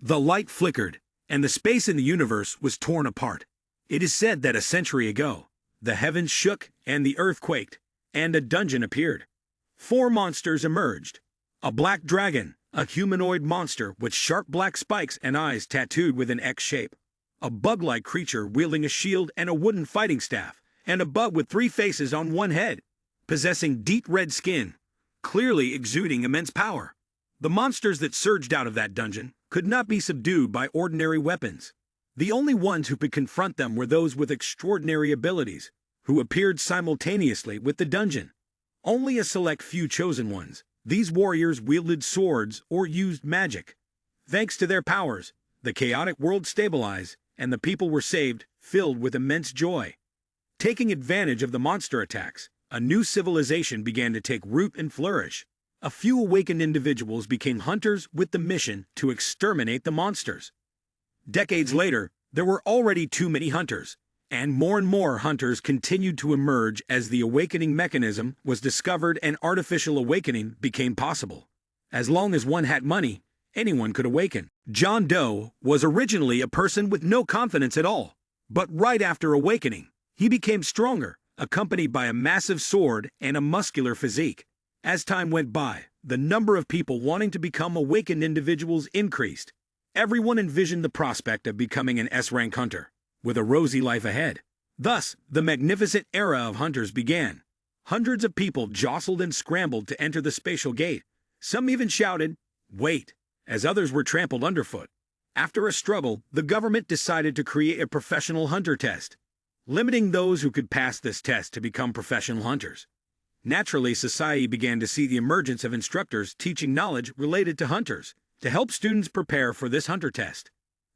The light flickered, and the space in the universe was torn apart. It is said that a century ago, the heavens shook and the earth quaked, and a dungeon appeared. 4 monsters emerged. A black dragon, a humanoid monster with sharp black spikes and eyes tattooed with an X shape. A bug-like creature wielding a shield and a wooden fighting staff, and a bug with 3 faces on one head, possessing deep red skin, clearly exuding immense power. The monsters that surged out of that dungeon could not be subdued by ordinary weapons. The only ones who could confront them were those with extraordinary abilities, who appeared simultaneously with the dungeon. Only a select few chosen ones, these warriors wielded swords or used magic. Thanks to their powers, the chaotic world stabilized, and the people were saved, filled with immense joy. Taking advantage of the monster attacks, a new civilization began to take root and flourish. A few awakened individuals became hunters with the mission to exterminate the monsters. Decades later, there were already too many hunters, and more hunters continued to emerge as the awakening mechanism was discovered and artificial awakening became possible. As long as one had money, anyone could awaken. John Doe was originally a person with no confidence at all, but right after awakening, he became stronger, accompanied by a massive sword and a muscular physique. As time went by, the number of people wanting to become awakened individuals increased. Everyone envisioned the prospect of becoming an S-rank hunter, with a rosy life ahead. Thus, the magnificent era of hunters began. Hundreds of people jostled and scrambled to enter the spatial gate. Some even shouted, "Wait," as others were trampled underfoot. After a struggle, the government decided to create a professional hunter test, limiting those who could pass this test to become professional hunters. Naturally, society began to see the emergence of instructors teaching knowledge related to hunters, to help students prepare for this hunter test.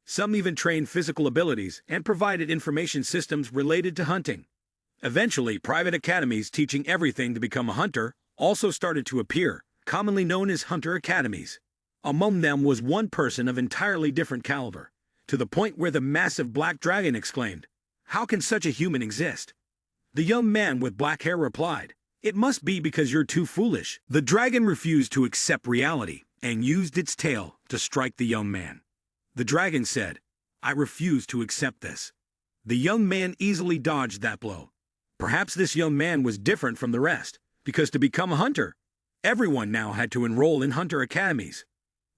Some even trained physical abilities and provided information systems related to hunting. Eventually, private academies teaching everything to become a hunter also started to appear, commonly known as hunter academies. Among them was one person of entirely different caliber, to the point where the massive black dragon exclaimed, "How can such a human exist?" The young man with black hair replied, "It must be because you're too foolish." The dragon refused to accept reality and used its tail to strike the young man. The dragon said, "I refuse to accept this." The young man easily dodged that blow. Perhaps this young man was different from the rest, because to become a hunter, everyone now had to enroll in hunter academies.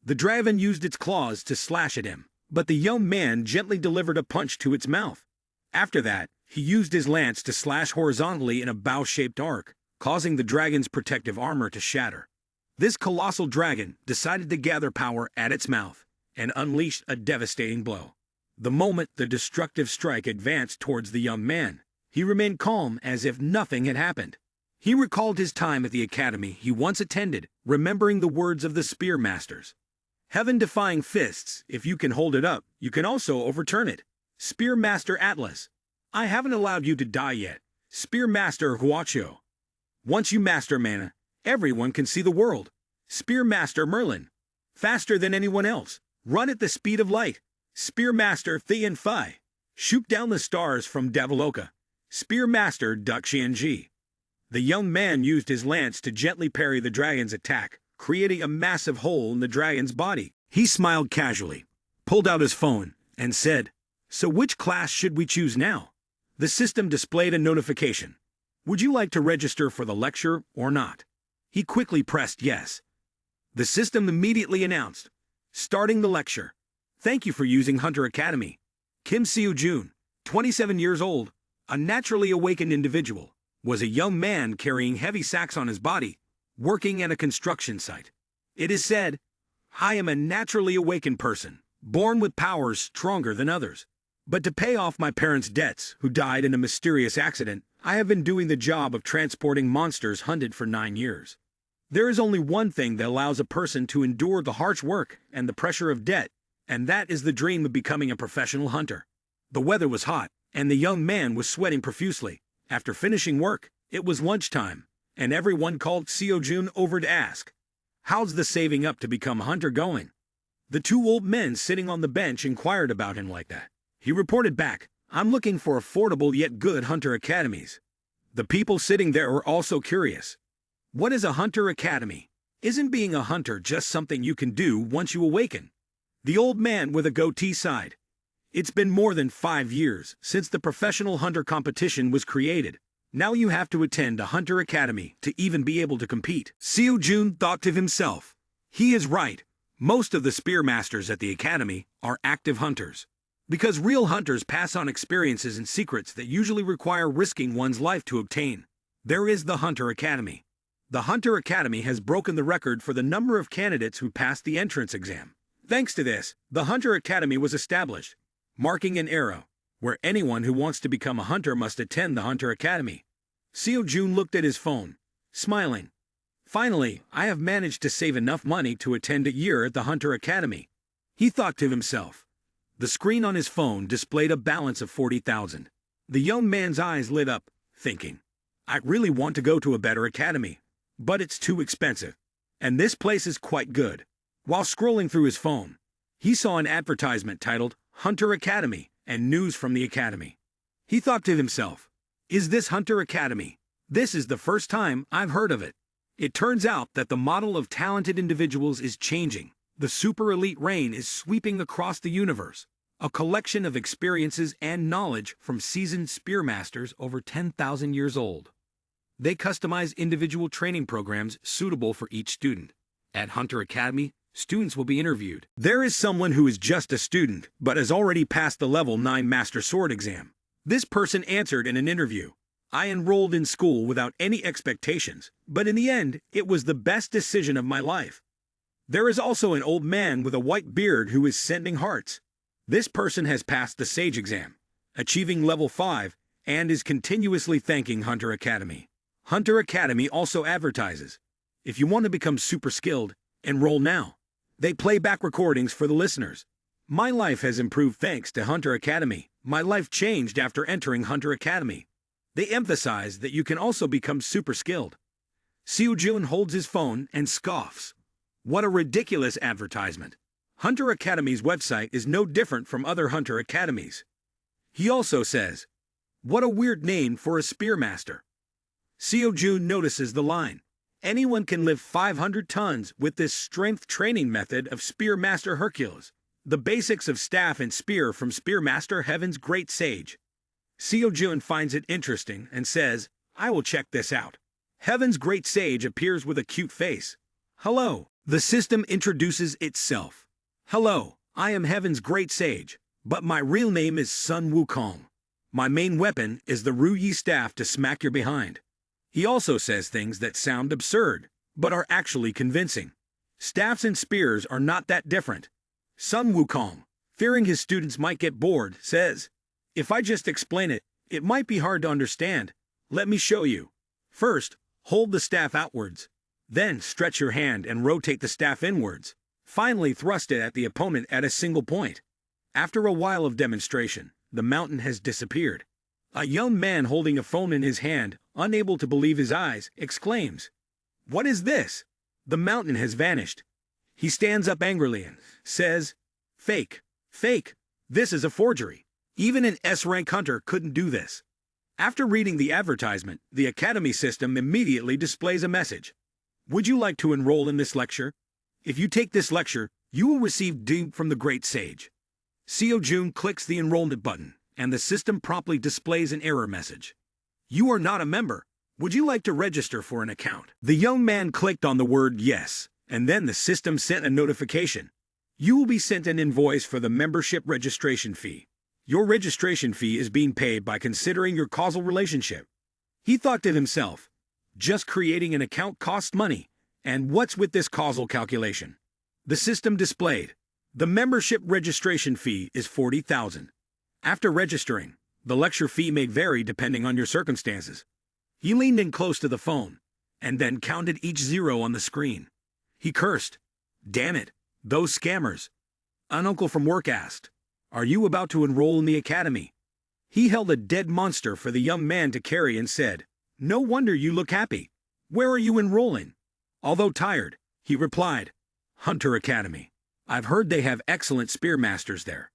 The dragon used its claws to slash at him, but the young man gently delivered a punch to its mouth. After that, he used his lance to slash horizontally in a bow-shaped arc, causing the dragon's protective armor to shatter. This colossal dragon decided to gather power at its mouth and unleashed a devastating blow. The moment the destructive strike advanced towards the young man, he remained calm as if nothing had happened. He recalled his time at the academy he once attended, remembering the words of the spear masters. "Heaven-defying fists, if you can hold it up, you can also overturn it. Spear Master Atlas, I haven't allowed you to die yet. Spear Master Huacho. Once you master mana, everyone can see the world. Spear Master Merlin, faster than anyone else. Run at the speed of light. Spear Master Thean Phi, shoot down the stars from Davaloka. Spear Master Duxianji." The young man used his lance to gently parry the dragon's attack, creating a massive hole in the dragon's body. He smiled casually, pulled out his phone, and said, "So which class should we choose now?" The system displayed a notification. "Would you like to register for the lecture or not?" He quickly pressed yes. The system immediately announced, "Starting the lecture. Thank you for using Hunter Academy. Kim Seo-jun, 27 years old, a naturally awakened individual, was a young man carrying heavy sacks on his body, working at a construction site. It is said, I am a naturally awakened person, born with powers stronger than others. But to pay off my parents' debts, who died in a mysterious accident, I have been doing the job of transporting monsters hunted for 9 years. There is only one thing that allows a person to endure the harsh work and the pressure of debt, and that is the dream of becoming a professional hunter." The weather was hot, and the young man was sweating profusely. After finishing work, it was lunchtime, and everyone called Seo-jun over to ask, "How's the saving up to become a hunter going?" The 2 old men sitting on the bench inquired about him like that. He reported back, "I'm looking for affordable yet good hunter academies." The people sitting there were also curious. What is a hunter academy? Isn't being a hunter just something you can do once you awaken? The old man with a goatee sighed. It's been more than 5 years since the professional hunter competition was created. Now you have to attend a hunter academy to even be able to compete. Seo Jun thought to himself. He is right. Most of the spear masters at the academy are active hunters. Because real hunters pass on experiences and secrets that usually require risking one's life to obtain. There is the Hunter Academy. The Hunter Academy has broken the record for the number of candidates who passed the entrance exam. Thanks to this, the Hunter Academy was established, marking an era where anyone who wants to become a hunter must attend the Hunter Academy. Seo Jun looked at his phone, smiling. Finally, I have managed to save enough money to attend a year at the Hunter Academy. He thought to himself. The screen on his phone displayed a balance of 40,000. The young man's eyes lit up, thinking, I really want to go to a better academy, but it's too expensive. And this place is quite good. While scrolling through his phone, he saw an advertisement titled Hunter Academy and news from the academy. He thought to himself, is this Hunter Academy? This is the first time I've heard of it. It turns out that the model of talented individuals is changing. The super elite reign is sweeping across the universe, a collection of experiences and knowledge from seasoned spearmasters over 10,000 years old. They customize individual training programs suitable for each student. At Hunter Academy, students will be interviewed. There is someone who is just a student, but has already passed the level 9 Master Sword exam. This person answered in an interview, I enrolled in school without any expectations, but in the end, it was the best decision of my life. There is also an old man with a white beard who is sending hearts. This person has passed the Sage exam, achieving level 5, and is continuously thanking Hunter Academy. Hunter Academy also advertises, if you want to become super skilled, enroll now. They play back recordings for the listeners. My life has improved thanks to Hunter Academy. My life changed after entering Hunter Academy. They emphasize that you can also become super skilled. Seo Jun holds his phone and scoffs. What a ridiculous advertisement. Hunter Academy's website is no different from other Hunter Academies. He also says, what a weird name for a spearmaster. Seo Jun notices the line. Anyone can lift 500 tons with this strength training method of Spearmaster Hercules. The basics of staff and spear from Spearmaster Heaven's Great Sage. Seo Jun finds it interesting and says, I will check this out. Heaven's Great Sage appears with a cute face. Hello. The system introduces itself. Hello, I am Heaven's Great Sage, but my real name is Sun Wukong. My main weapon is the Ru Yi staff to smack your behind. He also says things that sound absurd, but are actually convincing. Staffs and spears are not that different. Sun Wukong, fearing his students might get bored, says, if I just explain it, it might be hard to understand. Let me show you. First, hold the staff outwards. Then stretch your hand and rotate the staff inwards. Finally thrust it at the opponent at a single point. After a while of demonstration, the mountain has disappeared. A young man holding a phone in his hand, unable to believe his eyes, exclaims, what is this? The mountain has vanished. He stands up angrily and says, fake, fake, this is a forgery. Even an S-rank hunter couldn't do this. After reading the advertisement, the Academy system immediately displays a message. Would you like to enroll in this lecture? If you take this lecture, you will receive D from the Great Sage. Seo Jun clicks the enrollment button, and the system promptly displays an error message. You are not a member. Would you like to register for an account? The young man clicked on the word yes, and then the system sent a notification. You will be sent an invoice for the membership registration fee. Your registration fee is being paid by considering your causal relationship. He thought to himself, just creating an account costs money, and what's with this causal calculation? The system displayed, the membership registration fee is 40,000. After registering, the lecture fee may vary depending on your circumstances. He leaned in close to the phone, and then counted each zero on the screen. He cursed, damn it, those scammers. An uncle from work asked, are you about to enroll in the academy? He held a dead monster for the young man to carry and said, no wonder you look happy. Where are you enrolling? Although tired, he replied, Hunter Academy. I've heard they have excellent spearmasters there.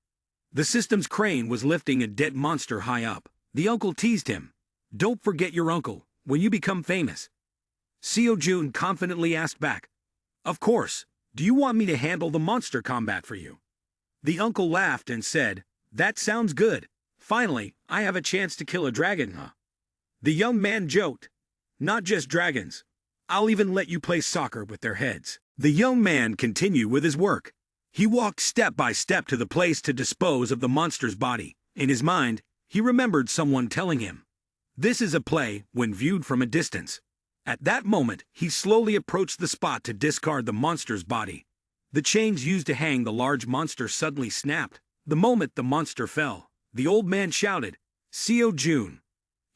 The system's crane was lifting a dead monster high up. The uncle teased him. Don't forget your uncle when you become famous. Seo Jun confidently asked back, of course, do you want me to handle the monster combat for you? The uncle laughed and said, "That sounds good. Finally, I have a chance to kill a dragon, huh?" The young man joked, "Not just dragons. I'll even let you play soccer with their heads." The young man continued with his work. He walked step by step to the place to dispose of the monster's body. In his mind, he remembered someone telling him, "This is a play when viewed from a distance." At that moment, he slowly approached the spot to discard the monster's body. The chains used to hang the large monster suddenly snapped. The moment the monster fell, the old man shouted, "Seo Jun!"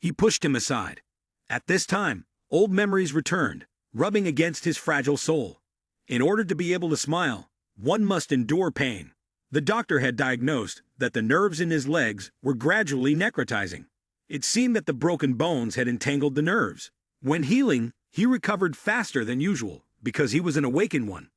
He pushed him aside. At this time, old memories returned, rubbing against his fragile soul. In order to be able to smile, one must endure pain. The doctor had diagnosed that the nerves in his legs were gradually necrotizing. It seemed that the broken bones had entangled the nerves. When healing, he recovered faster than usual because he was an awakened one.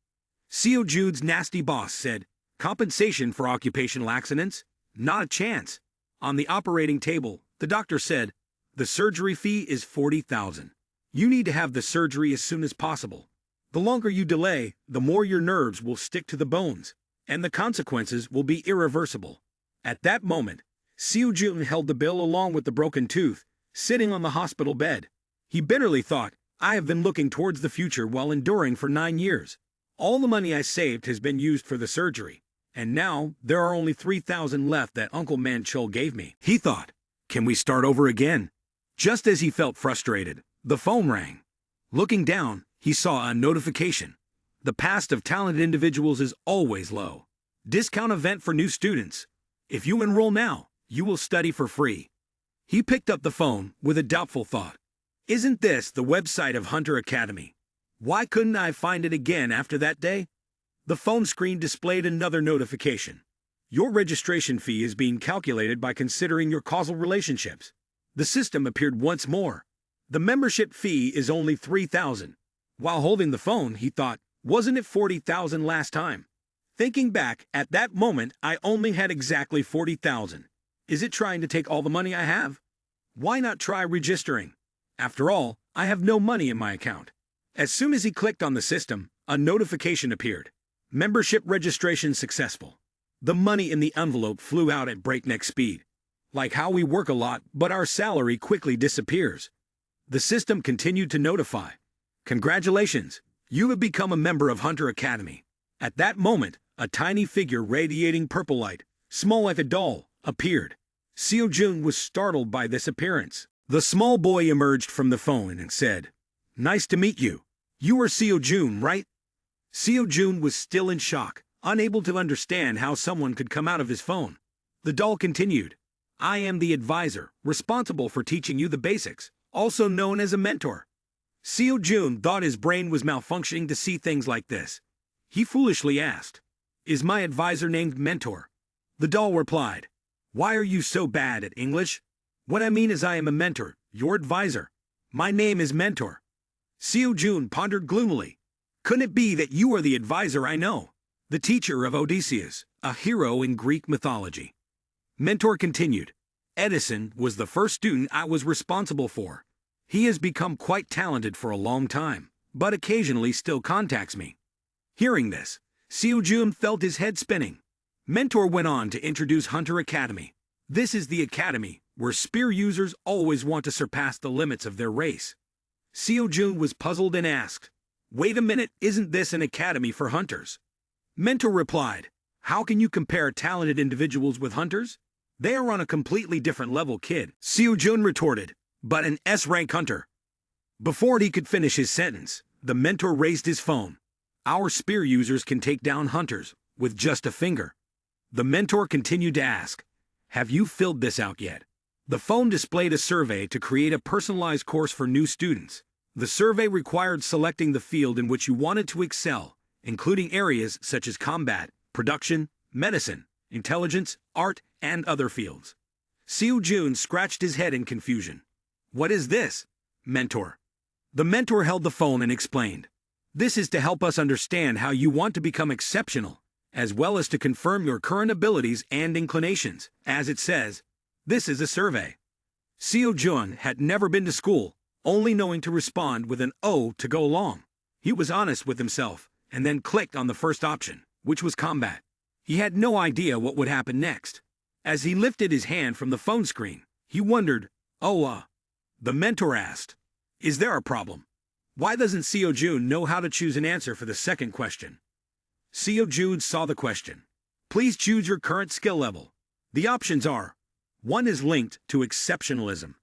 Seo Jun's nasty boss said, "Compensation for occupational accidents? Not a chance." On the operating table, the doctor said, "The surgery fee is 40,000. You need to have the surgery as soon as possible. The longer you delay, the more your nerves will stick to the bones, and the consequences will be irreversible." At that moment, Seo Jun held the bill along with the broken tooth, sitting on the hospital bed. He bitterly thought, "I have been looking towards the future while enduring for 9 years. All the money I saved has been used for the surgery, and now there are only 3,000 left that Uncle Manchol gave me." He thought, "Can we start over again?" Just as he felt frustrated, the phone rang. Looking down, he saw a notification. The past of talented individuals is always low. Discount event for new students. If you enroll now, you will study for free. He picked up the phone with a doubtful thought. Isn't this the website of Hunter Academy? Why couldn't I find it again after that day? The phone screen displayed another notification. Your registration fee is being calculated by considering your causal relationships. The system appeared once more. The membership fee is only 3,000. While holding the phone, he thought, wasn't it 40,000 last time? Thinking back, at that moment, I only had exactly 40,000. Is it trying to take all the money I have? Why not try registering? After all, I have no money in my account. As soon as he clicked on the system, a notification appeared. Membership registration successful. The money in the envelope flew out at breakneck speed. Like how we work a lot, but our salary quickly disappears. The system continued to notify. Congratulations, you have become a member of Hunter Academy. At that moment, a tiny figure radiating purple light, small like a doll, appeared. Seo Jun was startled by this appearance. The small boy emerged from the phone and said, "Nice to meet you. You are Seo Jun, right?" Seo Jun was still in shock, unable to understand how someone could come out of his phone. The doll continued, "I am the advisor, responsible for teaching you the basics, also known as a mentor." Seo Jun thought his brain was malfunctioning to see things like this. He foolishly asked, "Is my advisor named Mentor?" The doll replied, "Why are you so bad at English? What I mean is I am a mentor, your advisor. My name is Mentor." Seo Jun pondered gloomily. Couldn't it be that you are the advisor I know? The teacher of Odysseus, a hero in Greek mythology. Mentor continued, "Edison was the first student I was responsible for. He has become quite talented for a long time, but occasionally still contacts me." Hearing this, Seo Jun felt his head spinning. Mentor went on to introduce Hunter Academy. This is the academy where spear users always want to surpass the limits of their race. Seo Jun was puzzled and asked, "Wait a minute, isn't this an academy for hunters?" Mentor replied, "How can you compare talented individuals with hunters? They are on a completely different level, kid." Seo Jun retorted, "But an S-rank hunter." Before he could finish his sentence, the mentor raised his phone. "Our spear users can take down hunters with just a finger." The mentor continued to ask, "Have you filled this out yet?" The phone displayed a survey to create a personalized course for new students. The survey required selecting the field in which you wanted to excel, including areas such as combat, production, medicine, intelligence, art, and other fields. Seo Jun scratched his head in confusion. "What is this, Mentor?" The mentor held the phone and explained, "This is to help us understand how you want to become exceptional, as well as to confirm your current abilities and inclinations. As it says, this is a survey." Seo Jun had never been to school, only knowing to respond with an O to go along. He was honest with himself, and then clicked on the first option, which was combat. He had no idea what would happen next. As he lifted his hand from the phone screen, he wondered, the mentor asked, "Is there a problem? Why doesn't Seo Jun know how to choose an answer for the second question?" Seo Jun saw the question. Please choose your current skill level. The options are: 1 is linked to exceptionalism,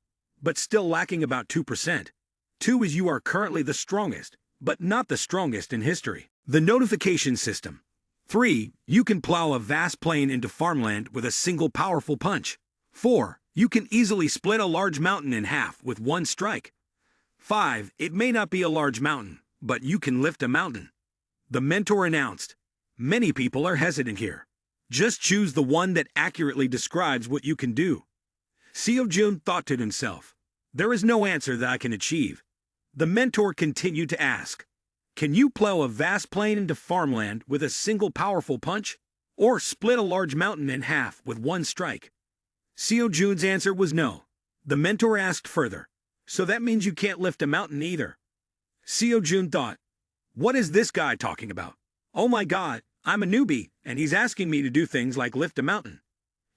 but still lacking about 2%. 2 is you are currently the strongest, but not the strongest in history. The notification system. 3, you can plow a vast plain into farmland with a single powerful punch. 4, you can easily split a large mountain in half with one strike. 5, it may not be a large mountain, but you can lift a mountain. The mentor announced, "Many people are hesitant here. Just choose the one that accurately describes what you can do." Seo Jun thought to himself, "There is no answer that I can achieve." The mentor continued to ask, "Can you plow a vast plain into farmland with a single powerful punch? Or split a large mountain in half with one strike?" Seo Jun's answer was no. The mentor asked further, "So that means you can't lift a mountain either?" Seo Jun thought, "What is this guy talking about? Oh my god, I'm a newbie, and he's asking me to do things like lift a mountain."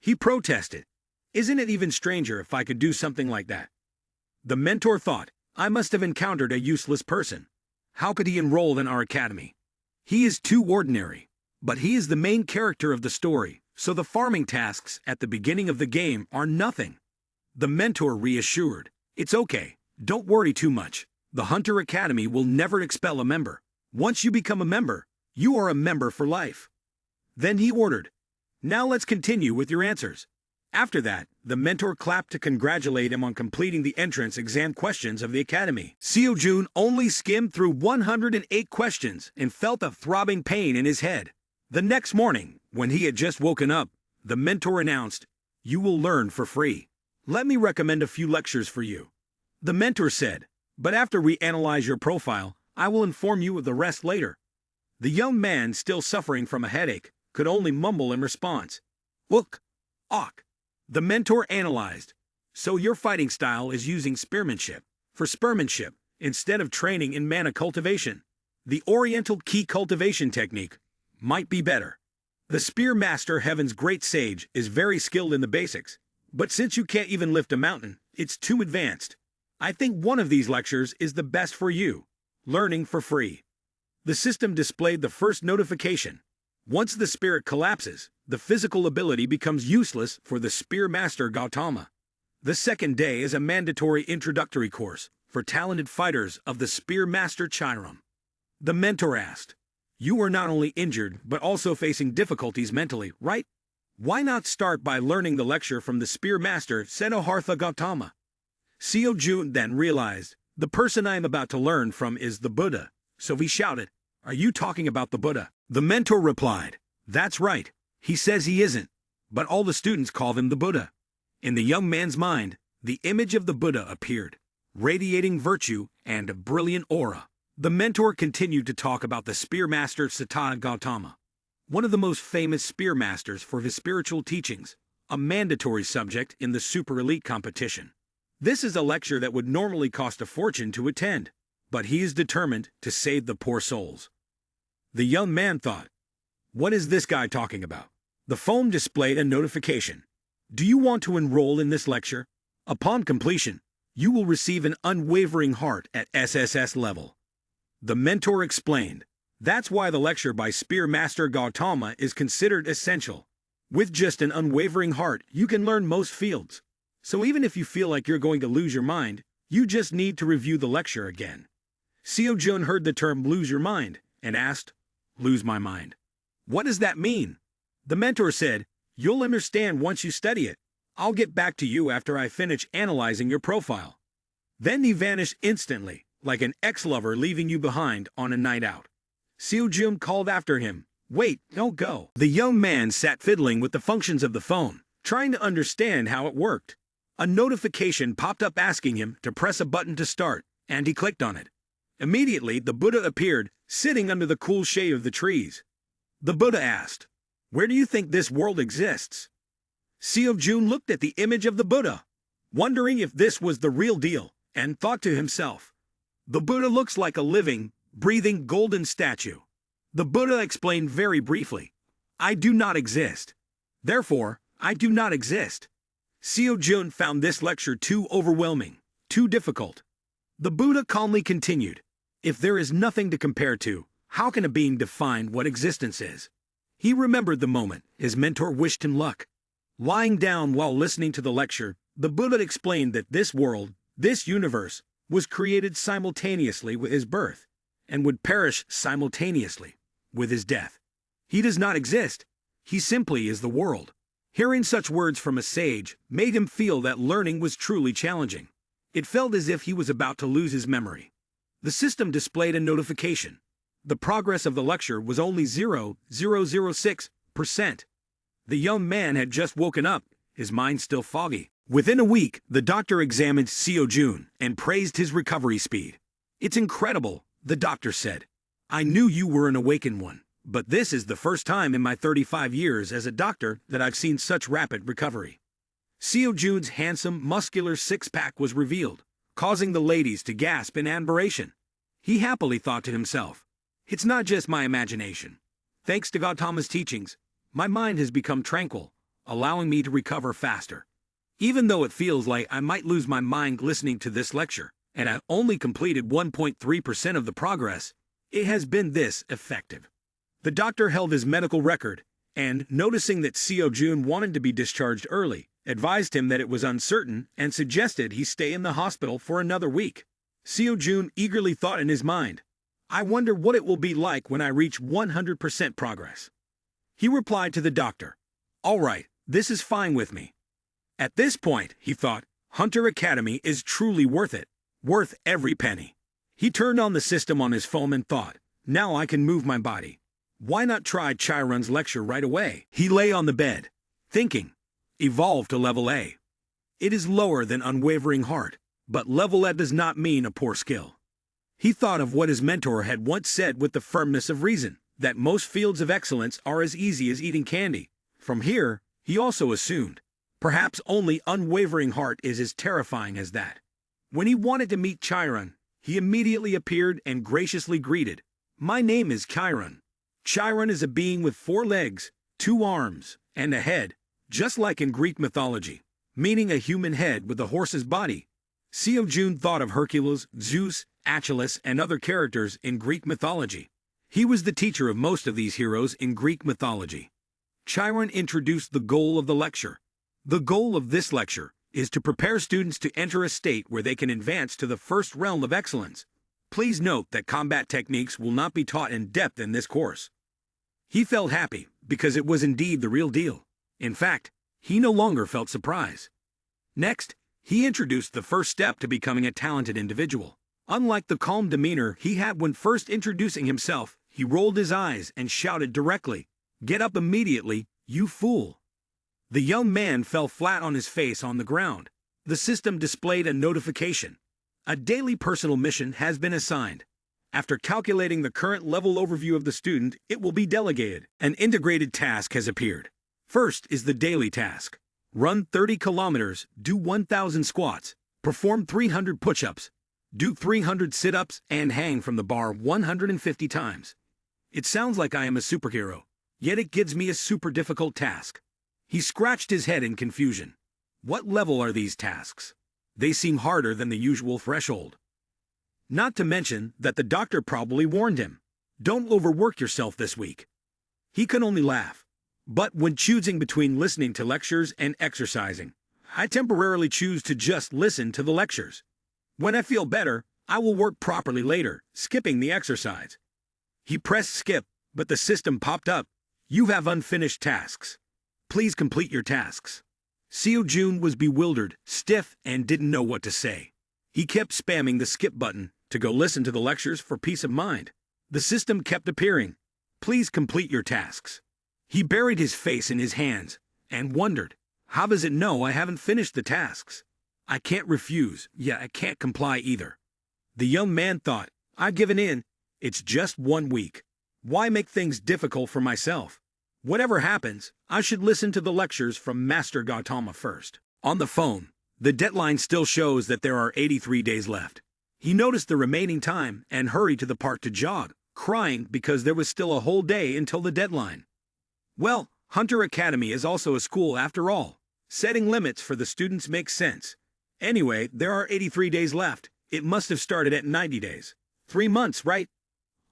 He protested, "Isn't it even stranger if I could do something like that?" The mentor thought, "I must have encountered a useless person. How could he enroll in our academy? He is too ordinary. But he is the main character of the story, so the farming tasks at the beginning of the game are nothing." The mentor reassured, "It's okay, don't worry too much. The Hunter Academy will never expel a member. Once you become a member, you are a member for life." Then he ordered, "Now let's continue with your answers." After that, the mentor clapped to congratulate him on completing the entrance exam questions of the academy. Seo Jun only skimmed through 108 questions and felt a throbbing pain in his head. The next morning, when he had just woken up, the mentor announced, "You will learn for free. Let me recommend a few lectures for you." The mentor said, "But after we analyze your profile, I will inform you of the rest later." The young man, still suffering from a headache, could only mumble in response, "Look, ok." The mentor analyzed, "So your fighting style is using spearmanship for spearmanship instead of training in mana cultivation. The Oriental key cultivation technique might be better. The spear master, Heaven's great sage, is very skilled in the basics, but since you can't even lift a mountain, it's too advanced. I think one of these lectures is the best for you. Learning for free." The system displayed the first notification. Once the spirit collapses, the physical ability becomes useless for the Spear Master Gautama. The second day is a mandatory introductory course for talented fighters of the Spear Master Chiram. The mentor asked, "You are not only injured but also facing difficulties mentally, right? Why not start by learning the lecture from the Spear Master Siddhartha Gautama?" Seo Jun then realized, the person I am about to learn from is the Buddha, so he shouted, "Are you talking about the Buddha?" The mentor replied, "That's right. He says he isn't, but all the students call him the Buddha." In the young man's mind, the image of the Buddha appeared, radiating virtue and a brilliant aura. The mentor continued to talk about the Spear Master Siddhartha Gautama, one of the most famous spear masters for his spiritual teachings, a mandatory subject in the super elite competition. This is a lecture that would normally cost a fortune to attend, but he is determined to save the poor souls. The young man thought, "What is this guy talking about?" The phone displayed a notification. "Do you want to enroll in this lecture? Upon completion, you will receive an unwavering heart at SSS level." The mentor explained, "That's why the lecture by Spear Master Gautama is considered essential. With just an unwavering heart, you can learn most fields. So even if you feel like you're going to lose your mind, you just need to review the lecture again." Seo Jun heard the term "lose your mind" and asked, "Lose my mind? What does that mean?" The mentor said, "You'll understand once you study it. I'll get back to you after I finish analyzing your profile." Then he vanished instantly, like an ex-lover leaving you behind on a night out. Seo Jun called after him, "Wait, don't go." The young man sat fiddling with the functions of the phone, trying to understand how it worked. A notification popped up asking him to press a button to start, and he clicked on it. Immediately, the Buddha appeared, sitting under the cool shade of the trees. The Buddha asked, "Where do you think this world exists?" Seo Jun looked at the image of the Buddha, wondering if this was the real deal, and thought to himself, "The Buddha looks like a living, breathing golden statue." The Buddha explained very briefly, I do not exist. Therefore, I do not exist. Seo-jun found this lecture too overwhelming, too difficult. The Buddha calmly continued, if there is nothing to compare to, how can a being define what existence is? He remembered the moment his mentor wished him luck. Lying down while listening to the lecture, the Buddha explained that this world, this universe, was created simultaneously with his birth, and would perish simultaneously with his death. He does not exist. He simply is the world. Hearing such words from a sage made him feel that learning was truly challenging. It felt as if he was about to lose his memory. The system displayed a notification. The progress of the lecture was only 0.006%. The young man had just woken up, his mind still foggy. Within a week, the doctor examined Seo-jun and praised his recovery speed. It's incredible, the doctor said. I knew you were an awakened one, but this is the first time in my 35 years as a doctor that I've seen such rapid recovery. Seo-jun's handsome, muscular six-pack was revealed, causing the ladies to gasp in admiration. He happily thought to himself, it's not just my imagination. Thanks to Gautama's teachings, my mind has become tranquil, allowing me to recover faster. Even though it feels like I might lose my mind listening to this lecture, and I only completed 1.3% of the progress, it has been this effective. The doctor held his medical record, and, noticing that Seo-jun wanted to be discharged early, advised him that it was uncertain and suggested he stay in the hospital for another week. Seo-jun eagerly thought in his mind, I wonder what it will be like when I reach 100% progress. He replied to the doctor, all right, this is fine with me. At this point, he thought, Hunter Academy is truly worth it, worth every penny. He turned on the system on his phone and thought, now I can move my body. Why not try Chiron's lecture right away? He lay on the bed, thinking, evolve to level A. It is lower than unwavering heart, but level A does not mean a poor skill. He thought of what his mentor had once said with the firmness of reason, that most fields of excellence are as easy as eating candy. From here, he also assumed, perhaps only unwavering heart is as terrifying as that. When he wanted to meet Chiron, he immediately appeared and graciously greeted, my name is Chiron. Chiron is a being with 4 legs, 2 arms, and a head, just like in Greek mythology, meaning a human head with a horse's body. Seo-jun thought of Hercules, Zeus, Achilles, and other characters in Greek mythology. He was the teacher of most of these heroes in Greek mythology. Chiron introduced the goal of the lecture. The goal of this lecture is to prepare students to enter a state where they can advance to the first realm of excellence. Please note that combat techniques will not be taught in depth in this course. He felt happy because it was indeed the real deal. In fact, he no longer felt surprise. Next, he introduced the first step to becoming a talented individual. Unlike the calm demeanor he had when first introducing himself, he rolled his eyes and shouted directly, "Get up immediately, you fool!" The young man fell flat on his face on the ground. The system displayed a notification. A daily personal mission has been assigned. After calculating the current level overview of the student, it will be delegated. An integrated task has appeared. First is the daily task. Run 30 kilometers, do 1,000 squats, perform 300 push-ups, do 300 sit-ups, and hang from the bar 150 times. It sounds like I am a superhero, yet it gives me a super difficult task. He scratched his head in confusion. What level are these tasks? They seem harder than the usual threshold. Not to mention that the doctor probably warned him, don't overwork yourself this week. He could only laugh. But when choosing between listening to lectures and exercising, I temporarily choose to just listen to the lectures. When I feel better, I will work properly later, skipping the exercise. He pressed skip, but the system popped up. You have unfinished tasks. Please complete your tasks. Seo-jun was bewildered, stiff, and didn't know what to say. He kept spamming the skip button to go listen to the lectures for peace of mind. The system kept appearing. Please complete your tasks. He buried his face in his hands and wondered, how does it know I haven't finished the tasks? I can't refuse, yet I can't comply either. The young man thought, I've given in. It's just 1 week. Why make things difficult for myself? Whatever happens, I should listen to the lectures from Master Gautama first. On the phone, the deadline still shows that there are 83 days left. He noticed the remaining time and hurried to the park to jog, crying because there was still a whole day until the deadline. Well, Hunter Academy is also a school after all. Setting limits for the students makes sense. Anyway, there are 83 days left. It must have started at 90 days. 3 months, right?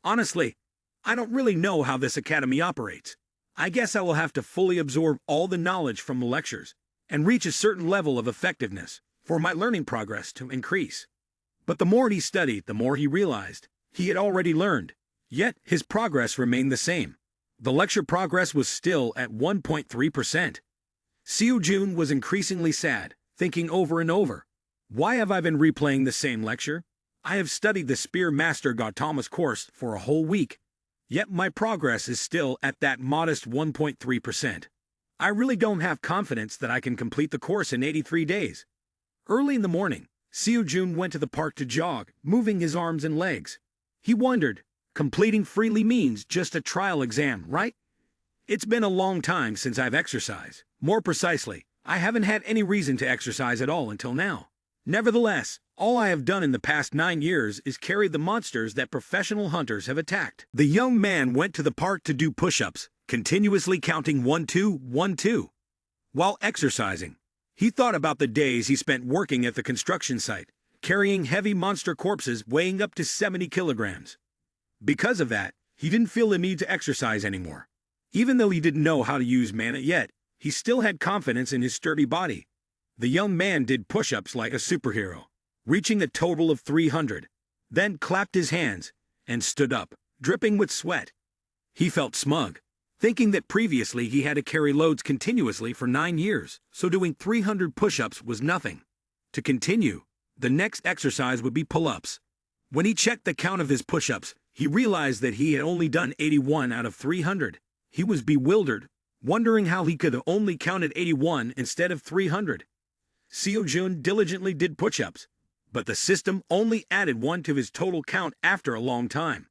Honestly, I don't really know how this academy operates. I guess I will have to fully absorb all the knowledge from the lectures and reach a certain level of effectiveness for my learning progress to increase. But the more he studied, the more he realized he had already learned. Yet, his progress remained the same. The lecture progress was still at 1.3%. Seo-jun was increasingly sad, thinking over and over, why have I been replaying the same lecture? I have studied the Spear Master Gautama's course for a whole week, yet my progress is still at that modest 1.3%. I really don't have confidence that I can complete the course in 83 days. Early in the morning, Seo-jun went to the park to jog, moving his arms and legs. He wondered, completing freely means just a trial exam, right? It's been a long time since I've exercised. More precisely, I haven't had any reason to exercise at all until now. Nevertheless, all I have done in the past 9 years is carry the monsters that professional hunters have attacked. The young man went to the park to do push-ups, continuously counting 1, 2, 1, 2. While exercising, he thought about the days he spent working at the construction site, carrying heavy monster corpses weighing up to 70 kilograms. Because of that, he didn't feel the need to exercise anymore. Even though he didn't know how to use mana yet, he still had confidence in his sturdy body. The young man did push-ups like a superhero, reaching a total of 300, then clapped his hands and stood up, dripping with sweat. He felt smug, thinking that previously he had to carry loads continuously for 9 years, so doing 300 push-ups was nothing. To continue, the next exercise would be pull-ups. When he checked the count of his push-ups, he realized that he had only done 81 out of 300. He was bewildered, wondering how he could have only counted 81 instead of 300. Seo-jun diligently did push-ups, but the system only added 1 to his total count after a long time.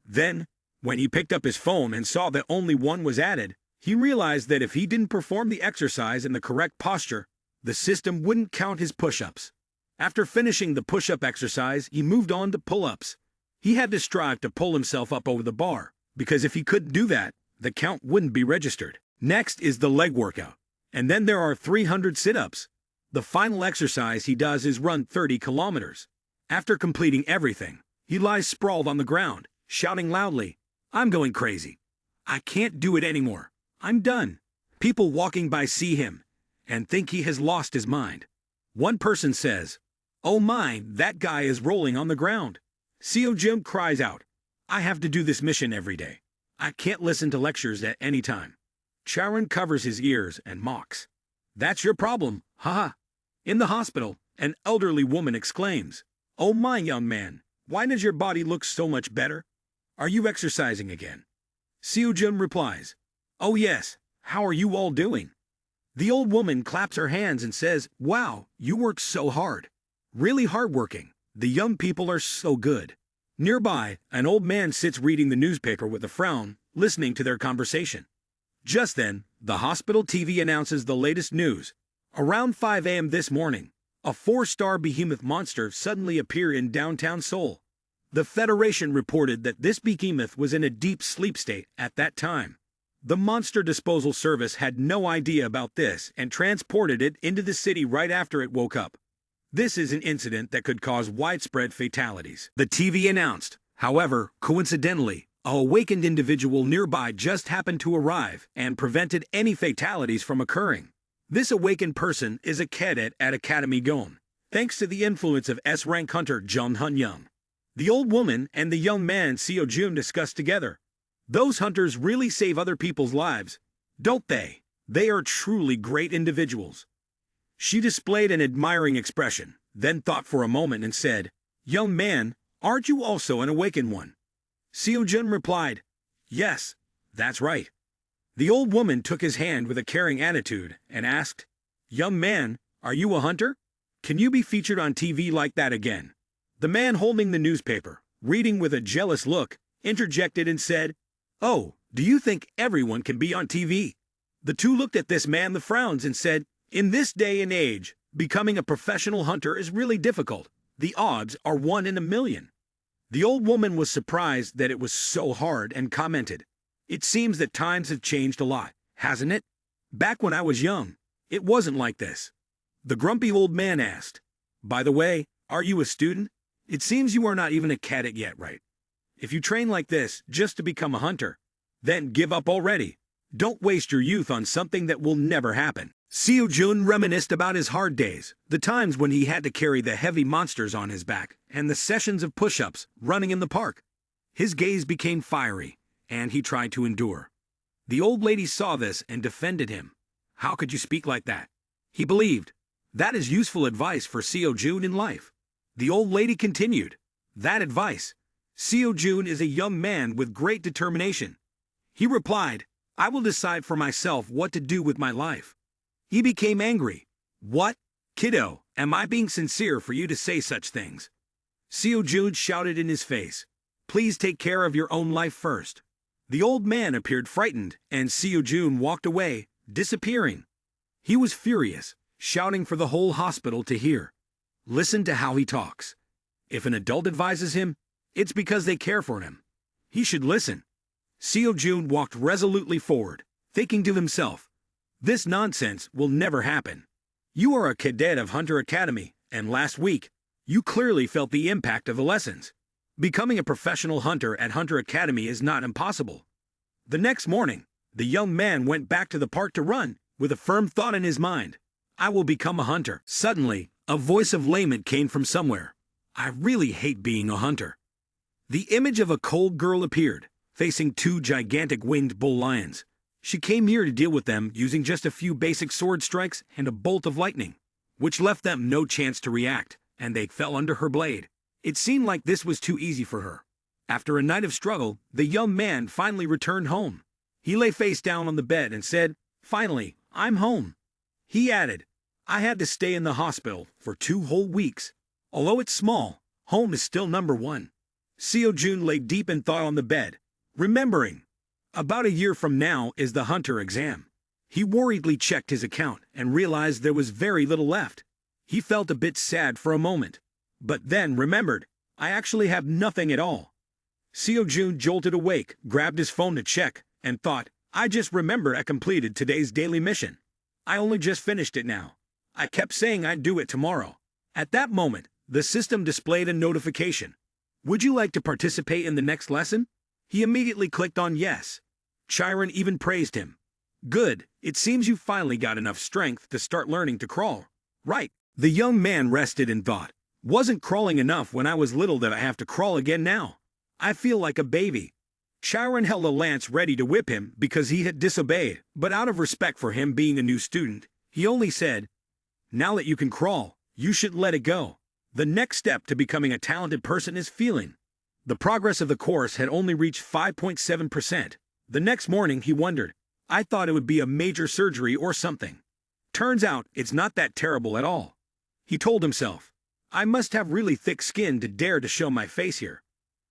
Then, when he picked up his phone and saw that only 1 was added, he realized that if he didn't perform the exercise in the correct posture, the system wouldn't count his push-ups. After finishing the push-up exercise, he moved on to pull-ups. He had to strive to pull himself up over the bar, because if he couldn't do that, the count wouldn't be registered. Next is the leg workout, and then there are 300 sit-ups. The final exercise he does is run 30 kilometers. After completing everything, he lies sprawled on the ground, shouting loudly, "I'm going crazy. I can't do it anymore. I'm done." People walking by see him and think he has lost his mind. One person says, "Oh my, that guy is rolling on the ground." Seo-jun cries out, "I have to do this mission every day. I can't listen to lectures at any time." Charon covers his ears and mocks. "That's your problem, haha." In the hospital, an elderly woman exclaims, "Oh my young man, why does your body look so much better? Are you exercising again?" Seo-jun replies, "Oh yes, how are you all doing?" The old woman claps her hands and says, "Wow, you work so hard. Really hardworking. The young people are so good." Nearby, an old man sits reading the newspaper with a frown, listening to their conversation. Just then, the hospital TV announces the latest news. Around 5 a.m. this morning, a 4-star behemoth monster suddenly appeared in downtown Seoul. The Federation reported that this behemoth was in a deep sleep state at that time. The Monster Disposal Service had no idea about this and transported it into the city right after it woke up. This is an incident that could cause widespread fatalities, the TV announced. However, coincidentally, a awakened individual nearby just happened to arrive and prevented any fatalities from occurring. This awakened person is a cadet at Academy Gon, thanks to the influence of S-rank hunter Jung Hun-young. The old woman and the young man Seo-jun discussed together. Those hunters really save other people's lives, don't they? They are truly great individuals. She displayed an admiring expression, then thought for a moment and said, "Young man, aren't you also an awakened one?" Seo-jun replied, "Yes, that's right." The old woman took his hand with a caring attitude and asked, "Young man, are you a hunter? Can you be featured on TV like that again?" The man holding the newspaper, reading with a jealous look, interjected and said, "Oh, do you think everyone can be on TV?" The two looked at this man with frowns and said, "In this day and age, becoming a professional hunter is really difficult. The odds are 1 in a million." The old woman was surprised that it was so hard and commented, It seems that times have changed a lot, hasn't it? Back when I was young, it wasn't like this. The grumpy old man asked. By the way, are you a student? It seems you are not even a cadet yet, right? If you train like this just to become a hunter, then give up already. Don't waste your youth on something that will never happen. Seo-jun reminisced about his hard days, the times when he had to carry the heavy monsters on his back, and the sessions of push-ups running in the park. His gaze became fiery, and he tried to endure. The old lady saw this and defended him. How could you speak like that? He believed. That is useful advice for Seo-jun in life. The old lady continued. That advice. Seo-jun is a young man with great determination. He replied, I will decide for myself what to do with my life. He became angry. What? Kiddo, am I being sincere for you to say such things? Seo-jun shouted in his face. Please take care of your own life first. The old man appeared frightened, and Seo-jun walked away, disappearing. He was furious, shouting for the whole hospital to hear. Listen to how he talks. If an adult advises him, it's because they care for him. He should listen. Seo-jun walked resolutely forward, thinking to himself, this nonsense will never happen. You are a cadet of Hunter Academy, and last week, you clearly felt the impact of the lessons. Becoming a professional hunter at Hunter Academy is not impossible. The next morning, the young man went back to the park to run, with a firm thought in his mind. I will become a hunter. Suddenly, a voice of lament came from somewhere. I really hate being a hunter. The image of a cold girl appeared, facing two gigantic winged bull lions. She came here to deal with them using just a few basic sword strikes and a bolt of lightning, which left them no chance to react, and they fell under her blade. It seemed like this was too easy for her. After a night of struggle, the young man finally returned home. He lay face down on the bed and said, Finally, I'm home. He added, I had to stay in the hospital for 2 whole weeks. Although it's small, home is still number one. Seo-jun lay deep in thought on the bed, remembering. About a year from now is the hunter exam. He worriedly checked his account and realized there was very little left. He felt a bit sad for a moment, but then remembered, I actually have nothing at all. Seo-jun jolted awake, grabbed his phone to check, and thought, I just remembered I completed today's daily mission. I only just finished it now. I kept saying I'd do it tomorrow. At that moment, the system displayed a notification. Would you like to participate in the next lesson? He immediately clicked on yes. Chiron even praised him. Good, it seems you finally got enough strength to start learning to crawl. Right. The young man rested and thought, wasn't crawling enough when I was little that I have to crawl again now. I feel like a baby. Chiron held a lance ready to whip him because he had disobeyed, but out of respect for him being a new student, he only said, now that you can crawl, you should let it go. The next step to becoming a talented person is feeling. The progress of the course had only reached 5.7%. The next morning he wondered, I thought it would be a major surgery or something. Turns out it's not that terrible at all. He told himself, I must have really thick skin to dare to show my face here.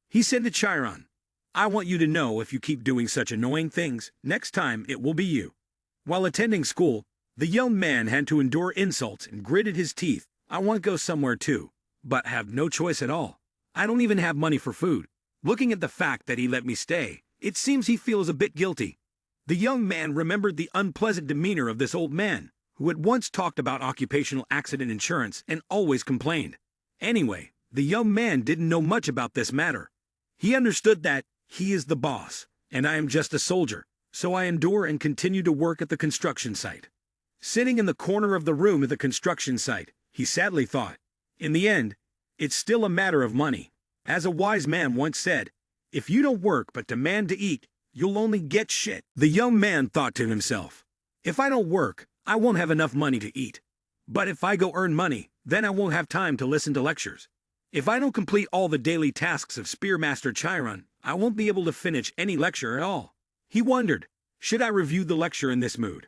He said to Chiron, I want you to know if you keep doing such annoying things, next time it will be you. While attending school, the young man had to endure insults and gritted his teeth. I want to go somewhere too, but have no choice at all. I don't even have money for food. Looking at the fact that he let me stay, it seems he feels a bit guilty. The young man remembered the unpleasant demeanor of this old man, who had once talked about occupational accident insurance and always complained. Anyway, the young man didn't know much about this matter. He understood that he is the boss, and I am just a soldier, so I endure and continue to work at the construction site. Sitting in the corner of the room at the construction site, he sadly thought, in the end, it's still a matter of money. As a wise man once said, if you don't work but demand to eat, you'll only get shit. The young man thought to himself, if I don't work, I won't have enough money to eat. But if I go earn money, then I won't have time to listen to lectures. If I don't complete all the daily tasks of Spearmaster Chiron, I won't be able to finish any lecture at all. He wondered, should I review the lecture in this mood?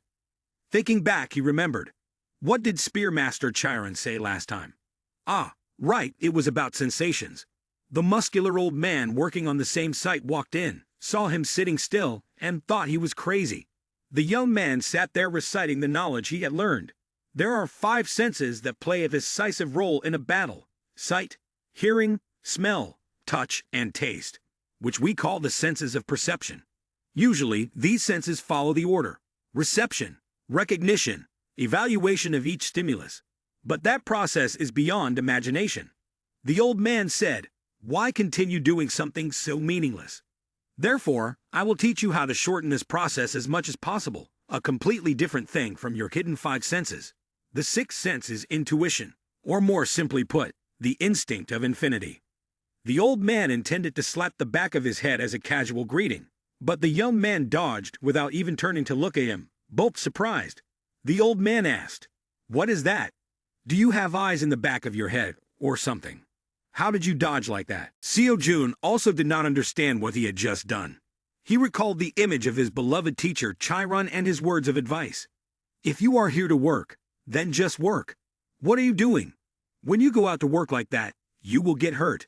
Thinking back, he remembered. What did Spearmaster Chiron say last time? Ah, right, it was about sensations. The muscular old man working on the same site walked in, saw him sitting still, and thought he was crazy. The young man sat there reciting the knowledge he had learned. There are 5 senses that play a decisive role in a battle: sight, hearing, smell, touch, and taste, which we call the senses of perception. Usually, these senses follow the order: reception, recognition, evaluation of each stimulus. But that process is beyond imagination. The old man said, "Why continue doing something so meaningless? Therefore, I will teach you how to shorten this process as much as possible, a completely different thing from your hidden five senses. The sixth sense is intuition, or more simply put, the instinct of infinity." The old man intended to slap the back of his head as a casual greeting, but the young man dodged without even turning to look at him, both surprised. The old man asked, "What is that? Do you have eyes in the back of your head, or something? How did you dodge like that?" Seo-jun also did not understand what he had just done. He recalled the image of his beloved teacher Chiron and his words of advice. "If you are here to work, then just work. What are you doing? When you go out to work like that, you will get hurt."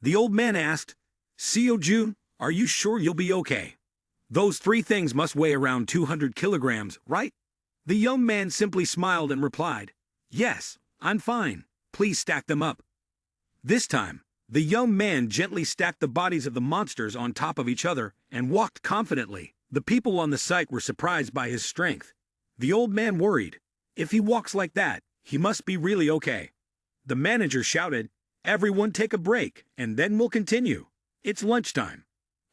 The old man asked, "Seo-jun, are you sure you'll be okay? Those three things must weigh around 200 kilograms, right?" The young man simply smiled and replied, "Yes, I'm fine. Please stack them up." This time, the young man gently stacked the bodies of the monsters on top of each other and walked confidently. The people on the site were surprised by his strength. The old man worried. If he walks like that, he must be really okay. The manager shouted, "Everyone take a break, and then we'll continue. It's lunchtime."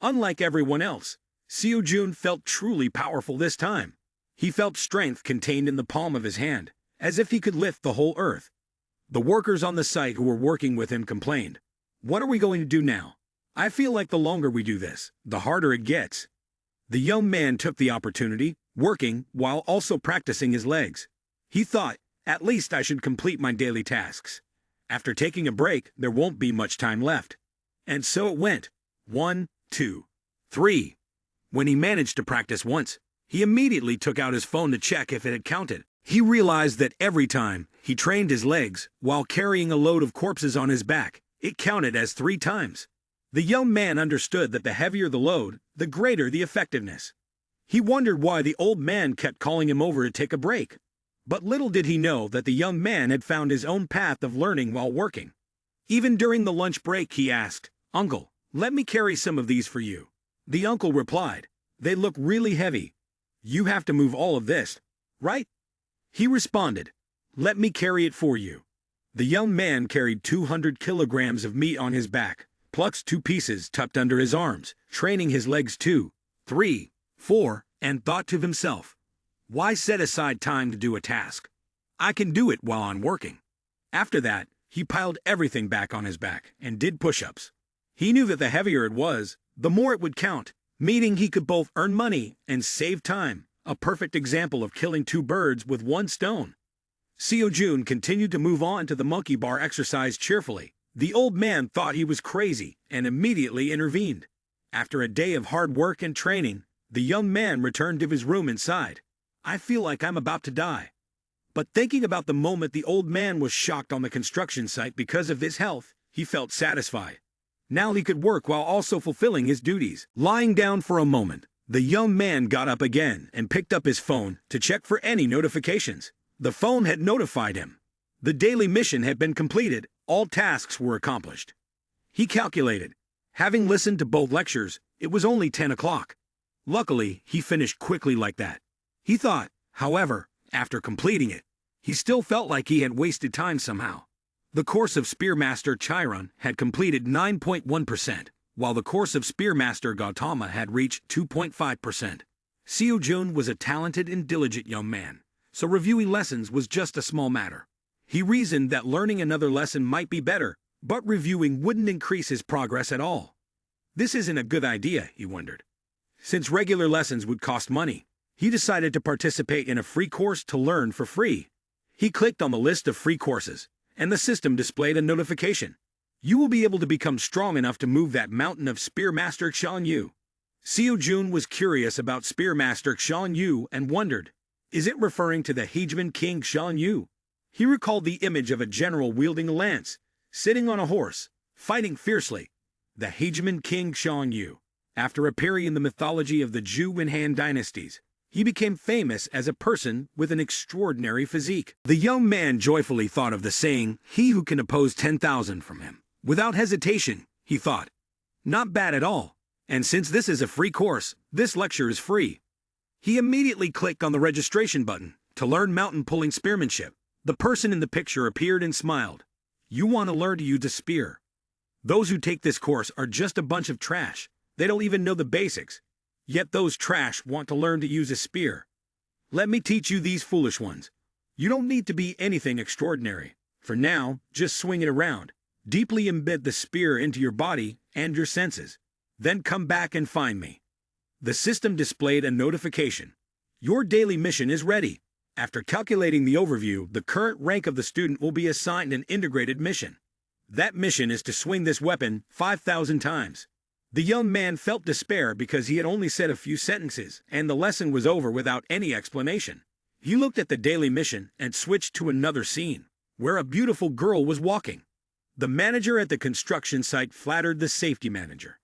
Unlike everyone else, Seo-jun felt truly powerful this time. He felt strength contained in the palm of his hand, as if he could lift the whole earth. The workers on the site who were working with him complained, "What are we going to do now? I feel like the longer we do this, the harder it gets." The young man took the opportunity, working while also practicing his legs. He thought, "At least I should complete my daily tasks. After taking a break, there won't be much time left." And so it went. 1, 2, 3. When he managed to practice once, he immediately took out his phone to check if it had counted. He realized that every time he trained his legs while carrying a load of corpses on his back, it counted as 3 times. The young man understood that the heavier the load, the greater the effectiveness. He wondered why the old man kept calling him over to take a break. But little did he know that the young man had found his own path of learning while working. Even during the lunch break, he asked, "Uncle, let me carry some of these for you." The uncle replied, "They look really heavy. You have to move all of this, right?" He responded, "Let me carry it for you." The young man carried 200 kilograms of meat on his back, plucked 2 pieces tucked under his arms, training his legs 2, 3, 4, and thought to himself, "Why set aside time to do a task? I can do it while I'm working." After that, he piled everything back on his back and did push-ups. He knew that the heavier it was, the more it would count, meaning he could both earn money and save time, a perfect example of killing 2 birds with 1 stone. Seo-jun continued to move on to the monkey bar exercise cheerfully. The old man thought he was crazy and immediately intervened. After a day of hard work and training, the young man returned to his room inside. "I feel like I'm about to die." But thinking about the moment the old man was shocked on the construction site because of his health, he felt satisfied. Now he could work while also fulfilling his duties. Lying down for a moment, the young man got up again and picked up his phone to check for any notifications. The phone had notified him. The daily mission had been completed. All tasks were accomplished. He calculated. Having listened to both lectures, it was only 10 o'clock. Luckily, he finished quickly like that. He thought, however, after completing it, he still felt like he had wasted time somehow. The course of Spearmaster Chiron had completed 9.1%, while the course of Spearmaster Gautama had reached 2.5%. Seo-jun was a talented and diligent young man, so reviewing lessons was just a small matter. He reasoned that learning another lesson might be better, but reviewing wouldn't increase his progress at all. This isn't a good idea, he wondered. Since regular lessons would cost money, he decided to participate in a free course to learn for free. He clicked on the list of free courses, and the system displayed a notification. "You will be able to become strong enough to move that mountain of Spearmaster Xian. Seo-jun was curious about Spearmaster Xian and wondered, is it referring to the hegemon King Xian? He recalled the image of a general wielding a lance, sitting on a horse, fighting fiercely. The hegemon King Xian. After appearing in the mythology of the Zhou and Han dynasties, he became famous as a person with an extraordinary physique. The young man joyfully thought of the saying, "He who can oppose 10,000 from him." Without hesitation, he thought, "Not bad at all. And since this is a free course, this lecture is free. He immediately clicked on the registration button to learn mountain pulling spearmanship. The person in the picture appeared and smiled. You want to learn to use a spear? Those who take this course are just a bunch of trash. They don't even know the basics. Yet those trash want to learn to use a spear. Let me teach you these foolish ones. You don't need to be anything extraordinary. For now, just swing it around. Deeply embed the spear into your body and your senses. Then come back and find me. The system displayed a notification. Your daily mission is ready. After calculating the overview, the current rank of the student will be assigned an integrated mission. That mission is to swing this weapon 5,000 times. The young man felt despair because he had only said a few sentences, and the lesson was over without any explanation. He looked at the daily mission and switched to another scene, where a beautiful girl was walking. The manager at the construction site flattered the safety manager.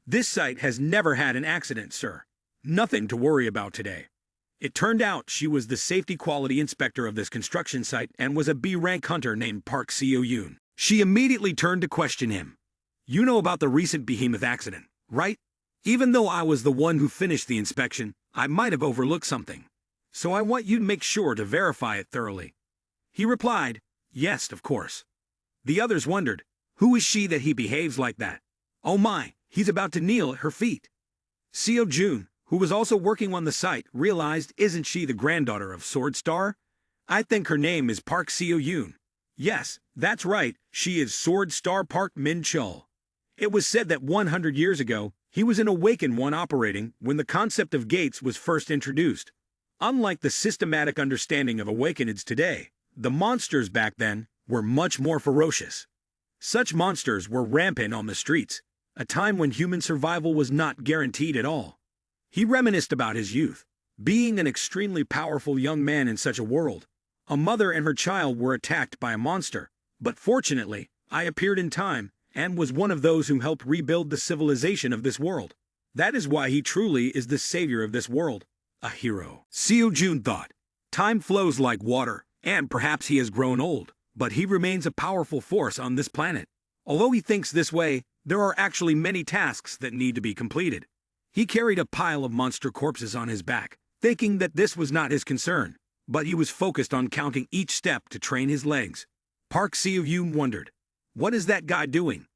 This site has never had an accident, sir. Nothing to worry about today. It turned out she was the safety quality inspector of this construction site and was a B-rank hunter named Park Seo-yoon. She immediately turned to question him. You know about the recent behemoth accident, right? Even though I was the one who finished the inspection, I might have overlooked something. So I want you to make sure to verify it thoroughly. He replied, yes, of course. The others wondered, who is she that he behaves like that? Oh my, he's about to kneel at her feet. Seo-jun, who was also working on the site, realized, isn't she the granddaughter of Sword Star? I think her name is Park Seo-yoon. Yes, that's right, she is Sword Star Park Min-chul. It was said that 100 years ago, he was an awakened one operating when the concept of gates was first introduced. Unlike the systematic understanding of awakeneds today, the monsters back then were much more ferocious. Such monsters were rampant on the streets, a time when human survival was not guaranteed at all. He reminisced about his youth, being an extremely powerful young man in such a world. A mother and her child were attacked by a monster, but fortunately, I appeared in time and was one of those who helped rebuild the civilization of this world. That is why he truly is the savior of this world, a hero. Seo-jun thought, time flows like water, and perhaps he has grown old, but he remains a powerful force on this planet. Although he thinks this way, there are actually many tasks that need to be completed. He carried a pile of monster corpses on his back, thinking that this was not his concern, but he was focused on counting each step to train his legs. Park Seo-yoon wondered, what is that guy doing?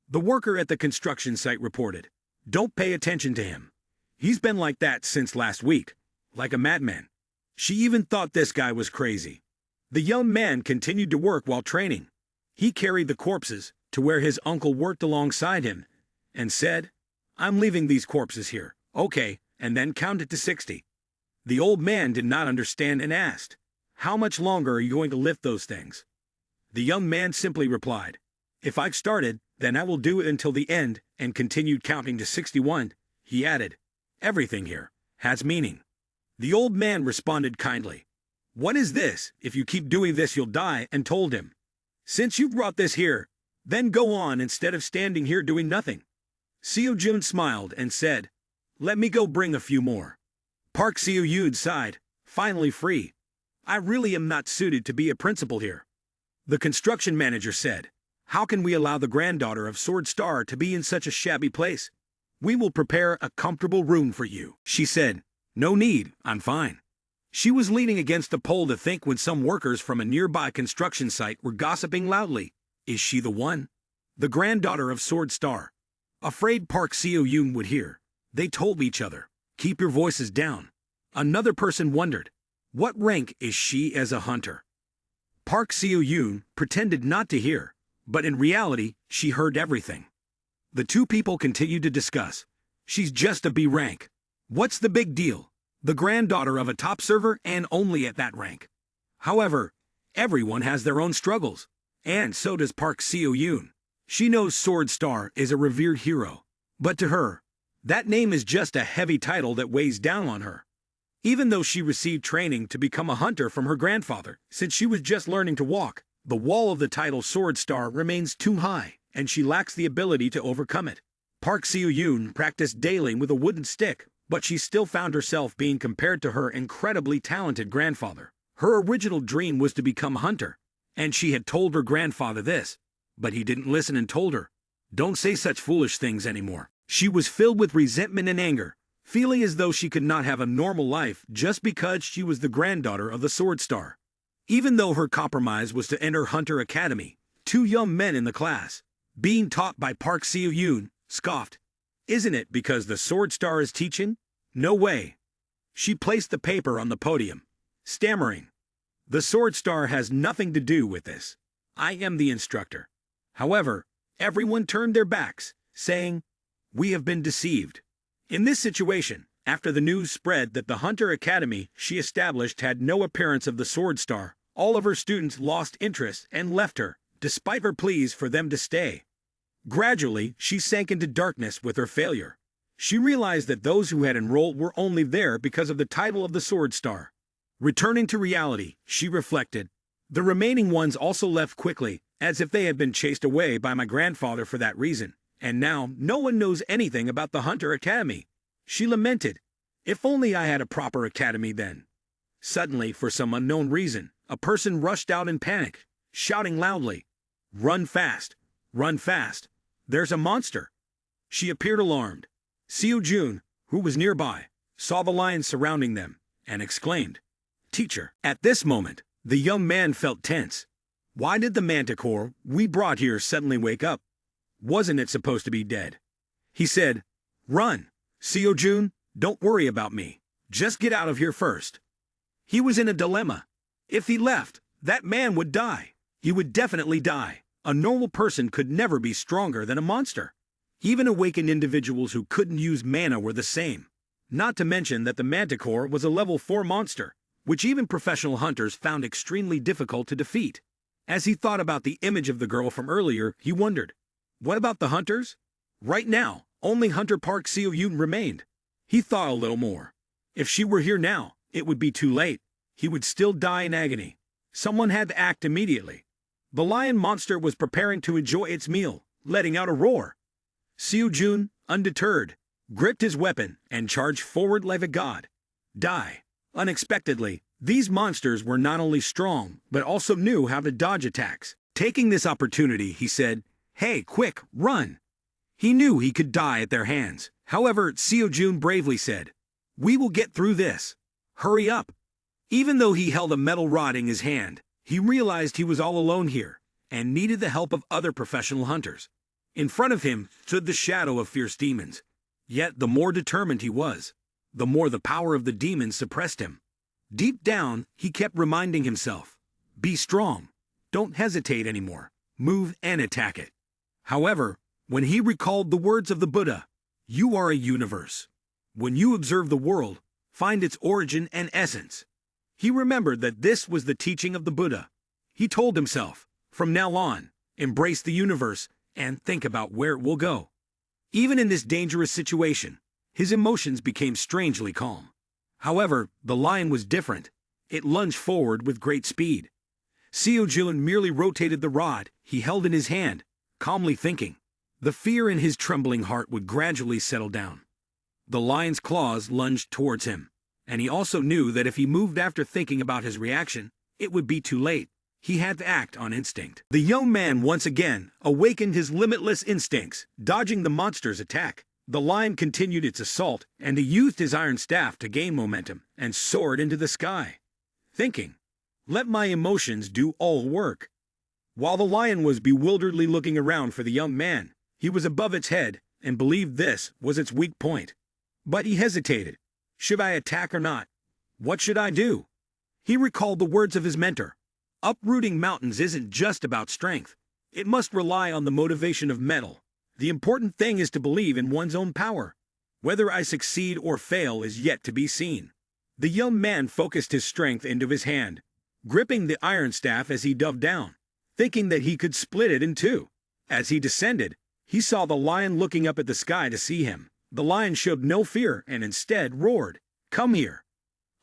The worker at the construction site reported, don't pay attention to him. He's been like that since last week, like a madman. She even thought this guy was crazy. The young man continued to work while training. He carried the corpses to where his uncle worked alongside him and said, I'm leaving these corpses here, okay, and then counted to 60. The old man did not understand and asked, how much longer are you going to lift those things? The young man simply replied, if I've started, then I will do it until the end, and continued counting to 61. He added, everything here has meaning. The old man responded kindly, what is this? If you keep doing this you'll die, and told him, since you brought this here, then go on instead of standing here doing nothing. Seo-jun smiled and said, let me go bring a few more. Park Seo-yoon sighed, finally free. I really am not suited to be a principal here. The construction manager said, how can we allow the granddaughter of Sword Star to be in such a shabby place? We will prepare a comfortable room for you. She said, no need, I'm fine. She was leaning against a pole to think when some workers from a nearby construction site were gossiping loudly. Is she the one? The granddaughter of Sword Star. Afraid Park Seo-yoon would hear, they told each other, keep your voices down. Another person wondered, what rank is she as a hunter? Park Seo-yoon pretended not to hear, but in reality, she heard everything. The two people continued to discuss. She's just a B rank. What's the big deal? The granddaughter of a top server and only at that rank. However, everyone has their own struggles. And so does Park Seo-yoon. She knows Sword Star is a revered hero. But to her, that name is just a heavy title that weighs down on her. Even though she received training to become a hunter from her grandfather, since she was just learning to walk, the wall of the title Sword Star remains too high, and she lacks the ability to overcome it. Park Seo-yoon practiced daily with a wooden stick, but she still found herself being compared to her incredibly talented grandfather. Her original dream was to become a hunter, and she had told her grandfather this, but he didn't listen and told her, don't say such foolish things anymore. She was filled with resentment and anger, feeling as though she could not have a normal life just because she was the granddaughter of the Sword Star. Even though her compromise was to enter Hunter Academy, two young men in the class, being taught by Park Seo-yoon, scoffed. Isn't it because the Sword Star is teaching? No way. She placed the paper on the podium, stammering. The Sword Star has nothing to do with this. I am the instructor. However, everyone turned their backs, saying, we have been deceived. In this situation, after the news spread that the Hunter Academy she established had no appearance of the Sword Star, all of her students lost interest and left her, despite her pleas for them to stay. Gradually, she sank into darkness with her failure. She realized that those who had enrolled were only there because of the title of the Sword Star. Returning to reality, she reflected. The remaining ones also left quickly, as if they had been chased away by my grandfather for that reason, and now no one knows anything about the Hunter Academy. She lamented. If only I had a proper academy then. Suddenly, for some unknown reason, a person rushed out in panic, shouting loudly, run fast! Run fast! There's a monster! She appeared alarmed. Seo-jun, who was nearby, saw the lions surrounding them, and exclaimed, Teacher! At this moment, the young man felt tense. Why did the manticore we brought here suddenly wake up? Wasn't it supposed to be dead? He said, Run! Seo-jun, don't worry about me. Just get out of here first. He was in a dilemma. If he left, that man would die. He would definitely die. A normal person could never be stronger than a monster. Even awakened individuals who couldn't use mana were the same. Not to mention that the manticore was a level 4 monster, which even professional hunters found extremely difficult to defeat. As he thought about the image of the girl from earlier, he wondered, what about the hunters? Right now, only Hunter Park Seo-yoon remained. He thought a little more. If she were here now, it would be too late. He would still die in agony. Someone had to act immediately. The lion monster was preparing to enjoy its meal, letting out a roar. Seo-jun, undeterred, gripped his weapon and charged forward like a god. Die. Unexpectedly, these monsters were not only strong, but also knew how to dodge attacks. Taking this opportunity, he said, Hey, quick, run! He knew he could die at their hands. However, Seo-jun bravely said, We will get through this. Hurry up. Even though he held a metal rod in his hand, he realized he was all alone here, and needed the help of other professional hunters. In front of him stood the shadow of fierce demons. Yet the more determined he was, the more the power of the demons suppressed him. Deep down, he kept reminding himself, Be strong. Don't hesitate anymore. Move and attack it. However, when he recalled the words of the Buddha, You are a universe. When you observe the world, find its origin and essence. He remembered that this was the teaching of the Buddha. He told himself, from now on, embrace the universe and think about where it will go. Even in this dangerous situation, his emotions became strangely calm. However, the lion was different. It lunged forward with great speed. Seo-jun merely rotated the rod he held in his hand, calmly thinking. The fear in his trembling heart would gradually settle down. The lion's claws lunged towards him, and he also knew that if he moved after thinking about his reaction, it would be too late. He had to act on instinct. The young man once again awakened his limitless instincts, dodging the monster's attack. The lion continued its assault, and he used his iron staff to gain momentum and soared into the sky, thinking, Let my emotions do all work. While the lion was bewilderedly looking around for the young man, he was above its head and believed this was its weak point. But he hesitated. Should I attack or not? What should I do? He recalled the words of his mentor. Uprooting mountains isn't just about strength. It must rely on the motivation of metal. The important thing is to believe in one's own power. Whether I succeed or fail is yet to be seen. The young man focused his strength into his hand, gripping the iron staff as he dove down, thinking that he could split it in two. As he descended, he saw the lion looking up at the sky to see him. The lion showed no fear and instead roared, Come here.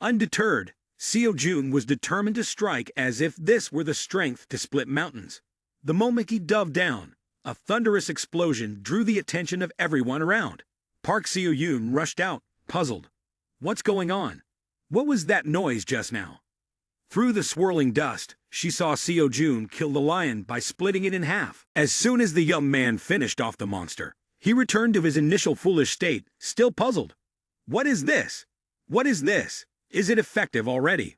Undeterred, Seo-jun was determined to strike as if this were the strength to split mountains. The moment he dove down, a thunderous explosion drew the attention of everyone around. Park Seo-yoon rushed out, puzzled. What's going on? What was that noise just now? Through the swirling dust, she saw Seo-jun kill the lion by splitting it in half. As soon as the young man finished off the monster, He returned to his initial foolish state, still puzzled. What is this? What is this? Is it effective already?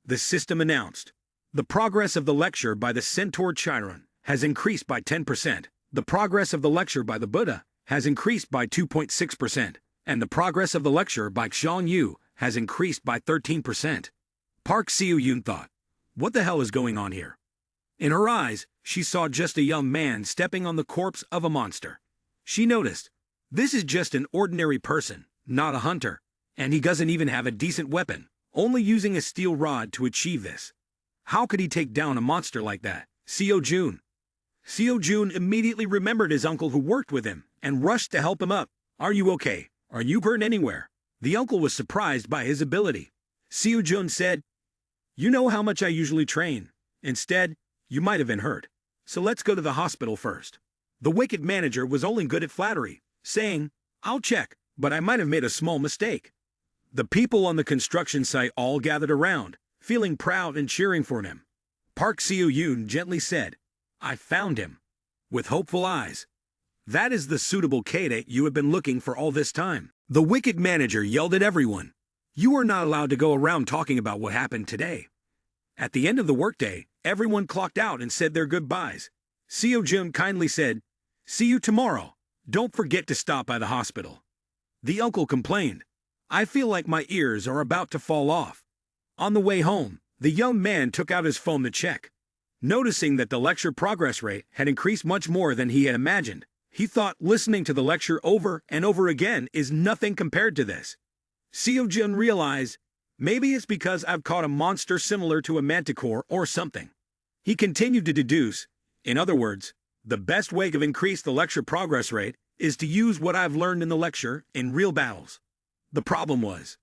The system announced. The progress of the lecture by the centaur Chiron has increased by 10%. The progress of the lecture by the Buddha has increased by 2.6%. And the progress of the lecture by Xiang Yu has increased by 13%. Park Seo-yoon thought, what the hell is going on here? In her eyes, she saw just a young man stepping on the corpse of a monster. She noticed, this is just an ordinary person, not a hunter, and he doesn't even have a decent weapon, only using a steel rod to achieve this. How could he take down a monster like that? Seo-jun. Seo-jun immediately remembered his uncle who worked with him and rushed to help him up. Are you okay? Are you hurt anywhere? The uncle was surprised by his ability. Seo-jun said, you know how much I usually train. Instead, you might have been hurt. So let's go to the hospital first. The wicked manager was only good at flattery, saying, I'll check, but I might have made a small mistake. The people on the construction site all gathered around, feeling proud and cheering for him. Park Seo-yoon gently said, I found him. With hopeful eyes. That is the suitable candidate you have been looking for all this time. The wicked manager yelled at everyone. You are not allowed to go around talking about what happened today. At the end of the workday, everyone clocked out and said their goodbyes. Seo-jun kindly said, see you tomorrow. Don't forget to stop by the hospital. The uncle complained. I feel like my ears are about to fall off. On the way home, the young man took out his phone to check. Noticing that the lecture progress rate had increased much more than he had imagined, he thought listening to the lecture over and over again is nothing compared to this. Seo-jun realized, maybe it's because I've caught a monster similar to a manticore or something. He continued to deduce, in other words, the best way to increase the lecture progress rate is to use what I've learned in the lecture in real battles. The problem was,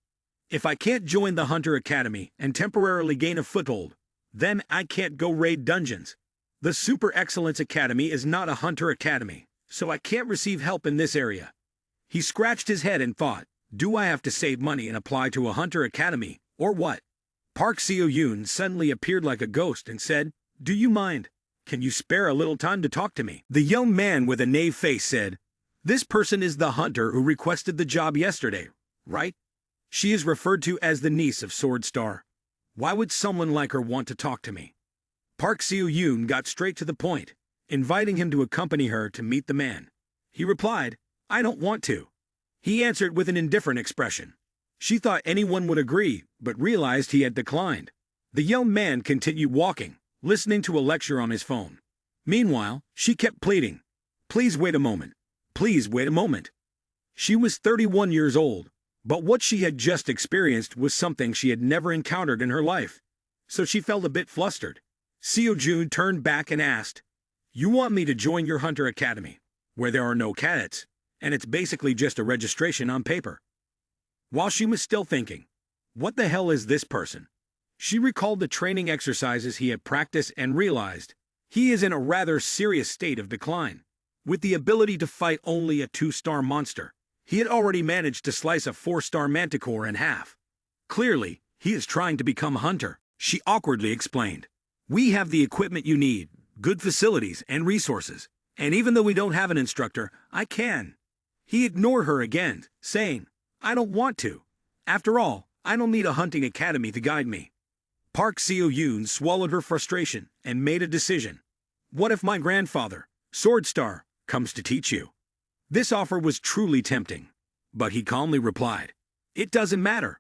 if I can't join the Hunter Academy and temporarily gain a foothold, then I can't go raid dungeons. The Super Excellence Academy is not a Hunter Academy, so I can't receive help in this area. He scratched his head and thought, do I have to save money and apply to a Hunter Academy, or what? Park Seo-yoon suddenly appeared like a ghost and said, do you mind? Can you spare a little time to talk to me? The young man with a knave face said, this person is the hunter who requested the job yesterday, right? She is referred to as the niece of Sword Star. Why would someone like her want to talk to me? Park Seo-yoon got straight to the point, inviting him to accompany her to meet the man. He replied, I don't want to. He answered with an indifferent expression. She thought anyone would agree, but realized he had declined. The young man continued walking, listening to a lecture on his phone. Meanwhile, she kept pleading. Please wait a moment. Please wait a moment. She was 31 years old, but what she had just experienced was something she had never encountered in her life. So she felt a bit flustered. Seo-jun turned back and asked, you want me to join your Hunter Academy, where there are no cadets, and it's basically just a registration on paper? While she was still thinking, what the hell is this person? She recalled the training exercises he had practiced and realized he is in a rather serious state of decline. With the ability to fight only a 2-star monster, he had already managed to slice a 4-star manticore in half. Clearly, he is trying to become a hunter, she awkwardly explained. We have the equipment you need, good facilities and resources, and even though we don't have an instructor, I can. He ignored her again, saying, I don't want to. After all, I don't need a hunting academy to guide me. Park Seo-yoon swallowed her frustration and made a decision. What if my grandfather, Sword Star, comes to teach you? This offer was truly tempting, but he calmly replied, it doesn't matter.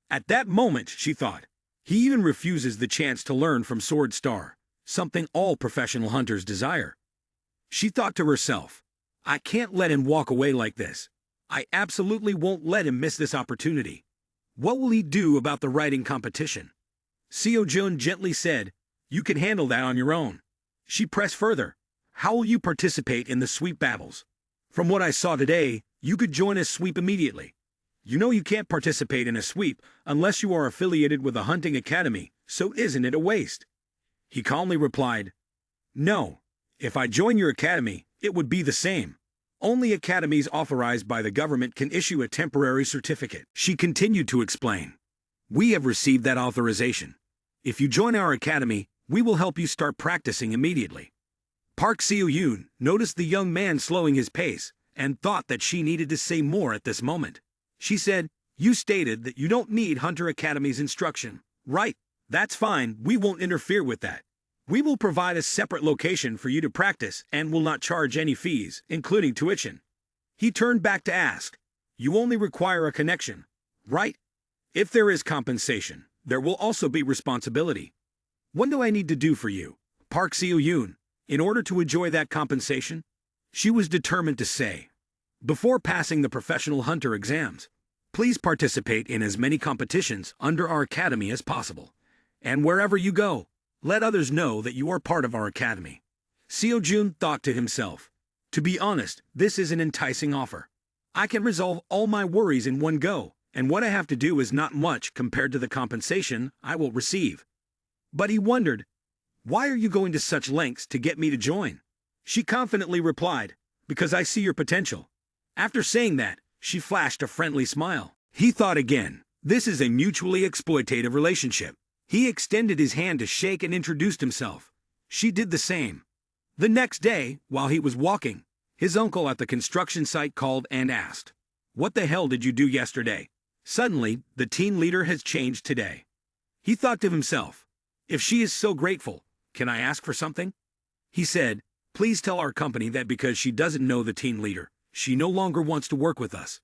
At that moment, she thought, he even refuses the chance to learn from Sword Star, something all professional hunters desire. She thought to herself, I can't let him walk away like this. I absolutely won't let him miss this opportunity. What will he do about the writing competition? Seo-jun gently said, you can handle that on your own. She pressed further, how will you participate in the sweep battles? From what I saw today, you could join a sweep immediately. You know you can't participate in a sweep unless you are affiliated with a hunting academy, so isn't it a waste? He calmly replied, no. If I join your academy, it would be the same. Only academies authorized by the government can issue a temporary certificate. She continued to explain. We have received that authorization. If you join our academy, we will help you start practicing immediately. Park Seo-yoon noticed the young man slowing his pace and thought that she needed to say more at this moment. She said, "You stated that you don't need Hunter Academy's instruction, right? That's fine, we won't interfere with that. We will provide a separate location for you to practice and will not charge any fees, including tuition." He turned back to ask, "You only require a connection, right? If there is compensation, there will also be responsibility. What do I need to do for you, Park Seo-yoon, in order to enjoy that compensation?" She was determined to say, "Before passing the professional hunter exams, please participate in as many competitions under our academy as possible. And wherever you go, let others know that you are part of our academy." Seo-jun thought to himself, "To be honest, this is an enticing offer. I can resolve all my worries in one go, and what I have to do is not much compared to the compensation I will receive." But he wondered, "Why are you going to such lengths to get me to join?" She confidently replied, "Because I see your potential." After saying that, she flashed a friendly smile. He thought again, this is a mutually exploitative relationship. He extended his hand to shake and introduced himself. She did the same. The next day, while he was walking, his uncle at the construction site called and asked, "What the hell did you do yesterday? Suddenly, the team leader has changed today." He thought to himself, "If she is so grateful, can I ask for something?" He said, "Please tell our company that because she doesn't know the team leader, she no longer wants to work with us."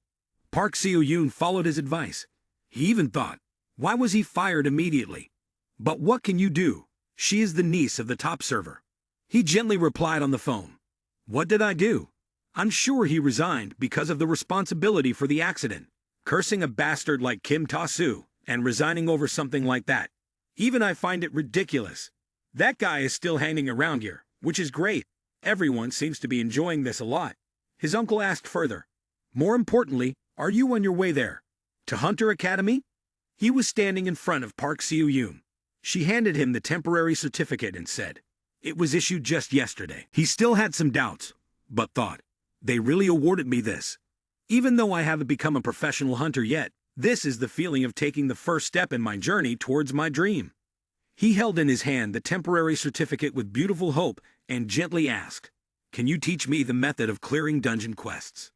Park Seo-yoon followed his advice. He even thought, why was he fired immediately? But what can you do? She is the niece of the top server. He gently replied on the phone, "What did I do? I'm sure he resigned because of the responsibility for the accident. Cursing a bastard like Kim Ta-soo and resigning over something like that. Even I find it ridiculous. That guy is still hanging around here, which is great. Everyone seems to be enjoying this a lot." His uncle asked further, "More importantly, are you on your way there? To Hunter Academy?" He was standing in front of Park Seo-yoon. She handed him the temporary certificate and said, "It was issued just yesterday." He still had some doubts, but thought, they really awarded me this. Even though I haven't become a professional hunter yet, this is the feeling of taking the first step in my journey towards my dream. He held in his hand the temporary certificate with beautiful hope and gently asked, "Can you teach me the method of clearing dungeon quests?"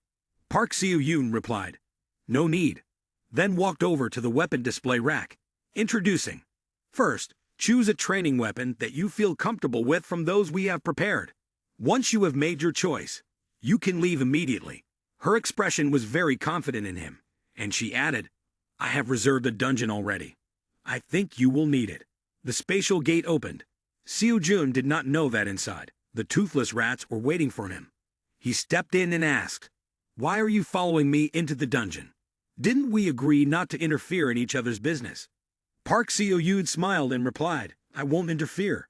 Park Seo-yoon replied, "No need." Then walked over to the weapon display rack, introducing, "First, choose a training weapon that you feel comfortable with from those we have prepared. Once you have made your choice, you can leave immediately." Her expression was very confident in him, and she added, "I have reserved a dungeon already. I think you will need it." The spatial gate opened. Seo-jun did not know that inside, the toothless rats were waiting for him. He stepped in and asked, "Why are you following me into the dungeon? Didn't we agree not to interfere in each other's business?" Park Seo-yoon smiled and replied, "I won't interfere.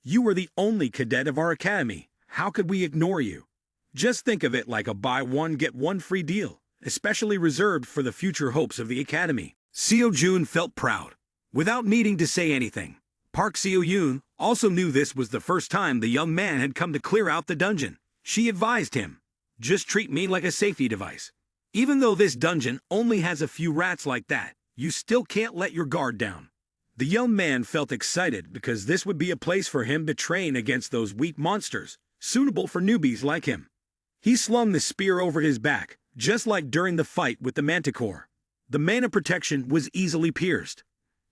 You are the only cadet of our academy. How could we ignore you? Just think of it like a buy one get one free deal, especially reserved for the future hopes of the academy." Seo-jun felt proud. Without needing to say anything, Park Seo-yoon also knew this was the first time the young man had come to clear out the dungeon. She advised him, "Just treat me like a safety device. Even though this dungeon only has a few rats like that, you still can't let your guard down." The young man felt excited because this would be a place for him to train against those weak monsters, suitable for newbies like him. He slung the spear over his back, just like during the fight with the manticore. The mana protection was easily pierced.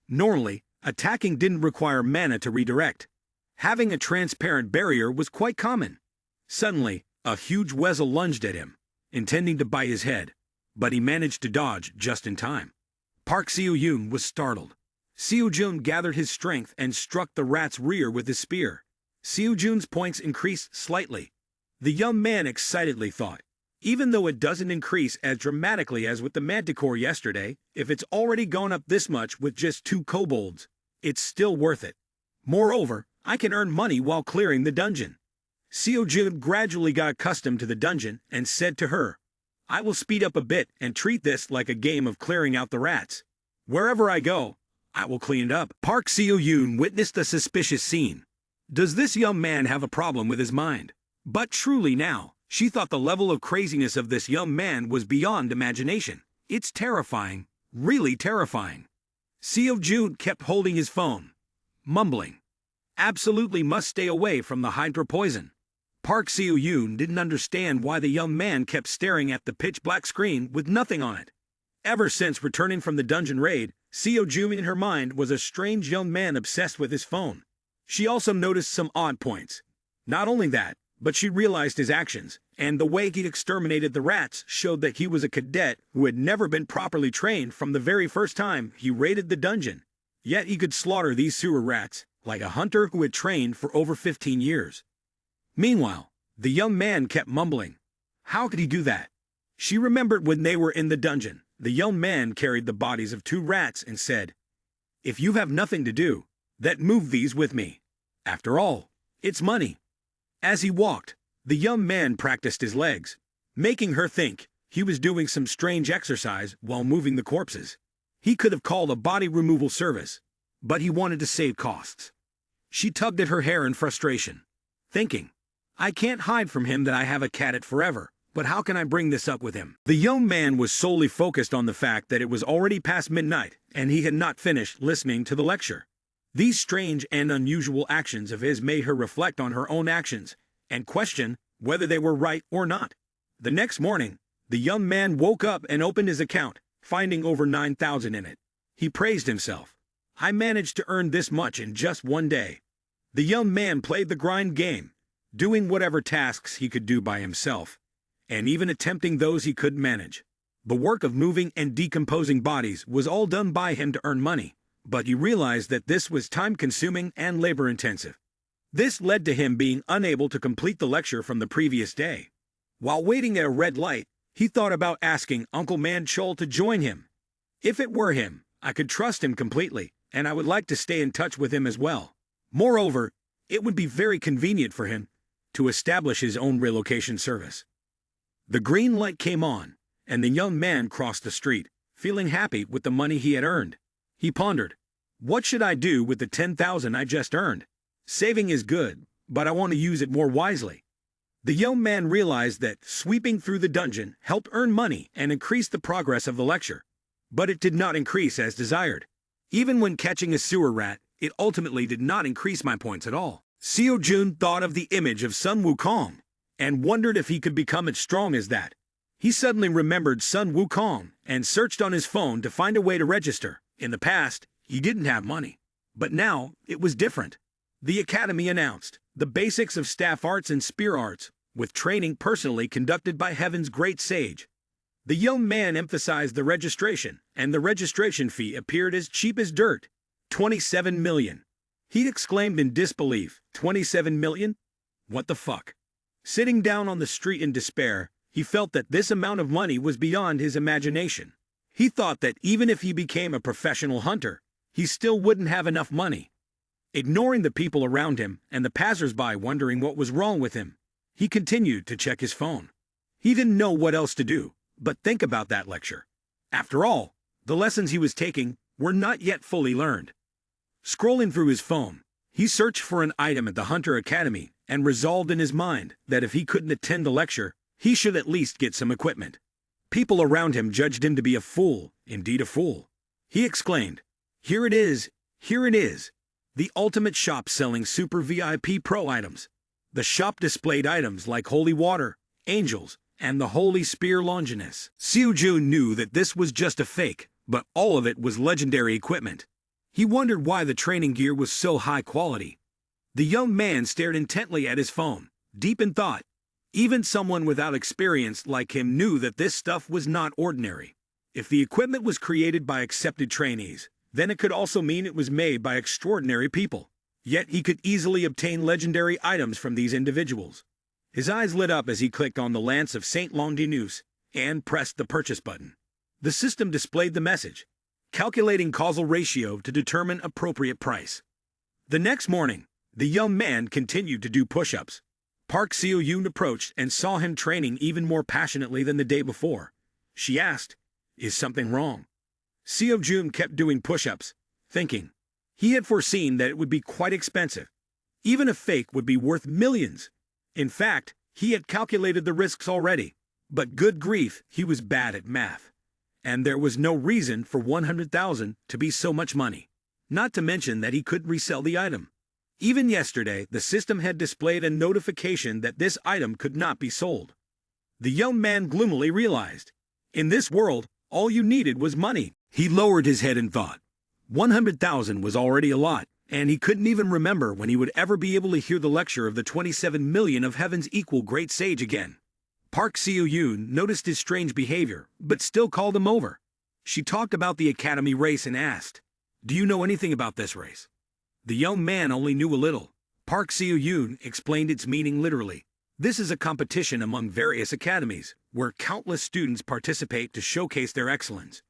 Normally, attacking didn't require mana to redirect. Having a transparent barrier was quite common. Suddenly, a huge weasel lunged at him, intending to bite his head, but he managed to dodge just in time. Park Seo-yoon was startled. Seo-jun gathered his strength and struck the rat's rear with his spear. Seo-jun's points increased slightly. The young man excitedly thought, even though it doesn't increase as dramatically as with the manticore yesterday, if it's already gone up this much with just 2 kobolds, it's still worth it. Moreover, I can earn money while clearing the dungeon. Seo-jun gradually got accustomed to the dungeon and said to her, "I will speed up a bit and treat this like a game of clearing out the rats. Wherever I go, I will clean it up." Park Seo-yoon witnessed a suspicious scene. Does this young man have a problem with his mind? But truly now, she thought the level of craziness of this young man was beyond imagination. It's terrifying, really terrifying. Seo-jun kept holding his phone, mumbling, "Absolutely must stay away from the hydra poison." Park Seo-yoon didn't understand why the young man kept staring at the pitch-black screen with nothing on it. Ever since returning from the dungeon raid, Seo-joon in her mind was a strange young man obsessed with his phone. She also noticed some odd points. Not only that, but she realized his actions, and the way he'd exterminated the rats showed that he was a cadet who had never been properly trained from the very first time he raided the dungeon. Yet he could slaughter these sewer rats like a hunter who had trained for over 15 years. Meanwhile, the young man kept mumbling. How could he do that? She remembered when they were in the dungeon, the young man carried the bodies of 2 rats and said, "If you have nothing to do, then move these with me. After all, it's money." As he walked, the young man practiced his legs, making her think he was doing some strange exercise while moving the corpses. He could have called a body removal service, but he wanted to save costs. She tugged at her hair in frustration, thinking, I can't hide from him that I have a cat forever, but how can I bring this up with him? The young man was solely focused on the fact that it was already past midnight and he had not finished listening to the lecture. These strange and unusual actions of his made her reflect on her own actions and question whether they were right or not. The next morning, the young man woke up and opened his account, finding over 9,000 in it. He praised himself. I managed to earn this much in just one day. The young man played the grind game, doing whatever tasks he could do by himself, and even attempting those he couldn't manage. The work of moving and decomposing bodies was all done by him to earn money, but he realized that this was time-consuming and labor-intensive. This led to him being unable to complete the lecture from the previous day. While waiting at a red light, he thought about asking Uncle Man Chol to join him. If it were him, I could trust him completely, and I would like to stay in touch with him as well. Moreover, it would be very convenient for him to establish his own relocation service. The green light came on, and the young man crossed the street, feeling happy with the money he had earned. He pondered, what should I do with the 10,000 I just earned? Saving is good, but I want to use it more wisely. The young man realized that sweeping through the dungeon helped earn money and increase the progress of the lecture. But it did not increase as desired. Even when catching a sewer rat, it ultimately did not increase my points at all. Seo-joon thought of the image of Sun Wukong and wondered if he could become as strong as that. He suddenly remembered Sun Wukong and searched on his phone to find a way to register. In the past, he didn't have money, but now it was different. The academy announced the basics of staff arts and spear arts, with training personally conducted by Heaven's great sage. The young man emphasized the registration, and the registration fee appeared as cheap as dirt. 27 million. He exclaimed in disbelief, 27 million? What the fuck? Sitting down on the street in despair, he felt that this amount of money was beyond his imagination. He thought that even if he became a professional hunter, he still wouldn't have enough money. Ignoring the people around him and the passers-by wondering what was wrong with him, he continued to check his phone. He didn't know what else to do but think about that lecture. After all, the lessons he was taking were not yet fully learned. Scrolling through his phone, he searched for an item at the Hunter Academy and resolved in his mind that if he couldn't attend the lecture, he should at least get some equipment. People around him judged him to be a fool, indeed a fool. He exclaimed, "Here it is, here it is, the ultimate shop selling super VIP pro items." The shop displayed items like holy water, angels, and the holy spear Longinus. Seo-joon knew that this was just a fake, but all of it was legendary equipment. He wondered why the training gear was so high quality. The young man stared intently at his phone, deep in thought. Even someone without experience like him knew that this stuff was not ordinary. If the equipment was created by accepted trainees, then it could also mean it was made by extraordinary people. Yet he could easily obtain legendary items from these individuals. His eyes lit up as he clicked on the Lance of Saint Longinus and pressed the purchase button. The system displayed the message, calculating causal ratio to determine appropriate price. The next morning, the young man continued to do push-ups. Park Seo-yoon approached and saw him training even more passionately than the day before. She asked, "Is something wrong?" Seo-joon kept doing push-ups, thinking. He had foreseen that it would be quite expensive. Even a fake would be worth millions. In fact, he had calculated the risks already. But good grief, he was bad at math. And there was no reason for 100,000 to be so much money. Not to mention that he couldn't resell the item. Even yesterday, the system had displayed a notification that this item could not be sold. The young man gloomily realized, in this world, all you needed was money. He lowered his head and thought. 100,000 was already a lot, and he couldn't even remember when he would ever be able to hear the lecture of the 27 million of heaven's equal great sage again. Park Seo-yoon noticed his strange behavior, but still called him over. She talked about the academy race and asked, "Do you know anything about this race?" The young man only knew a little. Park Seo-yoon explained its meaning literally. This is a competition among various academies, where countless students participate to showcase their excellence.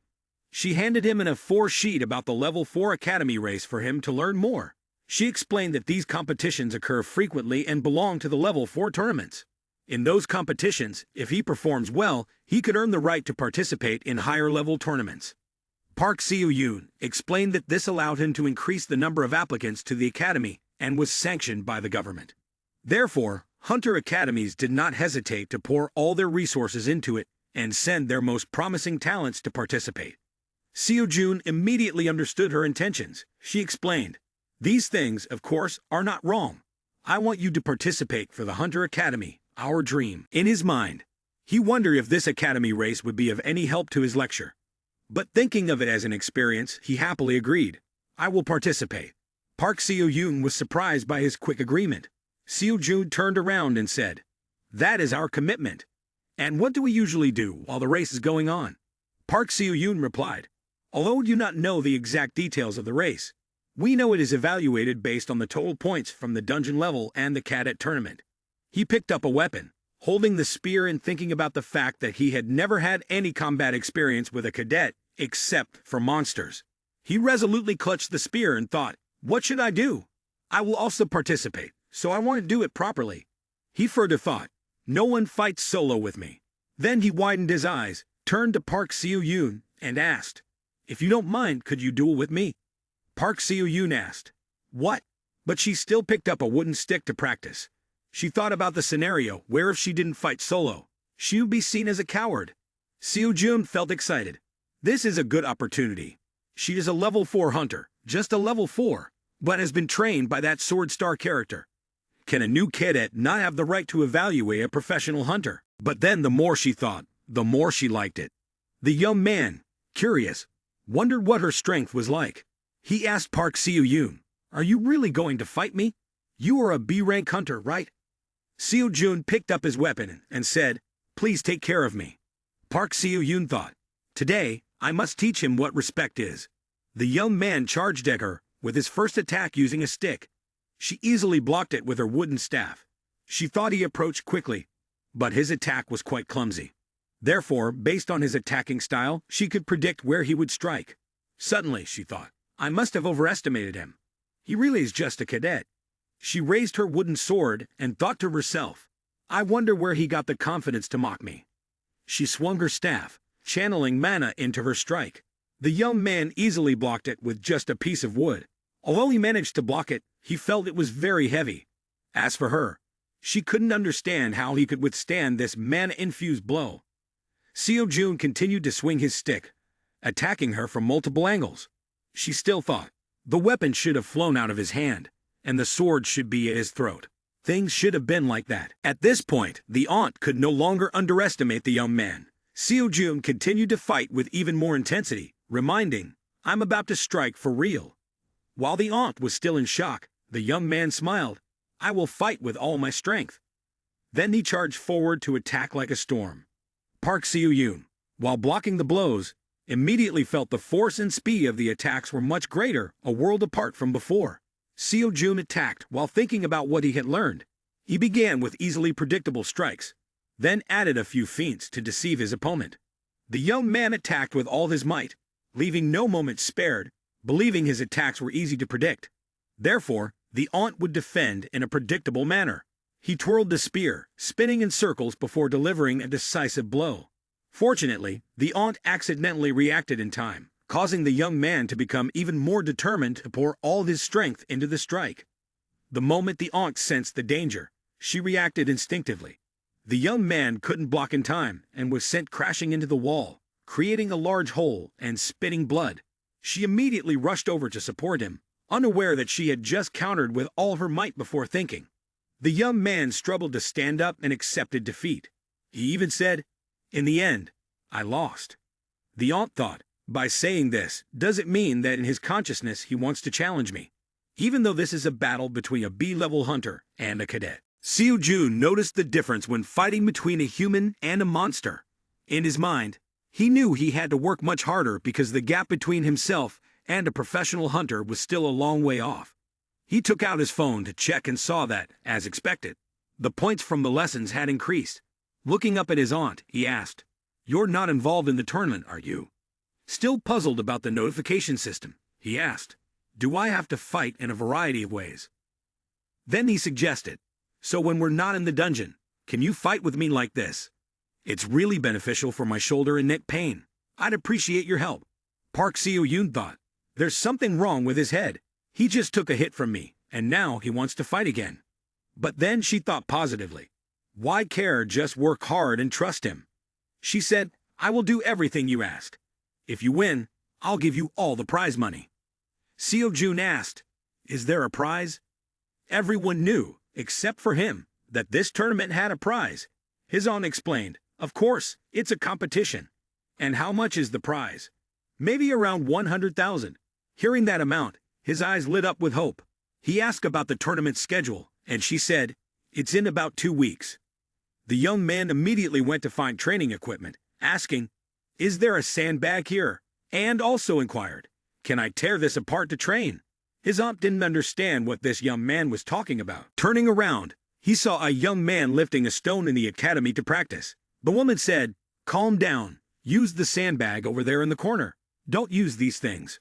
She handed him an A4 sheet about the Level 4 Academy race for him to learn more. She explained that these competitions occur frequently and belong to the Level 4 tournaments. In those competitions, if he performs well, he could earn the right to participate in higher-level tournaments. Park Seo-yoon explained that this allowed him to increase the number of applicants to the academy and was sanctioned by the government. Therefore, hunter academies did not hesitate to pour all their resources into it and send their most promising talents to participate. Seo-joon immediately understood her intentions. She explained, "These things, of course, are not wrong. I want you to participate for the Hunter Academy, our dream." In his mind, he wondered if this academy race would be of any help to his lecture. But thinking of it as an experience, he happily agreed. "I will participate." Park Seo-yoon was surprised by his quick agreement. Seo-joon turned around and said, "That is our commitment. And what do we usually do while the race is going on?" Park Seo-yoon replied, "Although we do not know the exact details of the race, we know it is evaluated based on the total points from the dungeon level and the cadet tournament." He picked up a weapon, holding the spear and thinking about the fact that he had never had any combat experience with a cadet except for monsters. He resolutely clutched the spear and thought, "What should I do? I will also participate, so I want to do it properly." He further thought, "No one fights solo with me." Then he widened his eyes, turned to Park Seo-yoon, and asked, "If you don't mind, could you duel with me?" Park Seo-yoon asked, "What?" But she still picked up a wooden stick to practice. She thought about the scenario where if she didn't fight solo, she would be seen as a coward. Seo-joon felt excited. This is a good opportunity. She is a level 4 hunter, just a level 4, but has been trained by that sword star character. Can a new cadet not have the right to evaluate a professional hunter? But then the more she thought, the more she liked it. The young man, curious, wondered what her strength was like. He asked Park Seo-yoon, "Are you really going to fight me? You are a B-rank hunter, right?" Seo-joon picked up his weapon and said, "Please take care of me." Park Seo-yoon thought, "Today, I must teach him what respect is." The young man charged at her with his first attack using a stick. She easily blocked it with her wooden staff. She thought he approached quickly, but his attack was quite clumsy. Therefore, based on his attacking style, she could predict where he would strike. Suddenly, she thought, "I must have overestimated him. He really is just a cadet." She raised her wooden sword and thought to herself, "I wonder where he got the confidence to mock me." She swung her staff, channeling mana into her strike. The young man easily blocked it with just a piece of wood. Although he managed to block it, he felt it was very heavy. As for her, she couldn't understand how he could withstand this mana-infused blow. Seo-joon continued to swing his stick, attacking her from multiple angles. She still thought, the weapon should have flown out of his hand, and the sword should be at his throat. Things should have been like that. At this point, the aunt could no longer underestimate the young man. Seo-joon continued to fight with even more intensity, reminding, "I'm about to strike for real." While the aunt was still in shock, the young man smiled, "I will fight with all my strength." Then he charged forward to attack like a storm. Park Seo-yoon, while blocking the blows, immediately felt the force and speed of the attacks were much greater, a world apart from before. Seo-joon attacked while thinking about what he had learned. He began with easily predictable strikes, then added a few feints to deceive his opponent. The young man attacked with all his might, leaving no moment spared, believing his attacks were easy to predict. Therefore, the aunt would defend in a predictable manner. He twirled the spear, spinning in circles before delivering a decisive blow. Fortunately, the aunt accidentally reacted in time, causing the young man to become even more determined to pour all his strength into the strike. The moment the aunt sensed the danger, she reacted instinctively. The young man couldn't block in time and was sent crashing into the wall, creating a large hole and spitting blood. She immediately rushed over to support him, unaware that she had just countered with all her might before thinking. The young man struggled to stand up and accepted defeat. He even said, "In the end, I lost." The aunt thought, by saying this, does it mean that in his consciousness he wants to challenge me? Even though this is a battle between a B-level hunter and a cadet. Seo-jun noticed the difference when fighting between a human and a monster. In his mind, he knew he had to work much harder because the gap between himself and a professional hunter was still a long way off. He took out his phone to check and saw that, as expected, the points from the lessons had increased. Looking up at his aunt, he asked, "You're not involved in the tournament, are you?" Still puzzled about the notification system, he asked, "Do I have to fight in a variety of ways?" Then he suggested, "So when we're not in the dungeon, can you fight with me like this? It's really beneficial for my shoulder and neck pain. I'd appreciate your help." Park Seo-yoon thought, there's something wrong with his head. He just took a hit from me, and now he wants to fight again. But then she thought positively. Why care, just work hard and trust him. She said, "I will do everything you ask. If you win, I'll give you all the prize money." Seo-jun asked, "Is there a prize?" Everyone knew, except for him, that this tournament had a prize. His aunt explained, "Of course, it's a competition." "And how much is the prize?" "Maybe around 100,000. Hearing that amount, his eyes lit up with hope. He asked about the tournament schedule, and she said, "It's in about 2 weeks." The young man immediately went to find training equipment, asking, "Is there a sandbag here?" and also inquired, "Can I tear this apart to train?" His aunt didn't understand what this young man was talking about. Turning around, he saw a young man lifting a stone in the academy to practice. The woman said, "Calm down. Use the sandbag over there in the corner. Don't use these things."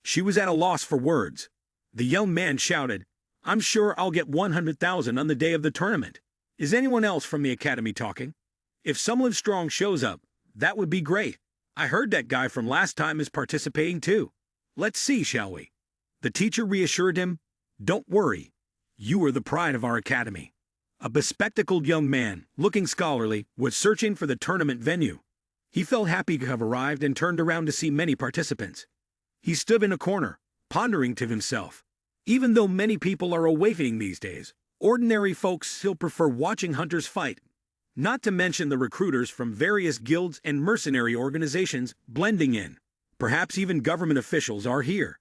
She was at a loss for words. The young man shouted, "I'm sure I'll get 100,000 on the day of the tournament. Is anyone else from the academy talking? If someone strong shows up, that would be great. I heard that guy from last time is participating too. Let's see, shall we?" The teacher reassured him, "Don't worry. You are the pride of our academy." A bespectacled young man, looking scholarly, was searching for the tournament venue. He felt happy to have arrived and turned around to see many participants. He stood in a corner, pondering to himself. Even though many people are awakening these days, ordinary folks still prefer watching hunters fight. Not to mention the recruiters from various guilds and mercenary organizations blending in. Perhaps even government officials are here.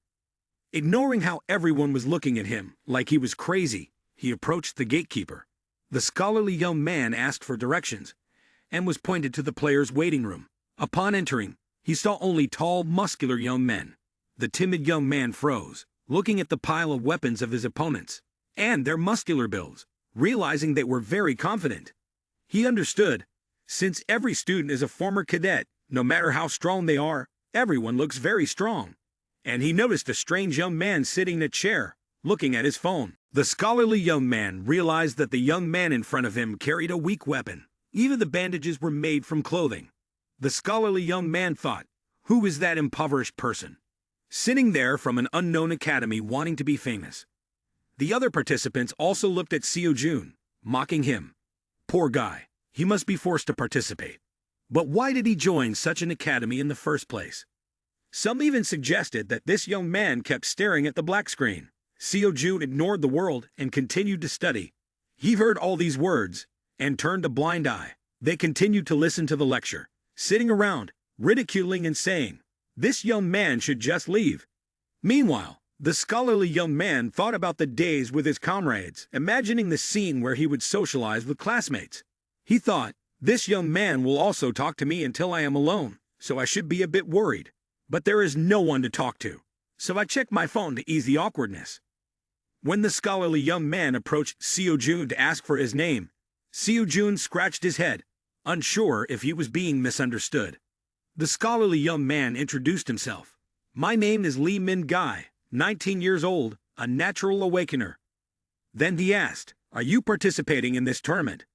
Ignoring how everyone was looking at him like he was crazy, he approached the gatekeeper. The scholarly young man asked for directions and was pointed to the players' waiting room. Upon entering, he saw only tall, muscular young men. The timid young man froze, looking at the pile of weapons of his opponents and their muscular builds, realizing they were very confident. He understood. Since every student is a former cadet, no matter how strong they are, everyone looks very strong. And he noticed a strange young man sitting in a chair, looking at his phone. The scholarly young man realized that the young man in front of him carried a weak weapon. Even the bandages were made from clothing. The scholarly young man thought, who is that impoverished person sitting there from an unknown academy wanting to be famous? The other participants also looked at Seo-jun, mocking him. Poor guy, he must be forced to participate. But why did he join such an academy in the first place? Some even suggested that this young man kept staring at the black screen. Seo-jun ignored the world and continued to study. He heard all these words and turned a blind eye. They continued to listen to the lecture, sitting around, ridiculing and saying, "This young man should just leave." Meanwhile, the scholarly young man thought about the days with his comrades, imagining the scene where he would socialize with classmates. He thought, this young man will also talk to me until I am alone, so I should be a bit worried. But there is no one to talk to, so I checked my phone to ease the awkwardness. When the scholarly young man approached Seo-jun to ask for his name, Seo-jun scratched his head, unsure if he was being misunderstood. The scholarly young man introduced himself. "My name is Lee Min-gai, 19 years old, a natural awakener." Then he asked, "Are you participating in this tournament?"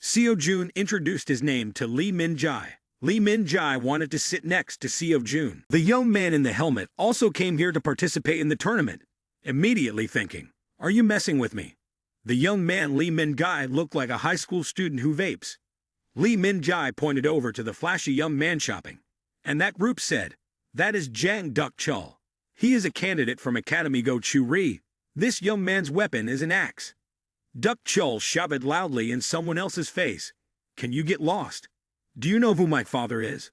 Seo-jun introduced his name to Lee Min-jai. Lee Min-jai wanted to sit next to Seo-jun. The young man in the helmet also came here to participate in the tournament, immediately thinking, "Are you messing with me?" The young man Lee Min-gai looked like a high school student who vapes. Lee Min-jai pointed over to the flashy young man shopping, and that group said, "That is Jang Duk-chul. He is a candidate from Academy Go Chu Ri. This young man's weapon is an axe. Duck Chul shouted loudly in someone else's face. Can you get lost? Do you know who my father is?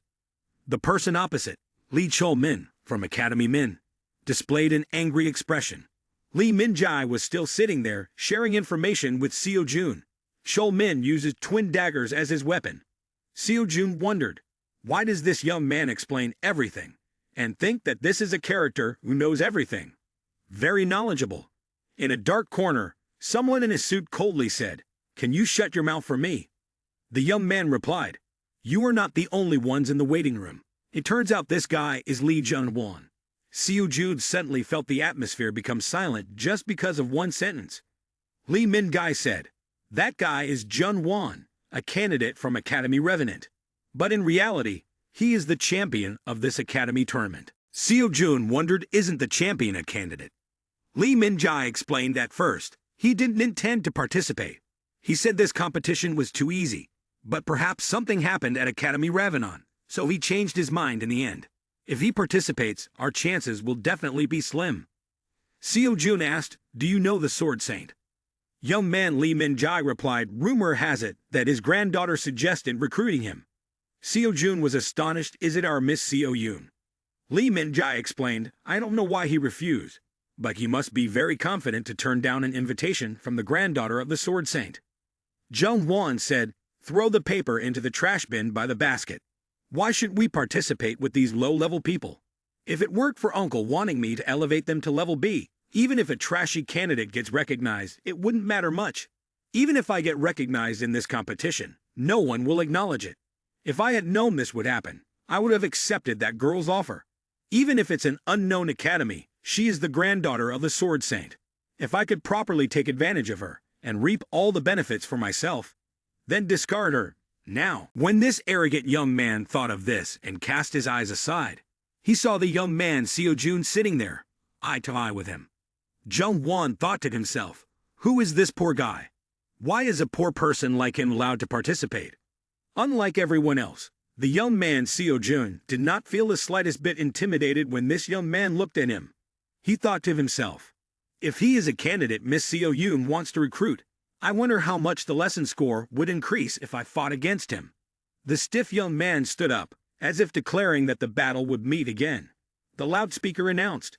The person opposite, Lee Chul Min, from Academy Min, displayed an angry expression. Lee Min-jai was still sitting there, sharing information with Seo Jun. Chul Min uses twin daggers as his weapon. Seo Jun wondered, why does this young man explain everything, and think that this is a character who knows everything? Very knowledgeable. In a dark corner, someone in a suit coldly said, "Can you shut your mouth for me?" The young man replied, "You are not the only ones in the waiting room. It turns out this guy is Lee Jun-won." Seo Jun suddenly felt the atmosphere become silent just because of one sentence. Lee Min-gai said, "That guy is Jun-won, a candidate from Academy Revenant. But in reality, he is the champion of this Academy tournament." Seo Jun wondered, isn't the champion a candidate? Lee Min-jai explained that first, he didn't intend to participate. He said this competition was too easy, but perhaps something happened at Academy Ravenon, so he changed his mind in the end. If he participates, our chances will definitely be slim. Seo Jun asked, "Do you know the Sword Saint?" Young man Lee Min-jai replied, "Rumor has it that his granddaughter suggested recruiting him." Seo Jun was astonished. "Is it our Miss Seo Yun?" Lee Min-jai explained, "I don't know why he refused, but he must be very confident to turn down an invitation from the granddaughter of the Sword Saint." Jung Won said, "Throw the paper into the trash bin by the basket. Why should we participate with these low-level people? If it weren't for Uncle wanting me to elevate them to level B, even if a trashy candidate gets recognized, it wouldn't matter much. Even if I get recognized in this competition, no one will acknowledge it. If I had known this would happen, I would have accepted that girl's offer. Even if it's an unknown academy, she is the granddaughter of the Sword Saint. If I could properly take advantage of her and reap all the benefits for myself, then discard her now." When this arrogant young man thought of this and cast his eyes aside, he saw the young man Seo Jun sitting there, eye to eye with him. Jung Won thought to himself, who is this poor guy? Why is a poor person like him allowed to participate? Unlike everyone else, the young man Seo Jun did not feel the slightest bit intimidated when this young man looked at him. He thought to himself, if he is a candidate Miss Seo Yun wants to recruit, I wonder how much the lesson score would increase if I fought against him. The stiff young man stood up, as if declaring that the battle would meet again. The loudspeaker announced,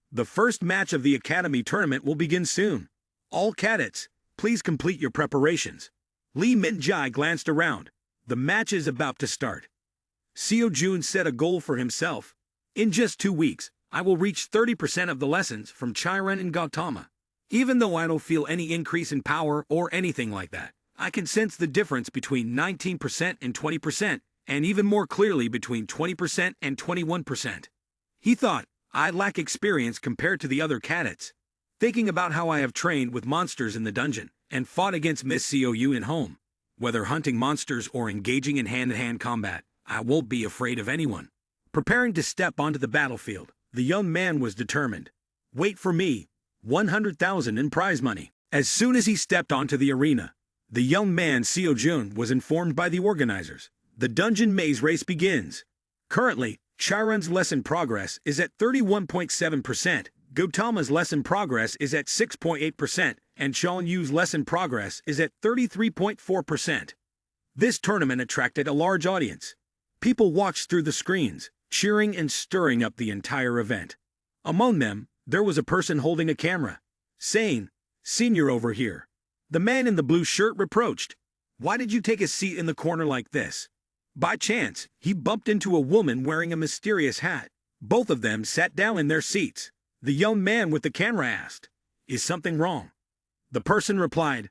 "The first match of the Academy tournament will begin soon. All cadets, please complete your preparations." Lee Min-jai glanced around. The match is about to start. Seo Jun set a goal for himself. In just 2 weeks, I will reach 30% of the lessons from Chiron and Gautama. Even though I don't feel any increase in power or anything like that, I can sense the difference between 19% and 20%, and even more clearly between 20% and 21%. He thought, I lack experience compared to the other cadets. Thinking about how I have trained with monsters in the dungeon and fought against Miss Seo Yun at home, whether hunting monsters or engaging in hand-to-hand combat, I won't be afraid of anyone. Preparing to step onto the battlefield, the young man was determined. Wait for me. 100,000 in prize money. As soon as he stepped onto the arena, the young man Seo Jun was informed by the organizers. The dungeon maze race begins. Currently, Chiron's lesson progress is at 31.7%, Gautama's lesson progress is at 6.8%, and Sean Yu's lesson progress is at 33.4%. This tournament attracted a large audience. People watched through the screens, cheering and stirring up the entire event. Among them, there was a person holding a camera, saying, "Senior over here." The man in the blue shirt reproached, "Why did you take a seat in the corner like this?" By chance, he bumped into a woman wearing a mysterious hat. Both of them sat down in their seats. The young man with the camera asked, "Is something wrong?" The person replied,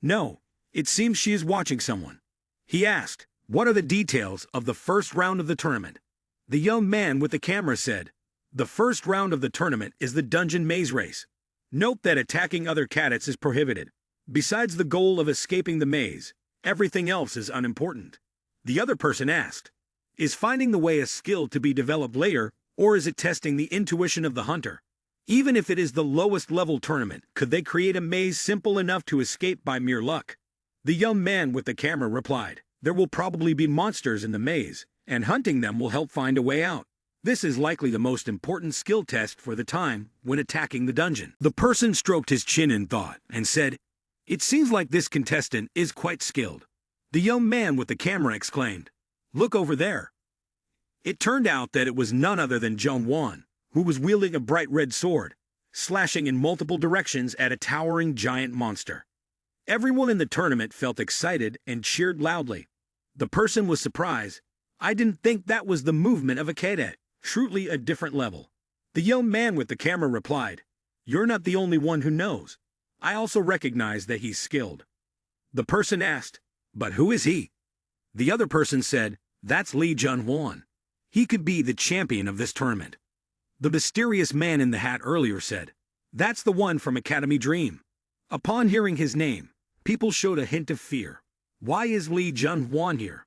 "No, it seems she is watching someone." He asked, "What are the details of the first round of the tournament?" The young man with the camera said, "The first round of the tournament is the dungeon maze race. Note that attacking other cadets is prohibited. Besides the goal of escaping the maze, everything else is unimportant." The other person asked, "Is finding the way a skill to be developed later, or is it testing the intuition of the hunter? Even if it is the lowest level tournament, could they create a maze simple enough to escape by mere luck?" The young man with the camera replied, "There will probably be monsters in the maze, and hunting them will help find a way out. This is likely the most important skill test for the time when attacking the dungeon. The person stroked his chin in thought and said, "It seems like this contestant is quite skilled." The young man with the camera exclaimed, "Look over there." It turned out that it was none other than Jung Won, who was wielding a bright red sword, slashing in multiple directions at a towering giant monster. Everyone in the tournament felt excited and cheered loudly. The person was surprised. "I didn't think that was the movement of a cadet, truly a different level." The young man with the camera replied, "You're not the only one who knows. I also recognize that he's skilled." The person asked, "But who is he?" The other person said, "That's Lee Jun-won. He could be the champion of this tournament." The mysterious man in the hat earlier said, "That's the one from Academy Dream." Upon hearing his name, people showed a hint of fear. Why is Lee Jun-won here?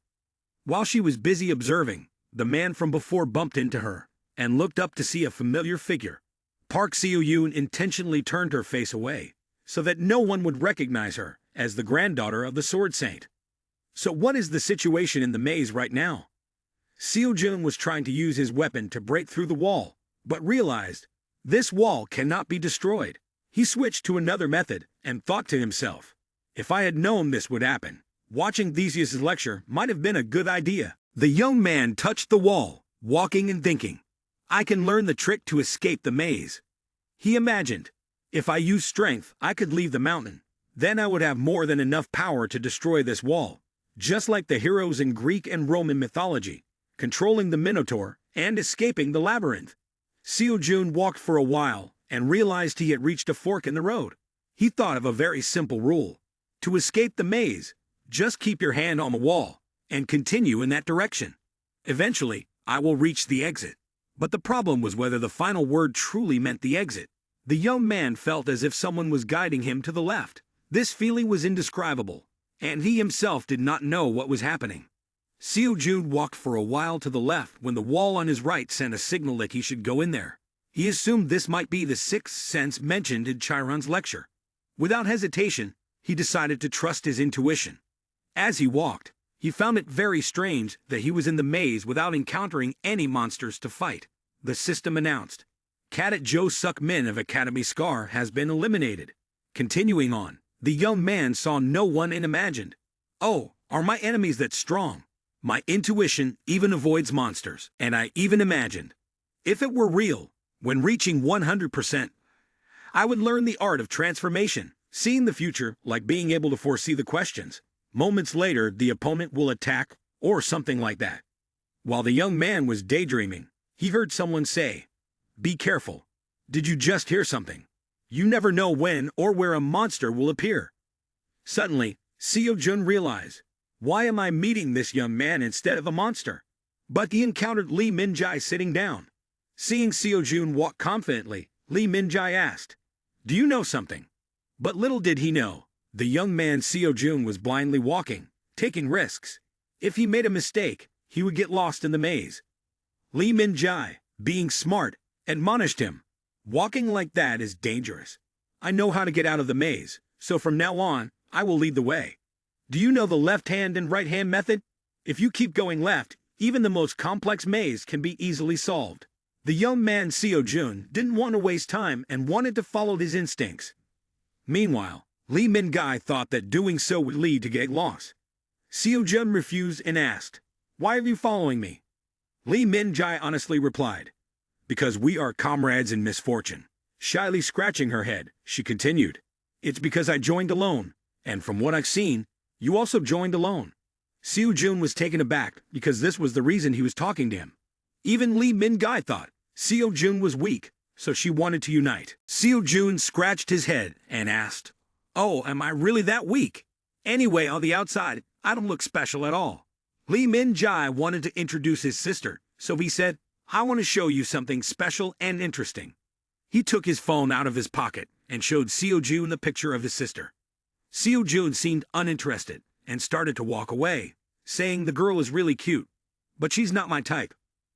While she was busy observing, the man from before bumped into her and looked up to see a familiar figure. Park Seo-yoon intentionally turned her face away so that no one would recognize her as the granddaughter of the Sword Saint. So what is the situation in the maze right now? Seo-jun was trying to use his weapon to break through the wall, but realized this wall cannot be destroyed. He switched to another method and thought to himself, "If I had known this would happen, watching Theseus' lecture might have been a good idea." The young man touched the wall, walking and thinking, "I can learn the trick to escape the maze." He imagined, "If I use strength, I could leave the mountain. Then I would have more than enough power to destroy this wall, just like the heroes in Greek and Roman mythology, controlling the Minotaur and escaping the labyrinth." Seo-jun walked for a while and realized he had reached a fork in the road. He thought of a very simple rule. To escape the maze, just keep your hand on the wall and continue in that direction. Eventually, I will reach the exit. But the problem was whether the final word truly meant the exit. The young man felt as if someone was guiding him to the left. This feeling was indescribable, and he himself did not know what was happening. Seo-jun walked for a while to the left when the wall on his right sent a signal that he should go in there. He assumed this might be the sixth sense mentioned in Chiron's lecture. Without hesitation, he decided to trust his intuition. As he walked, he found it very strange that he was in the maze without encountering any monsters to fight. The system announced, "Cadet Jo Suk-min of Academy Scar has been eliminated." Continuing on, the young man saw no one and imagined, "Oh, are my enemies that strong? My intuition even avoids monsters." And I even imagined, if it were real, when reaching 100%, I would learn the art of transformation, seeing the future like being able to foresee the questions. Moments later, the opponent will attack, or something like that. While the young man was daydreaming, he heard someone say, "Be careful. Did you just hear something? You never know when or where a monster will appear." Suddenly, Seo-jun realized, why am I meeting this young man instead of a monster? But he encountered Lee Min-jae sitting down. Seeing Seo-jun walk confidently, Lee Min-jae asked, "Do you know something?" But little did he know, the young man Seo-jun was blindly walking, taking risks. If he made a mistake, he would get lost in the maze. Lee Min-jae, being smart, admonished him, "Walking like that is dangerous. I know how to get out of the maze, so from now on, I will lead the way. Do you know the left hand and right hand method? If you keep going left, even the most complex maze can be easily solved." The young man Seo-jun didn't want to waste time and wanted to follow his instincts. Meanwhile, Lee Min-jae thought that doing so would lead to get lost. Seo-jun refused and asked, "Why are you following me?" Lee Min-jae honestly replied, "Because we are comrades in misfortune." Shyly scratching her head, she continued, "It's because I joined alone, and from what I've seen, you also joined alone." Seo-jun was taken aback because this was the reason he was talking to him. Even Lee Min-jae thought Seo-jun was weak, so she wanted to unite. Seo-jun scratched his head and asked, "Oh, am I really that weak? Anyway, on the outside, I don't look special at all." Lee Min-jae wanted to introduce his sister, so he said, "I want to show you something special and interesting." He took his phone out of his pocket and showed Seo-jun the picture of his sister. Seo-jun seemed uninterested and started to walk away, saying the girl is really cute, but she's not my type.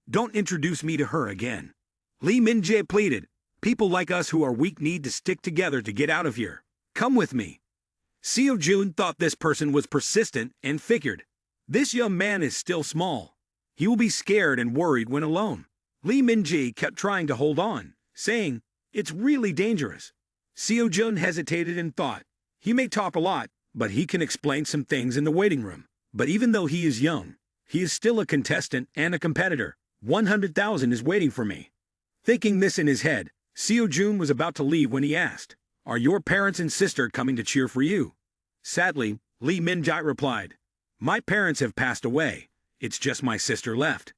Don't introduce me to her again. Lee Min-jae pleaded, "People like us who are weak need to stick together to get out of here. Come with me." Seo-jun thought this person was persistent and figured, this young man is still small. He will be scared and worried when alone. Lee Min-ji kept trying to hold on, saying, "It's really dangerous." Seo-jun hesitated and thought, he may talk a lot, but he can explain some things in the waiting room. But even though he is young, he is still a contestant and a competitor. 100,000 is waiting for me. Thinking this in his head, Seo-jun was about to leave when he asked, "Are your parents and sister coming to cheer for you?" Sadly, Lee Min-ji replied, "My parents have passed away. It's just my sister left."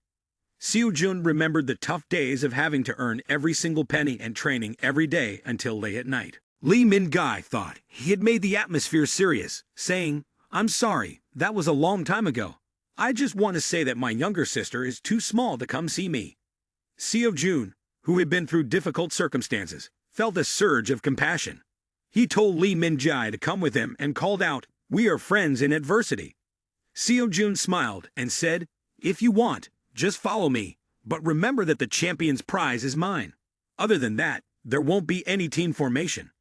Seo-jun remembered the tough days of having to earn every single penny and training every day until late at night. Lee Min-ji thought he had made the atmosphere serious, saying, "I'm sorry, that was a long time ago. I just want to say that my younger sister is too small to come see me." Seo-jun, who had been through difficult circumstances, felt a surge of compassion. He told Lee Min-ji to come with him and called out, "We are friends in adversity." Seo-jun smiled and said, "If you want, just follow me, but remember that the champion's prize is mine. Other than that, there won't be any team formation."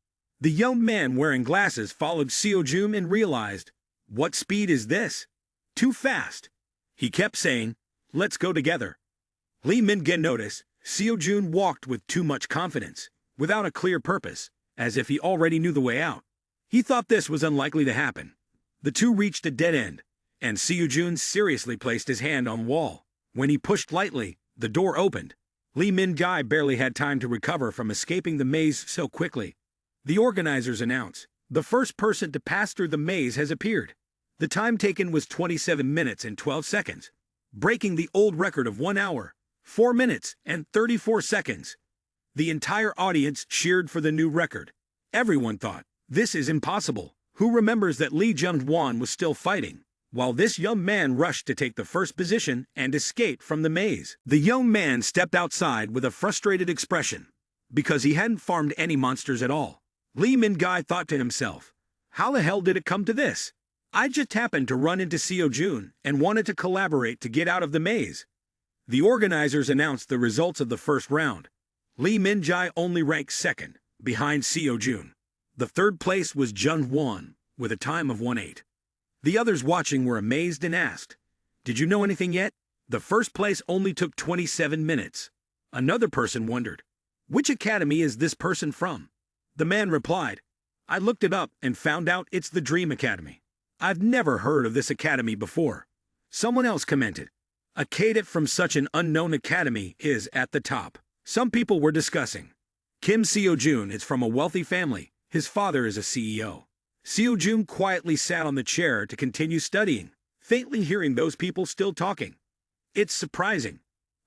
The young man wearing glasses followed Seo-jun and realized, what speed is this? Too fast. He kept saying, "Let's go together." Lee Min-ji noticed Seo-jun walked with too much confidence, without a clear purpose, as if he already knew the way out. He thought this was unlikely to happen. The two reached a dead end, and Seo-jun seriously placed his hand on wall. When he pushed lightly, the door opened. Lee Min-ji barely had time to recover from escaping the maze so quickly. The organizers announced, "The first person to pass through the maze has appeared." The time taken was 27 minutes and 12 seconds, breaking the old record of 1 hour, 4 minutes, and 34 seconds. The entire audience cheered for the new record. Everyone thought, "This is impossible." Who remembers that Lee Jung-won was still fighting, while this young man rushed to take the first position and escape from the maze? The young man stepped outside with a frustrated expression, because he hadn't farmed any monsters at all. Lee Min-ji thought to himself, "How the hell did it come to this? I just happened to run into Seo-jun and wanted to collaborate to get out of the maze." The organizers announced the results of the first round. Lee Min-ji only ranked second, behind Seo-jun. The third place was Jung-won, with a time of 1:08. The others watching were amazed and asked, "Did you know anything yet?" The first place only took 27 minutes. Another person wondered, "Which academy is this person from?" The man replied, "I looked it up and found out it's the Dream Academy. I've never heard of this academy before." Someone else commented, "A cadet from such an unknown academy is at the top." Some people were discussing, "Kim Seo-jun is from a wealthy family. His father is a CEO." Seo-jun quietly sat on the chair to continue studying, faintly hearing those people still talking. "It's surprising.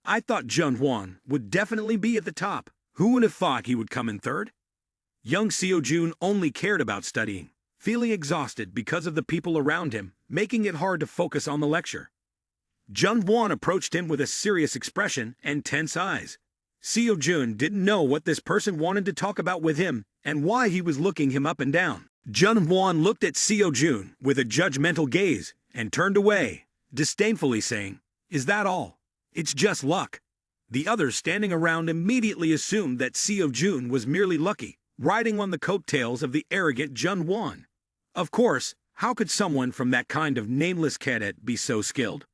I thought Jung-won would definitely be at the top. Who would have thought he would come in third?" Young Seo-jun only cared about studying, feeling exhausted because of the people around him, making it hard to focus on the lecture. Jung-won approached him with a serious expression and tense eyes. Seo-jun didn't know what this person wanted to talk about with him and why he was looking him up and down. Jung-won looked at Seo-jun with a judgmental gaze and turned away, disdainfully saying, "Is that all? It's just luck." The others standing around immediately assumed that Seo-jun was merely lucky, riding on the coattails of the arrogant Jung-won. Of course, how could someone from that kind of nameless cadet be so skilled?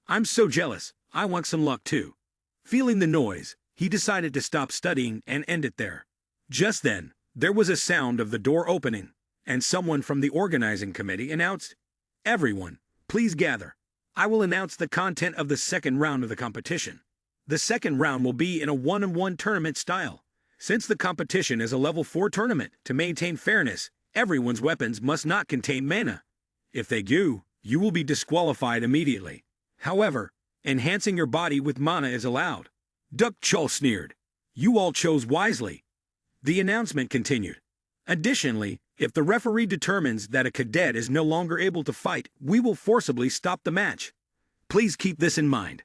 "I'm so jealous, I want some luck too." Feeling the noise, he decided to stop studying and end it there. Just then, there was a sound of the door opening, and someone from the organizing committee announced, "Everyone, please gather. I will announce the content of the second round of the competition. The second round will be in a one-on-one tournament style. Since the competition is a level 4 tournament, to maintain fairness, everyone's weapons must not contain mana. If they do, you will be disqualified immediately. However, enhancing your body with mana is allowed." Duck Chol sneered. "You all chose wisely." The announcement continued. "Additionally, if the referee determines that a cadet is no longer able to fight, we will forcibly stop the match. Please keep this in mind."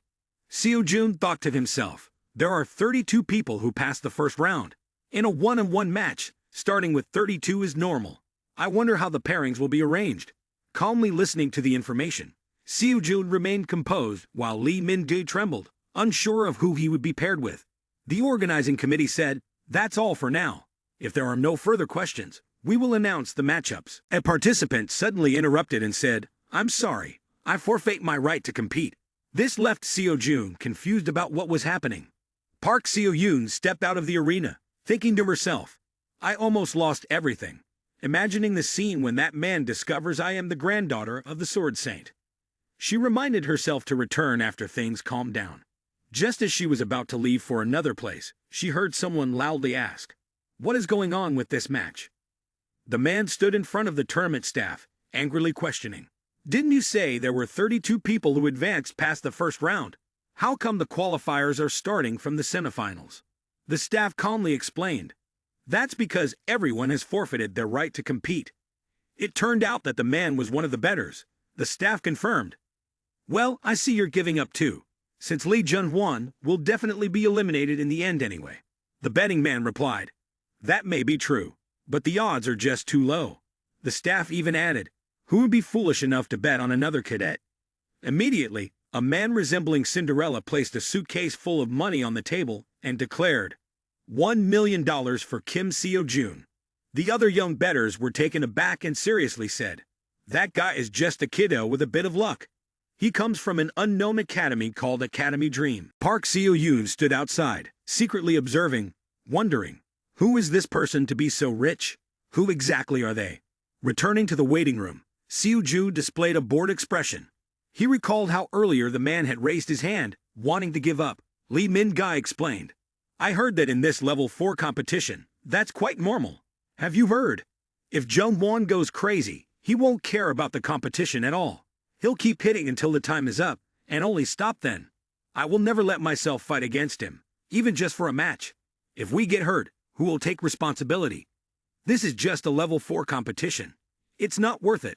Seo-jun thought to himself, there are 32 people who passed the first round. In a one-on-one match, starting with 32 is normal. I wonder how the pairings will be arranged. Calmly listening to the information, Seo-jun remained composed while Lee Min-ji trembled, unsure of who he would be paired with. The organizing committee said, "That's all for now. If there are no further questions, we will announce the matchups." A participant suddenly interrupted and said, "I'm sorry, I forfeit my right to compete." This left Seo-jun confused about what was happening. Park Seo-yoon stepped out of the arena, thinking to herself, I almost lost everything, imagining the scene when that man discovers I am the granddaughter of the Sword Saint. She reminded herself to return after things calmed down. Just as she was about to leave for another place, she heard someone loudly ask, What is going on with this match? The man stood in front of the tournament staff, angrily questioning. Didn't you say there were 32 people who advanced past the first round? How come the qualifiers are starting from the semifinals? The staff calmly explained. That's because everyone has forfeited their right to compete. It turned out that the man was one of the bettors. The staff confirmed. Well, I see you're giving up too, since Lee Jun-hwan will definitely be eliminated in the end anyway. The betting man replied. That may be true, but the odds are just too low. The staff even added, Who would be foolish enough to bet on another cadet? Immediately, a man resembling Cinderella placed a suitcase full of money on the table and declared, $1 million for Kim Seo-jun. The other young bettors were taken aback and seriously said, That guy is just a kiddo with a bit of luck. He comes from an unknown academy called Academy Dream. Park Seo-yoon stood outside, secretly observing, wondering, Who is this person to be so rich? Who exactly are they? Returning to the waiting room, Seo-ju displayed a bored expression. He recalled how earlier the man had raised his hand, wanting to give up. Lee Min-gai explained, I heard that in this level 4 competition, that's quite normal. Have you heard? If Jung-won goes crazy, he won't care about the competition at all. He'll keep hitting until the time is up, and only stop then. I will never let myself fight against him, even just for a match. If we get hurt, who will take responsibility? This is just a level 4 competition. It's not worth it.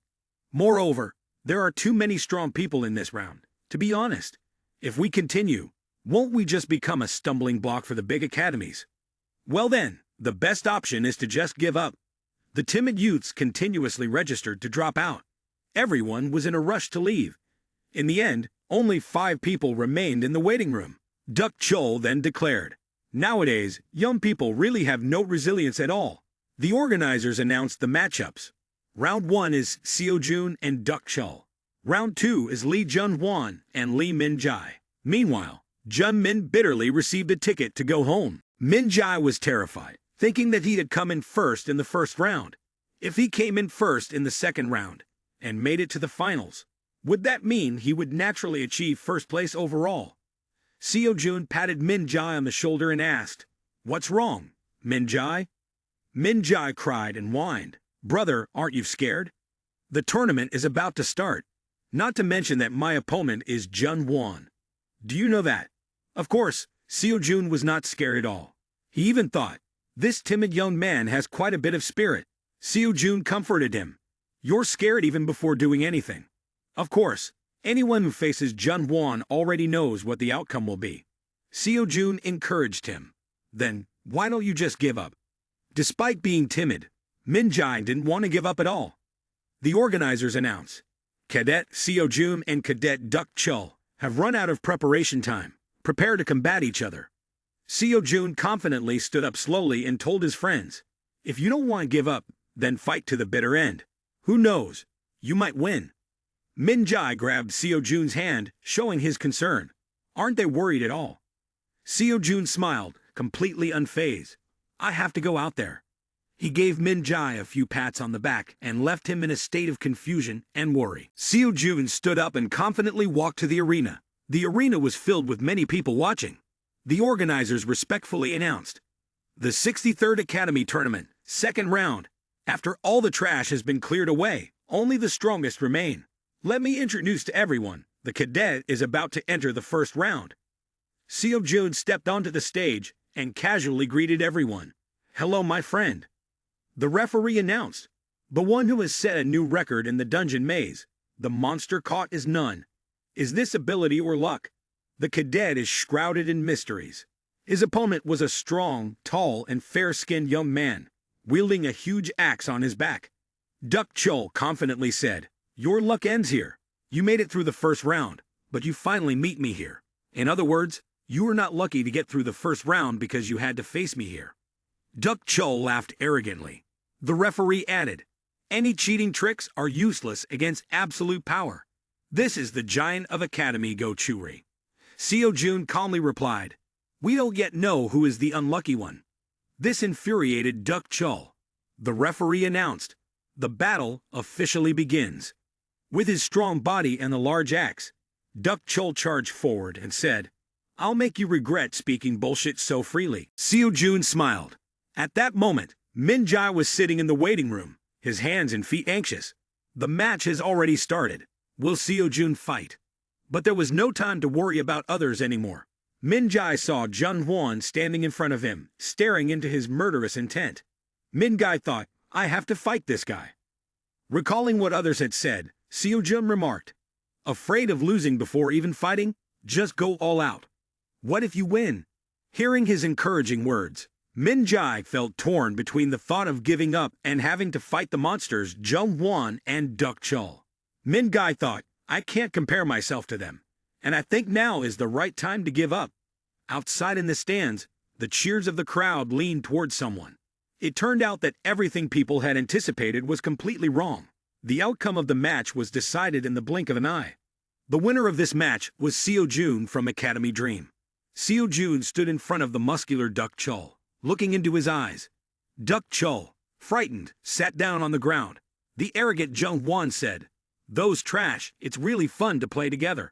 Moreover, there are too many strong people in this round. To be honest, if we continue, won't we just become a stumbling block for the big academies? Well then, the best option is to just give up. The timid youths continuously registered to drop out. Everyone was in a rush to leave. In the end, only 5 people remained in the waiting room. Duck Chol then declared, Nowadays, young people really have no resilience at all. The organizers announced the matchups. Round 1 is Seo-jun and Duck Chol. Round 2 is Lee Jun-hwan and Lee Min-jai. Meanwhile, Jun-min bitterly received a ticket to go home. Min-jai was terrified, thinking that he had come in first in the first round. If he came in first in the second round and made it to the finals, would that mean he would naturally achieve first place overall? Seo-jun patted Min-jai on the shoulder and asked, What's wrong, Min-jai? Min-jai cried and whined, Brother, aren't you scared? The tournament is about to start. Not to mention that my opponent is Jun-won. Do you know that? Of course, Seo-jun was not scared at all. He even thought, this timid young man has quite a bit of spirit. Seo-jun comforted him. You're scared even before doing anything. Of course, anyone who faces Jun-won already knows what the outcome will be. Seo-jun encouraged him. Then, why don't you just give up? Despite being timid, Min-jai didn't want to give up at all. The organizers announced, Cadet Seo-jun and Cadet Duck Chul have run out of preparation time. Prepare to combat each other. Seo-jun confidently stood up slowly and told his friends, If you don't want to give up, then fight to the bitter end. Who knows? You might win. Min-jai grabbed Seo-jun's hand, showing his concern. Aren't they worried at all? Seo-jun smiled, completely unfazed. I have to go out there. He gave Min-jai a few pats on the back and left him in a state of confusion and worry. Seo-jun stood up and confidently walked to the arena. The arena was filled with many people watching. The organizers respectfully announced, The 63rd Academy Tournament, second round. After all the trash has been cleared away, only the strongest remain. Let me introduce to everyone, the cadet is about to enter the first round. Seo-jun stepped onto the stage and casually greeted everyone. Hello, my friend. The referee announced, the one who has set a new record in the dungeon maze. The monster caught is none. Is this ability or luck? The cadet is shrouded in mysteries. His opponent was a strong, tall, and fair-skinned young man, wielding a huge axe on his back. Duck Chol confidently said, Your luck ends here. You made it through the first round, but you finally meet me here. In other words, you were not lucky to get through the first round because you had to face me here. Duck Chol laughed arrogantly. The referee added, Any cheating tricks are useless against absolute power. This is the giant of Academy Go Churi. Seo-jun calmly replied, We don't yet know who is the unlucky one. This infuriated Duck Chul. The referee announced, the battle officially begins. With his strong body and a large axe, Duck Chul charged forward and said, I'll make you regret speaking bullshit so freely. Seo Jun smiled. At that moment, Min Jai was sitting in the waiting room, his hands and feet anxious. The match has already started. Will Seo Jun fight? But there was no time to worry about others anymore. Min Jai saw Jun Hwan standing in front of him, staring into his murderous intent. Min Jai thought, I have to fight this guy. Recalling what others had said, Seo Jun remarked, afraid of losing before even fighting? Just go all out. What if you win? Hearing his encouraging words, Min Jai felt torn between the thought of giving up and having to fight the monsters Jun Hwan and Duck Chul. Min Jai thought, I can't compare myself to them, and I think now is the right time to give up. Outside in the stands, the cheers of the crowd leaned towards someone. It turned out that everything people had anticipated was completely wrong. The outcome of the match was decided in the blink of an eye. The winner of this match was Seo Jun from Academy Dream. Seo Jun stood in front of the muscular Duck Chul, looking into his eyes. Duck Chul, frightened, sat down on the ground. The arrogant Jun Hwan said, those trash, it's really fun to play together.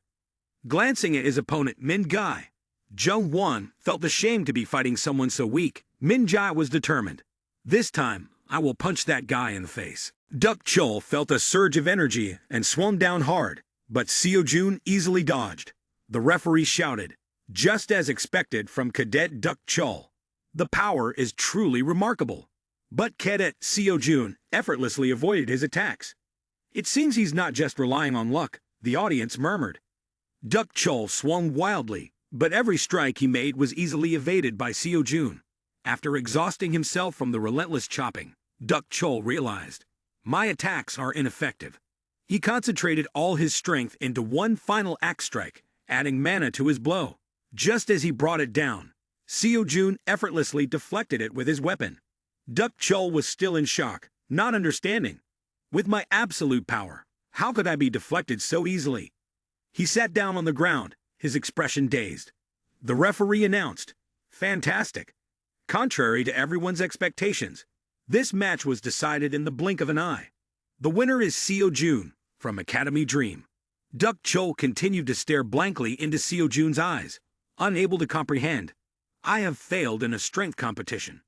Glancing at his opponent Min Jai, Jun Hwan felt ashamed to be fighting someone so weak. Min Jai was determined. This time, I will punch that guy in the face. Duck Chul felt a surge of energy and swung down hard, but Seo Jun easily dodged. The referee shouted, just as expected from Cadet Duck Chul. The power is truly remarkable. But Cadet Seo Jun effortlessly avoided his attacks. It seems he's not just relying on luck, the audience murmured. Duck Chul swung wildly, but every strike he made was easily evaded by Seo Jun. After exhausting himself from the relentless chopping, Duck Chul realized, my attacks are ineffective. He concentrated all his strength into one final axe strike, adding mana to his blow. Just as he brought it down, Seo Jun effortlessly deflected it with his weapon. Duck Chul was still in shock, not understanding. With my absolute power, how could I be deflected so easily? He sat down on the ground, his expression dazed. The referee announced, fantastic. Contrary to everyone's expectations, this match was decided in the blink of an eye. The winner is Seo Jun from Academy Dream. Duck Chul continued to stare blankly into Seo Jun's eyes, unable to comprehend. I have failed in a strength competition.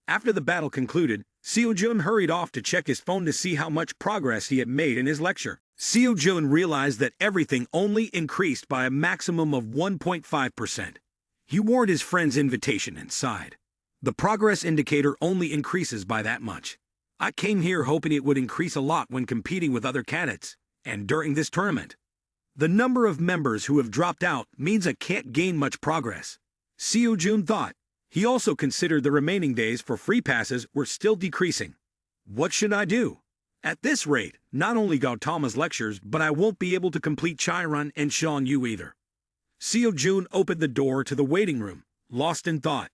After the battle concluded, Seo Jun hurried off to check his phone to see how much progress he had made in his lecture. Seo Jun realized that everything only increased by a maximum of 1.5%. He warned his friend's invitation and sighed. The progress indicator only increases by that much. I came here hoping it would increase a lot when competing with other cadets, and during this tournament. The number of members who have dropped out means I can't gain much progress. Seo Jun thought. He also considered the remaining days for free passes were still decreasing. What should I do? At this rate, not only Gautama's lectures, but I won't be able to complete Chai Run and Sean Yu either. Seo Jun opened the door to the waiting room, lost in thought.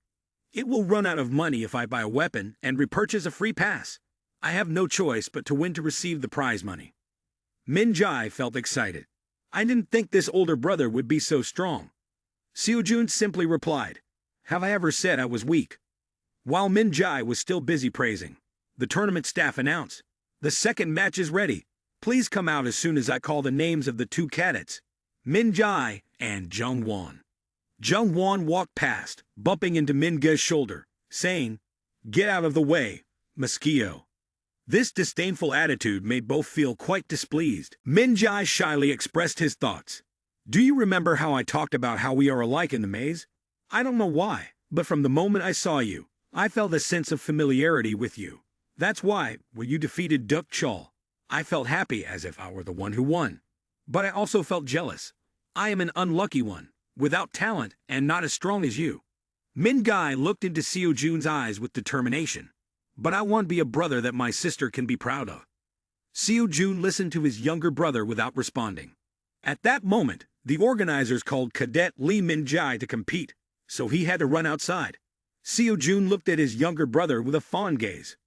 It will run out of money if I buy a weapon and repurchase a free pass. I have no choice but to win to receive the prize money. Min Jai felt excited. I didn't think this older brother would be so strong. Seo Jun simply replied, have I ever said I was weak? While Min Jai was still busy praising, the tournament staff announced, the second match is ready. Please come out as soon as I call the names of the two cadets, Min Jai and Jun Hwan. Jun Hwan walked past, bumping into Min Jai's shoulder, saying, get out of the way, mosquito. This disdainful attitude made both feel quite displeased. Min Jai shyly expressed his thoughts. Do you remember how I talked about how we are alike in the maze? I don't know why, but from the moment I saw you, I felt a sense of familiarity with you. That's why, when you defeated Duck Chul, I felt happy as if I were the one who won. But I also felt jealous. I am an unlucky one, without talent and not as strong as you. Min Jai looked into Seo Jun's eyes with determination. But I want to be a brother that my sister can be proud of. Seo Jun listened to his younger brother without responding. At that moment, the organizers called Cadet Lee Min Jai to compete, so he had to run outside. Seo Jun looked at his younger brother with a fond gaze.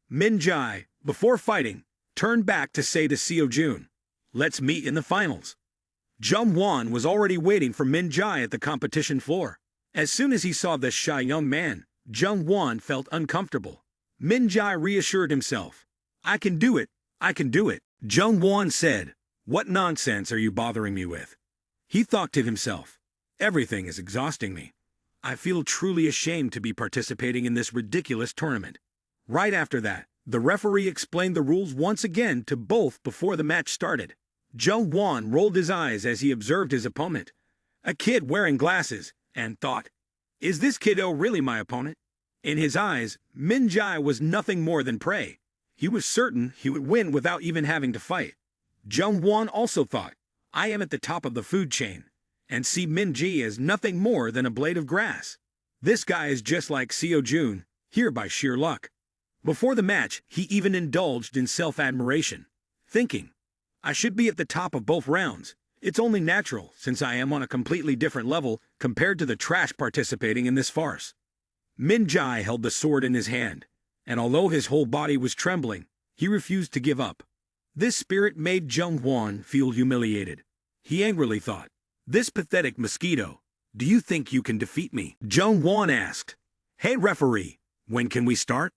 Min Jai, before fighting, turned back to say to Seo Jun, let's meet in the finals. Jun Hwan was already waiting for Min Jai at the competition floor. As soon as he saw the shy young man, Jung Won felt uncomfortable. Min Jai reassured himself. I can do it, I can do it. Jung Won said, what nonsense are you bothering me with? He thought to himself, everything is exhausting me. I feel truly ashamed to be participating in this ridiculous tournament. Right after that, the referee explained the rules once again to both before the match started. Jung Won rolled his eyes as he observed his opponent, a kid wearing glasses, and thought, is this kiddo really my opponent? In his eyes, Min Jai was nothing more than prey. He was certain he would win without even having to fight. Jung Won also thought, I am at the top of the food chain, and see Min Ji as nothing more than a blade of grass. This guy is just like Seo Jun, here by sheer luck. Before the match, he even indulged in self-admiration, thinking, I should be at the top of both rounds. It's only natural, since I am on a completely different level compared to the trash participating in this farce. Min Jai held the sword in his hand, and although his whole body was trembling, he refused to give up. This spirit made Jung Won feel humiliated. He angrily thought, this pathetic mosquito, do you think you can defeat me? Jung Won asked, hey referee, when can we start?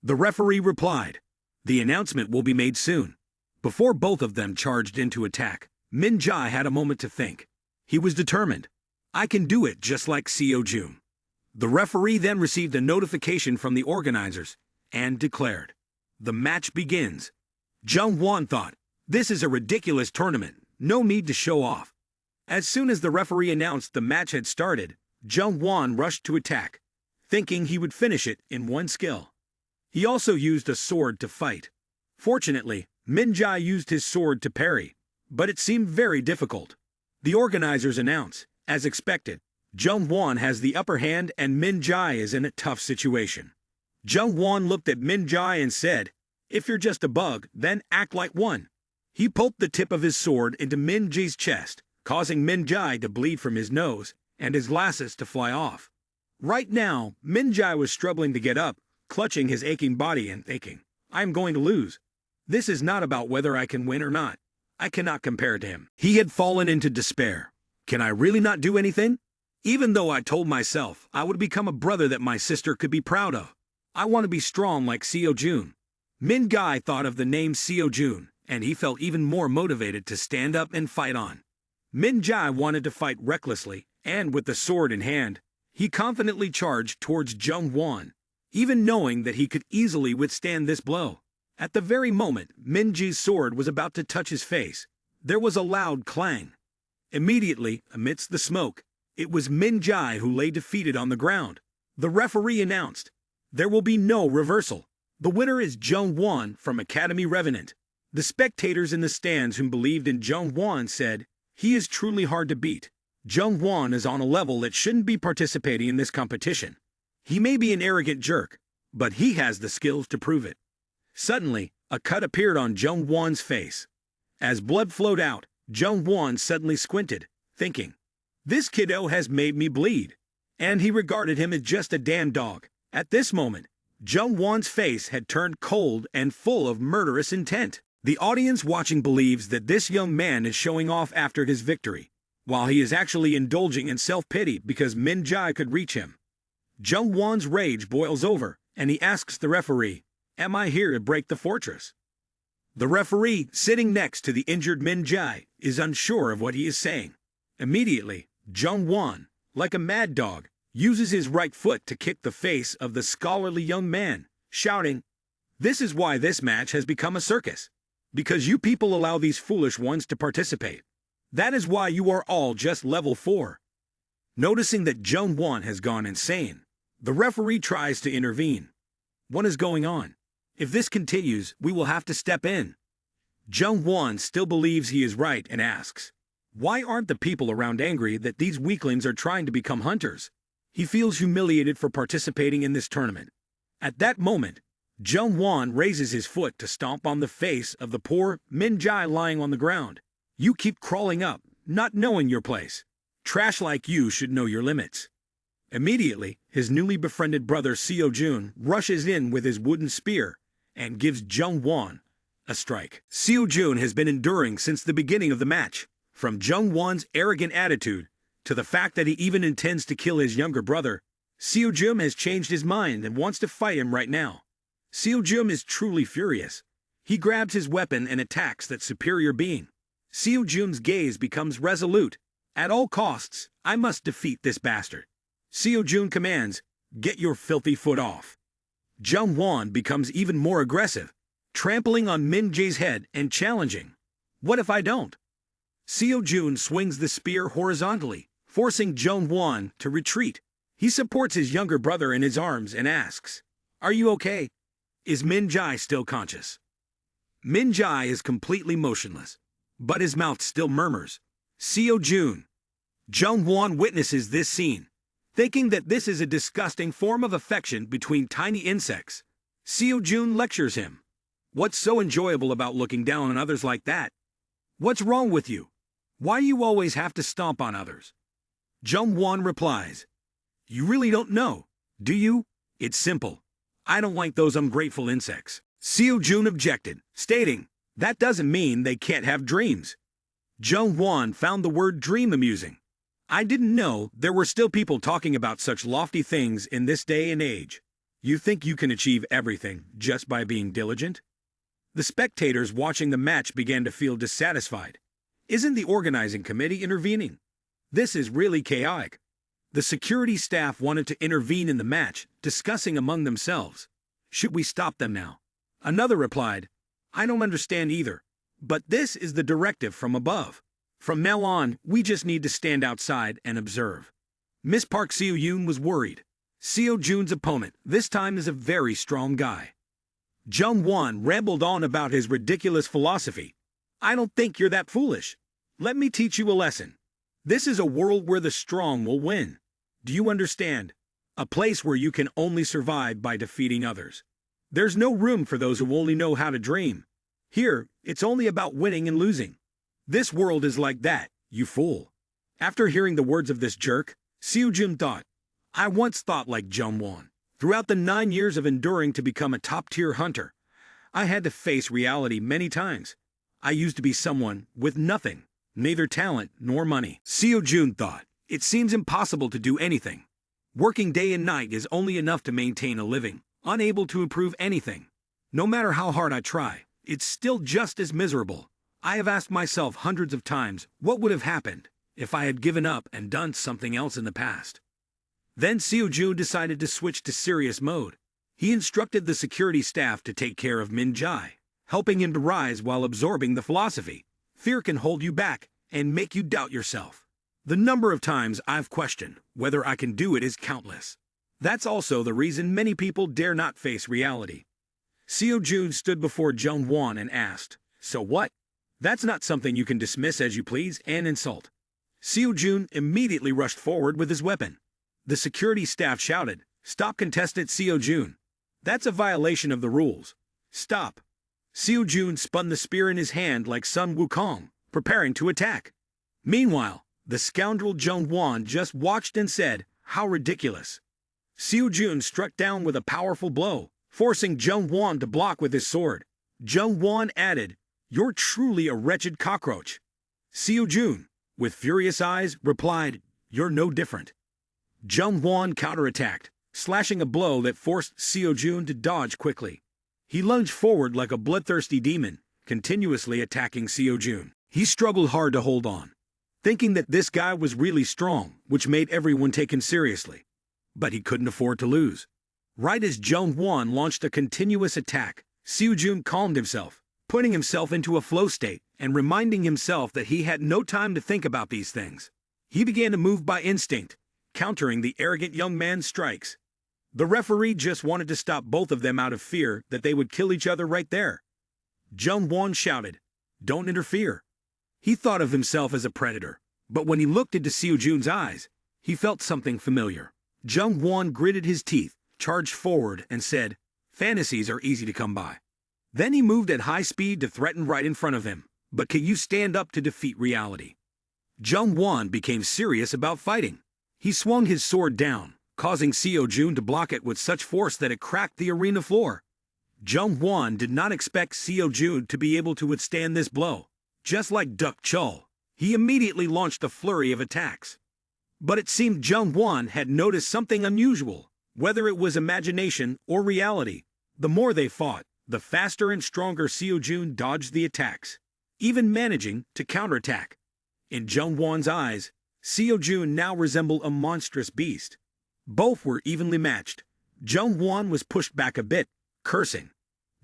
The referee replied, the announcement will be made soon. Before both of them charged into attack, Min Jai had a moment to think. He was determined. I can do it just like Seo Jun. The referee then received a notification from the organizers and declared, the match begins. Jung Won thought, this is a ridiculous tournament, no need to show off. As soon as the referee announced the match had started, Jung Won rushed to attack, thinking he would finish it in one skill. He also used a sword to fight. Fortunately, Min Jai used his sword to parry, but it seemed very difficult. The organizers announce, as expected, Jung Won has the upper hand and Min Jai is in a tough situation. Jung Won looked at Min Jai and said, if you're just a bug, then act like one. He poked the tip of his sword into Min Ji's chest, causing Min Jai to bleed from his nose and his glasses to fly off. Right now, Min Jai was struggling to get up, clutching his aching body and thinking, I am going to lose. This is not about whether I can win or not. I cannot compare to him. He had fallen into despair. Can I really not do anything? Even though I told myself I would become a brother that my sister could be proud of. I want to be strong like Seo Jun. Min Jai thought of the name Seo Jun, and he felt even more motivated to stand up and fight on. Min Jai wanted to fight recklessly, and with the sword in hand, he confidently charged towards Jung Won, even knowing that he could easily withstand this blow. At the very moment Min Ji's sword was about to touch his face, there was a loud clang. Immediately, amidst the smoke, it was Min Jai who lay defeated on the ground. The referee announced, there will be no reversal. The winner is Jung Won from Academy Revenant. The spectators in the stands who believed in Jung Won said, he is truly hard to beat. Jung Won is on a level that shouldn't be participating in this competition. He may be an arrogant jerk, but he has the skills to prove it. Suddenly, a cut appeared on Jung Won's face. As blood flowed out, Jung Won suddenly squinted, thinking, this kiddo has made me bleed. And he regarded him as just a damn dog. At this moment, Jung Won's face had turned cold and full of murderous intent. The audience watching believes that this young man is showing off after his victory, while he is actually indulging in self-pity because Min Jai could reach him. Jung Won's rage boils over, and he asks the referee, am I here to break the fortress? The referee, sitting next to the injured Min Jai, is unsure of what he is saying. Immediately, Jung Won, like a mad dog, uses his right foot to kick the face of the scholarly young man, shouting, this is why this match has become a circus. Because you people allow these foolish ones to participate. That is why you are all just level 4. Noticing that Jung Won has gone insane, the referee tries to intervene. What is going on? If this continues, we will have to step in. Jung Won still believes he is right and asks, why aren't the people around angry that these weaklings are trying to become hunters? He feels humiliated for participating in this tournament. At that moment, Jung Won raises his foot to stomp on the face of the poor Min Jai lying on the ground. You keep crawling up, not knowing your place. Trash like you should know your limits. Immediately, his newly befriended brother Seo Jun rushes in with his wooden spear and gives Jung Won a strike. Seo Jun has been enduring since the beginning of the match. From Jung Won's arrogant attitude, to the fact that he even intends to kill his younger brother, Seojum has changed his mind and wants to fight him right now. Seojum is truly furious. He grabs his weapon and attacks that superior being. Seojum's gaze becomes resolute. At all costs, I must defeat this bastard. Seojum commands, "Get your filthy foot off." Jung-won becomes even more aggressive, trampling on Min-jae's head and challenging, "What if I don't?" Seojum swings the spear horizontally, forcing Jung-won to retreat. He supports his younger brother in his arms and asks, "Are you okay? Is Min-jae still conscious?" Min-jae is completely motionless, but his mouth still murmurs, "Seojum." Jung-won witnesses this scene, thinking that this is a disgusting form of affection between tiny insects. Seojum lectures him. "What's so enjoyable about looking down on others like that? What's wrong with you? Why do you always have to stomp on others?" Jung-won replies, "You really don't know, do you? It's simple. I don't like those ungrateful insects." Seojum objected, stating, "That doesn't mean they can't have dreams." Jung-won found the word dream amusing. "I didn't know there were still people talking about such lofty things in this day and age. You think you can achieve everything just by being diligent?" The spectators watching the match began to feel dissatisfied. Isn't the organizing committee intervening? This is really chaotic. The security staff wanted to intervene in the match, discussing among themselves, "Should we stop them now?" Another replied, "I don't understand either, but this is the directive from above. From now on, we just need to stand outside and observe." Miss Park Seo-yoon was worried. Seo-jun's opponent this time is a very strong guy. Jung-won rambled on about his ridiculous philosophy. "I don't think you're that foolish. Let me teach you a lesson. This is a world where the strong will win. Do you understand? A place where you can only survive by defeating others. There's no room for those who only know how to dream. Here, it's only about winning and losing. This world is like that, you fool." After hearing the words of this jerk, Seojum thought, "I once thought like Jung-won. Throughout the 9 years of enduring to become a top-tier hunter, I had to face reality many times. I used to be someone with nothing, neither talent nor money." Seojum thought, "It seems impossible to do anything. Working day and night is only enough to maintain a living, unable to improve anything. No matter how hard I try, it's still just as miserable. I have asked myself hundreds of times what would have happened if I had given up and done something else in the past." Then Seojum decided to switch to serious mode. He instructed the security staff to take care of Min-jae, helping him to rise while absorbing the philosophy. "Fear can hold you back and make you doubt yourself. The number of times I've questioned whether I can do it is countless. That's also the reason many people dare not face reality." Seojum stood before Jung-won and asked, "So what? That's not something you can dismiss as you please and insult." Seojum immediately rushed forward with his weapon. The security staff shouted, "Stop, contestant Seojum. That's a violation of the rules. Stop." Seojum spun the spear in his hand like Sun Wukong, preparing to attack. Meanwhile, the scoundrel Jung-won just watched and said, "How ridiculous." Seojum struck down with a powerful blow, forcing Jung-won to block with his sword. Jung-won added, "You're truly a wretched cockroach." Seojum, with furious eyes, replied, "You're no different." Jung-won counterattacked, slashing a blow that forced Seojum to dodge quickly. He lunged forward like a bloodthirsty demon, continuously attacking Seojum. He struggled hard to hold on, thinking that this guy was really strong, which made everyone take him seriously. But he couldn't afford to lose. Right as Jung-won launched a continuous attack, Seojum calmed himself, putting himself into a flow state and reminding himself that he had no time to think about these things. He began to move by instinct, countering the arrogant young man's strikes. The referee just wanted to stop both of them out of fear that they would kill each other right there. Jung-won shouted, "Don't interfere." He thought of himself as a predator, but when he looked into Seojum's eyes, he felt something familiar. Jung-won gritted his teeth, charged forward, and said, "Fantasies are easy to come by." Then he moved at high speed to threaten right in front of him. "But can you stand up to defeat reality?" Jung-won became serious about fighting. He swung his sword down, causing Seojum to block it with such force that it cracked the arena floor. Jung-won did not expect Seojum to be able to withstand this blow. Just like Duck Chul, he immediately launched a flurry of attacks. But it seemed Jung Won had noticed something unusual, whether it was imagination or reality. The more they fought, the faster and stronger Seo Jun dodged the attacks, even managing to counterattack. In Jung Won's eyes, Seo Jun now resembled a monstrous beast. Both were evenly matched. Jung Won was pushed back a bit, cursing,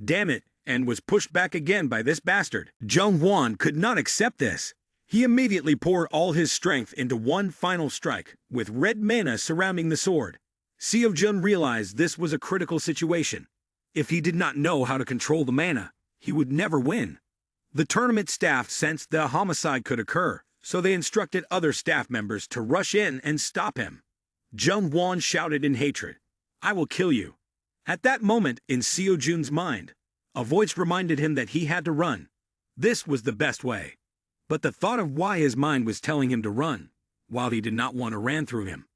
"Damn it," and was pushed back again by this bastard. Jung Won could not accept this. He immediately poured all his strength into one final strike, with red mana surrounding the sword. Seo Jun realized this was a critical situation. If he did not know how to control the mana, he would never win. The tournament staff sensed that a homicide could occur, so they instructed other staff members to rush in and stop him. Jung Won shouted in hatred, "I will kill you." At that moment, in Seo Jun's mind, a voice reminded him that he had to run. This was the best way. But the thought of why his mind was telling him to run, while he did not want to ran through him.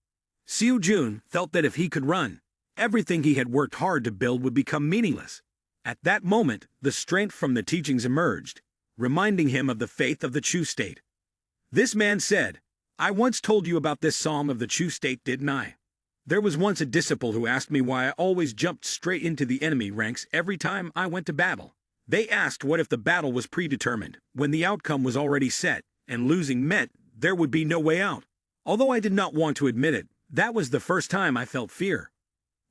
Seo Jun felt that if he could run, everything he had worked hard to build would become meaningless. At that moment, the strength from the teachings emerged, reminding him of the faith of the Chu state. This man said, "I once told you about this psalm of the Chu state, didn't I? There was once a disciple who asked me why I always jumped straight into the enemy ranks every time I went to battle. They asked what if the battle was predetermined, when the outcome was already set, and losing meant there would be no way out. Although I did not want to admit it, that was the first time I felt fear.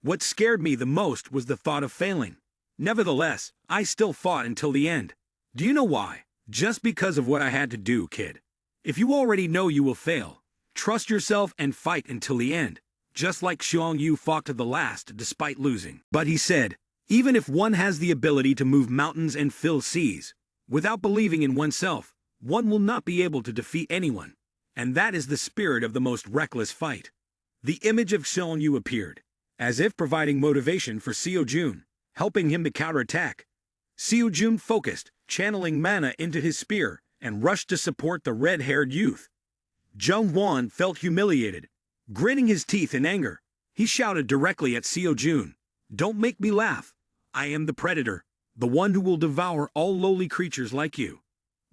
What scared me the most was the thought of failing. Nevertheless, I still fought until the end. Do you know why? Just because of what I had to do, kid. If you already know you will fail, trust yourself and fight until the end, just like Xiong Yu fought to the last despite losing." But he said, even if one has the ability to move mountains and fill seas, without believing in oneself, one will not be able to defeat anyone. And that is the spirit of the most reckless fight. The image of Xiong Yu appeared, as if providing motivation for Seo Jun, helping him to counterattack. Seo Jun focused, channeling mana into his spear, and rushed to support the red-haired youth. Jung Won felt humiliated. Gritting his teeth in anger, he shouted directly at Seo Jun, "Don't make me laugh. I am the predator, the one who will devour all lowly creatures like you."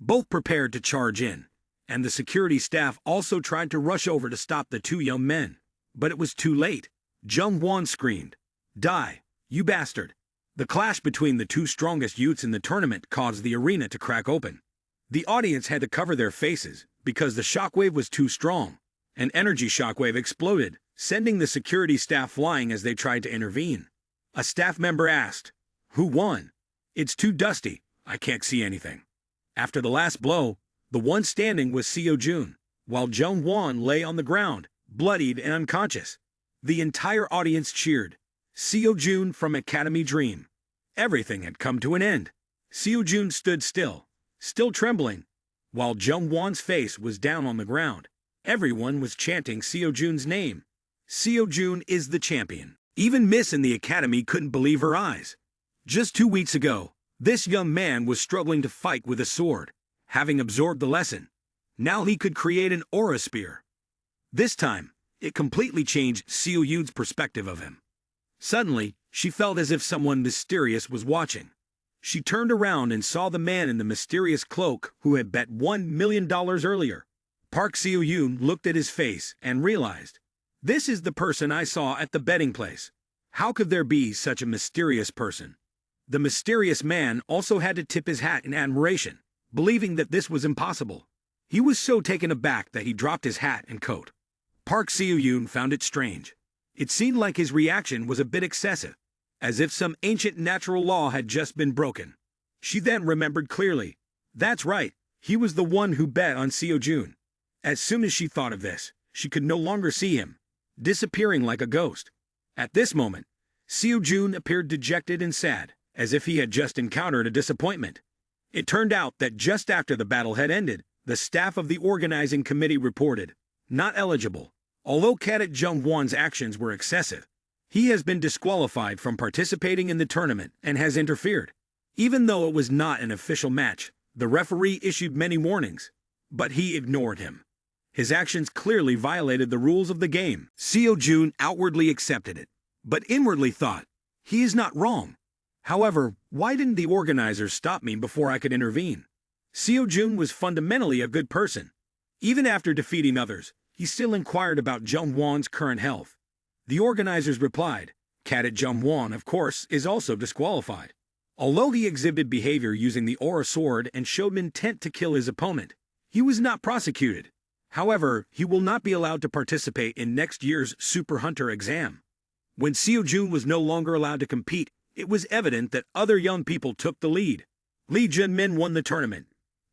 Both prepared to charge in, and the security staff also tried to rush over to stop the two young men. But it was too late. Jung Won screamed, "Die, you bastard!" The clash between the two strongest youths in the tournament caused the arena to crack open. The audience had to cover their faces because the shockwave was too strong. An energy shockwave exploded, sending the security staff flying as they tried to intervene. A staff member asked, "Who won?" "It's too dusty, I can't see anything." After the last blow, the one standing was Seo Jun, while Jung Won lay on the ground, bloodied and unconscious. The entire audience cheered. Seo Jun from Academy Dream. Everything had come to an end. Seo Jun stood still trembling, while Jung Won's face was down on the ground. Everyone was chanting Seo Jun's name. Seo Jun is the champion. Even Miss in the academy couldn't believe her eyes. Just 2 weeks ago, this young man was struggling to fight with a sword, having absorbed the lesson. Now he could create an aura spear. This time, it completely changed Seo Jun's perspective of him. Suddenly, she felt as if someone mysterious was watching. She turned around and saw the man in the mysterious cloak who had bet $1 million earlier. Park Seo Jun looked at his face and realized, "This is the person I saw at the betting place. How could there be such a mysterious person?" The mysterious man also had to tip his hat in admiration, believing that this was impossible. He was so taken aback that he dropped his hat and coat. Park Seo Jun found it strange. It seemed like his reaction was a bit excessive, as if some ancient natural law had just been broken. She then remembered clearly. That's right, he was the one who bet on Seo Jun. As soon as she thought of this, she could no longer see him, disappearing like a ghost. At this moment, Seo Jun appeared dejected and sad, as if he had just encountered a disappointment. It turned out that just after the battle had ended, the staff of the organizing committee reported, "Not eligible." Although Cadet Jung Won's actions were excessive, he has been disqualified from participating in the tournament and has interfered. Even though it was not an official match, the referee issued many warnings, but he ignored him. His actions clearly violated the rules of the game. Seo Jun outwardly accepted it, but inwardly thought, he is not wrong. However, why didn't the organizers stop me before I could intervene? Seo Jun was fundamentally a good person. Even after defeating others, He still inquired about Jung-won's current health. The organizers replied, Cadet Jung-won, of course, is also disqualified. Although he exhibited behavior using the aura sword and showed intent to kill his opponent, he was not prosecuted. However, he will not be allowed to participate in next year's Super Hunter exam. When Seo-jun was no longer allowed to compete, it was evident that other young people took the lead. Lee Jun-min won the tournament.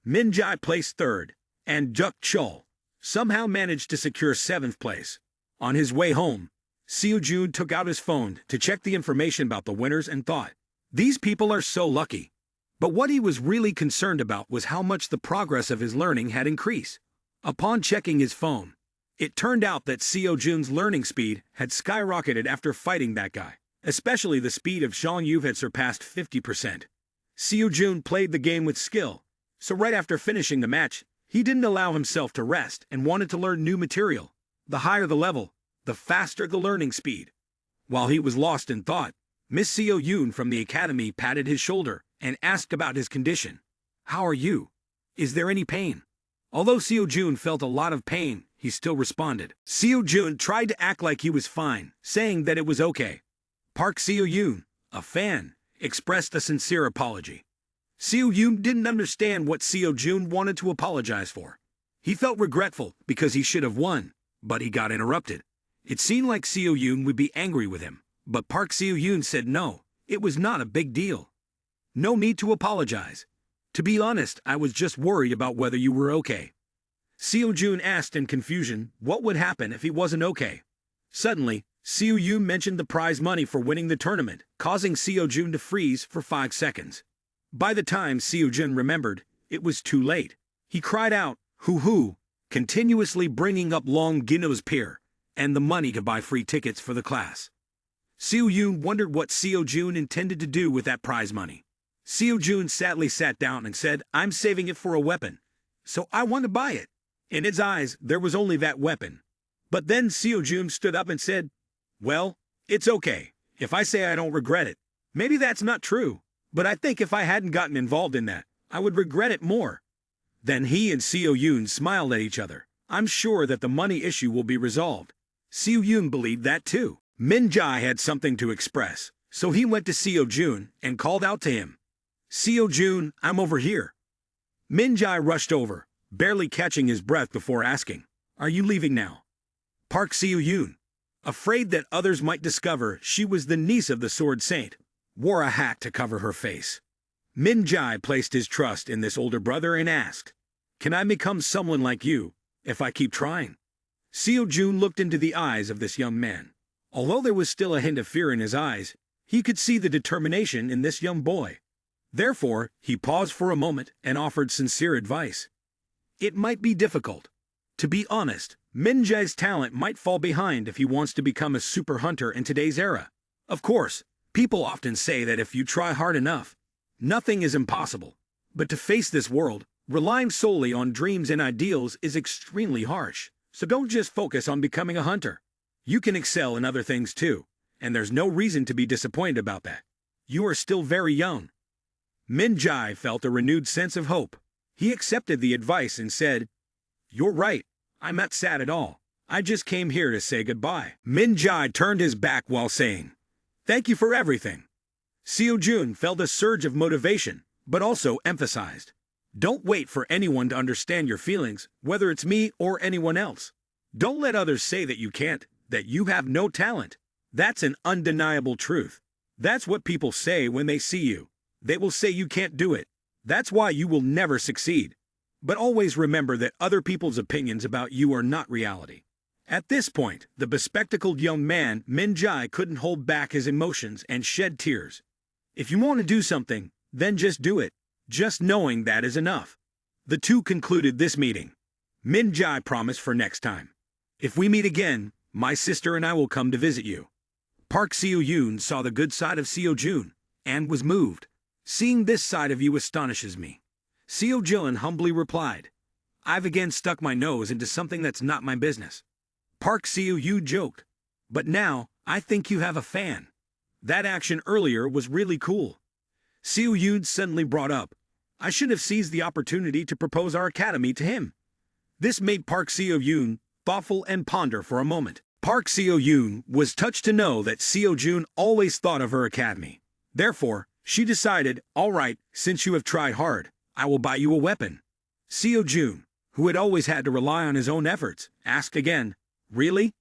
Min Jae placed third, and Juk Chul somehow managed to secure 7th place. On his way home, Seo-jun took out his phone to check the information about the winners and thought, these people are so lucky. But what he was really concerned about was how much the progress of his learning had increased. Upon checking his phone, it turned out that Seo-jun's learning speed had skyrocketed after fighting that guy. Especially the speed of Zhang Yu had surpassed 50%. Seo-jun played the game with skill, so right after finishing the match, he didn't allow himself to rest and wanted to learn new material. The higher the level, the faster the learning speed. While he was lost in thought, Miss Seo-yun from the academy patted his shoulder and asked about his condition. How are you? Is there any pain? Although Seo-jun felt a lot of pain, he still responded. Seo-jun tried to act like he was fine, saying that it was okay. Park Seo-yun, a fan, expressed a sincere apology. Seo-yun didn't understand what Seo-jun wanted to apologize for. He felt regretful because he should have won, but he got interrupted. It seemed like Seo-yun would be angry with him, but Park Seo-yun said no, it was not a big deal. No need to apologize. To be honest, I was just worried about whether you were okay. Seo-jun asked in confusion what would happen if he wasn't okay. Suddenly, Seo-yun mentioned the prize money for winning the tournament, causing Seo-jun to freeze for 5 seconds. By the time Seo-jun remembered, it was too late. He cried out, hoo-hoo, continuously bringing up Long Gino's pier, and the money to buy free tickets for the class. Seo-yun wondered what Seo-jun intended to do with that prize money. Seo-jun sadly sat down and said, I'm saving it for a weapon, so I want to buy it. In his eyes, there was only that weapon. But then Seo-jun stood up and said, well, it's okay. If I say I don't regret it, maybe that's not true. But I think if I hadn't gotten involved in that, I would regret it more. Then he and Seo-yun smiled at each other. I'm sure that the money issue will be resolved. Seo-yun believed that too. Min Jae had something to express, so he went to Seo-jun and called out to him. Seo-jun, I'm over here. Min Jae rushed over, barely catching his breath before asking, are you leaving now? Park Seo-yun, afraid that others might discover she was the niece of the Sword Saint, wore a hat to cover her face. Min Jae placed his trust in this older brother and asked, can I become someone like you, if I keep trying? Seo-jun looked into the eyes of this young man. Although there was still a hint of fear in his eyes, he could see the determination in this young boy. Therefore, he paused for a moment and offered sincere advice. It might be difficult. To be honest, Min Jae's talent might fall behind if he wants to become a super hunter in today's era. Of course, people often say that if you try hard enough, nothing is impossible. But to face this world, relying solely on dreams and ideals is extremely harsh. So don't just focus on becoming a hunter. You can excel in other things too, and there's no reason to be disappointed about that. You are still very young. Min Jae felt a renewed sense of hope. He accepted the advice and said, you're right, I'm not sad at all. I just came here to say goodbye. Min Jae turned his back while saying, thank you for everything. Seo-jun felt a surge of motivation, but also emphasized, don't wait for anyone to understand your feelings, whether it's me or anyone else. Don't let others say that you can't, that you have no talent. That's an undeniable truth. That's what people say when they see you. They will say you can't do it. That's why you will never succeed. But always remember that other people's opinions about you are not reality. At this point, the bespectacled young man, Min Jae, couldn't hold back his emotions and shed tears. If you want to do something, then just do it. Just knowing that is enough. The two concluded this meeting. Min Jae promised for next time. If we meet again, my sister and I will come to visit you. Park Seo-yun saw the good side of Seo-jun and was moved. Seeing this side of you astonishes me. Seo-jun humbly replied, I've again stuck my nose into something that's not my business. Park Seo-yun joked, but now I think you have a fan. That action earlier was really cool. Seo-yun suddenly brought up, I should have seized the opportunity to propose our academy to him. This made Park Seo-yun thoughtful and ponder for a moment. Park Seo-yoon was touched to know that Seo-jun always thought of her academy. Therefore, she decided, all right, since you have tried hard, I will buy you a weapon. Seo-jun, who had always had to rely on his own efforts, asked again, really?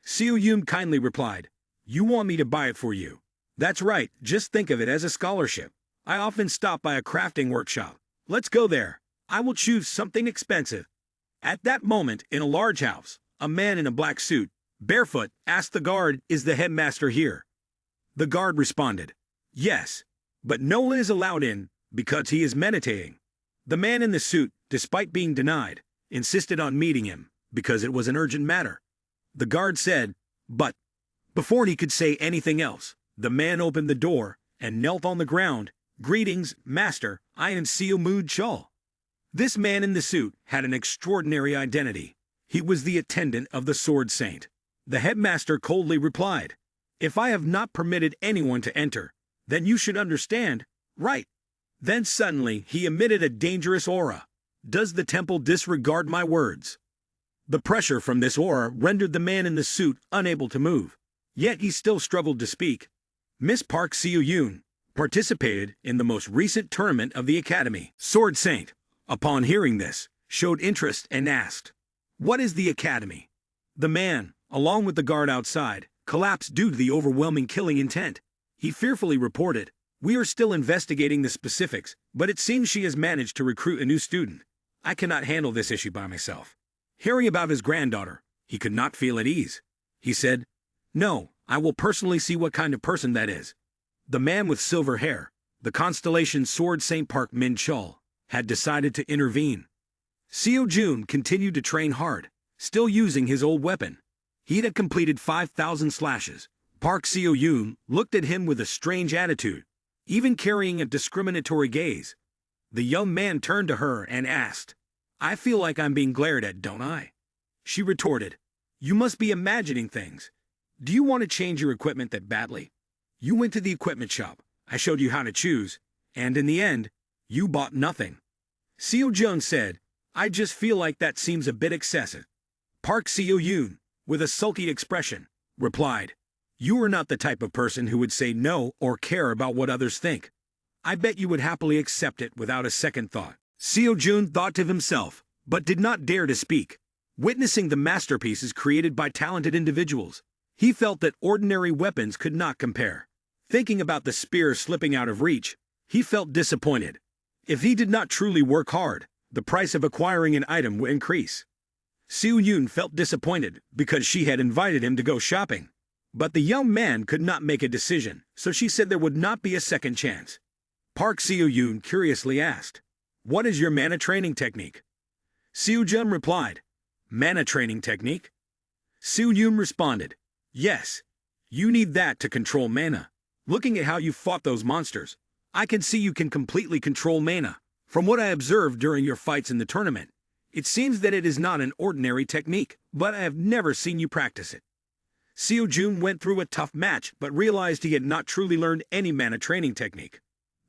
Seo-yoon kindly replied, you want me to buy it for you? That's right, just think of it as a scholarship. I often stop by a crafting workshop. Let's go there. I will choose something expensive. At that moment, in a large house, a man in a black suit, barefoot, asked the guard, is the headmaster here? The guard responded, yes, but no one is allowed in because he is meditating. The man in the suit, despite being denied, insisted on meeting him because it was an urgent matter. The guard said, but before he could say anything else, the man opened the door and knelt on the ground. Greetings, master, I am Seo-mood Chul. This man in the suit had an extraordinary identity. He was the attendant of the Sword Saint. The headmaster coldly replied, if I have not permitted anyone to enter, then you should understand, right? Then suddenly he emitted a dangerous aura. Does the temple disregard my words? The pressure from this aura rendered the man in the suit unable to move. Yet he still struggled to speak. Miss Park Seo-yoon participated in the most recent tournament of the academy. Sword Saint, upon hearing this, showed interest and asked, what is the academy? The man, along with the guard outside, collapsed due to the overwhelming killing intent. He fearfully reported, we are still investigating the specifics, but it seems she has managed to recruit a new student. I cannot handle this issue by myself. Hearing about his granddaughter, he could not feel at ease. He said, no, I will personally see what kind of person that is. The man with silver hair, the constellation Sword Saint Park Min Chul, had decided to intervene. Seo-jun continued to train hard, still using his old weapon. He had completed 5,000 slashes. Park Seo-yoon looked at him with a strange attitude, even carrying a discriminatory gaze. The young man turned to her and asked, I feel like I'm being glared at, don't I? She retorted, you must be imagining things. Do you want to change your equipment that badly? You went to the equipment shop, I showed you how to choose, and in the end, you bought nothing. Seo-jun said, I just feel like that seems a bit excessive. Park Seo-yoon, with a sulky expression, replied, you are not the type of person who would say no or care about what others think. I bet you would happily accept it without a second thought. Seo-jun thought to himself, but did not dare to speak. Witnessing the masterpieces created by talented individuals, he felt that ordinary weapons could not compare. Thinking about the spear slipping out of reach, he felt disappointed. If he did not truly work hard, the price of acquiring an item would increase. Seo-yoon felt disappointed because she had invited him to go shopping. But the young man could not make a decision, so she said there would not be a second chance. Park Seo-yoon curiously asked, what is your mana training technique? Seo-jun replied, mana training technique? Seo-yoon responded, yes, you need that to control mana. Looking at how you fought those monsters, I can see you can completely control mana. From what I observed during your fights in the tournament, it seems that it is not an ordinary technique, but I have never seen you practice it. Seo-jun went through a tough match but realized he had not truly learned any mana training technique.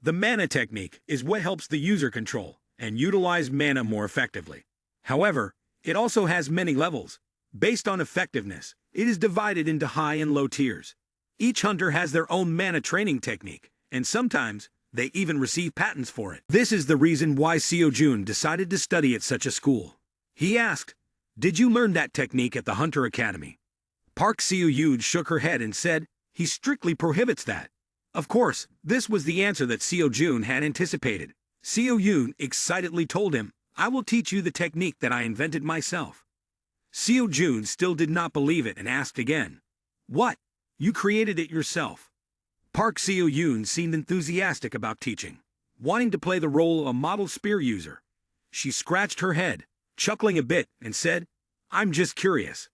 The mana technique is what helps the user control and utilize mana more effectively. However, it also has many levels. Based on effectiveness, it is divided into high and low tiers. Each hunter has their own mana training technique, and sometimes they even receive patents for it. This is the reason why Seo-jun decided to study at such a school. He asked, did you learn that technique at the Hunter Academy? Park Seo-yoon shook her head and said, he strictly prohibits that. Of course, this was the answer that Seo-jun had anticipated. Seo-yoon excitedly told him, I will teach you the technique that I invented myself. Seo-jun still did not believe it and asked again, what? You created it yourself? Park Seo-yoon seemed enthusiastic about teaching, wanting to play the role of a model spear user. She scratched her head, chuckling a bit, and said, I'm just curious.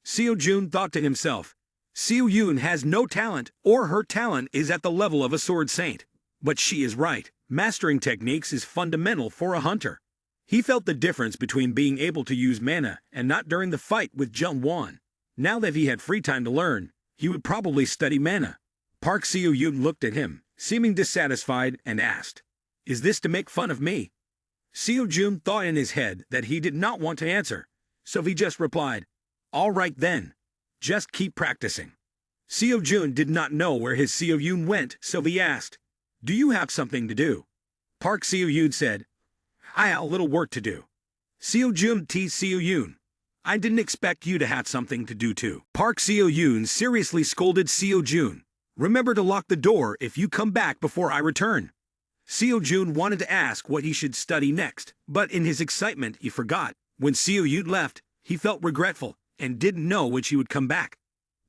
Seo-jun thought to himself, Seo-yoon has no talent, or her talent is at the level of a sword saint. But she is right, mastering techniques is fundamental for a hunter. He felt the difference between being able to use mana and not during the fight with Jung-won. Now that he had free time to learn, he would probably study mana. Park Seo-yoon looked at him, seeming dissatisfied, and asked, is this to make fun of me? Seo-jun thought in his head that he did not want to answer, so he just replied, All right then. Just keep practicing. Seo Jun did not know where his Seo Yun went, so he asked, "Do you have something to do?" Park Seo Yun said, "I have a little work to do." Seo Jun teased Seo Yun, "I didn't expect you to have something to do too." Park Seo Yun seriously scolded Seo Jun, "Remember to lock the door if you come back before I return." Seo Jun wanted to ask what he should study next, but in his excitement he forgot. When Seo Yun left, he felt regretful and didn't know when she would come back.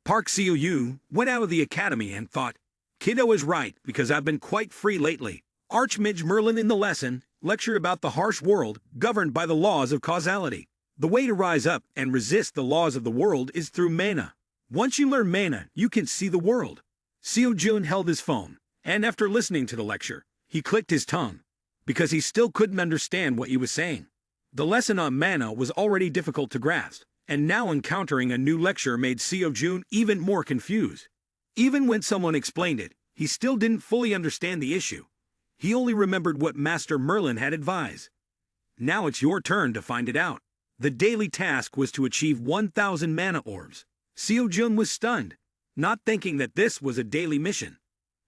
Park Seo Yun went out of the academy and thought, "Kiddo is right because I've been quite free lately." Archmage Merlin in the lesson lectured about the harsh world governed by the laws of causality. The way to rise up and resist the laws of the world is through mana. Once you learn mana, you can see the world. Seo Jun held his phone, and after listening to the lecture, he clicked his tongue, because he still couldn't understand what he was saying. The lesson on mana was already difficult to grasp, and now encountering a new lecture made Seo Jun even more confused. Even when someone explained it, he still didn't fully understand the issue. He only remembered what Master Merlin had advised. Now it's your turn to find it out. The daily task was to achieve 1,000 mana orbs. Seo Jun was stunned, not thinking that this was a daily mission.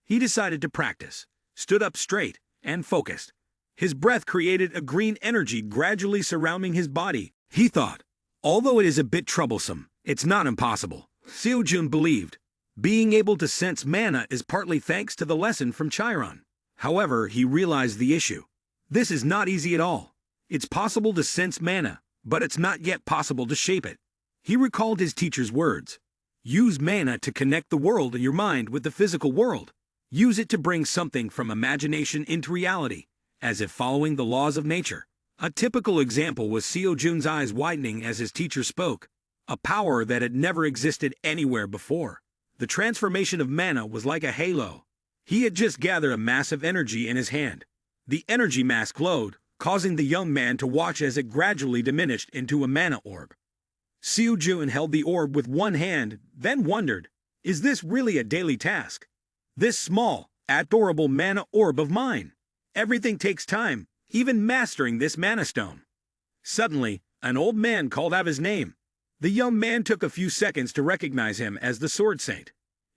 He decided to practice, stood up straight, and focused. His breath created a green energy gradually surrounding his body. He thought, although it is a bit troublesome, it's not impossible. Seo Jun believed. Being able to sense mana is partly thanks to the lesson from Chiron. However, he realized the issue. This is not easy at all. It's possible to sense mana, but it's not yet possible to shape it. He recalled his teacher's words. Use mana to connect the world in your mind with the physical world. Use it to bring something from imagination into reality, as if following the laws of nature. A typical example was Seo Jun's eyes widening as his teacher spoke, a power that had never existed anywhere before. The transformation of mana was like a halo. He had just gathered a mass of energy in his hand. The energy mass glowed, causing the young man to watch as it gradually diminished into a mana orb. Seo Jun held the orb with one hand, then wondered, is this really a daily task? This small, adorable mana orb of mine. Everything takes time, even mastering this mana stone. Suddenly, an old man called out his name. The young man took a few seconds to recognize him as the Sword Saint.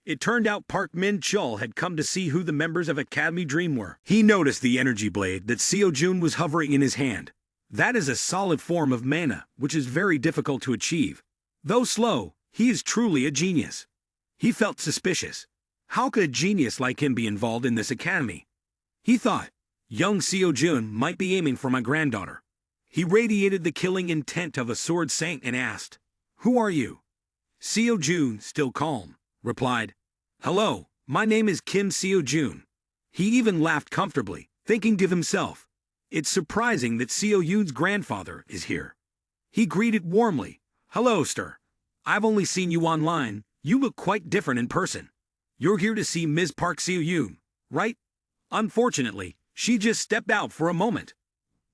It turned out Park Min Chul had come to see who the members of Academy Dream were. He noticed the energy blade that Seo Jun was hovering in his hand. That is a solid form of mana, which is very difficult to achieve. Though slow, he is truly a genius. He felt suspicious. How could a genius like him be involved in this academy? He thought, young Seo Jun might be aiming for my granddaughter. He radiated the killing intent of a sword saint and asked, "Who are you?" Seo Jun, still calm, replied, "Hello, my name is Kim Seo Jun." He even laughed comfortably, thinking to himself, it's surprising that Seo Yun's grandfather is here. He greeted warmly, "Hello, sir. I've only seen you online. You look quite different in person. You're here to see Ms. Park Seo Yun, right?" Unfortunately, she just stepped out for a moment.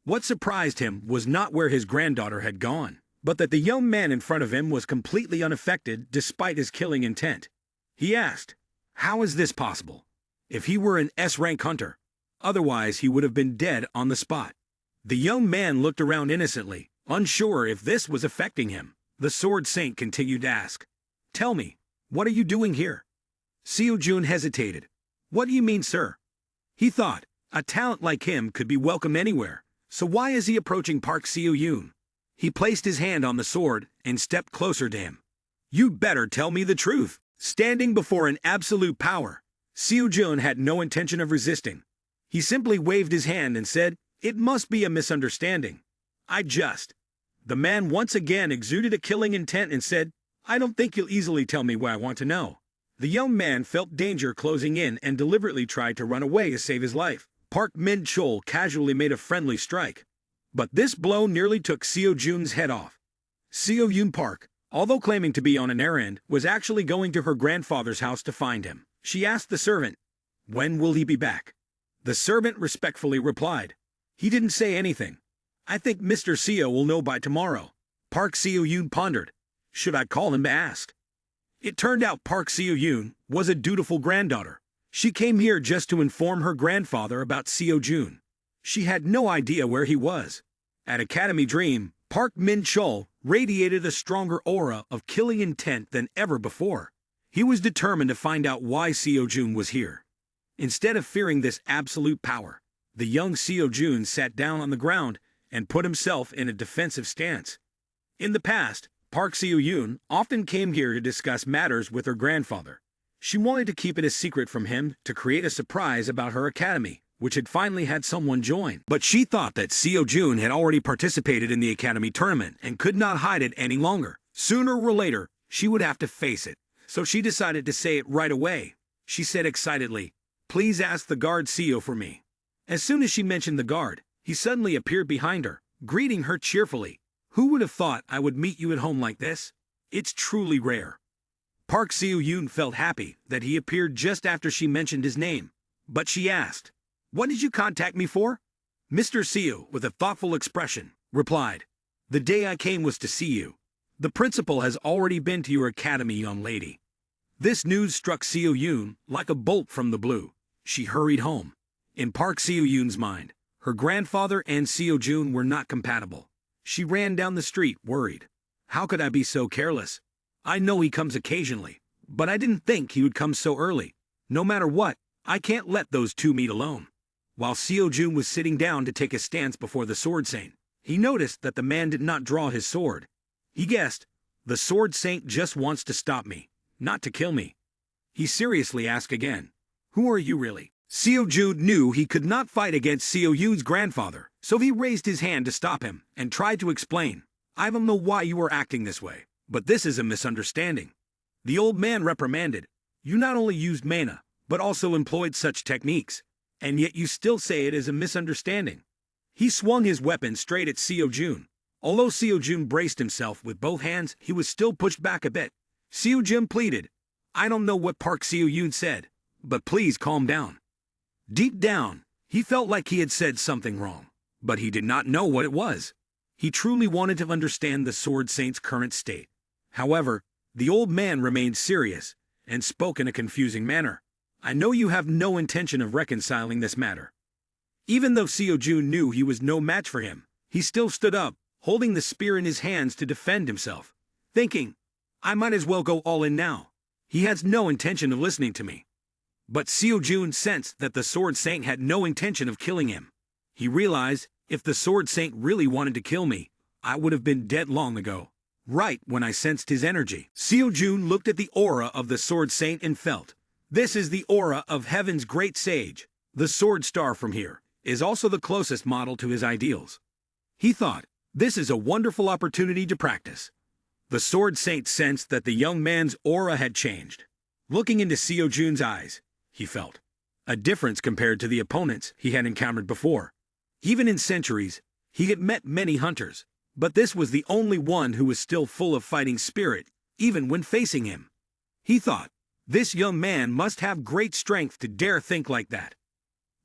What surprised him was not where his granddaughter had gone, but that the young man in front of him was completely unaffected despite his killing intent. He asked, how is this possible? If he were an S-rank hunter, otherwise he would have been dead on the spot. The young man looked around innocently, unsure if this was affecting him. The Sword Saint continued to ask, "Tell me, what are you doing here?" Seo Jun hesitated. "What do you mean, sir?" He thought, a talent like him could be welcome anywhere, so why is he approaching Park Seo Yun? He placed his hand on the sword and stepped closer to him. "You'd better tell me the truth." Standing before an absolute power, Seo Jun had no intention of resisting. He simply waved his hand and said, "It must be a misunderstanding. The man once again exuded a killing intent and said, "I don't think you'll easily tell me what I want to know." The young man felt danger closing in and deliberately tried to run away to save his life. Park Min Chul casually made a friendly strike. But this blow nearly took Seo Jun's head off. Seo Yun Park, although claiming to be on an errand, was actually going to her grandfather's house to find him. She asked the servant, "When will he be back?" The servant respectfully replied, "He didn't say anything. I think Mr. Seo will know by tomorrow." Park Seo Yun pondered, should I call him to ask? It turned out Park Seo Yun was a dutiful granddaughter. She came here just to inform her grandfather about Seo Jun. She had no idea where he was. At Academy Dream, Park Min Chul radiated a stronger aura of killing intent than ever before. He was determined to find out why Seo-jun was here. Instead of fearing this absolute power, the young Seo-jun sat down on the ground and put himself in a defensive stance. In the past, Park Seo-yoon often came here to discuss matters with her grandfather. She wanted to keep it a secret from him to create a surprise about her academy, which had finally had someone join. But she thought that Seo-jun had already participated in the academy tournament and could not hide it any longer. Sooner or later, she would have to face it. So she decided to say it right away. She said excitedly, "Please ask the guard Seo for me." As soon as she mentioned the guard, he suddenly appeared behind her, greeting her cheerfully. "Who would have thought I would meet you at home like this? It's truly rare." Park Seo-yoon felt happy that he appeared just after she mentioned his name. But she asked, "What did you contact me for?" Mr. Seo, with a thoughtful expression, replied, "The day I came was to see you. The principal has already been to your academy, young lady." This news struck Seo-yoon like a bolt from the blue. She hurried home. In Park Seo-yoon's mind, her grandfather and Seo-jun were not compatible. She ran down the street, worried. "How could I be so careless? I know he comes occasionally, but I didn't think he would come so early. No matter what, I can't let those two meet alone." While Seo-jun was sitting down to take a stance before the sword saint, he noticed that the man did not draw his sword. He guessed, "The sword saint just wants to stop me, not to kill me." He seriously asked again, "Who are you really?" Seo-jun knew he could not fight against Seo-yoon's grandfather, so he raised his hand to stop him and tried to explain, "I don't know why you are acting this way, but this is a misunderstanding." The old man reprimanded, "You not only used mana, but also employed such techniques, and yet you still say it is a misunderstanding." He swung his weapon straight at Seo-jun. Although Seo-jun braced himself with both hands, he was still pushed back a bit. Seo-jun pleaded, "I don't know what Park Seo-yoon said, but please calm down." Deep down, he felt like he had said something wrong, but he did not know what it was. He truly wanted to understand the Sword Saint's current state. However, the old man remained serious and spoke in a confusing manner. "I know you have no intention of reconciling this matter." Even though Seo-jun knew he was no match for him, he still stood up, holding the spear in his hands to defend himself, thinking, "I might as well go all in now. He has no intention of listening to me." But Seo-jun sensed that the Sword Saint had no intention of killing him. He realized, if the Sword Saint really wanted to kill me, I would have been dead long ago. Right when I sensed his energy, Seo-jun looked at the aura of the Sword Saint and felt, "This is the aura of heaven's great sage. The sword star from here is also the closest model to his ideals." He thought, "This is a wonderful opportunity to practice." The Sword Saint sensed that the young man's aura had changed. Looking into Seo-jun's eyes, he felt a difference compared to the opponents he had encountered before. Even in centuries, he had met many hunters, but this was the only one who was still full of fighting spirit, even when facing him. He thought, "This young man must have great strength to dare think like that."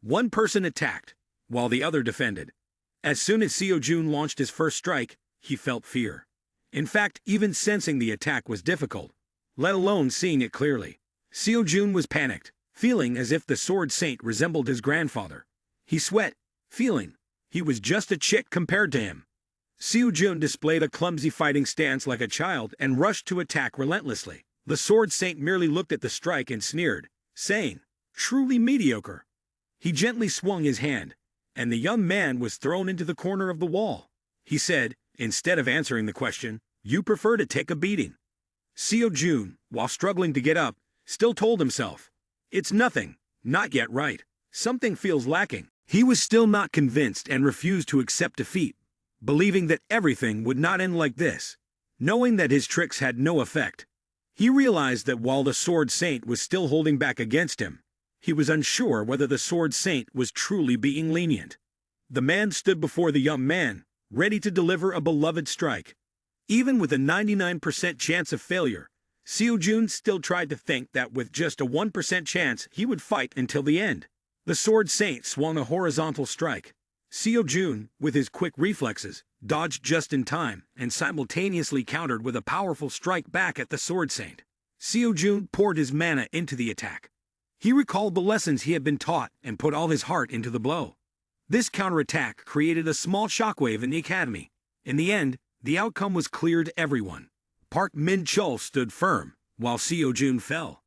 One person attacked, while the other defended. As soon as Seo-jun launched his first strike, he felt fear. In fact, even sensing the attack was difficult, let alone seeing it clearly. Seo-jun was panicked, feeling as if the Sword Saint resembled his grandfather. He sweat, feeling he was just a chick compared to him. Seo-jun displayed a clumsy fighting stance like a child and rushed to attack relentlessly. The Sword Saint merely looked at the strike and sneered, saying, "Truly mediocre." He gently swung his hand, and the young man was thrown into the corner of the wall. He said, instead of answering the question, "You prefer to take a beating." Seo-jun, while struggling to get up, still told himself, "It's nothing, not yet right. Something feels lacking." He was still not convinced and refused to accept defeat, believing that everything would not end like this. Knowing that his tricks had no effect, he realized that while the Sword Saint was still holding back against him, he was unsure whether the Sword Saint was truly being lenient. The man stood before the young man, ready to deliver a beloved strike. Even with a 99% chance of failure, Seo-jun still tried to think that with just a 1% chance he would fight until the end. The Sword Saint swung a horizontal strike. Seo-jun, with his quick reflexes, dodged just in time and simultaneously countered with a powerful strike back at the Sword Saint. Seo-jun poured his mana into the attack. He recalled the lessons he had been taught and put all his heart into the blow. This counterattack created a small shockwave in the academy. In the end, The outcome was clear to everyone. Park Min-chul stood firm, while Seo-jun fell.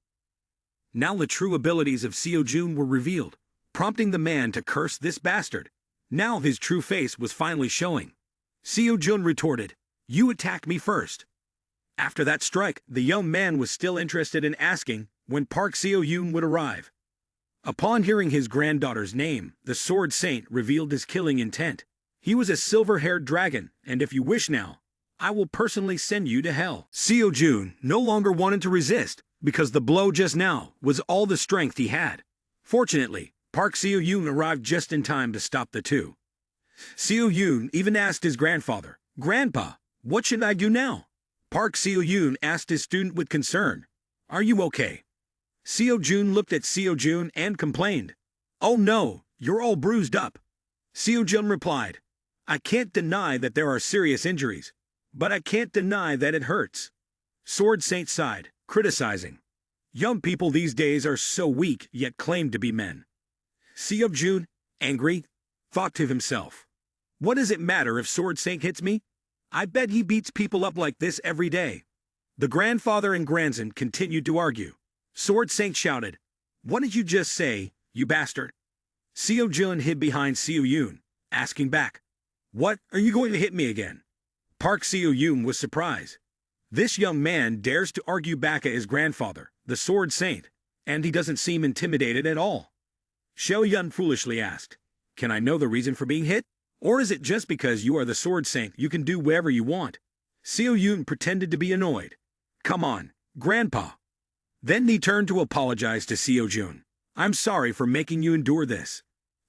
Now the true abilities of Seo-jun were revealed, prompting the man to curse this bastard. Now his true face was finally showing. Seo-jun retorted, "You attacked me first." After that strike, the young man was still interested in asking when Park Seo-yun would arrive. Upon hearing his granddaughter's name, the Sword Saint revealed his killing intent. He was a silver-haired dragon, and if you wish now, I will personally send you to hell. Seo-jun no longer wanted to resist, because the blow just now was all the strength he had. Fortunately, Park Seo-yun arrived just in time to stop the two. Seo-yun even asked his grandfather, "Grandpa, what should I do now?" Park Seo-yun asked his student with concern, "Are you okay?" Seo-jun looked at Seo-jun and complained, "Oh no, you're all bruised up." Seo-jun replied, "I can't deny that there are serious injuries, but I can't deny that it hurts." Sword Saint sighed, criticizing, "Young people these days are so weak yet claim to be men." Seo-jun, angry, thought to himself, "What does it matter if Sword Saint hits me? I bet he beats people up like this every day." The grandfather and grandson continued to argue. Sword Saint shouted, "What did you just say, you bastard?" Seo-jun hid behind Seo-yun, asking back, "What, are you going to hit me again?" Park Seo-yun was surprised. This young man dares to argue back at his grandfather, the Sword Saint, and he doesn't seem intimidated at all. Seo-yun foolishly asked, "Can I know the reason for being hit? Or is it just because you are the Sword Saint you can do whatever you want?" Seo-yun pretended to be annoyed. "Come on, Grandpa." Then he turned to apologize to Seo-jun. "I'm sorry for making you endure this."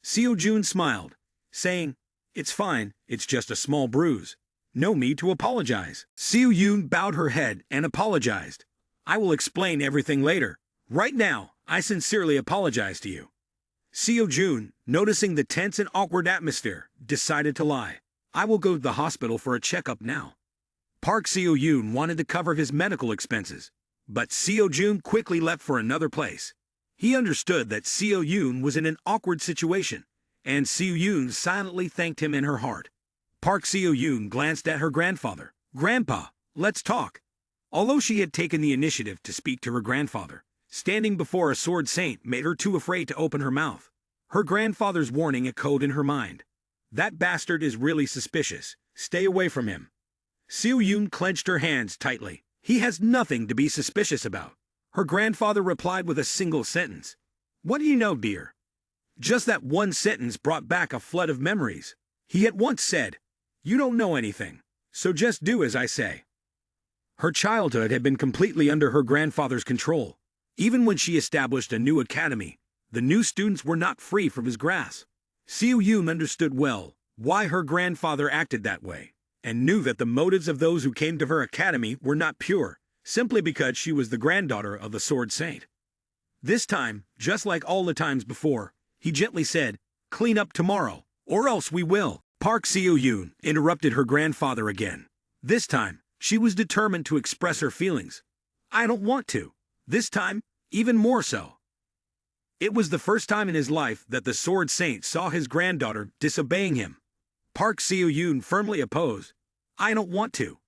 Seo-jun smiled, saying, "It's fine, it's just a small bruise. No need to apologize." Seo-yun bowed her head and apologized. "I will explain everything later. Right now, I sincerely apologize to you." Seo-jun, noticing the tense and awkward atmosphere, decided to lie. "I will go to the hospital for a checkup now." Park Seo-yun wanted to cover his medical expenses, but Seo-jun quickly left for another place. He understood that Seo-yun was in an awkward situation, and Seo-yun silently thanked him in her heart. Park Seo-yun glanced at her grandfather. "Grandpa, let's talk." Although she had taken the initiative to speak to her grandfather, standing before a Sword Saint made her too afraid to open her mouth. Her grandfather's warning echoed in her mind. "That bastard is really suspicious. Stay away from him." Seo-yun clenched her hands tightly. "He has nothing to be suspicious about." Her grandfather replied with a single sentence. "What do you know, dear?" Just that one sentence brought back a flood of memories. He had once said, "You don't know anything, so just do as I say." Her childhood had been completely under her grandfather's control. Even when she established a new academy, the new students were not free from his grasp. Seo-yun understood well why her grandfather acted that way, and knew that the motives of those who came to her academy were not pure, simply because she was the granddaughter of the Sword Saint. This time, just like all the times before, he gently said, "Clean up tomorrow, or else we will." Park Seo-yun interrupted her grandfather again. This time, she was determined to express her feelings. "I don't want to." This time, even more so. It was the first time in his life that the Sword Saint saw his granddaughter disobeying him. Park Seo-yun firmly opposed. "I don't want to.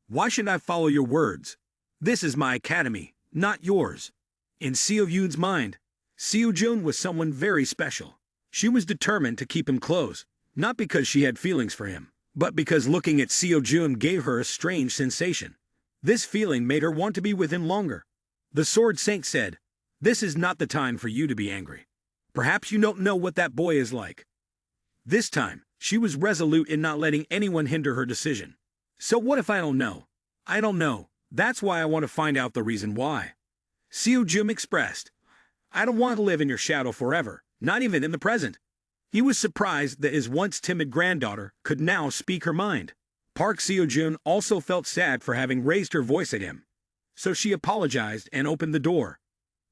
Why should I follow your words? This is my academy, not yours." In Seo-yun's mind, Seo-jun was someone very special. She was determined to keep him close, not because she had feelings for him, but because looking at Seo-jun gave her a strange sensation. This feeling made her want to be with him longer. The Sword Saint said, "This is not the time for you to be angry. Perhaps you don't know what that boy is like." This time, she was resolute in not letting anyone hinder her decision. "So what if I don't know?" "I don't know. That's why I want to find out the reason why." Seo-jun expressed, "I don't want to live in your shadow forever, not even in the present." He was surprised that his once timid granddaughter could now speak her mind. Park Seo-jun also felt sad for having raised her voice at him. So she apologized and opened the door.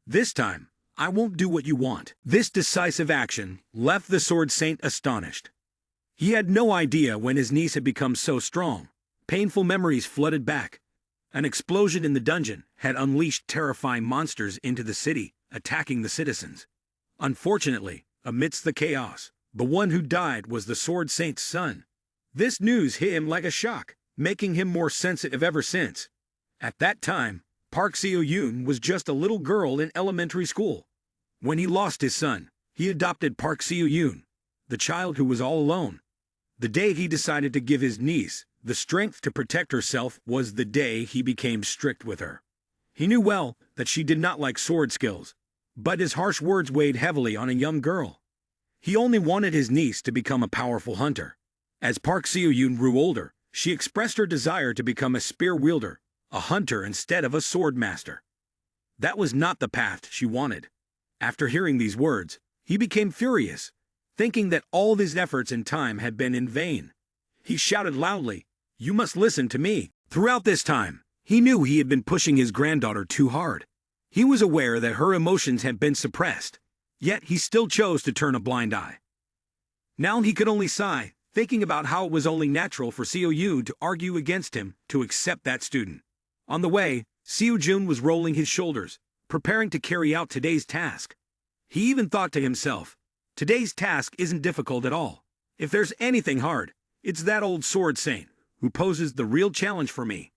"This time, I won't do what you want." This decisive action left the Sword Saint astonished. He had no idea when his niece had become so strong. Painful memories flooded back. An explosion in the dungeon had unleashed terrifying monsters into the city, attacking the citizens. Unfortunately, amidst the chaos, the one who died was the Sword Saint's son. This news hit him like a shock. making him more sensitive ever since. At that time, Park Seo-yoon was just a little girl in elementary school. When he lost his son, he adopted Park Seo-yoon, the child who was all alone. The day he decided to give his niece the strength to protect herself was the day he became strict with her. He knew well that she did not like sword skills, but his harsh words weighed heavily on a young girl. He only wanted his niece to become a powerful hunter. As Park Seo-yoon grew older, she expressed her desire to become a spear wielder, a hunter instead of a sword master. That was not the path she wanted. After hearing these words, he became furious, thinking that all his efforts and time had been in vain. He shouted loudly, "You must listen to me." Throughout this time, he knew he had been pushing his granddaughter too hard. He was aware that her emotions had been suppressed, yet he still chose to turn a blind eye. Now he could only sigh, thinking about how it was only natural for Seo-yoon to argue against him to accept that student. On the way, Seo-jun was rolling his shoulders, preparing to carry out today's task. He even thought to himself, today's task isn't difficult at all. If there's anything hard, it's that old sword saint, who poses the real challenge for me.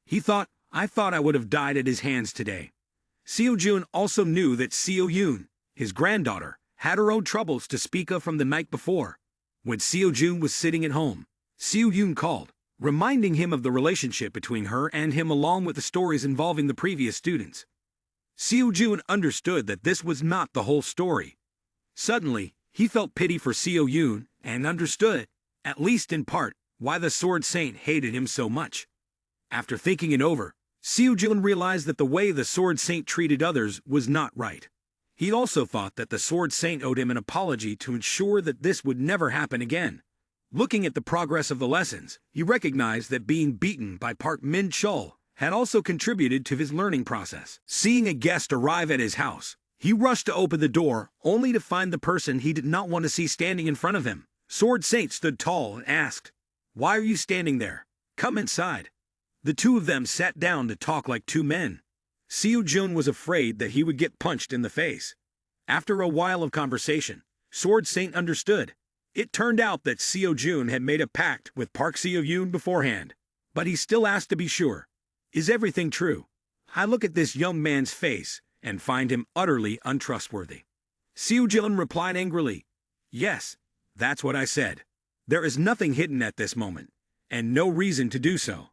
He thought, I thought I would have died at his hands today. Seo-jun also knew that Seo-yoon, his granddaughter, had her own troubles to speak of from the night before. When Seo-jun was sitting at home, Seo-yoon called, reminding him of the relationship between her and him along with the stories involving the previous students. Seo-jun understood that this was not the whole story. Suddenly, he felt pity for Seo-yoon and understood, at least in part, why the sword saint hated him so much. After thinking it over, Seo-jun realized that the way the sword saint treated others was not right. He also thought that the sword saint owed him an apology to ensure that this would never happen again. Looking at the progress of the lessons, he recognized that being beaten by Park Min-chul had also contributed to his learning process. Seeing a guest arrive at his house, he rushed to open the door, only to find the person he did not want to see standing in front of him. Sword Saint stood tall and asked, "Why are you standing there? Come inside." The two of them sat down to talk like two men. Seo-jun was afraid that he would get punched in the face. After a while of conversation, Sword Saint understood. It turned out that Seo-jun had made a pact with Park Seo-yoon beforehand, but he still asked to be sure. Is everything true? I look at this young man's face and find him utterly untrustworthy. Seo-jun replied angrily, "Yes, that's what I said. There is nothing hidden at this moment, and no reason to do so."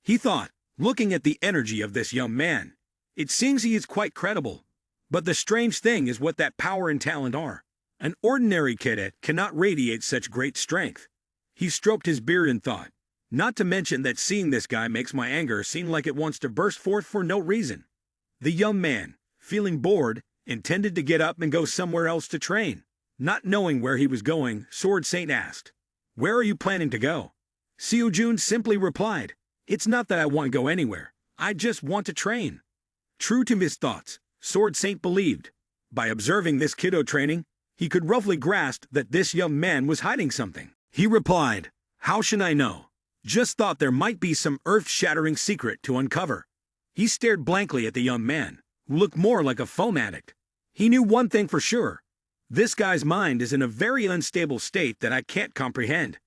He thought, looking at the energy of this young man, it seems he is quite credible. But the strange thing is what that power and talent are. An ordinary cadet cannot radiate such great strength. He stroked his beard and thought, not to mention that seeing this guy makes my anger seem like it wants to burst forth for no reason. The young man, feeling bored, intended to get up and go somewhere else to train. Not knowing where he was going, Sword Saint asked, "Where are you planning to go?" Seo-jun simply replied, "It's not that I want to go anywhere. I just want to train." True to his thoughts, Sword Saint believed. By observing this kiddo training, he could roughly grasp that this young man was hiding something. He replied, "How should I know? Just thought there might be some earth-shattering secret to uncover." He stared blankly at the young man, who looked more like a foam addict. He knew one thing for sure. This guy's mind is in a very unstable state that I can't comprehend.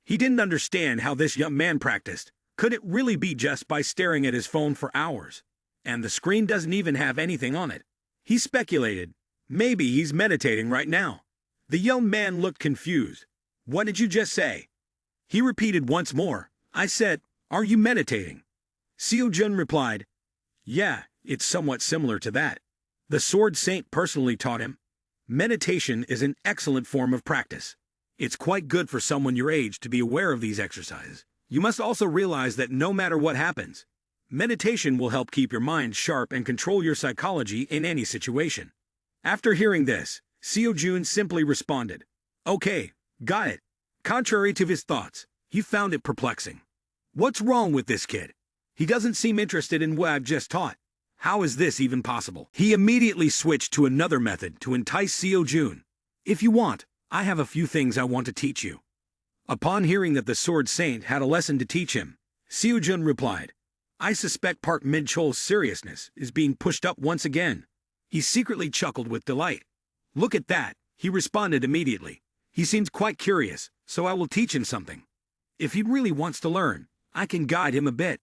He didn't understand how this young man practiced. Could it really be just by staring at his phone for hours? And the screen doesn't even have anything on it. He speculated, maybe he's meditating right now. The young man looked confused. "What did you just say?" He repeated once more, "I said, are you meditating?" Seo-jun replied, "Yeah, it's somewhat similar to that. The Sword Saint personally taught him. Meditation is an excellent form of practice. It's quite good for someone your age to be aware of these exercises. You must also realize that no matter what happens, meditation will help keep your mind sharp and control your psychology in any situation." After hearing this, Seo-jun simply responded, "Okay, got it." Contrary to his thoughts, he found it perplexing. What's wrong with this kid? He doesn't seem interested in what I've just taught. How is this even possible? He immediately switched to another method to entice Seo-jun. "If you want, I have a few things I want to teach you." Upon hearing that the Sword Saint had a lesson to teach him, Seo-jun replied, "I suspect Park Min-chul's seriousness is being pushed up once again." He secretly chuckled with delight. "Look at that," he responded immediately. "He seems quite curious, so I will teach him something. If he really wants to learn, I can guide him a bit."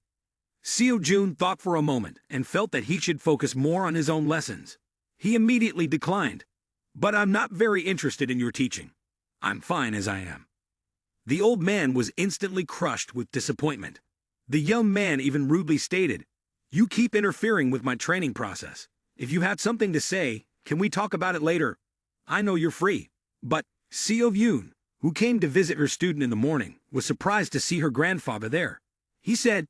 Seo Jun thought for a moment and felt that he should focus more on his own lessons. He immediately declined. "But I'm not very interested in your teaching. I'm fine as I am." The old man was instantly crushed with disappointment. The young man even rudely stated, "You keep interfering with my training process. If you had something to say, can we talk about it later? I know you're free." But Seo Yoon, who came to visit her student in the morning, was surprised to see her grandfather there. He said,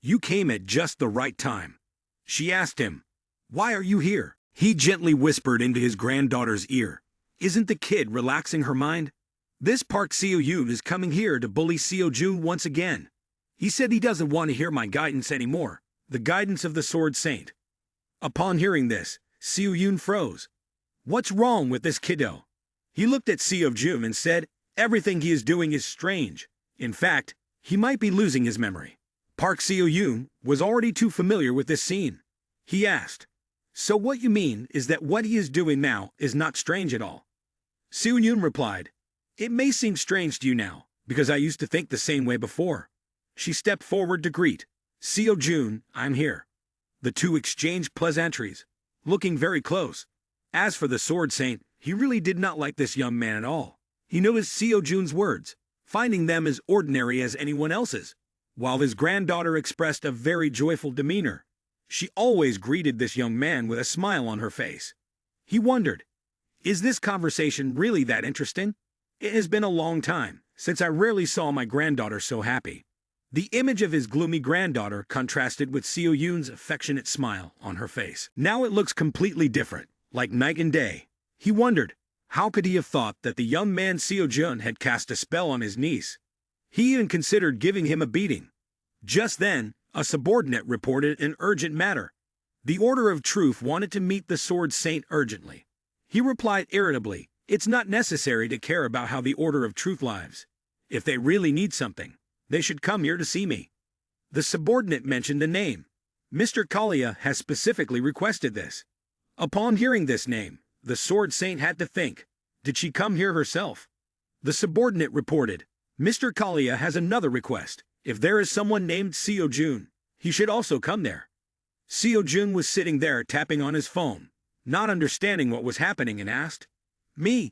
"You came at just the right time." She asked him, "Why are you here?" He gently whispered into his granddaughter's ear, "Isn't the kid relaxing her mind? This Park Seo Yoon is coming here to bully Seo Jun once again. He said he doesn't want to hear my guidance anymore, the guidance of the Sword Saint." Upon hearing this, Seo Yoon froze. What's wrong with this kiddo? He looked at Seo Jun and said, "Everything he is doing is strange. In fact, he might be losing his memory." Park Seo Yoon was already too familiar with this scene. He asked, "So what you mean is that what he is doing now is not strange at all?" Seo Yoon replied, "It may seem strange to you now, because I used to think the same way before." She stepped forward to greet, "Seo Jun, I'm here." The two exchanged pleasantries, looking very close. As for the Sword Saint, he really did not like this young man at all. He noticed Seo Jun's words, finding them as ordinary as anyone else's, while his granddaughter expressed a very joyful demeanor. She always greeted this young man with a smile on her face. He wondered, is this conversation really that interesting? It has been a long time since I rarely saw my granddaughter so happy. The image of his gloomy granddaughter contrasted with Seo Yoon's affectionate smile on her face. Now it looks completely different, like night and day. He wondered, how could he have thought that the young man Seo Jun had cast a spell on his niece? He even considered giving him a beating. Just then, a subordinate reported an urgent matter. The Order of Truth wanted to meet the Sword Saint urgently. He replied irritably, "It's not necessary to care about how the Order of Truth lives. If they really need something, they should come here to see me." The subordinate mentioned a name. Mr. Kalia has specifically requested this. Upon hearing this name, the Sword Saint had to think, did she come here herself? The subordinate reported, "Mr. Kalia has another request. If there is someone named Seo Jun, he should also come there." Seo Jun was sitting there tapping on his phone, not understanding what was happening, and asked, "Me?"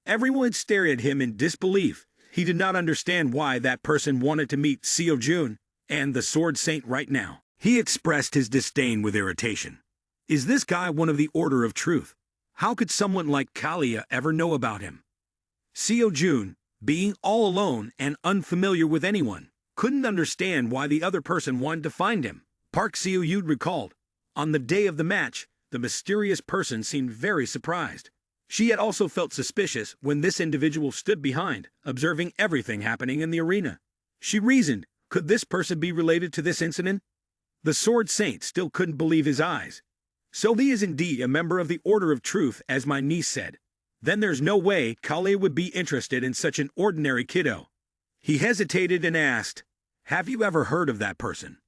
Everyone stared at him in disbelief. He did not understand why that person wanted to meet Seo Jun and the Sword Saint right now. He expressed his disdain with irritation. Is this guy one of the Order of Truth? How could someone like Kalia ever know about him? Seo Jun, being all alone and unfamiliar with anyone, couldn't understand why the other person wanted to find him. Park Seo Yoon recalled, on the day of the match, the mysterious person seemed very surprised. She had also felt suspicious when this individual stood behind, observing everything happening in the arena. She reasoned, could this person be related to this incident? The Sword Saint still couldn't believe his eyes. So he is indeed a member of the Order of Truth, as my niece said. Then there's no way Kalia would be interested in such an ordinary kiddo. He hesitated and asked, have you ever heard of that person?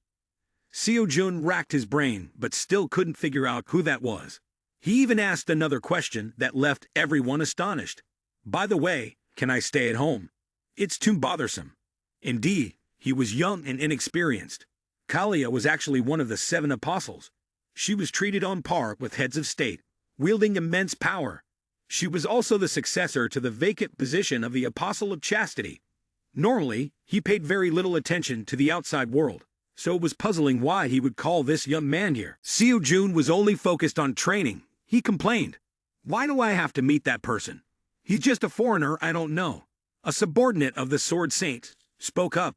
Seo Jun racked his brain, but still couldn't figure out who that was. He even asked another question that left everyone astonished. By the way, can I stay at home? It's too bothersome. Indeed, he was young and inexperienced. Kalia was actually one of the 7 apostles. She was treated on par with heads of state, wielding immense power. She was also the successor to the vacant position of the Apostle of Chastity. Normally, he paid very little attention to the outside world, so it was puzzling why he would call this young man here. Seo Jun was only focused on training. He complained, why do I have to meet that person? He's just a foreigner I don't know. A subordinate of the Sword Saint spoke up.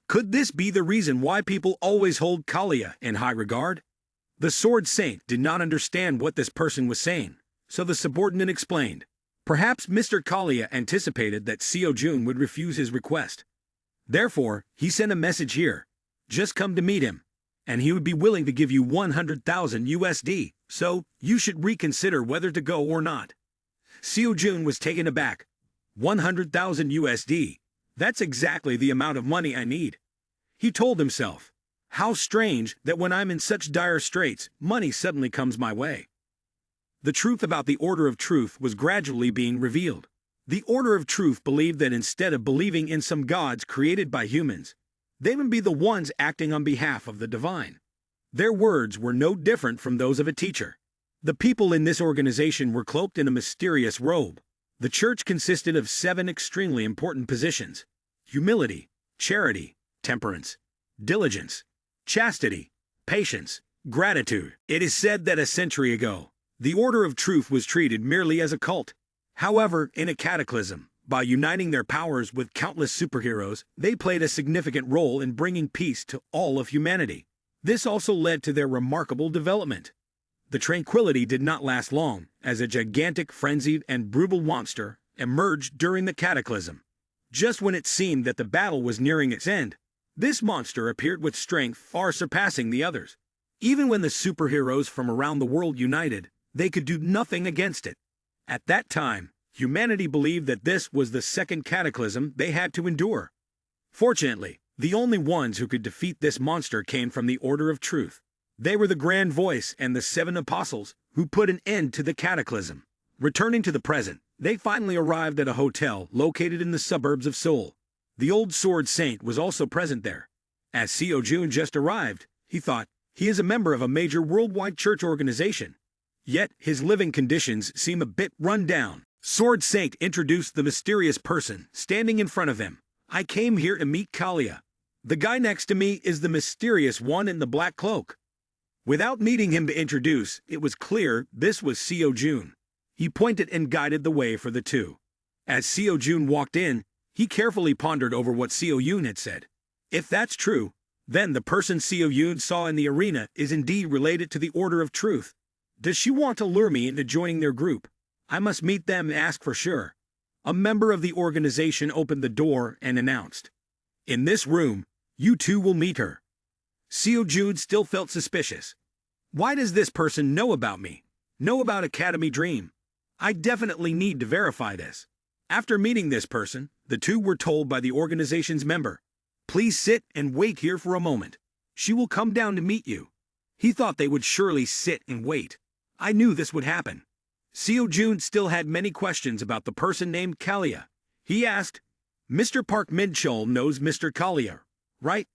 Could this be the reason why people always hold Kalia in high regard? The Sword Saint did not understand what this person was saying, so the subordinate explained. Perhaps Mr. Kalia anticipated that Seo Jun would refuse his request. Therefore, he sent a message here. Just come to meet him, and he would be willing to give you 100,000 USD, so you should reconsider whether to go or not. Seo Jun was taken aback. 100,000 USD? That's exactly the amount of money I need. He told himself, how strange that when I'm in such dire straits, money suddenly comes my way. The truth about the Order of Truth was gradually being revealed. The Order of Truth believed that instead of believing in some gods created by humans, They would be the ones acting on behalf of the divine. Their words were no different from those of a teacher. The people in this organization were cloaked in a mysterious robe. The church consisted of 7 extremely important positions: humility, charity, temperance, diligence, chastity, patience, gratitude. It is said that a century ago, the Order of Truth was treated merely as a cult. However, in a cataclysm, by uniting their powers with countless superheroes, they played a significant role in bringing peace to all of humanity. This also led to their remarkable development. The tranquility did not last long, as a gigantic, frenzied, and brutal monster emerged during the cataclysm. Just when it seemed that the battle was nearing its end, this monster appeared with strength far surpassing the others. Even when the superheroes from around the world united, they could do nothing against it. At that time, humanity believed that this was the second cataclysm they had to endure. Fortunately, the only ones who could defeat this monster came from the Order of Truth. They were the Grand Voice and the 7 Apostles who put an end to the cataclysm. Returning to the present, they finally arrived at a hotel located in the suburbs of Seoul. The old Sword Saint was also present there. As Seo Jun just arrived, he thought, he is a member of a major worldwide church organization. Yet, his living conditions seem a bit run down. Sword Saint introduced the mysterious person standing in front of him. I came here to meet Kalia. The guy next to me is the mysterious one in the black cloak. Without needing him to introduce, it was clear this was Seo Jun. He pointed and guided the way for the two. As Seo Jun walked in, he carefully pondered over what Seo Yun had said. If that's true, then the person Seo Yun saw in the arena is indeed related to the Order of Truth. Does she want to lure me into joining their group? I must meet them and ask for sure. A member of the organization opened the door and announced, "In this room, you two will meet her." Seo Jun still felt suspicious. Why does this person know about me? Know about Academy Dream? I definitely need to verify this. After meeting this person, the two were told by the organization's member, "Please sit and wait here for a moment. She will come down to meet you." He thought they would surely sit and wait. I knew this would happen. Seo Jun still had many questions about the person named Kalia. He asked, "Mr. Park Min-chul knows Mr. Kalia, right?"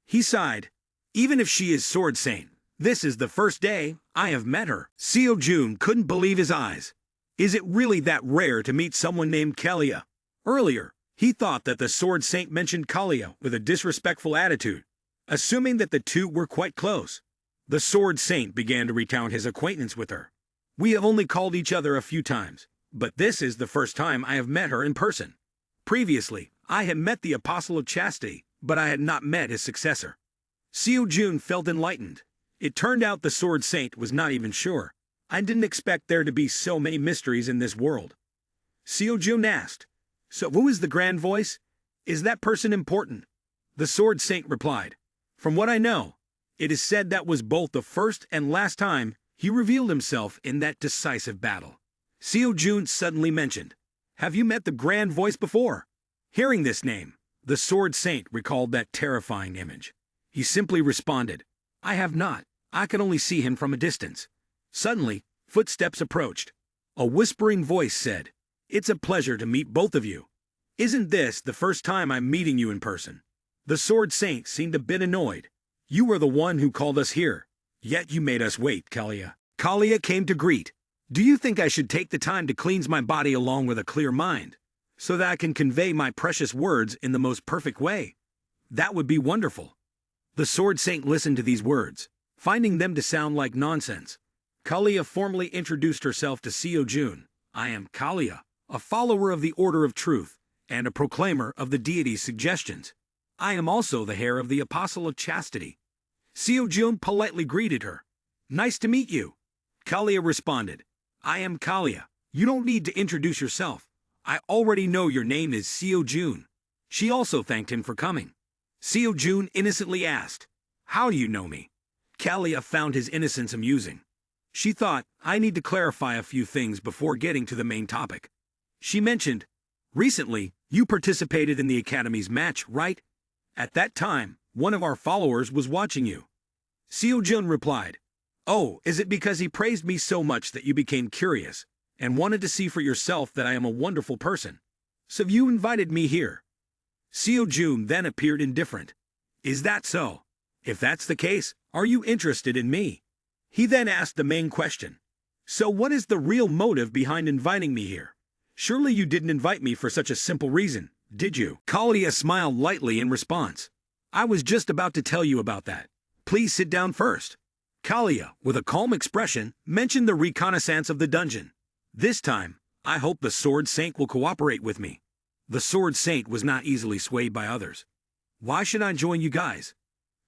He sighed. "Even if she is Sword Saint, this is the first day I have met her." Seo Jun couldn't believe his eyes. Is it really that rare to meet someone named Kalia? Earlier, he thought that the Sword Saint mentioned Kalia with a disrespectful attitude, assuming that the two were quite close. The Sword Saint began to recount his acquaintance with her. "We have only called each other a few times, but this is the first time I have met her in person. Previously, I had met the Apostle of Chastity, but I had not met his successor." Seo Jun felt enlightened. It turned out the Sword Saint was not even sure. I didn't expect there to be so many mysteries in this world. Seo Jun asked, "So who is the Grand Voice? Is that person important?" The Sword Saint replied, "From what I know, it is said that was both the first and last time he revealed himself in that decisive battle." Seo Jun suddenly mentioned, "Have you met the Grand Voice before?" Hearing this name, the Sword Saint recalled that terrifying image. He simply responded, "I have not. I can only see him from a distance." Suddenly, footsteps approached. A whispering voice said, "It's a pleasure to meet both of you. Isn't this the first time I'm meeting you in person?" The Sword Saint seemed a bit annoyed. "You were the one who called us here, yet you made us wait, Kalia." Kalia came to greet. "Do you think I should take the time to cleanse my body along with a clear mind, so that I can convey my precious words in the most perfect way? That would be wonderful." The Sword Saint listened to these words, finding them to sound like nonsense. Kalia formally introduced herself to Seo Jun. "I am Kalia, a follower of the Order of Truth, and a proclaimer of the deity's suggestions. I am also the heir of the Apostle of Chastity." Seo Jun politely greeted her. "Nice to meet you." Kalia responded, "I am Kalia. You don't need to introduce yourself. I already know your name is Seo Jun." She also thanked him for coming. Seo Jun innocently asked, "How do you know me?" Kalia found his innocence amusing. She thought, "I need to clarify a few things before getting to the main topic." She mentioned, "Recently, you participated in the Academy's match, right? At that time, one of our followers was watching you." Seo Jun replied, "Oh, is it because he praised me so much that you became curious, and wanted to see for yourself that I am a wonderful person? So you invited me here?" Seo Jun then appeared indifferent. Is that so? If that's the case, are you interested in me? He then asked the main question. So what is the real motive behind inviting me here? Surely you didn't invite me for such a simple reason, did you? Kalia smiled lightly in response. I was just about to tell you about that. Please sit down first. Kalia, with a calm expression, mentioned the reconnaissance of the dungeon. This time, I hope the Sword Saint will cooperate with me. The Sword Saint was not easily swayed by others. Why should I join you guys?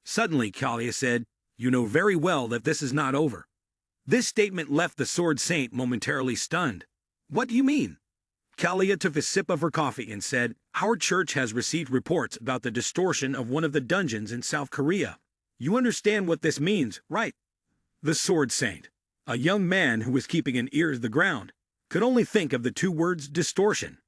Suddenly, Kalia said, you know very well that this is not over. This statement left the Sword Saint momentarily stunned. What do you mean? Kalia took a sip of her coffee and said, our church has received reports about the distortion of one of the dungeons in South Korea. You understand what this means, right? The Sword Saint, a young man who was keeping an ear to the ground, could only think of the two words distortion.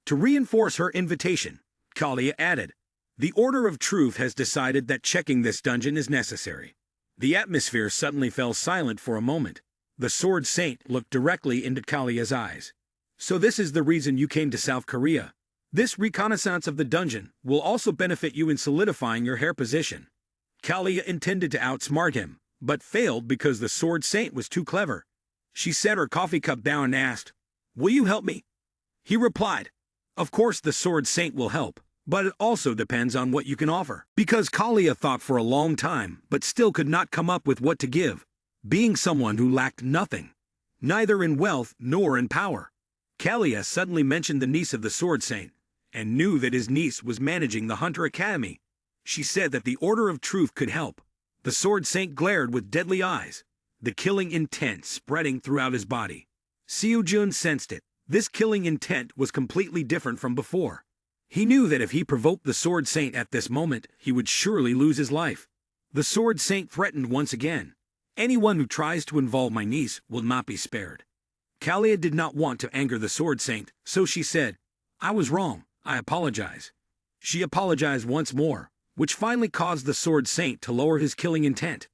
To reinforce her invitation, Kalia added, the Order of Truth has decided that checking this dungeon is necessary. The atmosphere suddenly fell silent for a moment. The Sword Saint looked directly into Kalia's eyes. So this is the reason you came to South Korea. This reconnaissance of the dungeon will also benefit you in solidifying your hair position. Kalia intended to outsmart him, but failed because the Sword Saint was too clever. She set her coffee cup down and asked, will you help me? He replied, of course the Sword Saint will help, but it also depends on what you can offer. Because Kalia thought for a long time, but still could not come up with what to give, being someone who lacked nothing, neither in wealth nor in power. Kalia suddenly mentioned the niece of the Sword Saint, and knew that his niece was managing the Hunter Academy. She said that the Order of Truth could help. The Sword Saint glared with deadly eyes, the killing intent spreading throughout his body. Seojun sensed it. This killing intent was completely different from before. He knew that if he provoked the Sword Saint at this moment, he would surely lose his life. The Sword Saint threatened once again. Anyone who tries to involve my niece will not be spared. Kalia did not want to anger the Sword Saint, so she said, I was wrong, I apologize. She apologized once more, which finally caused the Sword Saint to lower his killing intent.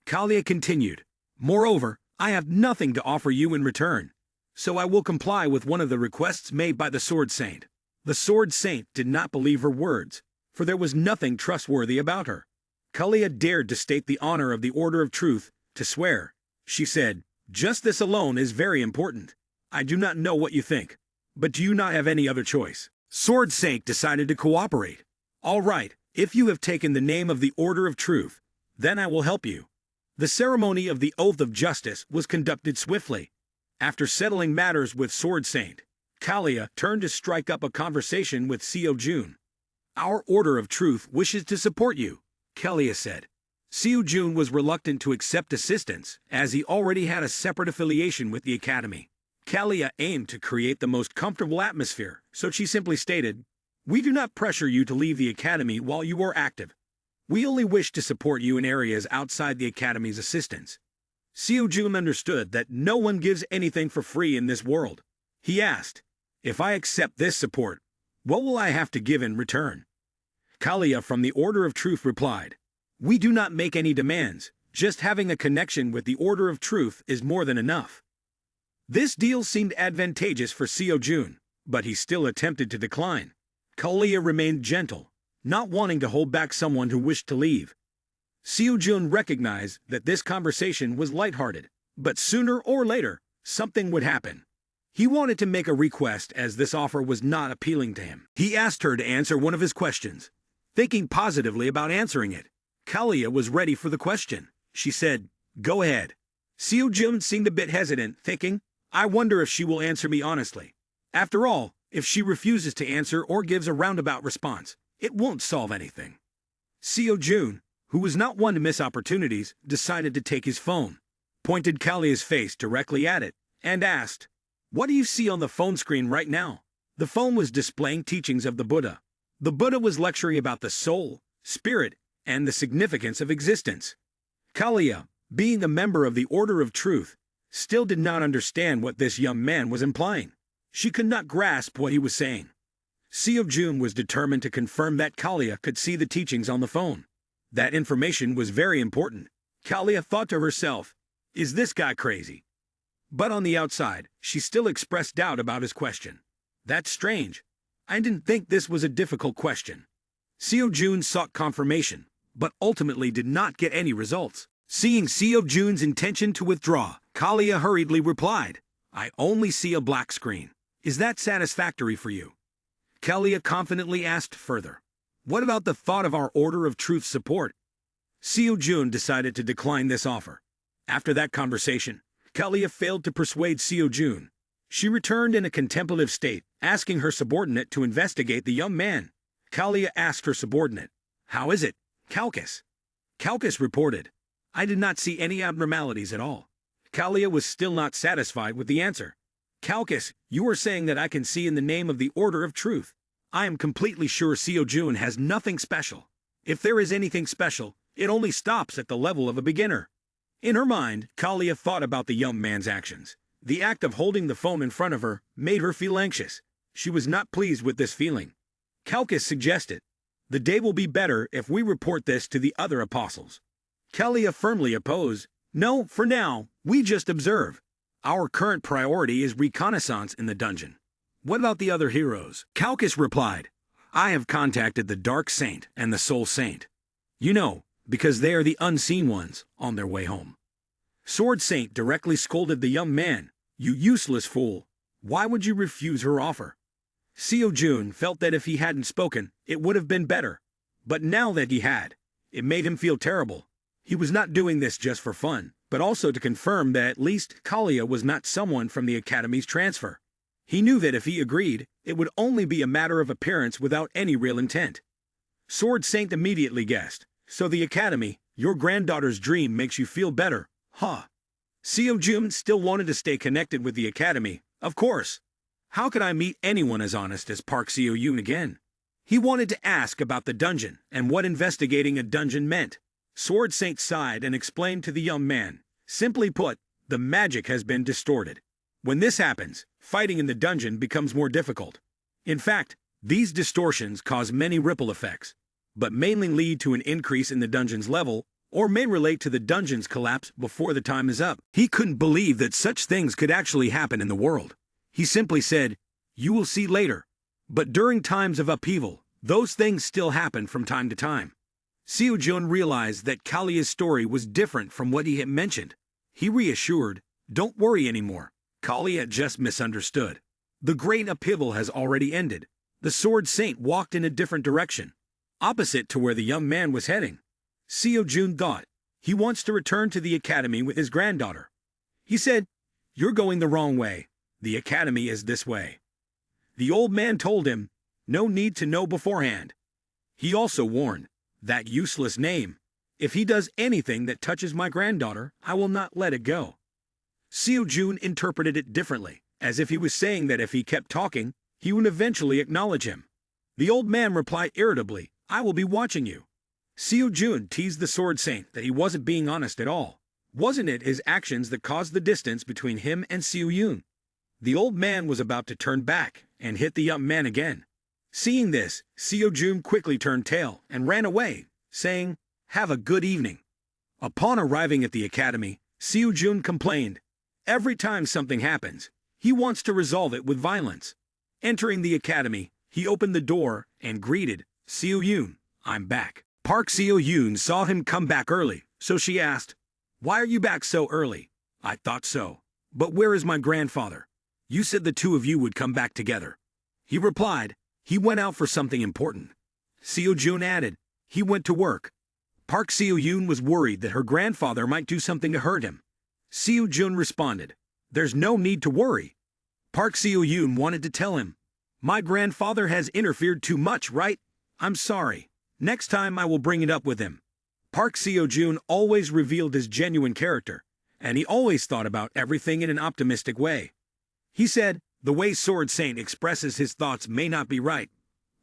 Kalia continued, moreover, I have nothing to offer you in return, so I will comply with one of the requests made by the Sword Saint. The Sword Saint did not believe her words, for there was nothing trustworthy about her. Kalia dared to state the honor of the Order of Truth, to swear. She said, just this alone is very important. I do not know what you think, but do you not have any other choice? Sword Saint decided to cooperate. All right, if you have taken the name of the Order of Truth, then I will help you. The ceremony of the Oath of Justice was conducted swiftly. After settling matters with Sword Saint, Kalia turned to strike up a conversation with Seojun. Our Order of Truth wishes to support you, Kalia said. Seojun was reluctant to accept assistance, as he already had a separate affiliation with the Academy. Kalia aimed to create the most comfortable atmosphere, so she simply stated, we do not pressure you to leave the Academy while you are active. We only wish to support you in areas outside the Academy's assistance. Seojun understood that no one gives anything for free in this world. He asked, if I accept this support, what will I have to give in return? Kalia from the Order of Truth replied, we do not make any demands, just having a connection with the Order of Truth is more than enough. This deal seemed advantageous for Seojun, but he still attempted to decline. Kalia remained gentle, not wanting to hold back someone who wished to leave. Seojun recognized that this conversation was lighthearted, but sooner or later, something would happen. He wanted to make a request as this offer was not appealing to him. He asked her to answer one of his questions, thinking positively about answering it. Kalia was ready for the question. She said, go ahead. Seojun seemed a bit hesitant, thinking, I wonder if she will answer me honestly. After all, if she refuses to answer or gives a roundabout response, it won't solve anything. Seojun, who was not one to miss opportunities, decided to take his phone, pointed Kalia's face directly at it, and asked, what do you see on the phone screen right now? The phone was displaying teachings of the Buddha. The Buddha was lecturing about the soul, spirit, and the significance of existence. Kalia, being a member of the Order of Truth, still did not understand what this young man was implying. She could not grasp what he was saying. Seojun was determined to confirm that Kalia could see the teachings on the phone. That information was very important. Kalia thought to herself, is this guy crazy? But on the outside, she still expressed doubt about his question. That's strange. I didn't think this was a difficult question. Seojun sought confirmation, but ultimately did not get any results. Seeing Seo Jun's intention to withdraw, Kalia hurriedly replied, "I only see a black screen. Is that satisfactory for you?" Kalia confidently asked further, "What about the thought of our Order of Truth support?" Seo Jun decided to decline this offer. After that conversation, Kalia failed to persuade Seo Jun. She returned in a contemplative state, asking her subordinate to investigate the young man. Kalia asked her subordinate, "How is it, Calcus?" Calcus reported, "I did not see any abnormalities at all." Kalia was still not satisfied with the answer. "Calcus, you are saying that I can see in the name of the Order of Truth. I am completely sure Seo Jun has nothing special. If there is anything special, it only stops at the level of a beginner." In her mind, Kalia thought about the young man's actions. The act of holding the phone in front of her made her feel anxious. She was not pleased with this feeling. Calcus suggested, "The day will be better if we report this to the other apostles." Kalia firmly opposed, "No, for now, we just observe. Our current priority is reconnaissance in the dungeon." "What about the other heroes?" Calcus replied, "I have contacted the Dark Saint and the Soul Saint. You know, because they are the unseen ones on their way home." Sword Saint directly scolded the young man, "You useless fool. Why would you refuse her offer?" Seo Jun felt that if he hadn't spoken, it would have been better. But now that he had, it made him feel terrible. He was not doing this just for fun, but also to confirm that at least Kalia was not someone from the Academy's transfer. He knew that if he agreed, it would only be a matter of appearance without any real intent. Sword Saint immediately guessed, "So the Academy, your granddaughter's dream makes you feel better, huh?" Seo Jun still wanted to stay connected with the Academy, of course. How could I meet anyone as honest as Park Seo Yoon again? He wanted to ask about the dungeon and what investigating a dungeon meant. Sword Saint sighed and explained to the young man, "Simply put, the magic has been distorted. When this happens, fighting in the dungeon becomes more difficult. In fact, these distortions cause many ripple effects, but mainly lead to an increase in the dungeon's level, or may relate to the dungeon's collapse before the time is up." He couldn't believe that such things could actually happen in the world. He simply said, "You will see later." But during times of upheaval, those things still happen from time to time. Seo Jun realized that Kalia's story was different from what he had mentioned. He reassured, "Don't worry anymore. Kalia just misunderstood. The great upheaval has already ended." The Sword Saint walked in a different direction, opposite to where the young man was heading. Seo Jun thought, he wants to return to the Academy with his granddaughter. He said, "You're going the wrong way. The Academy is this way." The old man told him, "No need to know beforehand." He also warned, "That useless name. If he does anything that touches my granddaughter, I will not let it go." Seo Jun interpreted it differently, as if he was saying that if he kept talking, he would eventually acknowledge him. The old man replied irritably, "I will be watching you." Seo Jun teased the Sword Saint that he wasn't being honest at all. Wasn't it his actions that caused the distance between him and Seo Yun? The old man was about to turn back and hit the young man again. Seeing this, Seo Jun quickly turned tail and ran away, saying, "Have a good evening." Upon arriving at the Academy, Seo Jun complained, "Every time something happens, he wants to resolve it with violence." Entering the Academy, he opened the door and greeted, "Seo Yun, I'm back." Park Seo Yoon saw him come back early, so she asked, "Why are you back so early?" "I thought so. But where is my grandfather? You said the two of you would come back together." He replied, "He went out for something important." Seo Jun added, "He went to work." Park Seo Yoon was worried that her grandfather might do something to hurt him. Seo Jun responded, "There's no need to worry." Park Seo Yoon wanted to tell him, "My grandfather has interfered too much, right? I'm sorry. Next time I will bring it up with him." Park Seo Jun always revealed his genuine character, and he always thought about everything in an optimistic way. He said, "The way Sword Saint expresses his thoughts may not be right,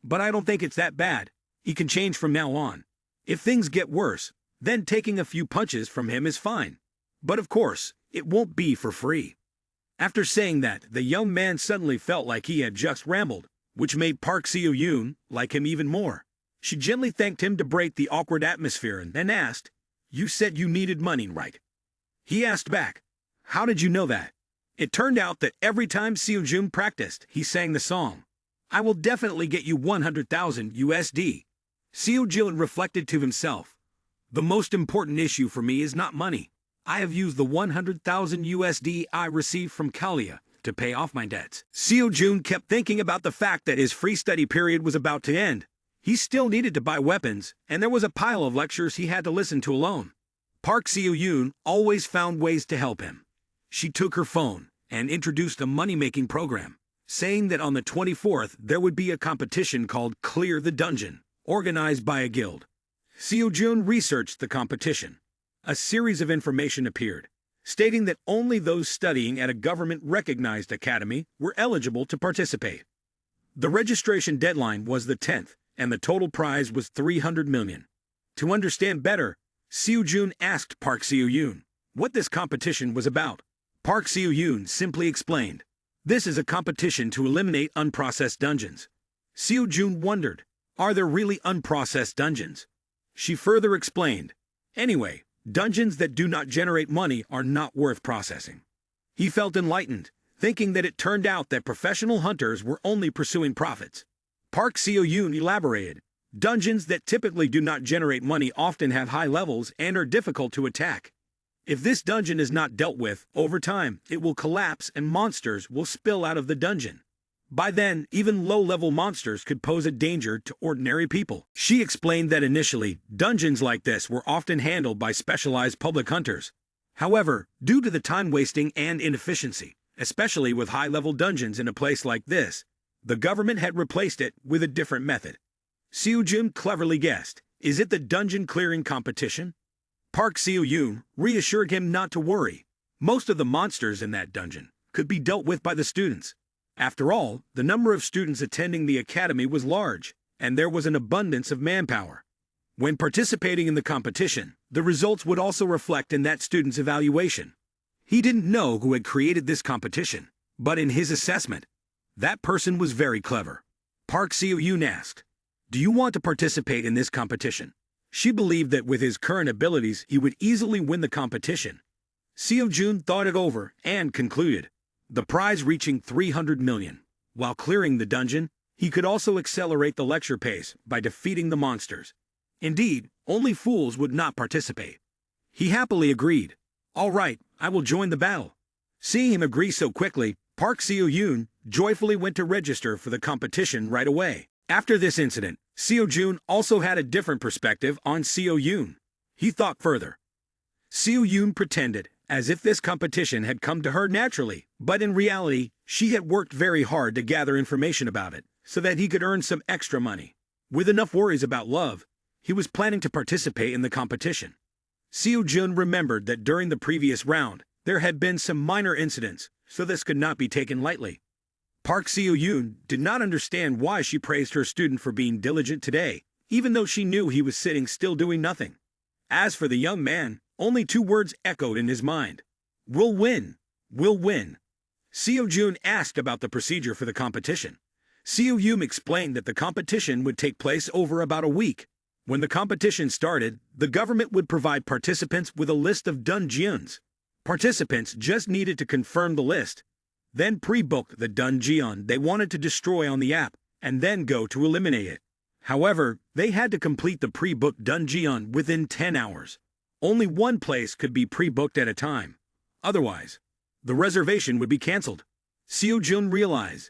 but I don't think it's that bad. He can change from now on. If things get worse, then taking a few punches from him is fine. But of course, it won't be for free." After saying that, the young man suddenly felt like he had just rambled, which made Park Seo Yoon like him even more. She gently thanked him to break the awkward atmosphere and then asked, "You said you needed money, right?" He asked back, "How did you know that?" It turned out that every time Seo Jun practiced, he sang the song, "I will definitely get you 100,000 USD. Seo Jun reflected to himself, The most important issue for me is not money. I have used the 100,000 USD I received from Kalia to pay off my debts. Seo-jun kept thinking about the fact that his free study period was about to end. He still needed to buy weapons, and there was a pile of lectures he had to listen to alone. Park Seo-yoon always found ways to help him. She took her phone and introduced a money-making program, saying that on the 24th there would be a competition called Clear the Dungeon, organized by a guild. Seo-jun researched the competition. A series of information appeared, stating that only those studying at a government-recognized academy were eligible to participate. The registration deadline was the 10th, and the total prize was 300 million. To understand better, Seo-jun asked Park Seo-yoon what this competition was about. Park Seo-yoon simply explained, "This is a competition to eliminate unprocessed dungeons." Seo-jun wondered, are there really unprocessed dungeons? She further explained, anyway, dungeons that do not generate money are not worth processing. He felt enlightened, thinking that it turned out that professional hunters were only pursuing profits. Park Seo-yoon elaborated, dungeons that typically do not generate money often have high levels and are difficult to attack. If this dungeon is not dealt with, over time, it will collapse and monsters will spill out of the dungeon. By then, even low-level monsters could pose a danger to ordinary people. She explained that initially, dungeons like this were often handled by specialized public hunters. However, due to the time wasting and inefficiency, especially with high-level dungeons in a place like this, the government had replaced it with a different method. Seo-jun cleverly guessed, is it the dungeon clearing competition? Park Seo-yoon reassured him not to worry. Most of the monsters in that dungeon could be dealt with by the students. After all, the number of students attending the academy was large, and there was an abundance of manpower. When participating in the competition, the results would also reflect in that student's evaluation. He didn't know who had created this competition, but in his assessment, that person was very clever. Park Seo-yoon asked, "Do you want to participate in this competition?" She believed that with his current abilities he would easily win the competition. Seo-jun thought it over and concluded, the prize reaching 300 million. While clearing the dungeon, he could also accelerate the lecture pace by defeating the monsters. Indeed, only fools would not participate. He happily agreed. All right, I will join the battle. Seeing him agree so quickly, Park Seo-yoon joyfully went to register for the competition right away. After this incident, Seo-jun also had a different perspective on Seo-yoon. He thought further. Seo-yoon pretended as if this competition had come to her naturally, but in reality, she had worked very hard to gather information about it, so that he could earn some extra money. With enough worries about love, he was planning to participate in the competition. Seo-jun remembered that during the previous round, there had been some minor incidents, so this could not be taken lightly. Park Seo-yoon did not understand why she praised her student for being diligent today, even though she knew he was sitting still doing nothing. As for the young man, only two words echoed in his mind. We'll win. We'll win. Seo-jun asked about the procedure for the competition. Seo-yoon explained that the competition would take place over about a week. When the competition started, the government would provide participants with a list of dungeons. Participants just needed to confirm the list, then pre-book the dungeon they wanted to destroy on the app, and then go to eliminate it. However, they had to complete the pre-booked dungeon within 10 hours. Only one place could be pre-booked at a time. Otherwise, the reservation would be cancelled. Seo-jun realized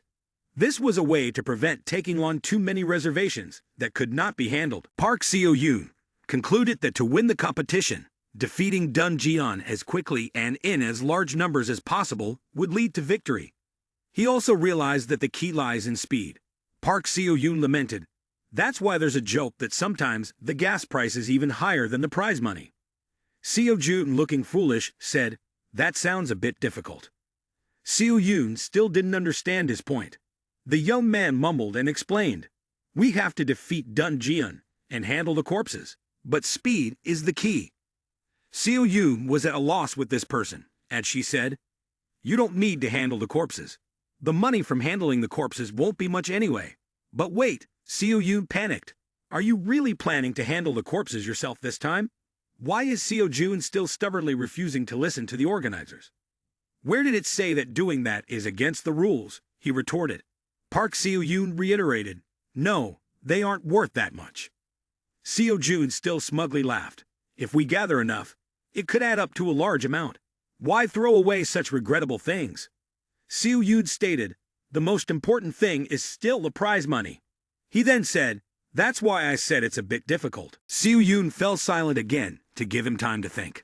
this was a way to prevent taking on too many reservations that could not be handled. Park Seo-yoon concluded that to win the competition, defeating dungeon as quickly and in as large numbers as possible would lead to victory. He also realized that the key lies in speed. Park Seo-yoon lamented, "That's why there's a joke that sometimes the gas price is even higher than the prize money." Seo-jun, looking foolish, said, "That sounds a bit difficult." Seo-yoon still didn't understand his point. The young man mumbled and explained, "We have to defeat dungeon and handle the corpses, but speed is the key." Seo-yoon was at a loss with this person, and she said, "You don't need to handle the corpses. The money from handling the corpses won't be much anyway." But wait, Seo-yoon panicked. Are you really planning to handle the corpses yourself this time? Why is Seo-jun still stubbornly refusing to listen to the organizers? Where did it say that doing that is against the rules? He retorted. Park Seo-yoon reiterated, "No, they aren't worth that much." Seo-jun still smugly laughed. If we gather enough, it could add up to a large amount. Why throw away such regrettable things? Siu Yun stated, the most important thing is still the prize money. He then said, that's why I said it's a bit difficult. Siu Yun fell silent again to give him time to think.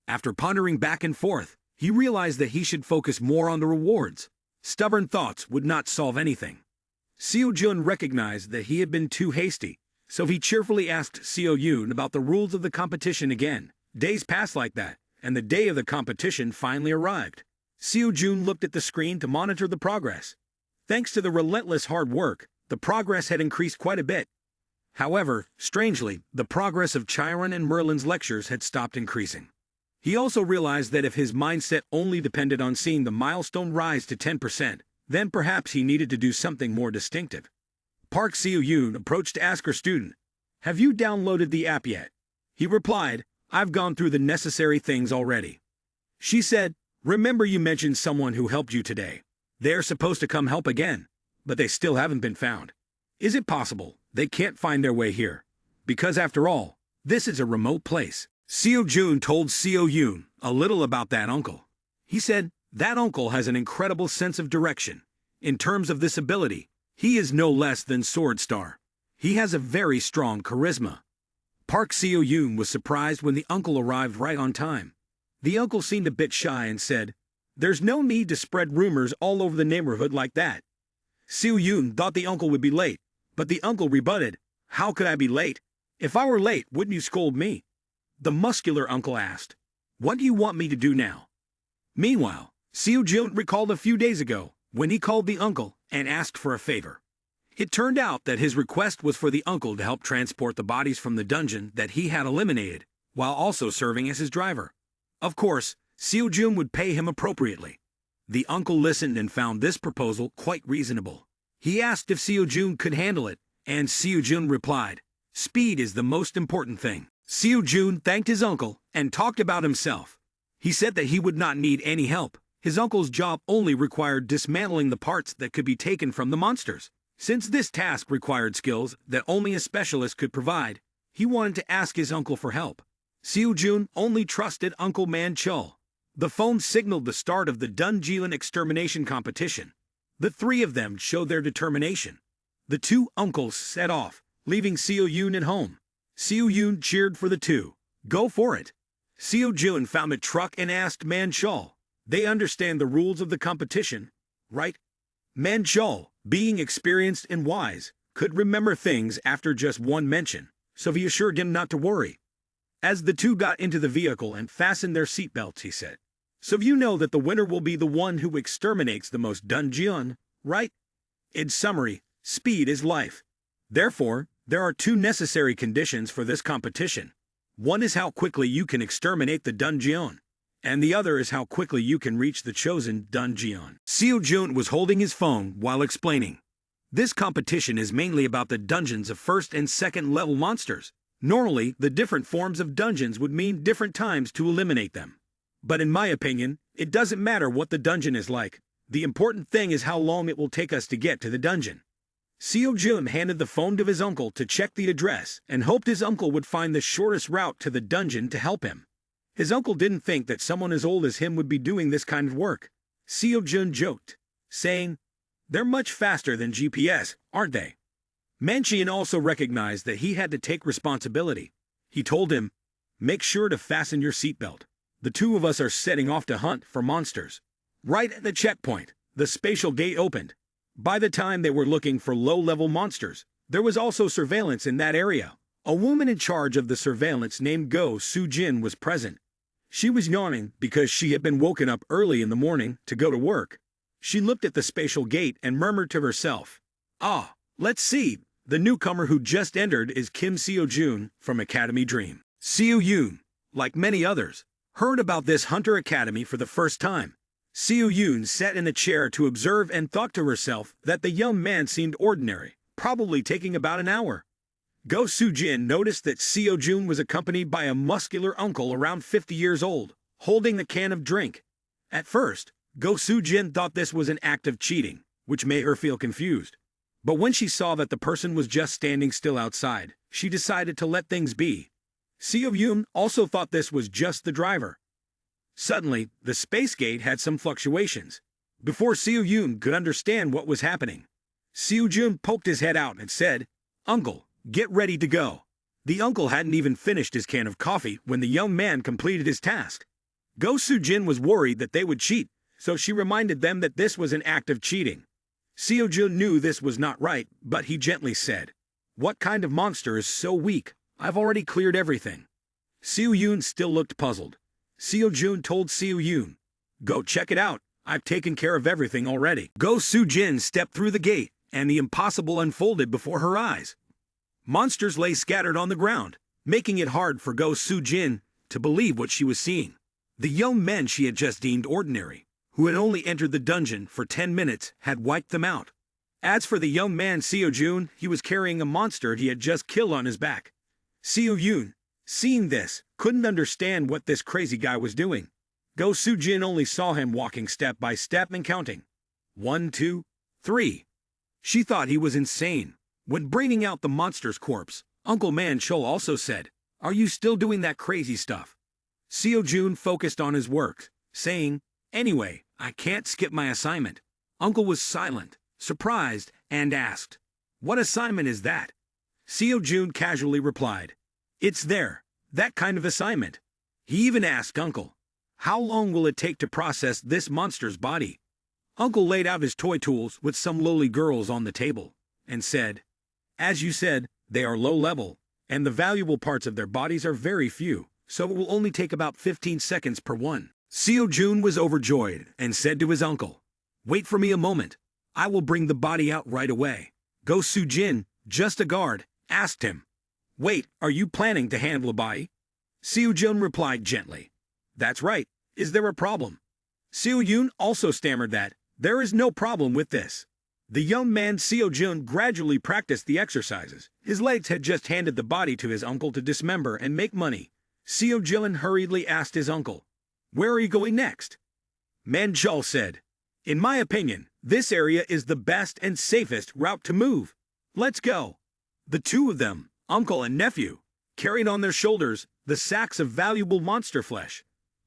After pondering back and forth, he realized that he should focus more on the rewards. Stubborn thoughts would not solve anything. Siu Jun recognized that he had been too hasty, so he cheerfully asked Siu Yun about the rules of the competition again. Days passed like that, and the day of the competition finally arrived. Siu Jun looked at the screen to monitor the progress. Thanks to the relentless hard work, the progress had increased quite a bit. However, strangely, the progress of Chiron and Merlin's lectures had stopped increasing. He also realized that if his mindset only depended on seeing the milestone rise to 10%, then perhaps he needed to do something more distinctive. Park Seo-yoon approached to ask her student, "Have you downloaded the app yet?" He replied, "I've gone through the necessary things already." She said, "Remember you mentioned someone who helped you today. They're supposed to come help again, but they still haven't been found. Is it possible they can't find their way here? Because after all, this is a remote place." Seo-jun told Seo-yoon a little about that uncle. He said, "That uncle has an incredible sense of direction. In terms of this ability, he is no less than Sword Star. He has a very strong charisma." Park Seo-yoon was surprised when the uncle arrived right on time. The uncle seemed a bit shy and said, "There's no need to spread rumors all over the neighborhood like that." Seo-yoon thought the uncle would be late, but the uncle rebutted, "How could I be late? If I were late, wouldn't you scold me?" The muscular uncle asked, "What do you want me to do now?" Meanwhile, Seo-jun recalled a few days ago when he called the uncle and asked for a favor. It turned out that his request was for the uncle to help transport the bodies from the dungeon that he had eliminated, while also serving as his driver. Of course, Seo-jun would pay him appropriately. The uncle listened and found this proposal quite reasonable. He asked if Seo-jun could handle it, and Seo-jun replied, "Speed is the most important thing." Seo-jun thanked his uncle and talked about himself. He said that he would not need any help. His uncle's job only required dismantling the parts that could be taken from the monsters. Since this task required skills that only a specialist could provide, he wanted to ask his uncle for help. Seo-jun only trusted Uncle Man-chul. The phone signaled the start of the Dungeon extermination competition. The three of them showed their determination. The two uncles set off, leaving Seo-yoon at home. Seo-yoon cheered for the two. "Go for it." Seo-jun found a truck and asked Man-chul, "They understand the rules of the competition, right?" Man-chul, being experienced and wise, could remember things after just one mention, so he assured him not to worry. As the two got into the vehicle and fastened their seatbelts, he said, "So you know that the winner will be the one who exterminates the most dungeon, right? In summary, speed is life. Therefore, there are two necessary conditions for this competition. One is how quickly you can exterminate the dungeon, and the other is how quickly you can reach the chosen dungeon." Seo-jun was holding his phone while explaining. This competition is mainly about the dungeons of first and second level monsters. Normally, the different forms of dungeons would mean different times to eliminate them. But in my opinion, it doesn't matter what the dungeon is like. The important thing is how long it will take us to get to the dungeon. Seo-jun handed the phone to his uncle to check the address and hoped his uncle would find the shortest route to the dungeon to help him. His uncle didn't think that someone as old as him would be doing this kind of work. Seo-jun joked, saying, "They're much faster than GPS, aren't they?" Manchian also recognized that he had to take responsibility. He told him, "Make sure to fasten your seatbelt. The two of us are setting off to hunt for monsters." Right at the checkpoint, the spatial gate opened. By the time they were looking for low-level monsters, there was also surveillance in that area. A woman in charge of the surveillance named Go Soo-jin was present. She was yawning because she had been woken up early in the morning to go to work. She looked at the spatial gate and murmured to herself, "Ah, let's see. The newcomer who just entered is Kim Seo-jun from Academy Dream." Seo-yoon, like many others, heard about this Hunter Academy for the first time. Seo-yoon sat in a chair to observe and thought to herself that the young man seemed ordinary, probably taking about an hour. Go Soo-jin noticed that Seo-jun was accompanied by a muscular uncle around 50 years old, holding the can of drink. At first, Go Soo-jin thought this was an act of cheating, which made her feel confused. But when she saw that the person was just standing still outside, she decided to let things be. Seo Yoon also thought this was just the driver. Suddenly, the space gate had some fluctuations. Before Seo Yoon could understand what was happening, Seo Jun poked his head out and said, "Uncle, get ready to go." The uncle hadn't even finished his can of coffee when the young man completed his task. Go Soo-jin was worried that they would cheat, so she reminded them that this was an act of cheating. Seo Jun knew this was not right, but he gently said, "What kind of monster is so weak? I've already cleared everything." Seo Yoon still looked puzzled. Seo Jun told Seo Yoon, "Go check it out. I've taken care of everything already." Go Soo-jin stepped through the gate, and the impossible unfolded before her eyes. Monsters lay scattered on the ground, making it hard for Go Soo-jin to believe what she was seeing. The young men she had just deemed ordinary, who had only entered the dungeon for 10 minutes, had wiped them out. As for the young man Seo Jun, he was carrying a monster he had just killed on his back. Seo Yoon, seeing this, couldn't understand what this crazy guy was doing. Go Soo-jin only saw him walking step by step and counting. 1, 2, 3. She thought he was insane. When bringing out the monster's corpse, Uncle Man Chol also said, "Are you still doing that crazy stuff?" Seo Jun focused on his work, saying, "Anyway, I can't skip my assignment." Uncle was silent, surprised, and asked, "What assignment is that?" Seo Jun casually replied, "It's there, that kind of assignment." He even asked Uncle, "How long will it take to process this monster's body?" Uncle laid out his toy tools with some lowly girls on the table, and said, "As you said, they are low level, and the valuable parts of their bodies are very few, so it will only take about 15 seconds per one." Seo Jun was overjoyed and said to his uncle, "Wait for me a moment. I will bring the body out right away." Go Soo-jin, just a guard, asked him, "Wait, are you planning to handle a body?" Seo Jun replied gently, "That's right. Is there a problem?" Seo Yoon also stammered that, "There is no problem with this." The young man Seo Jun gradually practiced the exercises. His legs had just handed the body to his uncle to dismember and make money. Seo Jun hurriedly asked his uncle, "Where are you going next?" Man Chol said, "In my opinion, this area is the best and safest route to move. Let's go." The two of them, uncle and nephew, carried on their shoulders the sacks of valuable monster flesh,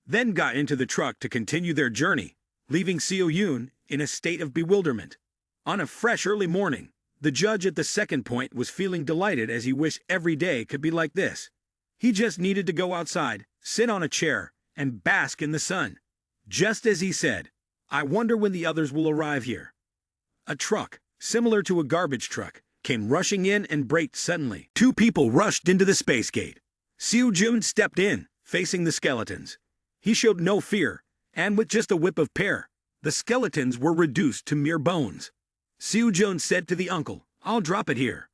then got into the truck to continue their journey, leaving Seo Yoon in a state of bewilderment. On a fresh early morning, the judge at the second point was feeling delighted as he wished every day could be like this. He just needed to go outside, sit on a chair, and bask in the sun. Just as he said, "I wonder when the others will arrive here." A truck, similar to a garbage truck, came rushing in and braked suddenly. Two people rushed into the space gate. Seo Jun stepped in, facing the skeletons. He showed no fear, and with just a whip of pear, the skeletons were reduced to mere bones. Seo Jun said to the uncle, "I'll drop it here."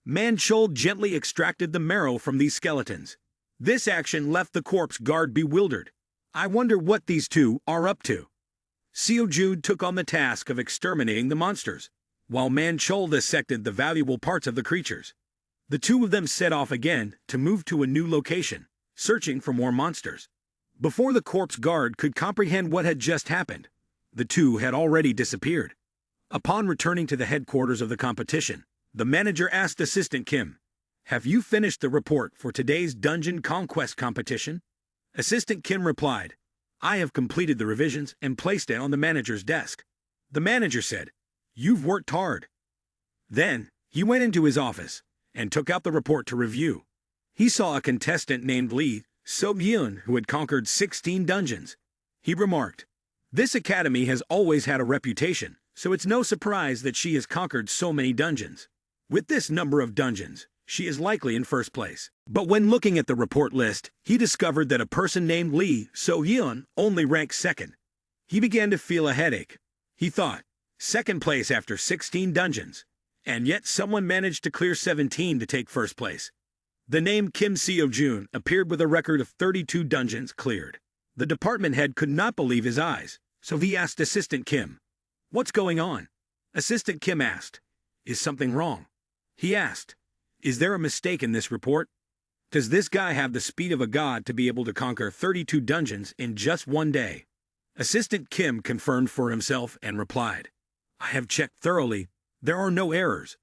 Man Chol gently extracted the marrow from these skeletons. This action left the corpse guard bewildered. "I wonder what these two are up to." Seo Jun took on the task of exterminating the monsters, while Man Chol dissected the valuable parts of the creatures. The two of them set off again to move to a new location, searching for more monsters. Before the corpse guard could comprehend what had just happened, the two had already disappeared. Upon returning to the headquarters of the competition, the manager asked Assistant Kim, "Have you finished the report for today's dungeon conquest competition?" Assistant Kim replied, "I have completed the revisions and placed it on the manager's desk." The manager said, "You've worked hard." Then, he went into his office and took out the report to review. He saw a contestant named Lee So-hyun who had conquered 16 dungeons. He remarked, "This academy has always had a reputation, so it's no surprise that she has conquered so many dungeons. With this number of dungeons, she is likely in first place." But when looking at the report list, he discovered that a person named Lee So-hyun only ranked second. He began to feel a headache. He thought, second place after 16 dungeons, and yet someone managed to clear 17 to take first place. The name Kim Seo Jun appeared with a record of 32 dungeons cleared. The department head could not believe his eyes, so he asked Assistant Kim, "What's going on?" Assistant Kim asked, "Is something wrong?" He asked, "Is there a mistake in this report? Does this guy have the speed of a god to be able to conquer 32 dungeons in just one day?" Assistant Kim confirmed for himself and replied, "I have checked thoroughly. There are no errors."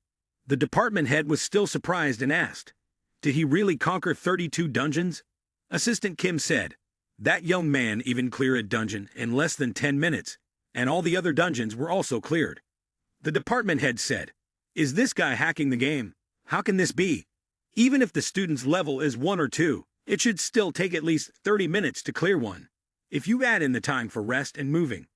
The department head was still surprised and asked, Did he really conquer 32 dungeons? Assistant Kim said, that young man even cleared a dungeon in less than 10 minutes, and all the other dungeons were also cleared. The department head said, is this guy hacking the game? How can this be? Even if the student's level is 1 or 2, it should still take at least 30 minutes to clear one. If you add in the time for rest and moving.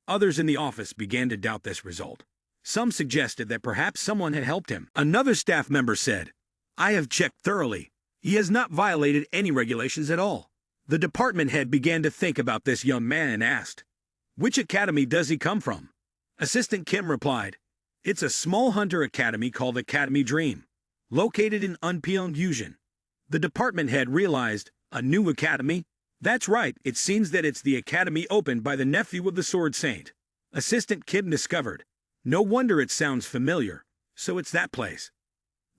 Others in the office began to doubt this result. Some suggested that perhaps someone had helped him. Another staff member said, I have checked thoroughly. He has not violated any regulations at all. The department head began to think about this young man and asked, which academy does he come from? Assistant Kim replied, it's a small hunter academy called Academy Dream, located in Unpyeong-yujin. The department head realized, a new academy? That's right, it seems that it's the academy opened by the nephew of the Sword Saint. Assistant Kim discovered, no wonder it sounds familiar, so it's that place.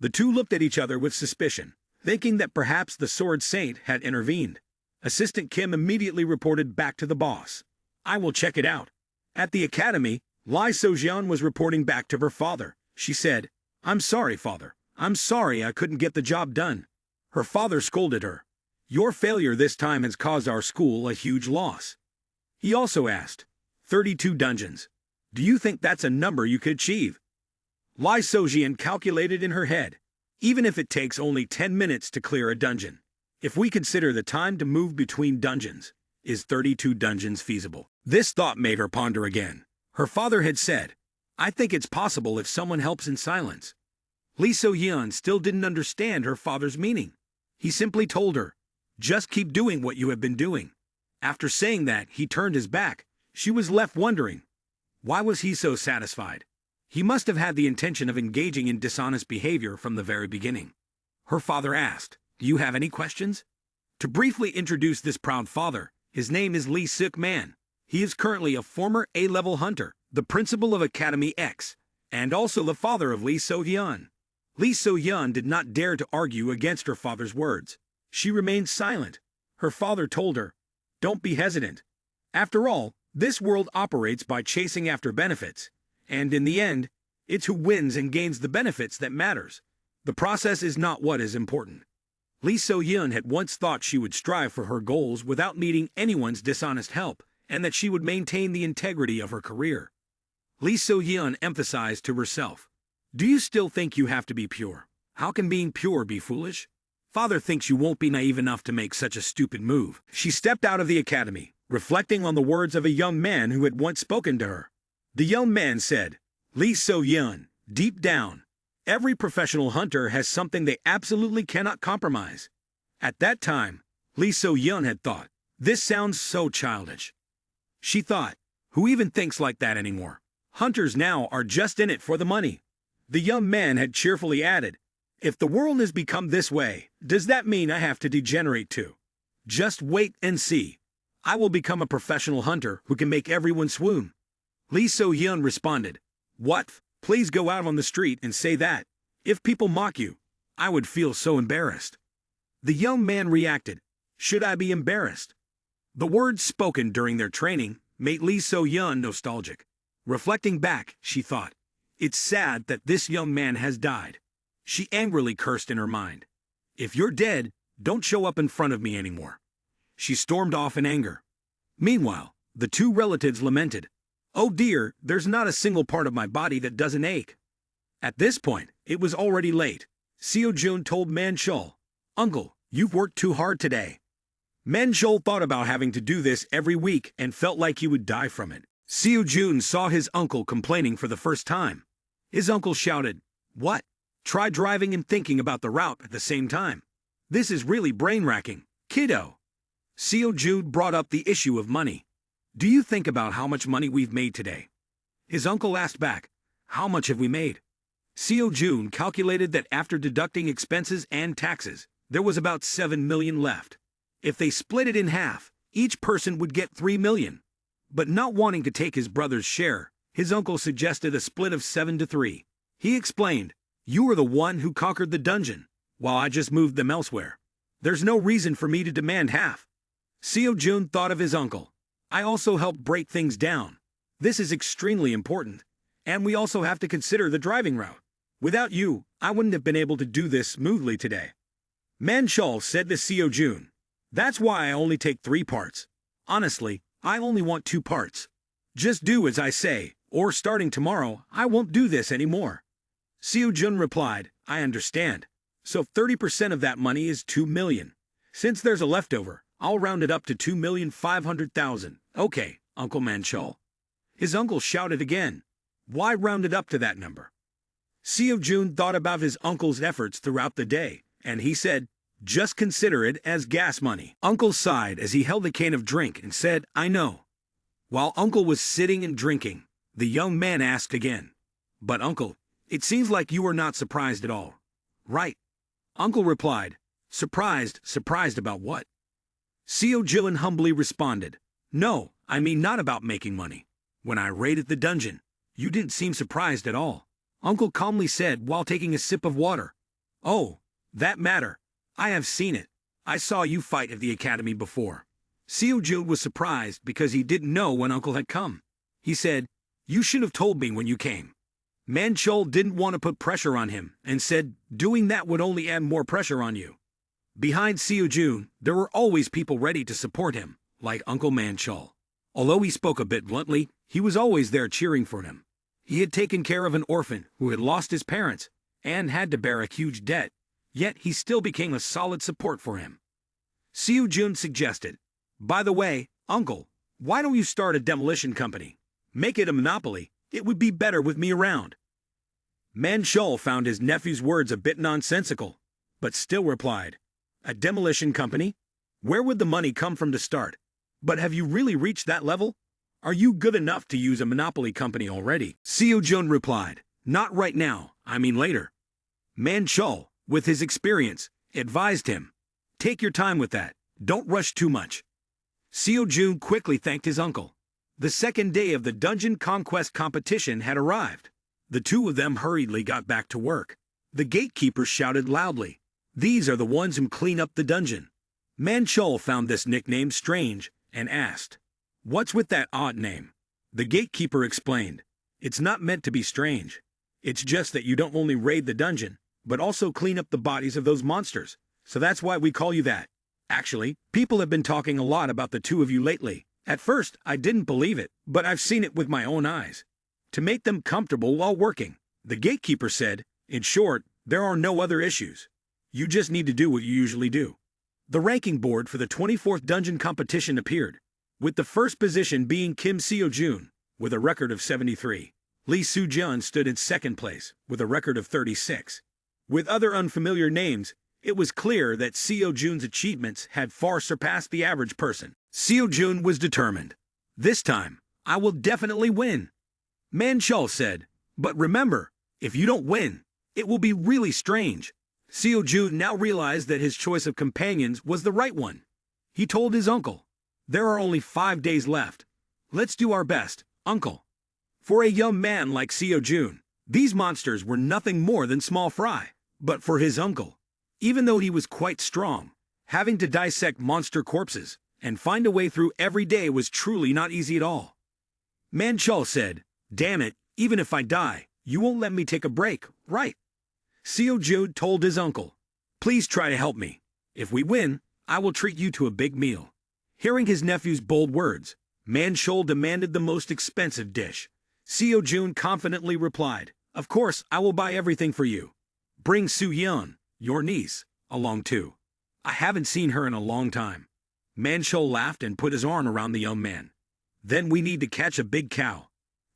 The two looked at each other with suspicion, thinking that perhaps the Sword Saint had intervened. Assistant Kim immediately reported back to the boss. I will check it out. At the academy, Lee Sojeon was reporting back to her father. She said, I'm sorry, father. I'm sorry I couldn't get the job done. Her father scolded her. Your failure this time has caused our school a huge loss. He also asked, 32 dungeons. Do you think that's a number you could achieve? Lee Sojeon calculated in her head, even if it takes only 10 minutes to clear a dungeon. If we consider the time to move between dungeons, is 32 dungeons feasible? This thought made her ponder again. Her father had said, I think it's possible if someone helps in silence. Lee So-yeon still didn't understand her father's meaning. He simply told her, just keep doing what you have been doing. After saying that, he turned his back. She was left wondering, why was he so satisfied? He must have had the intention of engaging in dishonest behavior from the very beginning. Her father asked, do you have any questions? To briefly introduce this proud father, his name is Lee Suk-man. He is currently a former A-level hunter, the principal of Academy X, and also the father of Lee So-yeon. Lee So-yeon did not dare to argue against her father's words. She remained silent. Her father told her, don't be hesitant. After all, this world operates by chasing after benefits, and in the end, it's who wins and gains the benefits that matters. The process is not what is important. Lee So-yeon had once thought she would strive for her goals without needing anyone's dishonest help, and that she would maintain the integrity of her career. Lee So-yeon emphasized to herself, do you still think you have to be pure? How can being pure be foolish? Father thinks you won't be naive enough to make such a stupid move. She stepped out of the academy, reflecting on the words of a young man who had once spoken to her. The young man said, Lee So-yeon, deep down, every professional hunter has something they absolutely cannot compromise. At that time, Lee So-yeon had thought, this sounds so childish. She thought, who even thinks like that anymore? Hunters now are just in it for the money. The young man had cheerfully added, if the world has become this way, does that mean I have to degenerate too? Just wait and see. I will become a professional hunter who can make everyone swoon. Lee So-yeon responded, what? Please go out on the street and say that. If people mock you, I would feel so embarrassed. The young man reacted, should I be embarrassed? The words spoken during their training made Lee So-yeon nostalgic. Reflecting back, she thought, it's sad that this young man has died. She angrily cursed in her mind. If you're dead, don't show up in front of me anymore. She stormed off in anger. Meanwhile, the two relatives lamented, oh dear, there's not a single part of my body that doesn't ache. At this point, it was already late. Seo-jun told Man-chul, Uncle, you've worked too hard today. Man-chul thought about having to do this every week and felt like he would die from it. Seo-jun saw his uncle complaining for the first time. His uncle shouted, what? Try driving and thinking about the route at the same time. This is really brain-racking, kiddo. Seo-jun brought up the issue of money. Do you think about how much money we've made today? His uncle asked back, how much have we made? Seo-jun calculated that after deducting expenses and taxes, there was about 7 million left. If they split it in half, each person would get 3 million. But not wanting to take his brother's share, his uncle suggested a split of 7-3. He explained, you were the one who conquered the dungeon, while I just moved them elsewhere. There's no reason for me to demand half. Seo-jun thought of his uncle. I also helped break things down. This is extremely important. And we also have to consider the driving route. Without you, I wouldn't have been able to do this smoothly today. Manchol said to Seo Jun, "That's why I only take 3 parts. Honestly, I only want 2 parts. Just do as I say, or starting tomorrow, I won't do this anymore." Seo Jun replied, "I understand. So 30% of that money is 2 million. Since there's a leftover, I'll round it up to 2,500,000. Okay, Uncle Manchol." His uncle shouted again, "Why round it up to that number?" Seo Jun thought about his uncle's efforts throughout the day, and he said, "Just consider it as gas money." Uncle sighed as he held a can of drink and said, "I know." While Uncle was sitting and drinking, the young man asked again, "But Uncle, it seems like you are not surprised at all, right?" Uncle replied, "Surprised? Surprised about what?" Seo Jun humbly responded, "No, I mean not about making money. When I raided the dungeon, you didn't seem surprised at all." Uncle calmly said while taking a sip of water, "Oh, that matter. I have seen it. I saw you fight at the academy before." Seo Jun was surprised because he didn't know when Uncle had come. He said, "You should have told me when you came." Manchol didn't want to put pressure on him and said, "Doing that would only add more pressure on you." Behind Seo Jun, there were always people ready to support him, like Uncle Manchol. Although he spoke a bit bluntly, he was always there cheering for him. He had taken care of an orphan who had lost his parents and had to bear a huge debt, yet he still became a solid support for him. Seo Jun suggested, "By the way, Uncle, why don't you start a demolition company? Make it a monopoly. It would be better with me around." Manchol found his nephew's words a bit nonsensical, but still replied, "A demolition company? Where would the money come from to start? But have you really reached that level? Are you good enough to use a monopoly company already?" Seo Jun replied, "Not right now, I mean later." Manchol, with his experience, advised him, "Take your time with that. Don't rush too much." Seo Jun quickly thanked his uncle. The second day of the dungeon conquest competition had arrived. The two of them hurriedly got back to work. The gatekeeper shouted loudly, "These are the ones who clean up the dungeon." Manchol found this nickname strange and asked, "What's with that odd name?" The gatekeeper explained, "It's not meant to be strange. It's just that you don't only raid the dungeon, but also clean up the bodies of those monsters, so that's why we call you that. Actually, people have been talking a lot about the two of you lately. At first, I didn't believe it, but I've seen it with my own eyes. To make them comfortable while working," the gatekeeper said, "in short, there are no other issues. You just need to do what you usually do." The ranking board for the 24th dungeon competition appeared, with the first position being Kim Seo Jun, with a record of 73. Lee Soo-jeon stood in second place, with a record of 36. With other unfamiliar names, it was clear that Seo Jun's achievements had far surpassed the average person. Seo Jun was determined. "This time, I will definitely win." Manchol said, "But remember, if you don't win, it will be really strange." Seo Jun now realized that his choice of companions was the right one. He told his uncle, "There are only 5 days left. Let's do our best, Uncle." For a young man like Seo Jun, these monsters were nothing more than small fry. But for his uncle, even though he was quite strong, having to dissect monster corpses and find a way through every day was truly not easy at all. Manchol said, "Damn it, even if I die, you won't let me take a break, right?" Seo Jun told his uncle, "Please try to help me. If we win, I will treat you to a big meal." Hearing his nephew's bold words, Manchol demanded the most expensive dish. Seo Jun confidently replied, "Of course, I will buy everything for you. Bring Soo-yeon, your niece, along too. I haven't seen her in a long time." Manchol laughed and put his arm around the young man. "Then we need to catch a big cow."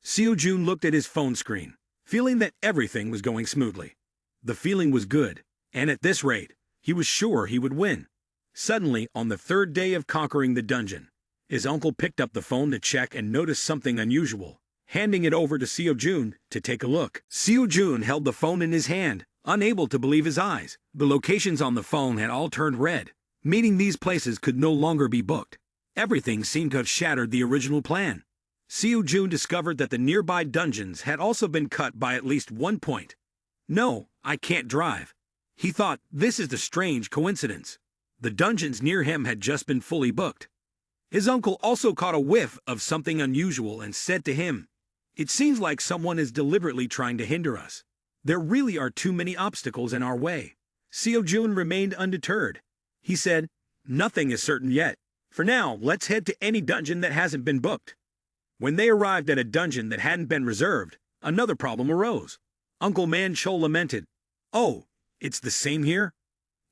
Seo Jun looked at his phone screen, feeling that everything was going smoothly. The feeling was good, and at this rate, he was sure he would win. Suddenly, on the third day of conquering the dungeon, his uncle picked up the phone to check and noticed something unusual, handing it over to Seo Jun to take a look. Seo Jun held the phone in his hand, unable to believe his eyes. The locations on the phone had all turned red, meaning these places could no longer be booked. Everything seemed to have shattered the original plan. Seo Jun discovered that the nearby dungeons had also been cut by at least 1 point. "No, I can't drive." He thought, this is a strange coincidence. The dungeons near him had just been fully booked. His uncle also caught a whiff of something unusual and said to him, "It seems like someone is deliberately trying to hinder us. There really are too many obstacles in our way." Seo-jun remained undeterred. He said, "Nothing is certain yet. For now, let's head to any dungeon that hasn't been booked." When they arrived at a dungeon that hadn't been reserved, another problem arose. Uncle Man-chol lamented, "Oh, it's the same here?"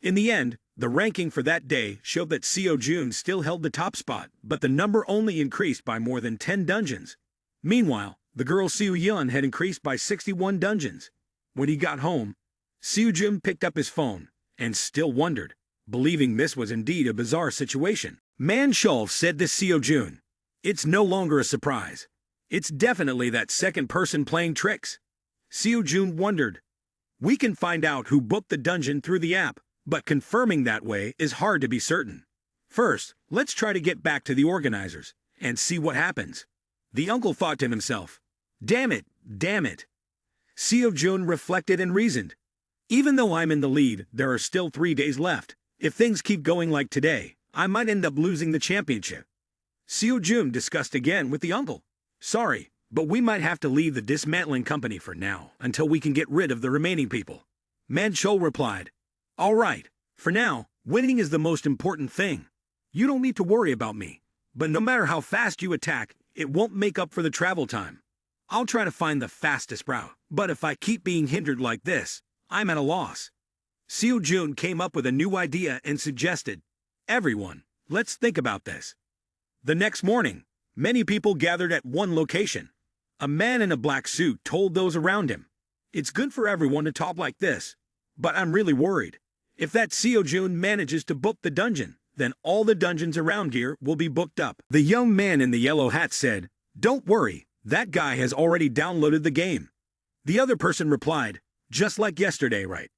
In the end, the ranking for that day showed that Seo-jun still held the top spot, but the number only increased by more than 10 dungeons. Meanwhile, the girl Seo-yeon had increased by 61 dungeons. When he got home, Seo-jun picked up his phone and still wondered, believing this was indeed a bizarre situation. Man-chol said to Seo-jun, "It's no longer a surprise. It's definitely that second person playing tricks." Seo-jun wondered, "We can find out who booked the dungeon through the app, but confirming that way is hard to be certain. First, let's try to get back to the organizers and see what happens." The uncle thought to himself, Damn it. Seo-jun reflected and reasoned. Even though I'm in the lead, there are still 3 days left. If things keep going like today, I might end up losing the championship. Seo-jun discussed again with the uncle. "Sorry, but we might have to leave the dismantling company for now until we can get rid of the remaining people." Man-chol replied, "All right, for now, winning is the most important thing. You don't need to worry about me, but no matter how fast you attack, it won't make up for the travel time. I'll try to find the fastest route, but if I keep being hindered like this, I'm at a loss." Seo-jun came up with a new idea and suggested, "Everyone, let's think about this." The next morning, many people gathered at one location. A man in a black suit told those around him, "It's good for everyone to talk like this, but I'm really worried. If that Seo-jun manages to book the dungeon, then all the dungeons around here will be booked up." The young man in the yellow hat said, "Don't worry, that guy has already downloaded the game." The other person replied, "Just like yesterday, right?"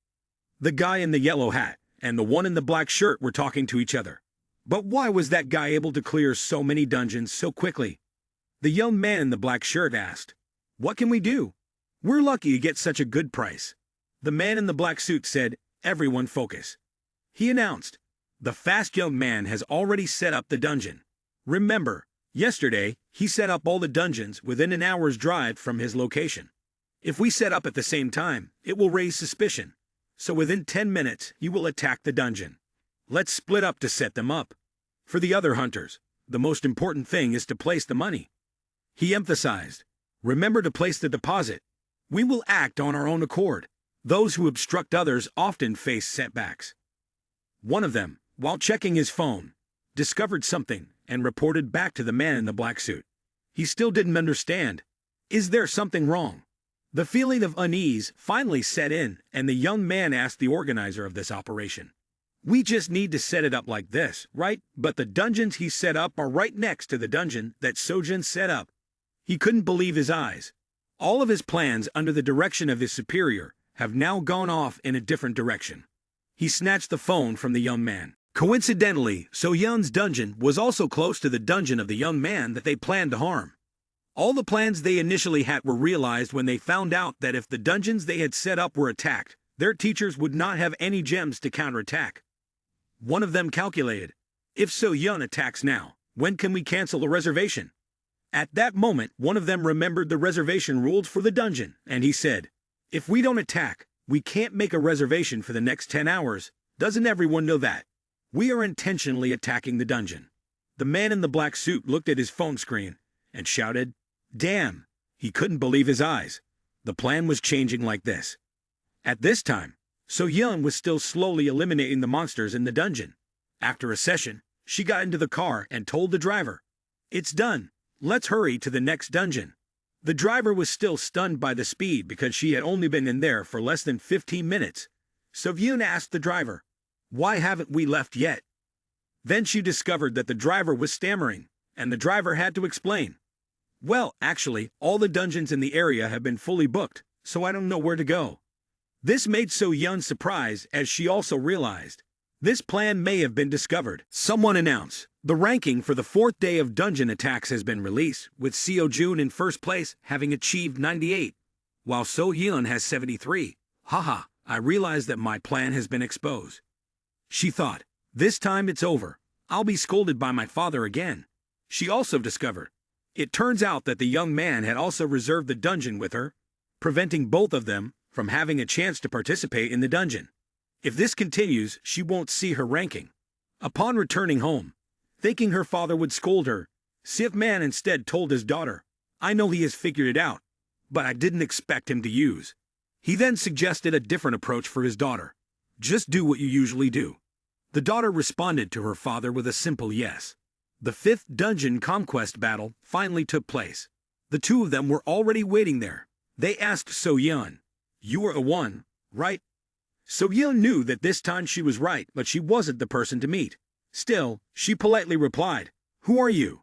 The guy in the yellow hat and the one in the black shirt were talking to each other. But why was that guy able to clear so many dungeons so quickly? The young man in the black shirt asked, "What can we do? We're lucky to get such a good price." The man in the black suit said, "Everyone focus." He announced, "The fast young man has already set up the dungeon. Remember, yesterday, he set up all the dungeons within an hour's drive from his location. If we set up at the same time, it will raise suspicion. So within 10 minutes, you will attack the dungeon. Let's split up to set them up. For the other hunters, the most important thing is to place the money." He emphasized, "Remember to place the deposit. We will act on our own accord. Those who obstruct others often face setbacks." One of them, while checking his phone, discovered something and reported back to the man in the black suit. He still didn't understand. Is there something wrong? The feeling of unease finally set in, and the young man asked the organizer of this operation, "We just need to set it up like this, right?" But the dungeons he set up are right next to the dungeon that Seo-jun set up. He couldn't believe his eyes. All of his plans under the direction of his superior have now gone off in a different direction. He snatched the phone from the young man. Coincidentally, Seo-yun's dungeon was also close to the dungeon of the young man that they planned to harm. All the plans they initially had were realized when they found out that if the dungeons they had set up were attacked, their teachers would not have any gems to counterattack. One of them calculated, "If Seo-yun attacks now, when can we cancel the reservation?" At that moment, one of them remembered the reservation rules for the dungeon, and he said, "If we don't attack, we can't make a reservation for the next 10 hours. Doesn't everyone know that? We are intentionally attacking the dungeon." The man in the black suit looked at his phone screen and shouted, "Damn!" He couldn't believe his eyes. The plan was changing like this. At this time, Seo-yun was still slowly eliminating the monsters in the dungeon. After a session, she got into the car and told the driver, "It's done. Let's hurry to the next dungeon." The driver was still stunned by the speed because she had only been in there for less than 15 minutes. Seo-yun asked the driver, "Why haven't we left yet?" Then she discovered that the driver was stammering, and the driver had to explain, "Well, actually, all the dungeons in the area have been fully booked, so I don't know where to go." This made Seo-yun surprised as she also realized this plan may have been discovered. Someone announced, "The ranking for the 4th day of dungeon attacks has been released, with Seo-jun in first place having achieved 98, while Seo-yun has 73. Haha, I realize that my plan has been exposed." She thought, "This time it's over. I'll be scolded by my father again." She also discovered, it turns out that the young man had also reserved the dungeon with her, preventing both of them from having a chance to participate in the dungeon. If this continues, she won't see her ranking. Upon returning home, thinking her father would scold her, Sif Man instead told his daughter, "I know he has figured it out, but I didn't expect him to use." He then suggested a different approach for his daughter. "Just do what you usually do." The daughter responded to her father with a simple yes. The fifth dungeon conquest battle finally took place. The two of them were already waiting there. They asked So-yeon, "You are the one, right?" So-yeon knew that this time she was right, but she wasn't the person to meet. Still, she politely replied, "Who are you?"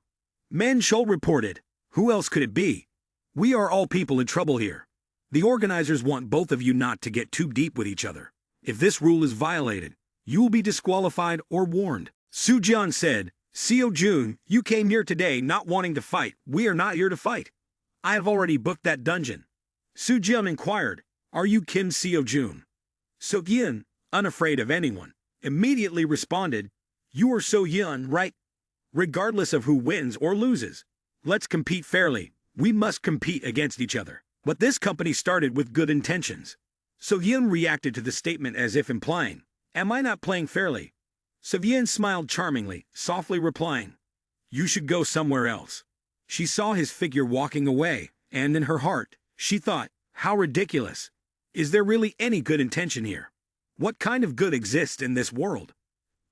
Man Shul reported, "Who else could it be? We are all people in trouble here. The organizers want both of you not to get too deep with each other. If this rule is violated, you will be disqualified or warned." Soo-jeon said, "Seo-jun, you came here today not wanting to fight. We are not here to fight. I have already booked that dungeon." Soo-jeon inquired, "Are you Kim Seo-jun?" So-yeon, unafraid of anyone, immediately responded, "You are So-yeon, right? Regardless of who wins or loses, let's compete fairly. We must compete against each other." But this company started with good intentions. So-yeon reacted to the statement as if implying, "Am I not playing fairly?" So-yeon smiled charmingly, softly replying, "You should go somewhere else." She saw his figure walking away, and in her heart, she thought, "How ridiculous. Is there really any good intention here? What kind of good exists in this world?"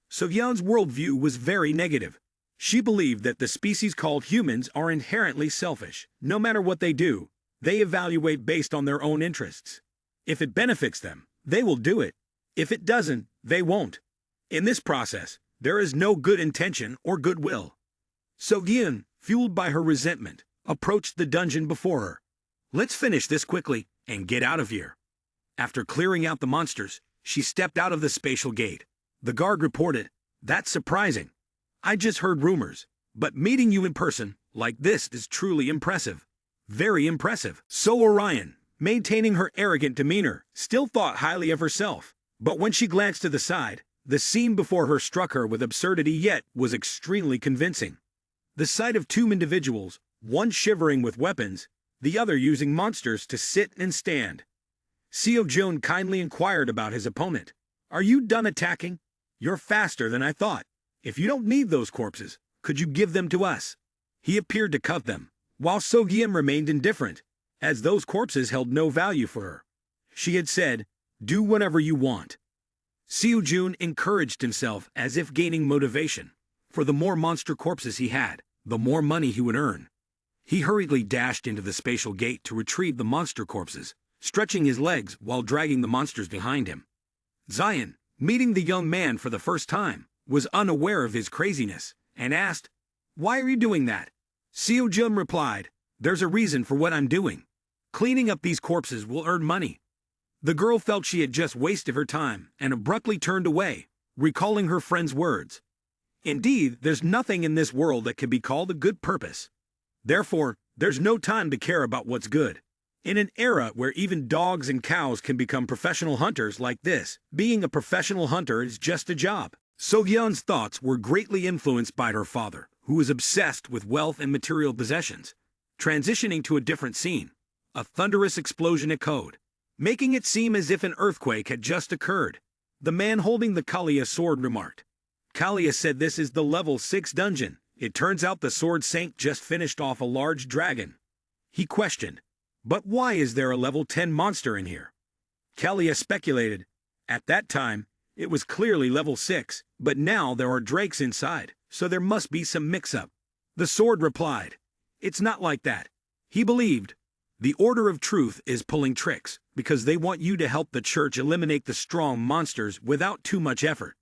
So-yeon's worldview was very negative. She believed that the species called humans are inherently selfish. No matter what they do, they evaluate based on their own interests. If it benefits them, they will do it. If it doesn't, they won't. In this process, there is no good intention or goodwill. So-yeon, fueled by her resentment, approached the dungeon before her. "Let's finish this quickly and get out of here." After clearing out the monsters, she stepped out of the spatial gate. The guard reported, "That's surprising. I just heard rumors, but meeting you in person, like this, is truly impressive. Very impressive." So Orion, maintaining her arrogant demeanor, still thought highly of herself. But when she glanced to the side, the scene before her struck her with absurdity yet was extremely convincing. The sight of two individuals, one shivering with weapons, the other using monsters to sit and stand. Seo-jun kindly inquired about his opponent. "Are you done attacking? You're faster than I thought. If you don't need those corpses, could you give them to us?" He appeared to cut them, while So-yeon remained indifferent, as those corpses held no value for her. She had said, "Do whatever you want." Seo-jun encouraged himself as if gaining motivation. For the more monster corpses he had, the more money he would earn. He hurriedly dashed into the spatial gate to retrieve the monster corpses, stretching his legs while dragging the monsters behind him. Zion, meeting the young man for the first time, was unaware of his craziness, and asked, "Why are you doing that?" Seo-jun replied, "There's a reason for what I'm doing. Cleaning up these corpses will earn money." The girl felt she had just wasted her time and abruptly turned away, recalling her friend's words. Indeed, there's nothing in this world that can be called a good purpose. Therefore, there's no time to care about what's good. In an era where even dogs and cows can become professional hunters like this, being a professional hunter is just a job. So-yeon's thoughts were greatly influenced by her father, who was obsessed with wealth and material possessions. Transitioning to a different scene, a thunderous explosion echoed, making it seem as if an earthquake had just occurred. The man holding the Kalia sword remarked, "Kalia said this is the level 6 dungeon. It turns out the sword sank just finished off a large dragon." He questioned, "But why is there a level 10 monster in here?" Kalia speculated, "At that time, it was clearly level 6, but now there are drakes inside, so there must be some mix-up." The sword replied, "It's not like that." He believed, "The Order of Truth is pulling tricks, because they want you to help the church eliminate the strong monsters without too much effort."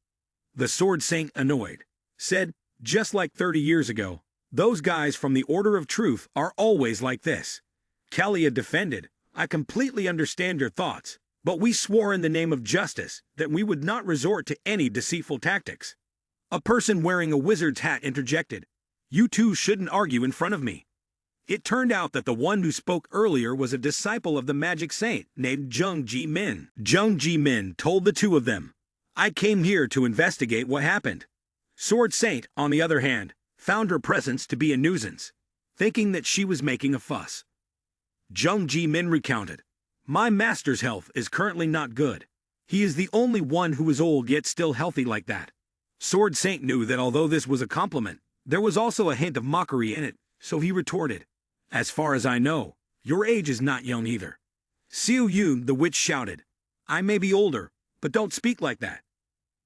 The sword sank annoyed, said, "Just like 30 years ago, those guys from the Order of Truth are always like this." Kalia defended, "I completely understand your thoughts, but we swore in the name of justice that we would not resort to any deceitful tactics." A person wearing a wizard's hat interjected, "You two shouldn't argue in front of me." It turned out that the one who spoke earlier was a disciple of the magic saint named Jung Ji-min. Jung Ji-min told the two of them, "I came here to investigate what happened." Sword Saint, on the other hand, found her presence to be a nuisance, thinking that she was making a fuss. Jung Ji-min recounted, "My master's health is currently not good. He is the only one who is old yet still healthy like that. Sword Saint knew that although this was a compliment, there was also a hint of mockery in it, so he retorted, "As far as I know, your age is not young either." Xiu Yun the witch shouted, "I may be older, but don't speak like that."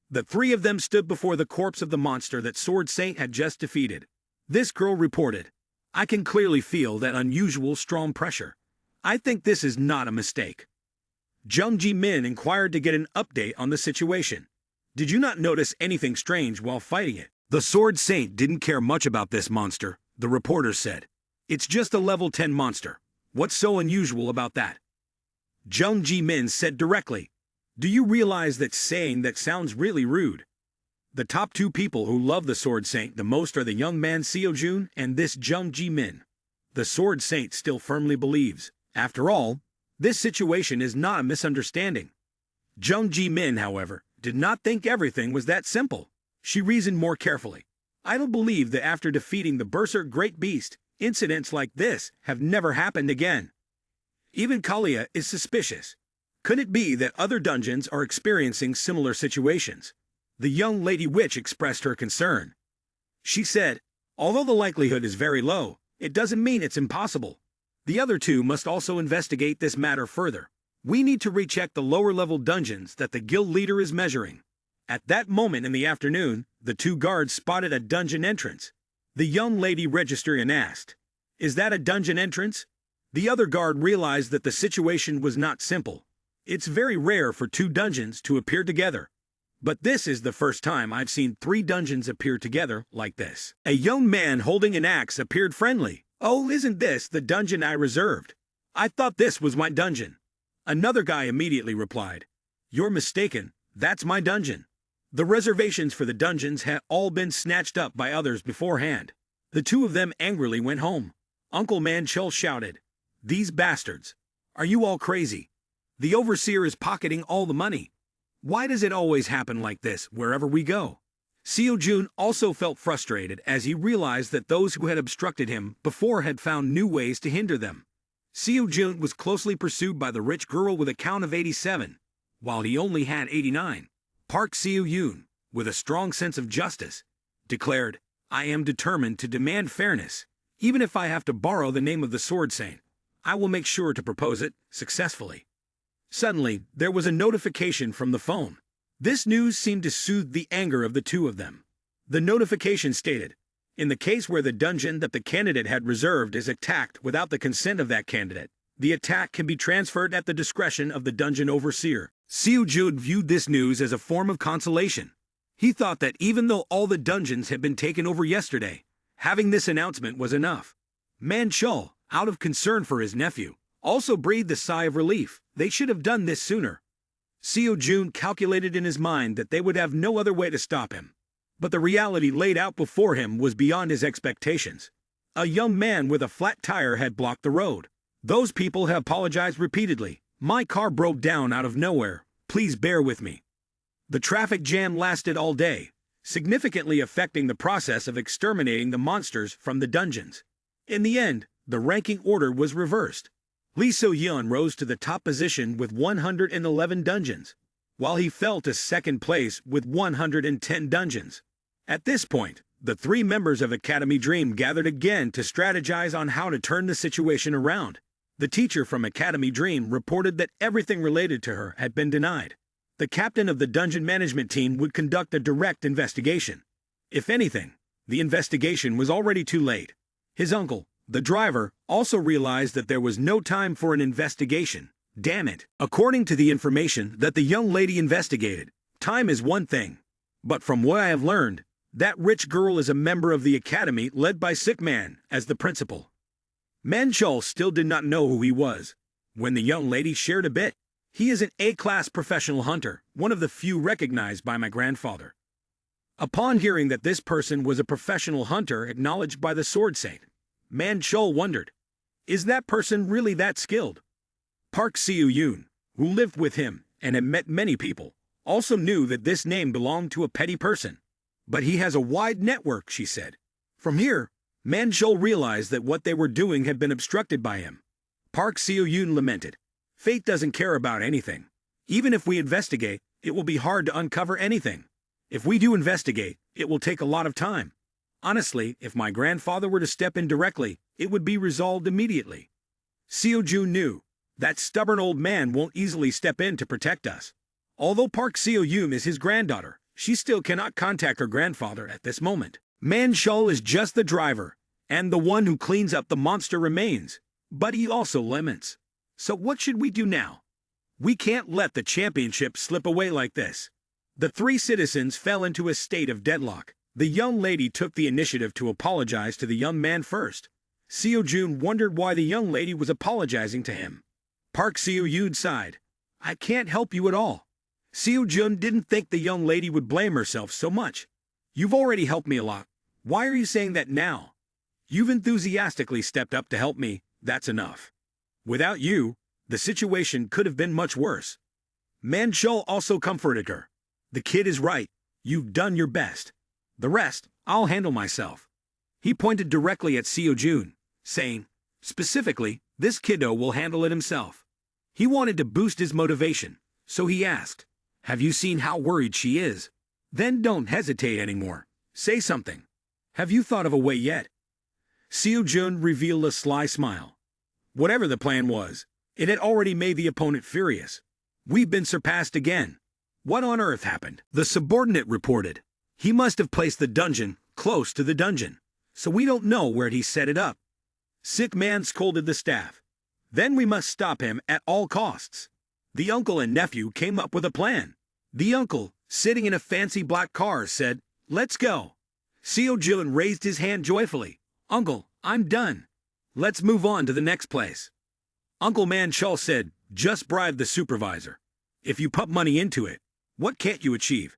The three of them stood before the corpse of the monster that Sword Saint had just defeated. This girl reported, "I can clearly feel that unusual strong pressure. I think this is not a mistake." Jung Ji Min inquired to get an update on the situation. "Did you not notice anything strange while fighting it?" The Sword Saint didn't care much about this monster, the reporter said. "It's just a level 10 monster. What's so unusual about that?" Jung Ji Min said directly, "Do you realize that saying that sounds really rude? The top two people who love the Sword Saint the most are the young man Seo Jun and this Jung Ji Min." The Sword Saint still firmly believes, after all, this situation is not a misunderstanding. Jung Ji Min, however, did not think everything was that simple. She reasoned more carefully. "I don't believe that after defeating the Berserk Great Beast, incidents like this have never happened again. Even Kalia is suspicious. Could it be that other dungeons are experiencing similar situations?" The young lady witch expressed her concern. She said, "Although the likelihood is very low, it doesn't mean it's impossible. The other two must also investigate this matter further. We need to recheck the lower-level dungeons that the guild leader is measuring." At that moment in the afternoon, the two guards spotted a dungeon entrance. The young lady registrarian asked, "Is that a dungeon entrance?" The other guard realized that the situation was not simple. It's very rare for two dungeons to appear together. But this is the first time I've seen 3 dungeons appear together like this. A young man holding an axe appeared friendly. "Oh, isn't this the dungeon I reserved? I thought this was my dungeon." Another guy immediately replied, "You're mistaken, that's my dungeon." The reservations for the dungeons had all been snatched up by others beforehand. The two of them angrily went home. Uncle Manchul shouted, "These bastards! Are you all crazy? The overseer is pocketing all the money. Why does it always happen like this wherever we go?" Seo Jun also felt frustrated as he realized that those who had obstructed him before had found new ways to hinder them. Seo Jun was closely pursued by the rich girl with a count of 87, while he only had 89. Park Seo Yun, with a strong sense of justice, declared, "I am determined to demand fairness. Even if I have to borrow the name of the Sword Saint, I will make sure to propose it successfully." Suddenly, there was a notification from the phone. This news seemed to soothe the anger of the two of them. The notification stated, "In the case where the dungeon that the candidate had reserved is attacked without the consent of that candidate, the attack can be transferred at the discretion of the dungeon overseer." Seo Jun viewed this news as a form of consolation. He thought that even though all the dungeons had been taken over yesterday, having this announcement was enough. Manchul, out of concern for his nephew, also breathed a sigh of relief. They should have done this sooner. Seo Jun calculated in his mind that they would have no other way to stop him. But the reality laid out before him was beyond his expectations. A young man with a flat tire had blocked the road. "Those people have apologized repeatedly. My car broke down out of nowhere. Please bear with me." The traffic jam lasted all day, significantly affecting the process of exterminating the monsters from the dungeons. In the end, the ranking order was reversed. Lee So-yeon rose to the top position with 111 dungeons, while he fell to second place with 110 dungeons. At this point, the 3 members of Academy Dream gathered again to strategize on how to turn the situation around. The teacher from Academy Dream reported that everything related to her had been denied. The captain of the dungeon management team would conduct a direct investigation. If anything, the investigation was already too late. His uncle, the driver, also realized that there was no time for an investigation. Damn it. According to the information that the young lady investigated, time is one thing. But from what I have learned, that rich girl is a member of the academy led by Sick Man as the principal. Manchul still did not know who he was, when the young lady shared a bit. "He is an A-class professional hunter, one of the few recognized by my grandfather." Upon hearing that this person was a professional hunter acknowledged by the Sword Saint, Manchul wondered, is that person really that skilled? Park Seo-yoon, who lived with him and had met many people, also knew that this name belonged to a petty person. "But he has a wide network," she said. From here, Manchul realized that what they were doing had been obstructed by him. Park Seo-yoon lamented, "Fate doesn't care about anything. Even if we investigate, it will be hard to uncover anything. If we do investigate, it will take a lot of time. Honestly, if my grandfather were to step in directly, it would be resolved immediately. Seo-jun knew that stubborn old man won't easily step in to protect us. Although Park Seo-yoon is his granddaughter, she still cannot contact her grandfather at this moment. Man-shul is just the driver, and the one who cleans up the monster remains, but he also laments. So what should we do now? We can't let the championship slip away like this. The three citizens fell into a state of deadlock. The young lady took the initiative to apologize to the young man first. Seo-jun wondered why the young lady was apologizing to him. Park Seo-yoon sighed. I can't help you at all. Seo-jun didn't think the young lady would blame herself so much. You've already helped me a lot. Why are you saying that now? You've enthusiastically stepped up to help me, that's enough. Without you, the situation could have been much worse. Man-shul also comforted her. The kid is right. You've done your best. The rest, I'll handle myself. He pointed directly at Seo-jun, saying, specifically, this kiddo will handle it himself. He wanted to boost his motivation, so he asked, have you seen how worried she is? Then don't hesitate anymore. Say something. Have you thought of a way yet? Seo-jun revealed a sly smile. Whatever the plan was, it had already made the opponent furious. We've been surpassed again. What on earth happened? The subordinate reported. He must have placed the dungeon close to the dungeon, so we don't know where he set it up. Sick man scolded the staff. Then we must stop him at all costs. The uncle and nephew came up with a plan. The uncle, sitting in a fancy black car, said, let's go. Seo-jun raised his hand joyfully. Uncle, I'm done. Let's move on to the next place. Uncle Man-shul said, just bribe the supervisor. If you put money into it, what can't you achieve?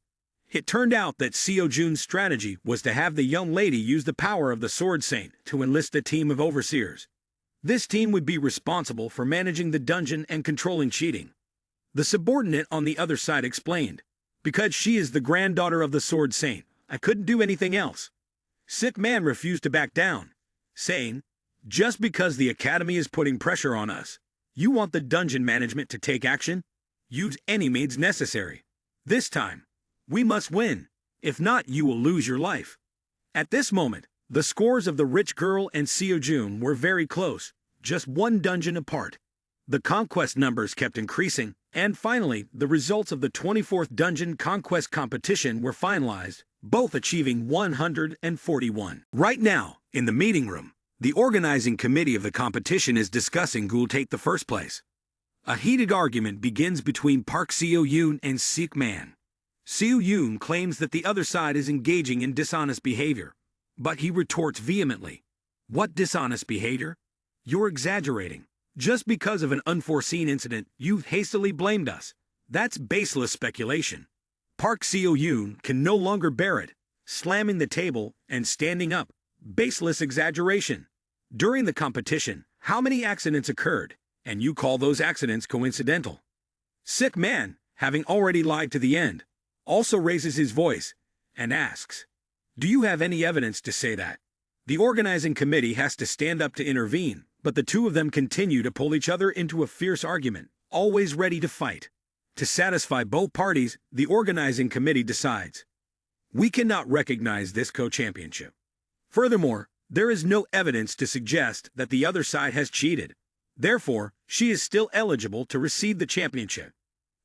It turned out that Seo-jun's strategy was to have the young lady use the power of the Sword Saint to enlist a team of overseers. This team would be responsible for managing the dungeon and controlling cheating. The subordinate on the other side explained, because she is the granddaughter of the Sword Saint, I couldn't do anything else. Sick man refused to back down, saying, just because the academy is putting pressure on us, you want the dungeon management to take action? Use any means necessary. This time, we must win. If not, you will lose your life. At this moment, the scores of the rich girl and Seo-jun were very close, just one dungeon apart. The conquest numbers kept increasing, and finally, the results of the 24th dungeon conquest competition were finalized, both achieving 141. Right now, in the meeting room, the organizing committee of the competition is discussing who will take the first place. A heated argument begins between Park Seo-yoon and Sick Man. Seo-yoon claims that the other side is engaging in dishonest behavior, but he retorts vehemently. What dishonest behavior? You're exaggerating. Just because of an unforeseen incident, you've hastily blamed us. That's baseless speculation. Park Seo-yoon can no longer bear it, slamming the table and standing up. Baseless exaggeration. During the competition, how many accidents occurred, and you call those accidents coincidental? Sick man, having already lied to the end, also raises his voice and asks, do you have any evidence to say that? The organizing committee has to stand up to intervene, but the two of them continue to pull each other into a fierce argument, always ready to fight. To satisfy both parties, the organizing committee decides, we cannot recognize this co-championship. Furthermore, there is no evidence to suggest that the other side has cheated. Therefore, she is still eligible to receive the championship.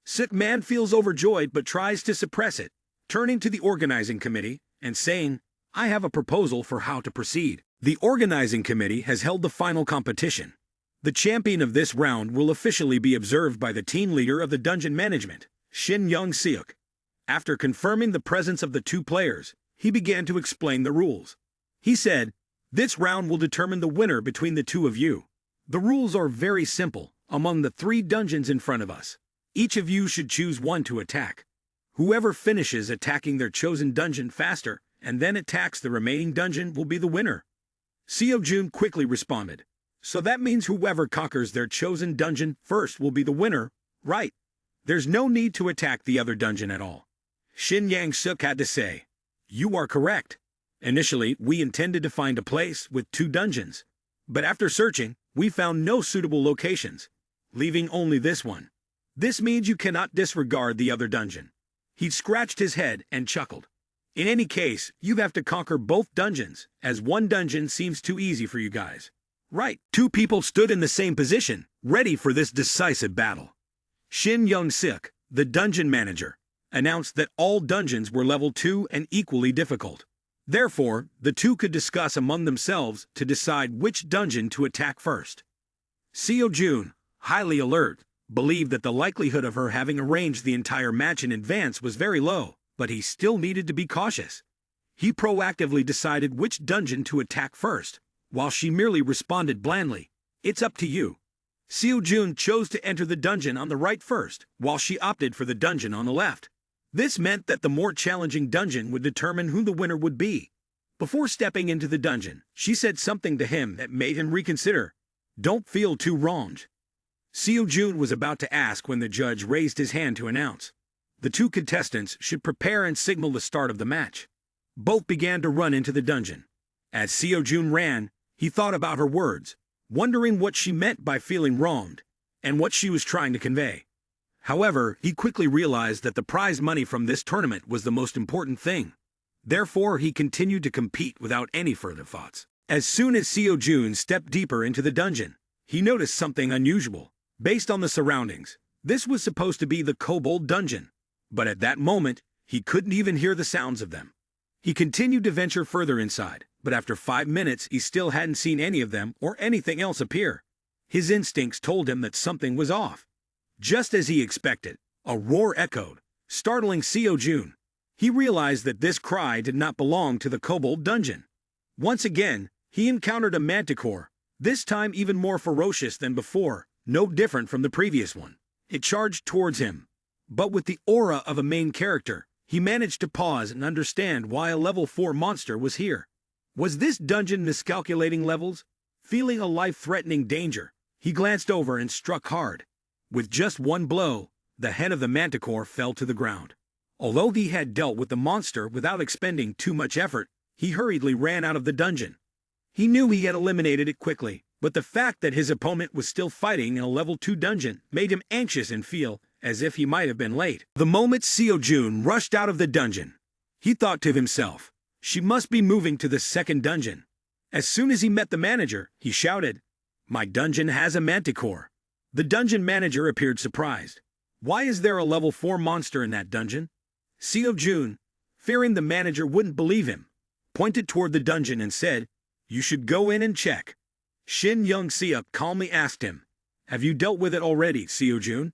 Sick man feels overjoyed but tries to suppress it, turning to the organizing committee and saying, I have a proposal for how to proceed. The organizing committee has held the final competition. The champion of this round will officially be observed by the team leader of the dungeon management, Shin Young-seok. After confirming the presence of the two players, he began to explain the rules. He said, this round will determine the winner between the two of you. The rules are very simple. Among the 3 dungeons in front of us, each of you should choose one to attack. Whoever finishes attacking their chosen dungeon faster and then attacks the remaining dungeon will be the winner. Seo-jun quickly responded, so that means whoever conquers their chosen dungeon first will be the winner, right? There's no need to attack the other dungeon at all. Shin Yang-seok had to say, you are correct. Initially, we intended to find a place with 2 dungeons, but after searching, we found no suitable locations, leaving only this one. This means you cannot disregard the other dungeon. He scratched his head and chuckled. In any case, you have to conquer both dungeons, as one dungeon seems too easy for you guys. Right, two people stood in the same position, ready for this decisive battle. Shin Young-sik, the dungeon manager, announced that all dungeons were level 2 and equally difficult. Therefore, the two could discuss among themselves to decide which dungeon to attack first. Seo-jun, highly alert, believed that the likelihood of her having arranged the entire match in advance was very low, but he still needed to be cautious. He proactively decided which dungeon to attack first, while she merely responded blandly, "It's up to you." Seo-jun chose to enter the dungeon on the right first, while she opted for the dungeon on the left. This meant that the more challenging dungeon would determine who the winner would be. Before stepping into the dungeon, she said something to him that made him reconsider. "Don't feel too wronged." Seo-jun was about to ask when the judge raised his hand to announce the two contestants should prepare and signal the start of the match. Both began to run into the dungeon. As Seo-jun ran, he thought about her words, wondering what she meant by feeling wronged, and what she was trying to convey. However, he quickly realized that the prize money from this tournament was the most important thing. Therefore, he continued to compete without any further thoughts. As soon as Seo-jun stepped deeper into the dungeon, he noticed something unusual. Based on the surroundings, this was supposed to be the kobold dungeon, but at that moment, he couldn't even hear the sounds of them. He continued to venture further inside, but after 5 minutes he still hadn't seen any of them or anything else appear. His instincts told him that something was off. Just as he expected, a roar echoed, startling Seo-jun. He realized that this cry did not belong to the kobold dungeon. Once again, he encountered a manticore, this time even more ferocious than before, no different from the previous one. It charged towards him. But with the aura of a main character, he managed to pause and understand why a level 4 monster was here. Was this dungeon miscalculating levels? Feeling a life-threatening danger, he glanced over and struck hard. With just one blow, the head of the manticore fell to the ground. Although he had dealt with the monster without expending too much effort, he hurriedly ran out of the dungeon. He knew he had eliminated it quickly, but the fact that his opponent was still fighting in a level 2 dungeon made him anxious and feel as if he might have been late. The moment Seo-jun rushed out of the dungeon, he thought to himself, she must be moving to the second dungeon. As soon as he met the manager, he shouted, "My dungeon has a manticore." The dungeon manager appeared surprised. "Why is there a level 4 monster in that dungeon?" Seo-jun, fearing the manager wouldn't believe him, pointed toward the dungeon and said, "You should go in and check." Shin Young-sik calmly asked him, "Have you dealt with it already, Seo-jun?"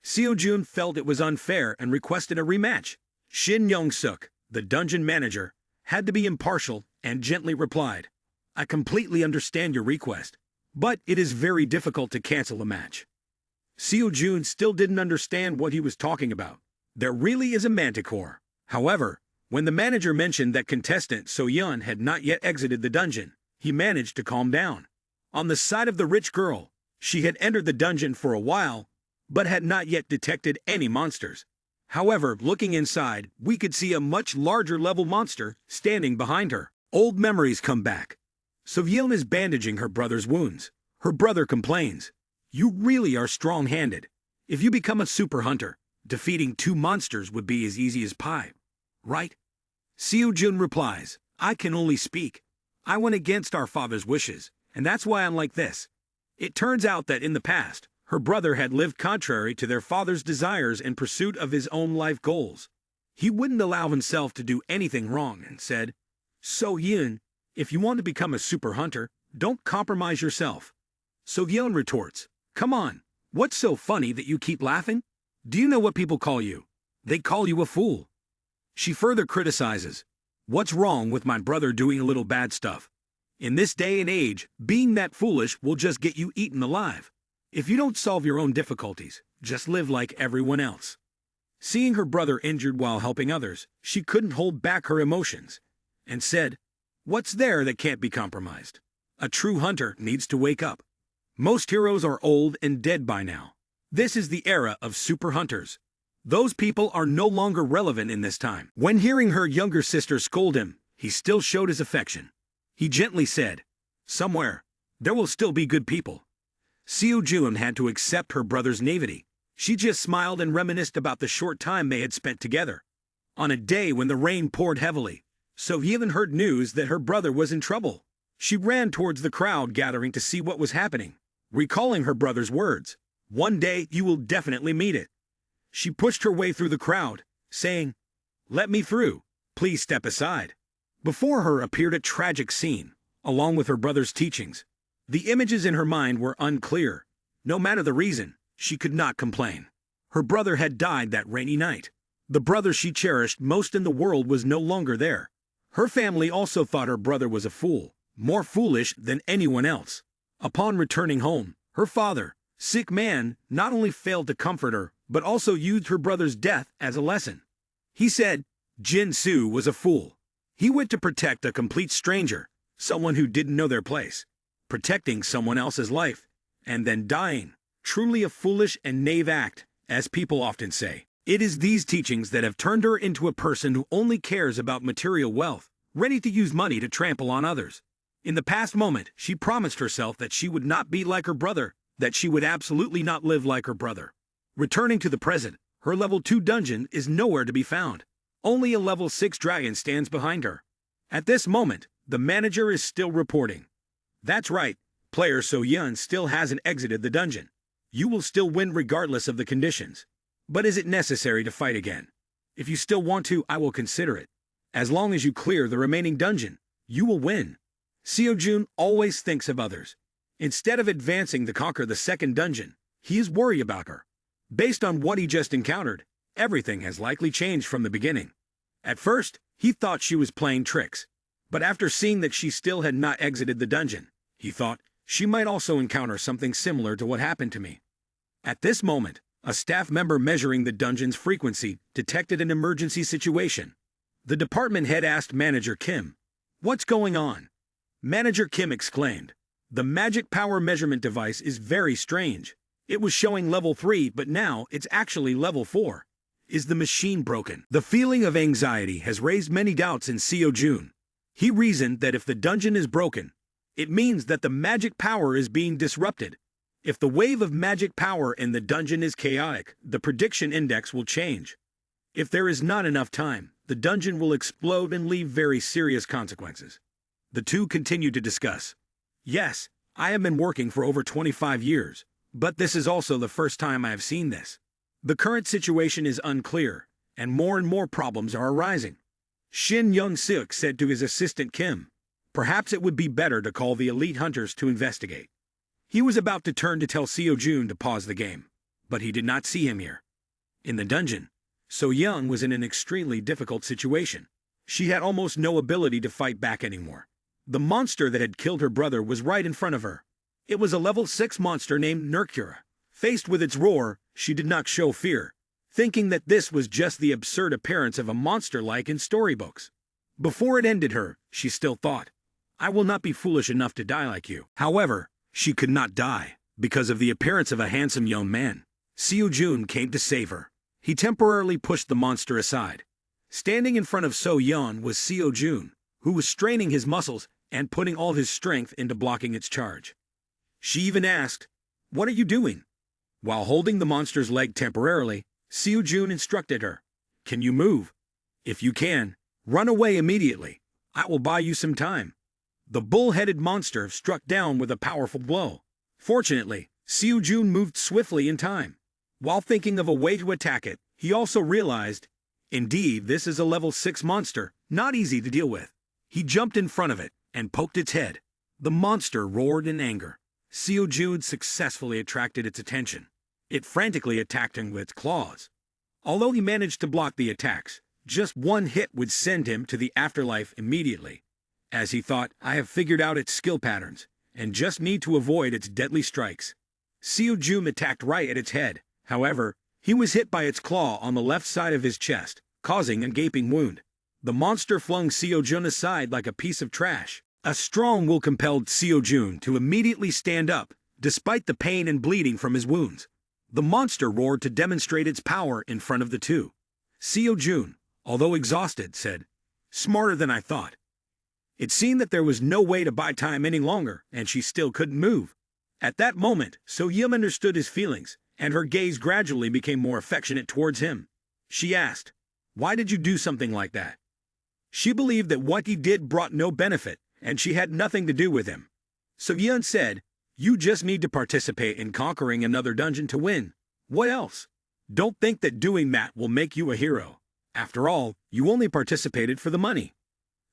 Seo-jun felt it was unfair and requested a rematch. Shin Young-sik, the dungeon manager, had to be impartial and gently replied, "I completely understand your request, but it is very difficult to cancel a match." Seo-jun still didn't understand what he was talking about. There really is a manticore. However, when the manager mentioned that contestant So-yeon had not yet exited the dungeon, he managed to calm down. On the side of the rich girl, she had entered the dungeon for a while, but had not yet detected any monsters. However, looking inside, we could see a much larger level monster standing behind her. Old memories come back. So-yeon is bandaging her brother's wounds. Her brother complains, "You really are strong-handed. If you become a super hunter, defeating 2 monsters would be as easy as pie, right?" Seo-jun replies, "I can only speak. I went against our father's wishes, and that's why I'm like this." It turns out that in the past, her brother had lived contrary to their father's desires in pursuit of his own life goals. He wouldn't allow himself to do anything wrong and said, "So-yeon, if you want to become a super hunter, don't compromise yourself." So-yeon retorts, "Come on, what's so funny that you keep laughing? Do you know what people call you? They call you a fool." She further criticizes, "What's wrong with my brother doing a little bad stuff? In this day and age, being that foolish will just get you eaten alive. If you don't solve your own difficulties, just live like everyone else." Seeing her brother injured while helping others, she couldn't hold back her emotions, and said, "What's there that can't be compromised? A true hunter needs to wake up. Most heroes are old and dead by now. This is the era of super hunters. Those people are no longer relevant in this time." When hearing her younger sister scold him, he still showed his affection. He gently said, "Somewhere, there will still be good people." Seo-jun had to accept her brother's naivety. She just smiled and reminisced about the short time they had spent together. On a day when the rain poured heavily, So Helen heard news that her brother was in trouble. She ran towards the crowd gathering to see what was happening, recalling her brother's words. "One day you will definitely meet it." She pushed her way through the crowd, saying, "Let me through. Please step aside." Before her appeared a tragic scene, along with her brother's teachings. The images in her mind were unclear. No matter the reason, she could not complain. Her brother had died that rainy night. The brother she cherished most in the world was no longer there. Her family also thought her brother was a fool, more foolish than anyone else. Upon returning home, her father, sick man, not only failed to comfort her, but also used her brother's death as a lesson. He said, Jin Soo was a fool. He went to protect a complete stranger, someone who didn't know their place, protecting someone else's life, and then dying. Truly a foolish and naive act, as people often say. It is these teachings that have turned her into a person who only cares about material wealth, ready to use money to trample on others. In the past moment, she promised herself that she would not be like her brother, that she would absolutely not live like her brother. Returning to the present, her level 2 dungeon is nowhere to be found. Only a level 6 dragon stands behind her. At this moment, the manager is still reporting. That's right, player So Yun still hasn't exited the dungeon. You will still win regardless of the conditions. But is it necessary to fight again? If you still want to, I will consider it. As long as you clear the remaining dungeon, you will win. Seo-jun always thinks of others. Instead of advancing to conquer the second dungeon, he is worried about her. Based on what he just encountered, everything has likely changed from the beginning. At first, he thought she was playing tricks. But after seeing that she still had not exited the dungeon, he thought she might also encounter something similar to what happened to me. At this moment, a staff member measuring the dungeon's frequency detected an emergency situation. The department head asked Manager Kim, "What's going on?" Manager Kim exclaimed, "The magic power measurement device is very strange. It was showing level 3, but now it's actually level 4. Is the machine broken?" The feeling of anxiety has raised many doubts in Seo-jun. He reasoned that if the dungeon is broken, it means that the magic power is being disrupted. If the wave of magic power in the dungeon is chaotic, the prediction index will change. If there is not enough time, the dungeon will explode and leave very serious consequences. The two continued to discuss. "Yes, I have been working for over 25 years, but this is also the first time I have seen this. The current situation is unclear, and more problems are arising." Shin Young-sik said to his assistant Kim, "Perhaps it would be better to call the elite hunters to investigate." He was about to turn to tell Seo-jun to pause the game, but he did not see him here. In the dungeon, So Young was in an extremely difficult situation. She had almost no ability to fight back anymore. The monster that had killed her brother was right in front of her. It was a level 6 monster named Nercura. Faced with its roar, she did not show fear, thinking that this was just the absurd appearance of a monster like in storybooks. Before it ended her, she still thought, "I will not be foolish enough to die like you." However, she could not die, because of the appearance of a handsome young man. Seo-jun came to save her. He temporarily pushed the monster aside. Standing in front of So Yeon was Seo-jun, who was straining his muscles and putting all his strength into blocking its charge. She even asked, "What are you doing?" While holding the monster's leg temporarily, Seo-jun instructed her, "Can you move? If you can, run away immediately. I will buy you some time." The bull-headed monster struck down with a powerful blow. Fortunately, Seo-jun moved swiftly in time. While thinking of a way to attack it, he also realized, indeed, this is a level 6 monster, not easy to deal with. He jumped in front of it and poked its head. The monster roared in anger. Seo-jun successfully attracted its attention. It frantically attacked him with its claws. Although he managed to block the attacks, just one hit would send him to the afterlife immediately. As he thought, "I have figured out its skill patterns, and just need to avoid its deadly strikes." Seo-jun attacked right at its head. However, he was hit by its claw on the left side of his chest, causing a gaping wound. The monster flung Seo-jun aside like a piece of trash. A strong will compelled Seo-jun to immediately stand up, despite the pain and bleeding from his wounds. The monster roared to demonstrate its power in front of the two. Seo-jun, although exhausted, said, "Smarter than I thought." It seemed that there was no way to buy time any longer, and she still couldn't move. At that moment, So Yum understood his feelings, and her gaze gradually became more affectionate towards him. She asked, "Why did you do something like that?" She believed that what he did brought no benefit, and she had nothing to do with him. So Yeon said, "You just need to participate in conquering another dungeon to win. What else? Don't think that doing that will make you a hero. After all, you only participated for the money."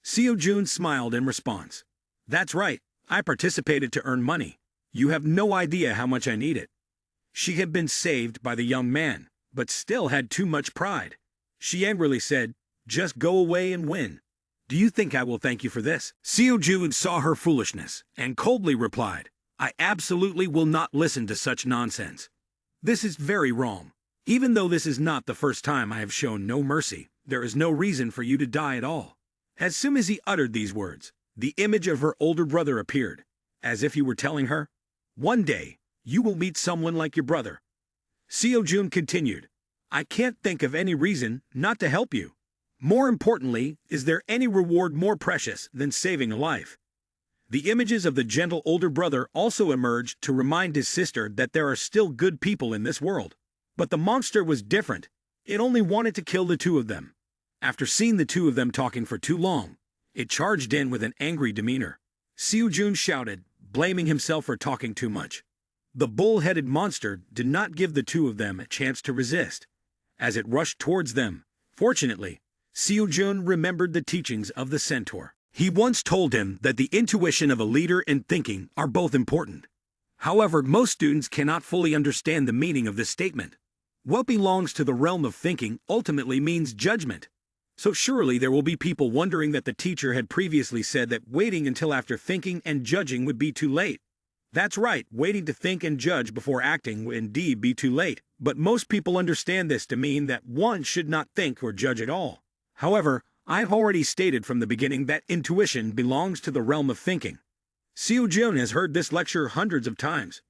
Seo Jun smiled in response. "That's right, I participated to earn money. You have no idea how much I need it." She had been saved by the young man, but still had too much pride. She angrily said, "Just go away and win. Do you think I will thank you for this?" Seo Jun saw her foolishness and coldly replied, "I absolutely will not listen to such nonsense. This is very wrong. Even though this is not the first time I have shown no mercy, there is no reason for you to die at all." As soon as he uttered these words, the image of her older brother appeared, as if he were telling her, "One day, you will meet someone like your brother." Seo Jun continued, "I can't think of any reason not to help you. More importantly, is there any reward more precious than saving a life?" The images of the gentle older brother also emerged to remind his sister that there are still good people in this world. But the monster was different. It only wanted to kill the two of them. After seeing the two of them talking for too long, it charged in with an angry demeanor. Seo Jun shouted, blaming himself for talking too much. The bull-headed monster did not give the two of them a chance to resist. As it rushed towards them, fortunately, Seo Jun remembered the teachings of the centaur. He once told him that the intuition of a leader and thinking are both important. However, most students cannot fully understand the meaning of this statement. What belongs to the realm of thinking ultimately means judgment. So surely there will be people wondering that the teacher had previously said that waiting until after thinking and judging would be too late. That's right, waiting to think and judge before acting would indeed be too late, but most people understand this to mean that one should not think or judge at all. However, I've already stated from the beginning that intuition belongs to the realm of thinking. Seo Jun has heard this lecture hundreds of times,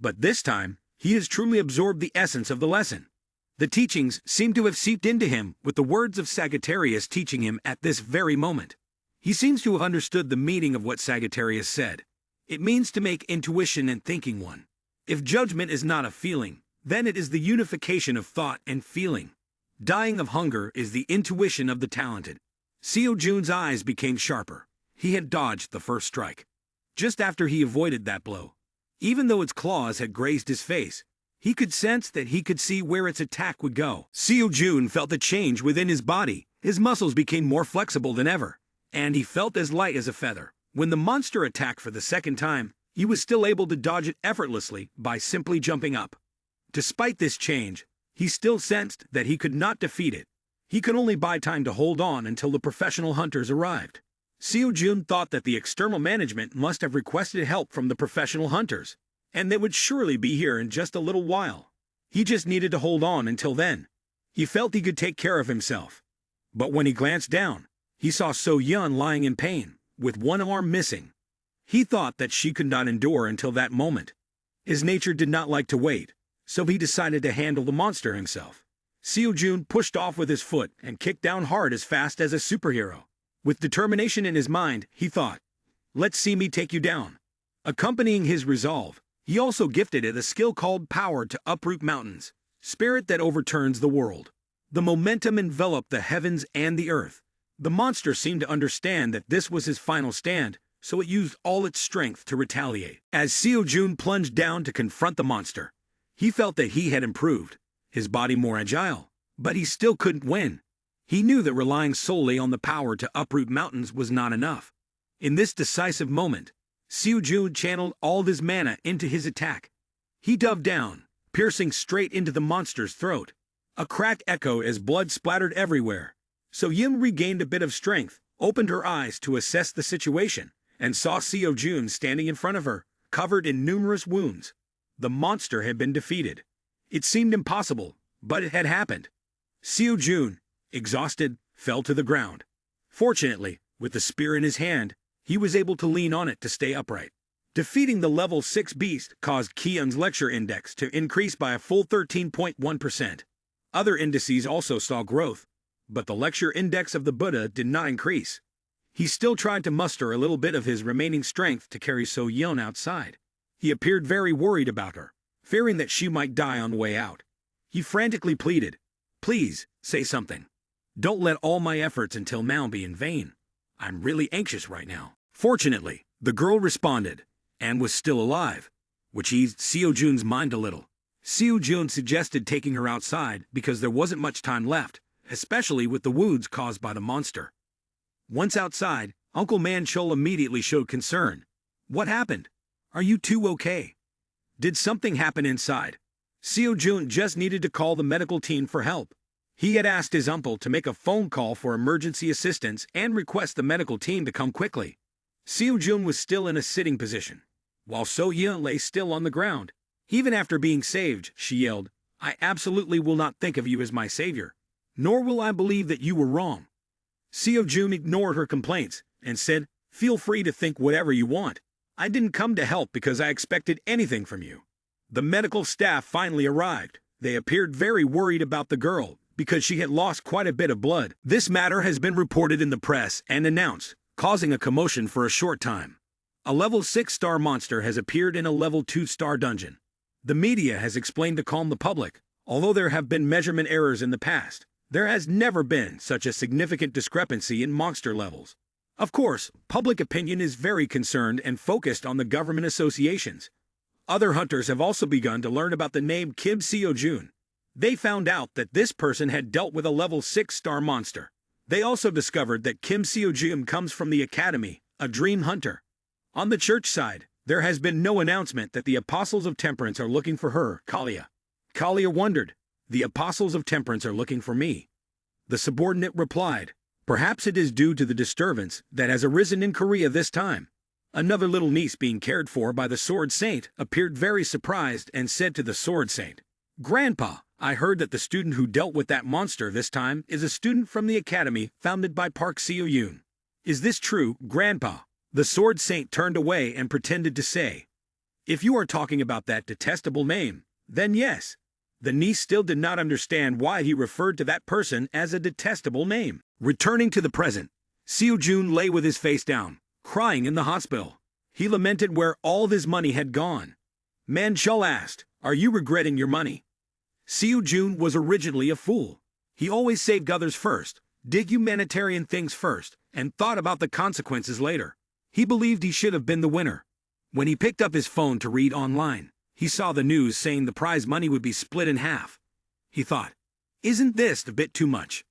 but this time, he has truly absorbed the essence of the lesson. The teachings seem to have seeped into him with the words of Sagittarius teaching him at this very moment. He seems to have understood the meaning of what Sagittarius said. It means to make intuition and thinking one. If judgment is not a feeling, then it is the unification of thought and feeling. Dying of hunger is the intuition of the talented. Seo Jun's eyes became sharper. He had dodged the first strike. Just after he avoided that blow, even though its claws had grazed his face, he could sense that he could see where its attack would go. Seo Jun felt a change within his body. His muscles became more flexible than ever, and he felt as light as a feather. When the monster attacked for the second time, he was still able to dodge it effortlessly by simply jumping up. Despite this change, he still sensed that he could not defeat it. He could only buy time to hold on until the professional hunters arrived. Seo Jun thought that the external management must have requested help from the professional hunters, and they would surely be here in just a little while. He just needed to hold on until then. He felt he could take care of himself. But when he glanced down, he saw So Yeon lying in pain, with one arm missing. He thought that she could not endure until that moment. His nature did not like to wait, so he decided to handle the monster himself. Seo Jun pushed off with his foot and kicked down hard as fast as a superhero. With determination in his mind, he thought, "Let's see me take you down." Accompanying his resolve, he also gifted it a skill called Power to Uproot Mountains, spirit that overturns the world. The momentum enveloped the heavens and the earth. The monster seemed to understand that this was his final stand, so it used all its strength to retaliate. As Seo Jun plunged down to confront the monster, he felt that he had improved, his body more agile, but he still couldn't win. He knew that relying solely on the power to uproot mountains was not enough. In this decisive moment, Seo Jun channeled all his mana into his attack. He dove down, piercing straight into the monster's throat. A crack echoed as blood splattered everywhere. So Yim regained a bit of strength, opened her eyes to assess the situation, and saw Seo Jun standing in front of her, covered in numerous wounds. The monster had been defeated. It seemed impossible, but it had happened. Seo Jun, exhausted, fell to the ground. Fortunately, with the spear in his hand, he was able to lean on it to stay upright. Defeating the level 6 beast caused Keon's lecture index to increase by a full 13.1%. Other indices also saw growth, but the lecture index of the Buddha did not increase. He still tried to muster a little bit of his remaining strength to carry So Yeon outside. He appeared very worried about her. fearing that she might die on the way out. He frantically pleaded, "Please, say something. Don't let all my efforts until now be in vain. I'm really anxious right now." Fortunately, the girl responded, and was still alive, which eased Seo-jun's mind a little. Seo-jun suggested taking her outside because there wasn't much time left, especially with the wounds caused by the monster. Once outside, Uncle Man-chul immediately showed concern. "What happened? Are you two okay? Did something happen inside?" Seo-jun just needed to call the medical team for help. He had asked his uncle to make a phone call for emergency assistance and request the medical team to come quickly. Seo-jun was still in a sitting position, while So-yeon lay still on the ground. Even after being saved, she yelled, "I absolutely will not think of you as my savior, nor will I believe that you were wrong." Seo-jun ignored her complaints and said, "Feel free to think whatever you want. I didn't come to help because I expected anything from you." The medical staff finally arrived. They appeared very worried about the girl because she had lost quite a bit of blood. This matter has been reported in the press and announced, causing a commotion for a short time. A level 6-star monster has appeared in a level 2-star dungeon. The media has explained to calm the public. Although there have been measurement errors in the past, there has never been such a significant discrepancy in monster levels. Of course, public opinion is very concerned and focused on the government associations. Other hunters have also begun to learn about the name Kim Seo-jun. They found out that this person had dealt with a level 6-star monster. They also discovered that Kim Seo-jun comes from the academy, a dream hunter. On the church side, there has been no announcement that the Apostles of Temperance are looking for her, Kalia. Kalia wondered, "The Apostles of Temperance are looking for me." The subordinate replied, "Perhaps it is due to the disturbance that has arisen in Korea this time." Another little niece being cared for by the Sword Saint appeared very surprised and said to the Sword Saint, "Grandpa, I heard that the student who dealt with that monster this time is a student from the academy founded by Park Seo-yoon. Is this true, Grandpa?" The Sword Saint turned away and pretended to say, "If you are talking about that detestable name, then yes." The niece still did not understand why he referred to that person as a detestable name. Returning to the present, Seo-jun lay with his face down, crying in the hospital. He lamented where all of his money had gone. Man-chul asked, "Are you regretting your money?" Seo-jun was originally a fool. He always saved others first, did humanitarian things first, and thought about the consequences later. He believed he should have been the winner. When he picked up his phone to read online, he saw the news saying the prize money would be split in half. He thought, "Isn't this a bit too much?"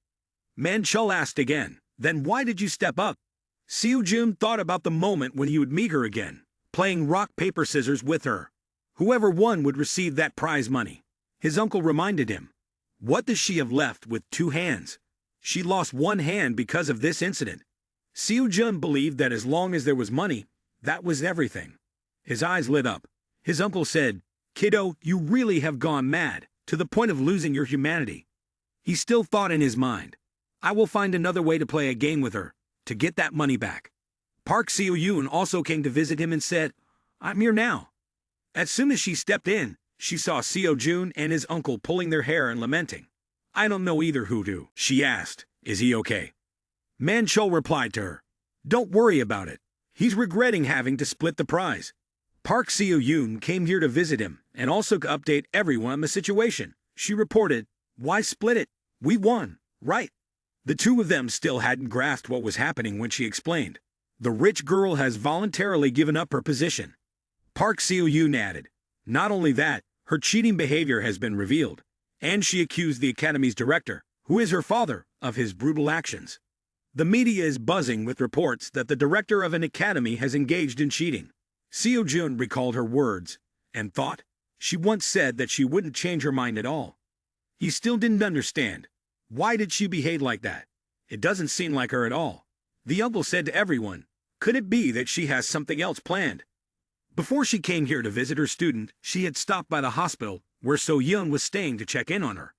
Man-chul asked again, "Then why did you step up?" Seo-jun thought about the moment when he would meet her again, playing rock, paper, scissors with her. Whoever won would receive that prize money. His uncle reminded him, "What does she have left with 2 hands? She lost 1 hand because of this incident." Seo-jun believed that as long as there was money, that was everything. His eyes lit up. His uncle said, "Kiddo, you really have gone mad, to the point of losing your humanity." He still thought in his mind, "I will find another way to play a game with her, to get that money back." Park Seo-yoon also came to visit him and said, "I'm here now." As soon as she stepped in, she saw Seo-jun and his uncle pulling their hair and lamenting. "I don't know either who to," she asked. "Is he okay?" Man-chul replied to her, "Don't worry about it. He's regretting having to split the prize." Park Seo-yoon came here to visit him and also to update everyone on the situation. She reported, "Why split it? We won, right?" The two of them still hadn't grasped what was happening when she explained, "The rich girl has voluntarily given up her position." Park Seo-yoon added, "Not only that, her cheating behavior has been revealed, and she accused the academy's director, who is her father, of his brutal actions. The media is buzzing with reports that the director of an academy has engaged in cheating." Seo-jun recalled her words and thought, she once said that she wouldn't change her mind at all. He still didn't understand. Why did she behave like that? It doesn't seem like her at all. The uncle said to everyone, "Could it be that she has something else planned?" Before she came here to visit her student, she had stopped by the hospital where So-yeon was staying to check in on her.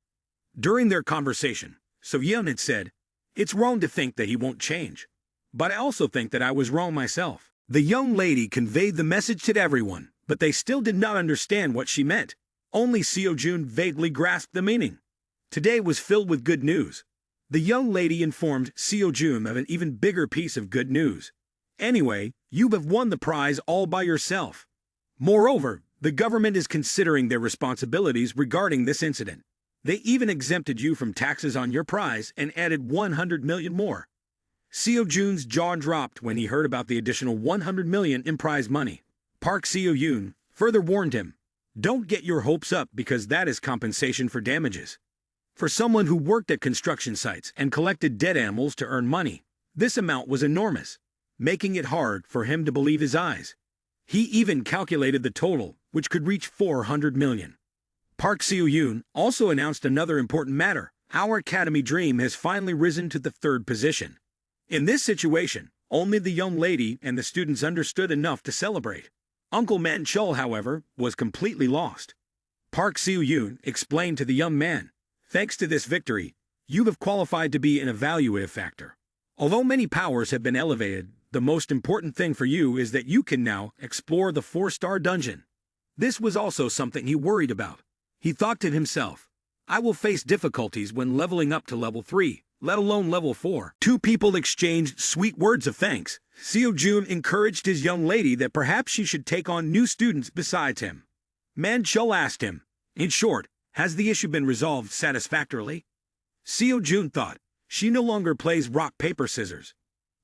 During their conversation, So-yeon had said, "It's wrong to think that he won't change. But I also think that I was wrong myself." The young lady conveyed the message to everyone, but they still did not understand what she meant. Only Seo-jun vaguely grasped the meaning. Today was filled with good news. The young lady informed Seo-jun of an even bigger piece of good news. "Anyway, you have won the prize all by yourself. Moreover, The government is considering their responsibilities regarding this incident. They even exempted you from taxes on your prize and added 100 million more. Seo Jun's jaw dropped when he heard about the additional 100 million in prize money. Park Seo-yoon further warned him, "Don't get your hopes up because that is compensation for damages." For someone who worked at construction sites and collected dead animals to earn money, this amount was enormous, making it hard for him to believe his eyes. He even calculated the total, which could reach 400 million. Park Seo-yoon also announced another important matter. Our academy dream has finally risen to the third position. In this situation, only the young lady and the students understood enough to celebrate. Uncle Man-chul, however, was completely lost. Park Seo-yoon explained to the young man, "Thanks to this victory, you have qualified to be an evaluative factor. Although many powers have been elevated, the most important thing for you is that you can now explore the 4-star dungeon." This was also something he worried about. He thought to himself, "I will face difficulties when leveling up to level 3, let alone level 4. Two people exchanged sweet words of thanks. Seo-jun encouraged his young lady that perhaps she should take on new students besides him. Man-chul asked him, "In short, has the issue been resolved satisfactorily?" Seo-jun thought, "She no longer plays rock, paper, scissors.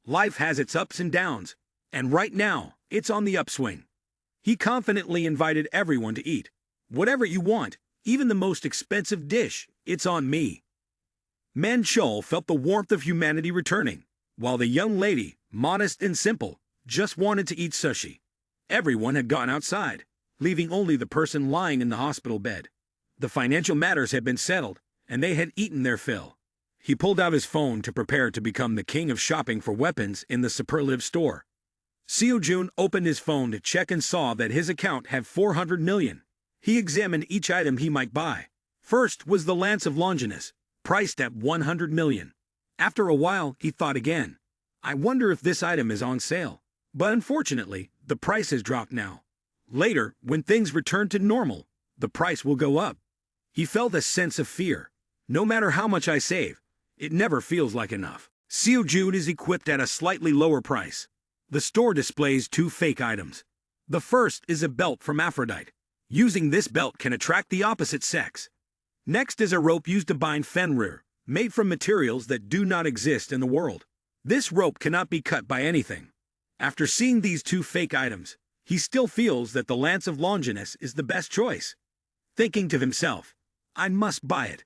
Life has its ups and downs, and right now, it's on the upswing." He confidently invited everyone to eat. "Whatever you want, even the most expensive dish, it's on me." Man-chul felt the warmth of humanity returning, while the young lady, modest and simple, just wanted to eat sushi. Everyone had gone outside, leaving only the person lying in the hospital bed. The financial matters had been settled, and they had eaten their fill. He pulled out his phone to prepare to become the king of shopping for weapons in the superlative store. Seo-jun opened his phone to check and saw that his account had 400 million. He examined each item he might buy. First was the Lance of Longinus, priced at 100 million. After a while, he thought again, "I wonder if this item is on sale." But unfortunately, the price has dropped now. Later, when things return to normal, the price will go up. He felt a sense of fear. No matter how much I save, it never feels like enough. Seo-jun is equipped at a slightly lower price. The store displays 2 fake items. The first is a belt from Aphrodite. Using this belt can attract the opposite sex. Next is a rope used to bind Fenrir, made from materials that do not exist in the world. This rope cannot be cut by anything. After seeing these 2 fake items, he still feels that the Lance of Longinus is the best choice. Thinking to himself, "I must buy it."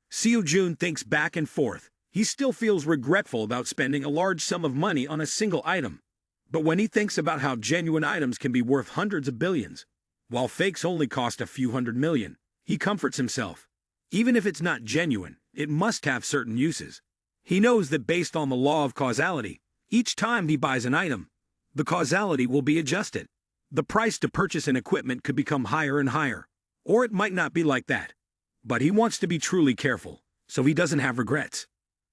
Seo-jun thinks back and forth. He still feels regretful about spending a large sum of money on a single item. But when he thinks about how genuine items can be worth hundreds of billions, while fakes only cost a few 100 million, he comforts himself. Even if it's not genuine, it must have certain uses. He knows that based on the law of causality, each time he buys an item, the causality will be adjusted. The price to purchase an equipment could become higher and higher, or it might not be like that. But he wants to be truly careful, so he doesn't have regrets.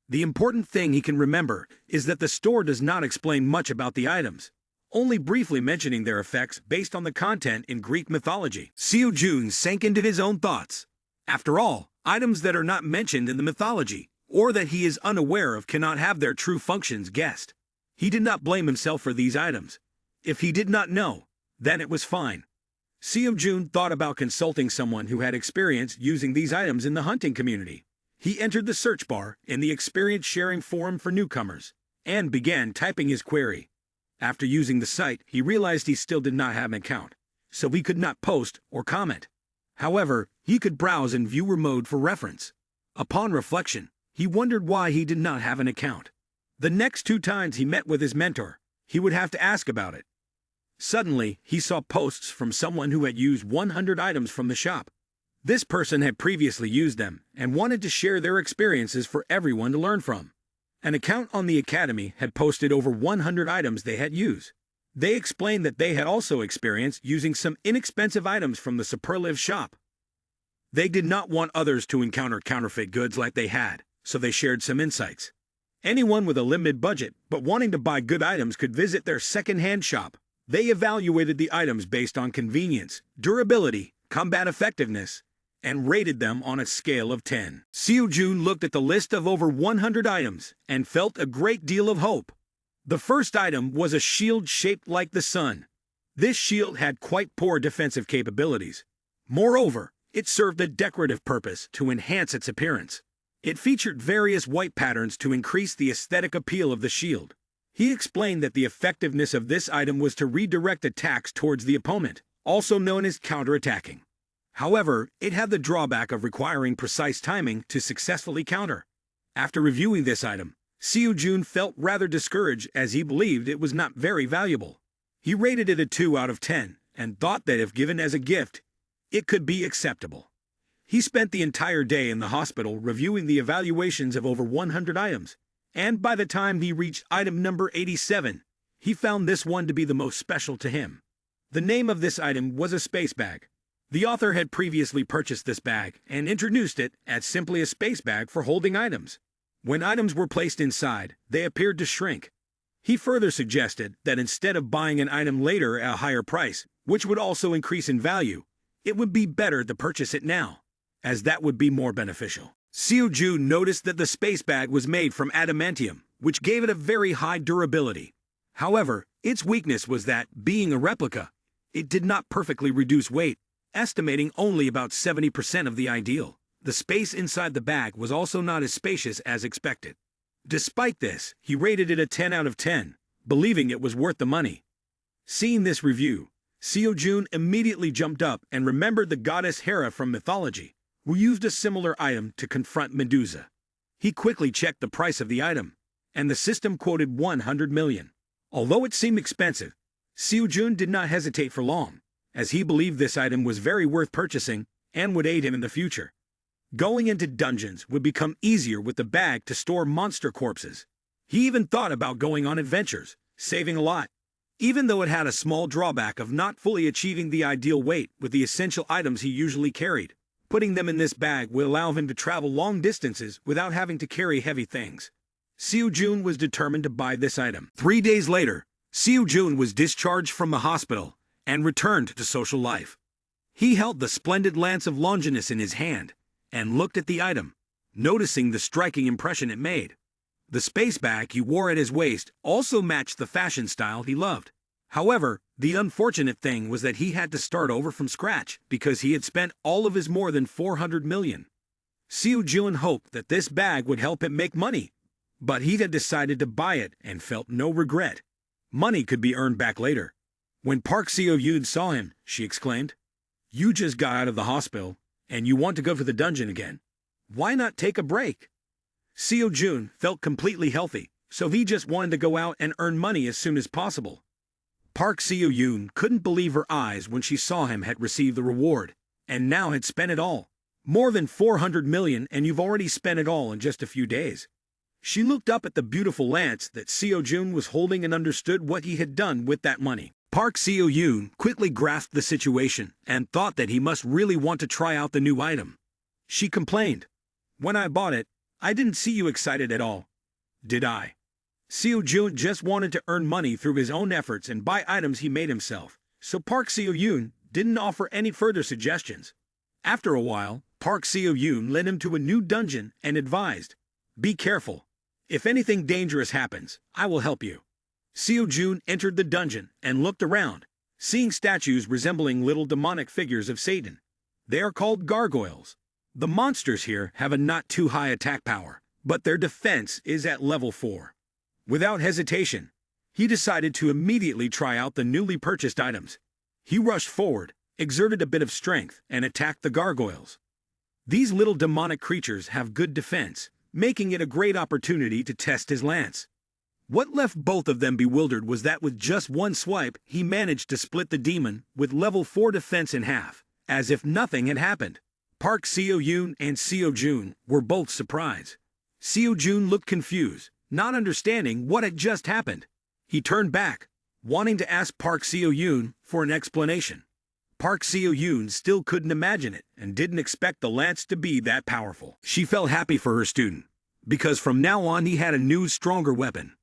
The important thing he can remember is that the store does not explain much about the items, only briefly mentioning their effects based on the content in Greek mythology. Seo-jun sank into his own thoughts. After all, items that are not mentioned in the mythology, or that he is unaware of, cannot have their true functions guessed. He did not blame himself for these items. If he did not know, then it was fine. Seo-jun thought about consulting someone who had experience using these items in the hunting community. He entered the search bar in the experience sharing forum for newcomers, and began typing his query. After using the site, he realized he still did not have an account, so he could not post or comment. However, he could browse in viewer mode for reference. Upon reflection, he wondered why he did not have an account. The next 2 times he met with his mentor, he would have to ask about it. Suddenly, he saw posts from someone who had used 100 items from the shop. This person had previously used them and wanted to share their experiences for everyone to learn from. An account on the academy had posted over 100 items they had used. They explained that they had also experienced using some inexpensive items from the superlative shop. They did not want others to encounter counterfeit goods like they had, so they shared some insights. Anyone with a limited budget but wanting to buy good items could visit their second-hand shop. They evaluated the items based on convenience, durability, combat effectiveness, and rated them on a scale of 10. Seo-jun looked at the list of over 100 items and felt a great deal of hope. The first item was a shield shaped like the sun. This shield had quite poor defensive capabilities. Moreover, it served a decorative purpose to enhance its appearance. It featured various white patterns to increase the aesthetic appeal of the shield. He explained that the effectiveness of this item was to redirect attacks towards the opponent, also known as counterattacking. However, it had the drawback of requiring precise timing to successfully counter. After reviewing this item, Seo-jun felt rather discouraged as he believed it was not very valuable. He rated it a 2 out of 10 and thought that if given as a gift, it could be acceptable. He spent the entire day in the hospital reviewing the evaluations of over 100 items, and by the time he reached item number 87, he found this one to be the most special to him. The name of this item was a space bag. The author had previously purchased this bag and introduced it as simply a space bag for holding items. When items were placed inside, they appeared to shrink. He further suggested that instead of buying an item later at a higher price, which would also increase in value, it would be better to purchase it now, as that would be more beneficial. Seo-jun noticed that the space bag was made from adamantium, which gave it a very high durability. However, its weakness was that, being a replica, it did not perfectly reduce weight, estimating only about 70% of the ideal. The space inside the bag was also not as spacious as expected. Despite this, he rated it a 10 out of 10, believing it was worth the money. Seeing this review, Seo-jun immediately jumped up and remembered the goddess Hera from mythology, who used a similar item to confront Medusa. He quickly checked the price of the item, and the system quoted 100 million. Although it seemed expensive, Seo-jun did not hesitate for long, as he believed this item was very worth purchasing and would aid him in the future. Going into dungeons would become easier with the bag to store monster corpses. He even thought about going on adventures, saving a lot. Even though it had a small drawback of not fully achieving the ideal weight with the essential items he usually carried, putting them in this bag would allow him to travel long distances without having to carry heavy things. Seo-jun was determined to buy this item. 3 days later, Seo-jun was discharged from the hospital and returned to social life. He held the splendid Lance of Longinus in his hand and looked at the item, noticing the striking impression it made. The space bag he wore at his waist also matched the fashion style he loved. However, the unfortunate thing was that he had to start over from scratch because he had spent all of his more than 400 million. Seo-jun hoped that this bag would help him make money, but he had decided to buy it and felt no regret. Money could be earned back later. When Park Seo-yoon saw him, she exclaimed, "You just got out of the hospital, and you want to go to the dungeon again. Why not take a break?" Seo-jun felt completely healthy, so he just wanted to go out and earn money as soon as possible. Park Seo-yoon couldn't believe her eyes when she saw him had received the reward, and now had spent it all. More than 400 million, and you've already spent it all in just a few days. She looked up at the beautiful lance that Seo-jun was holding and understood what he had done with that money. Park Seo-yoon quickly grasped the situation and thought that he must really want to try out the new item. She complained, "When I bought it, I didn't see you excited at all. Did I?" Seo-jun just wanted to earn money through his own efforts and buy items he made himself, so Park Seo-yoon didn't offer any further suggestions. After a while, Park Seo-yoon led him to a new dungeon and advised, "Be careful. If anything dangerous happens, I will help you." Seo-jun entered the dungeon and looked around, seeing statues resembling little demonic figures of Satan. They are called gargoyles. The monsters here have a not too high attack power, but their defense is at level 4. Without hesitation, he decided to immediately try out the newly purchased items. He rushed forward, exerted a bit of strength, and attacked the gargoyles. These little demonic creatures have good defense, making it a great opportunity to test his lance. What left both of them bewildered was that with just one swipe, he managed to split the demon with level 4 defense in half, as if nothing had happened. Park Seo-yoon and Seo-jun were both surprised. Seo-jun looked confused, not understanding what had just happened. He turned back, wanting to ask Park Seo-yoon for an explanation. Park Seo-yoon still couldn't imagine it and didn't expect the lance to be that powerful. She felt happy for her student, because from now on he had a new, stronger weapon.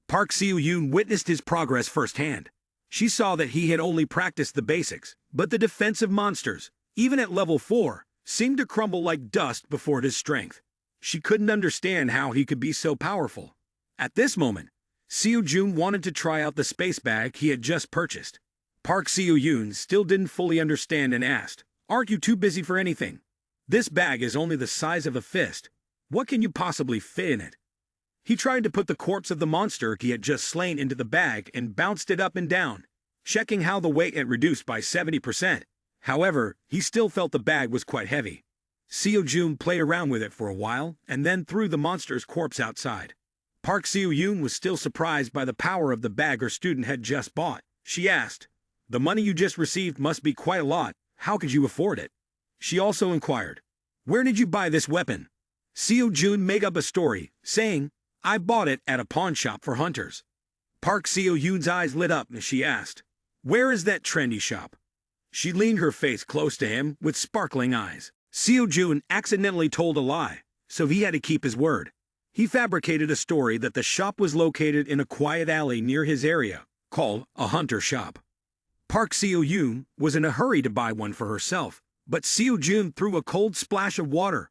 Park Seo-yoon witnessed his progress firsthand. She saw that he had only practiced the basics, but the defensive monsters, even at level 4, seemed to crumble like dust before his strength. She couldn't understand how he could be so powerful. At this moment, Seo-jun wanted to try out the space bag he had just purchased. Park Seo-yoon still didn't fully understand and asked, "Aren't you too busy for anything? This bag is only the size of a fist. What can you possibly fit in it?" He tried to put the corpse of the monster he had just slain into the bag and bounced it up and down, checking how the weight had reduced by 70%. However, he still felt the bag was quite heavy. Seo-joon played around with it for a while and then threw the monster's corpse outside. Park Seo-yoon was still surprised by the power of the bag her student had just bought. She asked, "The money you just received must be quite a lot. How could you afford it?" She also inquired, "Where did you buy this weapon?" Seo-joon made up a story, saying, "I bought it at a pawn shop for hunters." Park Seo-yoon's eyes lit up as she asked, "Where is that trendy shop?" She leaned her face close to him with sparkling eyes. Seo-joon accidentally told a lie, so he had to keep his word. He fabricated a story that the shop was located in a quiet alley near his area, called a hunter shop. Park Seo-yoon was in a hurry to buy one for herself, but Seo-joon threw a cold splash of water.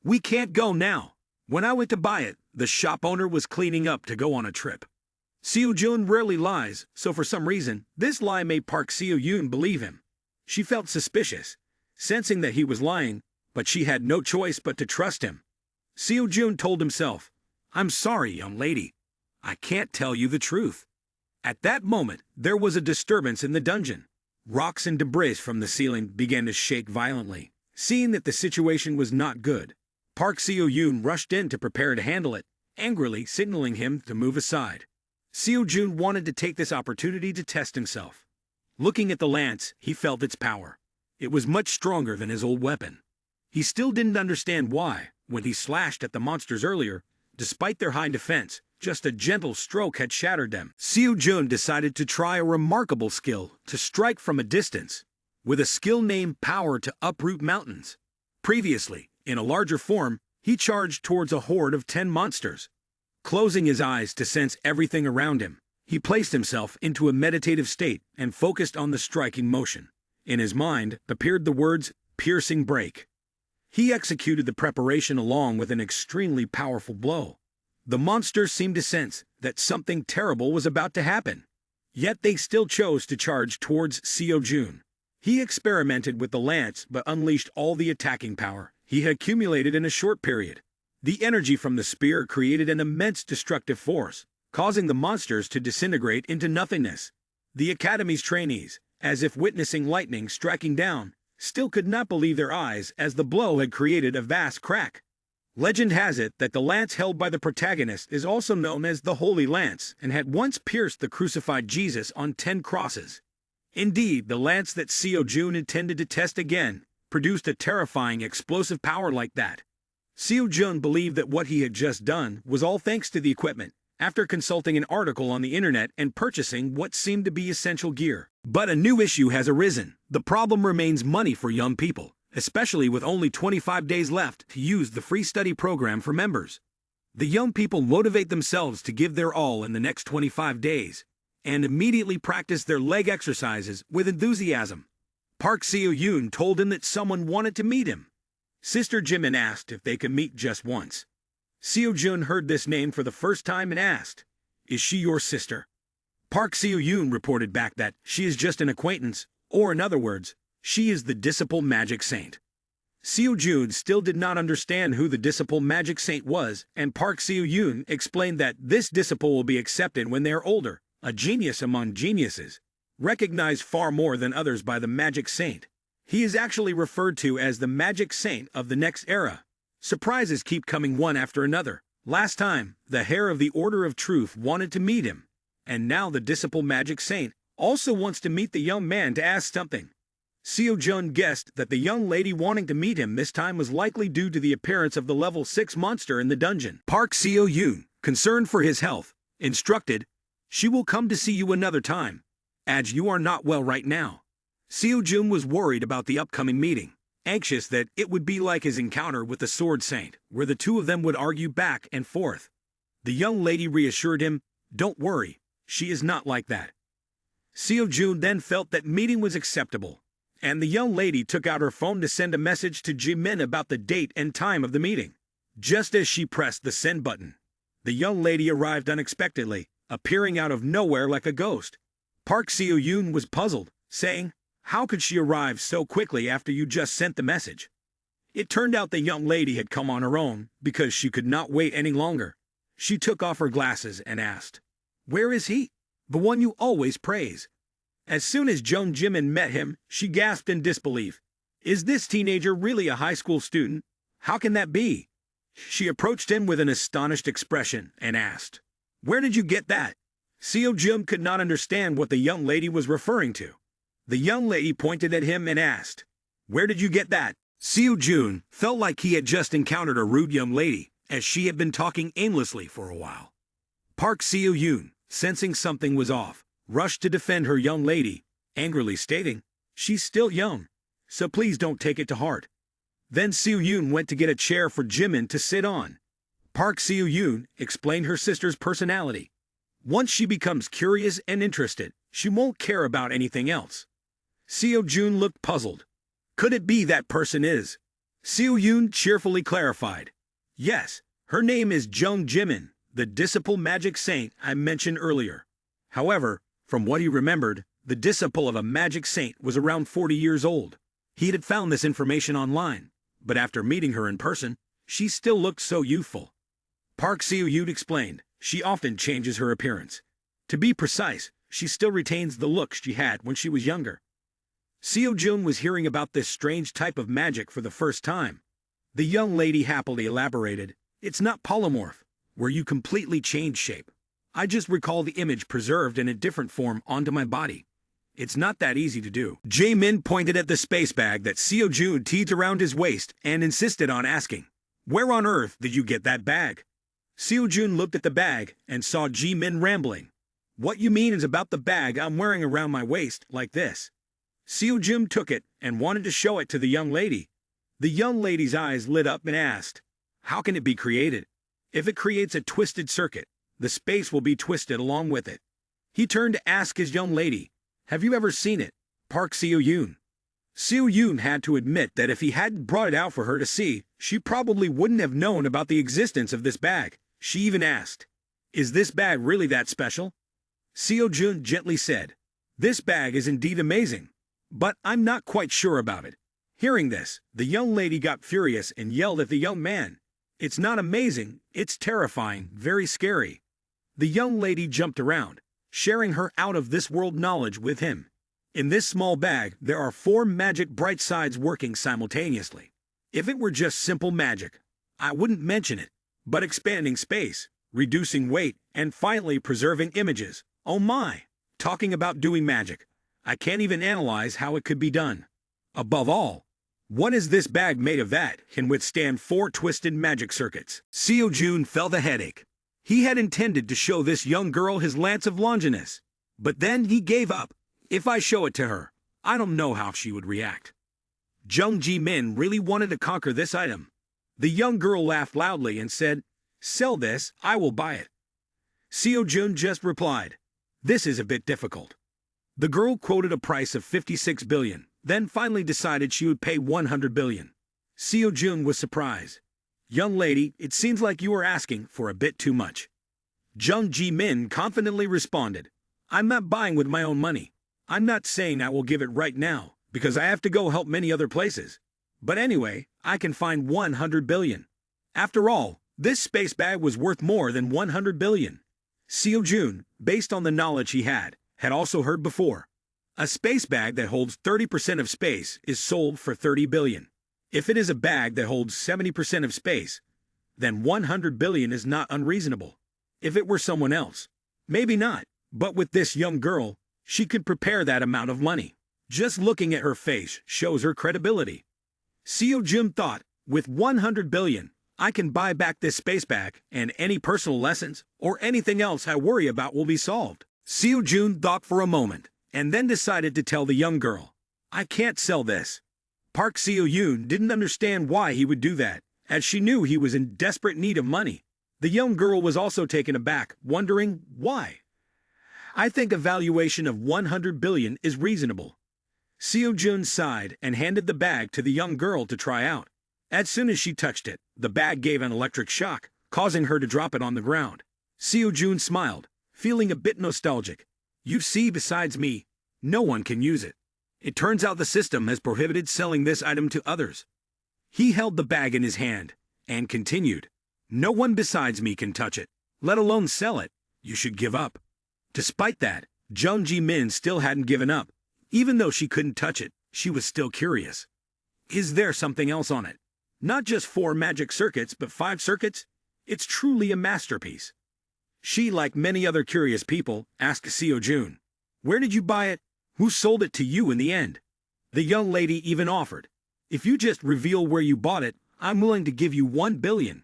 "We can't go now. When I went to buy it, the shop owner was cleaning up to go on a trip." Seo-joon rarely lies, so for some reason, this lie made Park Seo-yoon believe him. She felt suspicious, sensing that he was lying, but she had no choice but to trust him. Seo-joon told himself, "I'm sorry, young lady. I can't tell you the truth." At that moment, there was a disturbance in the dungeon. Rocks and debris from the ceiling began to shake violently. Seeing that the situation was not good, Park Seo-yoon rushed in to prepare to handle it, angrily signaling him to move aside. Seo-joon wanted to take this opportunity to test himself. Looking at the lance, he felt its power. It was much stronger than his old weapon. He still didn't understand why, when he slashed at the monsters earlier, despite their high defense, just a gentle stroke had shattered them. Seo-joon decided to try a remarkable skill to strike from a distance, with a skill named Power to Uproot Mountains. Previously, in a larger form, he charged towards a horde of 10 monsters. Closing his eyes to sense everything around him, he placed himself into a meditative state and focused on the striking motion. In his mind appeared the words, "piercing break." He executed the preparation along with an extremely powerful blow. The monsters seemed to sense that something terrible was about to happen. Yet they still chose to charge towards Seo-joon. He experimented with the lance but unleashed all the attacking power he had accumulated in a short period. The energy from the spear created an immense destructive force, causing the monsters to disintegrate into nothingness. The Academy's trainees, as if witnessing lightning striking down, still could not believe their eyes as the blow had created a vast crack. Legend has it that the lance held by the protagonist is also known as the Holy Lance and had once pierced the crucified Jesus on 10 crosses. Indeed, the lance that Seo-joon intended to test again produced a terrifying explosive power like that. Seo-joon believed that what he had just done was all thanks to the equipment, after consulting an article on the internet and purchasing what seemed to be essential gear. But a new issue has arisen. The problem remains money for young people, especially with only 25 days left to use the free study program for members. The young people motivate themselves to give their all in the next 25 days, and immediately practice their leg exercises with enthusiasm. Park Seo-yoon told him that someone wanted to meet him. Sister Jimin asked if they could meet just once. Seo-joon heard this name for the first time and asked, "Is she your sister?" Park Seo-yoon reported back that she is just an acquaintance, or in other words, she is the Disciple Magic Saint. Seo-joon still did not understand who the Disciple Magic Saint was, and Park Seo-yoon explained that this disciple will be accepted when they are older, a genius among geniuses, recognized far more than others by the Magic Saint. He is actually referred to as the Magic Saint of the next era. Surprises keep coming one after another. Last time, the Heir of the Order of Truth wanted to meet him, and now the Disciple Magic Saint also wants to meet the young man to ask something. Seo-joon guessed that the young lady wanting to meet him this time was likely due to the appearance of the level 6 monster in the dungeon. Park Seo-yoon, concerned for his health, instructed, "She will come to see you another time, as you are not well right now." Seo-joon was worried about the upcoming meeting, anxious that it would be like his encounter with the Sword Saint, where the two of them would argue back and forth. The young lady reassured him, "Don't worry, she is not like that." Seo-joon then felt that meeting was acceptable, and the young lady took out her phone to send a message to Jimin about the date and time of the meeting. Just as she pressed the send button, the young lady arrived unexpectedly, appearing out of nowhere like a ghost. Park Seo-yoon was puzzled, saying, "How could she arrive so quickly after you just sent the message?" It turned out the young lady had come on her own because she could not wait any longer. She took off her glasses and asked, "Where is he? The one you always praise." As soon as Jung Jimin met him, she gasped in disbelief. Is this teenager really a high school student? How can that be? She approached him with an astonished expression and asked, "Where did you get that?" Seo-jun could not understand what the young lady was referring to. The young lady pointed at him and asked, "Where did you get that?" Seo-jun felt like he had just encountered a rude young lady, as she had been talking aimlessly for a while. Park Seo-yoon, sensing something was off, rushed to defend her young lady, angrily stating, "She's still young, so please don't take it to heart." Then Seo-yoon went to get a chair for Jimin to sit on. Park Seo-yoon explained her sister's personality. Once she becomes curious and interested, she won't care about anything else. Seo-jun looked puzzled. Could it be that person is? Seo-yoon cheerfully clarified. Yes, her name is Jung Jimin, the disciple magic saint I mentioned earlier. However, from what he remembered, the disciple of a magic saint was around 40 years old. He had found this information online, but after meeting her in person, she still looked so youthful. Park Seo-yoon explained, she often changes her appearance. To be precise, she still retains the look she had when she was younger. Seo-jun was hearing about this strange type of magic for the first time. The young lady happily elaborated, "It's not polymorph, where you completely change shape. I just recall the image preserved in a different form onto my body. It's not that easy to do." Jae-min pointed at the space bag that Seo-jun teased around his waist and insisted on asking, "Where on earth did you get that bag?" Seo-jun looked at the bag and saw Jae-min rambling. "What you mean is about the bag I'm wearing around my waist, like this." Seo-jun took it and wanted to show it to the young lady. The young lady's eyes lit up and asked, "How can it be created? If it creates a twisted circuit, the space will be twisted along with it." He turned to ask his young lady, "Have you ever seen it, Park Seo-yoon?" Seo-yoon had to admit that if he hadn't brought it out for her to see, she probably wouldn't have known about the existence of this bag. She even asked, "Is this bag really that special?" Seo-jun gently said, "This bag is indeed amazing, but I'm not quite sure about it." Hearing this, the young lady got furious and yelled at the young man, "It's not amazing, it's terrifying, very scary." The young lady jumped around, sharing her out-of-this-world knowledge with him. In this small bag, there are 4 magic bright sides working simultaneously. If it were just simple magic, I wouldn't mention it, but expanding space, reducing weight, and finally preserving images, oh my! Talking about doing magic, I can't even analyze how it could be done. Above all, what is this bag made of that can withstand 4 twisted magic circuits? Seo-jun felt a headache. He had intended to show this young girl his Lance of Longinus, but then he gave up. If I show it to her, I don't know how she would react. Jung Ji-min really wanted to conquer this item. The young girl laughed loudly and said, "Sell this, I will buy it." Seo-jun just replied, "This is a bit difficult." The girl quoted a price of 56 billion, then finally decided she would pay 100 billion. Seo-jun was surprised. "Young lady, it seems like you are asking for a bit too much." Jung Ji-min confidently responded, "I'm not buying with my own money. I'm not saying I will give it right now, because I have to go help many other places. But anyway, I can find 100 billion. After all, this space bag was worth more than 100 billion. Seo-jun, based on the knowledge he had also heard before. A space bag that holds 30% of space is sold for 30 billion. If it is a bag that holds 70% of space, then 100 billion is not unreasonable. If it were someone else, maybe not, but with this young girl, she could prepare that amount of money. Just looking at her face shows her credibility. Seo-jun thought, with 100 billion, I can buy back this space bag, and any personal lessons or anything else I worry about will be solved. Seo-jun thought for a moment, and then decided to tell the young girl, "I can't sell this." Park Seo-yoon didn't understand why he would do that, as she knew he was in desperate need of money. The young girl was also taken aback, wondering why. "I think a valuation of 100 billion is reasonable." Seo-jun sighed and handed the bag to the young girl to try out. As soon as she touched it, the bag gave an electric shock, causing her to drop it on the ground. Seo-jun smiled, feeling a bit nostalgic. You see, besides me, no one can use it. It turns out the system has prohibited selling this item to others. He held the bag in his hand and continued, no one besides me can touch it, let alone sell it. You should give up. Despite that, Jung Ji-min still hadn't given up. Even though she couldn't touch it, she was still curious. Is there something else on it? Not just 4 magic circuits, but 5 circuits? It's truly a masterpiece. She, like many other curious people, asked Seo Jun, where did you buy it? Who sold it to you in the end? The young lady even offered, if you just reveal where you bought it, I'm willing to give you 1 billion.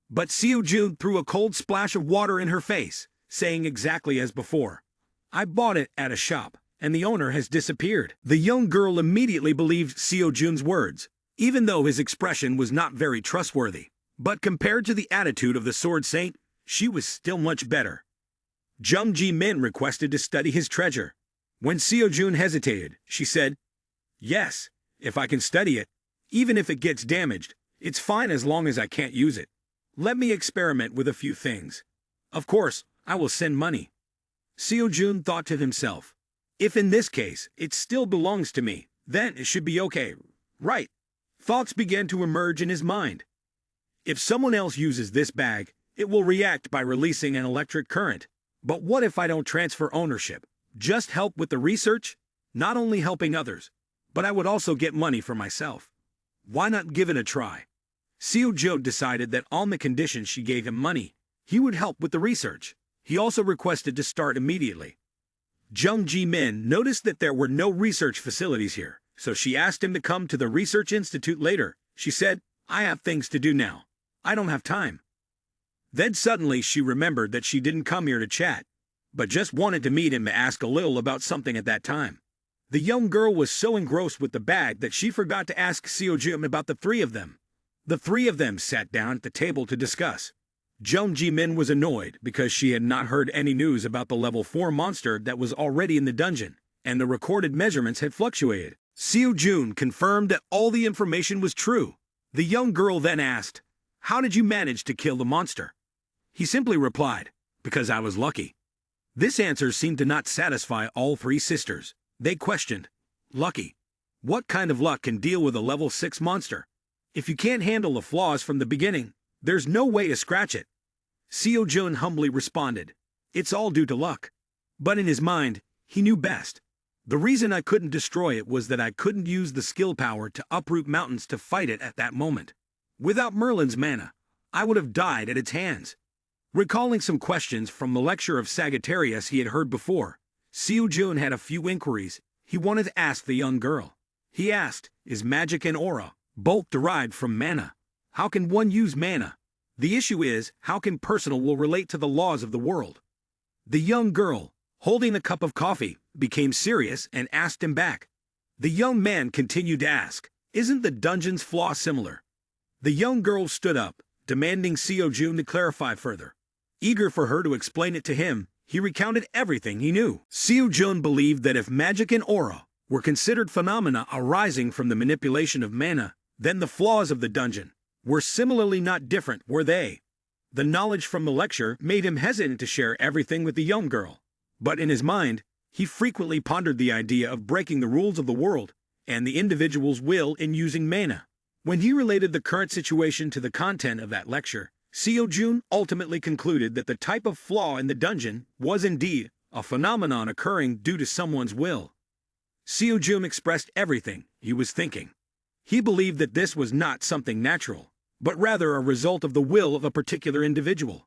But Seo Jun threw a cold splash of water in her face, saying exactly as before, I bought it at a shop, and the owner has disappeared. The young girl immediately believed Seo Jun's words, even though his expression was not very trustworthy. But compared to the attitude of the Sword Saint, she was still much better. Jung Ji-min requested to study his treasure. When Seo Jun hesitated, she said, yes, if I can study it, even if it gets damaged, it's fine as long as I can't use it. Let me experiment with a few things. Of course, I will send money. Seo Jun thought to himself, if in this case it still belongs to me, then it should be okay, right? Thoughts began to emerge in his mind. If someone else uses this bag, it will react by releasing an electric current. But what if I don't transfer ownership? Just help with the research? Not only helping others, but I would also get money for myself. Why not give it a try? Seo Jun decided that on the condition she gave him money, he would help with the research. He also requested to start immediately. Jung Ji-min noticed that there were no research facilities here, so she asked him to come to the research institute later. She said, I have things to do now. I don't have time. Then suddenly she remembered that she didn't come here to chat, but just wanted to meet him to ask a little about something at that time. The young girl was so engrossed with the bag that she forgot to ask Seo Jun about the 3 of them. The 3 of them sat down at the table to discuss. Jung Ji-min was annoyed because she had not heard any news about the level 4 monster that was already in the dungeon, and the recorded measurements had fluctuated. Seo Jun confirmed that all the information was true. The young girl then asked, how did you manage to kill the monster? He simply replied, because I was lucky. This answer seemed to not satisfy all 3 sisters. They questioned, lucky? What kind of luck can deal with a level 6 monster? If you can't handle the flaws from the beginning, there's no way to scratch it. Seo Jun humbly responded, it's all due to luck. But in his mind, he knew best. The reason I couldn't destroy it was that I couldn't use the skill power to uproot mountains to fight it at that moment. Without Merlin's mana, I would have died at its hands. Recalling some questions from the lecture of Sagittarius he had heard before, Seo Jun had a few inquiries he wanted to ask the young girl. He asked, is magic and aura both derived from mana? How can one use mana? The issue is, how can personal will relate to the laws of the world? The young girl, holding a cup of coffee, became serious and asked him back. The young man continued to ask, isn't the dungeon's flaw similar? The young girl stood up, demanding Seo Jun to clarify further. Eager for her to explain it to him, he recounted everything he knew. Seo Jun believed that if magic and aura were considered phenomena arising from the manipulation of mana, then the flaws of the dungeon were similarly not different, were they? The knowledge from the lecture made him hesitant to share everything with the young girl. But in his mind, he frequently pondered the idea of breaking the rules of the world and the individual's will in using mana. When he related the current situation to the content of that lecture, Seo Jun ultimately concluded that the type of flaw in the dungeon was indeed a phenomenon occurring due to someone's will. Seo Jun expressed everything he was thinking. He believed that this was not something natural, but rather a result of the will of a particular individual.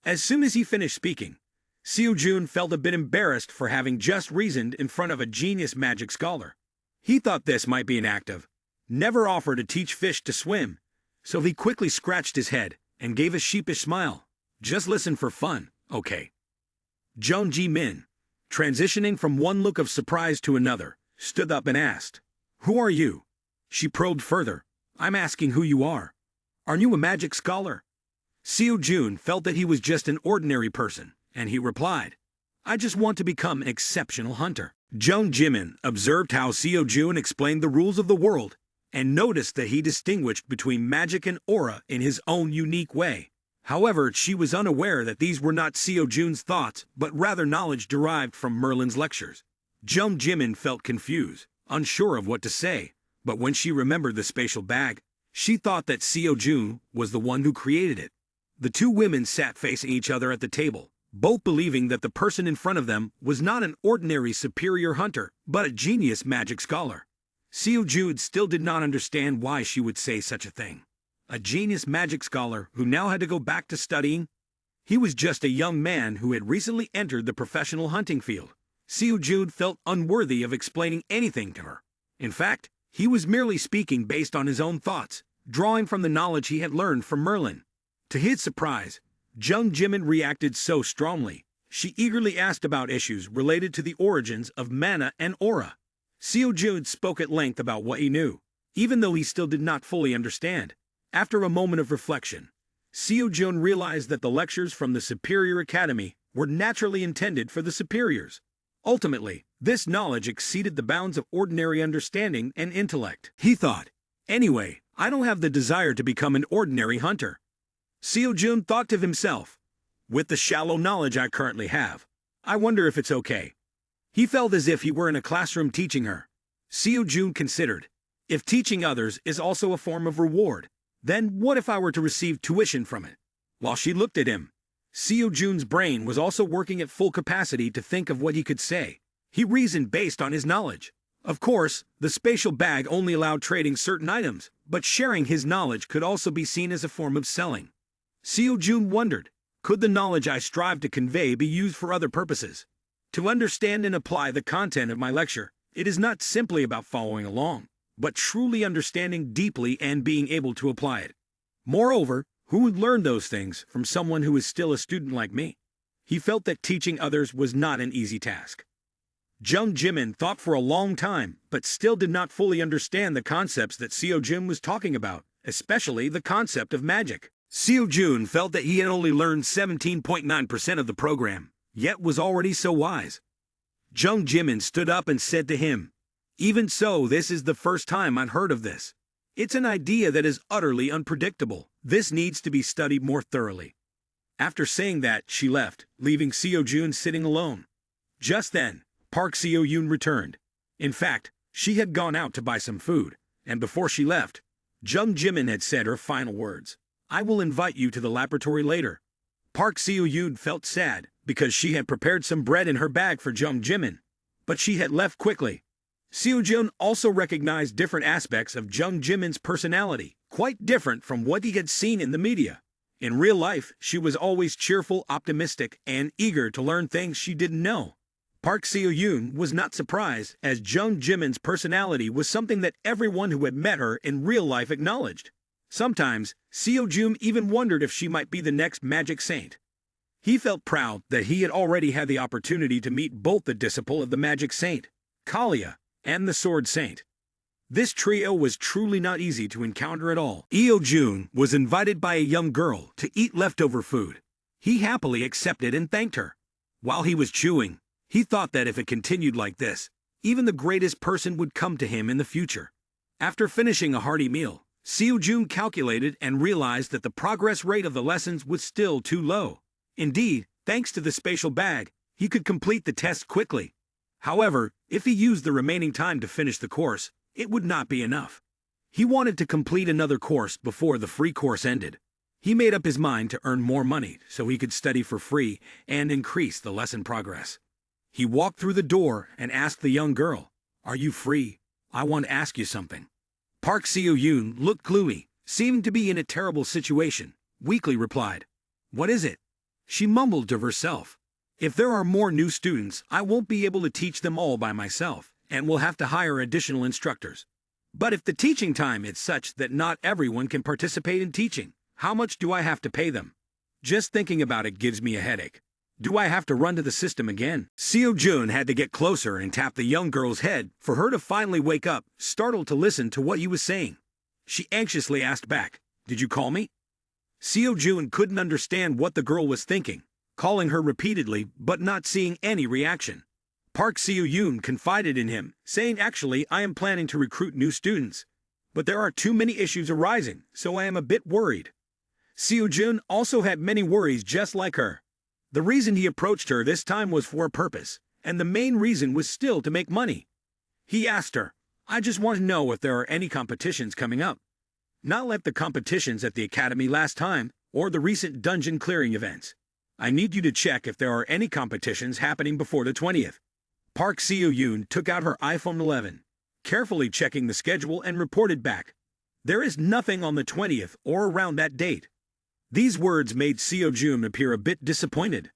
As soon as he finished speaking, Seo Jun felt a bit embarrassed for having just reasoned in front of a genius magic scholar. He thought this might be an act of never offer to teach fish to swim, so he quickly scratched his head and gave a sheepish smile. Just listen for fun, okay? Jung Ji-min, transitioning from one look of surprise to another, stood up and asked, who are you? She probed further, I'm asking who you are. Are you a magic scholar? Seo Jun felt that he was just an ordinary person, and he replied, I just want to become an exceptional hunter. Jung Ji-min observed how Seo Jun explained the rules of the world, and noticed that he distinguished between magic and aura in his own unique way. However, she was unaware that these were not Seo Jun's thoughts, but rather knowledge derived from Merlin's lectures. Jung Jimin felt confused, unsure of what to say, but when she remembered the spatial bag, she thought that Seo Jun was the one who created it. The two women sat facing each other at the table, both believing that the person in front of them was not an ordinary superior hunter, but a genius magic scholar. Seo Jun still did not understand why she would say such a thing. A genius magic scholar who now had to go back to studying? He was just a young man who had recently entered the professional hunting field. Seo Jun felt unworthy of explaining anything to her. In fact, he was merely speaking based on his own thoughts, drawing from the knowledge he had learned from Merlin. To his surprise, Jung Jimin reacted so strongly. She eagerly asked about issues related to the origins of mana and aura. Seo Jun spoke at length about what he knew, even though he still did not fully understand. After a moment of reflection, Seo Jun realized that the lectures from the Superior Academy were naturally intended for the superiors. Ultimately, this knowledge exceeded the bounds of ordinary understanding and intellect. He thought, anyway, I don't have the desire to become an ordinary hunter. Seo Jun thought to himself, with the shallow knowledge I currently have, I wonder if it's okay. He felt as if he were in a classroom teaching her. Seo Jun considered, if teaching others is also a form of reward, then what if I were to receive tuition from it? While she looked at him, Seo Jun's brain was also working at full capacity to think of what he could say. He reasoned based on his knowledge. Of course, the spatial bag only allowed trading certain items, but sharing his knowledge could also be seen as a form of selling. Seo Jun wondered, could the knowledge I strive to convey be used for other purposes? To understand and apply the content of my lecture, it is not simply about following along, but truly understanding deeply and being able to apply it. Moreover, who would learn those things from someone who is still a student like me? He felt that teaching others was not an easy task. Jung Jimin thought for a long time, but still did not fully understand the concepts that Seo Jun was talking about, especially the concept of magic. Seo Jun felt that he had only learned 17.9% of the program, yet was already so wise. Jung Jimin stood up and said to him, even so, this is the first time I've heard of this. It's an idea that is utterly unpredictable. This needs to be studied more thoroughly. After saying that, she left, leaving Seo Jun sitting alone. Just then, Park Seo Yoon returned. In fact, she had gone out to buy some food, and before she left, Jung Jimin had said her final words. I will invite you to the laboratory later. Park Seo Yoon felt sad, because she had prepared some bread in her bag for Jung Jimin. But she had left quickly. Seo Jun also recognized different aspects of Jung Jimin's personality, quite different from what he had seen in the media. In real life, she was always cheerful, optimistic, and eager to learn things she didn't know. Park Seo Yoon was not surprised, as Jung Jimin's personality was something that everyone who had met her in real life acknowledged. Sometimes, Seo Jun even wondered if she might be the next magic saint. He felt proud that he had already had the opportunity to meet both the disciple of the magic saint, Kalia, and the sword saint. This trio was truly not easy to encounter at all. Seo Jun was invited by a young girl to eat leftover food. He happily accepted and thanked her. While he was chewing, he thought that if it continued like this, even the greatest person would come to him in the future. After finishing a hearty meal, Seo Jun calculated and realized that the progress rate of the lessons was still too low. Indeed, thanks to the spatial bag, he could complete the test quickly. However, if he used the remaining time to finish the course, it would not be enough. He wanted to complete another course before the free course ended. He made up his mind to earn more money so he could study for free and increase the lesson progress. He walked through the door and asked the young girl, "Are you free? I want to ask you something." Park Seo Yoon looked gloomy, seeming to be in a terrible situation, weakly replied, "What is it?" She mumbled to herself, "If there are more new students, I won't be able to teach them all by myself, and will have to hire additional instructors. But if the teaching time is such that not everyone can participate in teaching, how much do I have to pay them? Just thinking about it gives me a headache. Do I have to run to the system again?" Seo Jun had to get closer and tap the young girl's head for her to finally wake up, startled to listen to what he was saying. She anxiously asked back, "Did you call me?" Seo Jun couldn't understand what the girl was thinking, calling her repeatedly but not seeing any reaction. Park Seo Yoon confided in him, saying, "Actually, I am planning to recruit new students, but there are too many issues arising, so I am a bit worried." Seo-jun also had many worries just like her. The reason he approached her this time was for a purpose, and the main reason was still to make money. He asked her, "I just want to know if there are any competitions coming up. Not like the competitions at the academy last time, or the recent dungeon clearing events. I need you to check if there are any competitions happening before the 20th. Park Seo-yoon took out her iPhone 11, carefully checking the schedule and reported back. There is nothing on the 20th or around that date. These words made Seo-jun appear a bit disappointed.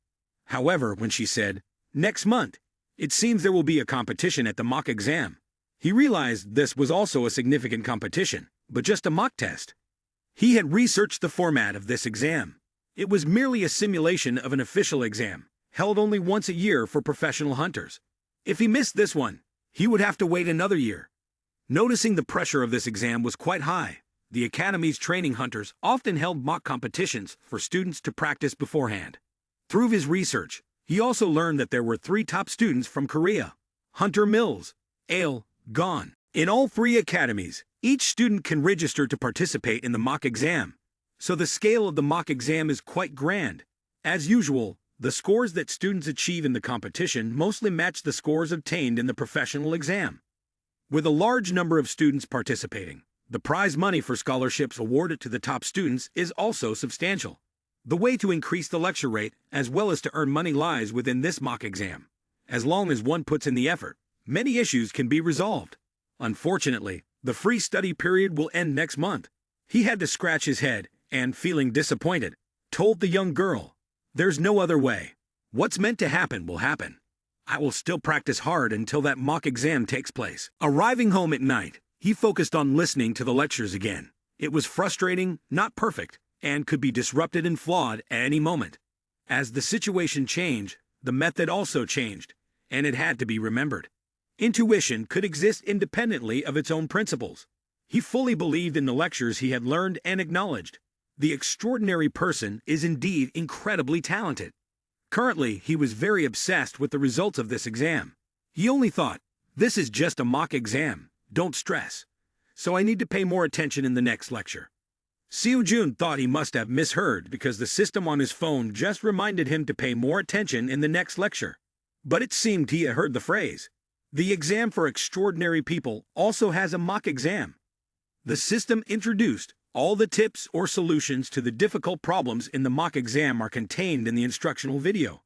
However, when she said, "Next month, it seems there will be a competition at the mock exam," he realized this was also a significant competition, but just a mock test. He had researched the format of this exam. It was merely a simulation of an official exam, held only once a year for professional hunters. If he missed this one, he would have to wait another year. Noticing the pressure of this exam was quite high, the Academy's training hunters often held mock competitions for students to practice beforehand. Through his research, he also learned that there were 3 top students from Korea: Hunter Mills, Ale, Gon. In all 3 academies, each student can register to participate in the mock exam, so the scale of the mock exam is quite grand. As usual, the scores that students achieve in the competition mostly match the scores obtained in the professional exam. With a large number of students participating, the prize money for scholarships awarded to the top students is also substantial. The way to increase the lecture rate, as well as to earn money, lies within this mock exam. As long as one puts in the effort, many issues can be resolved. Unfortunately, the free study period will end next month. He had to scratch his head and, feeling disappointed, told the young girl, "There's no other way. What's meant to happen will happen. I will still practice hard until that mock exam takes place." Arriving home at night, he focused on listening to the lectures again. It was frustrating, not perfect, and could be disrupted and flawed at any moment. As the situation changed, the method also changed, and it had to be remembered. Intuition could exist independently of its own principles. He fully believed in the lectures he had learned and acknowledged. The extraordinary person is indeed incredibly talented. Currently, he was very obsessed with the results of this exam. He only thought, "This is just a mock exam, don't stress. So I need to pay more attention in the next lecture." Seo-jun thought he must have misheard because the system on his phone just reminded him to pay more attention in the next lecture. But it seemed he had heard the phrase. The exam for extraordinary people also has a mock exam. The system introduced all the tips or solutions to the difficult problems in the mock exam are contained in the instructional video.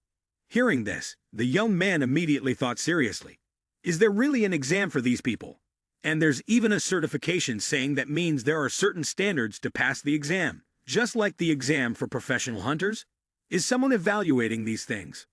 Hearing this, the young man immediately thought seriously. Is there really an exam for these people? And there's even a certification saying that means there are certain standards to pass the exam, just like the exam for professional hunters? Is someone evaluating these things?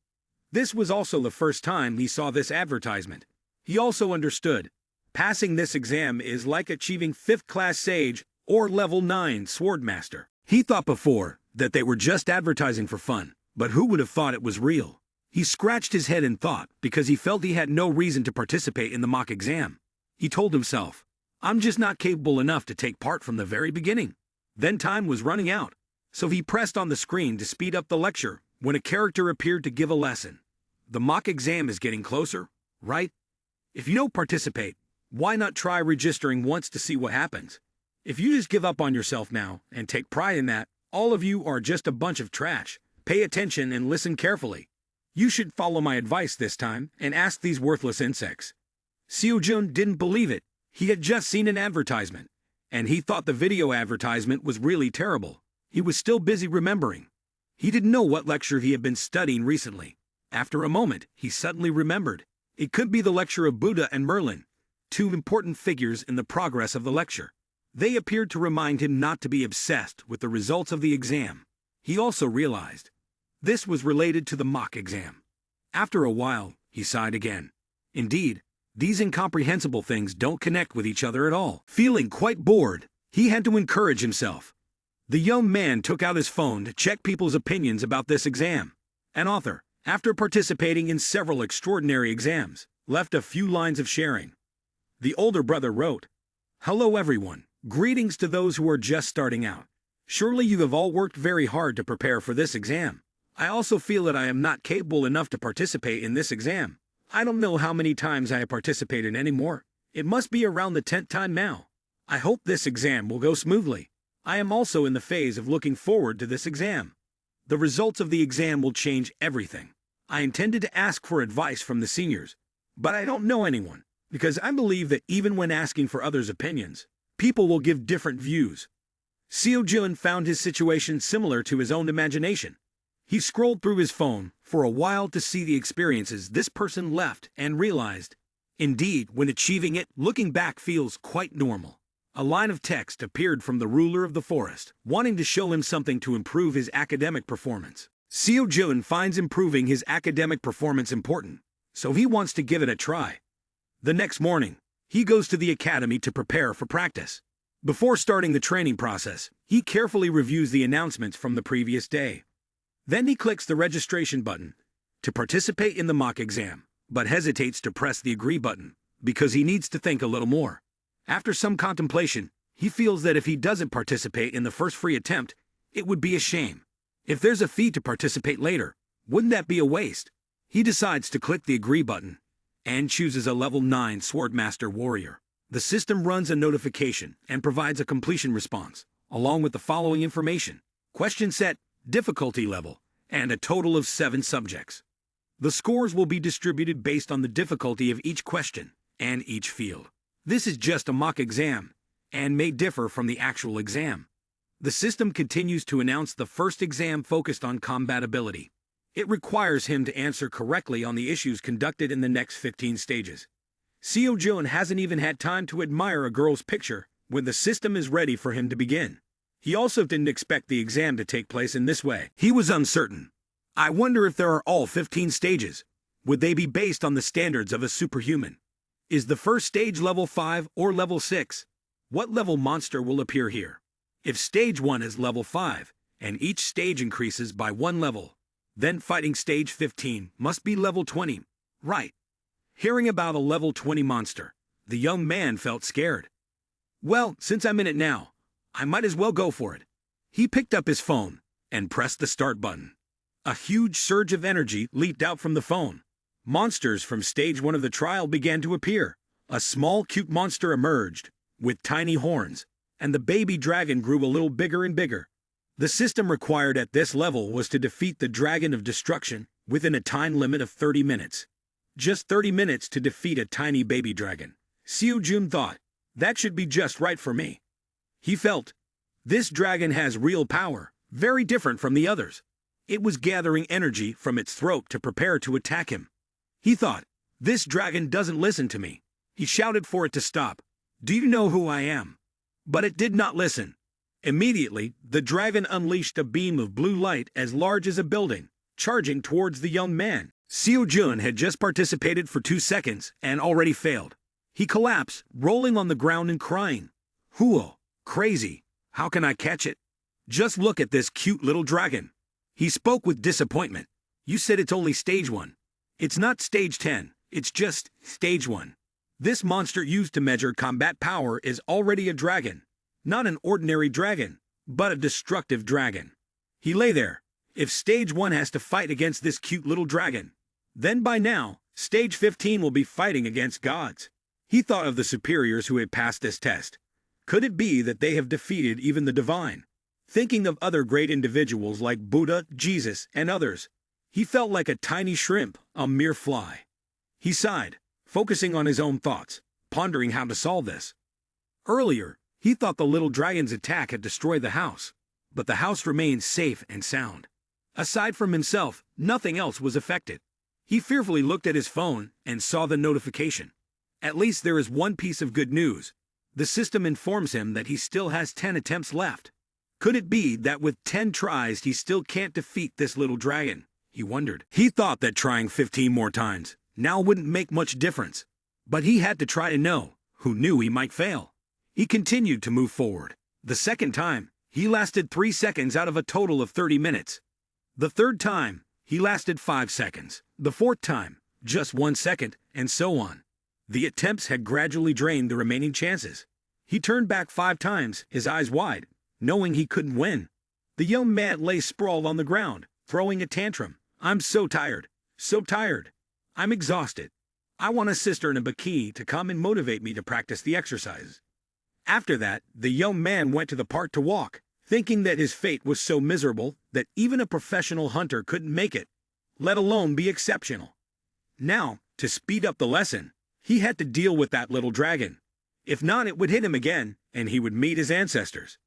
This was also the first time he saw this advertisement. He also understood. Passing this exam is like achieving 5th class sage or level 9 swordmaster. He thought before that they were just advertising for fun, but who would have thought it was real? He scratched his head in thought because he felt he had no reason to participate in the mock exam. He told himself, "I'm just not capable enough to take part from the very beginning." Then time was running out, so he pressed on the screen to speed up the lecture when a character appeared to give a lesson. The mock exam is getting closer, right? If you don't participate, why not try registering once to see what happens? If you just give up on yourself now and take pride in that, all of you are just a bunch of trash. Pay attention and listen carefully. You should follow my advice this time and ask these worthless insects. Seo-jun didn't believe it. He had just seen an advertisement, and he thought the video advertisement was really terrible. He was still busy remembering. He didn't know what lecture he had been studying recently. After a moment, he suddenly remembered. It could be the lecture of Buddha and Merlin, 2 important figures in the progress of the lecture. They appeared to remind him not to be obsessed with the results of the exam. He also realized this was related to the mock exam. After a while, he sighed again. Indeed, these incomprehensible things don't connect with each other at all. Feeling quite bored, he had to encourage himself. The young man took out his phone to check people's opinions about this exam. An author, after participating in several extraordinary exams, left a few lines of sharing. The older brother wrote, "Hello everyone, greetings to those who are just starting out. Surely you have all worked very hard to prepare for this exam. I also feel that I am not capable enough to participate in this exam. I don't know how many times I have participated anymore. It must be around the 10th time now. I hope this exam will go smoothly. I am also in the phase of looking forward to this exam. The results of the exam will change everything. I intended to ask for advice from the seniors, but I don't know anyone, because I believe that even when asking for others' opinions, people will give different views. Seo Jun found his situation similar to his own imagination. He scrolled through his phone for a while to see the experiences this person left and realized, indeed, when achieving it, looking back feels quite normal. A line of text appeared from the ruler of the forest, wanting to show him something to improve his academic performance. Seo Jun finds improving his academic performance important, so he wants to give it a try. The next morning, he goes to the academy to prepare for practice. Before starting the training process, he carefully reviews the announcements from the previous day. Then he clicks the registration button to participate in the mock exam, but hesitates to press the agree button because he needs to think a little more. After some contemplation, he feels that if he doesn't participate in the first free attempt, it would be a shame. If there's a fee to participate later, wouldn't that be a waste? He decides to click the agree button and chooses a level 9 Swordmaster Warrior. The system runs a notification and provides a completion response, along with the following information: question set, difficulty level, and a total of 7 subjects. The scores will be distributed based on the difficulty of each question and each field. This is just a mock exam and may differ from the actual exam. The system continues to announce the first exam focused on compatibility. It requires him to answer correctly on the issues conducted in the next 15 stages. Seo Jun hasn't even had time to admire a girl's picture when the system is ready for him to begin. He also didn't expect the exam to take place in this way. He was uncertain. I wonder if there are all 15 stages. Would they be based on the standards of a superhuman? Is the first stage level 5 or level 6? What level monster will appear here? If stage 1 is level 5, and each stage increases by 1 level, then fighting stage 15 must be level 20, right? Hearing about a level 20 monster, the young man felt scared. Well, since I'm in it now, I might as well go for it. He picked up his phone and pressed the start button. A huge surge of energy leaped out from the phone. Monsters from stage 1 of the trial began to appear. A small, cute monster emerged, with tiny horns, and the baby dragon grew a little bigger and bigger. The system required at this level was to defeat the Dragon of Destruction within a time limit of 30 minutes. Just 30 minutes to defeat a tiny baby dragon. Seo Jun thought, that should be just right for me. He felt, this dragon has real power, very different from the others. It was gathering energy from its throat to prepare to attack him. He thought, this dragon doesn't listen to me. He shouted for it to stop. Do you know who I am? But it did not listen. Immediately, the dragon unleashed a beam of blue light as large as a building, charging towards the young man. Seo Jun had just participated for 2 seconds and already failed. He collapsed, rolling on the ground and crying. Huo, crazy. How can I catch it? Just look at this cute little dragon. He spoke with disappointment. You said it's only stage 1. It's not stage 10, it's just stage 1. This monster used to measure combat power is already a dragon. Not an ordinary dragon, but a destructive dragon. He lay there. If stage 1 has to fight against this cute little dragon, then by now, stage 15 will be fighting against gods. He thought of the superiors who had passed this test. Could it be that they have defeated even the divine? Thinking of other great individuals like Buddha, Jesus, and others, he felt like a tiny shrimp, a mere fly. He sighed, focusing on his own thoughts, pondering how to solve this. Earlier, he thought the little dragon's attack had destroyed the house, but the house remained safe and sound. Aside from himself, nothing else was affected. He fearfully looked at his phone and saw the notification. At least there is one piece of good news. The system informs him that he still has 10 attempts left. Could it be that with 10 tries he still can't defeat this little dragon? He wondered. He thought that trying 15 more times now wouldn't make much difference. But he had to try to know. Who knew he might fail? He continued to move forward. The second time, he lasted 3 seconds out of a total of 30 minutes. The third time, he lasted 5 seconds. The fourth time, just 1 second, and so on. The attempts had gradually drained the remaining chances. He turned back 5 times, his eyes wide, knowing he couldn't win. The young man lay sprawled on the ground, throwing a tantrum. I'm so tired. So tired. I'm exhausted. I want a sister in a bikini to come and motivate me to practice the exercises. After that, the young man went to the park to walk, thinking that his fate was so miserable that even a professional hunter couldn't make it, let alone be exceptional. Now, to speed up the lesson, he had to deal with that little dragon. If not, it would hit him again, and he would meet his ancestors.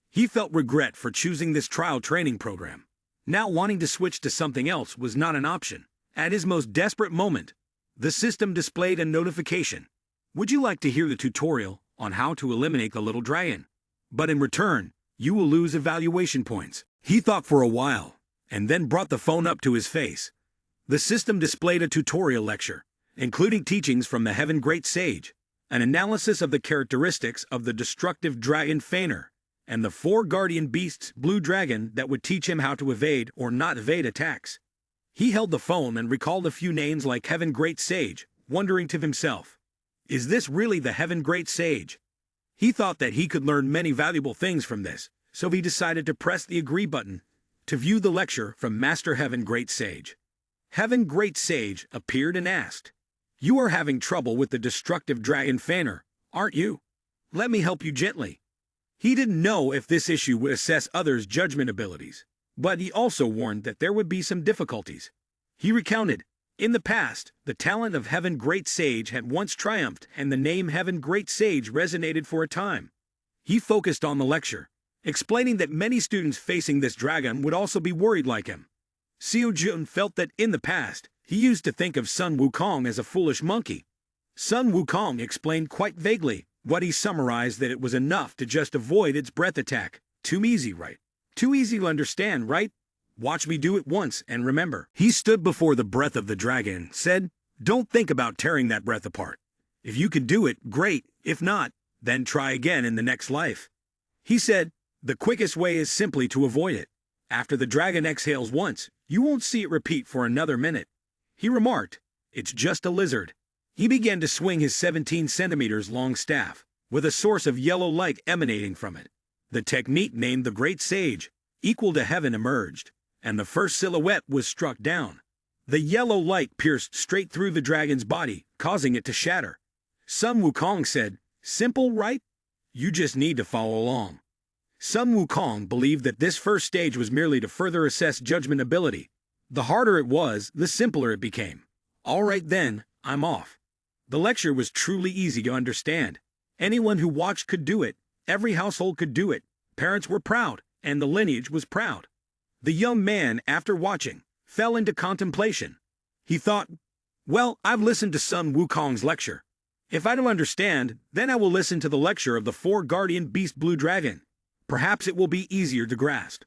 He felt regret for choosing this trial training program. Now wanting to switch to something else was not an option. At his most desperate moment, the system displayed a notification. Would you like to hear the tutorial on how to eliminate the little dragon? But in return, you will lose evaluation points. He thought for a while, and then brought the phone up to his face. The system displayed a tutorial lecture, including teachings from the Heaven Great Sage, an analysis of the characteristics of the destructive dragon Fener, and the 4 guardian beasts blue dragon that would teach him how to evade or not evade attacks. He held the phone and recalled a few names like Heaven Great Sage, wondering to himself, is this really the Heaven Great Sage? He thought that he could learn many valuable things from this, so he decided to press the agree button to view the lecture from Master Heaven Great Sage. Heaven Great Sage appeared and asked, "You are having trouble with the destructive dragon Fener, aren't you? Let me help you gently." He didn't know if this issue would assess others' judgment abilities, but he also warned that there would be some difficulties. He recounted, in the past, the talent of Heaven Great Sage had once triumphed and the name Heaven Great Sage resonated for a time. He focused on the lecture, explaining that many students facing this dragon would also be worried like him. Seo Jun felt that in the past, he used to think of Sun Wukong as a foolish monkey. Sun Wukong explained quite vaguely what he summarized that it was enough to just avoid its breath attack. Too easy, right? Too easy to understand, right? Watch me do it once and remember. He stood before the breath of the dragon, said, "Don't think about tearing that breath apart. If you can do it, great. If not, then try again in the next life." He said, "The quickest way is simply to avoid it. After the dragon exhales once, you won't see it repeat for another minute." He remarked, "It's just a lizard." He began to swing his 17 centimeters long staff, with a source of yellow light emanating from it. The technique named the Great Sage, equal to heaven, emerged, and the first silhouette was struck down. The yellow light pierced straight through the dragon's body, causing it to shatter. Sun Wukong said, "Simple, right? You just need to follow along." Sun Wukong believed that this first stage was merely to further assess judgment ability. The harder it was, the simpler it became. All right then, I'm off. The lecture was truly easy to understand. Anyone who watched could do it. Every household could do it. Parents were proud, and the lineage was proud. The young man, after watching, fell into contemplation. He thought, well, I've listened to Sun Wukong's lecture. If I don't understand, then I will listen to the lecture of the 4 guardian beast blue dragon. Perhaps it will be easier to grasp.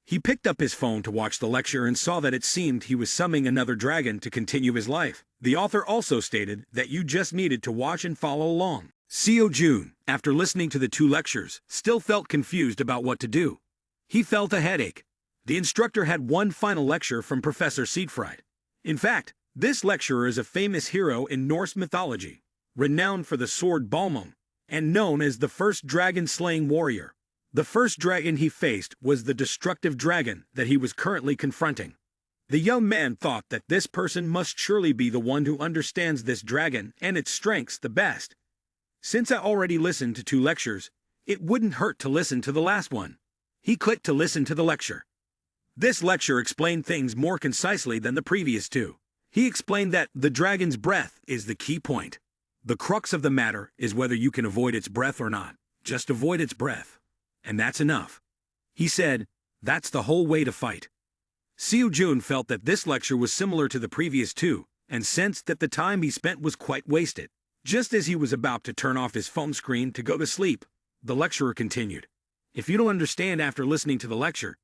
He picked up his phone to watch the lecture and saw that it seemed he was summoning another dragon to continue his life. The author also stated that you just needed to watch and follow along. Seo Jun, after listening to the 2 lectures, still felt confused about what to do. He felt a headache. The instructor had one final lecture from Professor Siegfried. In fact, this lecturer is a famous hero in Norse mythology, renowned for the sword Balmung, and known as the first dragon-slaying warrior. The first dragon he faced was the destructive dragon that he was currently confronting. The young man thought that this person must surely be the one who understands this dragon and its strengths the best. Since I already listened to 2 lectures, it wouldn't hurt to listen to the last one. He clicked to listen to the lecture. This lecture explained things more concisely than the previous 2. He explained that the dragon's breath is the key point. The crux of the matter is whether you can avoid its breath or not. Just avoid its breath. And that's enough. He said, that's the whole way to fight. Seo Jun felt that this lecture was similar to the previous 2, and sensed that the time he spent was quite wasted. Just as he was about to turn off his phone screen to go to sleep, the lecturer continued. If you don't understand after listening to the lecture,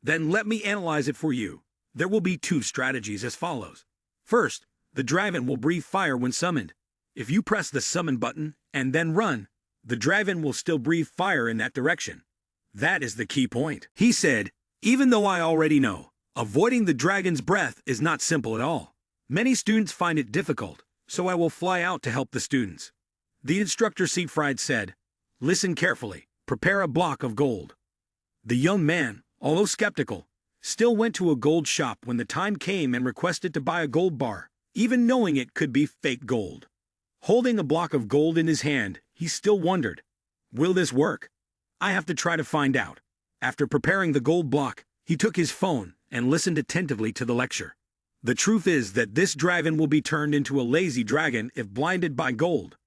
then let me analyze it for you. There will be 2 strategies as follows. First, the dragon will breathe fire when summoned. If you press the summon button and then run, the dragon will still breathe fire in that direction. That is the key point. He said, even though I already know, avoiding the dragon's breath is not simple at all. Many students find it difficult, so I will fly out to help the students. The instructor Siegfried said, listen carefully, prepare a block of gold. The young man, although skeptical, still went to a gold shop when the time came and requested to buy a gold bar, even knowing it could be fake gold. Holding a block of gold in his hand, he still wondered, Will this work? I have to try to find out. After preparing the gold block, he took his phone and listened attentively to the lecture. The truth is that this dragon will be turned into a lazy dragon if blinded by gold.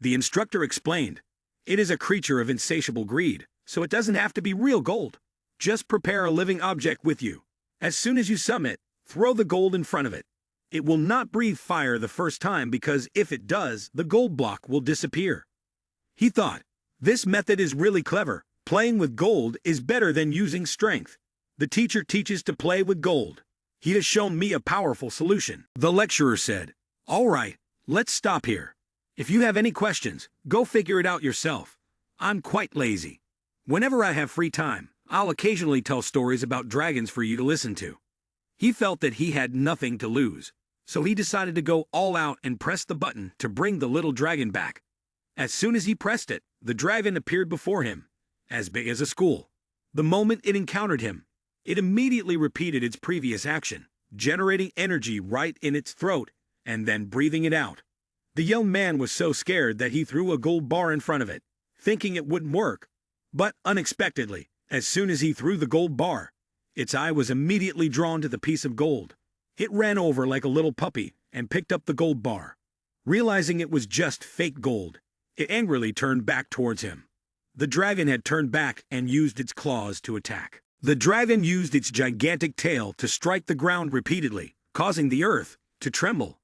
The instructor explained, it is a creature of insatiable greed, so it doesn't have to be real gold. Just prepare a living object with you. As soon as you summon it, throw the gold in front of it. It will not breathe fire the first time because if it does, the gold block will disappear. He thought, this method is really clever. Playing with gold is better than using strength. The teacher teaches to play with gold. He has shown me a powerful solution. The lecturer said, all right, let's stop here. If you have any questions, go figure it out yourself. I'm quite lazy. Whenever I have free time, I'll occasionally tell stories about dragons for you to listen to. He felt that he had nothing to lose, so he decided to go all out and press the button to bring the little dragon back. As soon as he pressed it, the dragon appeared before him, as big as a school. The moment it encountered him, it immediately repeated its previous action, generating energy right in its throat and then breathing it out. The young man was so scared that he threw a gold bar in front of it, thinking it wouldn't work. But unexpectedly, as soon as he threw the gold bar, its eye was immediately drawn to the piece of gold. It ran over like a little puppy and picked up the gold bar. Realizing it was just fake gold, it angrily turned back towards him. The dragon had turned back and used its claws to attack. The dragon used its gigantic tail to strike the ground repeatedly, causing the earth to tremble.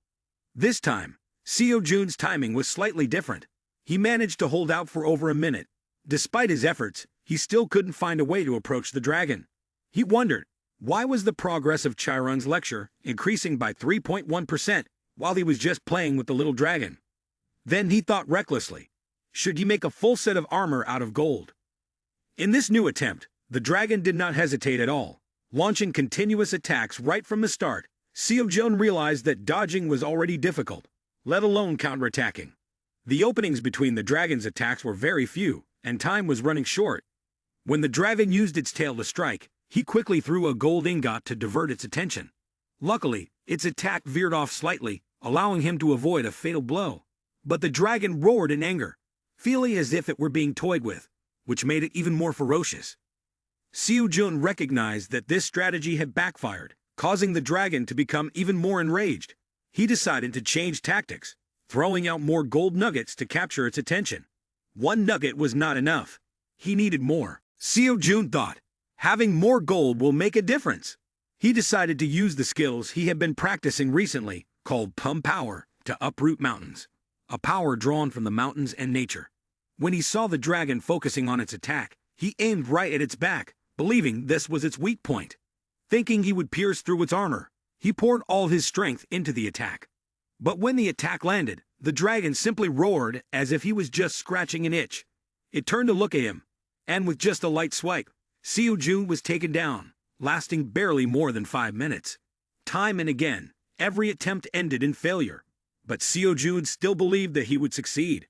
This time, Seo Jun's timing was slightly different. He managed to hold out for over a minute. Despite his efforts, he still couldn't find a way to approach the dragon. He wondered, why was the progress of Chiron's lecture increasing by 3.1% while he was just playing with the little dragon? Then he thought recklessly, should he make a full set of armor out of gold? In this new attempt, the dragon did not hesitate at all, launching continuous attacks right from the start. Seo Jun realized that dodging was already difficult, let alone counterattacking. The openings between the dragon's attacks were very few, and time was running short. When the dragon used its tail to strike, he quickly threw a gold ingot to divert its attention. Luckily, its attack veered off slightly, allowing him to avoid a fatal blow. But the dragon roared in anger, feeling as if it were being toyed with, which made it even more ferocious. Seo Jun recognized that this strategy had backfired, causing the dragon to become even more enraged. He decided to change tactics, throwing out more gold nuggets to capture its attention. One nugget was not enough. He needed more. Seo Jun thought, having more gold will make a difference. He decided to use the skills he had been practicing recently, called Pum Power, to uproot mountains. A power drawn from the mountains and nature. When he saw the dragon focusing on its attack, he aimed right at its back, believing this was its weak point. Thinking he would pierce through its armor, he poured all his strength into the attack. But when the attack landed, the dragon simply roared as if he was just scratching an itch. It turned to look at him, and with just a light swipe, Seo Jun was taken down, lasting barely more than 5 minutes. Time and again, every attempt ended in failure, but Seo Jun still believed that he would succeed.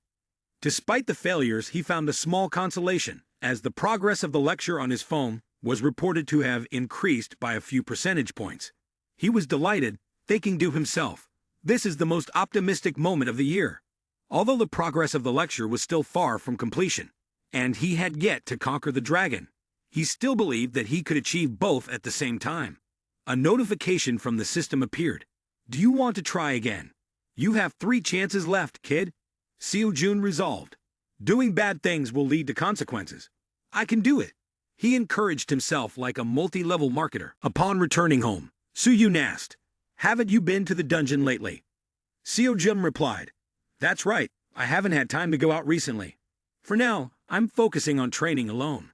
Despite the failures, he found a small consolation, as the progress of the lecture on his phone was reported to have increased by a few percentage points. He was delighted, thinking to himself, this is the most optimistic moment of the year. Although the progress of the lecture was still far from completion, and he had yet to conquer the dragon, he still believed that he could achieve both at the same time. A notification from the system appeared. Do you want to try again? You have 3 chances left, kid. Seo Jun resolved. Doing bad things will lead to consequences. I can do it. He encouraged himself like a multi-level marketer. Upon returning home, Soo-yoon asked, haven't you been to the dungeon lately? Seo Jun replied, that's right, I haven't had time to go out recently. For now, I'm focusing on training alone.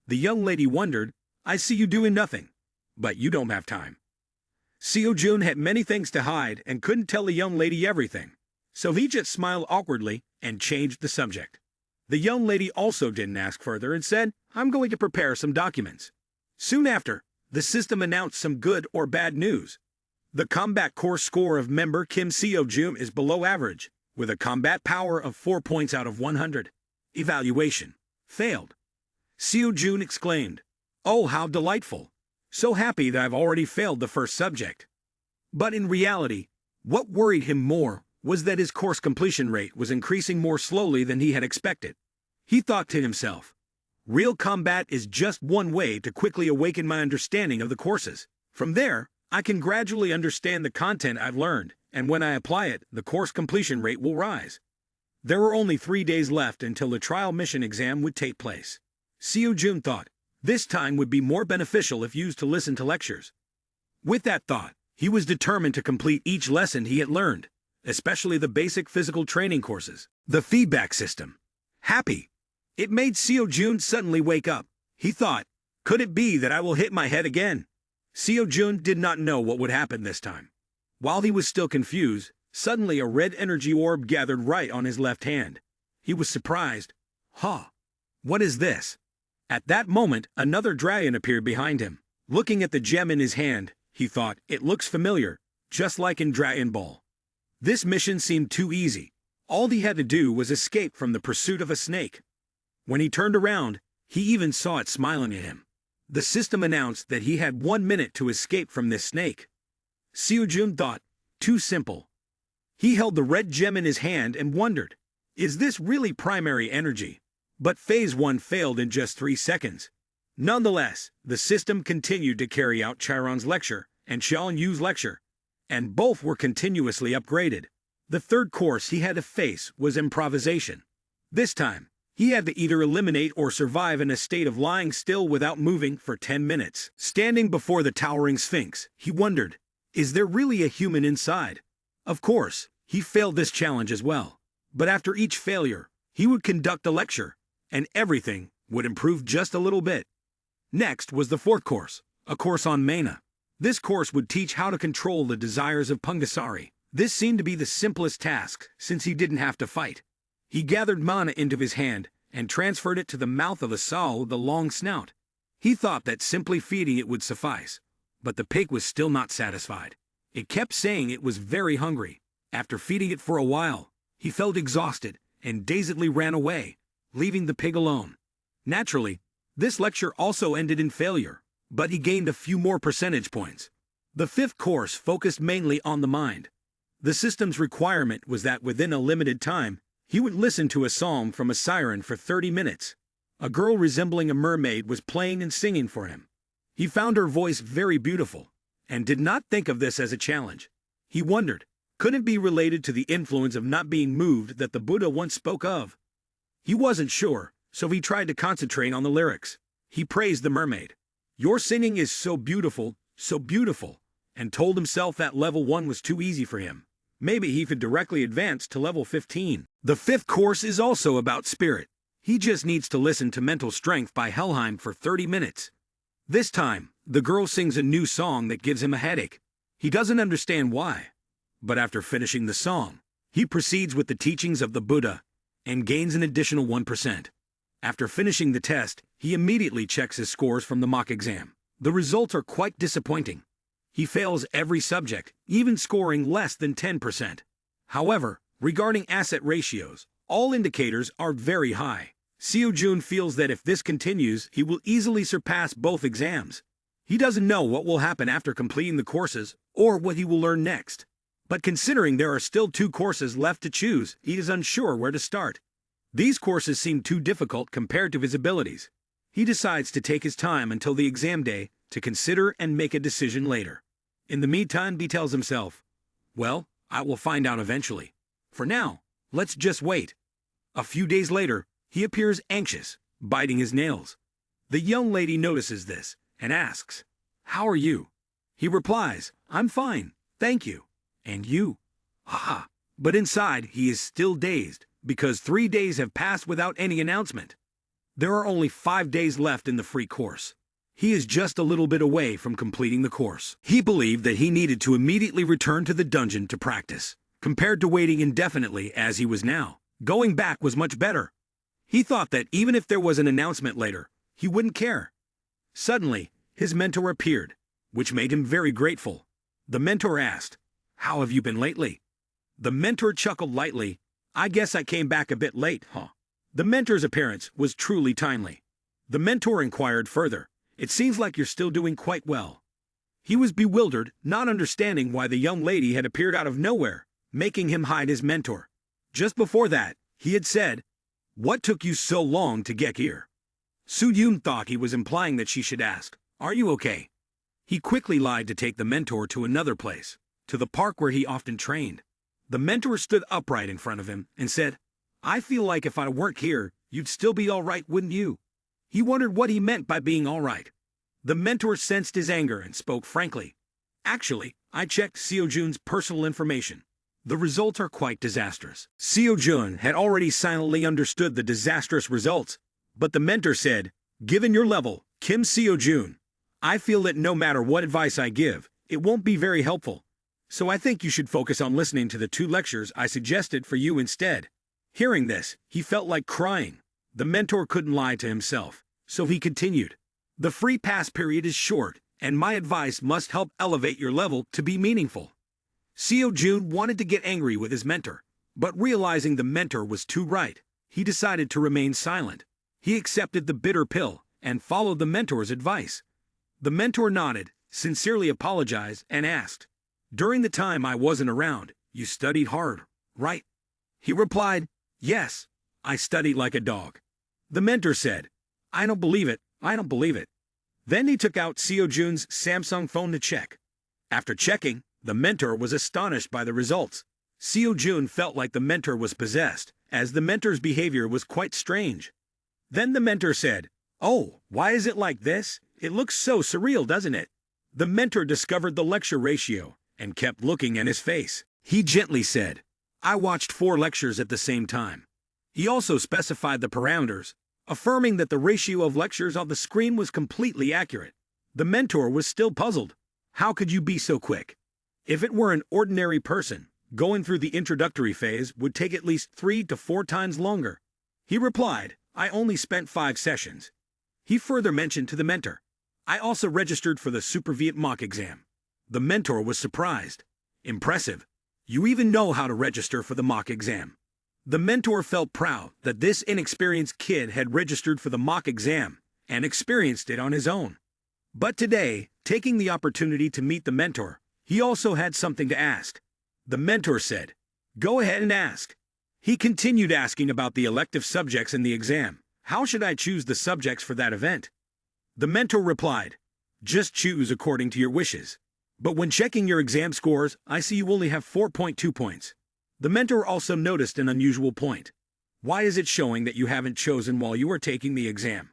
The young lady wondered, I see you doing nothing. But you don't have time. Seo Jun had many things to hide and couldn't tell the young lady everything. So he just smiled awkwardly and changed the subject. The young lady also didn't ask further and said, I'm going to prepare some documents. Soon after, the system announced some good or bad news. The combat course score of member Kim Seo Jun is below average, with a combat power of 4 points out of 100. Evaluation. Failed. Seo Jun exclaimed, oh, how delightful. So happy that I've already failed the first subject. But in reality, what worried him more was that his course completion rate was increasing more slowly than he had expected. He thought to himself, real combat is just one way to quickly awaken my understanding of the courses. From there, I can gradually understand the content I've learned, and when I apply it, the course completion rate will rise. There were only 3 days left until the trial mission exam would take place. Seo-jun thought, this time would be more beneficial if used to listen to lectures. With that thought, he was determined to complete each lesson he had learned, especially the basic physical training courses. The feedback system. Happy. It made Seo-jun suddenly wake up. He thought, could it be that I will hit my head again? Seo-jun did not know what would happen this time. While he was still confused, suddenly a red energy orb gathered right on his left hand. He was surprised. Huh? What is this? At that moment, another dragon appeared behind him. Looking at the gem in his hand, he thought, it looks familiar, just like in Dragon Ball. This mission seemed too easy. All he had to do was escape from the pursuit of a snake. When he turned around, he even saw it smiling at him. The system announced that he had 1 minute to escape from this snake. Seo-jun thought, too simple. He held the red gem in his hand and wondered, is this really primary energy? But Phase 1 failed in just 3 seconds. Nonetheless, the system continued to carry out Chiron's lecture and Xiao Yu's lecture, and both were continuously upgraded. The third course he had to face was improvisation. This time, he had to either eliminate or survive in a state of lying still without moving for 10 minutes. Standing before the towering sphinx, he wondered, is there really a human inside? Of course, he failed this challenge as well. But after each failure, he would conduct a lecture, and everything would improve just a little bit. Next was the fourth course, a course on mana. This course would teach how to control the desires of Pungasari. This seemed to be the simplest task, since he didn't have to fight. He gathered mana into his hand and transferred it to the mouth of a sow with a long snout. He thought that simply feeding it would suffice, but the pig was still not satisfied. It kept saying it was very hungry. After feeding it for a while, he felt exhausted and dazedly ran away, leaving the pig alone. Naturally, this lecture also ended in failure, but he gained a few more percentage points. The fifth course focused mainly on the mind. The system's requirement was that within a limited time, he would listen to a song from a siren for 30 minutes. A girl resembling a mermaid was playing and singing for him. He found her voice very beautiful, and did not think of this as a challenge. He wondered, could it be related to the influence of not being moved that the Buddha once spoke of? He wasn't sure, so he tried to concentrate on the lyrics. He praised the mermaid. Your singing is so beautiful, and told himself that level 1 was too easy for him. Maybe he could directly advance to level 15. The fifth course is also about spirit. He just needs to listen to Mental Strength by Helheim for 30 minutes. This time, the girl sings a new song that gives him a headache. He doesn't understand why. But after finishing the song, he proceeds with the teachings of the Buddha and gains an additional 1%. After finishing the test, he immediately checks his scores from the mock exam. The results are quite disappointing. He fails every subject, even scoring less than 10%. However, regarding asset ratios, all indicators are very high. Seo-jun feels that if this continues, he will easily surpass both exams. He doesn't know what will happen after completing the courses, or what he will learn next. But considering there are still 2 courses left to choose, he is unsure where to start. These courses seem too difficult compared to his abilities. He decides to take his time until the exam day to consider and make a decision later. In the meantime, he tells himself, well, I will find out eventually. For now, let's just wait. A few days later, he appears anxious, biting his nails. The young lady notices this and asks, how are you? He replies, I'm fine, thank you. And you? Haha. But inside, he is still dazed, because 3 days have passed without any announcement. There are only 5 days left in the free course. He is just a little bit away from completing the course. He believed that he needed to immediately return to the dungeon to practice, compared to waiting indefinitely as he was now. Going back was much better. He thought that even if there was an announcement later, he wouldn't care. Suddenly, his mentor appeared, which made him very grateful. The mentor asked, how have you been lately? The mentor chuckled lightly, I guess I came back a bit late, huh? The mentor's appearance was truly timely. The mentor inquired further, it seems like you're still doing quite well. He was bewildered, not understanding why the young lady had appeared out of nowhere, making him hide his mentor. Just before that, he had said, What took you so long to get here? Soo-yoon thought he was implying that she should ask, are you okay? He quickly lied to take the mentor to another place, to the park where he often trained. The mentor stood upright in front of him and said, I feel like if I weren't here, you'd still be all right, wouldn't you? He wondered what he meant by being all right. The mentor sensed his anger and spoke frankly. Actually, I checked Seo-jun's personal information. The results are quite disastrous. Seo-jun had already silently understood the disastrous results, but the mentor said, given your level, Kim Seo-jun, I feel that no matter what advice I give, it won't be very helpful. So I think you should focus on listening to the 2 lectures I suggested for you instead. Hearing this, he felt like crying. The mentor couldn't lie to himself, so he continued. The free pass period is short, and my advice must help elevate your level to be meaningful. Seo-jun wanted to get angry with his mentor, but realizing the mentor was too right, he decided to remain silent. He accepted the bitter pill and followed the mentor's advice. The mentor nodded, sincerely apologized, and asked, during the time I wasn't around, you studied hard, right? He replied, yes, I studied like a dog. The mentor said, I don't believe it, I don't believe it. Then he took out Seo-jun's Samsung phone to check. After checking, the mentor was astonished by the results. Seo-jun felt like the mentor was possessed, as the mentor's behavior was quite strange. Then the mentor said, oh, why is it like this? It looks so surreal, doesn't it? The mentor discovered the lecture ratio and kept looking at his face. He gently said, I watched 4 lectures at the same time. He also specified the parameters, affirming that the ratio of lectures on the screen was completely accurate. The mentor was still puzzled. How could you be so quick? If it were an ordinary person, going through the introductory phase would take at least 3 to 4 times longer. He replied, I only spent 5 sessions. He further mentioned to the mentor, I also registered for the Super Viet mock exam. The mentor was surprised. Impressive. You even know how to register for the mock exam. The mentor felt proud that this inexperienced kid had registered for the mock exam and experienced it on his own. But today, taking the opportunity to meet the mentor, he also had something to ask. The mentor said, go ahead and ask. He continued asking about the elective subjects in the exam. How should I choose the subjects for that event? The mentor replied, just choose according to your wishes. But when checking your exam scores, I see you only have 4.2 points. The mentor also noticed an unusual point. Why is it showing that you haven't chosen while you are taking the exam?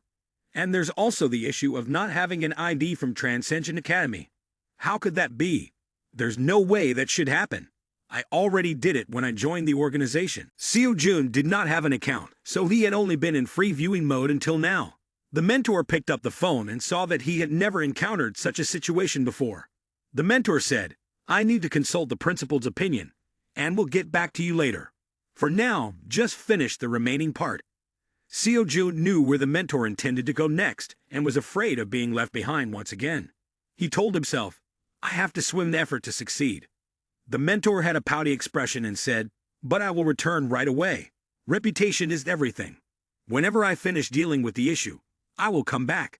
And there's also the issue of not having an ID from Transcension Academy. How could that be? There's no way that should happen. I already did it when I joined the organization. Seo-jun did not have an account, so he had only been in free viewing mode until now. The mentor picked up the phone and saw that he had never encountered such a situation before. The mentor said, I need to consult the principal's opinion, and we'll get back to you later. For now, just finish the remaining part. Seo-jun knew where the mentor intended to go next and was afraid of being left behind once again. He told himself, I have to swim the effort to succeed. The mentor had a pouty expression and said, but I will return right away. Reputation is everything. Whenever I finish dealing with the issue, I will come back.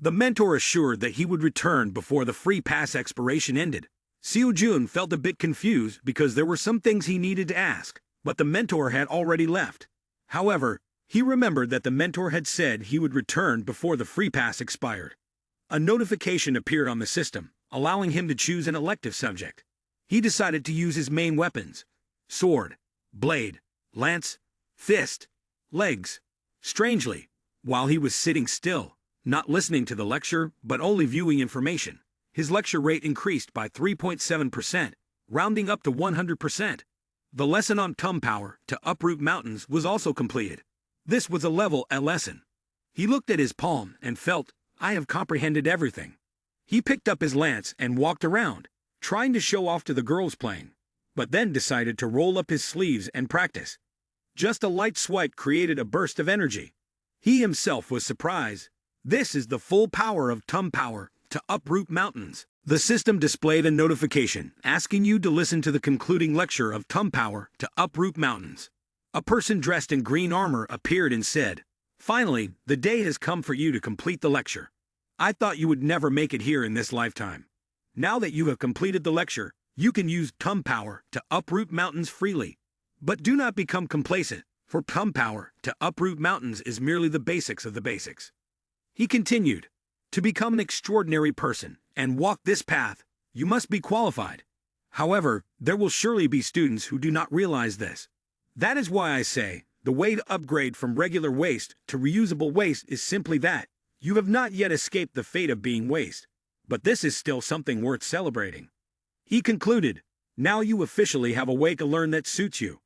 The mentor assured that he would return before the free pass expiration ended. Seo-jun felt a bit confused because there were some things he needed to ask, but the mentor had already left. However, he remembered that the mentor had said he would return before the free pass expired. A notification appeared on the system, allowing him to choose an elective subject. He decided to use his main weapons: sword, blade, lance, fist, legs. Strangely, while he was sitting still, not listening to the lecture but only viewing information, his lecture rate increased by 3.7%, rounding up to 100%. The lesson on Tum Power to Uproot Mountains was also completed. This was a level A lesson. He looked at his palm and felt, I have comprehended everything. He picked up his lance and walked around, trying to show off to the girls playing, but then decided to roll up his sleeves and practice. Just a light swipe created a burst of energy. He himself was surprised. This is the full power of Tum Power to Uproot Mountains. The system displayed a notification asking you to listen to the concluding lecture of Tum Power to Uproot Mountains. A person dressed in green armor appeared and said, finally, the day has come for you to complete the lecture. I thought you would never make it here in this lifetime. Now that you have completed the lecture, you can use Tum Power to uproot mountains freely. But do not become complacent. For Tum power to uproot mountains is merely the basics of the basics. He continued, to become an extraordinary person and walk this path, you must be qualified. However, there will surely be students who do not realize this. That is why I say, the way to upgrade from regular waste to reusable waste is simply that. You have not yet escaped the fate of being waste, but this is still something worth celebrating. He concluded, now you officially have a way to learn that suits you.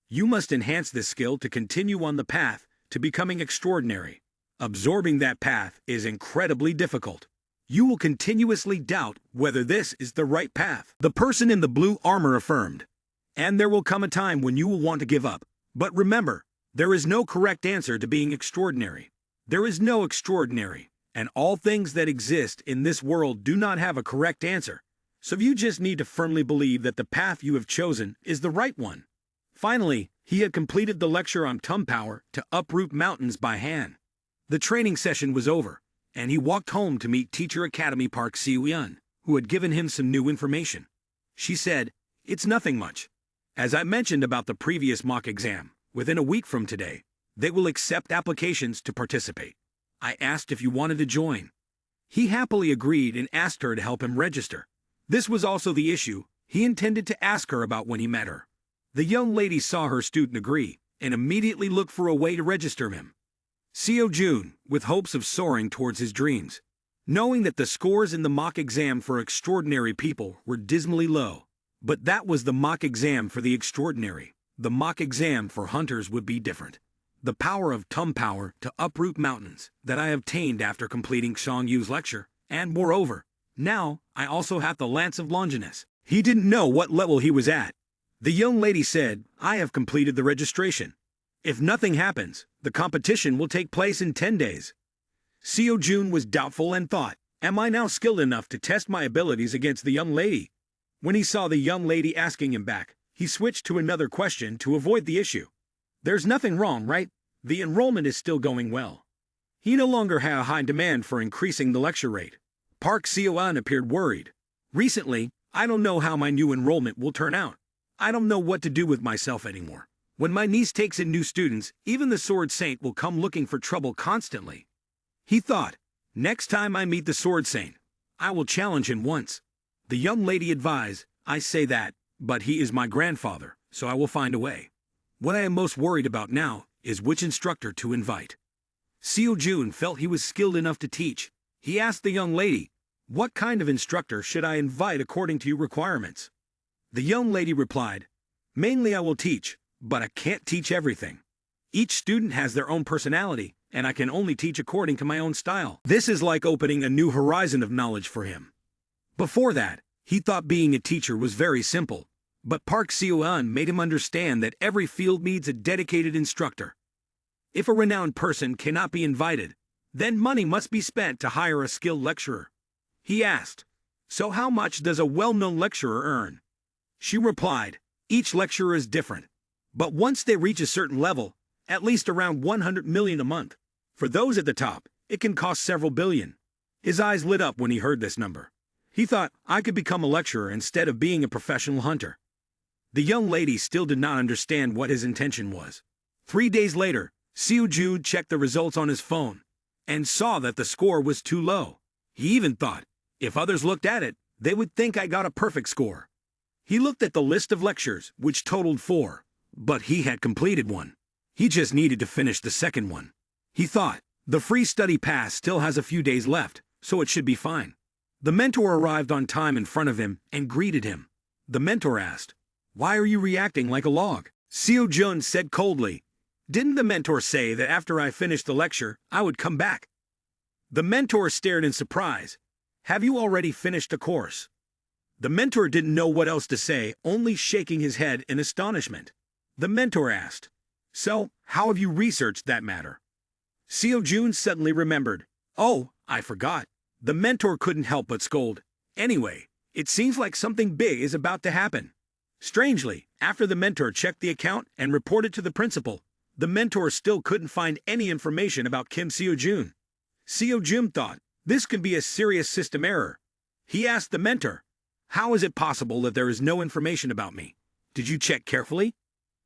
You must enhance this skill to continue on the path to becoming extraordinary. Absorbing that path is incredibly difficult. You will continuously doubt whether this is the right path. The person in the blue armor affirmed. And there will come a time when you will want to give up. But remember, there is no correct answer to being extraordinary. There is no extraordinary, and all things that exist in this world do not have a correct answer. So you just need to firmly believe that the path you have chosen is the right one. Finally, he had completed the lecture on Tum power to uproot mountains by hand. The training session was over, and he walked home to meet Teacher Academy Park Seo-yeon, who had given him some new information. She said, it's nothing much. As I mentioned about the previous mock exam, within a week from today, they will accept applications to participate. I asked if you wanted to join. He happily agreed and asked her to help him register. This was also the issue he intended to ask her about when he met her. The young lady saw her student agree and immediately looked for a way to register him. Seo-jun, with hopes of soaring towards his dreams, knowing that the scores in the mock exam for extraordinary people were dismally low. But that was the mock exam for the extraordinary. The mock exam for hunters would be different. The power of Tum power to uproot mountains that I obtained after completing Song-yu's lecture, and moreover, now I also have the Lance of Longinus. He didn't know what level he was at. The young lady said, I have completed the registration. If nothing happens, the competition will take place in 10 days. Seo-jun was doubtful and thought, am I now skilled enough to test my abilities against the young lady? When he saw the young lady asking him back, he switched to another question to avoid the issue. There's nothing wrong, right? The enrollment is still going well. He no longer had a high demand for increasing the lecture rate. Park Seo-yeon appeared worried. Recently, I don't know how my new enrollment will turn out. I don't know what to do with myself anymore. When my niece takes in new students, even the Sword Saint will come looking for trouble constantly. He thought, next time I meet the Sword Saint, I will challenge him once. The young lady advised, I say that, but he is my grandfather, so I will find a way. What I am most worried about now is which instructor to invite. Seo-jun felt he was skilled enough to teach. He asked the young lady, what kind of instructor should I invite according to your requirements? The young lady replied, mainly I will teach, but I can't teach everything. Each student has their own personality, and I can only teach according to my own style. This is like opening a new horizon of knowledge for him. Before that, he thought being a teacher was very simple, but Park Seo-yeon made him understand that every field needs a dedicated instructor. If a renowned person cannot be invited, then money must be spent to hire a skilled lecturer. He asked, so how much does a well-known lecturer earn? She replied, each lecturer is different. But once they reach a certain level, at least around 100 million a month. For those at the top, it can cost several billion. His eyes lit up when he heard this number. He thought, I could become a lecturer instead of being a professional hunter. The young lady still did not understand what his intention was. 3 days later, Seo-jun checked the results on his phone and saw that the score was too low. He even thought, if others looked at it, they would think I got a perfect score. He looked at the list of lectures, which totaled 4. But he had completed one. He just needed to finish the second one. He thought, the free study pass still has a few days left, so it should be fine. The mentor arrived on time in front of him and greeted him. The mentor asked, why are you reacting like a log? Seo-jun said coldly, didn't the mentor say that after I finished the lecture, I would come back? The mentor stared in surprise. Have you already finished the course? The mentor didn't know what else to say, only shaking his head in astonishment. The mentor asked, so, how have you researched that matter? Seo-jun suddenly remembered. Oh, I forgot. The mentor couldn't help but scold. Anyway, it seems like something big is about to happen. Strangely, after the mentor checked the account and reported to the principal, the mentor still couldn't find any information about Kim Seo-jun. Seo-jun thought, this could be a serious system error. He asked the mentor, how is it possible that there is no information about me? Did you check carefully?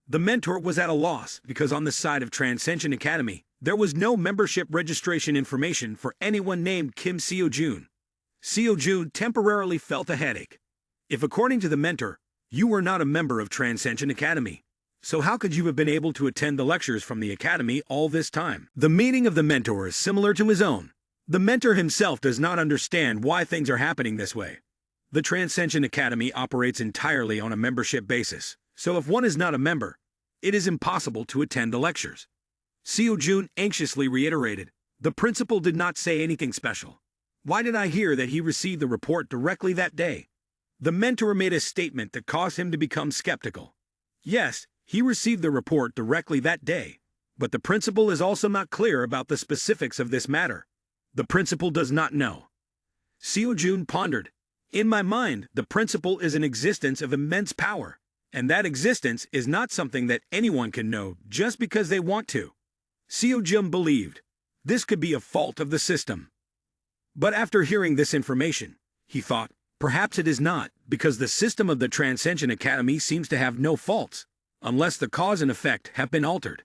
The mentor was at a loss because on the side of Transcension Academy, there was no membership registration information for anyone named Kim Seo-jun. Seo-jun temporarily felt a headache. If according to the mentor, you were not a member of Transcension Academy, so how could you have been able to attend the lectures from the academy all this time? The meaning of the mentor is similar to his own. The mentor himself does not understand why things are happening this way. The Transcension Academy operates entirely on a membership basis, so if one is not a member, it is impossible to attend the lectures. Seo-jun anxiously reiterated, the principal did not say anything special. Why did I hear that he received the report directly that day? The mentor made a statement that caused him to become skeptical. Yes, he received the report directly that day, but the principal is also not clear about the specifics of this matter. The principal does not know. Seo-jun pondered. In my mind, the principal is an existence of immense power, and that existence is not something that anyone can know just because they want to. Seo-jun believed this could be a fault of the system. But after hearing this information, he thought, perhaps it is not, because the system of the Transcension Academy seems to have no faults, unless the cause and effect have been altered.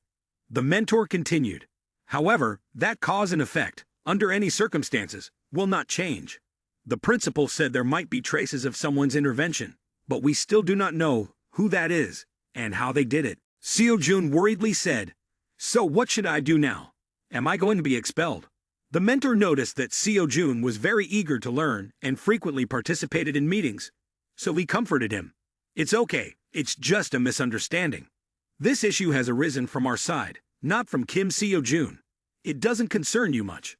The mentor continued. However, that cause and effect, under any circumstances, will not change. The principal said there might be traces of someone's intervention, but we still do not know who that is and how they did it. Seo-jun worriedly said, so what should I do now? Am I going to be expelled? The mentor noticed that Seo-jun was very eager to learn and frequently participated in meetings, so he comforted him. It's okay, it's just a misunderstanding. This issue has arisen from our side, not from Kim Seo-jun. It doesn't concern you much.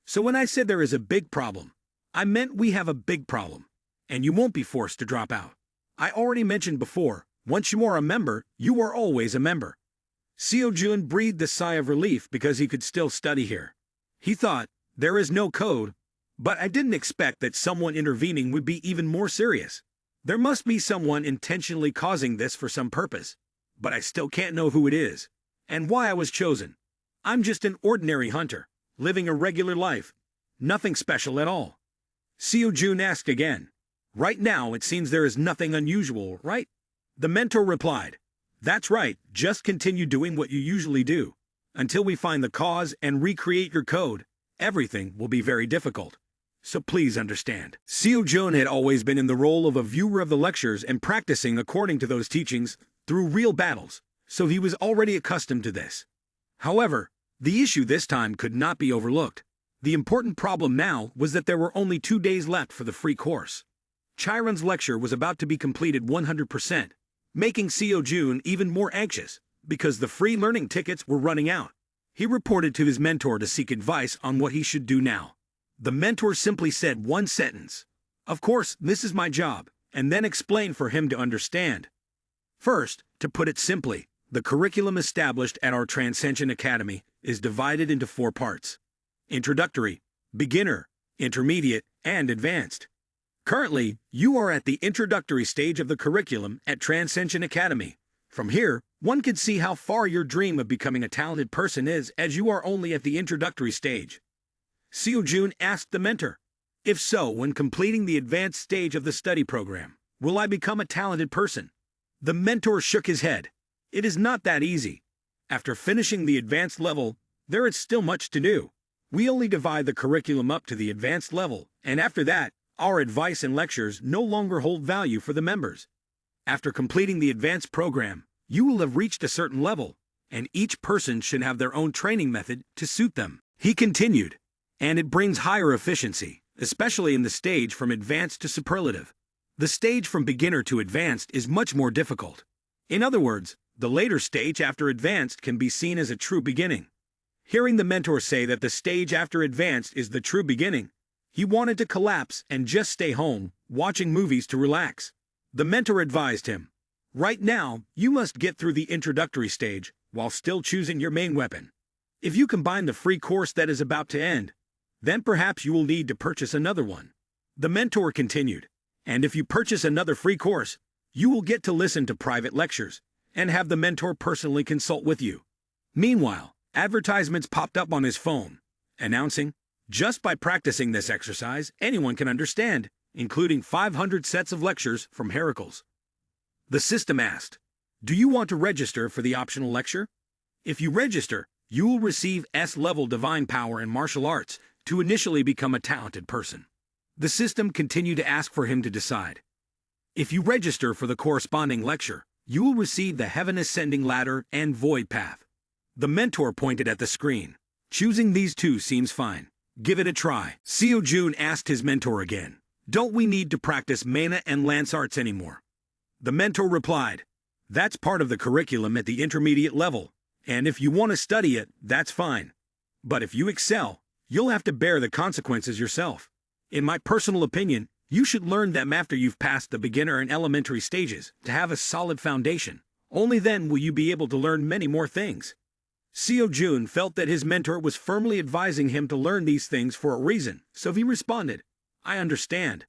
So when I said there is a big problem, I meant we have a big problem, and you won't be forced to drop out. I already mentioned before, once you are a member, you are always a member. Seo-jun breathed a sigh of relief because he could still study here. He thought, there is no code, but I didn't expect that someone intervening would be even more serious. There must be someone intentionally causing this for some purpose, but I still can't know who it is, and why I was chosen. I'm just an ordinary hunter, living a regular life, nothing special at all. Seo-jun asked again. Right now it seems there is nothing unusual, right? The mentor replied, that's right, just continue doing what you usually do. Until we find the cause and recreate your code, everything will be very difficult. So please understand. Seo-jun had always been in the role of a viewer of the lectures and practicing according to those teachings through real battles, so he was already accustomed to this. However, the issue this time could not be overlooked. The important problem now was that there were only 2 days left for the free course. Chiron's lecture was about to be completed 100%, making Seo-jun even more anxious, because the free learning tickets were running out. He reported to his mentor to seek advice on what he should do now. The mentor simply said one sentence. Of course, this is my job, and then explained for him to understand. First, to put it simply, the curriculum established at our Transcension Academy is divided into 4 parts. Introductory, Beginner, Intermediate, and Advanced. Currently, you are at the introductory stage of the curriculum at Transcension Academy. From here, one can see how far your dream of becoming a talented person is, as you are only at the introductory stage. Seo-jun asked the mentor, if so, when completing the advanced stage of the study program, will I become a talented person? The mentor shook his head. It is not that easy. After finishing the advanced level, there is still much to do. We only divide the curriculum up to the advanced level, and after that, our advice and lectures no longer hold value for the members. After completing the advanced program, you will have reached a certain level, and each person should have their own training method to suit them. He continued, and it brings higher efficiency, especially in the stage from advanced to superlative. The stage from beginner to advanced is much more difficult. In other words, the later stage after advanced can be seen as a true beginning. Hearing the mentor say that the stage after advanced is the true beginning, he wanted to collapse and just stay home, watching movies to relax. The mentor advised him, right now, you must get through the introductory stage while still choosing your main weapon. If you combine the free course that is about to end, then perhaps you will need to purchase another one. The mentor continued, and if you purchase another free course, you will get to listen to private lectures and have the mentor personally consult with you. Meanwhile, advertisements popped up on his phone, announcing, just by practicing this exercise, anyone can understand, including 500 sets of lectures from Heracles. The system asked, Do you want to register for the optional lecture? If you register, you will receive S-level divine power in martial arts to initially become a talented person. The system continued to ask for him to decide. If you register for the corresponding lecture, you will receive the Heaven Ascending Ladder and Void Path. The mentor pointed at the screen. Choosing these two seems fine. Give it a try. Seo Jun asked his mentor again. Don't we need to practice mana and lance arts anymore? The mentor replied, that's part of the curriculum at the intermediate level, and if you want to study it, that's fine. But if you excel, you'll have to bear the consequences yourself. In my personal opinion, you should learn them after you've passed the beginner and elementary stages to have a solid foundation. Only then will you be able to learn many more things. Seo Jun felt that his mentor was firmly advising him to learn these things for a reason, so he responded, I understand.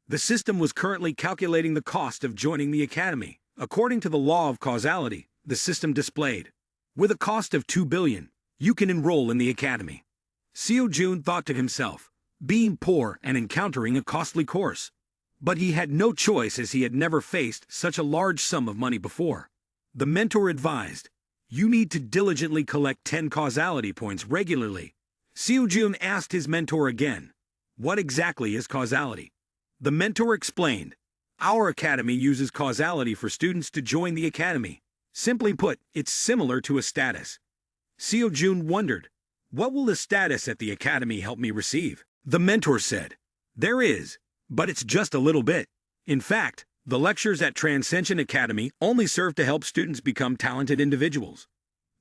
The system was currently calculating the cost of joining the academy. According to the law of causality, the system displayed, with a cost of 2 billion, you can enroll in the academy. Seo Jun thought to himself, being poor and encountering a costly course. But he had no choice as he had never faced such a large sum of money before. The mentor advised, you need to diligently collect 10 causality points regularly. Seo Jun asked his mentor again, what exactly is causality? The mentor explained, our academy uses causality for students to join the academy. Simply put, it's similar to a status. Seo Jun wondered, what will the status at the academy help me receive? The mentor said, there is, but it's just a little bit. In fact, the lectures at Transcension Academy only serve to help students become talented individuals.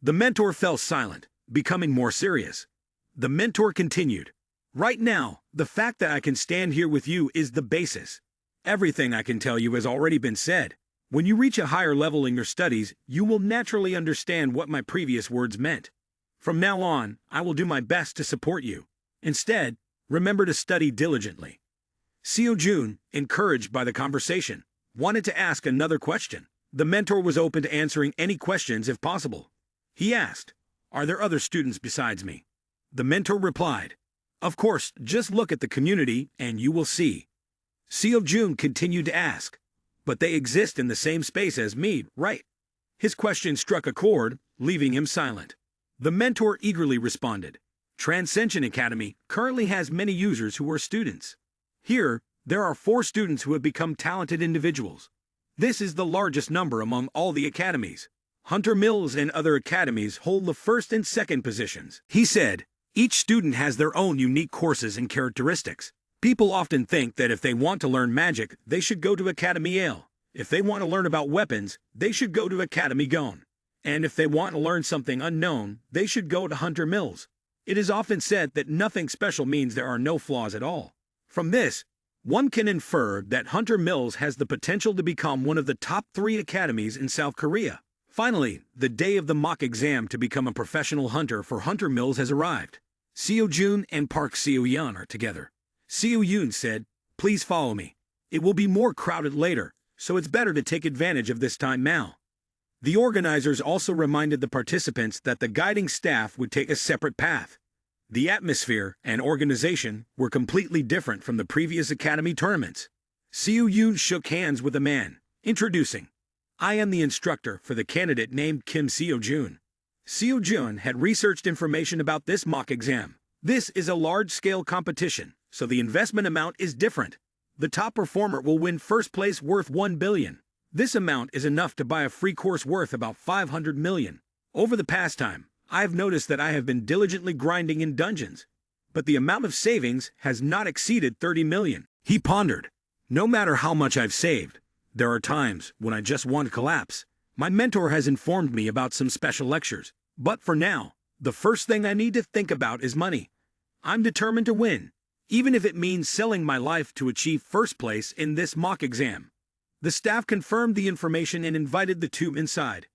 The mentor fell silent, becoming more serious. The mentor continued, right now, the fact that I can stand here with you is the basis. Everything I can tell you has already been said. When you reach a higher level in your studies, you will naturally understand what my previous words meant. From now on, I will do my best to support you. Instead, remember to study diligently. Seo Jun, encouraged by the conversation, wanted to ask another question. The mentor was open to answering any questions if possible. He asked, are there other students besides me? The mentor replied, of course, just look at the community and you will see. Seo Jun continued to ask, but they exist in the same space as me, right? His question struck a chord, leaving him silent. The mentor eagerly responded, Transcension Academy currently has many users who are students. Here, there are 4 students who have become talented individuals. This is the largest number among all the academies. Hunter Mills and other academies hold the first and second positions. He said, each student has their own unique courses and characteristics. People often think that if they want to learn magic, they should go to Academy Ale. If they want to learn about weapons, they should go to Academy Gon. And if they want to learn something unknown, they should go to Hunter Mills. It is often said that nothing special means there are no flaws at all. From this, one can infer that Hunter Mills has the potential to become one of the top 3 academies in South Korea. Finally, the day of the mock exam to become a professional hunter for Hunter Mills has arrived. Seo Jun and Park Seo Yeon are together. Seo Yeon said, please follow me. It will be more crowded later, so it's better to take advantage of this time now. The organizers also reminded the participants that the guiding staff would take a separate path. The atmosphere and organization were completely different from the previous academy tournaments. Seo Yeon shook hands with a man, introducing, I am the instructor for the candidate named Kim Seo Jun. Seo Jun had researched information about this mock exam. This is a large-scale competition, so the investment amount is different. The top performer will win first place worth 1 billion. This amount is enough to buy a free course worth about 500 million. Over the past time, I have noticed that I have been diligently grinding in dungeons, but the amount of savings has not exceeded 30 million. He pondered. No matter how much I've saved, there are times when I just want to collapse. My mentor has informed me about some special lectures, but for now, the first thing I need to think about is money. I'm determined to win, even if it means selling my life to achieve first place in this mock exam. The staff confirmed the information and invited the 2 inside.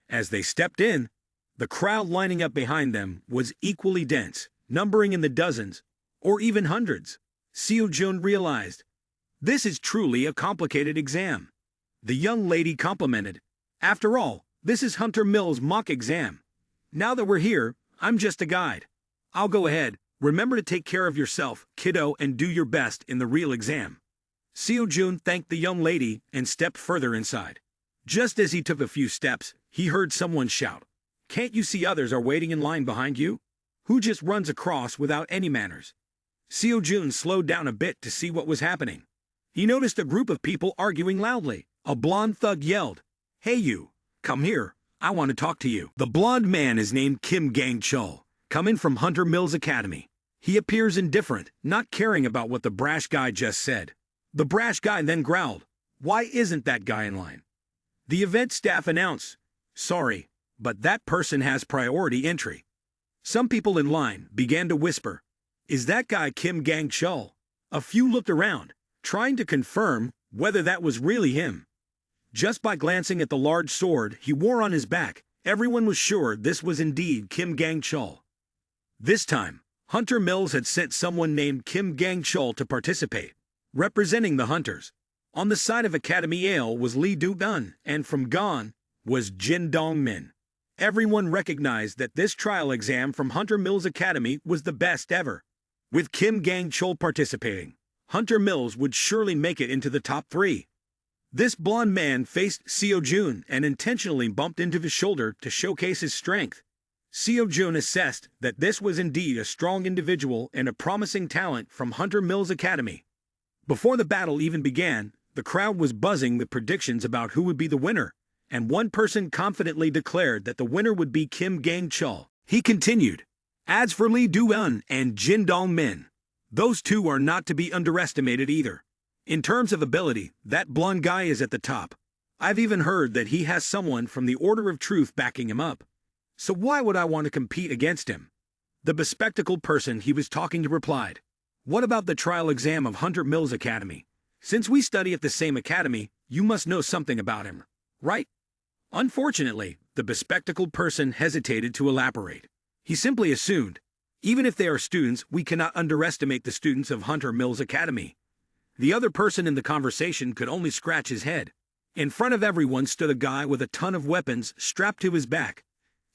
As they stepped in, the crowd lining up behind them was equally dense, numbering in the dozens, or even hundreds. Seo Jun realized, this is truly a complicated exam. The young lady complimented, after all, this is Hunter Mills' mock exam. Now that we're here, I'm just a guide. I'll go ahead. Remember to take care of yourself, kiddo, and do your best in the real exam. Seo Jun thanked the young lady and stepped further inside. Just as he took a few steps, he heard someone shout, "Can't you see others are waiting in line behind you? Who just runs across without any manners?" Seo-jun slowed down a bit to see what was happening. He noticed a group of people arguing loudly. A blonde thug yelled, "Hey you, come here, I want to talk to you." The blonde man is named Kim Gang-chul, coming from Hunter Mills Academy. He appears indifferent, not caring about what the brash guy just said. The brash guy then growled, "Why isn't that guy in line?" The event staff announced, "Sorry, but that person has priority entry." Some people in line began to whisper, "Is that guy Kim Gang-chul?" A few looked around, trying to confirm whether that was really him. Just by glancing at the large sword he wore on his back, everyone was sure this was indeed Kim Gang-chul. This time, Hunter Mills had sent someone named Kim Gang-chul to participate, representing the hunters. On the side of Academy Ale was Lee Do-gun, and from Gon was Jin Dong-min. Everyone recognized that this trial exam from Hunter Mills Academy was the best ever. With Kim Gang-chul participating, Hunter Mills would surely make it into the top 3. This blonde man faced Seo-jun and intentionally bumped into his shoulder to showcase his strength. Seo-jun assessed that this was indeed a strong individual and a promising talent from Hunter Mills Academy. Before the battle even began, the crowd was buzzing with predictions about who would be the winner, and one person confidently declared that the winner would be Kim Gang-chul. He continued, "As for Lee Do-gun and Jin Dong-min, those two are not to be underestimated either. In terms of ability, that blonde guy is at the top. I've even heard that he has someone from the Order of Truth backing him up. So why would I want to compete against him?" The bespectacled person he was talking to replied, "What about the trial exam of Hunter Mills Academy? Since we study at the same academy, you must know something about him, right?" Unfortunately, the bespectacled person hesitated to elaborate. He simply assumed, "Even if they are students, we cannot underestimate the students of Hunter Mills Academy." The other person in the conversation could only scratch his head. In front of everyone stood a guy with a ton of weapons strapped to his back.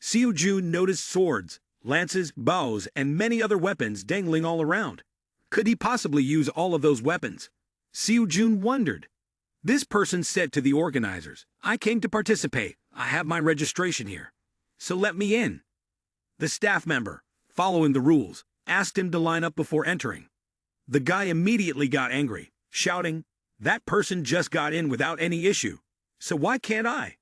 Seo-jun noticed swords, lances, bows, and many other weapons dangling all around. Could he possibly use all of those weapons? Seo-jun wondered. This person said to the organizers, "I came to participate. I have my registration here. So let me in." The staff member, following the rules, asked him to line up before entering. The guy immediately got angry, shouting, "That person just got in without any issue. So why can't I?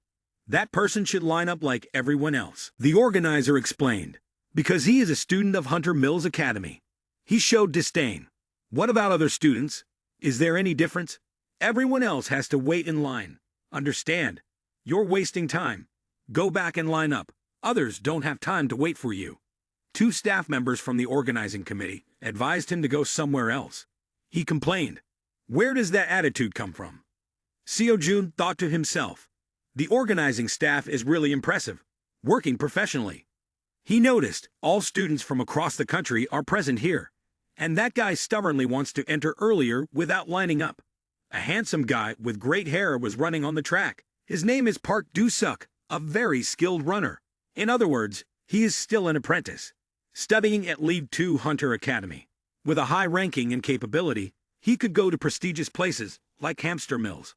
That person should line up like everyone else." The organizer explained, "Because he is a student of Hunter Mills Academy." He showed disdain. "What about other students? Is there any difference? Everyone else has to wait in line. Understand? You're wasting time. Go back and line up. Others don't have time to wait for you." Two staff members from the organizing committee advised him to go somewhere else. He complained, "Where does that attitude come from?" Seo-jun thought to himself, "The organizing staff is really impressive, working professionally." He noticed all students from across the country are present here, and that guy stubbornly wants to enter earlier without lining up. A handsome guy with great hair was running on the track. His name is Park Do-suk, a very skilled runner. In other words, he is still an apprentice, studying at Lead 2 Hunter Academy. With a high ranking and capability, he could go to prestigious places like hamster mills.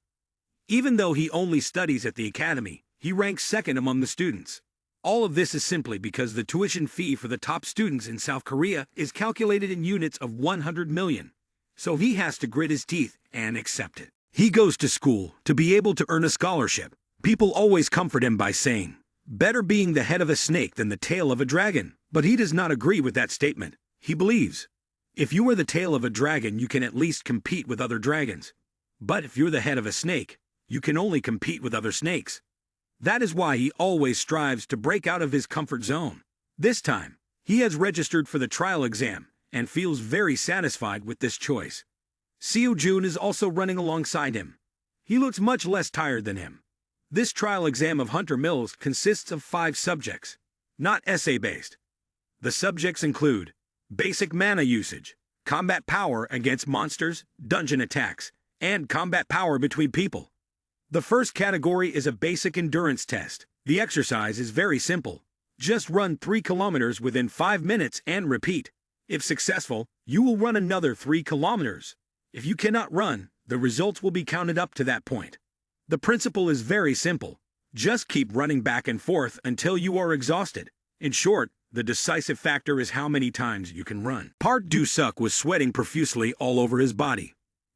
Even though he only studies at the academy, he ranks second among the students. All of this is simply because the tuition fee for the top students in South Korea is calculated in units of 100 million. So he has to grit his teeth and accept it. He goes to school to be able to earn a scholarship. People always comfort him by saying, "Better being the head of a snake than the tail of a dragon." But he does not agree with that statement. He believes, if you are the tail of a dragon, you can at least compete with other dragons. But if you're the head of a snake, you can only compete with other snakes. That is why he always strives to break out of his comfort zone. This time, he has registered for the trial exam and feels very satisfied with this choice. Seo-jun is also running alongside him. He looks much less tired than him. This trial exam of Hunter Mills consists of 5 subjects, not essay-based. The subjects include basic mana usage, combat power against monsters, dungeon attacks, and combat power between people. The first category is a basic endurance test. The exercise is very simple. Just run 3 kilometers within 5 minutes and repeat. If successful, you will run another 3 kilometers. If you cannot run, the results will be counted up to that point. The principle is very simple. Just keep running back and forth until you are exhausted. In short, the decisive factor is how many times you can run. Park Du-suk was sweating profusely all over his body.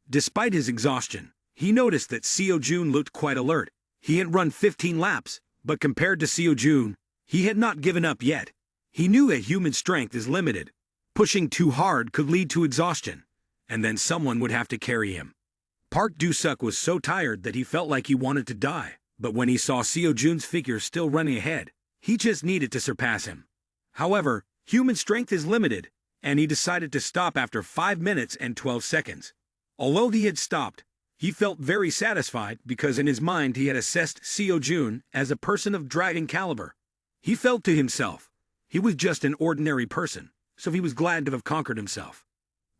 Despite his exhaustion, he noticed that Seo-jun looked quite alert. He had run 15 laps, but compared to Seo-jun, he had not given up yet. He knew that human strength is limited. Pushing too hard could lead to exhaustion, and then someone would have to carry him. Park Du-suk was so tired that he felt like he wanted to die, but when he saw Seo-jun's figure still running ahead, he just needed to surpass him. However, human strength is limited, and he decided to stop after 5 minutes and 12 seconds. Although he had stopped, he felt very satisfied because in his mind he had assessed Seo-jun as a person of dragon caliber. He felt to himself, he was just an ordinary person, so he was glad to have conquered himself.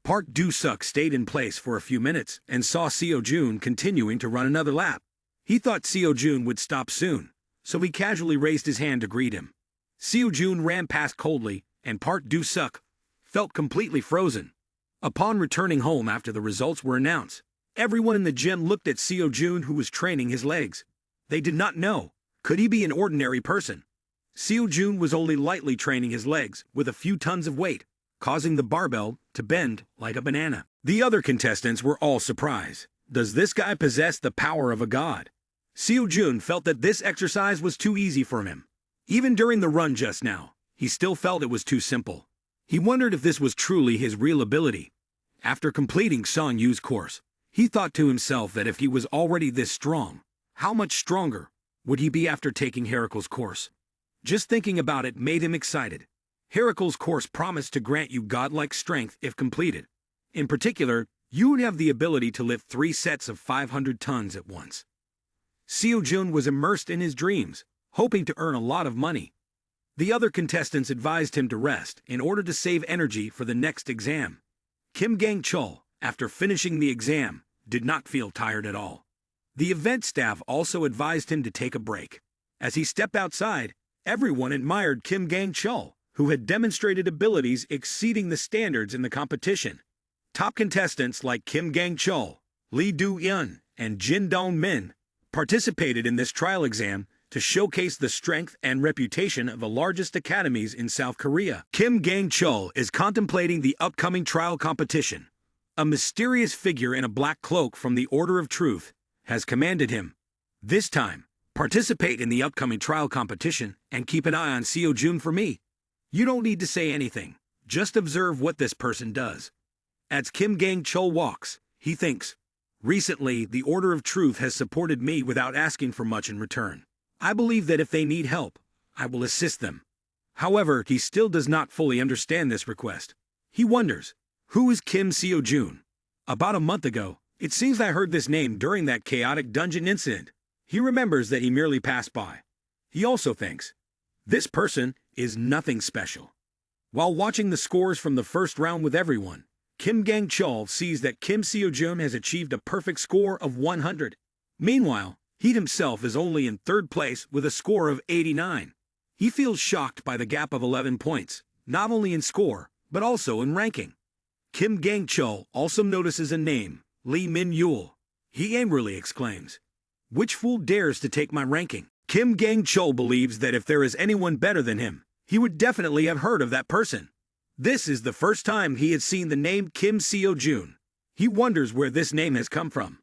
Park Du-suk stayed in place for a few minutes and saw Seo-jun continuing to run another lap. He thought Seo-jun would stop soon, so he casually raised his hand to greet him. Seo-jun ran past coldly, and Park Du-suk felt completely frozen. Upon returning home after the results were announced, everyone in the gym looked at Seo-jun, who was training his legs. They did not know, could he be an ordinary person? Seo-jun was only lightly training his legs with a few tons of weight, causing the barbell to bend like a banana. The other contestants were all surprised. Does this guy possess the power of a god? Seo-jun felt that this exercise was too easy for him. Even during the run just now, he still felt it was too simple. He wondered if this was truly his real ability. After completing Song Yu's course, he thought to himself that if he was already this strong, how much stronger would he be after taking Heracle's course? Just thinking about it made him excited. Heracle's course promised to grant you godlike strength if completed. In particular, you would have the ability to lift 3 sets of 500 tons at once. Seo-jun was immersed in his dreams, hoping to earn a lot of money. The other contestants advised him to rest in order to save energy for the next exam. Kim Gang-chul, after finishing the exam, did not feel tired at all. The event staff also advised him to take a break. As he stepped outside, everyone admired Kim Gang-chul, who had demonstrated abilities exceeding the standards in the competition. Top contestants like Kim Gang-chul, Lee Do-yeon, and Jin Dong-min participated in this trial exam to showcase the strength and reputation of the largest academies in South Korea. Kim Gang-chul is contemplating the upcoming trial competition. A mysterious figure in a black cloak from the Order of Truth has commanded him. This time, participate in the upcoming trial competition and keep an eye on Seo-jun for me. You don't need to say anything, just observe what this person does. As Kim Gang-chul walks, he thinks, recently the Order of Truth has supported me without asking for much in return. I believe that if they need help, I will assist them. However, he still does not fully understand this request. He wonders, who is Kim Seo-jun? About a month ago, it seems I heard this name during that chaotic dungeon incident. He remembers that he merely passed by. He also thinks, this person is nothing special. While watching the scores from the first round with everyone, Kim Gang-chul sees that Kim Seo-jun has achieved a perfect score of 100. Meanwhile, he himself is only in third place with a score of 89. He feels shocked by the gap of 11 points, not only in score, but also in ranking. Kim Gang-chul also notices a name, Lee Min-yul. He angrily exclaims, which fool dares to take my ranking? Kim Gang-chul believes that if there is anyone better than him, he would definitely have heard of that person. This is the first time he had seen the name Kim Seo-jun. He wonders where this name has come from.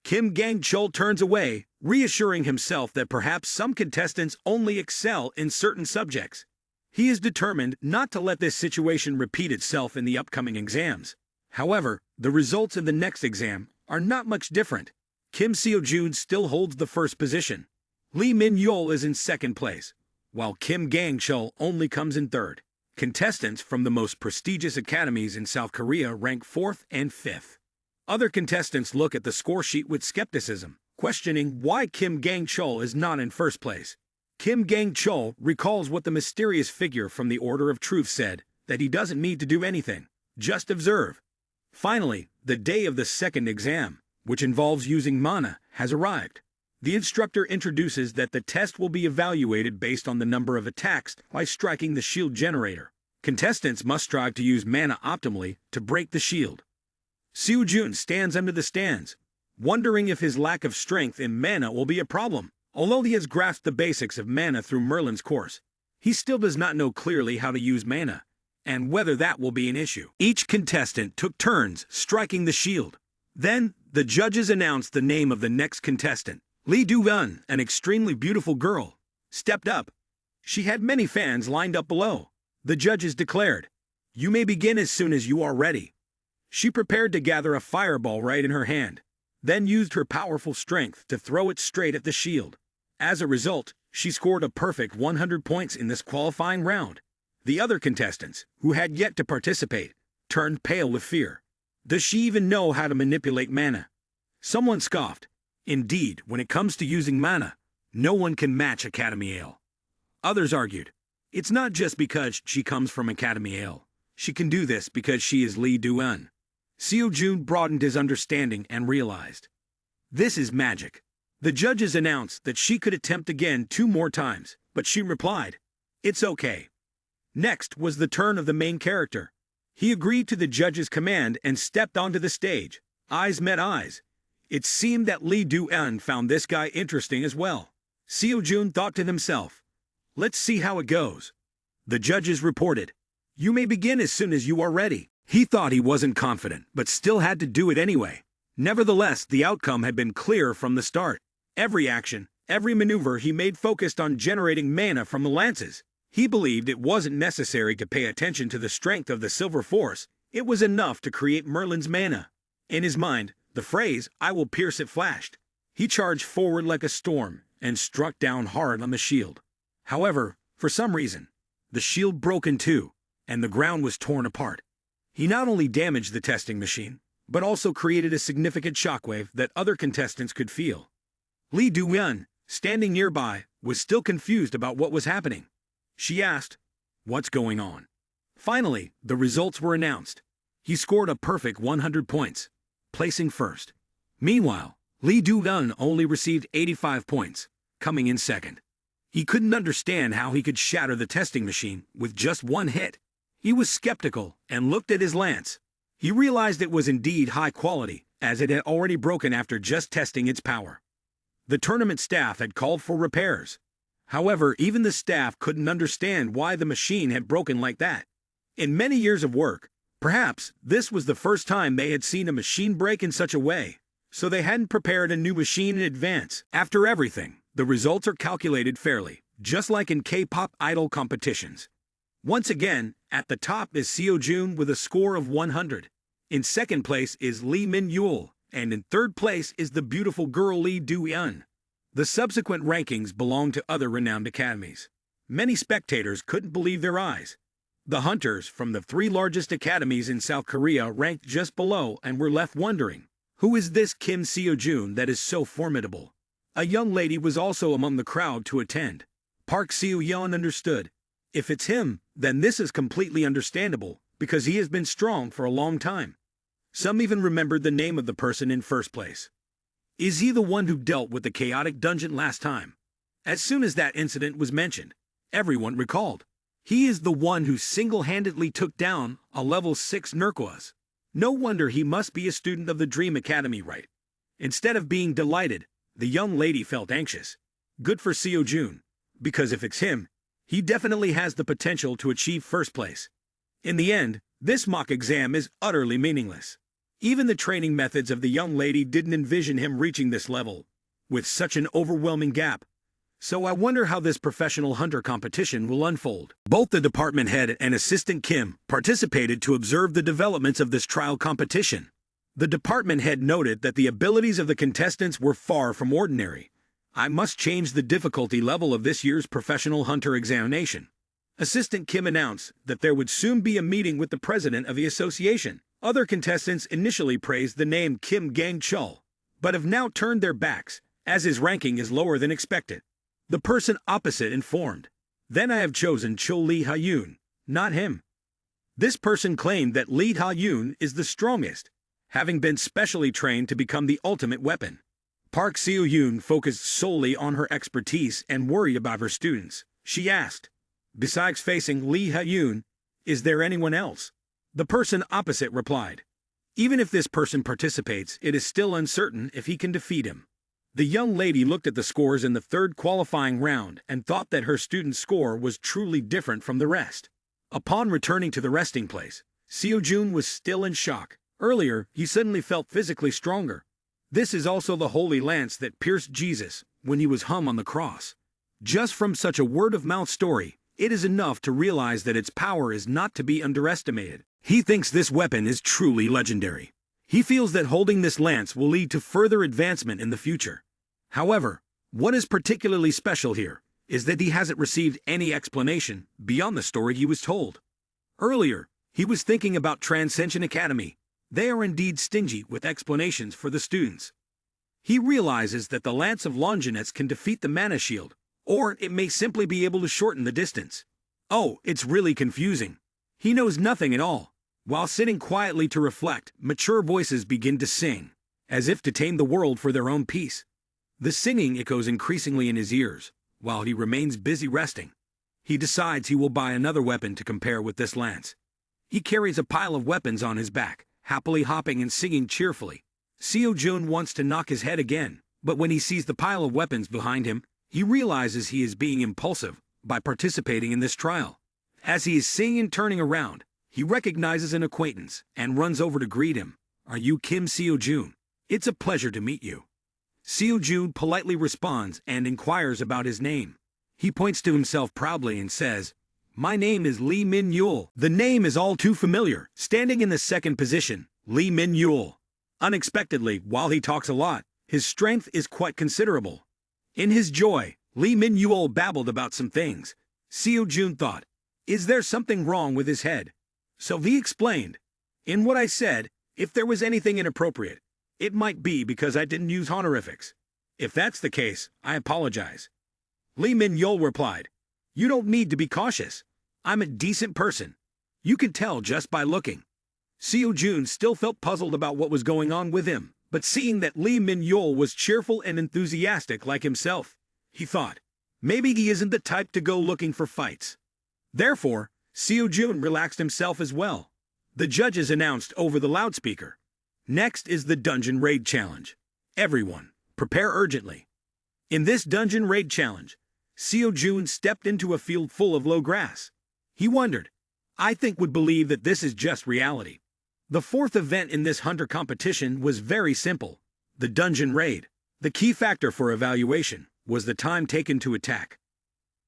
Kim Gang-chul turns away, reassuring himself that perhaps some contestants only excel in certain subjects. He is determined not to let this situation repeat itself in the upcoming exams. However, the results of the next exam are not much different. Kim Seo-jun still holds the first position. Lee Min-yul is in second place, while Kim Gang-chul only comes in third. Contestants from the most prestigious academies in South Korea rank 4th and 5th. Other contestants look at the score sheet with skepticism, questioning why Kim Gang-chul is not in first place. Kim Gang-chul recalls what the mysterious figure from the Order of Truth said, that he doesn't need to do anything, just observe. Finally, the day of the second exam, which involves using mana, has arrived. The instructor introduces that the test will be evaluated based on the number of attacks by striking the shield generator. Contestants must strive to use mana optimally to break the shield. Seo-jun stands under the stands, wondering if his lack of strength in mana will be a problem. Although he has grasped the basics of mana through Merlin's course, he still does not know clearly how to use mana, and whether that will be an issue. Each contestant took turns striking the shield. Then, the judges announced the name of the next contestant. Lee Du-eun, an extremely beautiful girl, stepped up. She had many fans lined up below. The judges declared, "You may begin as soon as you are ready." She prepared to gather a fireball right in her hand, then used her powerful strength to throw it straight at the shield. As a result, she scored a perfect 100 points in this qualifying round. The other contestants, who had yet to participate, turned pale with fear. Does she even know how to manipulate mana? Someone scoffed. Indeed, when it comes to using mana, no one can match Academy Ale. Others argued, it's not just because she comes from Academy Ale. She can do this because she is Lee Du-eun. Seo-jun broadened his understanding and realized, this is magic. The judges announced that she could attempt again 2 more times, but she replied, it's okay. Next was the turn of the main character. He agreed to the judge's command and stepped onto the stage. Eyes met eyes. It seemed that Lee Du-eun found this guy interesting as well. Seo-jun thought to himself, let's see how it goes. The judges reported, you may begin as soon as you are ready. He thought he wasn't confident, but still had to do it anyway. Nevertheless, the outcome had been clear from the start. Every action, every maneuver he made focused on generating mana from the lances. He believed it wasn't necessary to pay attention to the strength of the Silver Force. It was enough to create Merlin's mana. In his mind, the phrase, I will pierce it, flashed. He charged forward like a storm and struck down hard on the shield. However, for some reason, the shield broke in two, and the ground was torn apart. He not only damaged the testing machine, but also created a significant shockwave that other contestants could feel. Lee Du-eun, standing nearby, was still confused about what was happening. She asked, what's going on? Finally, the results were announced. He scored a perfect 100 points, placing first. Meanwhile, Lee Du-eun only received 85 points, coming in second. He couldn't understand how he could shatter the testing machine with just one hit. He was skeptical and looked at his lance. He realized it was indeed high quality, as it had already broken after just testing its power. The tournament staff had called for repairs. However, even the staff couldn't understand why the machine had broken like that. In many years of work, perhaps this was the first time they had seen a machine break in such a way, so they hadn't prepared a new machine in advance. After everything, the results are calculated fairly, just like in K-pop idol competitions. Once again, at the top is Seo-jun with a score of 100. In second place is Lee Min-yul, and in third place is the beautiful girl Lee Du-eun. The subsequent rankings belong to other renowned academies. Many spectators couldn't believe their eyes. The hunters from the 3 largest academies in South Korea ranked just below and were left wondering, who is this Kim Seo-jun that is so formidable? A young lady was also among the crowd to attend. Park Seo-yeon understood. If it's him, then this is completely understandable, because he has been strong for a long time. Some even remembered the name of the person in first place. Is he the one who dealt with the chaotic dungeon last time? As soon as that incident was mentioned, everyone recalled. He is the one who single-handedly took down a level 6 Nerquas. No wonder he must be a student of the Dream Academy, right? Instead of being delighted, the young lady felt anxious. Good for Seo-jun, because if it's him, he definitely has the potential to achieve first place. In the end, this mock exam is utterly meaningless. Even the training methods of the young lady didn't envision him reaching this level, with such an overwhelming gap. So I wonder how this professional hunter competition will unfold. Both the department head and assistant Kim participated to observe the developments of this trial competition. The department head noted that the abilities of the contestants were far from ordinary. I must change the difficulty level of this year's professional hunter examination. Assistant Kim announced that there would soon be a meeting with the president of the association. Other contestants initially praised the name Kim Gang-chul, but have now turned their backs, as his ranking is lower than expected. The person opposite informed, then I have chosen Chul Lee Ha-yoon, not him. This person claimed that Lee Ha-yoon is the strongest, having been specially trained to become the ultimate weapon. Park Seo-yoon focused solely on her expertise and worried about her students. She asked, besides facing Lee Ha-yoon, is there anyone else? The person opposite replied, Even if this person participates, it is still uncertain if he can defeat him. The young lady looked at the scores in the third qualifying round and thought that her student's score was truly different from the rest. Upon returning to the resting place, Seo-jun was still in shock. Earlier, he suddenly felt physically stronger. This is also the holy lance that pierced Jesus when he was hung on the cross. Just from such a word-of-mouth story, it is enough to realize that its power is not to be underestimated. He thinks this weapon is truly legendary. He feels that holding this lance will lead to further advancement in the future. However, what is particularly special here is that he hasn't received any explanation beyond the story he was told. Earlier, he was thinking about Transcension Academy. They are indeed stingy with explanations for the students. He realizes that the Lance of Longinus can defeat the Mana Shield, or it may simply be able to shorten the distance. Oh, it's really confusing. He knows nothing at all. While sitting quietly to reflect, mature voices begin to sing, as if to tame the world for their own peace. The singing echoes increasingly in his ears, while he remains busy resting. He decides he will buy another weapon to compare with this lance. He carries a pile of weapons on his back, happily hopping and singing cheerfully. Seo-jun wants to knock his head again, but when he sees the pile of weapons behind him, he realizes he is being impulsive by participating in this trial. As he is singing and turning around, he recognizes an acquaintance and runs over to greet him. "Are you Kim Seo-jun? It's a pleasure to meet you." Seo-jun politely responds and inquires about his name. He points to himself proudly and says, "My name is Lee Min-yul." The name is all too familiar. Standing in the second position, Lee Min-yul. Unexpectedly, while he talks a lot, his strength is quite considerable. In his joy, Lee Min-yul babbled about some things. Seo-jun thought, is there something wrong with his head? So he explained, "In what I said, if there was anything inappropriate, it might be because I didn't use honorifics. If that's the case, I apologize." Lee Min-yul replied, "You don't need to be cautious. I'm a decent person. You can tell just by looking." Seo-jun still felt puzzled about what was going on with him, but seeing that Lee Min-yul was cheerful and enthusiastic like himself, he thought, maybe he isn't the type to go looking for fights. Therefore, Seo-jun relaxed himself as well. The judges announced over the loudspeaker, "Next is the Dungeon Raid Challenge. Everyone, prepare urgently." In this Dungeon Raid Challenge, Seo-jun stepped into a field full of low grass. He wondered, I would believe that this is just reality. The fourth event in this hunter competition was very simple, the Dungeon Raid. The key factor for evaluation was the time taken to attack.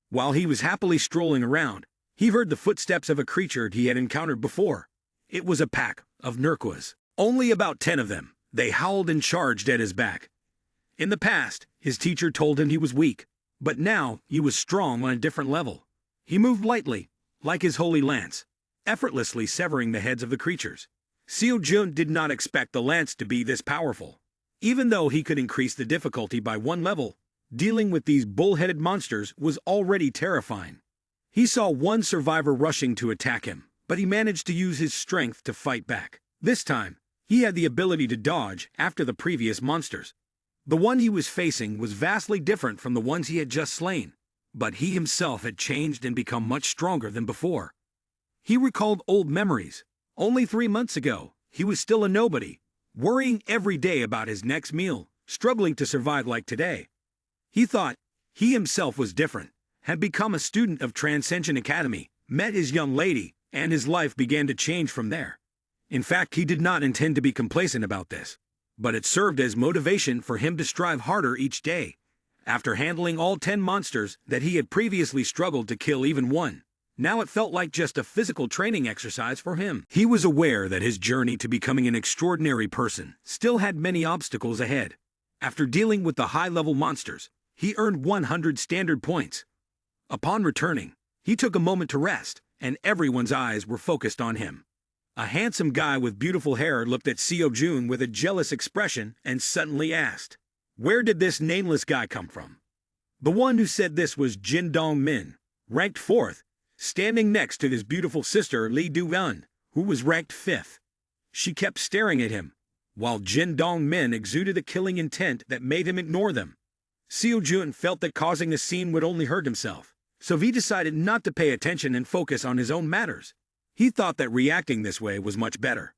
While he was happily strolling around, he heard the footsteps of a creature he had encountered before. It was a pack of Nerquas. Only about 10 of them. They howled and charged at his back. In the past, his teacher told him he was weak, but now he was strong on a different level. He moved lightly, like his holy lance, effortlessly severing the heads of the creatures. Seo-jun did not expect the lance to be this powerful. Even though he could increase the difficulty by 1 level, dealing with these bull-headed monsters was already terrifying. He saw one survivor rushing to attack him, but he managed to use his strength to fight back. This time, he had the ability to dodge after the previous monsters. The one he was facing was vastly different from the ones he had just slain, but he himself had changed and become much stronger than before. He recalled old memories. Only 3 months ago, he was still a nobody, worrying every day about his next meal, struggling to survive like today. He thought he himself was different, had become a student of Transcension Academy, met his young lady, and his life began to change from there. In fact, he did not intend to be complacent about this, but it served as motivation for him to strive harder each day. After handling all 10 monsters that he had previously struggled to kill even one, now it felt like just a physical training exercise for him. He was aware that his journey to becoming an extraordinary person still had many obstacles ahead. After dealing with the high-level monsters, he earned 100 standard points. Upon returning, he took a moment to rest, and everyone's eyes were focused on him. A handsome guy with beautiful hair looked at Seo-jun with a jealous expression and suddenly asked, "Where did this nameless guy come from?" The one who said this was Jin Dong-min, ranked 4th, standing next to his beautiful sister Lee Du-eun, who was ranked 5th. She kept staring at him, while Jin Dong-min exuded a killing intent that made him ignore them. Seo-jun felt that causing a scene would only hurt himself, so he decided not to pay attention and focus on his own matters. He thought that reacting this way was much better.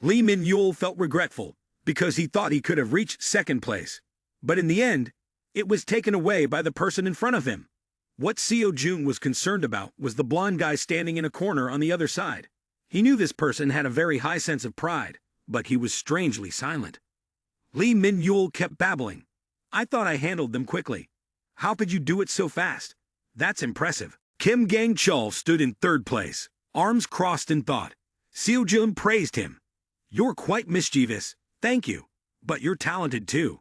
Lee Min-yul felt regretful because he thought he could have reached second place. But in the end, it was taken away by the person in front of him. What Seo-jun was concerned about was the blonde guy standing in a corner on the other side. He knew this person had a very high sense of pride, but he was strangely silent. Lee Min-yul kept babbling. I thought I handled them quickly. How could you do it so fast? That's impressive. Kim Gang-chul stood in third place, arms crossed in thought. Seo-jun praised him. You're quite mischievous, thank you, but you're talented too.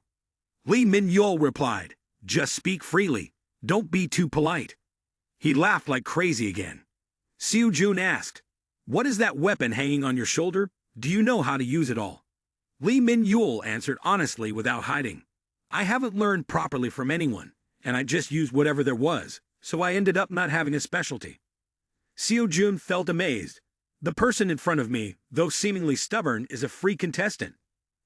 Lee Min-yul replied, just speak freely, don't be too polite. He laughed like crazy again. Seo-jun asked, what is that weapon hanging on your shoulder? Do you know how to use it all? Lee Min-yul answered honestly without hiding. I haven't learned properly from anyone, and I just used whatever there was, so I ended up not having a specialty. Seo-jun felt amazed. The person in front of me, though seemingly stubborn, is a free contestant.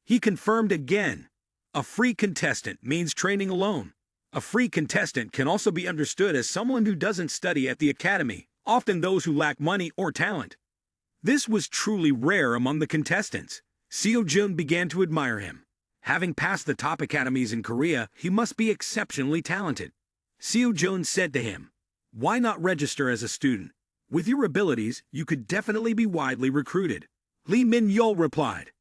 He confirmed again. A free contestant means training alone. A free contestant can also be understood as someone who doesn't study at the academy, often those who lack money or talent. This was truly rare among the contestants. Seo-jun began to admire him. Having passed the top academies in Korea, he must be exceptionally talented. Seo-jun said to him, why not register as a student? With your abilities, you could definitely be widely recruited. Lee Min-yul replied,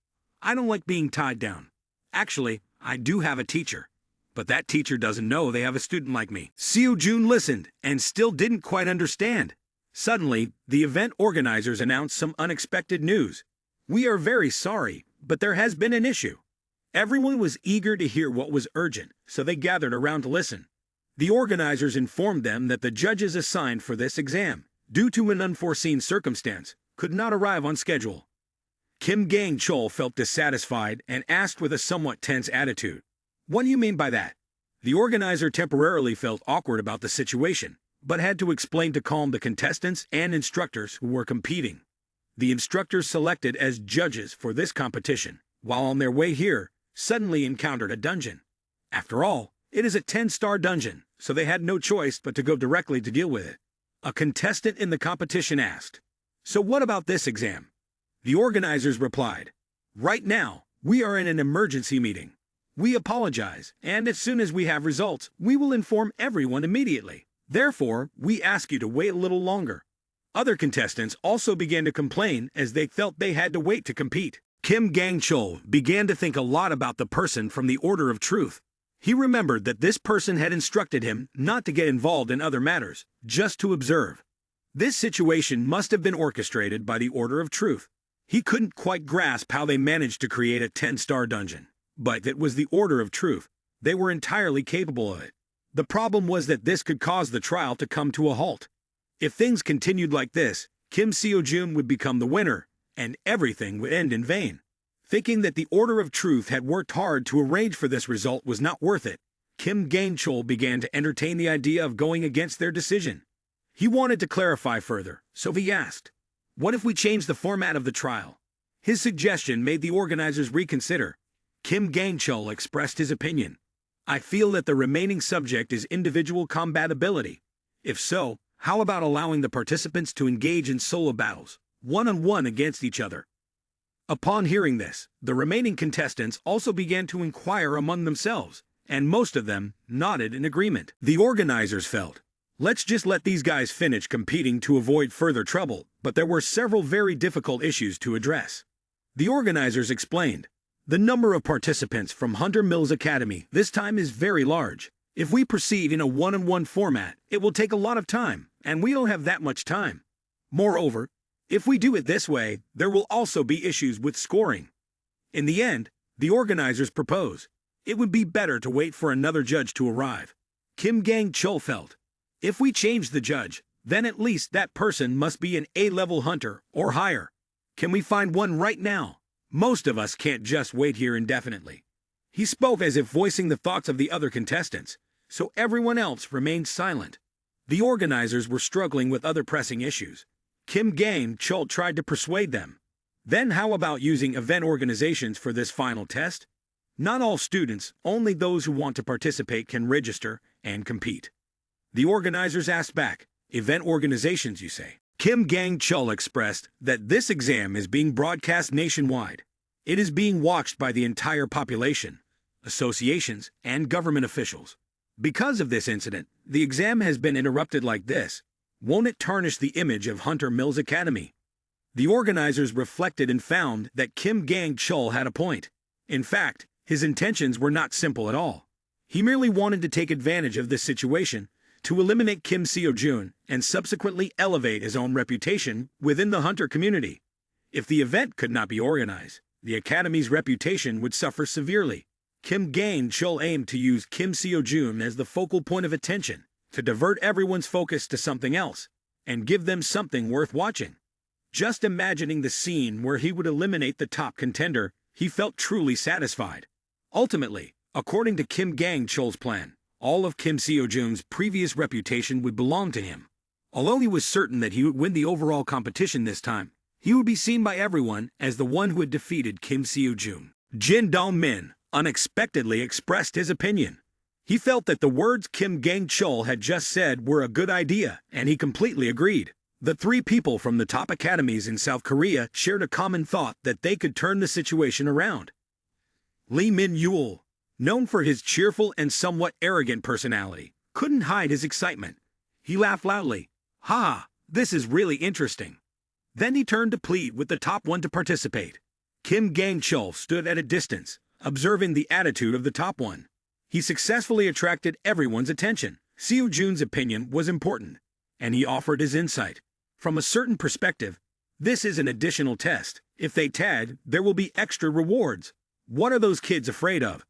I don't like being tied down. Actually, I do have a teacher. But that teacher doesn't know they have a student like me. Seo-jun listened and still didn't quite understand. Suddenly, the event organizers announced some unexpected news. We are very sorry, but there has been an issue. Everyone was eager to hear what was urgent, so they gathered around to listen. The organizers informed them that the judges assigned for this exam, due to an unforeseen circumstance, could not arrive on schedule. Kim Gang-chul felt dissatisfied and asked with a somewhat tense attitude, what do you mean by that? The organizer temporarily felt awkward about the situation, but had to explain to calm the contestants and instructors who were competing. The instructors selected as judges for this competition, while on their way here, suddenly encountered a dungeon. After all, it is a 10-star dungeon, so they had no choice but to go directly to deal with it. A contestant in the competition asked, so what about this exam? The organizers replied, right now, we are in an emergency meeting. We apologize, and as soon as we have results, we will inform everyone immediately. Therefore, we ask you to wait a little longer. Other contestants also began to complain as they felt they had to wait to compete. Kim Gang-chul began to think a lot about the person from the Order of Truth. He remembered that this person had instructed him not to get involved in other matters, just to observe. This situation must have been orchestrated by the Order of Truth. He couldn't quite grasp how they managed to create a 10-star dungeon. But it was the Order of Truth. They were entirely capable of it. The problem was that this could cause the trial to come to a halt. If things continued like this, Kim Seo-jun would become the winner, and everything would end in vain. Thinking that the Order of Truth had worked hard to arrange for this result was not worth it, Kim Gang-chul began to entertain the idea of going against their decision. He wanted to clarify further, so he asked, what if we change the format of the trial? His suggestion made the organizers reconsider. Kim Gang-chul expressed his opinion. I feel that the remaining subject is individual combatability. If so, how about allowing the participants to engage in solo battles, one-on-one against each other? Upon hearing this, the remaining contestants also began to inquire among themselves, and most of them nodded in agreement. The organizers felt, let's just let these guys finish competing to avoid further trouble, but there were several very difficult issues to address. The organizers explained, the number of participants from Hunter Mills Academy this time is very large. If we proceed in a one-on-one format, it will take a lot of time, and we don't have that much time. Moreover, if we do it this way, there will also be issues with scoring. In the end, the organizers propose, it would be better to wait for another judge to arrive. Kim Gang-chul felt, if we change the judge, then at least that person must be an A-level hunter or higher. Can we find one right now? Most of us can't just wait here indefinitely. He spoke as if voicing the thoughts of the other contestants, so everyone else remained silent. The organizers were struggling with other pressing issues. Kim Gang-chul tried to persuade them. Then how about using event organizations for this final test? Not all students, only those who want to participate can register and compete. The organizers asked back, event organizations you say? Kim Gang-chul expressed that this exam is being broadcast nationwide. It is being watched by the entire population, associations, and government officials. Because of this incident, the exam has been interrupted like this. Won't it tarnish the image of Hunter Mills Academy? The organizers reflected and found that Kim Gang-chul had a point. In fact, his intentions were not simple at all. He merely wanted to take advantage of this situation to eliminate Kim Seo-jun and subsequently elevate his own reputation within the Hunter community. If the event could not be organized, the Academy's reputation would suffer severely. Kim Gang-chul aimed to use Kim Seo-jun as the focal point of attention, to divert everyone's focus to something else, and give them something worth watching. Just imagining the scene where he would eliminate the top contender, he felt truly satisfied. Ultimately, according to Kim Gang-chul's plan, all of Kim Seo-jun's previous reputation would belong to him. Although he was certain that he would win the overall competition this time, he would be seen by everyone as the one who had defeated Kim Seo-jun. Jin Dong-min unexpectedly expressed his opinion. He felt that the words Kim Gang-chul had just said were a good idea, and he completely agreed. The three people from the top academies in South Korea shared a common thought that they could turn the situation around. Lee Min-yul, known for his cheerful and somewhat arrogant personality, couldn't hide his excitement. He laughed loudly. "Ha, this is really interesting." Then he turned to plead with the top one to participate. Kim Gang-chul stood at a distance, observing the attitude of the top one. He successfully attracted everyone's attention. Seo-jun's opinion was important, and he offered his insight. From a certain perspective, this is an additional test. If they tag, there will be extra rewards. What are those kids afraid of?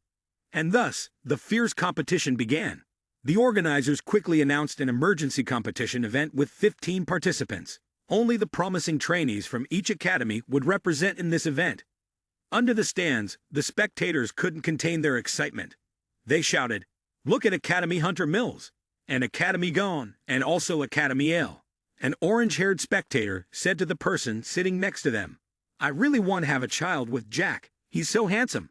And thus, the fierce competition began. The organizers quickly announced an emergency competition event with 15 participants. Only the promising trainees from each academy would represent in this event. Under the stands, the spectators couldn't contain their excitement. They shouted, "Look at Academy Hunter Mills, and Academy Gone, and also Academy Ale." An orange-haired spectator said to the person sitting next to them, "I really want to have a child with Jack. He's so handsome."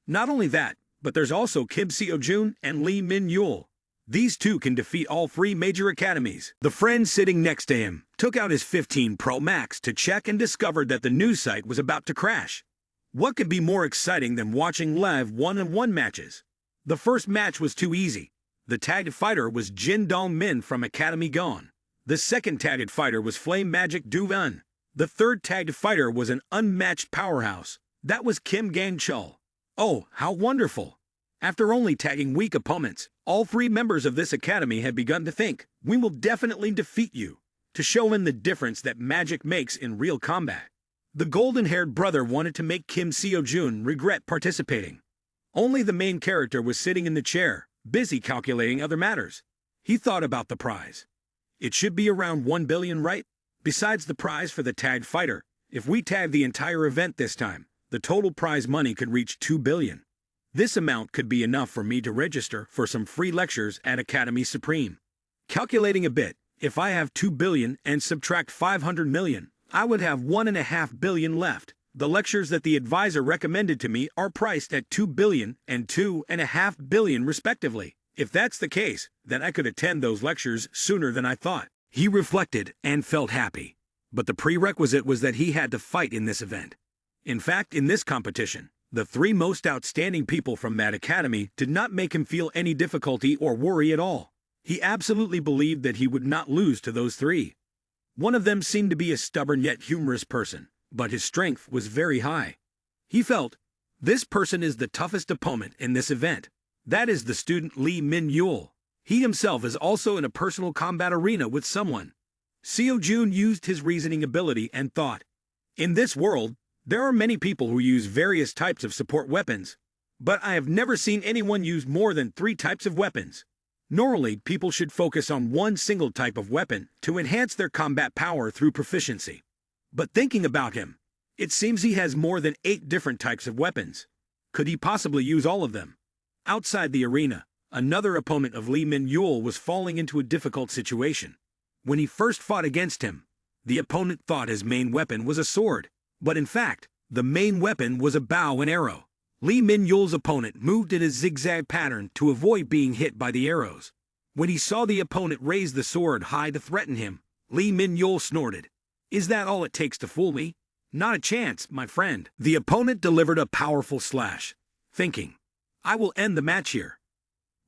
Not only that, but there's also Kim Seo-jun and Lee Min-yul. These two can defeat all three major academies. The friend sitting next to him took out his 15 Pro Max to check and discovered that the news site was about to crash. What could be more exciting than watching live one-on-one matches? The first match was too easy. The tagged fighter was Jin Dong-min from Academy Gone. The second tagged fighter was Flame Magic Du-eun. The third tagged fighter was an unmatched powerhouse. That was Kim Gang-chul. Oh, how wonderful! After only tagging weak opponents, all three members of this academy had begun to think, "We will definitely defeat you," to show him the difference that magic makes in real combat. The golden-haired brother wanted to make Kim Seo-jun regret participating. Only the main character was sitting in the chair, busy calculating other matters. He thought about the prize. It should be around 1 billion, right? Besides the prize for the tagged fighter, if we tag the entire event this time, the total prize money could reach 2 billion. This amount could be enough for me to register for some free lectures at Academy Supreme. Calculating a bit, if I have 2 billion and subtract 500 million, I would have 1.5 billion left. The lectures that the advisor recommended to me are priced at 2 billion and 2.5 billion respectively. If that's the case, then I could attend those lectures sooner than I thought. He reflected and felt happy. But the prerequisite was that he had to fight in this event. In fact, in this competition, the three most outstanding people from that academy did not make him feel any difficulty or worry at all. He absolutely believed that he would not lose to those three. One of them seemed to be a stubborn yet humorous person, but his strength was very high. He felt, this person is the toughest opponent in this event. That is the student Lee Min-yul. He himself is also in a personal combat arena with someone. Seo-jun used his reasoning ability and thought, in this world, there are many people who use various types of support weapons, but I have never seen anyone use more than 3 types of weapons. Normally, people should focus on one single type of weapon to enhance their combat power through proficiency. But thinking about him, it seems he has more than 8 different types of weapons. Could he possibly use all of them? Outside the arena, another opponent of Lee Min-yul was falling into a difficult situation. When he first fought against him, the opponent thought his main weapon was a sword. But in fact, the main weapon was a bow and arrow. Lee Min-yul's opponent moved in a zigzag pattern to avoid being hit by the arrows. When he saw the opponent raise the sword high to threaten him, Li Min-yul snorted. Is that all it takes to fool me? Not a chance, my friend. The opponent delivered a powerful slash, thinking, I will end the match here.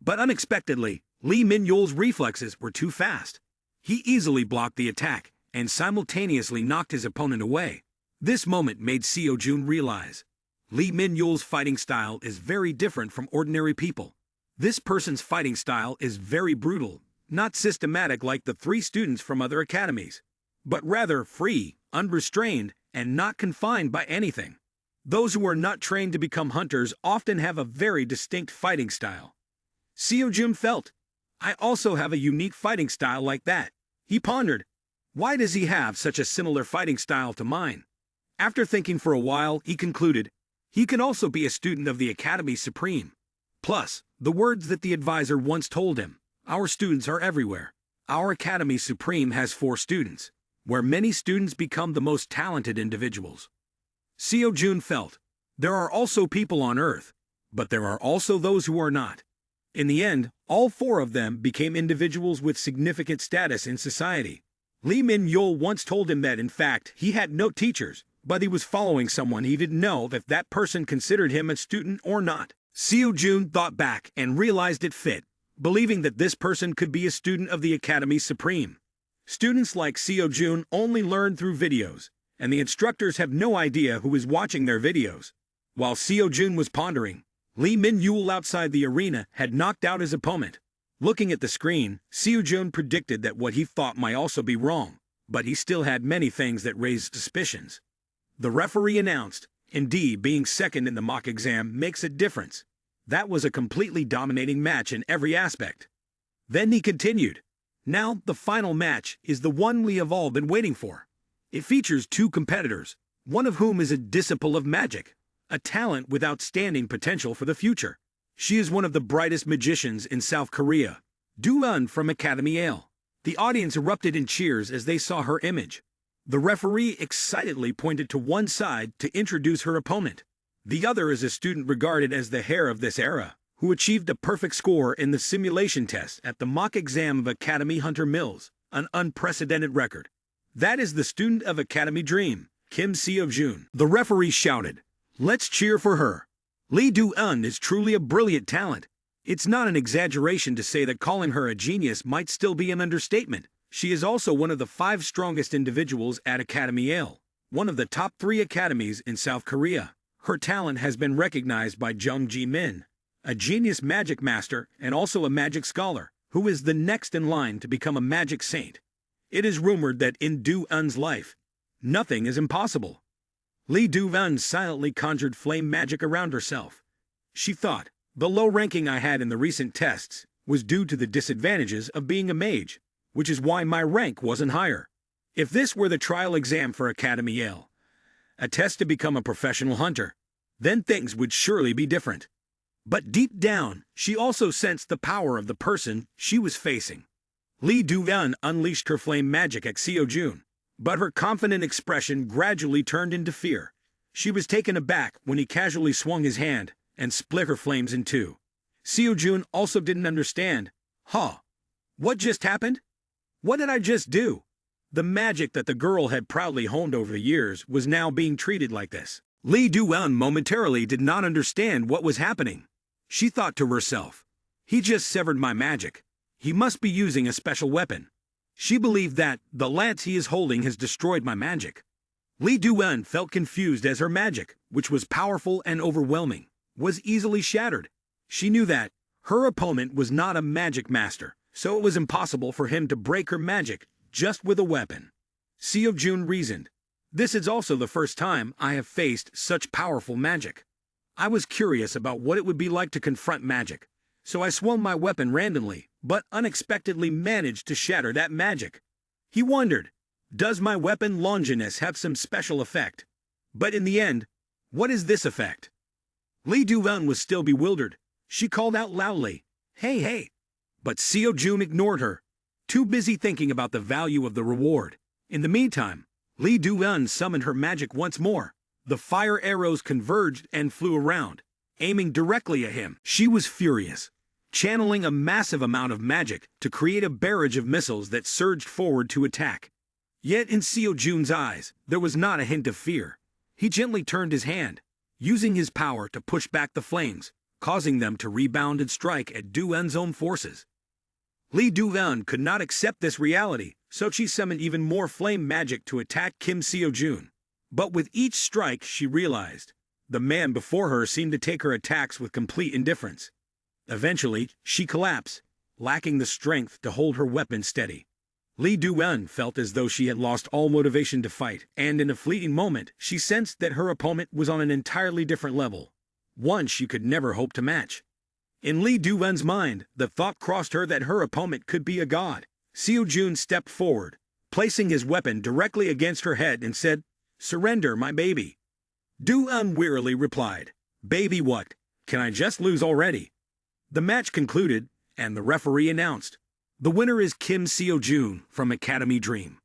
But unexpectedly, Li Min-yul's reflexes were too fast. He easily blocked the attack and simultaneously knocked his opponent away. This moment made Seo-jun realize Li Min-yul's fighting style is very different from ordinary people. This person's fighting style is very brutal, not systematic like the three students from other academies, but rather free, unrestrained, and not confined by anything. Those who are not trained to become hunters often have a very distinct fighting style. Seo-jun felt, I also have a unique fighting style like that. He pondered, why does he have such a similar fighting style to mine? After thinking for a while, he concluded, he can also be a student of the Academy Supreme. Plus, the words that the advisor once told him, our students are everywhere. Our Academy Supreme has 4 students, where many students become the most talented individuals. Seo-jun felt, there are also people on Earth, but there are also those who are not. In the end, all 4 of them became individuals with significant status in society. Li Min-yul once told him that in fact he had no teachers, but he was following someone he didn't know if that person considered him a student or not. Seo-jun thought back and realized it fit, believing that this person could be a student of the Academy Supreme. Students like Seo-jun only learn through videos, and the instructors have no idea who is watching their videos. While Seo-jun was pondering, Li Min-yul outside the arena had knocked out his opponent. Looking at the screen, Seo-jun predicted that what he thought might also be wrong, but he still had many things that raised suspicions. The referee announced, indeed, being second in the mock exam makes a difference. That was a completely dominating match in every aspect. Then he continued, now the final match is the one we have all been waiting for. It features 2 competitors, one of whom is a disciple of magic, a talent with outstanding potential for the future. She is one of the brightest magicians in South Korea, Do-eun from Academy Ale. The audience erupted in cheers as they saw her image. The referee excitedly pointed to one side to introduce her opponent. The other is a student regarded as the heir of this era, who achieved a perfect score in the simulation test at the mock exam of Academy Hunter Mills, an unprecedented record. That is the student of Academy Dream, Kim Seo-jun. The referee shouted, let's cheer for her. Lee Do-eun is truly a brilliant talent. It's not an exaggeration to say that calling her a genius might still be an understatement. She is also one of the 5 strongest individuals at Academy Ale, one of the top 3 academies in South Korea. Her talent has been recognized by Jung Ji-min, a genius magic master and also a magic scholar, who is the next in line to become a magic saint. It is rumored that in Do-eun's life, nothing is impossible. Lee Do-eun silently conjured flame magic around herself. She thought, the low ranking I had in the recent tests was due to the disadvantages of being a mage, which is why my rank wasn't higher. If this were the trial exam for Academy Ale, a test to become a professional hunter, then things would surely be different. But deep down, she also sensed the power of the person she was facing. Lee Do-eun unleashed her flame magic at Seo-jun, but her confident expression gradually turned into fear. She was taken aback when he casually swung his hand and split her flames in 2. Seo-jun also didn't understand. What just happened? What did I just do? The magic that the girl had proudly honed over the years was now being treated like this. Lee Do-eun momentarily did not understand what was happening. She thought to herself, he just severed my magic. He must be using a special weapon. She believed that the lance he is holding has destroyed my magic. Lee Do-eun felt confused as her magic, which was powerful and overwhelming, was easily shattered. She knew that her opponent was not a magic master, so it was impossible for him to break her magic just with a weapon. Seo-jun reasoned, this is also the first time I have faced such powerful magic. I was curious about what it would be like to confront magic, so I swung my weapon randomly, but unexpectedly managed to shatter that magic. He wondered, does my weapon Longinus have some special effect? But in the end, what is this effect? Lee Do-eun was still bewildered. She called out loudly, hey. But Seo-jun ignored her, too busy thinking about the value of the reward. In the meantime, Lee Do-eun summoned her magic once more. The fire arrows converged and flew around, aiming directly at him. She was furious. channeling a massive amount of magic to create a barrage of missiles that surged forward to attack. Yet in Seo Jun's eyes, there was not a hint of fear. He gently turned his hand, using his power to push back the flames, causing them to rebound and strike at Du En's own forces. Lee Du-eun could not accept this reality, so she summoned even more flame magic to attack Kim Seo Jun. But with each strike, she realized the man before her seemed to take her attacks with complete indifference. Eventually, she collapsed, lacking the strength to hold her weapon steady. Lee Du-eun felt as though she had lost all motivation to fight, and in a fleeting moment, she sensed that her opponent was on an entirely different level, one she could never hope to match. In Lee Du-eun's mind, the thought crossed her that her opponent could be a god. Seo Jun stepped forward, placing his weapon directly against her head and said, "Surrender, my baby." Du-eun wearily replied, "Baby what? Can I just lose already?" The match concluded, and the referee announced, "The winner is Kim Seo Jun from Academy Dream."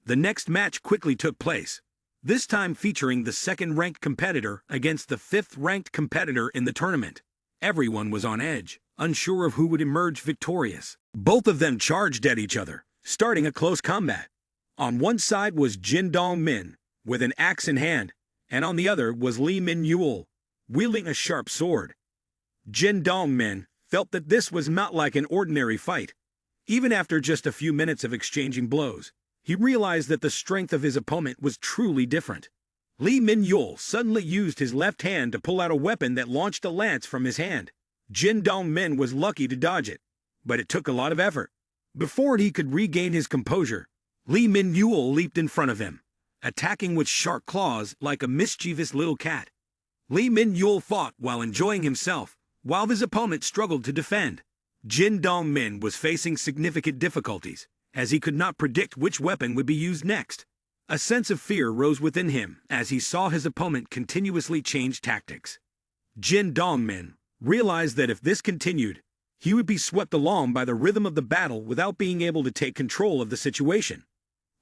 The next match quickly took place, this time featuring the second-ranked competitor against the fifth-ranked competitor in the tournament. Everyone was on edge, unsure of who would emerge victorious. Both of them charged at each other, starting a close combat. On one side was Jin Dong-min, with an axe in hand, and on the other was Lee Min-yul, wielding a sharp sword. Jin Dong-min felt that this was not like an ordinary fight. Even after just a few minutes of exchanging blows, he realized that the strength of his opponent was truly different. Lee Min-yul suddenly used his left hand to pull out a weapon that launched a lance from his hand. Jin Dong-min was lucky to dodge it, but it took a lot of effort. Before he could regain his composure, Lee Min-yul leaped in front of him, attacking with sharp claws like a mischievous little cat. Lee Min-yul fought while enjoying himself, while his opponent struggled to defend. Jin Dong-min was facing significant difficulties, as he could not predict which weapon would be used next. A sense of fear rose within him as he saw his opponent continuously change tactics. Jin Dong-min realized that if this continued, he would be swept along by the rhythm of the battle without being able to take control of the situation.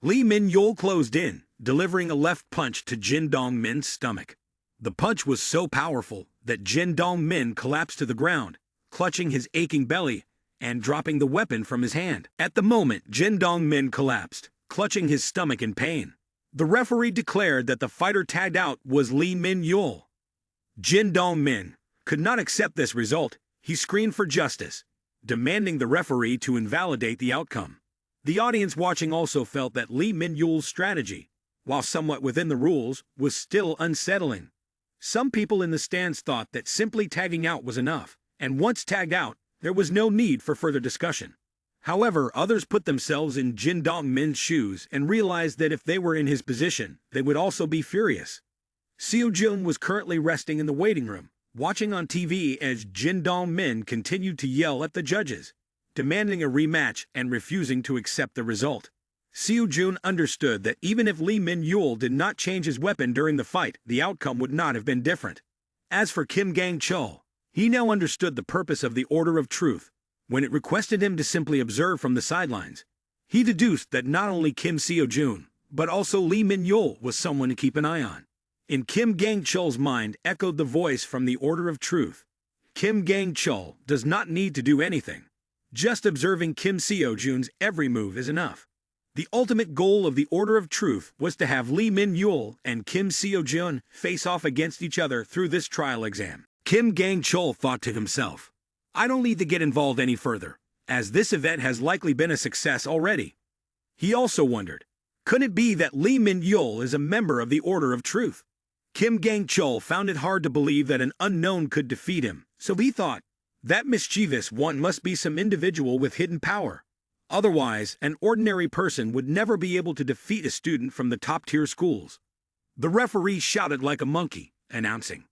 Lee Min-yul closed in, delivering a left punch to Jin Dong-min's stomach. The punch was so powerful that Jin Dong-min collapsed to the ground, clutching his aching belly and dropping the weapon from his hand. At the moment Jin Dong-min collapsed, clutching his stomach in pain, the referee declared that the fighter tagged out was Lee Min-yul. Jin Dong-min could not accept this result. He screamed for justice, demanding the referee to invalidate the outcome. The audience watching also felt that Lee Min-yul's strategy, while somewhat within the rules, was still unsettling. Some people in the stands thought that simply tagging out was enough, and once tagged out, there was no need for further discussion. However, others put themselves in Jin Dong-min's shoes and realized that if they were in his position, they would also be furious. Seo Jun was currently resting in the waiting room, watching on TV as Jin Dong-min continued to yell at the judges, demanding a rematch and refusing to accept the result. Seo Jun understood that even if Lee Min-yul did not change his weapon during the fight, the outcome would not have been different. As for Kim Gang-chul, he now understood the purpose of the Order of Truth. When it requested him to simply observe from the sidelines, he deduced that not only Kim Seo Jun, but also Lee Min-yul was someone to keep an eye on. In Kim Gang-chul's mind echoed the voice from the Order of Truth. Kim Gang-chul does not need to do anything. Just observing Kim Seo Jun's every move is enough. The ultimate goal of the Order of Truth was to have Lee Min-yul and Kim Seo Jun face off against each other through this trial exam. Kim Gang-chul thought to himself, "I don't need to get involved any further, as this event has likely been a success already." He also wondered, could it be that Lee Min-yul is a member of the Order of Truth? Kim Gang-chul found it hard to believe that an unknown could defeat him, so he thought, that mischievous one must be some individual with hidden power. Otherwise, an ordinary person would never be able to defeat a student from the top-tier schools. The referee shouted like a monkey, announcing,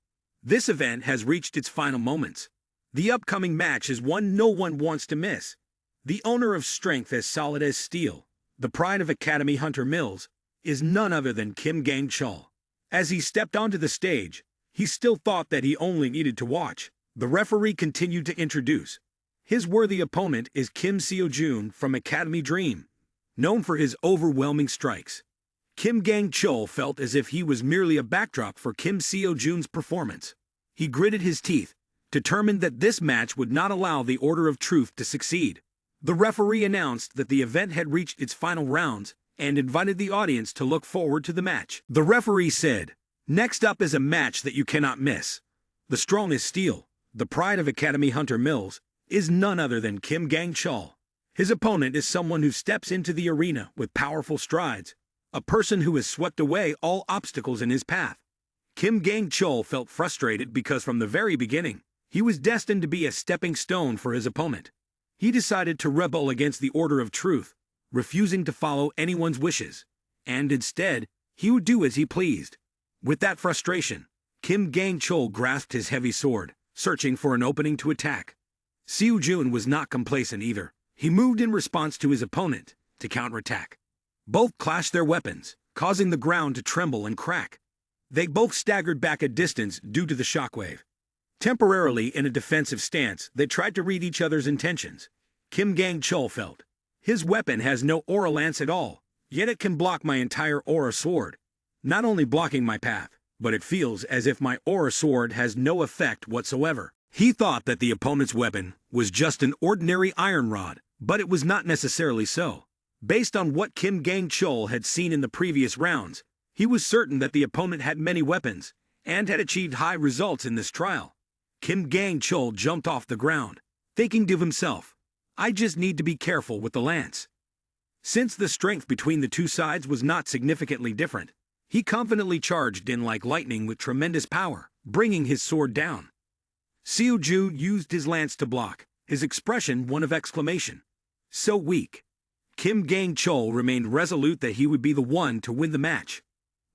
"This event has reached its final moments. The upcoming match is one no one wants to miss. The owner of strength as solid as steel, the pride of Academy Hunter Mills, is none other than Kim Gang-chul." As he stepped onto the stage, he still thought that he only needed to watch. The referee continued to introduce. His worthy opponent is Kim Seo Jun from Academy Dream, known for his overwhelming strikes. Kim Gang-chul felt as if he was merely a backdrop for Kim Seo Jun's performance. He gritted his teeth, determined that this match would not allow the Order of Truth to succeed. The referee announced that the event had reached its final rounds and invited the audience to look forward to the match. The referee said, "Next up is a match that you cannot miss. The strong as steel, the pride of Academy Hunter Mills, is none other than Kim Gang-chul. His opponent is someone who steps into the arena with powerful strides, a person who has swept away all obstacles in his path." Kim Gang-chul felt frustrated because from the very beginning, he was destined to be a stepping stone for his opponent. He decided to rebel against the Order of Truth, refusing to follow anyone's wishes, and instead, he would do as he pleased. With that frustration, Kim Gang-chul grasped his heavy sword, searching for an opening to attack. Seo-jun was not complacent either. He moved in response to his opponent to counterattack. Both clashed their weapons, causing the ground to tremble and crack. They both staggered back a distance due to the shockwave. Temporarily in a defensive stance, they tried to read each other's intentions. Kim Gang-chul felt, "His weapon has no aura lance at all, yet it can block my entire aura sword. Not only blocking my path, but it feels as if my aura sword has no effect whatsoever." He thought that the opponent's weapon was just an ordinary iron rod, but it was not necessarily so. Based on what Kim Gang-chul had seen in the previous rounds, he was certain that the opponent had many weapons and had achieved high results in this trial. Kim Gang-chul jumped off the ground, thinking to himself, "I just need to be careful with the lance." Since the strength between the two sides was not significantly different, he confidently charged in like lightning with tremendous power, bringing his sword down. Seo-jun used his lance to block, his expression one of exclamation. So weak. Kim Gang-chul remained resolute that he would be the one to win the match.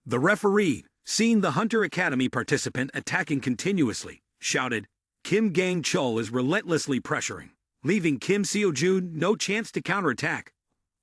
The referee, seeing the Hunter Academy participant attacking continuously, shouted, "Kim Gang-chul is relentlessly pressuring, leaving Kim Seo-jun no chance to counterattack.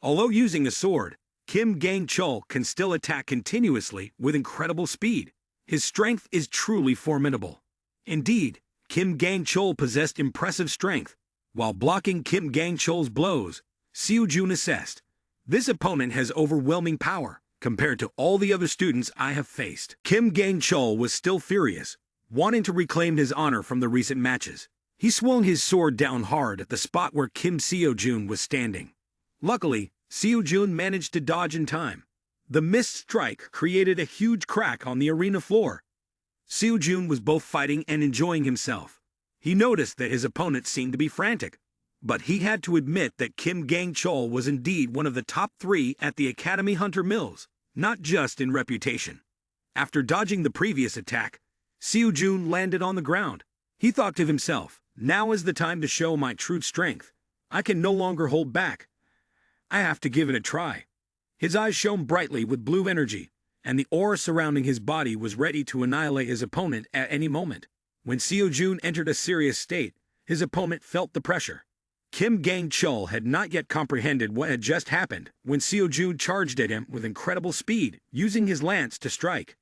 Although using a sword, Kim Gang-chul can still attack continuously with incredible speed. His strength is truly formidable." Indeed, Kim Gang-chul possessed impressive strength. While blocking Kim Gang-chul's blows, Seo-jun assessed, "This opponent has overwhelming power compared to all the other students I have faced." Kim Gang-chul was still furious, wanting to reclaim his honor from the recent matches. He swung his sword down hard at the spot where Kim Seo-jun was standing. Luckily, Seo-jun managed to dodge in time. The missed strike created a huge crack on the arena floor. Seo-jun was both fighting and enjoying himself. He noticed that his opponent seemed to be frantic, but he had to admit that Kim Gang-chul was indeed one of the top 3 at the Academy Hunter Mills, not just in reputation. After dodging the previous attack, Seo-jun landed on the ground. He thought to himself, "Now is the time to show my true strength. I can no longer hold back. I have to give it a try." His eyes shone brightly with blue energy, and the aura surrounding his body was ready to annihilate his opponent at any moment. When Seo-jun entered a serious state, his opponent felt the pressure. Kim Gang-chul had not yet comprehended what had just happened when Seo-jun charged at him with incredible speed, using his lance to strike.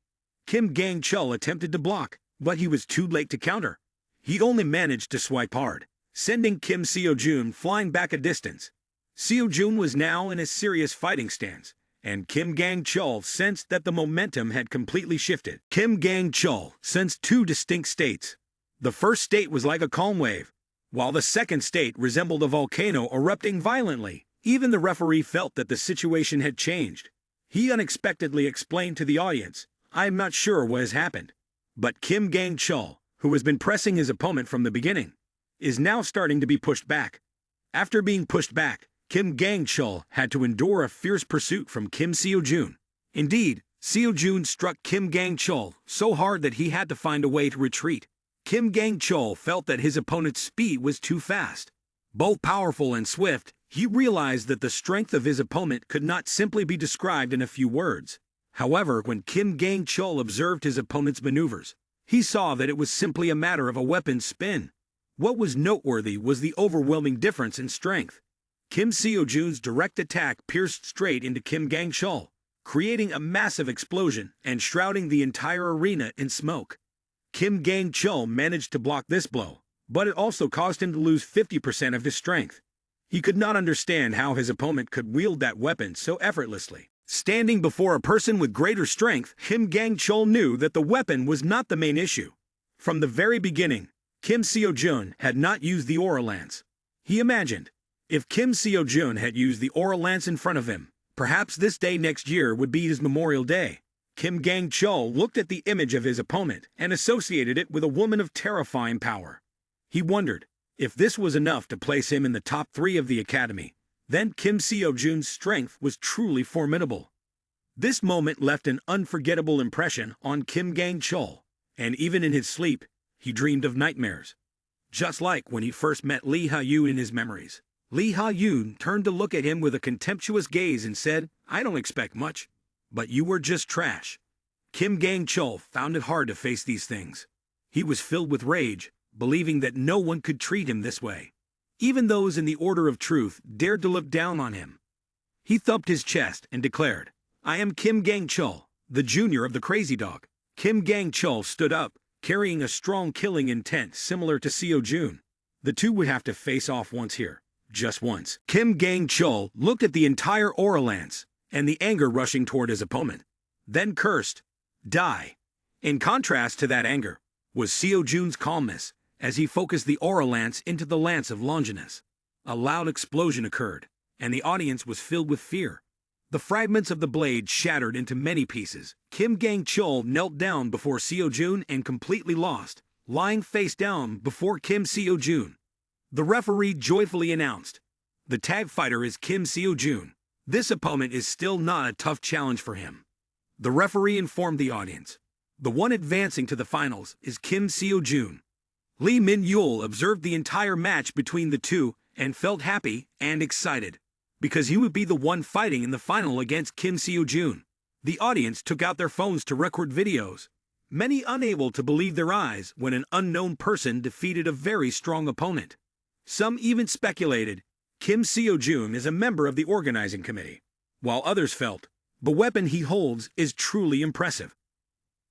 Kim Gang-chul attempted to block, but he was too late to counter. He only managed to swipe hard, sending Kim Seo-jun flying back a distance. Seo-jun was now in a serious fighting stance, and Kim Gang-chul sensed that the momentum had completely shifted. Kim Gang-chul sensed 2 distinct states. The first state was like a calm wave, while the second state resembled a volcano erupting violently. Even the referee felt that the situation had changed. He unexpectedly explained to the audience, "I am not sure what has happened, but Kim Gang-chul, who has been pressing his opponent from the beginning, is now starting to be pushed back." After being pushed back, Kim Gang-chul had to endure a fierce pursuit from Kim Seo-jun. Indeed, Seo-jun struck Kim Gang-chul so hard that he had to find a way to retreat. Kim Gang-chul felt that his opponent's speed was too fast. Both powerful and swift, he realized that the strength of his opponent could not simply be described in a few words. However, when Kim Gang-chul observed his opponent's maneuvers, he saw that it was simply a matter of a weapon's spin. What was noteworthy was the overwhelming difference in strength. Kim Seo-jun's direct attack pierced straight into Kim Gang-chul, creating a massive explosion and shrouding the entire arena in smoke. Kim Gang-chul managed to block this blow, but it also caused him to lose 50% of his strength. He could not understand how his opponent could wield that weapon so effortlessly. Standing before a person with greater strength, Kim Gang-chul knew that the weapon was not the main issue. From the very beginning, Kim Seo-jun had not used the aura lance. He imagined, if Kim Seo-jun had used the aura lance in front of him, perhaps this day next year would be his Memorial Day. Kim Gang-chul looked at the image of his opponent and associated it with a woman of terrifying power. He wondered, if this was enough to place him in the top 3 of the academy, then Kim Seo-jun's strength was truly formidable. This moment left an unforgettable impression on Kim Gang-chul, and even in his sleep, he dreamed of nightmares. Just like when he first met Lee Ha-yoon in his memories. Lee Ha-yoon turned to look at him with a contemptuous gaze and said, "I don't expect much, but you were just trash." Kim Gang-chul found it hard to face these things. He was filled with rage, believing that no one could treat him this way. Even those in the Order of Truth dared to look down on him. He thumped his chest and declared, "I am Kim Gang-chul, the junior of the Crazy Dog." Kim Gang-chul stood up, carrying a strong killing intent similar to Seo-jun. The two would have to face off once here, just once. Kim Gang-chul looked at the entire aura lance and the anger rushing toward his opponent, then cursed, "Die." In contrast to that anger was Seo-jun's calmness as he focused the aura lance into the lance of Longinus. A loud explosion occurred, and the audience was filled with fear. The fragments of the blade shattered into many pieces. Kim Gang-chul knelt down before Seo-jun and completely lost, lying face down before Kim Seo-jun. The referee joyfully announced, "The tag fighter is Kim Seo-jun. This opponent is still not a tough challenge for him." The referee informed the audience, "The one advancing to the finals is Kim Seo-jun." Lee Min-yul observed the entire match between the two and felt happy and excited, because he would be the one fighting in the final against Kim Seo-jun. The audience took out their phones to record videos, many unable to believe their eyes when an unknown person defeated a very strong opponent. Some even speculated, Kim Seo-jun is a member of the organizing committee, while others felt, the weapon he holds is truly impressive.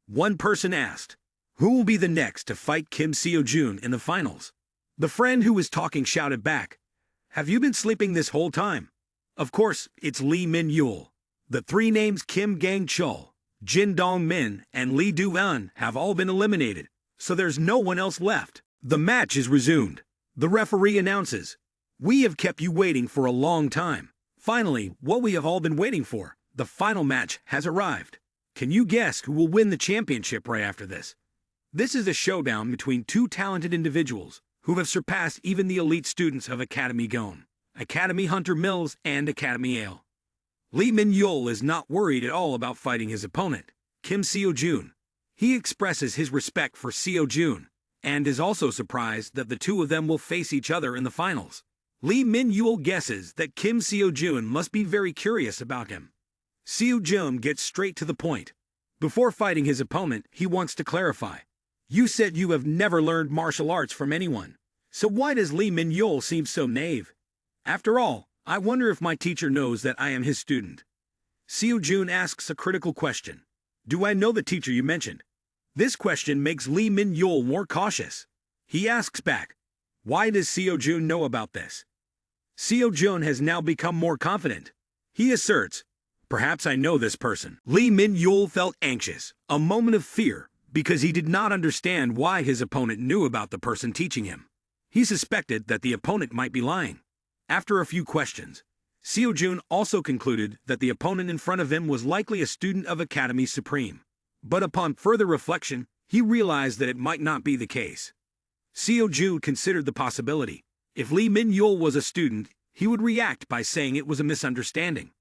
One person asked, "Who will be the next to fight Kim Seo-jun in the finals?" The friend who was talking shouted back, "Have you been sleeping this whole time?" Of course, it's Lee Min-yul. The 3 names Kim Gang-chul, Jin Dong-min, and Lee Do-eun have all been eliminated, so there's no one else left. The match is resumed. The referee announces, "We have kept you waiting for a long time. Finally, what we have all been waiting for, the final match has arrived. Can you guess who will win the championship right after this?" This is a showdown between 2 talented individuals who have surpassed even the elite students of Academy Gon, Academy Hunter Mills, and Academy Ale. Lee Min-yul is not worried at all about fighting his opponent, Kim Seo-jun. He expresses his respect for Seo-jun, and is also surprised that the two of them will face each other in the finals. Lee Min-yul guesses that Kim Seo-jun must be very curious about him. Seo-jun gets straight to the point. Before fighting his opponent, he wants to clarify. "You said you have never learned martial arts from anyone, so why does Lee Min-yul seem so naive? After all, I wonder if my teacher knows that I am his student." Seo-jun asks a critical question. "Do I know the teacher you mentioned?" This question makes Lee Min-yul more cautious. He asks back, "Why does Seo-jun know about this?" Seo-jun has now become more confident. He asserts, "Perhaps I know this person." Lee Min-yul felt anxious, a moment of fear, because he did not understand why his opponent knew about the person teaching him. He suspected that the opponent might be lying. After a few questions, Seo-jun also concluded that the opponent in front of him was likely a student of Academy Supreme. But upon further reflection, he realized that it might not be the case. Seo-jun considered the possibility. If Lee Min-yul was a student, he would react by saying it was a misunderstanding.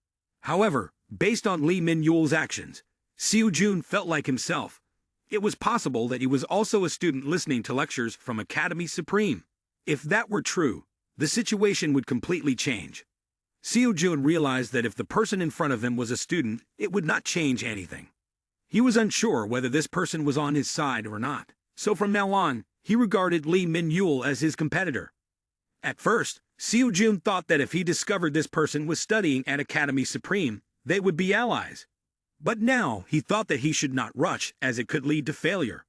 However, based on Lee Min-yul's actions, Seo-jun felt like himself. It was possible that he was also a student listening to lectures from Academy Supreme. If that were true, the situation would completely change. Seo-jun realized that if the person in front of him was a student, it would not change anything. He was unsure whether this person was on his side or not, so from now on, he regarded Lee Min-yul as his competitor. At first, Seo-jun thought that if he discovered this person was studying at Academy Supreme, they would be allies. But now, he thought that he should not rush, as it could lead to failure.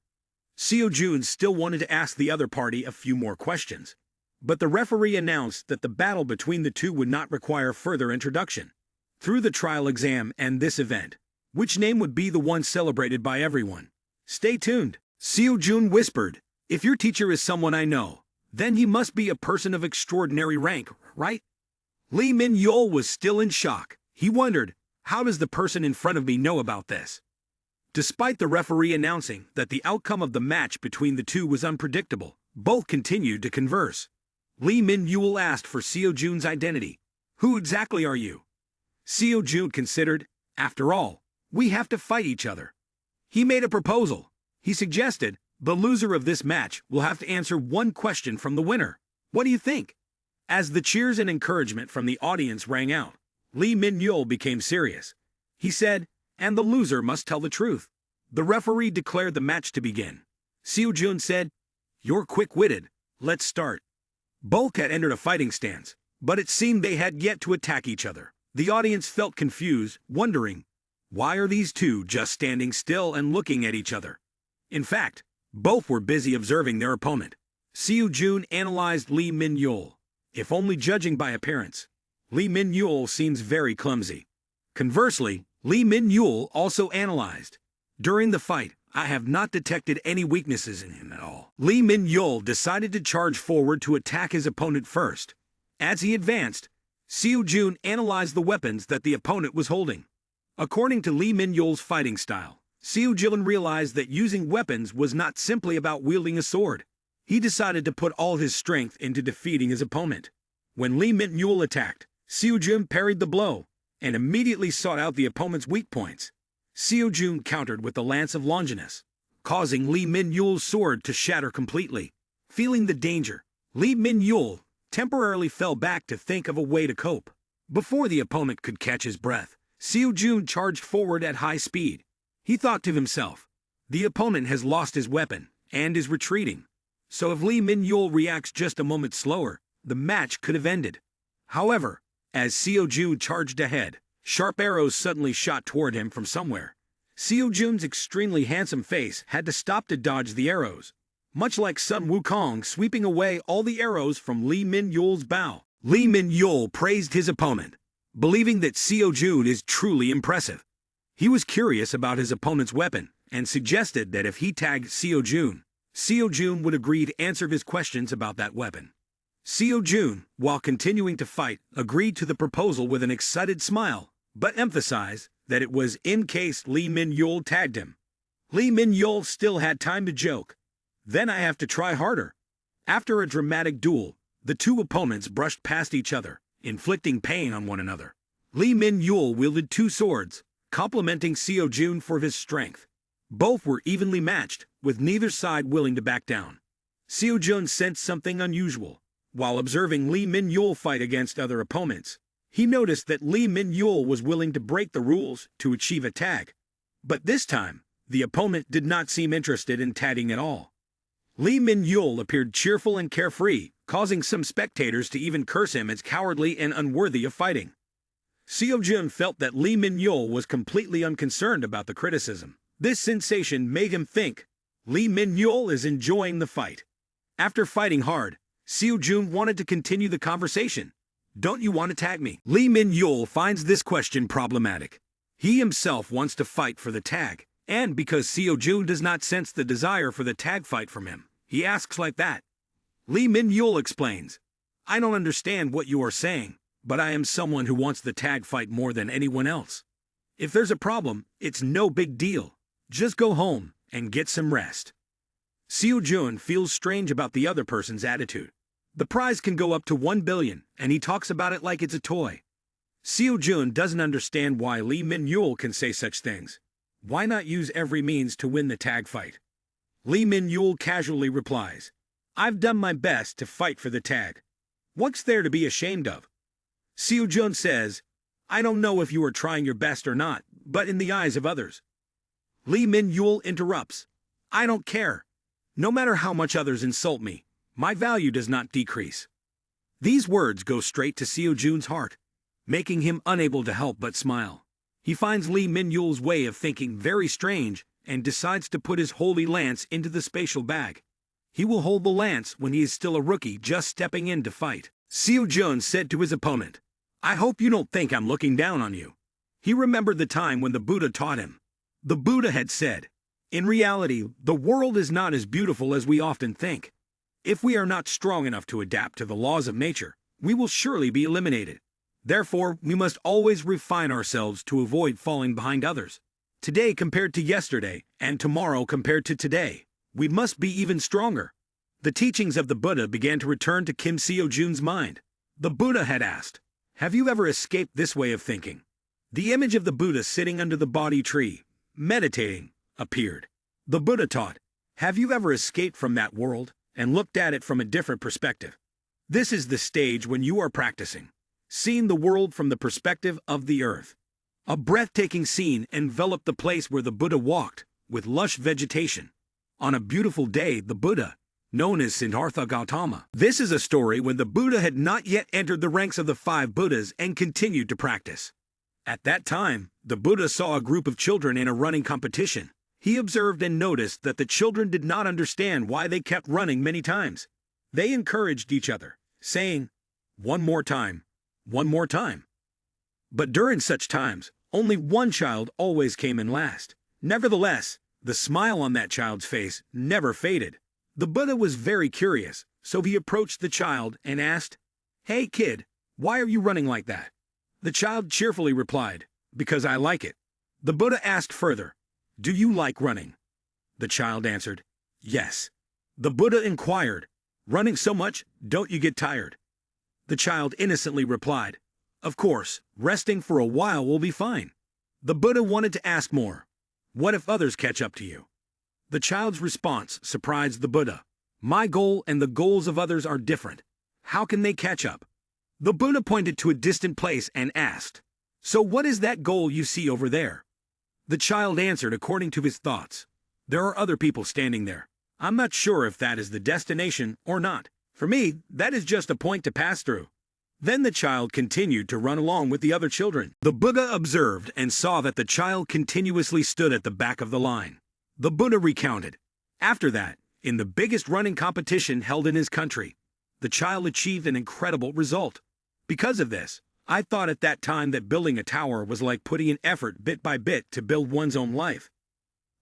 Seo-jun still wanted to ask the other party a few more questions. But the referee announced that the battle between the two would not require further introduction. Through the trial exam and this event, which name would be the one celebrated by everyone? Stay tuned. Seo-jun whispered, If your teacher is someone I know, then he must be a person of extraordinary rank, right? Lee Min-yul was still in shock. He wondered, how does the person in front of me know about this? Despite the referee announcing that the outcome of the match between the two was unpredictable, both continued to converse. Lee Min-yul asked for Seo-jun's identity. Who exactly are you? Seo-jun considered, after all, we have to fight each other. He made a proposal. He suggested, the loser of this match will have to answer one question from the winner. What do you think? As the cheers and encouragement from the audience rang out, Lee Min-yul became serious. He said, and the loser must tell the truth. The referee declared the match to begin. Seo-jun said, you're quick-witted. Let's start. Both had entered a fighting stance, but it seemed they had yet to attack each other. The audience felt confused, wondering, why are these two just standing still and looking at each other? In fact, both were busy observing their opponent. Seo-jun analyzed Lee Min-yul. If only judging by appearance, Lee Min-yul seems very clumsy. Conversely, Lee Min-yul also analyzed. During the fight, I have not detected any weaknesses in him at all. Lee Min-yul decided to charge forward to attack his opponent first. As he advanced, Seo-jun analyzed the weapons that the opponent was holding. According to Lee Min-yul's fighting style, Seo-jun realized that using weapons was not simply about wielding a sword. He decided to put all his strength into defeating his opponent. When Lee Min-yul attacked, Seo-jun parried the blow and immediately sought out the opponent's weak points. Seo-jun countered with the Lance of Longinus, causing Lee Min-yul's sword to shatter completely. Feeling the danger, Lee Min-yul temporarily fell back to think of a way to cope. Before the opponent could catch his breath, Seo-jun charged forward at high speed. He thought to himself, the opponent has lost his weapon and is retreating. So if Lee Min-yul reacts just a moment slower, the match could have ended. However, as Seo-jun charged ahead, sharp arrows suddenly shot toward him from somewhere. Seo-jun's extremely handsome face had to stop to dodge the arrows, much like Sun Wukong sweeping away all the arrows from Lee Min-yul's bow. Lee Min-yul praised his opponent, believing that Seo-jun is truly impressive. He was curious about his opponent's weapon and suggested that if he tagged Seo-jun, Seo-jun would agree to answer his questions about that weapon. Seo-jun, while continuing to fight, agreed to the proposal with an excited smile, but emphasized that it was in case Lee Min-yul tagged him. Lee Min-yul still had time to joke. Then I have to try harder. After a dramatic duel, the two opponents brushed past each other, inflicting pain on one another. Lee Min-yul wielded two swords, complimenting Seo-jun for his strength. Both were evenly matched, with neither side willing to back down. Seo-jun sensed something unusual. While observing Lee Min-yul fight against other opponents, he noticed that Lee Min-yul was willing to break the rules to achieve a tag. But this time, the opponent did not seem interested in tagging at all. Lee Min-yul appeared cheerful and carefree, causing some spectators to even curse him as cowardly and unworthy of fighting. Seo-jun felt that Lee Min-yul was completely unconcerned about the criticism. This sensation made him think, Lee Min-yul is enjoying the fight. After fighting hard, Seo-jun wanted to continue the conversation. Don't you want to tag me? Lee Min-yul finds this question problematic. He himself wants to fight for the tag, and because Seo-jun does not sense the desire for the tag fight from him, he asks like that. Lee Min-yul explains, I don't understand what you are saying, but I am someone who wants the tag fight more than anyone else. If there's a problem, it's no big deal. Just go home and get some rest. Seo-jun feels strange about the other person's attitude. The prize can go up to 1 billion, and he talks about it like it's a toy. Seo-jun doesn't understand why Lee Min-yul can say such things. Why not use every means to win the tag fight? Lee Min-yul casually replies, I've done my best to fight for the tag. What's there to be ashamed of? Seo-jun says, I don't know if you are trying your best or not, but in the eyes of others. Lee Min-yul interrupts, I don't care. No matter how much others insult me, my value does not decrease. These words go straight to Seo-jun's heart, making him unable to help but smile. He finds Lee Min-yul's way of thinking very strange and decides to put his holy lance into the spatial bag. He will hold the lance when he is still a rookie just stepping in to fight. Seo-jun said to his opponent, I hope you don't think I'm looking down on you. He remembered the time when the Buddha taught him. The Buddha had said, In reality, the world is not as beautiful as we often think. If we are not strong enough to adapt to the laws of nature, we will surely be eliminated. Therefore, we must always refine ourselves to avoid falling behind others. Today compared to yesterday, and tomorrow compared to today, we must be even stronger. The teachings of the Buddha began to return to Kim Seo-jun's mind. The Buddha had asked, "Have you ever escaped this way of thinking?" The image of the Buddha sitting under the Bodhi tree, meditating, appeared. The Buddha taught, "Have you ever escaped from that world and looked at it from a different perspective?" This is the stage when you are practicing, seeing the world from the perspective of the earth. A breathtaking scene enveloped the place where the Buddha walked, with lush vegetation. On a beautiful day, the Buddha, known as Siddhartha Gautama. This is a story when the Buddha had not yet entered the ranks of the 5 Buddhas and continued to practice. At that time, the Buddha saw a group of children in a running competition. He observed and noticed that the children did not understand why they kept running many times. They encouraged each other, saying, "One more time, one more time." But during such times, only one child always came in last. Nevertheless, the smile on that child's face never faded. The Buddha was very curious, so he approached the child and asked, "Hey kid, why are you running like that?" The child cheerfully replied, "Because I like it." The Buddha asked further, "Do you like running?" The child answered, "Yes." The Buddha inquired, "Running so much, don't you get tired?" The child innocently replied, "Of course, resting for a while will be fine." The Buddha wanted to ask more. "What if others catch up to you?" The child's response surprised the Buddha. "My goal and the goals of others are different. How can they catch up?" The Buddha pointed to a distant place and asked, "So what is that goal you see over there?" The child answered according to his thoughts, "There are other people standing there. I'm not sure if that is the destination or not. For me, that is just a point to pass through." Then the child continued to run along with the other children. The Buddha observed and saw that the child continuously stood at the back of the line. The Buddha recounted, "After that, in the biggest running competition held in his country, the child achieved an incredible result. Because of this, I thought at that time that building a tower was like putting in effort bit by bit to build one's own life.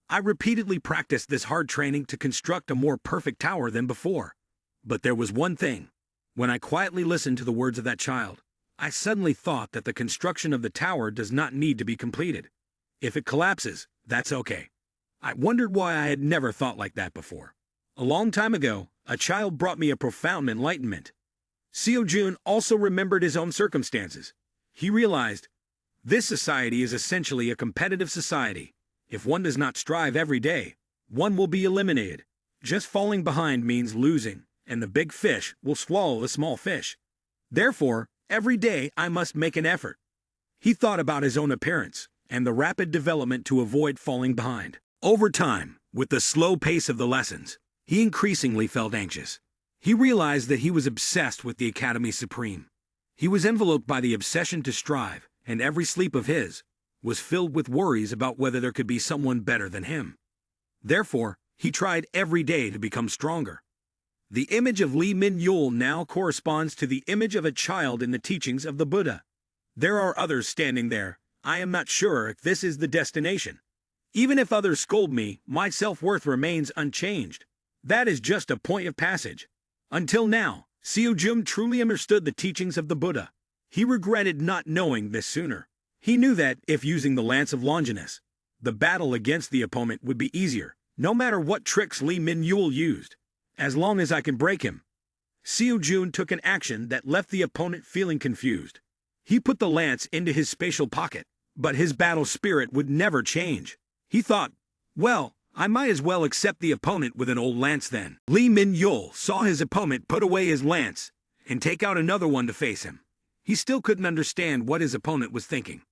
I repeatedly practiced this hard training to construct a more perfect tower than before. But there was one thing. When I quietly listened to the words of that child, I suddenly thought that the construction of the tower does not need to be completed. If it collapses, that's okay." I wondered why I had never thought like that before. A long time ago, a child brought me a profound enlightenment. Seo-jun also remembered his own circumstances. He realized, this society is essentially a competitive society. If one does not strive every day, one will be eliminated. Just falling behind means losing, and the big fish will swallow the small fish. Therefore, every day I must make an effort. He thought about his own appearance and the rapid development to avoid falling behind. Over time, with the slow pace of the lessons, he increasingly felt anxious. He realized that he was obsessed with the Academy Supreme. He was enveloped by the obsession to strive, and every sleep of his was filled with worries about whether there could be someone better than him. Therefore, he tried every day to become stronger. The image of Lee Min-yul now corresponds to the image of a child in the teachings of the Buddha. There are others standing there. I am not sure if this is the destination. Even if others scold me, my self-worth remains unchanged. That is just a point of passage. Until now, Seo-jun truly understood the teachings of the Buddha. He regretted not knowing this sooner. He knew that, if using the Lance of Longinus, the battle against the opponent would be easier, no matter what tricks Lee Min-yul used, as long as I can break him. Seo-jun took an action that left the opponent feeling confused. He put the lance into his spatial pocket, but his battle spirit would never change. He thought, well, I might as well accept the opponent with an old lance then. Lee Min-yul saw his opponent put away his lance and take out another one to face him. He still couldn't understand what his opponent was thinking.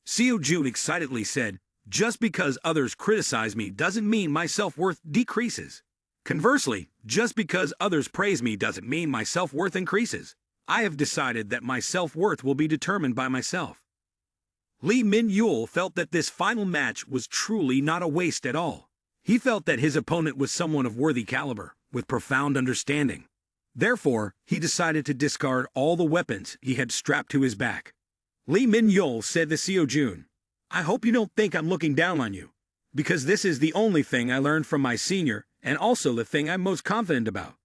Seo-jun excitedly said, "Just because others criticize me doesn't mean my self-worth decreases. Conversely, just because others praise me doesn't mean my self-worth increases. I have decided that my self-worth will be determined by myself." Lee Min-yul felt that this final match was truly not a waste at all. He felt that his opponent was someone of worthy caliber, with profound understanding. Therefore, he decided to discard all the weapons he had strapped to his back. Lee Min-yul said to Seo-jun, "I hope you don't think I'm looking down on you. because this is the only thing I learned from my senior, and also the thing I'm most confident about.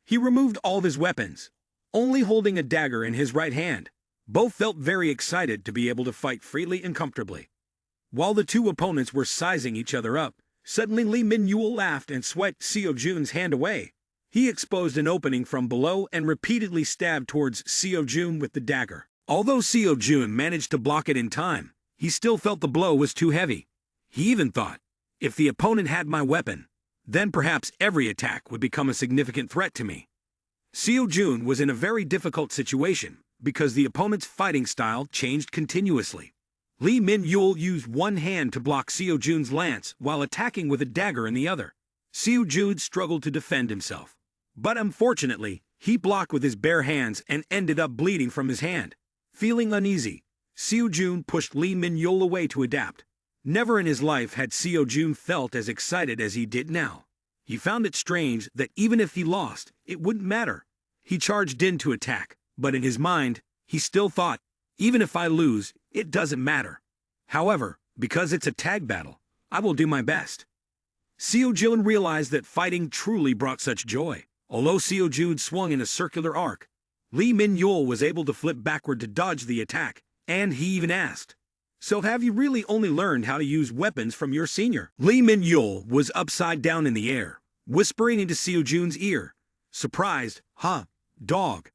He removed all of his weapons, only holding a dagger in his right hand. Both felt very excited to be able to fight freely and comfortably. While the two opponents were sizing each other up, suddenly Lee Min-yul laughed and swept Seo Jun's hand away. He exposed an opening from below and repeatedly stabbed towards Seo Jun with the dagger. Although Seo Jun managed to block it in time, he still felt the blow was too heavy. He even thought, if the opponent had my weapon, then perhaps every attack would become a significant threat to me. Seo Jun was in a very difficult situation because the opponent's fighting style changed continuously. Lee Min-yul used one hand to block Seo Jun's lance while attacking with a dagger in the other. Seo Jun struggled to defend himself, but unfortunately, he blocked with his bare hands and ended up bleeding from his hand. Feeling uneasy, Seo Jun pushed Lee Min-yul away to adapt. Never in his life had Seo Jun felt as excited as he did now. He found it strange that even if he lost, it wouldn't matter. He charged in to attack, but in his mind, he still thought, even if I lose, it doesn't matter. However, because it's a tag battle, I will do my best. Seo Jun realized that fighting truly brought such joy. Although Seo Jun swung in a circular arc, Lee Min-yul was able to flip backward to dodge the attack, and he even asked, "So have you really only learned how to use weapons from your senior?" Lee Min-yul was upside down in the air, whispering into Seo Jun's ear, surprised, "Huh, dog."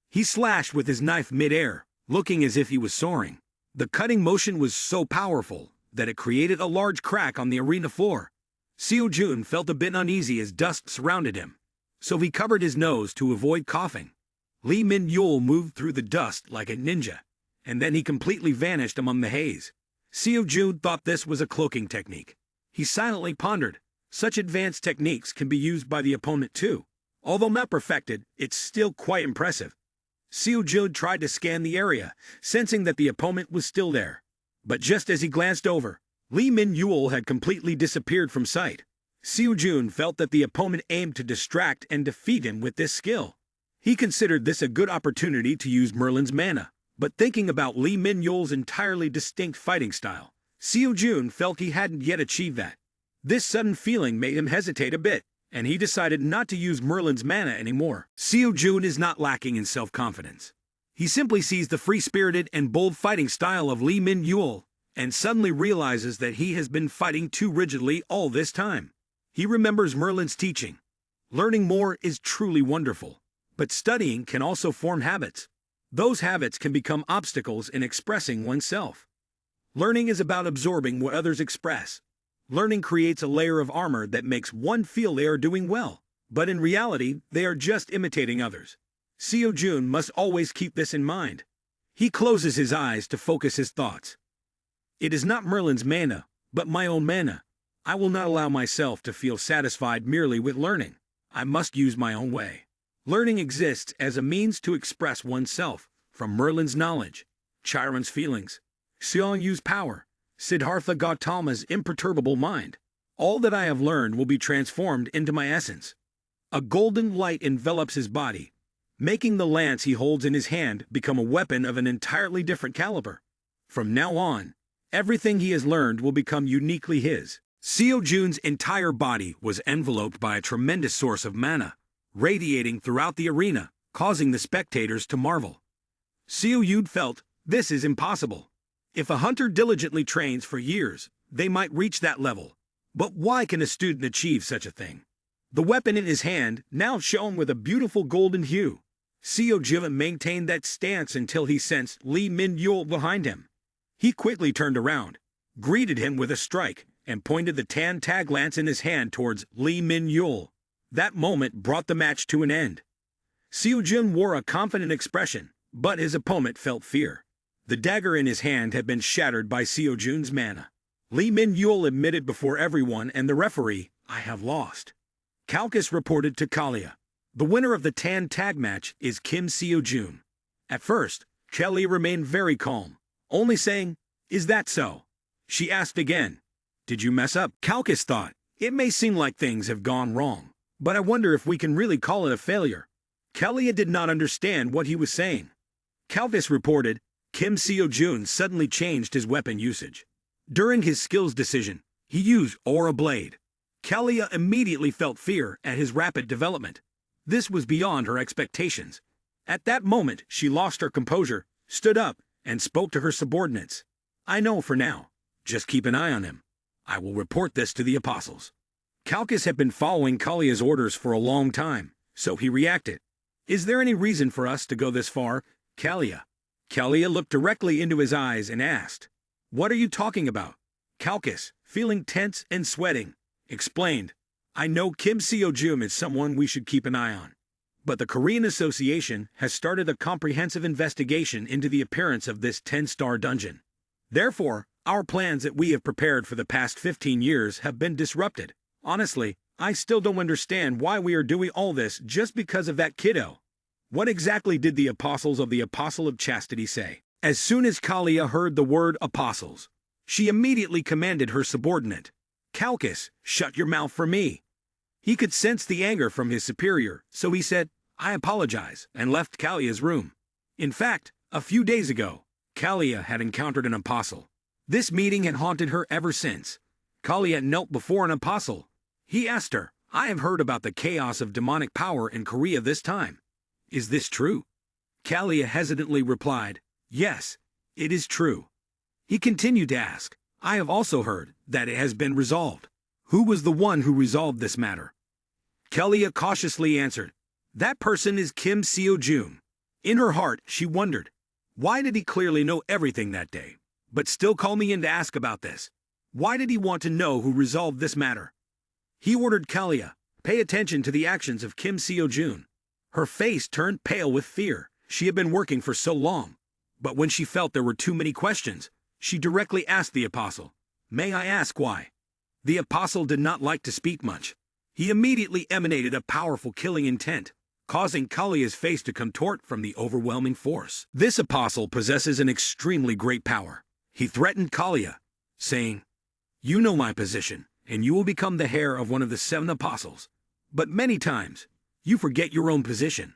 He slashed with his knife mid-air, looking as if he was soaring. The cutting motion was so powerful that it created a large crack on the arena floor. Seo Jun felt a bit uneasy as dust surrounded him, so he covered his nose to avoid coughing. Lee Min-yul moved through the dust like a ninja, and then he completely vanished among the haze. Seo Jun thought this was a cloaking technique. He silently pondered, such advanced techniques can be used by the opponent too. Although not perfected, it's still quite impressive. Seo Jun tried to scan the area, sensing that the opponent was still there. But just as he glanced over, Lee Min-yul had completely disappeared from sight. Seo Jun felt that the opponent aimed to distract and defeat him with this skill. He considered this a good opportunity to use Merlin's mana, but thinking about Lee Min-yul's entirely distinct fighting style, Seo Jun felt he hadn't yet achieved that. This sudden feeling made him hesitate a bit, and he decided not to use Merlin's mana anymore. Seo Jun is not lacking in self-confidence. He simply sees the free-spirited and bold fighting style of Lee Min-yul, and suddenly realizes that he has been fighting too rigidly all this time. He remembers Merlin's teaching. Learning more is truly wonderful, but studying can also form habits. Those habits can become obstacles in expressing oneself. Learning is about absorbing what others express. Learning creates a layer of armor that makes one feel they are doing well, but in reality, they are just imitating others. Seo Jun must always keep this in mind. He closes his eyes to focus his thoughts. It is not Merlin's mana, but my own mana. I will not allow myself to feel satisfied merely with learning. I must use my own way. Learning exists as a means to express oneself, from Merlin's knowledge, Chiron's feelings, Seong Yu's power, Siddhartha Gautama's imperturbable mind. All that I have learned will be transformed into my essence. A golden light envelops his body, making the lance he holds in his hand become a weapon of an entirely different caliber. From now on, everything he has learned will become uniquely his. Seo Jun's entire body was enveloped by a tremendous source of mana, radiating throughout the arena, causing the spectators to marvel. Seo Jun felt, this is impossible. If a hunter diligently trains for years, they might reach that level. But why can a student achieve such a thing? The weapon in his hand now shone with a beautiful golden hue. Seo Jun maintained that stance until he sensed Lee Min-yul behind him. He quickly turned around, greeted him with a strike, and pointed the tan tag lance in his hand towards Lee Min-yul. That moment brought the match to an end. Seo Jun wore a confident expression, but his opponent felt fear. The dagger in his hand had been shattered by Seo Jun's mana. Lee Min-yul admitted before everyone and the referee, I have lost. Calcus reported to Kalia. The winner of the tan tag match is Kim Seo Jun. At first, Kelly remained very calm, only saying, is that so? She asked again, did you mess up? Calcus thought, it may seem like things have gone wrong, but I wonder if we can really call it a failure. Kalia did not understand what he was saying. Calcus reported, Kim Seo Jun suddenly changed his weapon usage. During his skills decision, He used Aura Blade. Kalia immediately felt fear at his rapid development. This was beyond her expectations. At that moment, she lost her composure, stood up, and spoke to her subordinates. I know for now. Just keep an eye on him. I will report this to the apostles. Calchas had been following Kalia's orders for a long time, so he reacted. Is there any reason for us to go this far, Kalia? Kalia looked directly into his eyes and asked, What are you talking about? Calchas, feeling tense and sweating, explained, I know Kim Seo-jum is someone we should keep an eye on. But the Korean Association has started a comprehensive investigation into the appearance of this 10-star dungeon. Therefore, our plans that we have prepared for the past 15 years have been disrupted. Honestly, I still don't understand why we are doing all this just because of that kiddo. What exactly did the apostles of the Apostle of Chastity say? As soon as Kalia heard the word apostles, she immediately commanded her subordinate, Calchas, shut your mouth for me. He could sense the anger from his superior, so he said, I apologize, and left Kalia's room. In fact, a few days ago, Kalia had encountered an apostle. This meeting had haunted her ever since. Kalia knelt before an apostle. He asked her, I have heard about the chaos of demonic power in Korea this time. Is this true? Kalia hesitantly replied, Yes, it is true. He continued to ask, I have also heard that it has been resolved. Who was the one who resolved this matter? Kalia cautiously answered, That person is Kim Seo-jum. In her heart, she wondered, why did he clearly know everything that day, but still call me in to ask about this? Why did he want to know who resolved this matter? He ordered Kalia, pay attention to the actions of Kim Seo-jum. Her face turned pale with fear. She had been working for so long. But when she felt there were too many questions, she directly asked the apostle, May I ask why? The apostle did not like to speak much. He immediately emanated a powerful killing intent, causing Kalia's face to contort from the overwhelming force. This apostle possesses an extremely great power. He threatened Kalia, saying, You know my position, and you will become the heir of one of the 7 apostles. But many times, you forget your own position.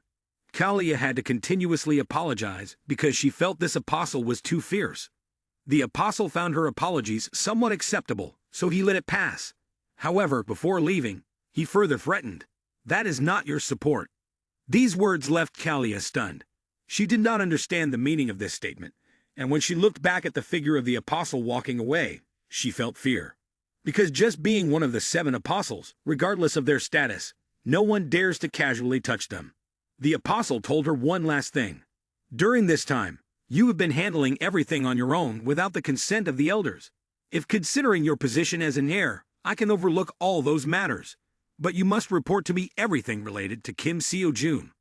Kalia had to continuously apologize because she felt this apostle was too fierce. The apostle found her apologies somewhat acceptable, so he let it pass. However, before leaving, he further threatened, That is not your support. These words left Kalia stunned. She did not understand the meaning of this statement, and when she looked back at the figure of the apostle walking away, she felt fear. Because just being one of the 7 apostles, regardless of their status, no one dares to casually touch them. The apostle told her one last thing. During this time, you have been handling everything on your own without the consent of the elders. If considering your position as an heir, I can overlook all those matters. But you must report to me everything related to Kim Seo-jum.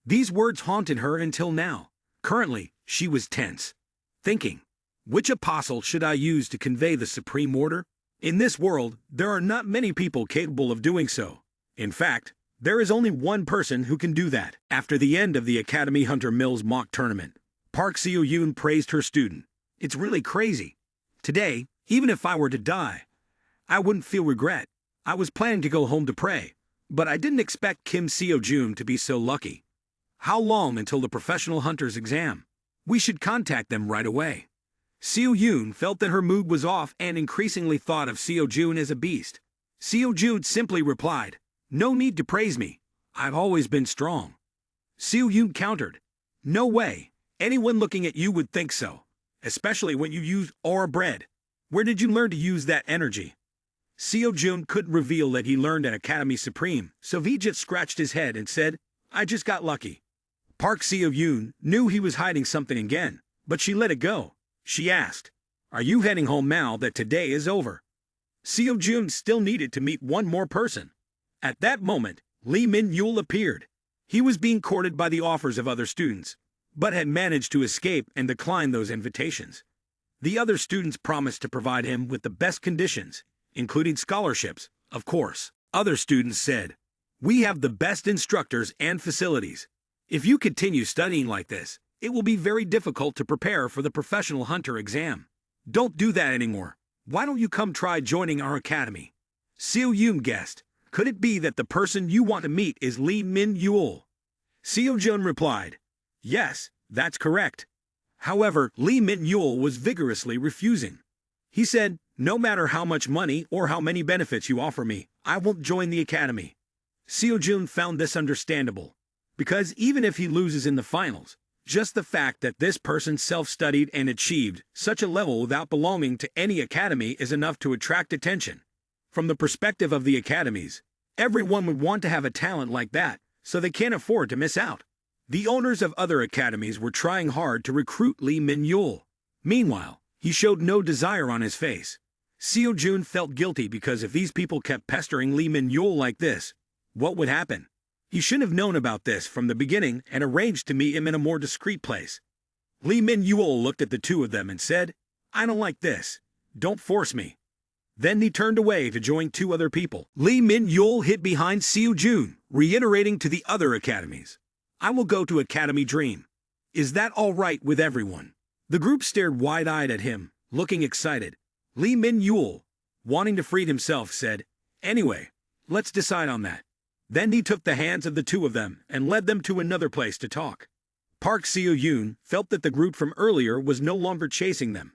These words haunted her until now. Currently, she was tense, thinking, which apostle should I use to convey the supreme order? In this world, there are not many people capable of doing so. In fact, there is only one person who can do that. After the end of the Academy Hunter Mills mock tournament, Park Seo-yoon praised her student. It's really crazy. Today, even if I were to die, I wouldn't feel regret. I was planning to go home to pray, but I didn't expect Kim Seo-jum to be so lucky. How long until the professional hunter's exam? We should contact them right away. Seo-yoon felt that her mood was off and increasingly thought of Seo-jun as a beast. Seo-jun simply replied, No need to praise me. I've always been strong. Seo-yoon countered, No way. Anyone looking at you would think so, especially when you use aura bread. Where did you learn to use that energy? Seo-jun couldn't reveal that he learned at Academy Supreme, so he just scratched his head and said, I just got lucky. Park Seo-yoon knew he was hiding something again, but she let it go. She asked, Are you heading home now that today is over? Seo-jun still needed to meet one more person. At that moment, Lee Min-yul appeared. He was being courted by the offers of other students, but had managed to escape and decline those invitations. The other students promised to provide him with the best conditions, including scholarships, of course. Other students said, We have the best instructors and facilities. If you continue studying like this, it will be very difficult to prepare for the professional hunter exam. Don't do that anymore. Why don't you come try joining our academy? Seo-yoon guessed, Could it be that the person you want to meet is Lee Min-yul? Seo-jun replied, Yes, that's correct. However, Lee Min-yul was vigorously refusing. He said, No matter how much money or how many benefits you offer me, I won't join the academy. Seo-jun found this understandable, because even if he loses in the finals, just the fact that this person self-studied and achieved such a level without belonging to any academy is enough to attract attention. From the perspective of the academies, everyone would want to have a talent like that, so they can't afford to miss out. The owners of other academies were trying hard to recruit Lee Min-yul. Meanwhile, he showed no desire on his face. Seo-jun felt guilty because if these people kept pestering Lee Min-yul like this, what would happen? He shouldn't have known about this from the beginning and arranged to meet him in a more discreet place. Lee Min-yul looked at the two of them and said, "I don't like this. Don't force me." Then he turned away to join two other people. Lee Min-yul hid behind Seo-jun, reiterating to the other academies, "I will go to Academy Dream. Is that all right with everyone?" The group stared wide-eyed at him, looking excited. Lee Min-yul, wanting to free himself, said, "Anyway, let's decide on that." Then he took the hands of the two of them and led them to another place to talk. Park Seo-yun felt that the group from earlier was no longer chasing them.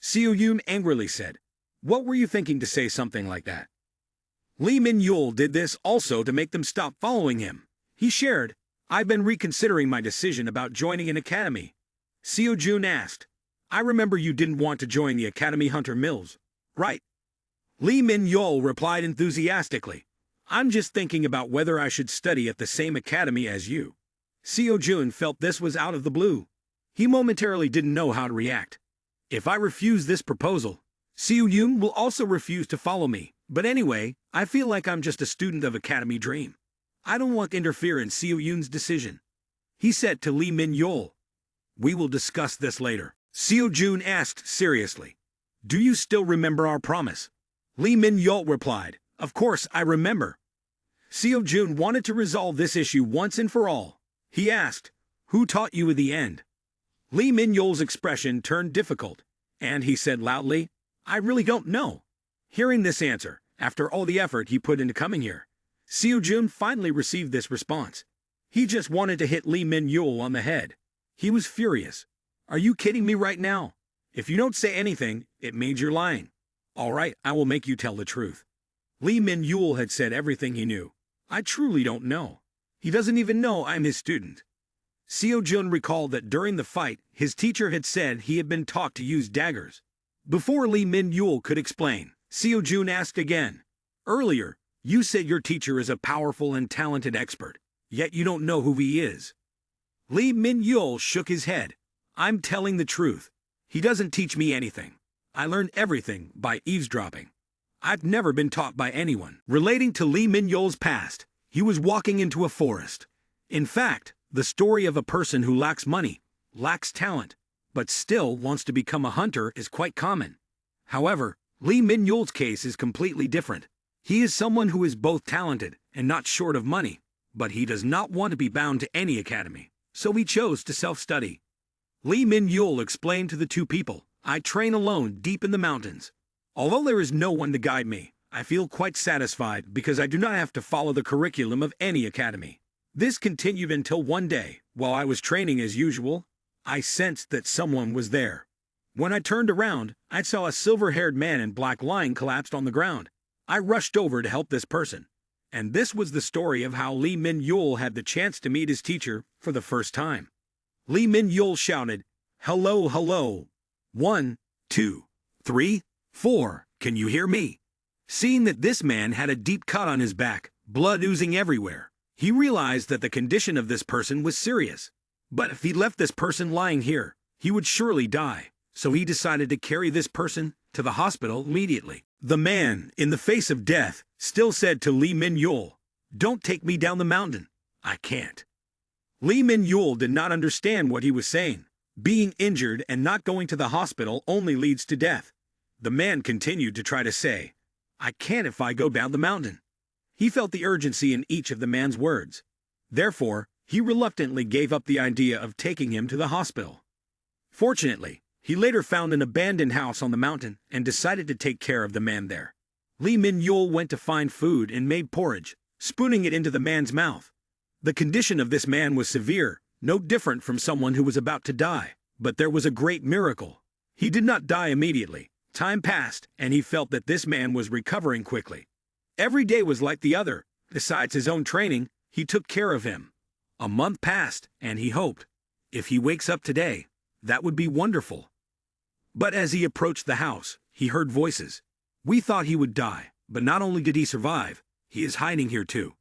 Seo-yun angrily said, "What were you thinking to say something like that?" Lee Min-yul did this also to make them stop following him. He shared, "I've been reconsidering my decision about joining an academy." Seo-jun asked, "I remember you didn't want to join the Academy Hunter Mills, right?" Lee Min-yul replied enthusiastically, "I'm just thinking about whether I should study at the same academy as you." Seo-jun felt this was out of the blue. He momentarily didn't know how to react. If I refuse this proposal, Seo-yun will also refuse to follow me. But anyway, I feel like I'm just a student of Academy Dream. I don't want to interfere in Seo-yun's decision. He said to Lee Min-yul, "We will discuss this later." Seo-jun asked seriously, "Do you still remember our promise?" Lee Min-yul replied, "Of course I remember." Seo-jun wanted to resolve this issue once and for all. He asked, "Who taught you at the end?" Lee Min-yul's expression turned difficult, and he said loudly, "I really don't know." Hearing this answer, after all the effort he put into coming here, Seo-jun finally received this response. He just wanted to hit Lee Min-yul on the head. He was furious. "Are you kidding me right now? If you don't say anything, it means you're lying. All right, I will make you tell the truth." Lee Min-yul had said everything he knew. "I truly don't know. He doesn't even know I'm his student." Seo-jun recalled that during the fight, his teacher had said he had been taught to use daggers. Before Lee Min-yul could explain, Seo-jun asked again, "Earlier, you said your teacher is a powerful and talented expert, yet you don't know who he is." Lee Min-yul shook his head. "I'm telling the truth. He doesn't teach me anything. I learned everything by eavesdropping. I've never been taught by anyone." Relating to Lee Min-yul's past, he was walking into a forest. In fact, the story of a person who lacks money, lacks talent, but still wants to become a hunter is quite common. However, Lee Min-yul's case is completely different. He is someone who is both talented and not short of money, but he does not want to be bound to any academy, so he chose to self-study. Lee Min-yul explained to the two people, "I train alone deep in the mountains. Although there is no one to guide me, I feel quite satisfied because I do not have to follow the curriculum of any academy." This continued until one day, while I was training as usual, I sensed that someone was there. When I turned around, I saw a silver-haired man in black lying collapsed on the ground. I rushed over to help this person. And this was the story of how Lee Min-yul had the chance to meet his teacher for the first time. Lee Min-yul shouted, "Hello, hello. 1, 2, 3, 4, can you hear me?" Seeing that this man had a deep cut on his back, blood oozing everywhere, he realized that the condition of this person was serious. But if he left this person lying here, he would surely die, so he decided to carry this person to the hospital immediately. The man, in the face of death, still said to Lee Min-yul, "Don't take me down the mountain. I can't." Lee Min-yul did not understand what he was saying. Being injured and not going to the hospital only leads to death. The man continued to try to say, "I can't if I go down the mountain." He felt the urgency in each of the man's words. Therefore, he reluctantly gave up the idea of taking him to the hospital. Fortunately, he later found an abandoned house on the mountain and decided to take care of the man there. Lee Min-yul went to find food and made porridge, spooning it into the man's mouth. The condition of this man was severe, no different from someone who was about to die, but there was a great miracle. He did not die immediately, Time passed, and he felt that this man was recovering quickly. Every day was like the other. Besides his own training, he took care of him. A month passed, and he hoped, if he wakes up today, that would be wonderful. But as he approached the house, he heard voices. We thought he would die, but not only did he survive, he is hiding here too.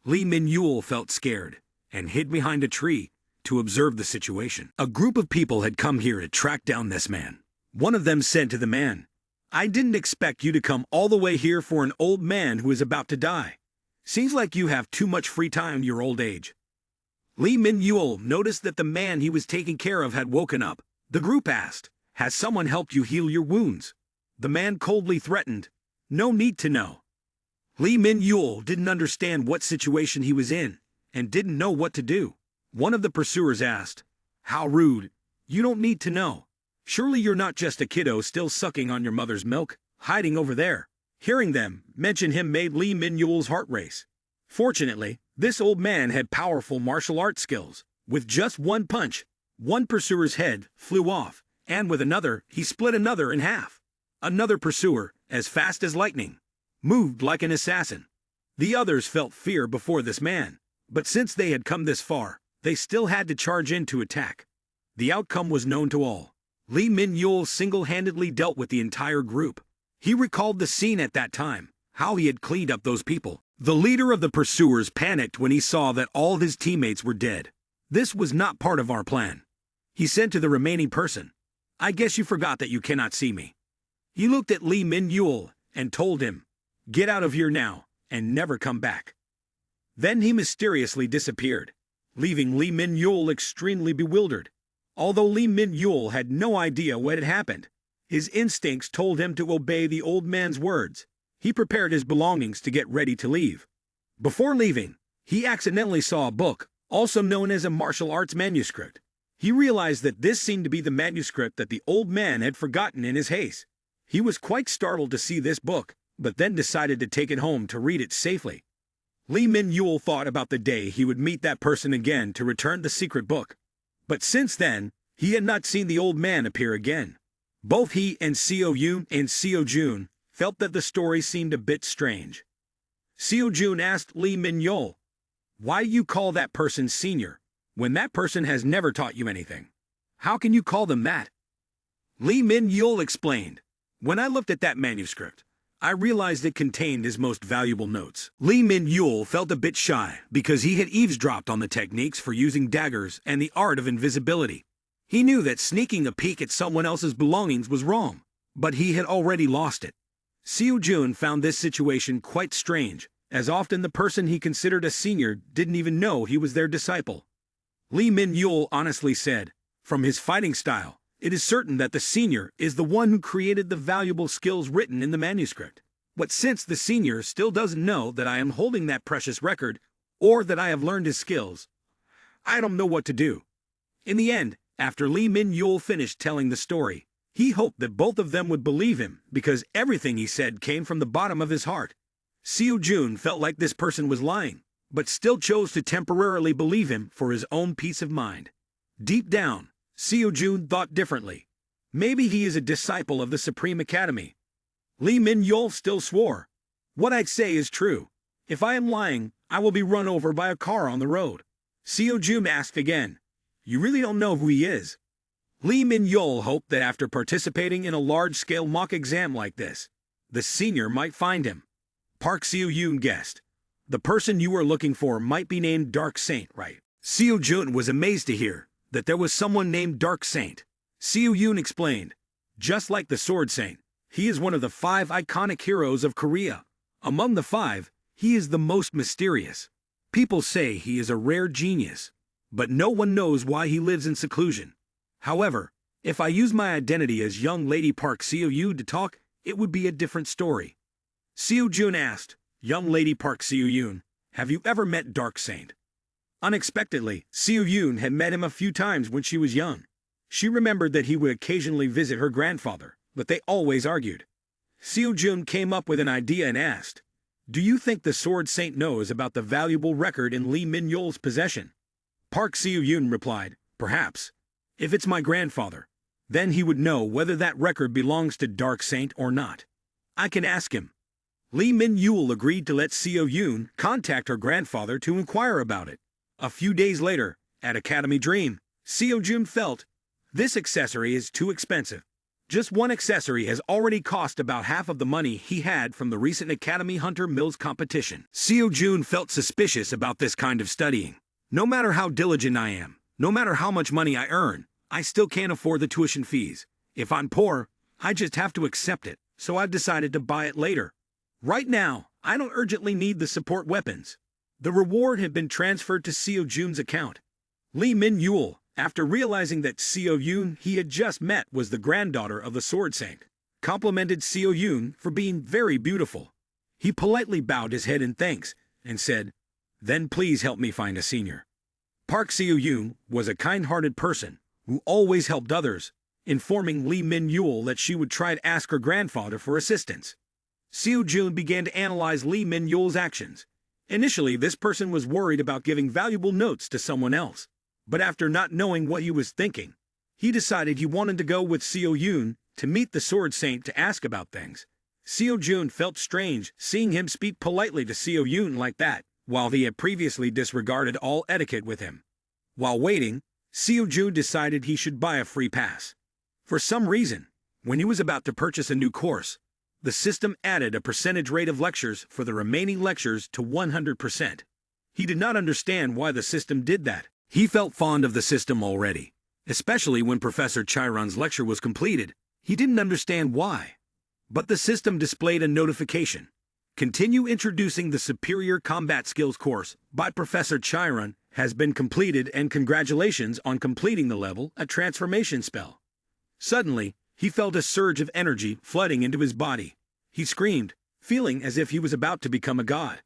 Lee Min-yul felt scared, and hid behind a tree to observe the situation. A group of people had come here to track down this man. One of them said to the man, I didn't expect you to come all the way here for an old man who is about to die. Seems like you have too much free time in your old age. Lee Min-yul noticed that the man he was taking care of had woken up. The group asked, Has someone helped you heal your wounds? The man coldly threatened, No need to know. Lee Min-yul didn't understand what situation he was in, and didn't know what to do. One of the pursuers asked, How rude. You don't need to know. Surely you're not just a kiddo still sucking on your mother's milk, hiding over there. Hearing them mention him made Lee Min-yul's heart race. Fortunately, this old man had powerful martial arts skills. With just one punch, one pursuer's head flew off, and with another, he split another in half. Another pursuer, as fast as lightning, moved like an assassin. The others felt fear before this man, but since they had come this far, they still had to charge in to attack. The outcome was known to all. Lee Min-yul single-handedly dealt with the entire group. He recalled the scene at that time, how he had cleaned up those people. The leader of the pursuers panicked when he saw that all his teammates were dead. This was not part of our plan. He said to the remaining person, I guess you forgot that you cannot see me. He looked at Lee Min-yul and told him, Get out of here now, and never come back. Then he mysteriously disappeared, leaving Lee Min-yul extremely bewildered. Although Lee Min-yul had no idea what had happened, his instincts told him to obey the old man's words. He prepared his belongings to get ready to leave. Before leaving, he accidentally saw a book, also known as a martial arts manuscript. He realized that this seemed to be the manuscript that the old man had forgotten in his haste. He was quite startled to see this book, but then decided to take it home to read it safely. Lee Min-yul thought about the day he would meet that person again to return the secret book. But since then, he had not seen the old man appear again. Both he and Seo-yoon and Seo-jun felt that the story seemed a bit strange. Seo-jun asked Lee Min-yul, Why do you call that person senior, when that person has never taught you anything? How can you call them that? Lee Min-yul explained, When I looked at that manuscript, I realized it contained his most valuable notes. Lee Min-yul felt a bit shy because he had eavesdropped on the techniques for using daggers and the art of invisibility. He knew that sneaking a peek at someone else's belongings was wrong, but he had already lost it. Seo-jun found this situation quite strange, as often the person he considered a senior didn't even know he was their disciple. Lee Min-yul honestly said, From his fighting style, it is certain that the senior is the one who created the valuable skills written in the manuscript. But since the senior still doesn't know that I am holding that precious record, or that I have learned his skills, I don't know what to do. In the end, after Lee Min-yul finished telling the story, he hoped that both of them would believe him because everything he said came from the bottom of his heart. Seo-jun felt like this person was lying, but still chose to temporarily believe him for his own peace of mind. Deep down, Seo-jun thought differently. Maybe he is a disciple of the Supreme Academy. Lee Min-yul still swore, What I say is true. If I am lying, I will be run over by a car on the road. Seo-jun asked again, You really don't know who he is? Lee Min-yul hoped that after participating in a large-scale mock exam like this, the senior might find him. Park Seo-yoon guessed, The person you are looking for might be named Dark Saint, right? Seo-jun was amazed to hear that there was someone named Dark Saint. Seo-yoon explained, Just like the Sword Saint, he is one of the 5 iconic heroes of Korea. Among the 5, he is the most mysterious. People say he is a rare genius, but no one knows why he lives in seclusion. However, if I use my identity as young lady Park Seo-yoon to talk, it would be a different story. Seo-jun asked, Young lady Park Seo-yoon, have you ever met Dark Saint? Unexpectedly, Seo-yoon had met him a few times when she was young. She remembered that he would occasionally visit her grandfather, but they always argued. Seo-jun came up with an idea and asked, Do you think the Sword Saint knows about the valuable record in Lee Min-yul's possession? Park Seo-yoon replied, Perhaps. If it's my grandfather, Then he would know whether that record belongs to Dark Saint or not. I can ask him. Lee Min-yul agreed to let Seo Yoon contact her grandfather to inquire about it. A few days later, at Academy Dream, Seo Yoon felt, this accessory is too expensive. Just one accessory has already cost about half of the money he had from the recent Academy Hunter Mills competition. Seo Yoon felt suspicious about this kind of studying. No matter how diligent I am, no matter how much money I earn, I still can't afford the tuition fees. If I'm poor, I just have to accept it, so I've decided to buy it later. Right now, I don't urgently need the support weapons. The reward had been transferred to Seo Yoon's account. Lee Min-yul, after realizing that Seo Yoon he had just met was the granddaughter of the Sword Saint, complimented Seo Yoon for being very beautiful. He politely bowed his head in thanks and said, "Then please help me find a senior." Park Seo Yoon was a kind-hearted person who always helped others, informing Lee Min-yul that she would try to ask her grandfather for assistance. Seo Yoon began to analyze Lee Min-yul's actions. Initially, this person was worried about giving valuable notes to someone else, but after not knowing what he was thinking, he decided he wanted to go with Seo Yoon to meet the Sword Saint to ask about things. Seo Yoon felt strange seeing him speak politely to Seo Yoon like that, while he had previously disregarded all etiquette with him. While waiting, Seo Yoon decided he should buy a free pass. For some reason, when he was about to purchase a new course, the system added a percentage rate of lectures for the remaining lectures to 100%. He did not understand why the system did that. He felt fond of the system already, especially when Professor Chiron's lecture was completed. He didn't understand why. But the system displayed a notification. Continue introducing the Superior Combat Skills course by Professor Chiron has been completed and congratulations on completing the level, a transformation spell. Suddenly, he felt a surge of energy flooding into his body. He screamed, feeling as if he was about to become a god.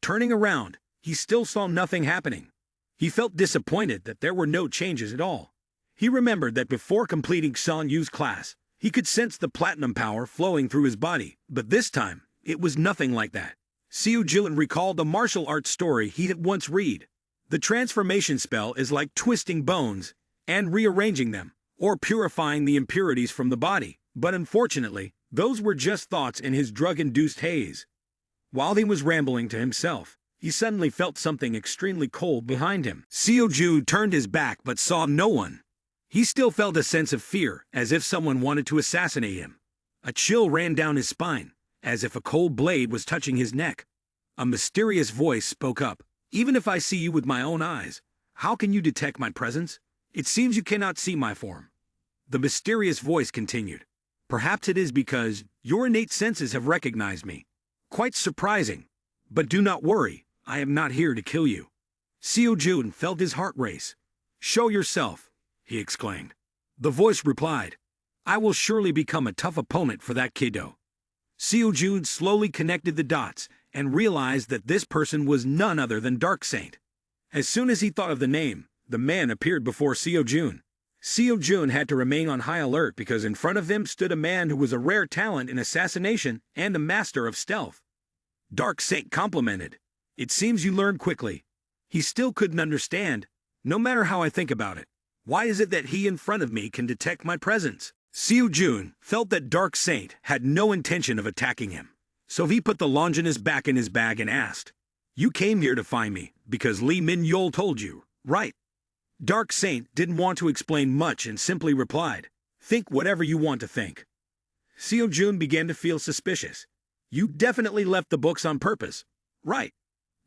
Turning around, he still saw nothing happening. He felt disappointed that there were no changes at all. He remembered that before completing Son Yu's class, he could sense the platinum power flowing through his body, but this time, it was nothing like that. Seo Yoon recalled a martial arts story he had once read. The transformation spell is like twisting bones and rearranging them, or purifying the impurities from the body, but unfortunately, those were just thoughts in his drug-induced haze. While he was rambling to himself, he suddenly felt something extremely cold behind him. Seo Yoon turned his back but saw no one. He still felt a sense of fear, as if someone wanted to assassinate him. A chill ran down his spine, as if a cold blade was touching his neck. A mysterious voice spoke up. "Even if I see you with my own eyes, how can you detect my presence? It seems you cannot see my form." The mysterious voice continued. "Perhaps it is because your innate senses have recognized me. Quite surprising. But do not worry, I am not here to kill you." Seo Yoon felt his heart race. "Show yourself," he exclaimed. The voice replied, "I will surely become a tough opponent for that kiddo." Seo Yoon slowly connected the dots and realized that this person was none other than Dark Saint. As soon as he thought of the name, the man appeared before Seo Yoon. Seo Yoon had to remain on high alert because in front of him stood a man who was a rare talent in assassination and a master of stealth. Dark Saint complimented. "It seems you learned quickly." He still couldn't understand. "No matter how I think about it, why is it that he in front of me can detect my presence?" Seo Yoon felt that Dark Saint had no intention of attacking him. So he put the Longinus back in his bag and asked, "You came here to find me because Lee Min-yul told you, right?" Dark Saint didn't want to explain much and simply replied, "Think whatever you want to think." Seo Yoon began to feel suspicious. "You definitely left the books on purpose, right?"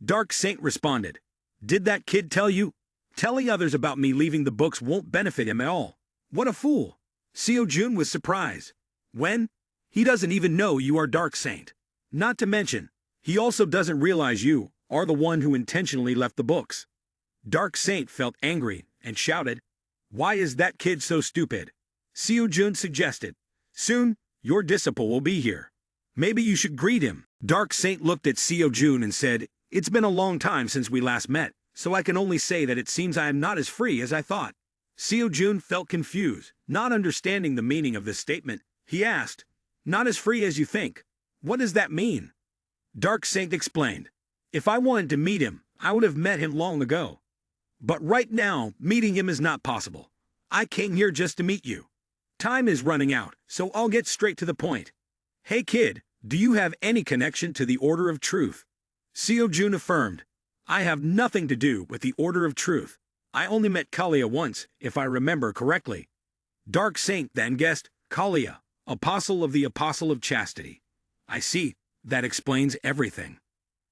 Dark Saint responded, "Did that kid tell you? Telling others about me leaving the books won't benefit him at all. What a fool." Seo Yoon was surprised. "When? He doesn't even know you are Dark Saint. Not to mention, he also doesn't realize you are the one who intentionally left the books." Dark Saint felt angry and shouted, "Why is that kid so stupid?" Seo Yoon suggested, "Soon, your disciple will be here. Maybe you should greet him." Dark Saint looked at Seo Yoon and said, "It's been a long time since we last met, so I can only say that it seems I am not as free as I thought." Seo Yoon felt confused, not understanding the meaning of this statement. He asked, "Not as free as you think? What does that mean?" Dark Saint explained, "If I wanted to meet him, I would have met him long ago. But right now, meeting him is not possible. I came here just to meet you. Time is running out, so I'll get straight to the point. Hey kid, do you have any connection to the Order of Truth? Seo-jun affirmed. I have nothing to do with the Order of Truth. I only met Kalia once, if I remember correctly. Dark Saint then guessed, Kalia, Apostle of the Apostle of Chastity. I see, that explains everything.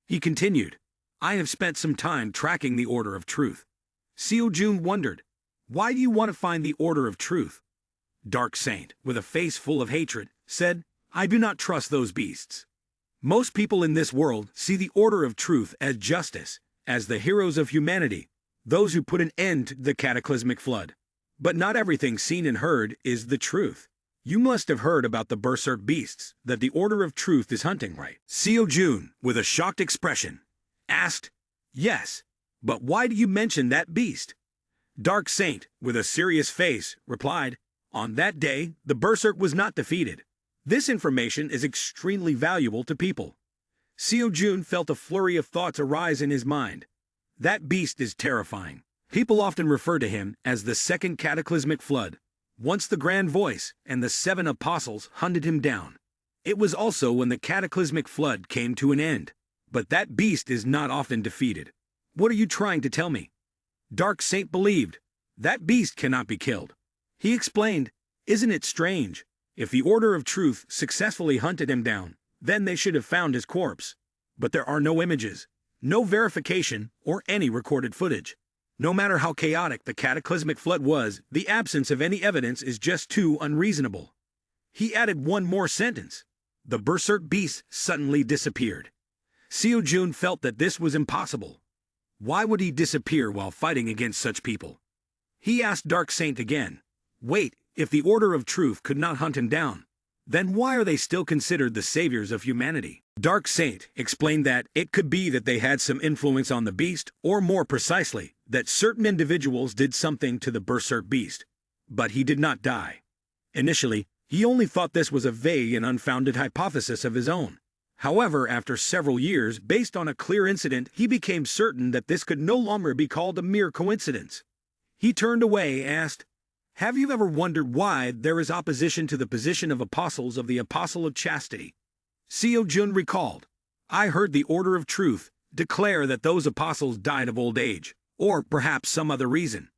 He continued, I have spent some time tracking the Order of Truth. Seo-jun wondered, why do you want to find the Order of Truth? Dark Saint, with a face full of hatred, said, I do not trust those beasts. Most people in this world see the Order of Truth as justice, as the heroes of humanity, those who put an end to the cataclysmic flood. But not everything seen and heard is the truth. You must have heard about the berserk beasts that the Order of Truth is hunting, right? Seo-jun, with a shocked expression, asked, Yes, but why do you mention that beast? Dark Saint, with a serious face, replied, On that day, the berserk was not defeated. This information is extremely valuable to people. Seo-jun felt a flurry of thoughts arise in his mind. That beast is terrifying. People often refer to him as the second cataclysmic flood. Once the Grand Voice and the 7 apostles hunted him down. It was also when the cataclysmic flood came to an end. But that beast is not often defeated. What are you trying to tell me? Dark Saint believed. That beast cannot be killed. He explained, Isn't it strange? If the Order of Truth successfully hunted him down, then they should have found his corpse. But there are no images, no verification, or any recorded footage. No matter how chaotic the cataclysmic flood was, the absence of any evidence is just too unreasonable. He added one more sentence. The berserk beast suddenly disappeared. Seo-jun felt that this was impossible. Why would he disappear while fighting against such people? He asked Dark Saint again, Wait, if the Order of Truth could not hunt him down, then why are they still considered the saviors of humanity? Dark Saint explained that it could be that they had some influence on the beast, or more precisely, that certain individuals did something to the berserk beast. But he did not die. Initially, he only thought this was a vague and unfounded hypothesis of his own. However, after several years, based on a clear incident, he became certain that this could no longer be called a mere coincidence. He turned away and asked, Have you ever wondered why there is opposition to the position of apostles of the Apostle of Chastity? Seo-jun recalled, I heard the Order of Truth declare that those apostles died of old age, or perhaps some other reason.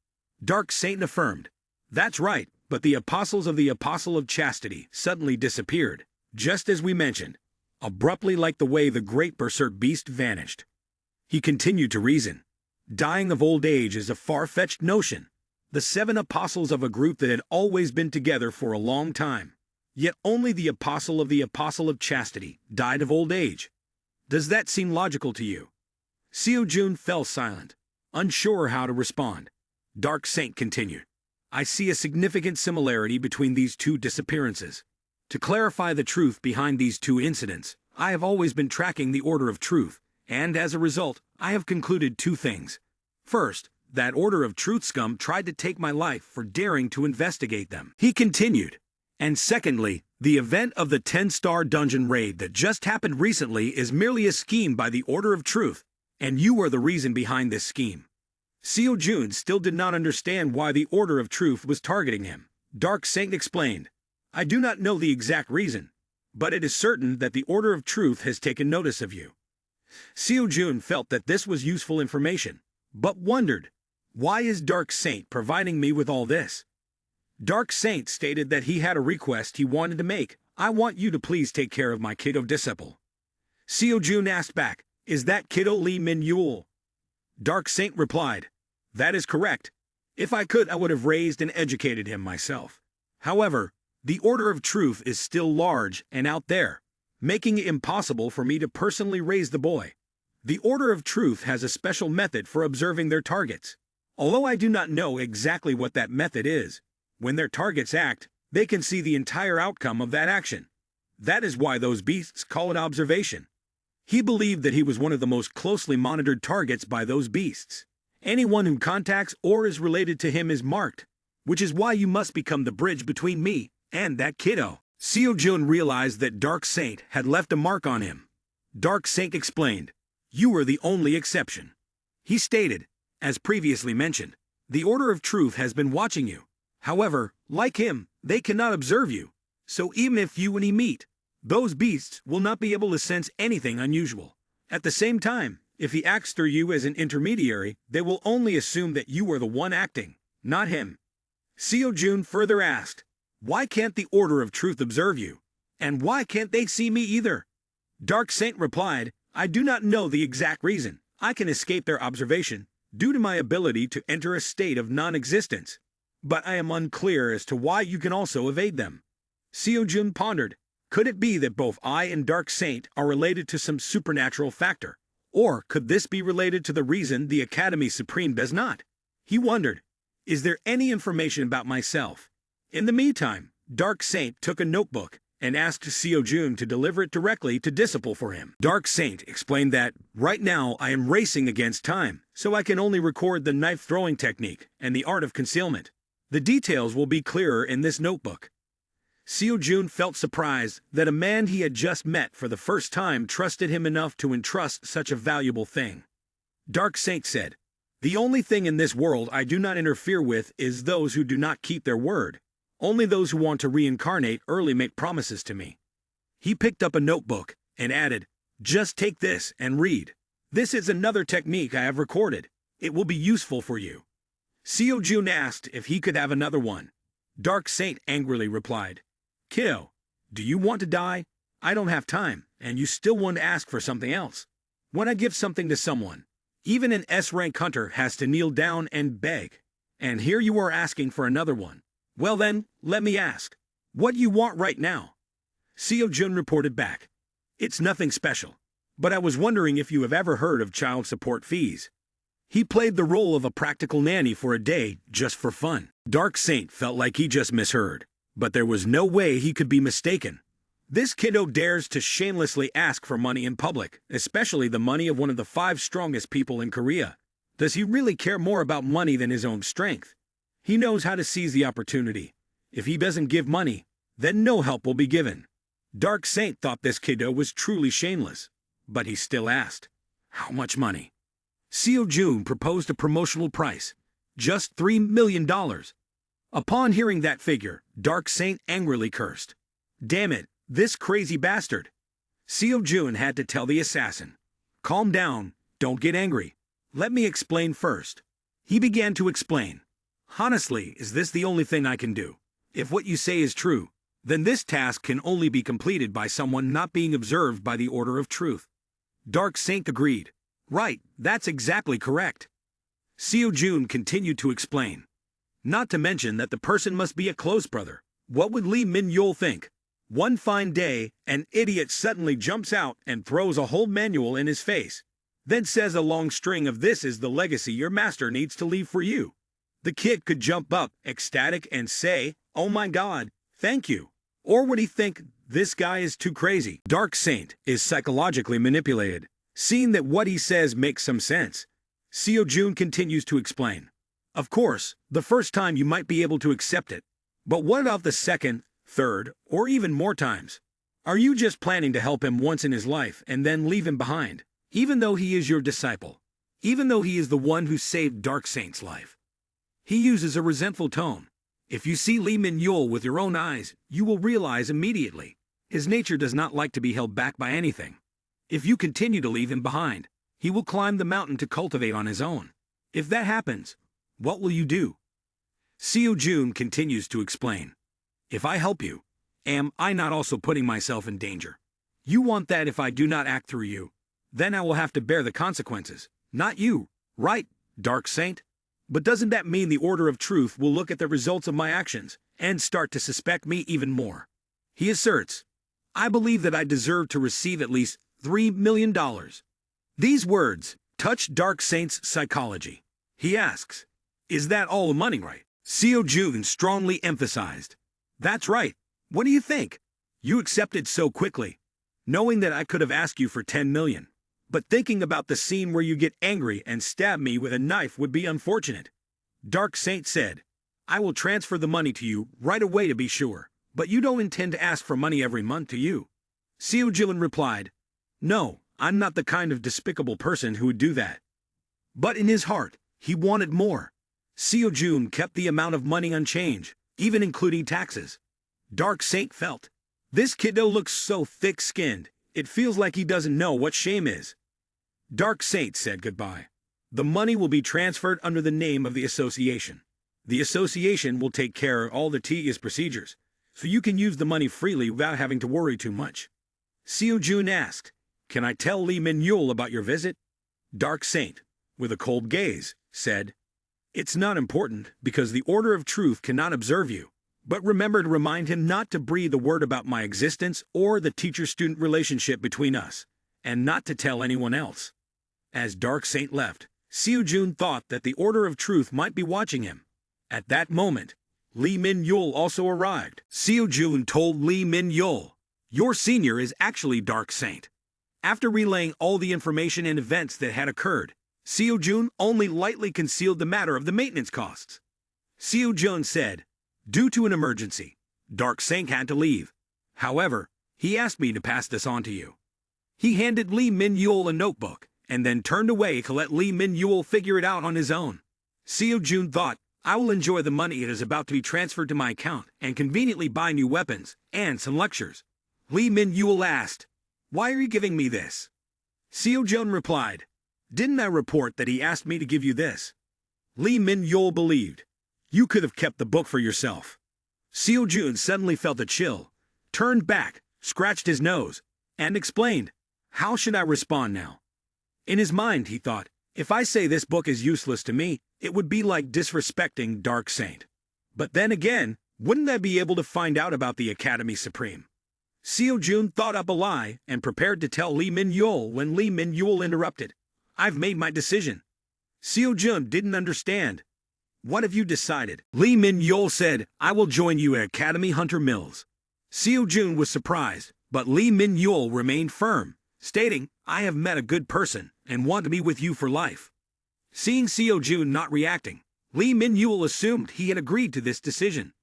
Dark Saint affirmed, That's right, but the apostles of the Apostle of Chastity suddenly disappeared, just as we mentioned, abruptly like the way the great berserk beast vanished. He continued to reason. Dying of old age is a far-fetched notion. The 7 apostles of a group that had always been together for a long time. Yet only the apostle of the Apostle of Chastity died of old age. Does that seem logical to you? Seo-jun fell silent, unsure how to respond. Dark Saint continued, I see a significant similarity between these two disappearances. To clarify the truth behind these two incidents, I have always been tracking the Order of Truth, and as a result, I have concluded 2 things. First, that Order of Truth scum tried to take my life for daring to investigate them. He continued. And secondly, the event of the 10-star dungeon raid that just happened recently is merely a scheme by the Order of Truth, and you are the reason behind this scheme. Seo-jun still did not understand why the Order of Truth was targeting him. Dark Saint explained, I do not know the exact reason, but it is certain that the Order of Truth has taken notice of you. Seo-jun felt that this was useful information, but wondered, why is Dark Saint providing me with all this? Dark Saint stated that he had a request he wanted to make. I want you to please take care of my kiddo disciple. Seo-jun asked back, Is that kiddo Lee Min-yul? Dark Saint replied, That is correct. If I could, I would have raised and educated him myself. However, the Order of Truth is still large and out there, making it impossible for me to personally raise the boy. The Order of Truth has a special method for observing their targets. Although I do not know exactly what that method is, when their targets act, they can see the entire outcome of that action. That is why those beasts call it observation. He believed that he was one of the most closely monitored targets by those beasts. Anyone who contacts or is related to him is marked, which is why you must become the bridge between me and that kiddo. Seo-jun realized that Dark Saint had left a mark on him. Dark Saint explained, You are the only exception. He stated, as previously mentioned, the Order of Truth has been watching you. However, like him, They cannot observe you, so even if you and he meet, those beasts will not be able to sense anything unusual. At the same time, if he acts through you as an intermediary, they will only assume that you are the one acting, not him. Seo-jun further asked, "Why can't the Order of Truth observe you? And why can't they see me either?" Dark Saint replied, "I do not know the exact reason. I can escape their observation, due to my ability to enter a state of non-existence. But I am unclear as to why you can also evade them." Seo-jun pondered, could it be that both I and Dark Saint are related to some supernatural factor? Or could this be related to the reason the Academy Supreme does not? He wondered, is there any information about myself? In the meantime, Dark Saint took a notebook and asked Seo-jun to deliver it directly to Disciple for him. Dark Saint explained that, right now I am racing against time, so I can only record the knife-throwing technique and the art of concealment. The details will be clearer in this notebook. Seo-jun felt surprised that a man he had just met for the first time trusted him enough to entrust such a valuable thing. Dark Saint said, "The only thing in this world I do not interfere with is those who do not keep their word. Only those who want to reincarnate early make promises to me." He picked up a notebook and added, "Just take this and read. This is another technique I have recorded. It will be useful for you." Seo-jun asked if he could have another one. Dark Saint angrily replied, "Kiddo, do you want to die? I don't have time, and you still want to ask for something else. When I give something to someone, even an S-rank hunter has to kneel down and beg. And here you are asking for another one. Well then, let me ask, what do you want right now?" Seo-jun reported back, "It's nothing special, but I was wondering if you have ever heard of child support fees." He played the role of a practical nanny for a day just for fun. Dark Saint felt like he just misheard, but there was no way he could be mistaken. This kiddo dares to shamelessly ask for money in public, especially the money of one of the 5 strongest people in Korea. Does he really care more about money than his own strength? He knows how to seize the opportunity. If he doesn't give money, then no help will be given. Dark Saint thought this kiddo was truly shameless, but he still asked, "How much money?" Seo-jun proposed a promotional price, just $3 million. Upon hearing that figure, Dark Saint angrily cursed. "Damn it, this crazy bastard." Seo-jun had to tell the assassin, "Calm down, don't get angry. Let me explain first." He began to explain. "Honestly, is this the only thing I can do? If what you say is true, then this task can only be completed by someone not being observed by the Order of Truth." Dark Saint agreed. "Right, that's exactly correct." Seo-jun continued to explain. "Not to mention that the person must be a close brother. What would Lee Min-yul think? One fine day, an idiot suddenly jumps out and throws a whole manual in his face, then says a long string of 'This is the legacy your master needs to leave for you.' The kid could jump up, ecstatic, and say, 'Oh my God, thank you.' Or would he think, 'This guy is too crazy'?" Dark Saint is psychologically manipulated, seeing that what he says makes some sense. Seo-jun continues to explain. "Of course, the first time you might be able to accept it. But what about the second, third, or even more times? Are you just planning to help him once in his life and then leave him behind, even though he is your disciple? Even though he is the one who saved Dark Saint's life?" He uses a resentful tone. "If you see Lee Min-yul with your own eyes, you will realize immediately. His nature does not like to be held back by anything. If you continue to leave him behind, he will climb the mountain to cultivate on his own. If that happens, what will you do?" Seo-jun continues to explain. "If I help you, am I not also putting myself in danger? You want that if I do not act through you, then I will have to bear the consequences, not you, right, Dark Saint? But doesn't that mean the Order of Truth will look at the results of my actions and start to suspect me even more?" He asserts, "I believe that I deserve to receive at least $3 million. These words touch Dark Saint's psychology. He asks, "Is that all the money, right?" Seo-jun strongly emphasized, "That's right. What do you think? You accepted so quickly, knowing that I could have asked you for 10 million. But thinking about the scene where you get angry and stab me with a knife would be unfortunate." Dark Saint said, "I will transfer the money to you right away to be sure, but you don't intend to ask for money every month, do you?" Seo-jun replied, "No, I'm not the kind of despicable person who would do that." But in his heart, he wanted more. Seo-jun kept the amount of money unchanged, even including taxes. Dark Saint felt. This kiddo looks so thick-skinned, it feels like he doesn't know what shame is. Dark Saint said goodbye. The money will be transferred under the name of the association. The association will take care of all the tedious procedures, so you can use the money freely without having to worry too much. Seo Jun asked, "Can I tell Lee Min-yul about your visit?" Dark Saint, with a cold gaze, said, "It's not important because the Order of Truth cannot observe you, but remember to remind him not to breathe a word about my existence or the teacher-student relationship between us, and not to tell anyone else." As Dark Saint left, Seo Jun thought that the Order of Truth might be watching him. At that moment, Lee Min-yul also arrived. Seo Jun told Lee Min-yul, "Your senior is actually Dark Saint." After relaying all the information and events that had occurred, Seo Jun only lightly concealed the matter of the maintenance costs. Seo Jun said, "Due to an emergency, Dark Saint had to leave. However, he asked me to pass this on to you." He handed Lee Min-yul a notebook, and then turned away to let Lee Min-yul figure it out on his own. Seo Jun thought, "I will enjoy the money that is about to be transferred to my account and conveniently buy new weapons and some lectures." Lee Min-yul asked, "Why are you giving me this?" Seo Jun replied, "Didn't I report that he asked me to give you this?" Lee Min-yul believed, "You could have kept the book for yourself." Seo Jun suddenly felt a chill, turned back, scratched his nose, and explained, "How should I respond now?" In his mind, he thought, "If I say this book is useless to me, it would be like disrespecting Dark Saint. But then again, wouldn't I be able to find out about the Academy Supreme?" Seo Jun thought up a lie and prepared to tell Lee Min-yul when Lee Min-yul interrupted. "I've made my decision." Seo Jun didn't understand. "What have you decided?" Lee Min-yul said, "I will join you at Academy Hunter Mills." Seo Jun was surprised, but Lee Min-yul remained firm, stating, "I have met a good person and want to be with you for life." Seeing Seo Jun not reacting, Lee Min-yul assumed he had agreed to this decision.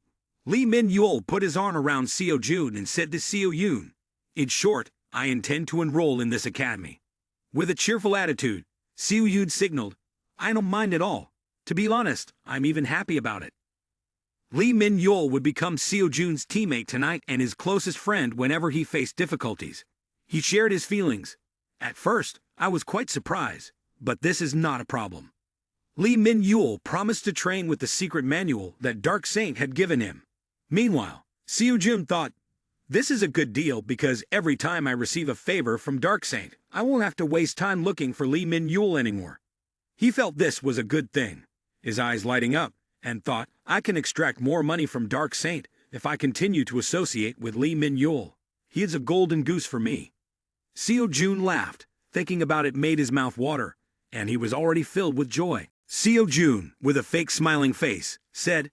Lee Min-yul put his arm around Seo Jun and said to Seo Jun, "In short, I intend to enroll in this academy." With a cheerful attitude, Seo Jun signaled, "I don't mind at all. To be honest, I'm even happy about it." Lee Min-yul would become Seo Jun's teammate tonight and his closest friend whenever he faced difficulties. He shared his feelings. "At first, I was quite surprised, but this is not a problem." Lee Min-yul promised to train with the secret manual that Dark Saint had given him. Meanwhile, Seo Jun thought, "This is a good deal because every time I receive a favor from Dark Saint, I won't have to waste time looking for Lee Min-yul anymore." He felt this was a good thing, his eyes lighting up, and thought, "I can extract more money from Dark Saint if I continue to associate with Lee Min-yul. He is a golden goose for me." Seo Jun laughed. Thinking about it made his mouth water, and he was already filled with joy. Seo Jun, with a fake smiling face, said,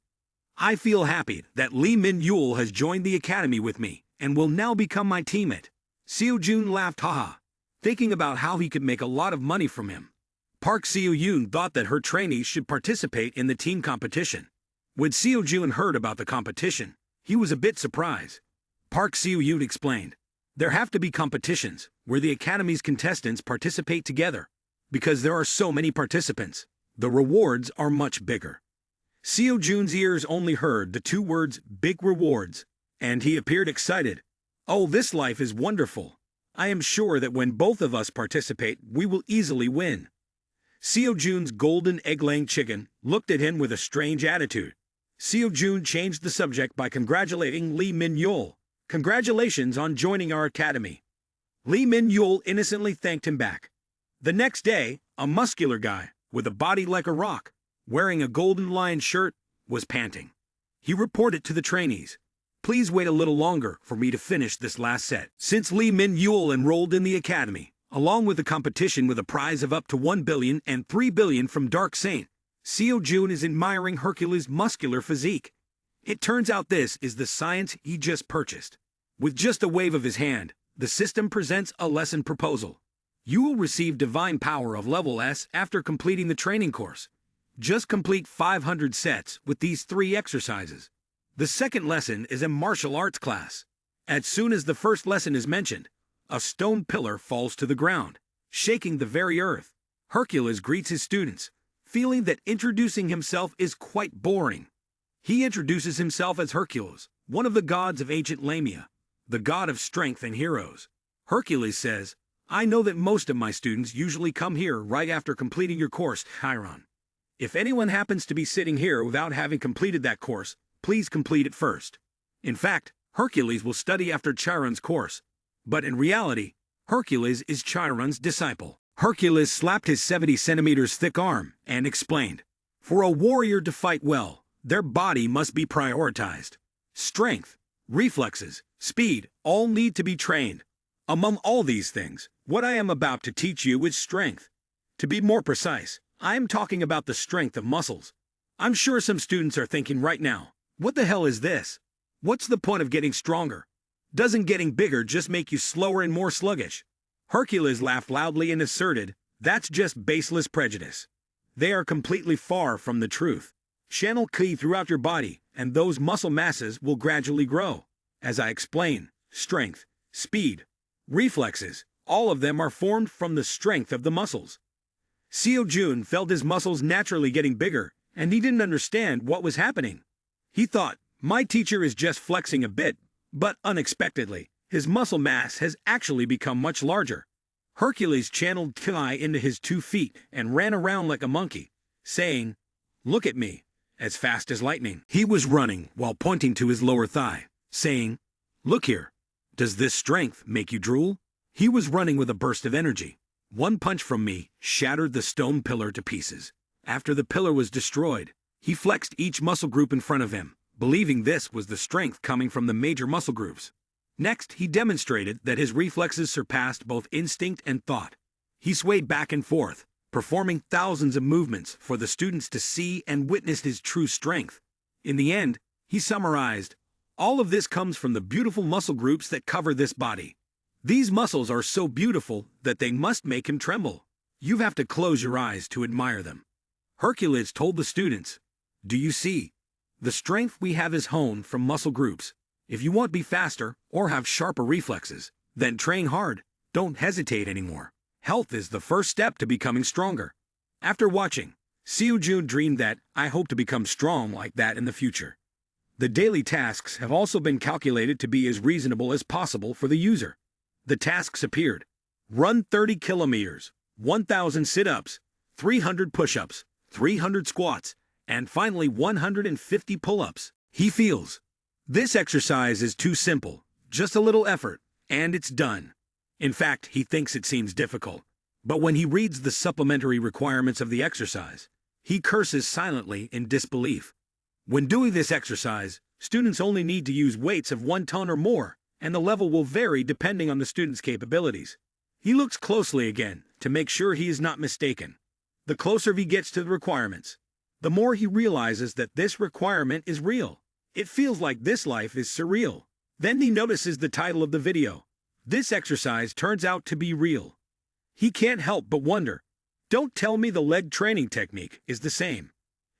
"I feel happy that Lee Min-yul has joined the academy with me and will now become my teammate." Seo Jun laughed haha, thinking about how he could make a lot of money from him. Park Seo Yoon thought that her trainees should participate in the team competition. When Seo Jun heard about the competition, he was a bit surprised. Park Seo Yoon explained, "There have to be competitions where the academy's contestants participate together. Because there are so many participants, the rewards are much bigger." Seo Jun's ears only heard the two words "big rewards," and he appeared excited. "Oh, this life is wonderful. I am sure that when both of us participate, we will easily win." Seo Jun's golden egg-laying chicken looked at him with a strange attitude. Seo Jun changed the subject by congratulating Lee Min-yul. "Congratulations on joining our academy." Lee Min-yul innocently thanked him back. The next day, a muscular guy, with a body like a rock, wearing a golden lion shirt, was panting. He reported to the trainees, "Please wait a little longer for me to finish this last set." Since Lee Min-yul enrolled in the academy, along with the competition with a prize of up to 1 billion and 3 billion from Dark Saint, Seo Jun is admiring Hercules' muscular physique. It turns out this is the science he just purchased. With just a wave of his hand, the system presents a lesson proposal. You will receive divine power of level S after completing the training course. Just complete 500 sets with these 3 exercises. The second lesson is a martial arts class. As soon as the first lesson is mentioned, a stone pillar falls to the ground, shaking the very earth. Hercules greets his students, feeling that introducing himself is quite boring. He introduces himself as Hercules, one of the gods of ancient Lamia, the god of strength and heroes. Hercules says, "I know that most of my students usually come here right after completing your course, Chiron. If anyone happens to be sitting here without having completed that course, please complete it first." In fact, Hercules will study after Chiron's course. But in reality, Hercules is Chiron's disciple. Hercules slapped his 70 centimeters thick arm and explained, "For a warrior to fight well, their body must be prioritized. Strength, reflexes, speed, all need to be trained. Among all these things, what I am about to teach you is strength. To be more precise, I am talking about the strength of muscles. I'm sure some students are thinking right now, what the hell is this? What's the point of getting stronger? Doesn't getting bigger just make you slower and more sluggish?" Hercules laughed loudly and asserted, "That's just baseless prejudice. They are completely far from the truth. Channel ki throughout your body, and those muscle masses will gradually grow. As I explain, strength, speed, reflexes, all of them are formed from the strength of the muscles." Seo Jun felt his muscles naturally getting bigger, and he didn't understand what was happening. He thought, my teacher is just flexing a bit, but unexpectedly, his muscle mass has actually become much larger. Hercules channeled ki into his 2 feet and ran around like a monkey, saying, "Look at me," as fast as lightning. He was running while pointing to his lower thigh, saying, "Look here. Does this strength make you drool?" He was running with a burst of energy. One punch from me shattered the stone pillar to pieces. After the pillar was destroyed, he flexed each muscle group in front of him, believing this was the strength coming from the major muscle groups. Next, he demonstrated that his reflexes surpassed both instinct and thought. He swayed back and forth, performing thousands of movements for the students to see and witness his true strength. In the end, he summarized, "All of this comes from the beautiful muscle groups that cover this body. These muscles are so beautiful that they must make him tremble. You have to close your eyes to admire them." Hercules told the students, "Do you see? The strength we have is honed from muscle groups. If you want to be faster or have sharper reflexes, then train hard. Don't hesitate anymore. Health is the first step to becoming stronger." After watching, Seo Jun dreamed that, "I hope to become strong like that in the future." The daily tasks have also been calculated to be as reasonable as possible for the user. The tasks appeared: run 30 kilometers, 1,000 sit-ups, 300 push-ups, 300 squats, and finally 150 pull-ups. He feels, this exercise is too simple, just a little effort, and it's done. In fact, he thinks it seems difficult. But when he reads the supplementary requirements of the exercise, he curses silently in disbelief. When doing this exercise, students only need to use weights of 1 ton or more, and the level will vary depending on the student's capabilities. He looks closely again to make sure he is not mistaken. The closer he gets to the requirements, the more he realizes that this requirement is real. It feels like this life is surreal. Then he notices the title of the video. This exercise turns out to be real. He can't help but wonder, don't tell me the leg training technique is the same.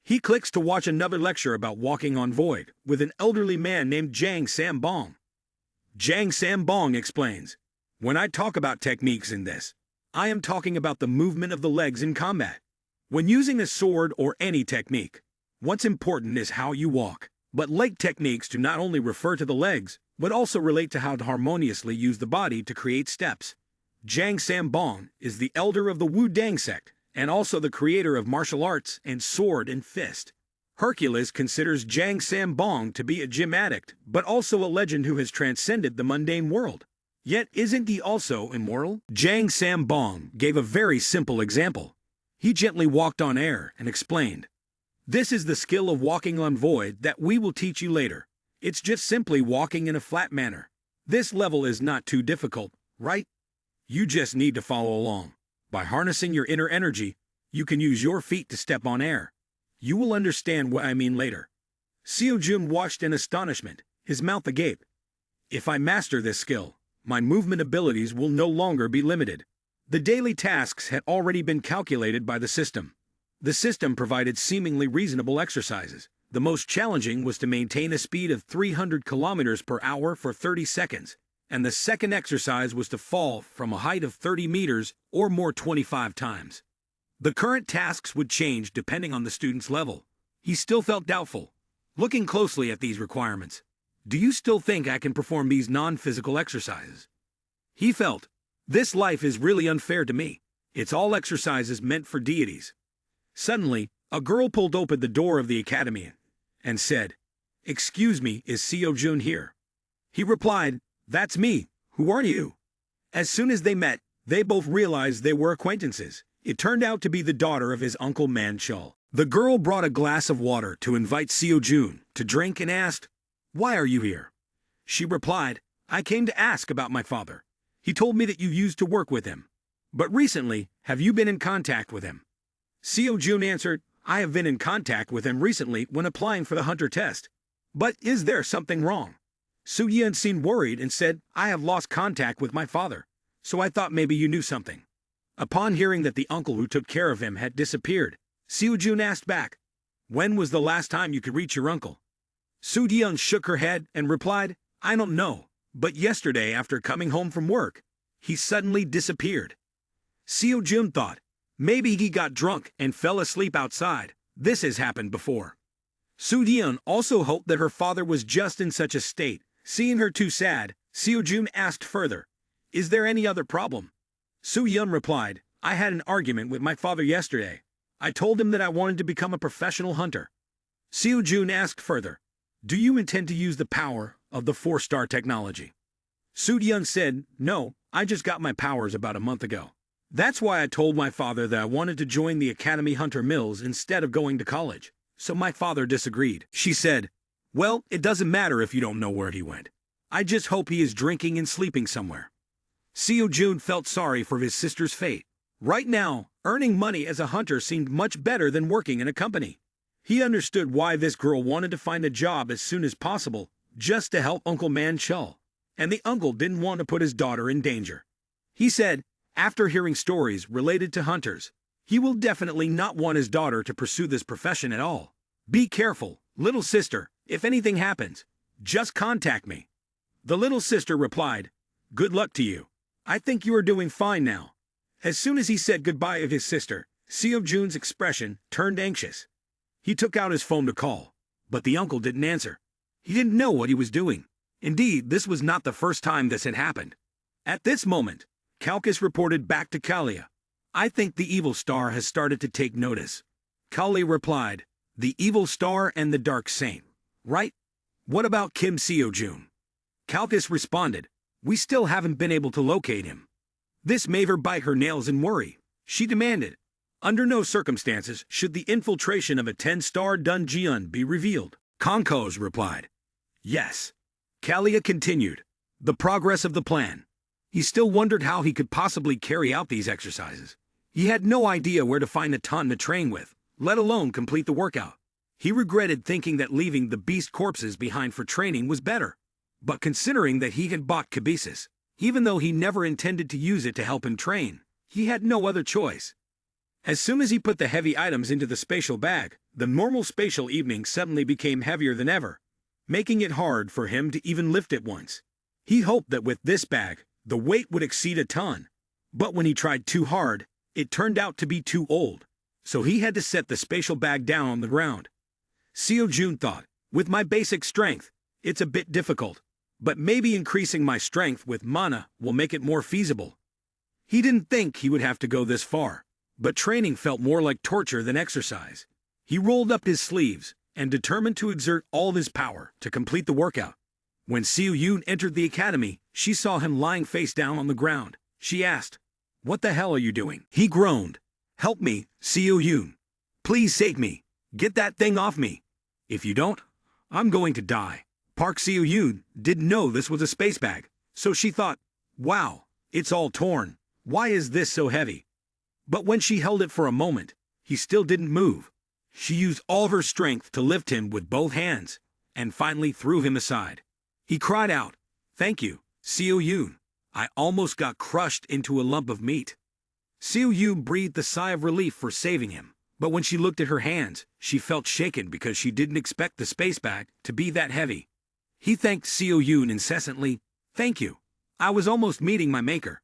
He clicks to watch another lecture about walking on void with an elderly man named Jang Sambong. Jang Sambong explains, "When I talk about techniques in this, I am talking about the movement of the legs in combat. When using a sword or any technique, what's important is how you walk. But leg techniques do not only refer to the legs, but also relate to how to harmoniously use the body to create steps." Jang Sambong is the elder of the Wu Dang sect, and also the creator of martial arts and sword and fist. Hercules considers Jang Sambong to be a gym addict, but also a legend who has transcended the mundane world. Yet isn't he also immortal? Jang Sambong gave a very simple example. He gently walked on air and explained, "This is the skill of walking on void that we will teach you later. It's just simply walking in a flat manner. This level is not too difficult, right? You just need to follow along. By harnessing your inner energy, you can use your feet to step on air. You will understand what I mean later." Seo Jun watched in astonishment, his mouth agape. "If I master this skill, my movement abilities will no longer be limited." The daily tasks had already been calculated by the system. The system provided seemingly reasonable exercises. The most challenging was to maintain a speed of 300 kilometers per hour for 30 seconds, and the second exercise was to fall from a height of 30 meters or more 25 times. The current tasks would change depending on the student's level. He still felt doubtful. Looking closely at these requirements, do you still think I can perform these non-physical exercises? He felt, this life is really unfair to me. It's all exercises meant for deities. Suddenly, a girl pulled open the door of the academy and said, "Excuse me, is Seo Jun here?" He replied, "That's me. Who are you?" As soon as they met, they both realized they were acquaintances. It turned out to be the daughter of his uncle Man Chul. The girl brought a glass of water to invite Seo Jun to drink and asked, "Why are you here?" She replied, "I came to ask about my father. He told me that you used to work with him. But recently, have you been in contact with him?" Seo Jun answered, "I have been in contact with him recently when applying for the hunter test. But is there something wrong?" Su Yan seemed worried and said, "I have lost contact with my father, so I thought maybe you knew something." Upon hearing that the uncle who took care of him had disappeared, Seo Jun asked back, "When was the last time you could reach your uncle?" Su Yan shook her head and replied, "I don't know, but yesterday after coming home from work, he suddenly disappeared." Seo Jun thought, maybe he got drunk and fell asleep outside. This has happened before. Su Yan also hoped that her father was just in such a state. Seeing her too sad, Seo Jun asked further, "Is there any other problem?" Su Yan replied, "I had an argument with my father yesterday. I told him that I wanted to become a professional hunter." Seo Jun asked further, "Do you intend to use the power of the 4-star technology?" Su Yan said, "No, I just got my powers about a month ago. That's why I told my father that I wanted to join the Academy Hunter Mills instead of going to college. So my father disagreed." She said, "Well, it doesn't matter if you don't know where he went. I just hope he is drinking and sleeping somewhere." Seo Jun felt sorry for his sister's fate. Right now, earning money as a hunter seemed much better than working in a company. He understood why this girl wanted to find a job as soon as possible, just to help Uncle Man Chul. And the uncle didn't want to put his daughter in danger. He said, after hearing stories related to hunters, he will definitely not want his daughter to pursue this profession at all. "Be careful, little sister. If anything happens, just contact me." The little sister replied, "Good luck to you. I think you are doing fine now." As soon as he said goodbye of his sister, Seo Jun's expression turned anxious. He took out his phone to call, but the uncle didn't answer. He didn't know what he was doing. Indeed, this was not the first time this had happened. At this moment, Calchas reported back to Kalia, "I think the evil star has started to take notice." Kali replied, "The evil star and the dark saint, right? What about Kim Seo Jun?" Calchas responded, "We still haven't been able to locate him." This made her bite her nails in worry. She demanded, under no circumstances should the infiltration of a 10-star dungeon be revealed. Konkos replied, "Yes." Kalia continued, the progress of the plan. He still wondered how he could possibly carry out these exercises. He had no idea where to find a ton to train with, let alone complete the workout. He regretted thinking that leaving the beast corpses behind for training was better. But considering that he had bought Kibisis, even though he never intended to use it to help him train, he had no other choice. As soon as he put the heavy items into the spatial bag, the normal spatial evening suddenly became heavier than ever, making it hard for him to even lift it once. He hoped that with this bag, the weight would exceed a ton. But when he tried too hard, it turned out to be too old. So he had to set the spatial bag down on the ground. Seo Jun thought, with my basic strength, it's a bit difficult. But maybe increasing my strength with mana will make it more feasible. He didn't think he would have to go this far, but training felt more like torture than exercise. He rolled up his sleeves and determined to exert all his power to complete the workout. When Seo Yun entered the academy, she saw him lying face down on the ground. She asked, "What the hell are you doing?" He groaned, "Help me, Seo Yun. Please save me. Get that thing off me. If you don't, I'm going to die." Park Seo Yun didn't know this was a space bag, so she thought, "Wow, it's all torn. Why is this so heavy?" But when she held it for a moment, he still didn't move. She used all her strength to lift him with both hands, and finally threw him aside. He cried out, "Thank you, Seo Yun. I almost got crushed into a lump of meat." Seo Yun breathed a sigh of relief for saving him, but when she looked at her hands, she felt shaken because she didn't expect the space bag to be that heavy. He thanked Seo Yun incessantly, "Thank you. I was almost meeting my maker."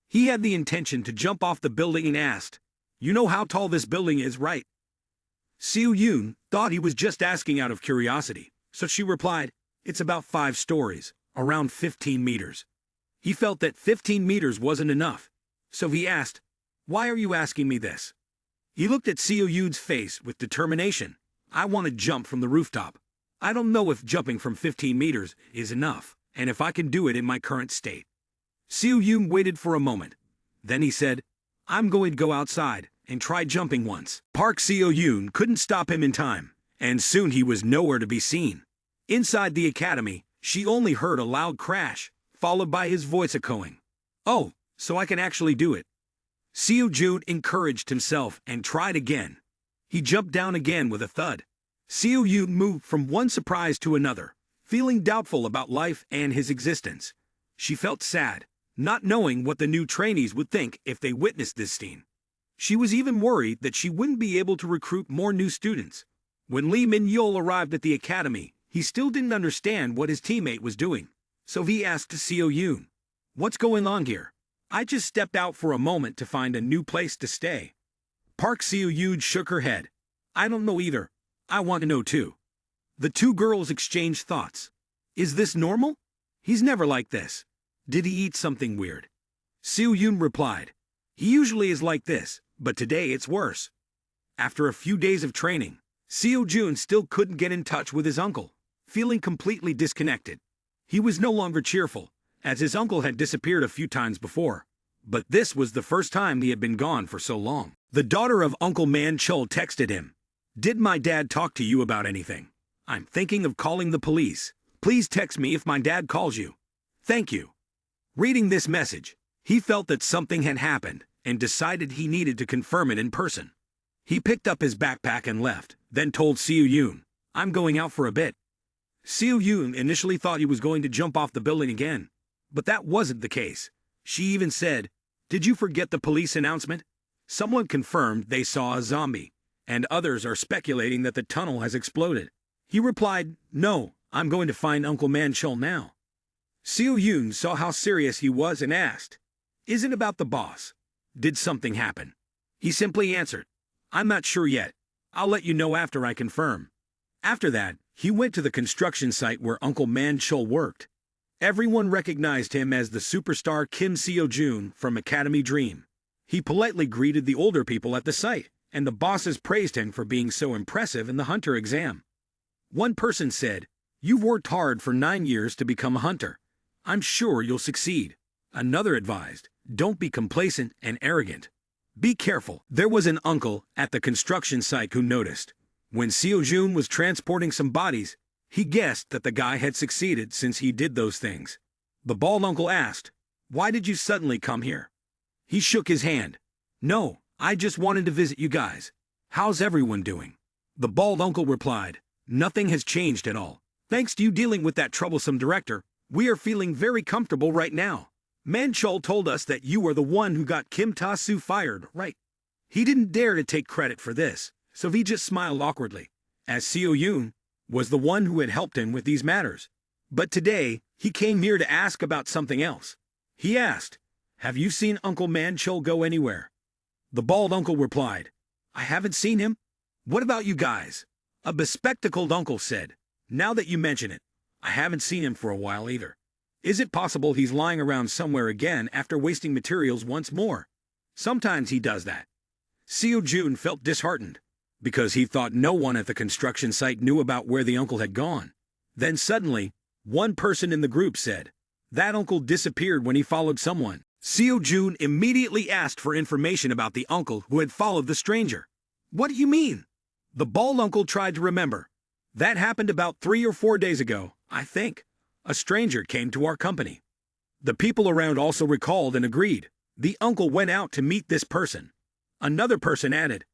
He had the intention to jump off the building and asked, "You know how tall this building is, right?" Seo Yun thought he was just asking out of curiosity, so she replied, "It's about 5 stories, around 15 meters." He felt that 15 meters wasn't enough, so he asked, "Why are you asking me this?" He looked at Seo Yoon's face with determination. "I want to jump from the rooftop. I don't know if jumping from 15 meters is enough, and if I can do it in my current state." Seo Yoon waited for a moment. Then he said, "I'm going to go outside and try jumping once." Park Seo Yoon couldn't stop him in time, and soon he was nowhere to be seen. Inside the academy, she only heard a loud crash, followed by his voice echoing. "Oh, so I can actually do it." Seo Yoon encouraged himself and tried again. He jumped down again with a thud. Seo Yoon moved from one surprise to another, feeling doubtful about life and his existence. She felt sad, not knowing what the new trainees would think if they witnessed this scene. She was even worried that she wouldn't be able to recruit more new students. When Lee Min-yeol arrived at the academy, he still didn't understand what his teammate was doing. So he asked Seo Yoon, "What's going on here? I just stepped out for a moment to find a new place to stay." Park Seo Yoon shook her head. "I don't know either. I want to know too." The two girls exchanged thoughts. "Is this normal? He's never like this. Did he eat something weird?" Seo Yoon replied, "He usually is like this, but today it's worse." After a few days of training, Seo Yoon still couldn't get in touch with his uncle, feeling completely disconnected. He was no longer cheerful, as his uncle had disappeared a few times before, but this was the first time he had been gone for so long. The daughter of Uncle Man Chul texted him, "Did my dad talk to you about anything? I'm thinking of calling the police. Please text me if my dad calls you. Thank you." Reading this message, he felt that something had happened and decided he needed to confirm it in person. He picked up his backpack and left, then told Seo Yoon, "I'm going out for a bit." Seo Yoon initially thought he was going to jump off the building again, but that wasn't the case. She even said, "Did you forget the police announcement?" Someone confirmed they saw a zombie, and others are speculating that the tunnel has exploded. He replied, "No, I'm going to find Uncle Man Chul now." Seo Yoon saw how serious he was and asked, "Is it about the boss? Did something happen?" He simply answered, "I'm not sure yet. I'll let you know after I confirm." After that, he went to the construction site where Uncle Man Chul worked. Everyone recognized him as the superstar Kim Seo Joon from Academy Dream. He politely greeted the older people at the site, and the bosses praised him for being so impressive in the hunter exam. One person said, "You've worked hard for 9 years to become a hunter. I'm sure you'll succeed." Another advised, "Don't be complacent and arrogant. Be careful." There was an uncle at the construction site who noticed. When Seo Joon was transporting some bodies, he guessed that the guy had succeeded since he did those things. The bald uncle asked, "Why did you suddenly come here?" He shook his hand. "No, I just wanted to visit you guys. How's everyone doing?" The bald uncle replied, "Nothing has changed at all. Thanks to you dealing with that troublesome director, we are feeling very comfortable right now. Manchul told us that you are the one who got Kim Ta-soo fired, right?" He didn't dare to take credit for this, so he just smiled awkwardly, as Seo Yoon was the one who had helped him with these matters. But today, he came here to ask about something else. He asked, "Have you seen Uncle Manchul go anywhere?" The bald uncle replied, "I haven't seen him. What about you guys?" A bespectacled uncle said, "Now that you mention it, I haven't seen him for a while either. Is it possible he's lying around somewhere again after wasting materials once more? Sometimes he does that." Seo Joon felt disheartened, because he thought no one at the construction site knew about where the uncle had gone. Then suddenly, one person in the group said, "That uncle disappeared when he followed someone." Seo Joon immediately asked for information about the uncle who had followed the stranger. "What do you mean?" The bald uncle tried to remember. "That happened about 3 or 4 days ago, I think. A stranger came to our company." The people around also recalled and agreed. The uncle went out to meet this person. Another person added,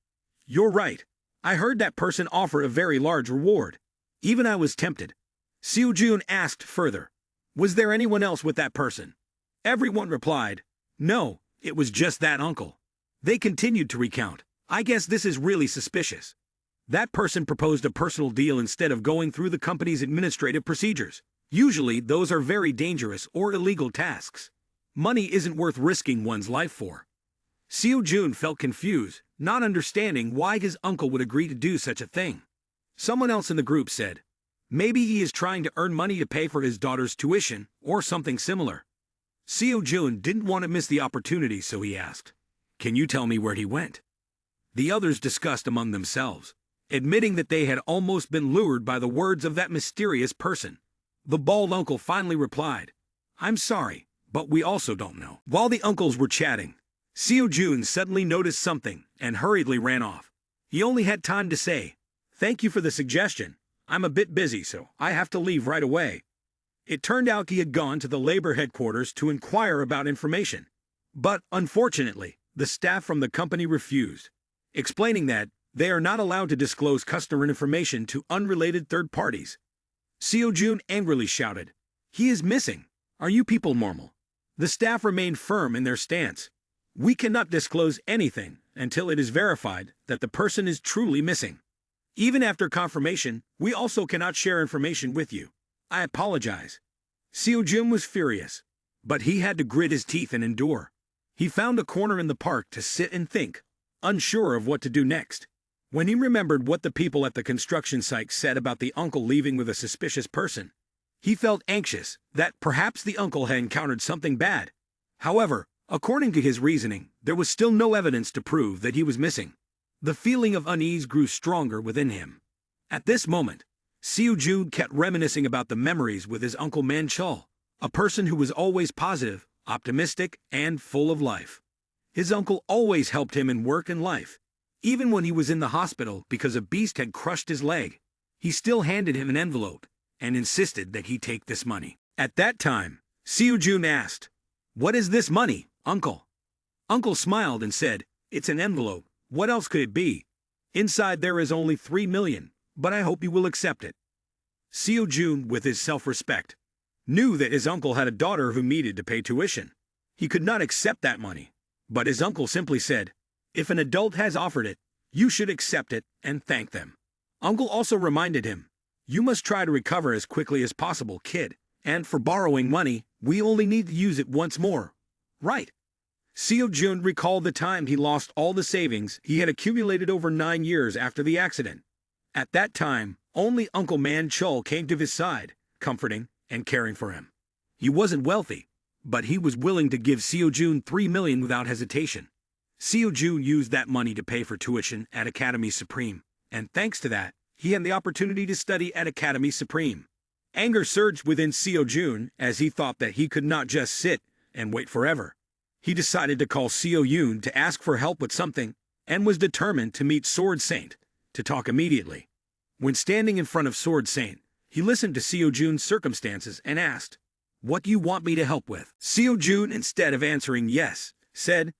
"You're right. I heard that person offer a very large reward. Even I was tempted." Seo Joon asked further, "Was there anyone else with that person?" Everyone replied, "No, it was just that uncle." They continued to recount. "I guess this is really suspicious. That person proposed a personal deal instead of going through the company's administrative procedures. Usually, those are very dangerous or illegal tasks. Money isn't worth risking one's life for." Seo Joon felt confused, not understanding why his uncle would agree to do such a thing. Someone else in the group said, maybe he is trying to earn money to pay for his daughter's tuition or something similar. Seo Jun didn't want to miss the opportunity, so he asked, can you tell me where he went? The others discussed among themselves, admitting that they had almost been lured by the words of that mysterious person. The bald uncle finally replied, I'm sorry, but we also don't know. While the uncles were chatting, Seo Jun suddenly noticed something and hurriedly ran off. He only had time to say, thank you for the suggestion. I'm a bit busy, so I have to leave right away. It turned out he had gone to the labor headquarters to inquire about information. But, unfortunately, the staff from the company refused, explaining that they are not allowed to disclose customer information to unrelated third parties. Seo Jun angrily shouted, he is missing. Are you people normal? The staff remained firm in their stance. We cannot disclose anything until it is verified that the person is truly missing. Even after confirmation, we also cannot share information with you. I apologize. Seo Jun was furious, but he had to grit his teeth and endure. He found a corner in the park to sit and think, unsure of what to do next. When he remembered what the people at the construction site said about the uncle leaving with a suspicious person, he felt anxious that perhaps the uncle had encountered something bad. However, according to his reasoning, there was still no evidence to prove that he was missing. The feeling of unease grew stronger within him. At this moment, Seo Jun kept reminiscing about the memories with his uncle Man-chul, a person who was always positive, optimistic, and full of life. His uncle always helped him in work and life. Even when he was in the hospital because a beast had crushed his leg, he still handed him an envelope and insisted that he take this money. At that time, Seo Jun asked, what is this money, uncle? Uncle smiled and said, it's an envelope. What else could it be? Inside there is only 3 million, but I hope you will accept it. Seo Jun, with his self-respect, knew that his uncle had a daughter who needed to pay tuition. He could not accept that money, but his uncle simply said, if an adult has offered it, you should accept it and thank them. Uncle also reminded him, you must try to recover as quickly as possible, kid, and for borrowing money, we only need to use it once more. Right. Seo Jun recalled the time he lost all the savings he had accumulated over 9 years after the accident. At that time, only Uncle Man-chul came to his side, comforting and caring for him. He wasn't wealthy, but he was willing to give Seo Jun 3 million without hesitation. Seo Jun used that money to pay for tuition at Academy Supreme, and thanks to that, he had the opportunity to study at Academy Supreme. Anger surged within Seo Jun as he thought that he could not just sit and wait forever. He decided to call Seo Jun to ask for help with something and was determined to meet Sword Saint to talk immediately. When standing in front of Sword Saint, he listened to Seo Jun's circumstances and asked, what do you want me to help with? Seo Jun, instead of answering yes, said,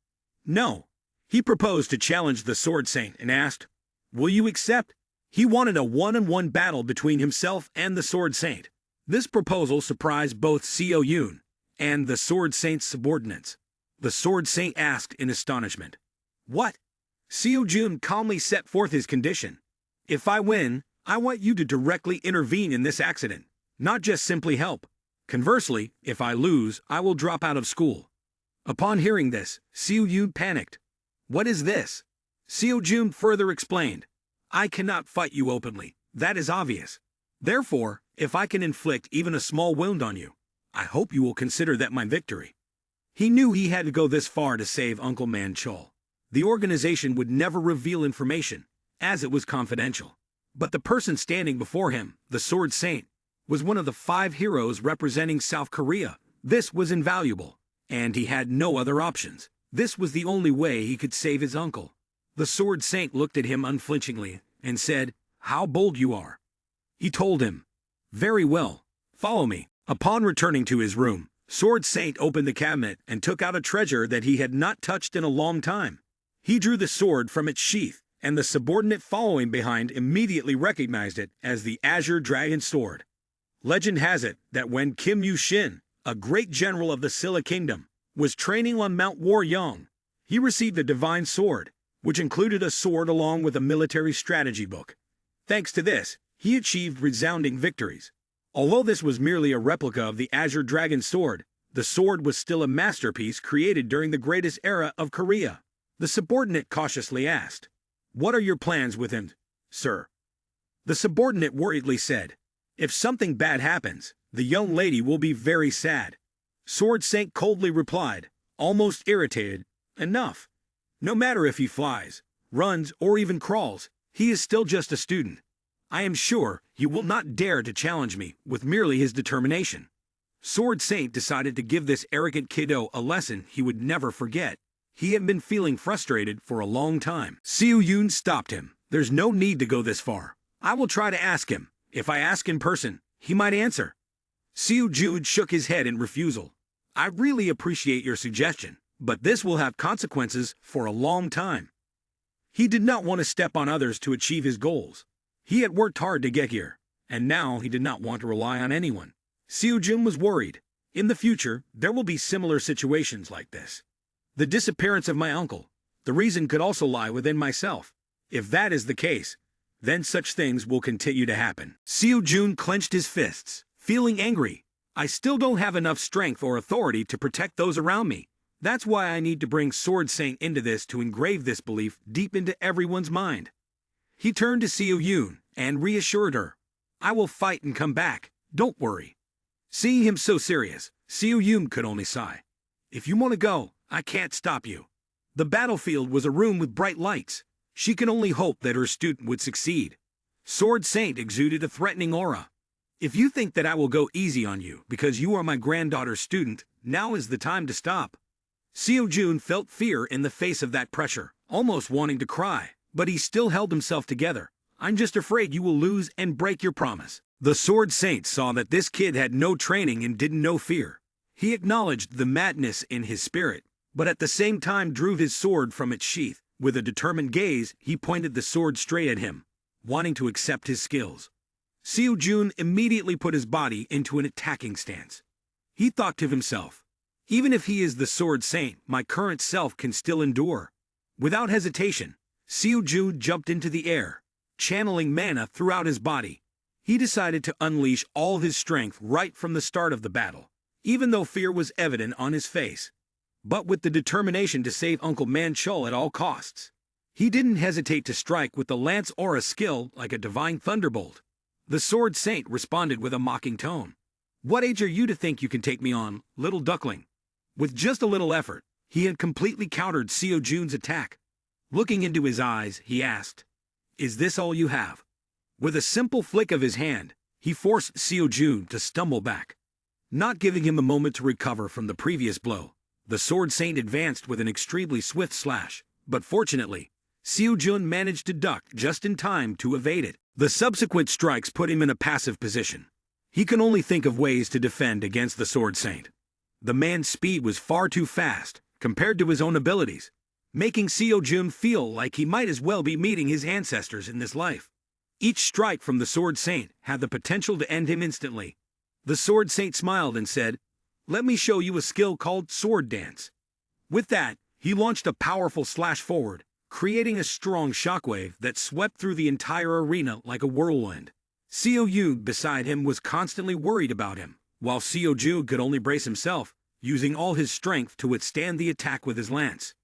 no. He proposed to challenge the Sword Saint and asked, will you accept? He wanted a one-on-one battle between himself and the Sword Saint. This proposal surprised both Seo Jun and the Sword Saint's subordinates. The Sword Saint asked in astonishment, what? Seo Jun calmly set forth his condition. If I win, I want you to directly intervene in this accident, not just simply help. Conversely, if I lose, I will drop out of school. Upon hearing this, Seo Jun panicked. What is this? Seo Jun further explained, I cannot fight you openly, that is obvious. Therefore, if I can inflict even a small wound on you, I hope you will consider that my victory. He knew he had to go this far to save Uncle Man-chul. The organization would never reveal information, as it was confidential. But the person standing before him, the Sword Saint, was one of the 5 heroes representing South Korea. This was invaluable, and he had no other options. This was the only way he could save his uncle. The Sword Saint looked at him unflinchingly and said, how bold you are. He told him, very well, follow me. Upon returning to his room, Sword Saint opened the cabinet and took out a treasure that he had not touched in a long time. He drew the sword from its sheath, and the subordinate following behind immediately recognized it as the Azure Dragon Sword. Legend has it that when Kim Yu-shin, a great general of the Silla Kingdom, was training on Mount War-yong, he received a divine sword, which included a sword along with a military strategy book. Thanks to this, he achieved resounding victories. Although this was merely a replica of the Azure Dragon Sword, the sword was still a masterpiece created during the greatest era of Korea. The subordinate cautiously asked, what are your plans with him, sir? The subordinate worriedly said, "If something bad happens, the young lady will be very sad." Sword Saint coldly replied, almost irritated, "Enough. No matter if he flies, runs, or even crawls, he is still just a student. I am sure he will not dare to challenge me with merely his determination." Sword Saint decided to give this arrogant kiddo a lesson he would never forget. He had been feeling frustrated for a long time. Seo Yoon stopped him. "There's no need to go this far. I will try to ask him. If I ask in person, he might answer." Seo Yoon shook his head in refusal. "I really appreciate your suggestion, but this will have consequences for a long time." He did not want to step on others to achieve his goals. He had worked hard to get here, and now he did not want to rely on anyone. Seo Jun was worried. In the future, there will be similar situations like this. The disappearance of my uncle, the reason could also lie within myself. If that is the case, then such things will continue to happen. Seo Jun clenched his fists, feeling angry. "I still don't have enough strength or authority to protect those around me. That's why I need to bring Sword Saint into this to engrave this belief deep into everyone's mind." He turned to Seo Yoon and reassured her, "I will fight and come back, don't worry." Seeing him so serious, Seo Yoon could only sigh. "If you want to go, I can't stop you." The battlefield was a room with bright lights. She could only hope that her student would succeed. Sword Saint exuded a threatening aura. "If you think that I will go easy on you because you are my granddaughter's student, now is the time to stop." Seo Jun felt fear in the face of that pressure, almost wanting to cry, but he still held himself together. "I'm just afraid you will lose and break your promise." The Sword Saint saw that this kid had no training and didn't know fear. He acknowledged the madness in his spirit, but at the same time drew his sword from its sheath. With a determined gaze, he pointed the sword straight at him, wanting to accept his skills. Seo Jun immediately put his body into an attacking stance. He thought to himself, "Even if he is the Sword Saint, my current self can still endure." Without hesitation, Seo Jun jumped into the air, channeling mana throughout his body. He decided to unleash all his strength right from the start of the battle, even though fear was evident on his face. But with the determination to save Uncle Manchul at all costs, he didn't hesitate to strike with the Lance Aura skill like a divine thunderbolt. The Sword Saint responded with a mocking tone. "What age are you to think you can take me on, little duckling?" With just a little effort, he had completely countered Seo Jun's attack. Looking into his eyes, he asked, "Is this all you have?" With a simple flick of his hand, he forced Seo Jun to stumble back. Not giving him a moment to recover from the previous blow, the Sword Saint advanced with an extremely swift slash, but fortunately, Seo Jun managed to duck just in time to evade it. The subsequent strikes put him in a passive position. He could only think of ways to defend against the Sword Saint. The man's speed was far too fast compared to his own abilities, making Seo Jun feel like he might as well be meeting his ancestors in this life. Each strike from the Sword Saint had the potential to end him instantly. The Sword Saint smiled and said, "Let me show you a skill called Sword Dance." With that, he launched a powerful slash forward, creating a strong shockwave that swept through the entire arena like a whirlwind. Seo Yoon beside him was constantly worried about him, while Seo Jun could only brace himself, using all his strength to withstand the attack with his lance.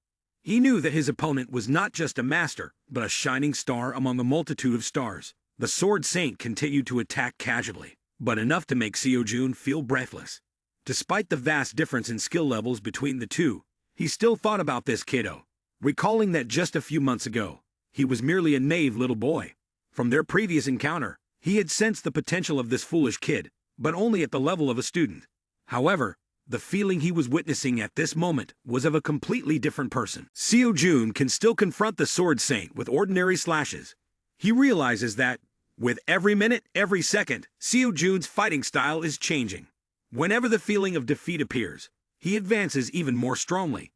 He knew that his opponent was not just a master, but a shining star among the multitude of stars. The Sword Saint continued to attack casually, but enough to make Seo Jun feel breathless. Despite the vast difference in skill levels between the two, he still thought about this kiddo, recalling that just a few months ago, he was merely a naive little boy. From their previous encounter, he had sensed the potential of this foolish kid, but only at the level of a student. However, the feeling he was witnessing at this moment was of a completely different person. Seo Jun can still confront the Sword Saint with ordinary slashes. He realizes that, with every minute, every second, Seo Jun's fighting style is changing. Whenever the feeling of defeat appears, he advances even more strongly.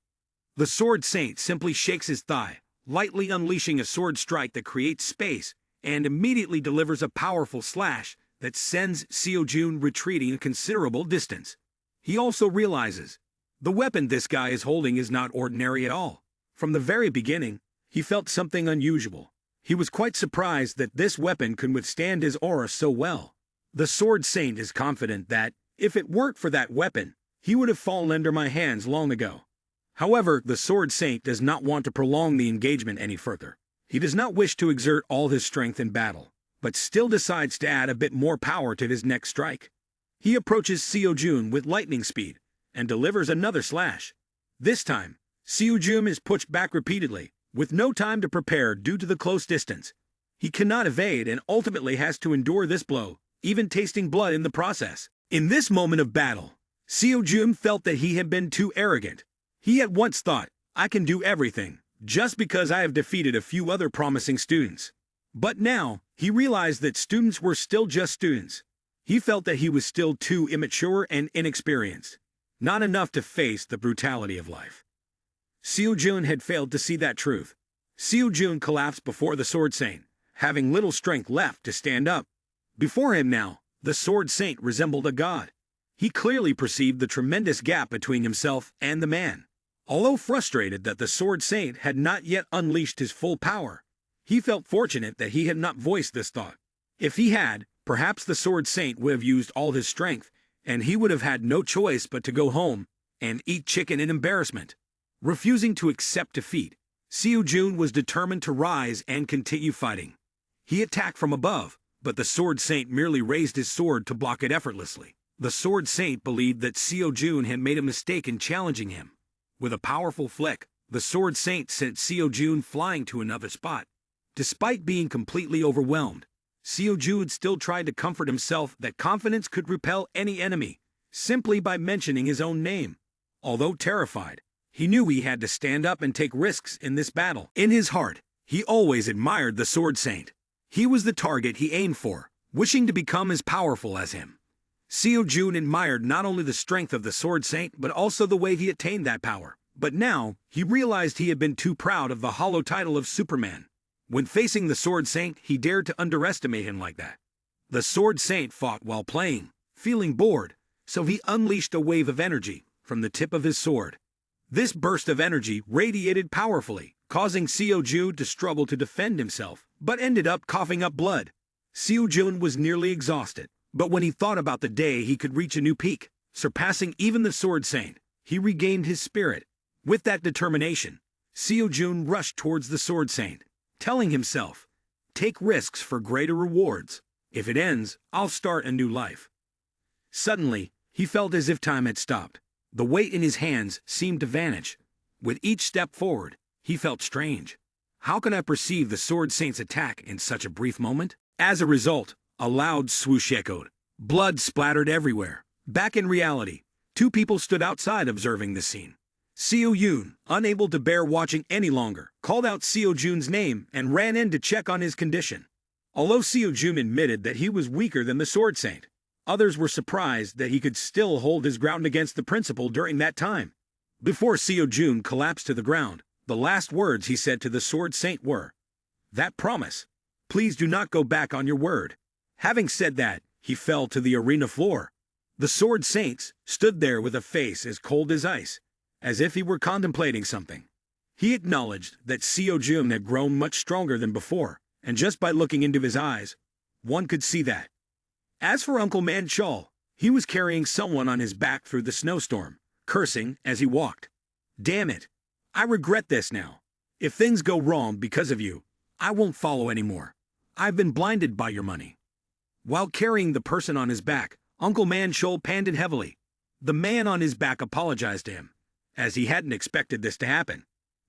The Sword Saint simply shakes his thigh, lightly unleashing a sword strike that creates space, and immediately delivers a powerful slash that sends Seo Jun retreating a considerable distance. He also realizes, the weapon this guy is holding is not ordinary at all. From the very beginning, he felt something unusual. He was quite surprised that this weapon could withstand his aura so well. The Sword Saint is confident that, if it weren't for that weapon, he would have fallen under my hands long ago. However, the Sword Saint does not want to prolong the engagement any further. He does not wish to exert all his strength in battle. but still decides to add a bit more power to his next strike. He approaches Seo-jun with lightning speed and delivers another slash. This time, Seo-jun is pushed back repeatedly, with no time to prepare due to the close distance. He cannot evade and ultimately has to endure this blow, even tasting blood in the process. In this moment of battle, Seo-jun felt that he had been too arrogant. He had once thought, I can do everything, just because I have defeated a few other promising students. But now, he realized that students were still just students. He felt that he was still too immature and inexperienced, not enough to face the brutality of life. Seo-jun had failed to see that truth. Seo-jun collapsed before the Sword Saint, having little strength left to stand up. Before him now, the Sword Saint resembled a god. He clearly perceived the tremendous gap between himself and the man. Although frustrated that the Sword Saint had not yet unleashed his full power, he felt fortunate that he had not voiced this thought. If he had, perhaps the Sword Saint would have used all his strength, and he would have had no choice but to go home and eat chicken in embarrassment. Refusing to accept defeat, Seo-jun was determined to rise and continue fighting. He attacked from above, but the Sword Saint merely raised his sword to block it effortlessly. The Sword Saint believed that Seo-jun had made a mistake in challenging him. With a powerful flick, the Sword Saint sent Seo-jun flying to another spot. Despite being completely overwhelmed, Seo-jun still tried to comfort himself that confidence could repel any enemy, simply by mentioning his own name. Although terrified, he knew he had to stand up and take risks in this battle. In his heart, he always admired the Sword Saint. He was the target he aimed for, wishing to become as powerful as him. Seo-jun admired not only the strength of the Sword Saint but also the way he attained that power. But now, he realized he had been too proud of the hollow title of Superman. When facing the Sword Saint, he dared to underestimate him like that. The Sword Saint fought while playing, feeling bored, so he unleashed a wave of energy from the tip of his sword. This burst of energy radiated powerfully, causing Seo-jun to struggle to defend himself, but ended up coughing up blood. Seo-jun was nearly exhausted, but when he thought about the day he could reach a new peak, surpassing even the Sword Saint, he regained his spirit. With that determination, Seo-jun rushed towards the Sword Saint, telling himself, take risks for greater rewards. If it ends, I'll start a new life. Suddenly, he felt as if time had stopped. The weight in his hands seemed to vanish. With each step forward, he felt strange. How could I perceive the Sword Saint's attack in such a brief moment? As a result, a loud swoosh echoed. Blood splattered everywhere. Back in reality, two people stood outside observing the scene. Seo-jun, unable to bear watching any longer, called out Seo-jun's name and ran in to check on his condition. Although Seo-jun admitted that he was weaker than the Sword Saint, others were surprised that he could still hold his ground against the principal during that time. Before Seo-jun collapsed to the ground, the last words he said to the Sword Saint were, "That promise. Please do not go back on your word." Having said that, he fell to the arena floor. The Sword Saint stood there with a face as cold as ice, as if he were contemplating something. He acknowledged that Seo-jun had grown much stronger than before, and just by looking into his eyes, one could see that. As for Uncle Man-chul, he was carrying someone on his back through the snowstorm, cursing as he walked. Damn it! I regret this now. If things go wrong because of you, I won't follow anymore. I've been blinded by your money. While carrying the person on his back, Uncle Man-chul panted heavily. The man on his back apologized to him, as he hadn't expected this to happen.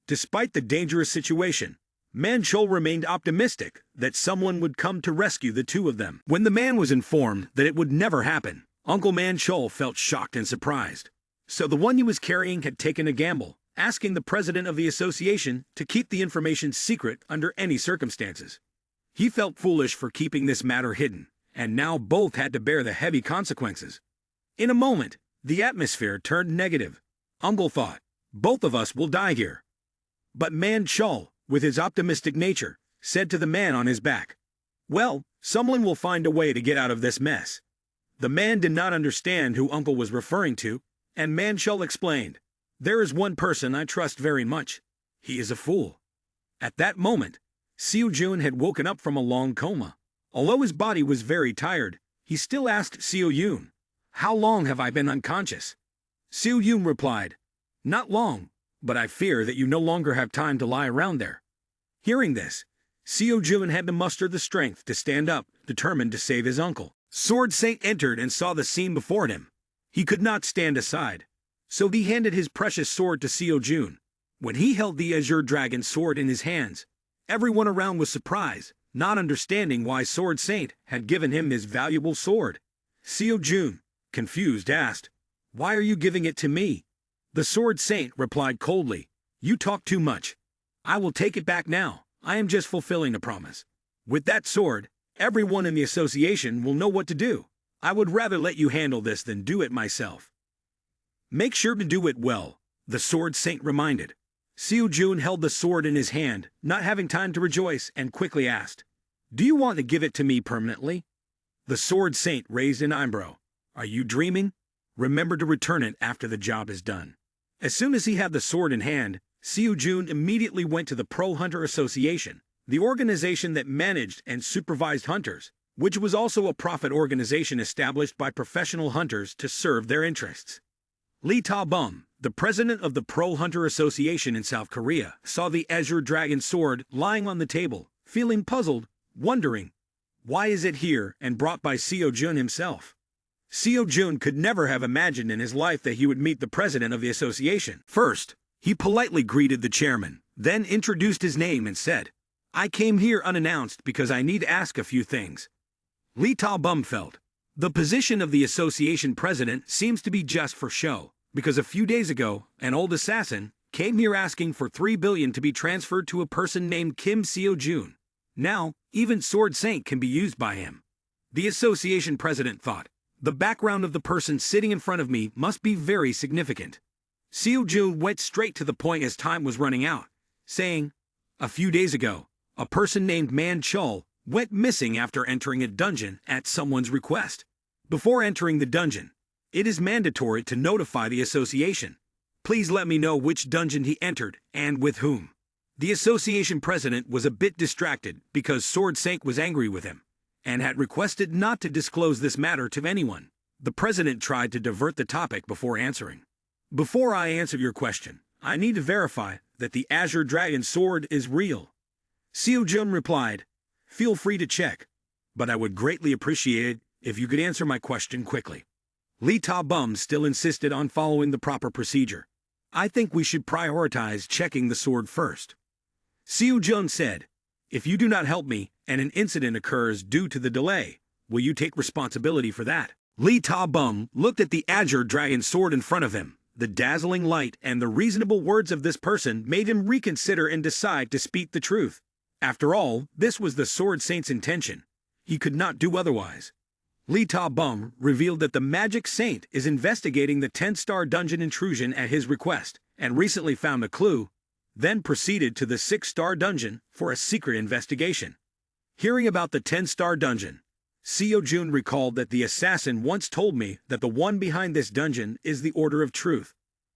Despite the dangerous situation, Man-chul remained optimistic that someone would come to rescue the two of them. When the man was informed that it would never happen, Uncle Man-chul felt shocked and surprised. So the one he was carrying had taken a gamble, asking the president of the association to keep the information secret under any circumstances. He felt foolish for keeping this matter hidden, and now both had to bear the heavy consequences. In a moment, the atmosphere turned negative. Uncle thought, both of us will die here. But Man-chul, with his optimistic nature, said to the man on his back, "Well, someone will find a way to get out of this mess." The man did not understand who Uncle was referring to, and Man-chul explained, "There is one person I trust very much. He is a fool." At that moment, Seo-jun had woken up from a long coma. Although his body was very tired, he still asked Seo-jun, "How long have I been unconscious?" Seo-jun replied, "Not long, but I fear that you no longer have time to lie around there." Hearing this, Seo-jun had to muster the strength to stand up, determined to save his uncle. Sword Saint entered and saw the scene before him. He could not stand aside, so he handed his precious sword to Seo-jun. When he held the azure dragon sword in his hands, everyone around was surprised, not understanding why Sword Saint had given him his valuable sword. Seo-jun, confused, asked, "Why are you giving it to me?" The Sword Saint replied coldly, "You talk too much. I will take it back now. I am just fulfilling a promise. With that sword, everyone in the association will know what to do. I would rather let you handle this than do it myself." "Make sure to do it well," the Sword Saint reminded. Seo-jun held the sword in his hand, not having time to rejoice, and quickly asked, "Do you want to give it to me permanently?" The Sword Saint raised an eyebrow. "Are you dreaming? Remember to return it after the job is done." As soon as he had the sword in hand, Seo-jun immediately went to the Pro Hunter Association, the organization that managed and supervised hunters, which was also a profit organization established by professional hunters to serve their interests. Lee Ta-bum, the president of the Pro Hunter Association in South Korea, saw the azure dragon sword lying on the table, feeling puzzled, wondering, why is it here and brought by Seo-jun himself? Seo-jun could never have imagined in his life that he would meet the president of the association. First, he politely greeted the chairman, then introduced his name and said, "I came here unannounced because I need to ask a few things." Lee Ta-bum felt, the position of the association president seems to be just for show, because a few days ago, an old assassin came here asking for 3 billion to be transferred to a person named Kim Seo-jun. Now, even Sword Saint can be used by him. The association president thought, the background of the person sitting in front of me must be very significant. Seo-jun went straight to the point as time was running out, saying, "A few days ago, a person named Man Chul went missing after entering a dungeon at someone's request. Before entering the dungeon, it is mandatory to notify the association. Please let me know which dungeon he entered and with whom." The association president was a bit distracted because Sword Saint was angry with him and had requested not to disclose this matter to anyone. The president tried to divert the topic before answering. "Before I answer your question, I need to verify that the azure dragon sword is real." Seo-jun replied, "Feel free to check, but I would greatly appreciate it if you could answer my question quickly." Lee Ta-bum still insisted on following the proper procedure. "I think we should prioritize checking the sword first." Seo-jun said, "If you do not help me and an incident occurs due to the delay, will you take responsibility for that?" Lee Ta-bum looked at the azure dragon sword in front of him. The dazzling light and the reasonable words of this person made him reconsider and decide to speak the truth. After all, this was the Sword Saint's intention. He could not do otherwise. Lee Ta-bum revealed that the Magic Saint is investigating the 10-star dungeon intrusion at his request, and recently found a clue, then proceeded to the 6-star dungeon for a secret investigation. Hearing about the 10-star dungeon, Seo-jun recalled that the assassin once told me that the one behind this dungeon is the Order of Truth.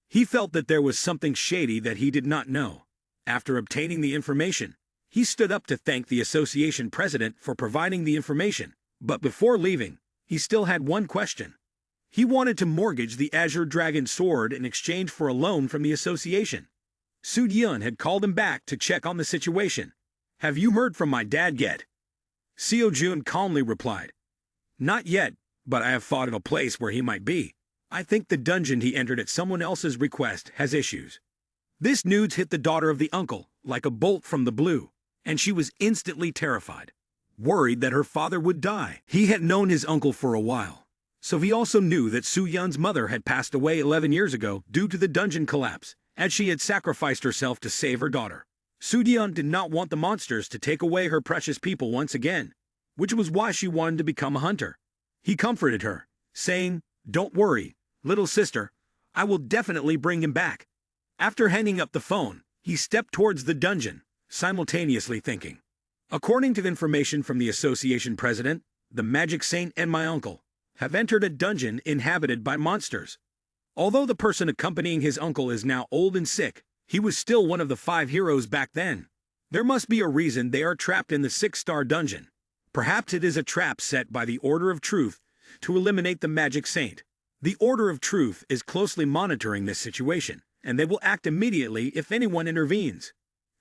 He felt that there was something shady that he did not know. After obtaining the information, he stood up to thank the association president for providing the information, but before leaving, he still had one question. He wanted to mortgage the azure dragon sword in exchange for a loan from the association. Soo-yeon had called him back to check on the situation. "Have you heard from my dad yet?" Seo-jun calmly replied, "Not yet, but I have thought of a place where he might be. I think the dungeon he entered at someone else's request has issues." This news hit the daughter of the uncle like a bolt from the blue, and she was instantly terrified, worried that her father would die. He had known his uncle for a while, so he also knew that Soo-yeon's mother had passed away 11 years ago due to the dungeon collapse, as she had sacrificed herself to save her daughter. Soo-yeon did not want the monsters to take away her precious people once again, which was why she wanted to become a hunter. He comforted her, saying, "Don't worry, little sister, I will definitely bring him back." After hanging up the phone, he stepped towards the dungeon, simultaneously thinking, "According to information from the association president, the Magic Saint and my uncle have entered a dungeon inhabited by monsters. Although the person accompanying his uncle is now old and sick, he was still one of the 5 heroes back then. There must be a reason they are trapped in the 6-star dungeon. Perhaps it is a trap set by the Order of Truth to eliminate the Magic Saint. The Order of Truth is closely monitoring this situation, and they will act immediately if anyone intervenes."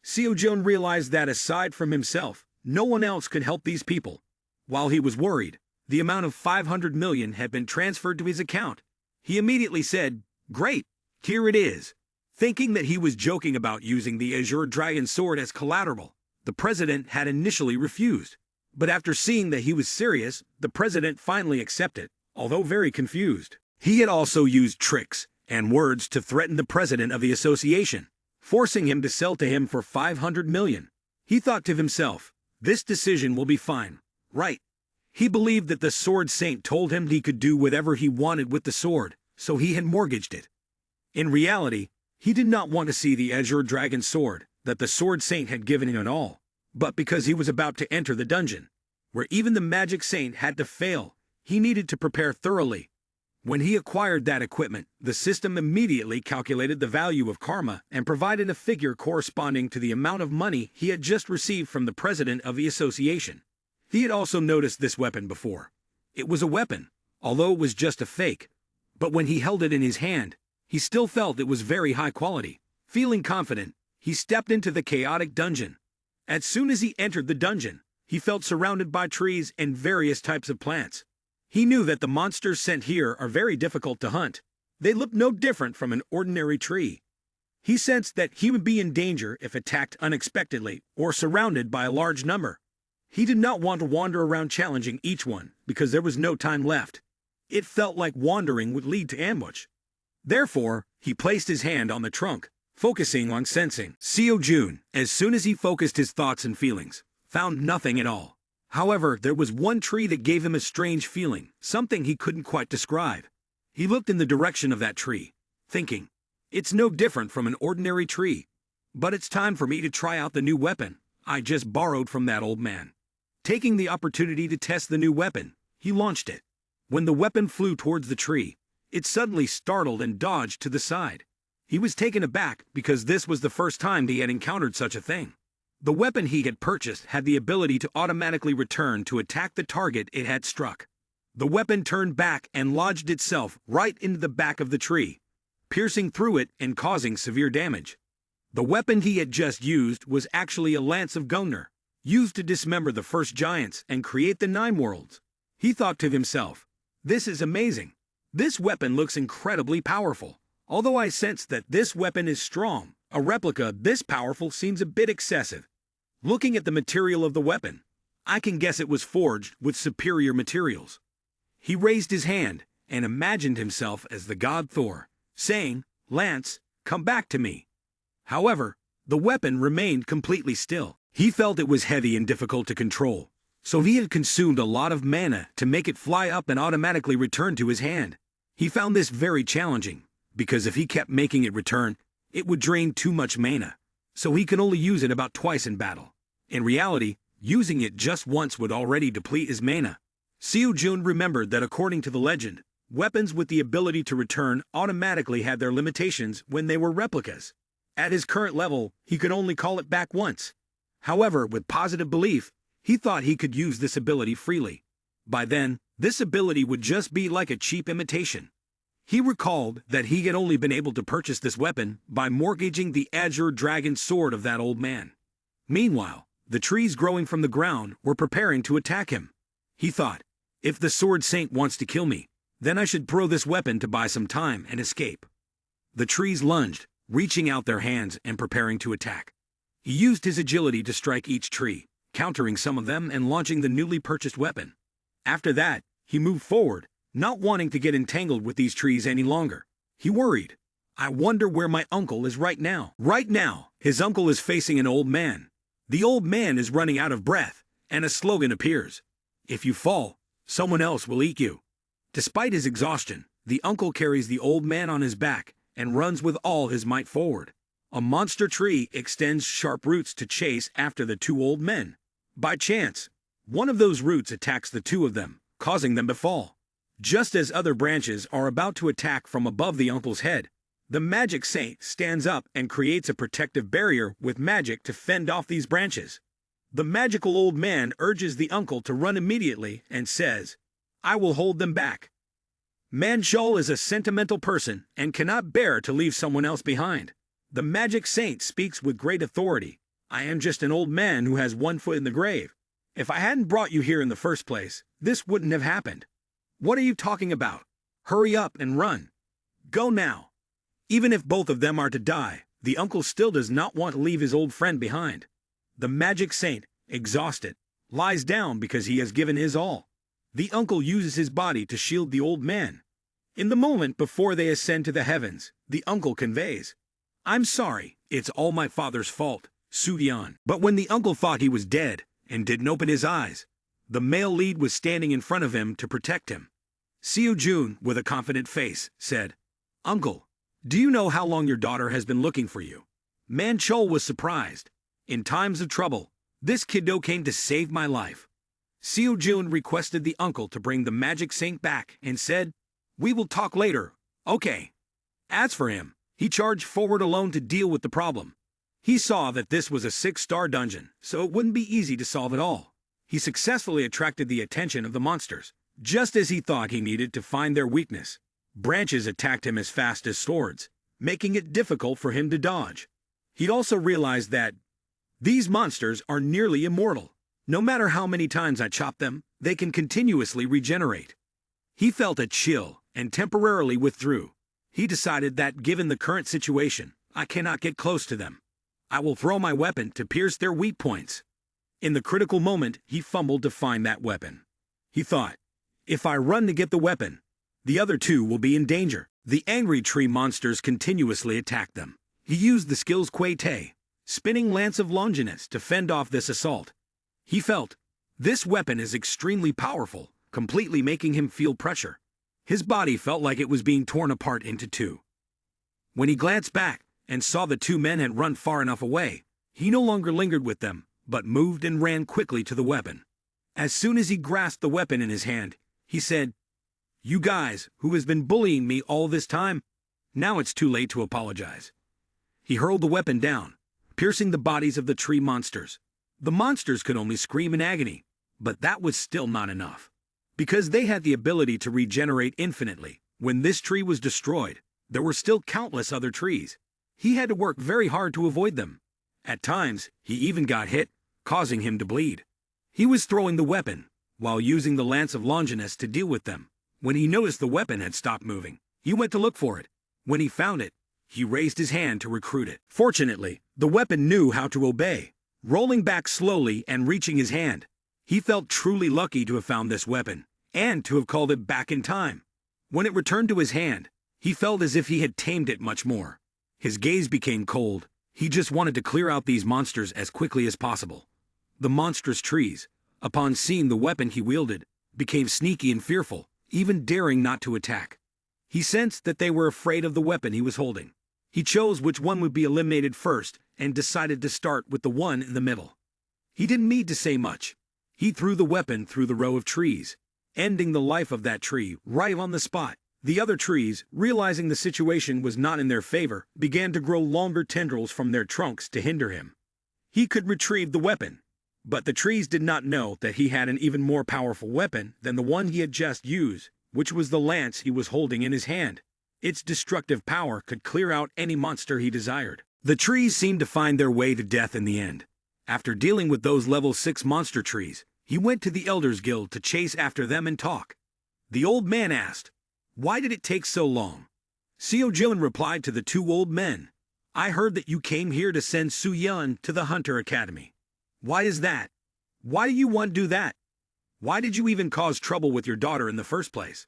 Seo-jun realized that aside from himself, no one else could help these people. While he was worried, the amount of 500 million had been transferred to his account. He immediately said, "Great, here it is." Thinking that he was joking about using the Azure Dragon Sword as collateral, the president had initially refused. But after seeing that he was serious, the president finally accepted, although very confused. He had also used tricks and words to threaten the president of the association, forcing him to sell to him for 500 million. He thought to himself, this decision will be fine, right? He believed that the Sword Saint told him he could do whatever he wanted with the sword, so he had mortgaged it. In reality, he did not want to see the Azure Dragon Sword that the Sword Saint had given him at all, but because he was about to enter the dungeon, where even the Magic Saint had to fail, he needed to prepare thoroughly. When he acquired that equipment, the system immediately calculated the value of karma and provided a figure corresponding to the amount of money he had just received from the president of the association. He had also noticed this weapon before. It was a weapon, although it was just a fake. But when he held it in his hand, he still felt it was very high quality. Feeling confident, he stepped into the chaotic dungeon. As soon as he entered the dungeon, he felt surrounded by trees and various types of plants. He knew that the monsters sent here are very difficult to hunt. They look no different from an ordinary tree. He sensed that he would be in danger if attacked unexpectedly or surrounded by a large number. He did not want to wander around challenging each one because there was no time left. It felt like wandering would lead to ambush. Therefore, he placed his hand on the trunk, focusing on sensing. Seo-jun, as soon as he focused his thoughts and feelings, found nothing at all. However, there was one tree that gave him a strange feeling, something he couldn't quite describe. He looked in the direction of that tree, thinking, it's no different from an ordinary tree. But it's time for me to try out the new weapon I just borrowed from that old man. Taking the opportunity to test the new weapon, he launched it. When the weapon flew towards the tree, it suddenly startled and dodged to the side. He was taken aback because this was the first time he had encountered such a thing. The weapon he had purchased had the ability to automatically return to attack the target it had struck. The weapon turned back and lodged itself right into the back of the tree, piercing through it and causing severe damage. The weapon he had just used was actually a lance of Gunnar, used to dismember the first giants and create the 9 worlds. He thought to himself, this is amazing. This weapon looks incredibly powerful. Although I sense that this weapon is strong, a replica this powerful seems a bit excessive. Looking at the material of the weapon, I can guess it was forged with superior materials. He raised his hand and imagined himself as the god Thor, saying, Lance, come back to me. However, the weapon remained completely still. He felt it was heavy and difficult to control, so he had consumed a lot of mana to make it fly up and automatically return to his hand. He found this very challenging, because if he kept making it return, it would drain too much mana, so he could only use it about twice in battle. In reality, using it just once would already deplete his mana. Seo-jun remembered that according to the legend, weapons with the ability to return automatically had their limitations when they were replicas. At his current level, he could only call it back once. However, with positive belief, he thought he could use this ability freely. By then, this ability would just be like a cheap imitation. He recalled that he had only been able to purchase this weapon by mortgaging the Azure Dragon Sword of that old man. Meanwhile, the trees growing from the ground were preparing to attack him. He thought, if the Sword Saint wants to kill me, then I should throw this weapon to buy some time and escape. The trees lunged, reaching out their hands and preparing to attack. He used his agility to strike each tree, countering some of them and launching the newly purchased weapon. After that, he moved forward, not wanting to get entangled with these trees any longer. He worried, I wonder where my uncle is right now. Right now, his uncle is facing an old man. The old man is running out of breath, and a slogan appears. If you fall, someone else will eat you. Despite his exhaustion, the uncle carries the old man on his back and runs with all his might forward. A monster tree extends sharp roots to chase after the 2 old men. By chance, one of those roots attacks the 2 of them, causing them to fall. Just as other branches are about to attack from above the uncle's head, the Magic Saint stands up and creates a protective barrier with magic to fend off these branches. The magical old man urges the uncle to run immediately and says, I will hold them back. Manshul is a sentimental person and cannot bear to leave someone else behind. The Magic Saint speaks with great authority, I am just an old man who has one foot in the grave. If I hadn't brought you here in the first place, this wouldn't have happened. What are you talking about? Hurry up and run. Go now. Even if both of them are to die, the uncle still does not want to leave his old friend behind. The magic saint, exhausted, lies down because he has given his all. The uncle uses his body to shield the old man. In the moment before they ascend to the heavens, the uncle conveys, "I'm sorry, it's all my father's fault, Soo-yeon." But when the uncle thought he was dead and didn't open his eyes, the male lead was standing in front of him to protect him. Seo-jun, with a confident face, said, "Uncle, do you know how long your daughter has been looking for you?" Man-chol was surprised. "In times of trouble, this kiddo came to save my life." Seo-jun requested the uncle to bring the magic saint back and said, "We will talk later, okay." As for him, he charged forward alone to deal with the problem. He saw that this was a 6-star dungeon, so it wouldn't be easy to solve it all. He successfully attracted the attention of the monsters, just as he thought he needed to find their weakness. Branches attacked him as fast as swords, making it difficult for him to dodge. He'd also realized that these monsters are nearly immortal. No matter how many times I chop them, they can continuously regenerate. He felt a chill and temporarily withdrew. He decided that given the current situation, I cannot get close to them. I will throw my weapon to pierce their weak points. In the critical moment, he fumbled to find that weapon. He thought, if I run to get the weapon, the other two will be in danger. The angry tree monsters continuously attacked them. He used the skills Kuei Te, spinning Lance of Longinus, to fend off this assault. He felt, this weapon is extremely powerful, completely making him feel pressure. His body felt like it was being torn apart into two. When he glanced back and saw the two men had run far enough away, he no longer lingered with them, but moved and ran quickly to the weapon. As soon as he grasped the weapon in his hand, he said, "You guys, who has been bullying me all this time, now it's too late to apologize." He hurled the weapon down, piercing the bodies of the tree monsters. The monsters could only scream in agony, but that was still not enough. Because they had the ability to regenerate infinitely, when this tree was destroyed, there were still countless other trees. He had to work very hard to avoid them. At times, he even got hit, causing him to bleed. He was throwing the weapon, while using the Lance of Longinus to deal with them. When he noticed the weapon had stopped moving, he went to look for it. When he found it, he raised his hand to recruit it. Fortunately, the weapon knew how to obey, rolling back slowly and reaching his hand. He felt truly lucky to have found this weapon, and to have called it back in time. When it returned to his hand, he felt as if he had tamed it much more. His gaze became cold. He just wanted to clear out these monsters as quickly as possible. The monstrous trees, upon seeing the weapon he wielded, became sneaky and fearful, even daring not to attack. He sensed that they were afraid of the weapon he was holding. He chose which one would be eliminated first and decided to start with the one in the middle. He didn't need to say much. He threw the weapon through the row of trees, ending the life of that tree right on the spot. The other trees, realizing the situation was not in their favor, began to grow longer tendrils from their trunks to hinder him. He could retrieve the weapon, but the trees did not know that he had an even more powerful weapon than the one he had just used, which was the lance he was holding in his hand. Its destructive power could clear out any monster he desired. The trees seemed to find their way to death in the end. After dealing with those level 6 monster trees, he went to the Elders Guild to chase after them and talk. The old man asked, "Why did it take so long?" Seo-jun replied to the two old men, "I heard that you came here to send Soo-yeon to the Hunter Academy. Why is that? Why do you want to do that? Why did you even cause trouble with your daughter in the first place?"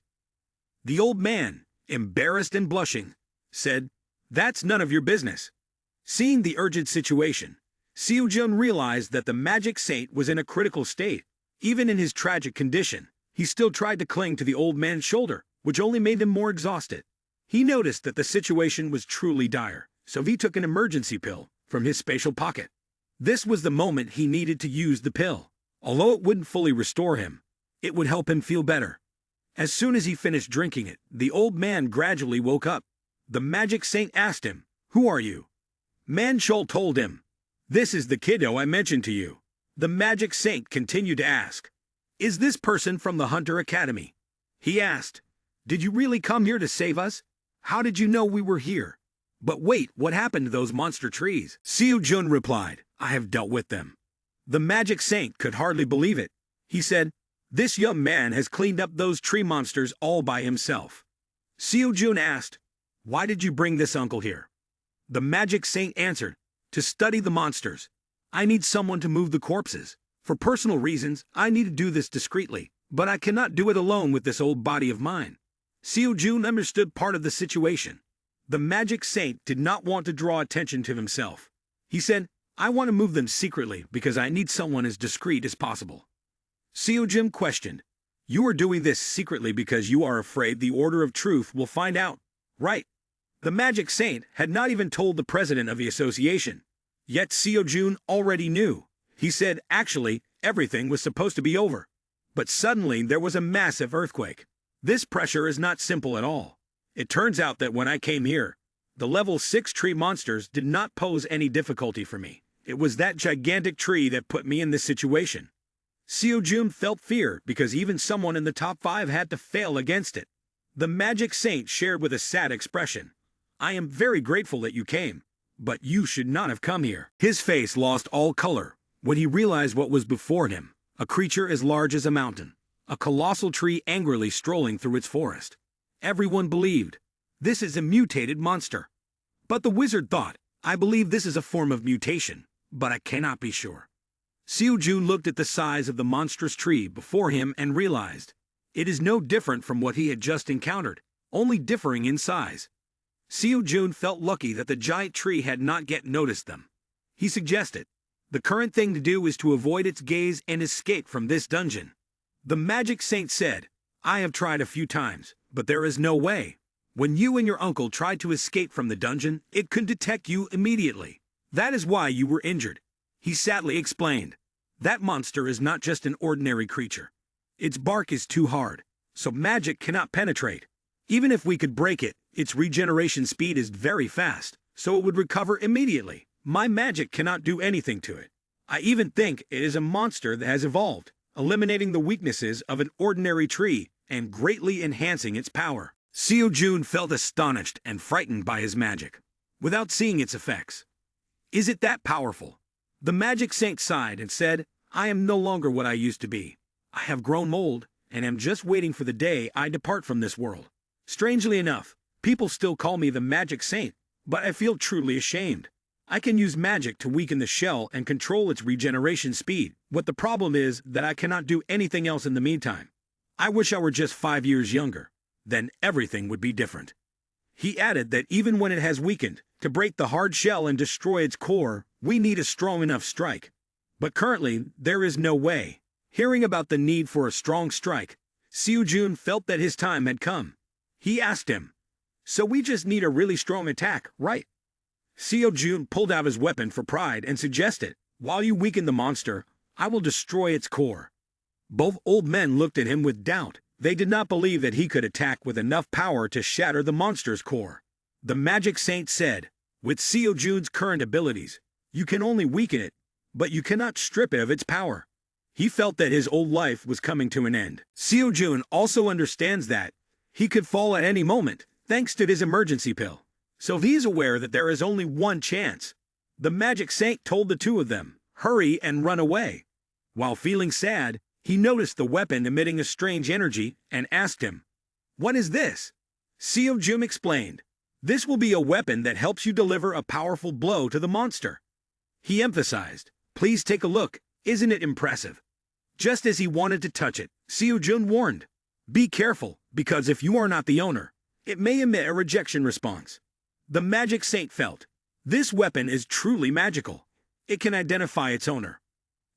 The old man, embarrassed and blushing, said, "That's none of your business." Seeing the urgent situation, Seo-jun realized that the magic saint was in a critical state. Even in his tragic condition, he still tried to cling to the old man's shoulder, which only made him more exhausted. He noticed that the situation was truly dire, so he took an emergency pill from his spatial pocket. This was the moment he needed to use the pill. Although it wouldn't fully restore him, it would help him feel better. As soon as he finished drinking it, the old man gradually woke up. The magic saint asked him, "Who are you?" Man-chol told him, "This is the kiddo I mentioned to you." The magic saint continued to ask, "Is this person from the Hunter Academy?" He asked, "Did you really come here to save us? How did you know we were here? But wait, what happened to those monster trees?" Seo-jun replied, I have dealt with them. The magic saint could hardly believe it. He said, "This young man has cleaned up those tree monsters all by himself." Seo-jun asked, "Why did you bring this uncle here?" The magic saint answered, "To study the monsters. I need someone to move the corpses. For personal reasons, I need to do this discreetly, but I cannot do it alone with this old body of mine." Seo-jun understood part of the situation. The magic saint did not want to draw attention to himself. He said, "I want to move them secretly because I need someone as discreet as possible." Seo-jun questioned, "You are doing this secretly because you are afraid the Order of Truth will find out, right?" The magic saint had not even told the president of the association. Yet Seo-jun already knew. He said, actually, everything was supposed to be over. But suddenly there was a massive earthquake. This pressure is not simple at all. It turns out that when I came here, the level 6 tree monsters did not pose any difficulty for me. It was that gigantic tree that put me in this situation. Seo-jun felt fear because even someone in the top 5 had to fail against it. The magic saint shared with a sad expression, "I am very grateful that you came, but you should not have come here." His face lost all color when he realized what was before him, a creature as large as a mountain, a colossal tree angrily strolling through its forest. Everyone believed, "This is a mutated monster." But the wizard thought, "I believe this is a form of mutation, but I cannot be sure." Seo-jun looked at the size of the monstrous tree before him and realized, it is no different from what he had just encountered, only differing in size. Seo-jun felt lucky that the giant tree had not yet noticed them. He suggested, "The current thing to do is to avoid its gaze and escape from this dungeon." The magic saint said, "I have tried a few times, but there is no way. When you and your uncle tried to escape from the dungeon, it could detect you immediately. That is why you were injured." He sadly explained, "That monster is not just an ordinary creature. Its bark is too hard, so magic cannot penetrate. Even if we could break it, its regeneration speed is very fast, so it would recover immediately. My magic cannot do anything to it. I even think it is a monster that has evolved, eliminating the weaknesses of an ordinary tree and greatly enhancing its power." Seo-jun felt astonished and frightened by his magic, without seeing its effects. "Is it that powerful?" The magic saint sighed and said, "I am no longer what I used to be. I have grown old, and am just waiting for the day I depart from this world. Strangely enough, people still call me the magic saint, but I feel truly ashamed. I can use magic to weaken the shell and control its regeneration speed, but the problem is that I cannot do anything else in the meantime. I wish I were just 5 years younger. Then everything would be different." He added that even when it has weakened, to break the hard shell and destroy its core, we need a strong enough strike. But currently, there is no way. Hearing about the need for a strong strike, Seo-jun felt that his time had come. He asked him, "So we just need a really strong attack, right?" Seo-jun pulled out his weapon for pride and suggested, "While you weaken the monster, I will destroy its core." Both old men looked at him with doubt. They did not believe that he could attack with enough power to shatter the monster's core. The magic saint said, "With Seo-jun's current abilities, you can only weaken it, but you cannot strip it of its power." He felt that his old life was coming to an end. Seo-jun also understands that he could fall at any moment, thanks to his emergency pill. So he is aware that there is only one chance. The magic saint told the two of them, "Hurry and run away." While feeling sad, he noticed the weapon emitting a strange energy and asked him, "What is this?" Seo-jun explained, "This will be a weapon that helps you deliver a powerful blow to the monster." He emphasized, "Please take a look, isn't it impressive?" Just as he wanted to touch it, Seo-jun warned, "Be careful, because if you are not the owner, it may emit a rejection response." The magic saint felt, this weapon is truly magical. It can identify its owner.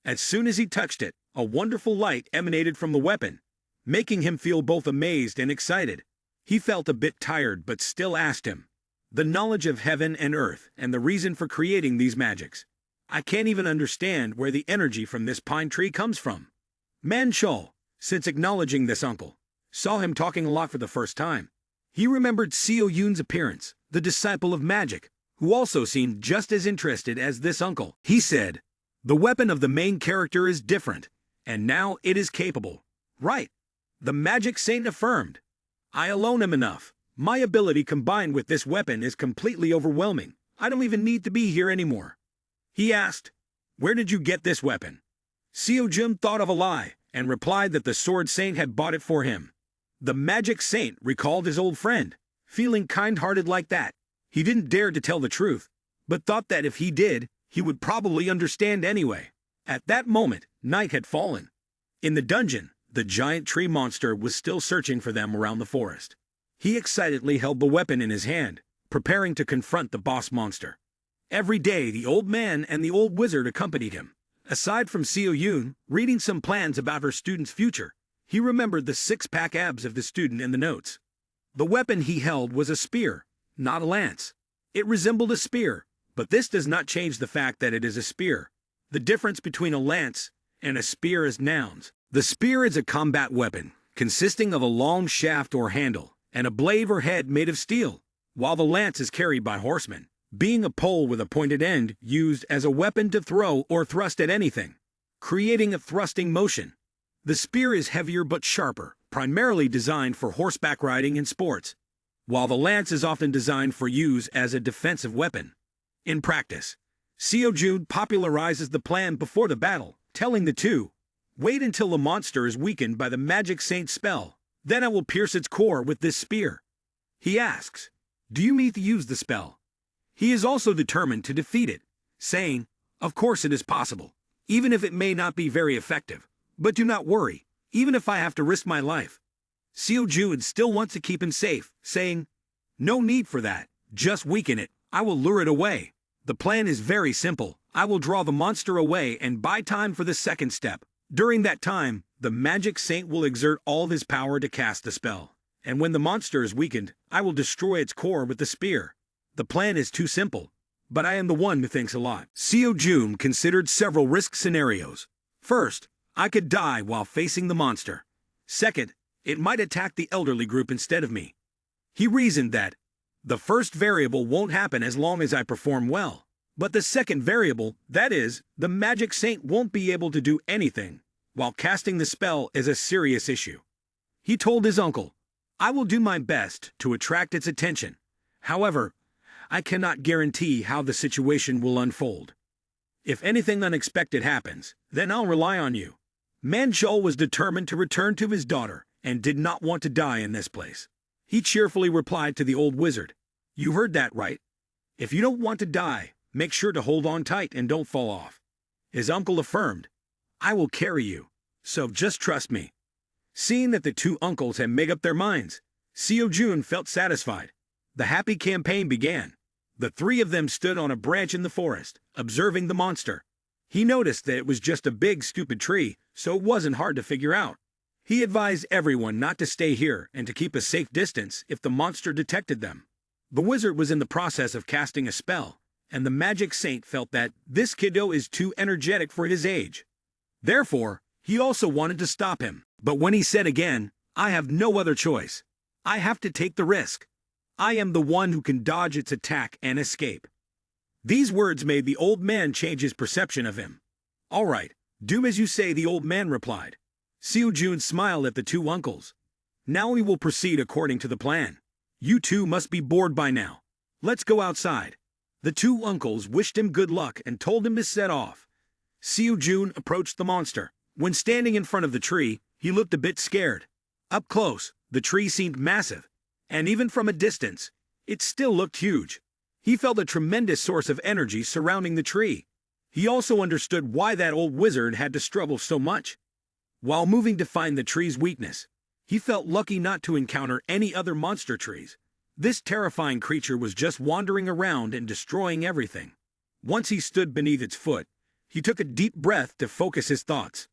As soon as he touched it, a wonderful light emanated from the weapon, making him feel both amazed and excited. He felt a bit tired but still asked him, "The knowledge of heaven and earth and the reason for creating these magics. I can't even understand where the energy from this pine tree comes from." Man-chul, since acknowledging this uncle, saw him talking a lot for the first time. He remembered Seo-yun's appearance, the disciple of magic, who also seemed just as interested as this uncle. He said, "The weapon of the main character is different, and now it is capable." "Right," the magic saint affirmed. "I alone am enough. My ability combined with this weapon is completely overwhelming. I don't even need to be here anymore." He asked, Where did you get this weapon? Seo-jun thought of a lie and replied that the Sword Saint had bought it for him. The Magic Saint recalled his old friend, feeling kind-hearted like that. He didn't dare to tell the truth, but thought that if he did, he would probably understand anyway. At that moment, night had fallen. In the dungeon, the giant tree monster was still searching for them around the forest. He excitedly held the weapon in his hand, preparing to confront the boss monster. Every day, the old man and the old wizard accompanied him. Aside from Seo-yoon reading some plans about her student's future, he remembered the six-pack abs of the student in the notes. The weapon he held was a spear, not a lance. It resembled a spear, but this does not change the fact that it is a spear. The difference between a lance and a spear is nouns. The spear is a combat weapon, consisting of a long shaft or handle, and a blade or head made of steel, while the lance is carried by horsemen, being a pole with a pointed end used as a weapon to throw or thrust at anything, creating a thrusting motion. The spear is heavier but sharper, primarily designed for horseback riding and sports, while the lance is often designed for use as a defensive weapon. In practice, Seo-jun popularizes the plan before the battle, telling the two, "Wait until the monster is weakened by the Magic Saint spell, then I will pierce its core with this spear." He asks, "Do you mean to use the spell?" He is also determined to defeat it, saying, "Of course it is possible, even if it may not be very effective. But do not worry, even if I have to risk my life." Seo-jun still wants to keep him safe, saying, "No need for that, just weaken it, I will lure it away. The plan is very simple, I will draw the monster away and buy time for the second step. During that time, the Magic Saint will exert all his power to cast the spell, and when the monster is weakened, I will destroy its core with the spear. The plan is too simple, but I am the one who thinks a lot." Seo-jun considered several risk scenarios. First, I could die while facing the monster. Second, it might attack the elderly group instead of me. He reasoned that the first variable won't happen as long as I perform well, but the second variable, that is, the Magic Saint won't be able to do anything while casting the spell, is a serious issue. He told his uncle, "I will do my best to attract its attention. However, I cannot guarantee how the situation will unfold. If anything unexpected happens, then I'll rely on you." Manchol was determined to return to his daughter and did not want to die in this place. He cheerfully replied to the old wizard, "You heard that right. If you don't want to die, make sure to hold on tight and don't fall off." His uncle affirmed, "I will carry you, so just trust me." Seeing that the two uncles had made up their minds, Seo-jun felt satisfied. The happy campaign began. The three of them stood on a branch in the forest, observing the monster. He noticed that it was just a big, stupid tree, so it wasn't hard to figure out. He advised everyone not to stay here and to keep a safe distance if the monster detected them. The wizard was in the process of casting a spell, and the Magic Saint felt that this kiddo is too energetic for his age. Therefore, he also wanted to stop him. But when he said again, "I have no other choice. I have to take the risk. I am the one who can dodge its attack and escape." These words made the old man change his perception of him. "All right, do as you say," the old man replied. Seo-jun smiled at the two uncles. "Now we will proceed according to the plan. You two must be bored by now. Let's go outside." The two uncles wished him good luck and told him to set off. Seo-jun approached the monster. When standing in front of the tree, he looked a bit scared. Up close, the tree seemed massive, and even from a distance, it still looked huge. He felt a tremendous source of energy surrounding the tree. He also understood why that old wizard had to struggle so much. While moving to find the tree's weakness, he felt lucky not to encounter any other monster trees. This terrifying creature was just wandering around and destroying everything. Once he stood beneath its foot, he took a deep breath to focus his thoughts.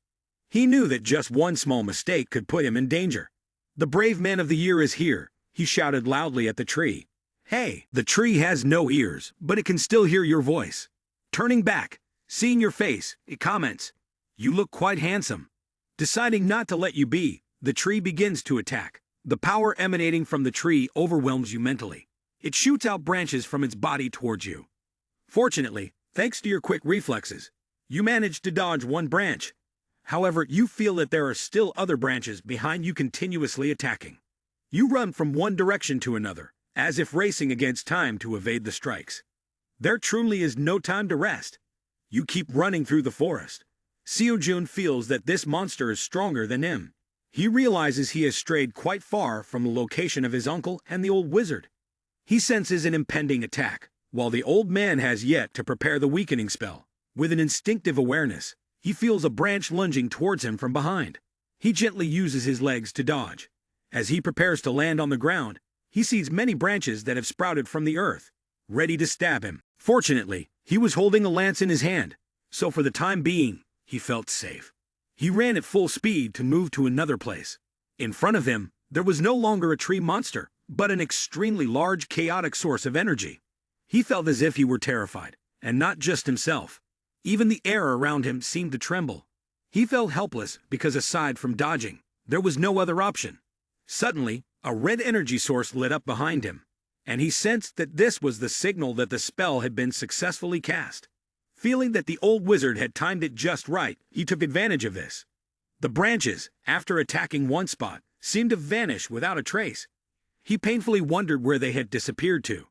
He knew that just one small mistake could put him in danger. "The brave man of the year is here," he shouted loudly at the tree. "Hey, the tree has no ears, but it can still hear your voice." Turning back, seeing your face, it comments, "You look quite handsome." Deciding not to let you be, the tree begins to attack. The power emanating from the tree overwhelms you mentally. It shoots out branches from its body towards you. Fortunately, thanks to your quick reflexes, you manage to dodge one branch. However, you feel that there are still other branches behind you continuously attacking. You run from one direction to another, as if racing against time to evade the strikes. There truly is no time to rest. You keep running through the forest. Seo-jun feels that this monster is stronger than him. He realizes he has strayed quite far from the location of his uncle and the old wizard. He senses an impending attack, while the old man has yet to prepare the weakening spell. With an instinctive awareness, he feels a branch lunging towards him from behind. He gently uses his legs to dodge. As he prepares to land on the ground, he sees many branches that have sprouted from the earth, ready to stab him. Fortunately, he was holding a lance in his hand, so for the time being, he felt safe. He ran at full speed to move to another place. In front of him, there was no longer a tree monster, but an extremely large, chaotic source of energy. He felt as if he were terrified, and not just himself. Even the air around him seemed to tremble. He felt helpless because aside from dodging, there was no other option. Suddenly, a red energy source lit up behind him, and he sensed that this was the signal that the spell had been successfully cast. Feeling that the old wizard had timed it just right, he took advantage of this. The branches, after attacking one spot, seemed to vanish without a trace. He painfully wondered where they had disappeared to.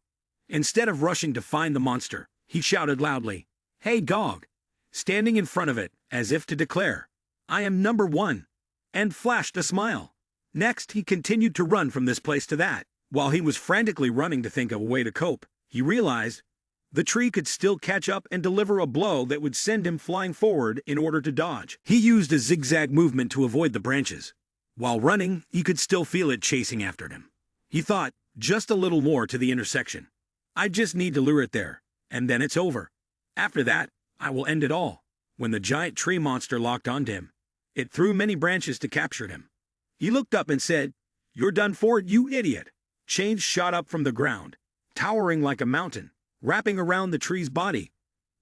Instead of rushing to find the monster, he shouted loudly, "Hey dog!" standing in front of it, as if to declare, "I am number one," and flashed a smile. Next, he continued to run from this place to that. While he was frantically running to think of a way to cope, he realized the tree could still catch up and deliver a blow that would send him flying forward in order to dodge. He used a zigzag movement to avoid the branches. While running, he could still feel it chasing after him. He thought, just a little more to the intersection. I just need to lure it there, and then it's over. After that, I will end it all. When the giant tree monster locked onto him, it threw many branches to capture him. He looked up and said, "You're done for, you idiot." Chains shot up from the ground, towering like a mountain, wrapping around the tree's body.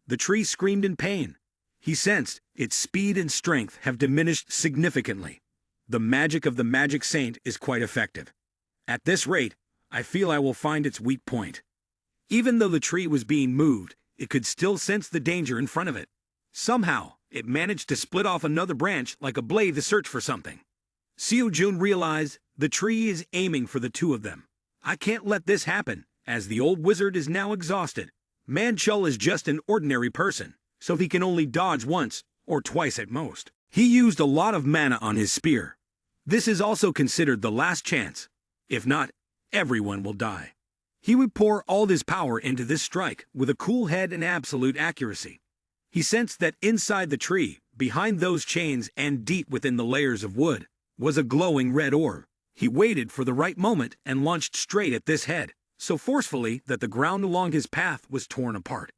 The tree screamed in pain. He sensed its speed and strength have diminished significantly. The magic of the magic saint is quite effective. At this rate, I feel I will find its weak point. Even though the tree was being moved, it could still sense the danger in front of it. Somehow, it managed to split off another branch like a blade to search for something. Seo-jun realized the tree is aiming for the two of them. I can't let this happen, as the old wizard is now exhausted. Man-chul is just an ordinary person, so he can only dodge once or twice at most. He used a lot of mana on his spear. This is also considered the last chance. If not, everyone will die. He would pour all his power into this strike with a cool head and absolute accuracy. He sensed that inside the tree, behind those chains and deep within the layers of wood, was a glowing red orb. He waited for the right moment and launched straight at this head, so forcefully that the ground along his path was torn apart.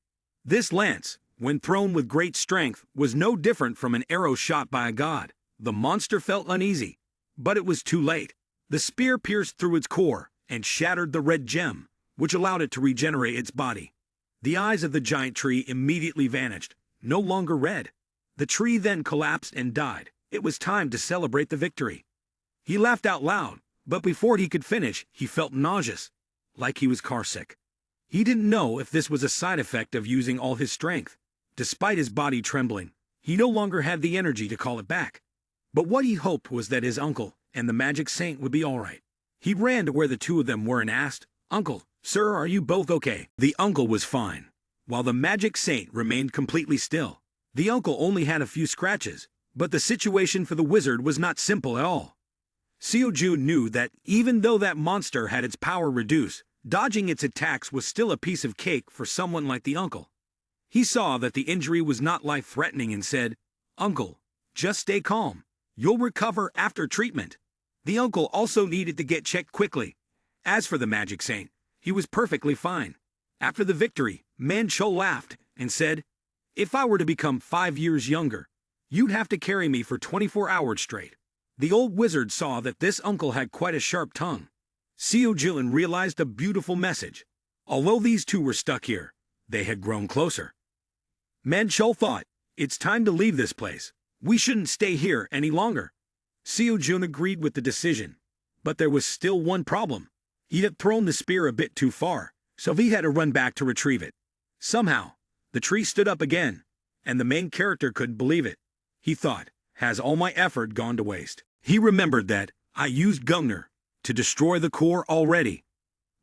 This lance, when thrown with great strength, was no different from an arrow shot by a god. The monster felt uneasy, but it was too late. The spear pierced through its core and shattered the red gem, which allowed it to regenerate its body. The eyes of the giant tree immediately vanished, no longer red. The tree then collapsed and died. It was time to celebrate the victory. He laughed out loud, but before he could finish, he felt nauseous, like he was carsick. He didn't know if this was a side effect of using all his strength. Despite his body trembling, he no longer had the energy to call it back. But what he hoped was that his uncle and the magic saint would be all right. He ran to where the two of them were and asked, "Uncle, sir, are you both okay?" The uncle was fine, while the magic saint remained completely still. The uncle only had a few scratches, but the situation for the wizard was not simple at all. Seo-jun knew that even though that monster had its power reduced, dodging its attacks was still a piece of cake for someone like the uncle. He saw that the injury was not life-threatening and said, "Uncle, just stay calm. You'll recover after treatment." The uncle also needed to get checked quickly. As for the magic saint, he was perfectly fine. After the victory, Man-chul laughed and said, "If I were to become 5 years younger, you'd have to carry me for 24 hours straight." The old wizard saw that this uncle had quite a sharp tongue. Seo-jun realized a beautiful message. Although these two were stuck here, they had grown closer. Man-chul thought, "It's time to leave this place. We shouldn't stay here any longer." Seo-jun agreed with the decision, but there was still one problem. He had thrown the spear a bit too far, so he had to run back to retrieve it. Somehow, the tree stood up again, and the main character couldn't believe it. He thought, has all my effort gone to waste? He remembered that I used Gungnir to destroy the core already.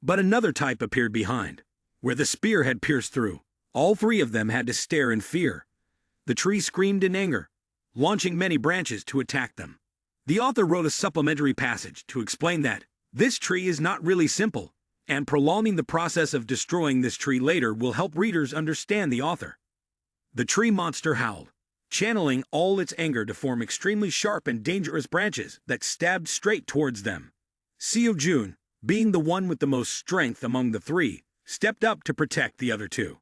But another type appeared behind, where the spear had pierced through. All three of them had to stare in fear. The tree screamed in anger, launching many branches to attack them. The author wrote a supplementary passage to explain that this tree is not really simple, and prolonging the process of destroying this tree later will help readers understand the author. The tree monster howled, channeling all its anger to form extremely sharp and dangerous branches that stabbed straight towards them. Seo-jun, being the one with the most strength among the three, stepped up to protect the other two.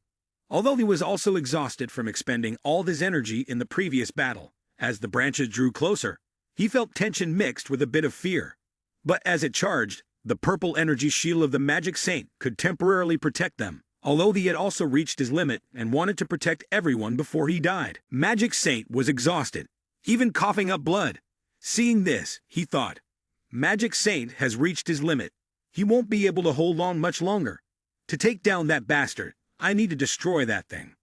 Although he was also exhausted from expending all his energy in the previous battle, as the branches drew closer, he felt tension mixed with a bit of fear. But as it charged, the purple energy shield of the magic saint could temporarily protect them, although he had also reached his limit and wanted to protect everyone before he died. Magic Saint was exhausted, even coughing up blood. Seeing this, he thought, Magic Saint has reached his limit. He won't be able to hold on much longer. To take down that bastard, I need to destroy that thing.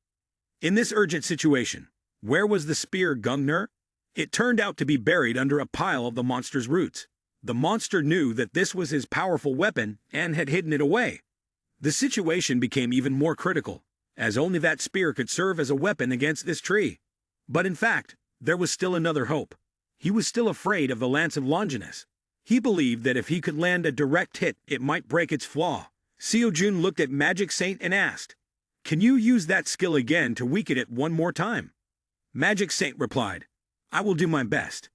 In this urgent situation, where was the spear Gungnir? It turned out to be buried under a pile of the monster's roots. The monster knew that this was his powerful weapon and had hidden it away. The situation became even more critical, as only that spear could serve as a weapon against this tree. But in fact, there was still another hope. He was still afraid of the Lance of Longinus. He believed that if he could land a direct hit, it might break its flaw. Seo-jun looked at Magic Saint and asked, "Can you use that skill again to weaken it one more time?" Magic Saint replied, "I will do my best."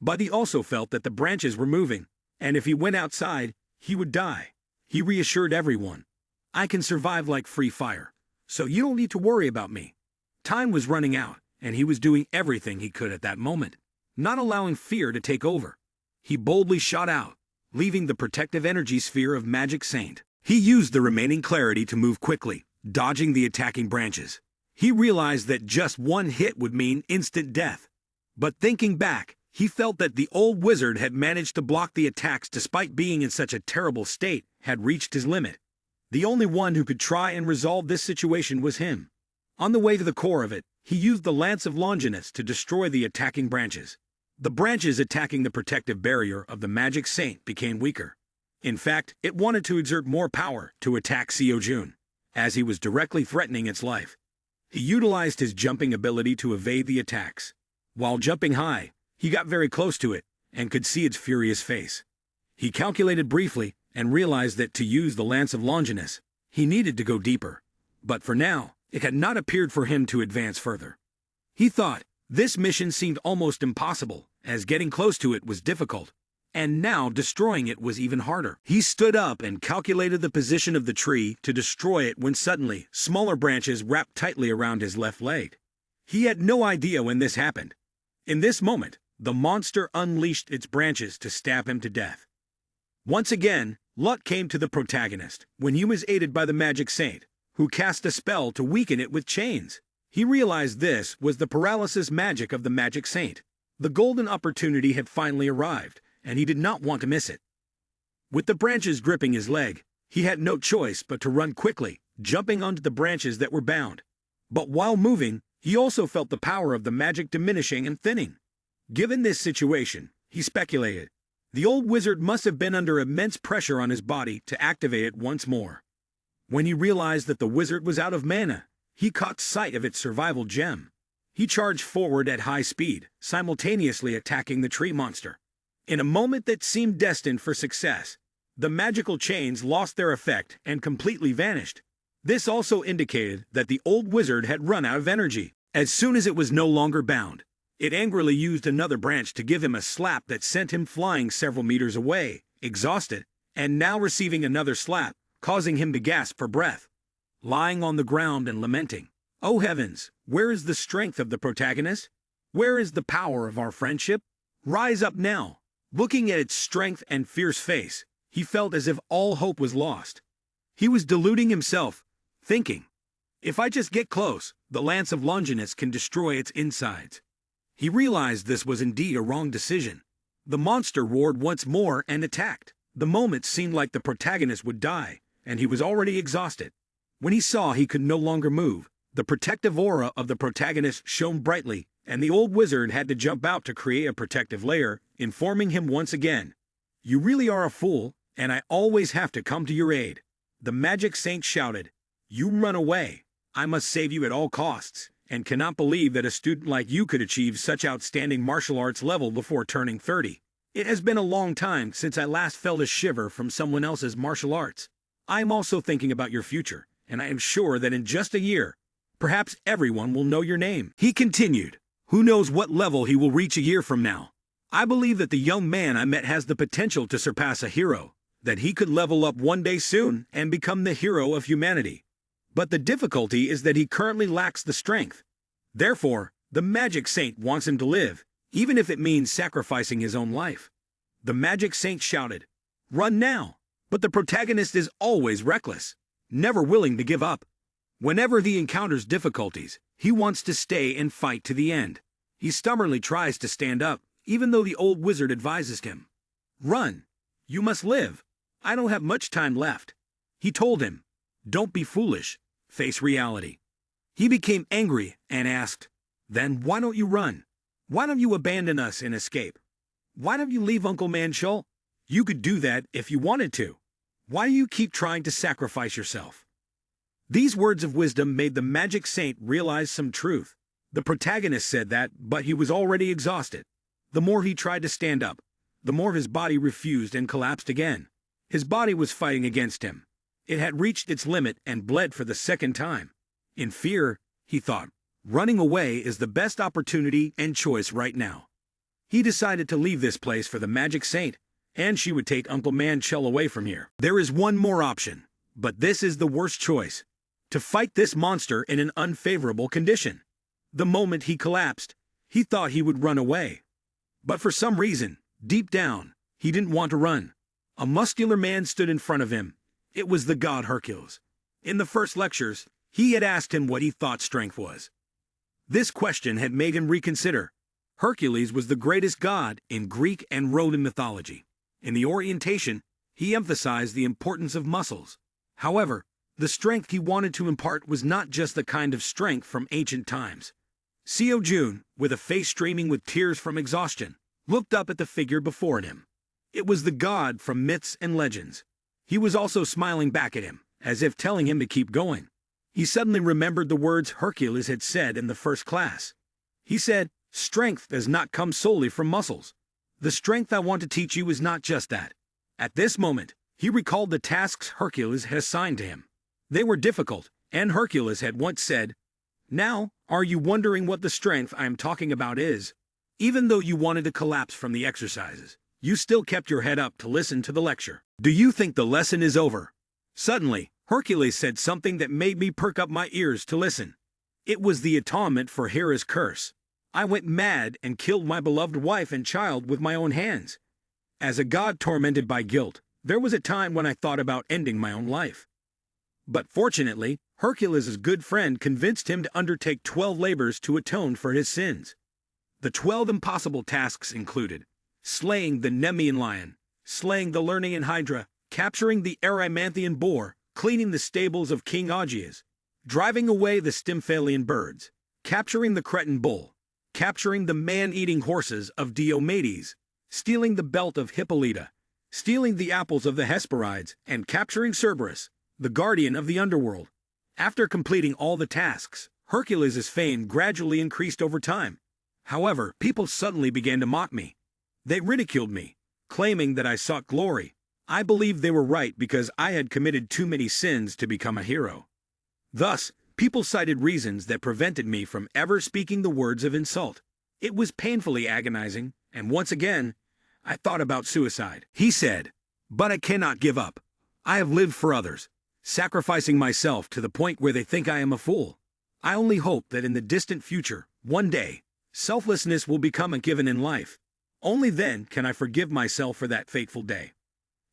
But he also felt that the branches were moving, and if he went outside, he would die. He reassured everyone, "I can survive like free fire, so you don't need to worry about me." Time was running out, and he was doing everything he could at that moment, not allowing fear to take over. He boldly shot out, leaving the protective energy sphere of Magic Saint. He used the remaining clarity to move quickly, dodging the attacking branches. He realized that just one hit would mean instant death. But thinking back, he felt that the old wizard had managed to block the attacks despite being in such a terrible state, had reached his limit. The only one who could try and resolve this situation was him. On the way to the core of it, he used the Lance of Longinus to destroy the attacking branches. The branches attacking the protective barrier of the Magic Saint became weaker. In fact, it wanted to exert more power to attack Seo-jun, as he was directly threatening its life. He utilized his jumping ability to evade the attacks. While jumping high, he got very close to it and could see its furious face. He calculated briefly and realized that to use the Lance of Longinus, he needed to go deeper. But for now, it had not appeared for him to advance further. He thought this mission seemed almost impossible, as getting close to it was difficult, and now destroying it was even harder. He stood up and calculated the position of the tree to destroy it when suddenly smaller branches wrapped tightly around his left leg. He had no idea when this happened. In this moment, the monster unleashed its branches to stab him to death. Once again, luck came to the protagonist when he was aided by the Magic Saint, who cast a spell to weaken it with chains. He realized this was the paralysis magic of the Magic Saint. The golden opportunity had finally arrived, and he did not want to miss it. With the branches gripping his leg, he had no choice but to run quickly, jumping onto the branches that were bound. But while moving, he also felt the power of the magic diminishing and thinning. Given this situation, he speculated, the old wizard must have been under immense pressure on his body to activate it once more. When he realized that the wizard was out of mana, he caught sight of its survival gem. He charged forward at high speed, simultaneously attacking the tree monster. In a moment that seemed destined for success, the magical chains lost their effect and completely vanished. This also indicated that the old wizard had run out of energy. As soon as it was no longer bound, it angrily used another branch to give him a slap that sent him flying several meters away, exhausted, and now receiving another slap, causing him to gasp for breath. Lying on the ground and lamenting, "Oh heavens, where is the strength of the protagonist? Where is the power of our friendship? Rise up now." Looking at its strength and fierce face, he felt as if all hope was lost. He was deluding himself, thinking, if I just get close, the Lance of Longinus can destroy its insides. He realized this was indeed a wrong decision. The monster roared once more and attacked. The moment seemed like the protagonist would die, and he was already exhausted. When he saw he could no longer move, the protective aura of the protagonist shone brightly, and the old wizard had to jump out to create a protective layer, informing him once again, "You really are a fool, and I always have to come to your aid." The Magic Saint shouted, "You run away. I must save you at all costs, and cannot believe that a student like you could achieve such outstanding martial arts level before turning 30. It has been a long time since I last felt a shiver from someone else's martial arts. I am also thinking about your future, and I am sure that in just a year, perhaps everyone will know your name." He continued, "Who knows what level he will reach a year from now? I believe that the young man I met has the potential to surpass a hero, that he could level up one day soon and become the hero of humanity. But the difficulty is that he currently lacks the strength. Therefore, the magic saint wants him to live, even if it means sacrificing his own life." The magic saint shouted, "Run now!" But the protagonist is always reckless, never willing to give up. Whenever he encounters difficulties, he wants to stay and fight to the end. He stubbornly tries to stand up, even though the old wizard advises him. "Run! You must live! I don't have much time left." He told him, "Don't be foolish. Face reality." He became angry and asked, "Then why don't you run? Why don't you abandon us and escape? Why don't you leave Uncle Manchul? You could do that if you wanted to. Why do you keep trying to sacrifice yourself?" These words of wisdom made the magic saint realize some truth. The protagonist said that, but he was already exhausted. The more he tried to stand up, the more his body refused and collapsed again. His body was fighting against him. It had reached its limit and bled for the second time. In fear, he thought, running away is the best opportunity and choice right now. He decided to leave this place for the magic saint, and she would take Uncle Manchul away from here. There is one more option, but this is the worst choice: to fight this monster in an unfavorable condition. The moment he collapsed, he thought he would run away. But for some reason, deep down, he didn't want to run. A muscular man stood in front of him. It was the god Hercules. In the first lectures, he had asked him what he thought strength was. This question had made him reconsider. Hercules was the greatest god in Greek and Roman mythology. In the orientation, he emphasized the importance of muscles. However, the strength he wanted to impart was not just the kind of strength from ancient times. Seo Jun, with a face streaming with tears from exhaustion, looked up at the figure before him. It was the god from myths and legends. He was also smiling back at him, as if telling him to keep going. He suddenly remembered the words Hercules had said in the first class. He said, "Strength does not come solely from muscles. The strength I want to teach you is not just that." At this moment, he recalled the tasks Hercules had assigned to him. They were difficult, and Hercules had once said, "Now, are you wondering what the strength I am talking about is?" Even though you wanted to collapse from the exercises, you still kept your head up to listen to the lecture. "Do you think the lesson is over?" Suddenly, Hercules said something that made me perk up my ears to listen. It was the atonement for Hera's curse. I went mad and killed my beloved wife and child with my own hands. As a god tormented by guilt, there was a time when I thought about ending my own life. But fortunately, Hercules' good friend convinced him to undertake 12 labors to atone for his sins. The 12 impossible tasks included slaying the Nemean lion, slaying the Lernaean hydra, capturing the Erymanthian boar, cleaning the stables of King Augeas, driving away the Stymphalian birds, capturing the Cretan bull, capturing the man-eating horses of Diomedes, stealing the belt of Hippolyta, stealing the apples of the Hesperides, and capturing Cerberus, the guardian of the underworld. After completing all the tasks, Hercules' fame gradually increased over time. However, people suddenly began to mock me. They ridiculed me, claiming that I sought glory. I believed they were right because I had committed too many sins to become a hero. Thus, people cited reasons that prevented me from ever speaking the words of insult. It was painfully agonizing, and once again, I thought about suicide. He said, "But I cannot give up. I have lived for others, sacrificing myself to the point where they think I am a fool. I only hope that in the distant future, one day, selflessness will become a given in life. Only then can I forgive myself for that fateful day."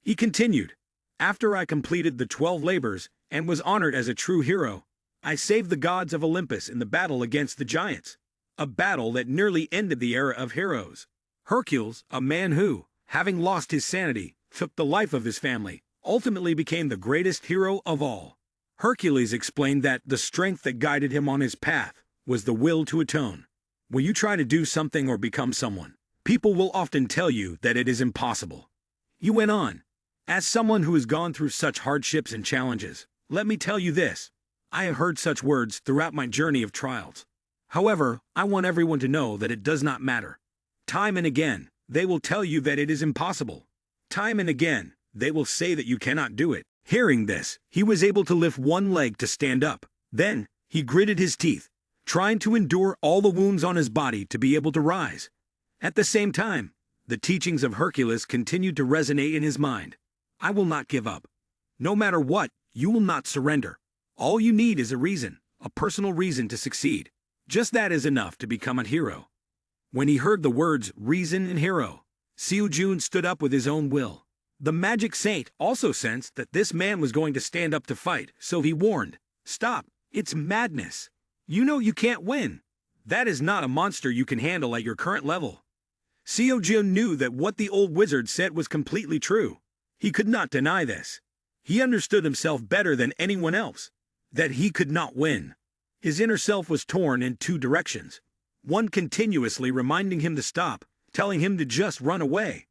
He continued, "After I completed the 12 labors and was honored as a true hero, I saved the gods of Olympus in the battle against the giants, a battle that nearly ended the era of heroes. Hercules, a man who, having lost his sanity, took the life of his family, ultimately became the greatest hero of all. Hercules explained that the strength that guided him on his path was the will to atone. When you try to do something or become someone, people will often tell you that it is impossible." He went on, "As someone who has gone through such hardships and challenges, let me tell you this. I have heard such words throughout my journey of trials. However, I want everyone to know that it does not matter. Time and again, they will tell you that it is impossible. Time and again, they will say that you cannot do it. Hearing this, he was able to lift one leg to stand up. Then, he gritted his teeth, trying to endure all the wounds on his body to be able to rise. At the same time, the teachings of Hercules continued to resonate in his mind. I will not give up. No matter what, you will not surrender. All you need is a reason, a personal reason to succeed. Just that is enough to become a hero. When he heard the words reason and hero, Seojun stood up with his own will. The magic saint also sensed that this man was going to stand up to fight, so he warned, "Stop, it's madness. You know you can't win. That is not a monster you can handle at your current level." Seojun knew that what the old wizard said was completely true. He could not deny this. He understood himself better than anyone else, that he could not win. His inner self was torn in two directions. One continuously reminding him to stop, telling him to just run away.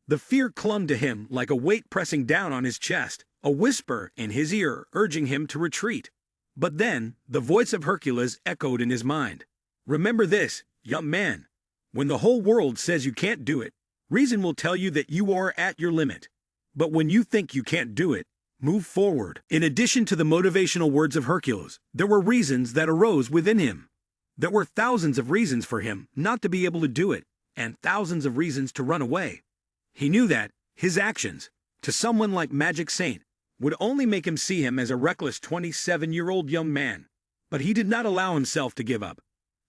The fear clung to him like a weight pressing down on his chest, a whisper in his ear urging him to retreat. But then, the voice of Hercules echoed in his mind. Remember this, young man. When the whole world says you can't do it, reason will tell you that you are at your limit. But when you think you can't do it, move forward. In addition to the motivational words of Hercules, there were reasons that arose within him. There were thousands of reasons for him not to be able to do it, and thousands of reasons to run away. He knew that his actions, to someone like Magic Saint, would only make him see him as a reckless 27-year-old young man. But he did not allow himself to give up.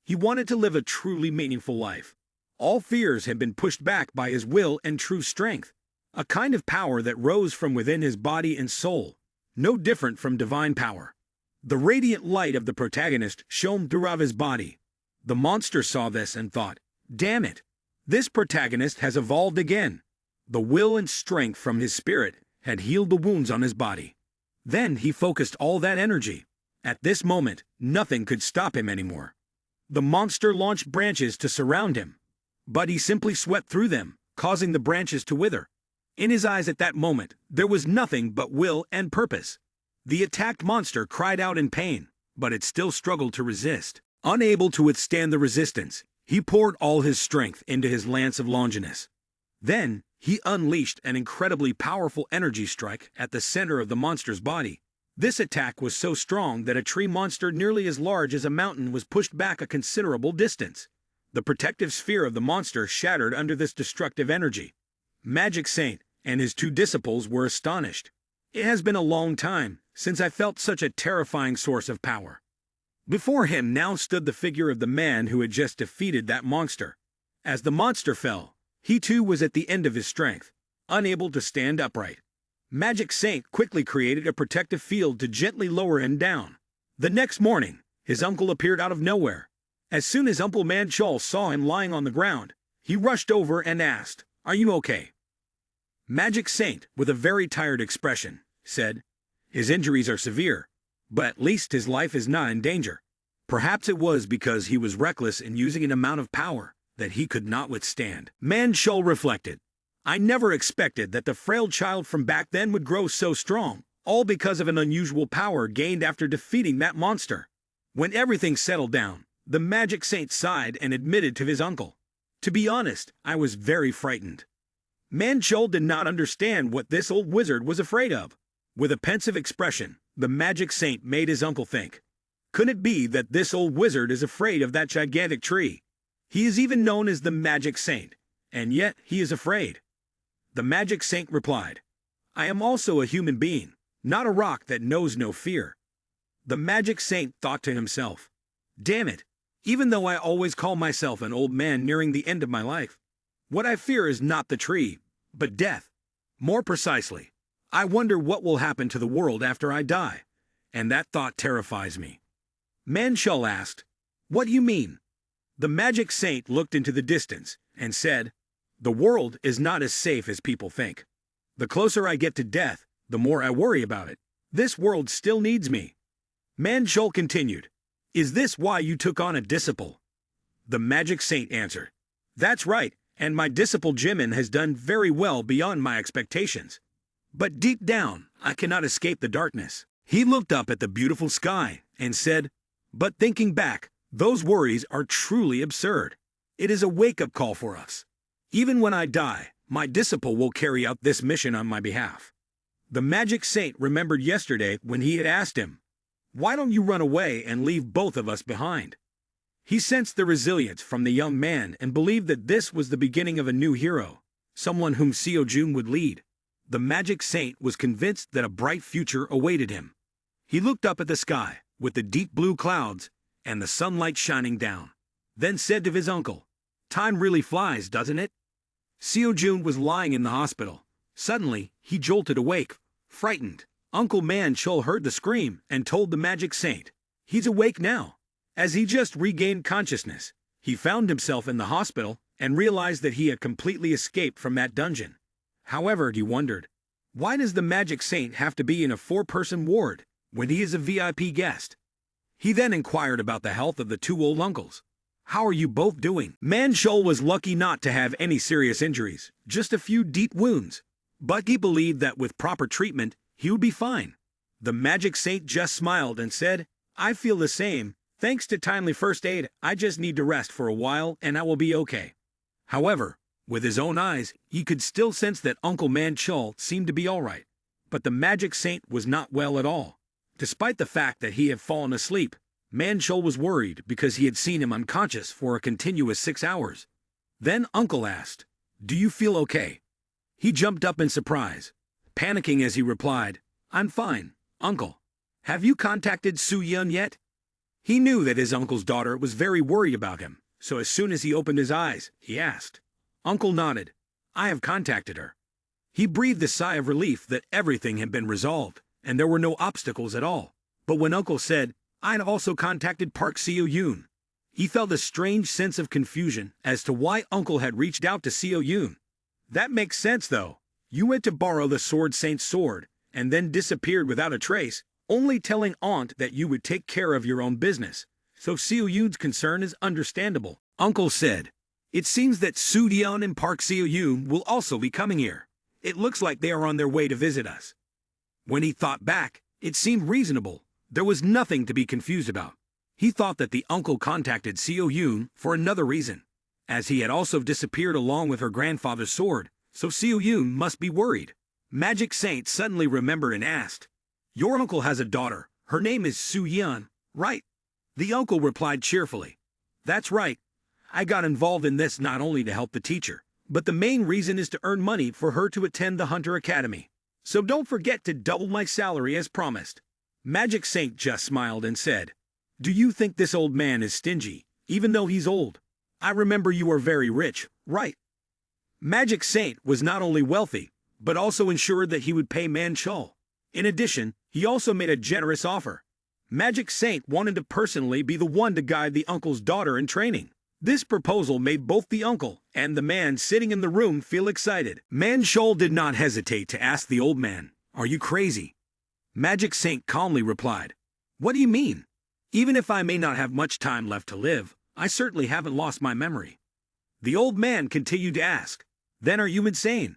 He wanted to live a truly meaningful life. All fears had been pushed back by his will and true strength, a kind of power that rose from within his body and soul, no different from divine power. The radiant light of the protagonist shone throughout his body. The monster saw this and thought, "Damn it, this protagonist has evolved again." The will and strength from his spirit had healed the wounds on his body. Then he focused all that energy. At this moment, nothing could stop him anymore. The monster launched branches to surround him, but he simply swept through them, causing the branches to wither. In his eyes at that moment, there was nothing but will and purpose. The attacked monster cried out in pain, but it still struggled to resist. Unable to withstand the resistance, he poured all his strength into his lance of Longinus. Then, he unleashed an incredibly powerful energy strike at the center of the monster's body. This attack was so strong that a tree monster nearly as large as a mountain was pushed back a considerable distance. The protective sphere of the monster shattered under this destructive energy. Magic Saint and his two disciples were astonished. It has been a long time since I felt such a terrifying source of power. Before him now stood the figure of the man who had just defeated that monster. As the monster fell, he too was at the end of his strength, unable to stand upright. Magic Saint quickly created a protective field to gently lower him down. The next morning, his uncle appeared out of nowhere. As soon as Uncle Manchol saw him lying on the ground, he rushed over and asked, "Are you okay?" Magic Saint, with a very tired expression, said, "His injuries are severe, but at least his life is not in danger." Perhaps it was because he was reckless in using an amount of power that he could not withstand. Manchol reflected, "I never expected that the frail child from back then would grow so strong, all because of an unusual power gained after defeating that monster." When everything settled down, the Magic Saint sighed and admitted to his uncle, "To be honest, I was very frightened." Manchol did not understand what this old wizard was afraid of. With a pensive expression, the Magic Saint made his uncle think. Could it be that this old wizard is afraid of that gigantic tree? He is even known as the Magic Saint, and yet he is afraid. The Magic Saint replied, "I am also a human being, not a rock that knows no fear." The Magic Saint thought to himself, "Damn it, even though I always call myself an old man nearing the end of my life, what I fear is not the tree, but death. More precisely, I wonder what will happen to the world after I die, and that thought terrifies me." Manchol asked, "What do you mean?" The Magic Saint looked into the distance and said, "The world is not as safe as people think. The closer I get to death, the more I worry about it. This world still needs me." Manchol continued, "Is this why you took on a disciple?" The Magic Saint answered, "That's right, and my disciple Jimin has done very well beyond my expectations. But deep down, I cannot escape the darkness." He looked up at the beautiful sky and said, "But thinking back, those worries are truly absurd. It is a wake-up call for us. Even when I die, my disciple will carry out this mission on my behalf." The magic saint remembered yesterday when he had asked him, "Why don't you run away and leave both of us behind?" He sensed the resilience from the young man and believed that this was the beginning of a new hero, someone whom Seo-jun would lead. The magic saint was convinced that a bright future awaited him. He looked up at the sky, with the deep blue clouds and the sunlight shining down, then said to his uncle, "Time really flies, doesn't it?" Seo-jun was lying in the hospital. Suddenly, he jolted awake, frightened. Uncle Man-chul heard the scream and told the magic saint, "He's awake now." As he just regained consciousness, he found himself in the hospital and realized that he had completely escaped from that dungeon. However, he wondered, why does the magic saint have to be in a 4-person ward when he is a VIP guest? He then inquired about the health of the two old uncles. "How are you both doing?" Man-chul was lucky not to have any serious injuries, just a few deep wounds. But he believed that with proper treatment, he would be fine. The magic saint just smiled and said, "I feel the same. Thanks to timely first aid, I just need to rest for a while and I will be okay." However, with his own eyes, he could still sense that Uncle Man-chul seemed to be all right. But the magic saint was not well at all. Despite the fact that he had fallen asleep, Man-chul was worried because he had seen him unconscious for a continuous 6 hours. Then Uncle asked, "Do you feel okay?" He jumped up in surprise, panicking as he replied, "I'm fine, Uncle. Have you contacted Soo-yeon yet?" He knew that his uncle's daughter was very worried about him, so as soon as he opened his eyes, he asked. Uncle nodded. "I have contacted her." He breathed a sigh of relief that everything had been resolved, and there were no obstacles at all. But when Uncle said, "I had also contacted Park Seo-yoon," he felt a strange sense of confusion as to why Uncle had reached out to Seo-yoon. "That makes sense, though. You went to borrow the Sword Saint's sword, and then disappeared without a trace, only telling Aunt that you would take care of your own business. So Seo-yoon's concern is understandable," Uncle said. "It seems that Soo-yeon and Park Seo-yoon will also be coming here. It looks like they are on their way to visit us." When he thought back, it seemed reasonable. There was nothing to be confused about. He thought that the uncle contacted Seo-yoon for another reason, as he had also disappeared along with her grandfather's sword, so Seo-yoon must be worried. Magic Saint suddenly remembered and asked, "Your uncle has a daughter. Her name is Soo-yeon, right?" The uncle replied cheerfully, "That's right. I got involved in this not only to help the teacher, but the main reason is to earn money for her to attend the Hunter Academy. So don't forget to double my salary as promised." Magic Saint just smiled and said, "Do you think this old man is stingy, even though he's old? I remember you are very rich, right?" Magic Saint was not only wealthy, but also ensured that he would pay Man-chul. In addition, he also made a generous offer. Magic Saint wanted to personally be the one to guide the uncle's daughter in training. This proposal made both the uncle and the man sitting in the room feel excited. Man-chul did not hesitate to ask the old man, "Are you crazy?" Magic Saint calmly replied, "What do you mean? Even if I may not have much time left to live, I certainly haven't lost my memory." The old man continued to ask, "Then are you insane?"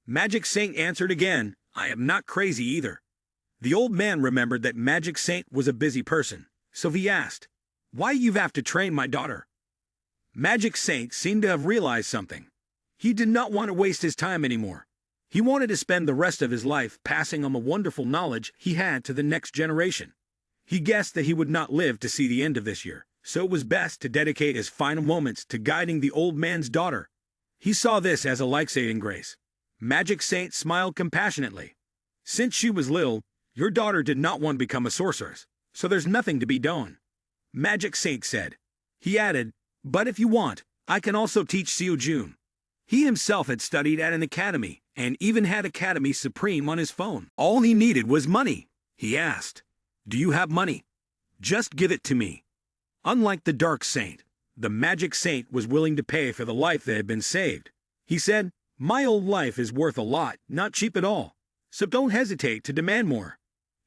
Magic Saint answered again, "I am not crazy either." The old man remembered that Magic Saint was a busy person, so he asked, "Why do you have to train my daughter?" Magic Saint seemed to have realized something. He did not want to waste his time anymore. He wanted to spend the rest of his life passing on the wonderful knowledge he had to the next generation. He guessed that he would not live to see the end of this year, so it was best to dedicate his final moments to guiding the old man's daughter. He saw this as a life-saving grace. Magic Saint smiled compassionately. "Since she was little, your daughter did not want to become a sorceress, so there's nothing to be done," Magic Saint said. He added, "But if you want, I can also teach Seo-jun." He himself had studied at an academy, and even had Academy Supreme on his phone. All he needed was money. He asked, "Do you have money? Just give it to me." Unlike the Dark Saint, the Magic Saint was willing to pay for the life that had been saved. He said, "My old life is worth a lot, not cheap at all, so don't hesitate to demand more."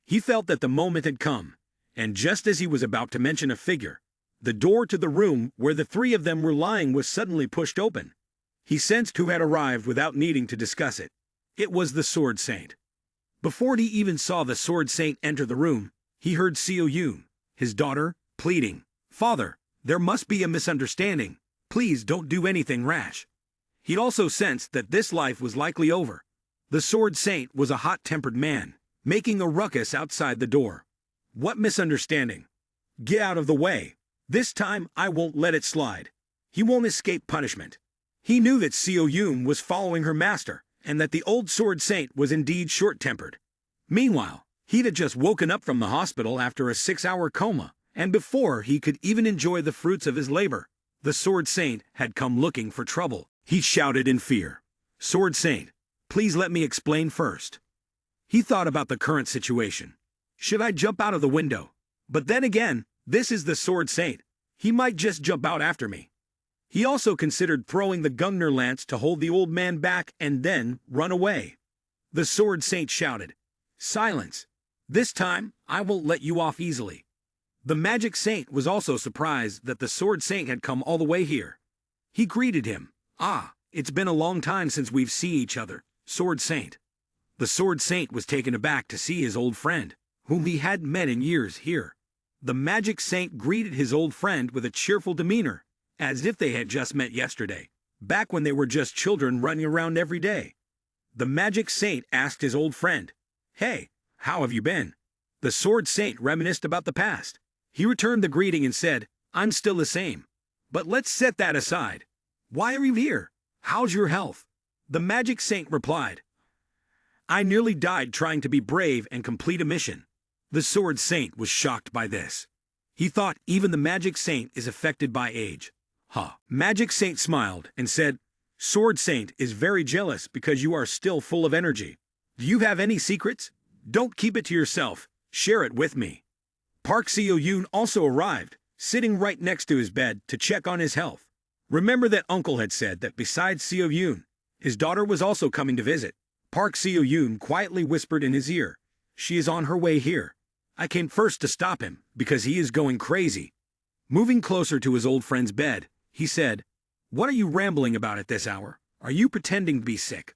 He felt that the moment had come, and just as he was about to mention a figure, the door to the room where the three of them were lying was suddenly pushed open. He sensed who had arrived without needing to discuss it. It was the Sword Saint. Before he even saw the Sword Saint enter the room, he heard Seo Yoon, his daughter, pleading, "Father, there must be a misunderstanding. Please don't do anything rash." He'd also sensed that this life was likely over. The Sword Saint was a hot-tempered man, making a ruckus outside the door. "What misunderstanding? Get out of the way. This time I won't let it slide. He won't escape punishment." He knew that Seo Yoon was following her master, and that the old Sword Saint was indeed short-tempered. Meanwhile, he'd had just woken up from the hospital after a 6-hour coma, and before he could even enjoy the fruits of his labor, the Sword Saint had come looking for trouble. He shouted in fear, "Sword Saint, please let me explain first." He thought about the current situation. Should I jump out of the window? But then again, this is the Sword Saint. He might just jump out after me. He also considered throwing the Gungnir lance to hold the old man back and then run away. The Sword Saint shouted, "Silence! This time, I won't let you off easily." The Magic Saint was also surprised that the Sword Saint had come all the way here. He greeted him. "Ah, it's been a long time since we've seen each other, Sword Saint." The Sword Saint was taken aback to see his old friend, whom he hadn't met in years, here. The Magic Saint greeted his old friend with a cheerful demeanor, as if they had just met yesterday, back when they were just children running around every day. The Magic Saint asked his old friend, "Hey, how have you been?" The Sword Saint reminisced about the past. He returned the greeting and said, "I'm still the same. But let's set that aside. Why are you here? How's your health?" The Magic Saint replied, "I nearly died trying to be brave and complete a mission." The Sword Saint was shocked by this. He thought even the Magic Saint is affected by age. Magic Saint smiled and said, "Sword Saint is very jealous because you are still full of energy. Do you have any secrets? Don't keep it to yourself. Share it with me." Park Seo Yoon also arrived, sitting right next to his bed to check on his health. Remember that uncle had said that besides Seo Yoon, his daughter was also coming to visit. Park Seo Yoon quietly whispered in his ear, "She is on her way here. I came first to stop him because he is going crazy." Moving closer to his old friend's bed, he said, "What are you rambling about at this hour? Are you pretending to be sick?"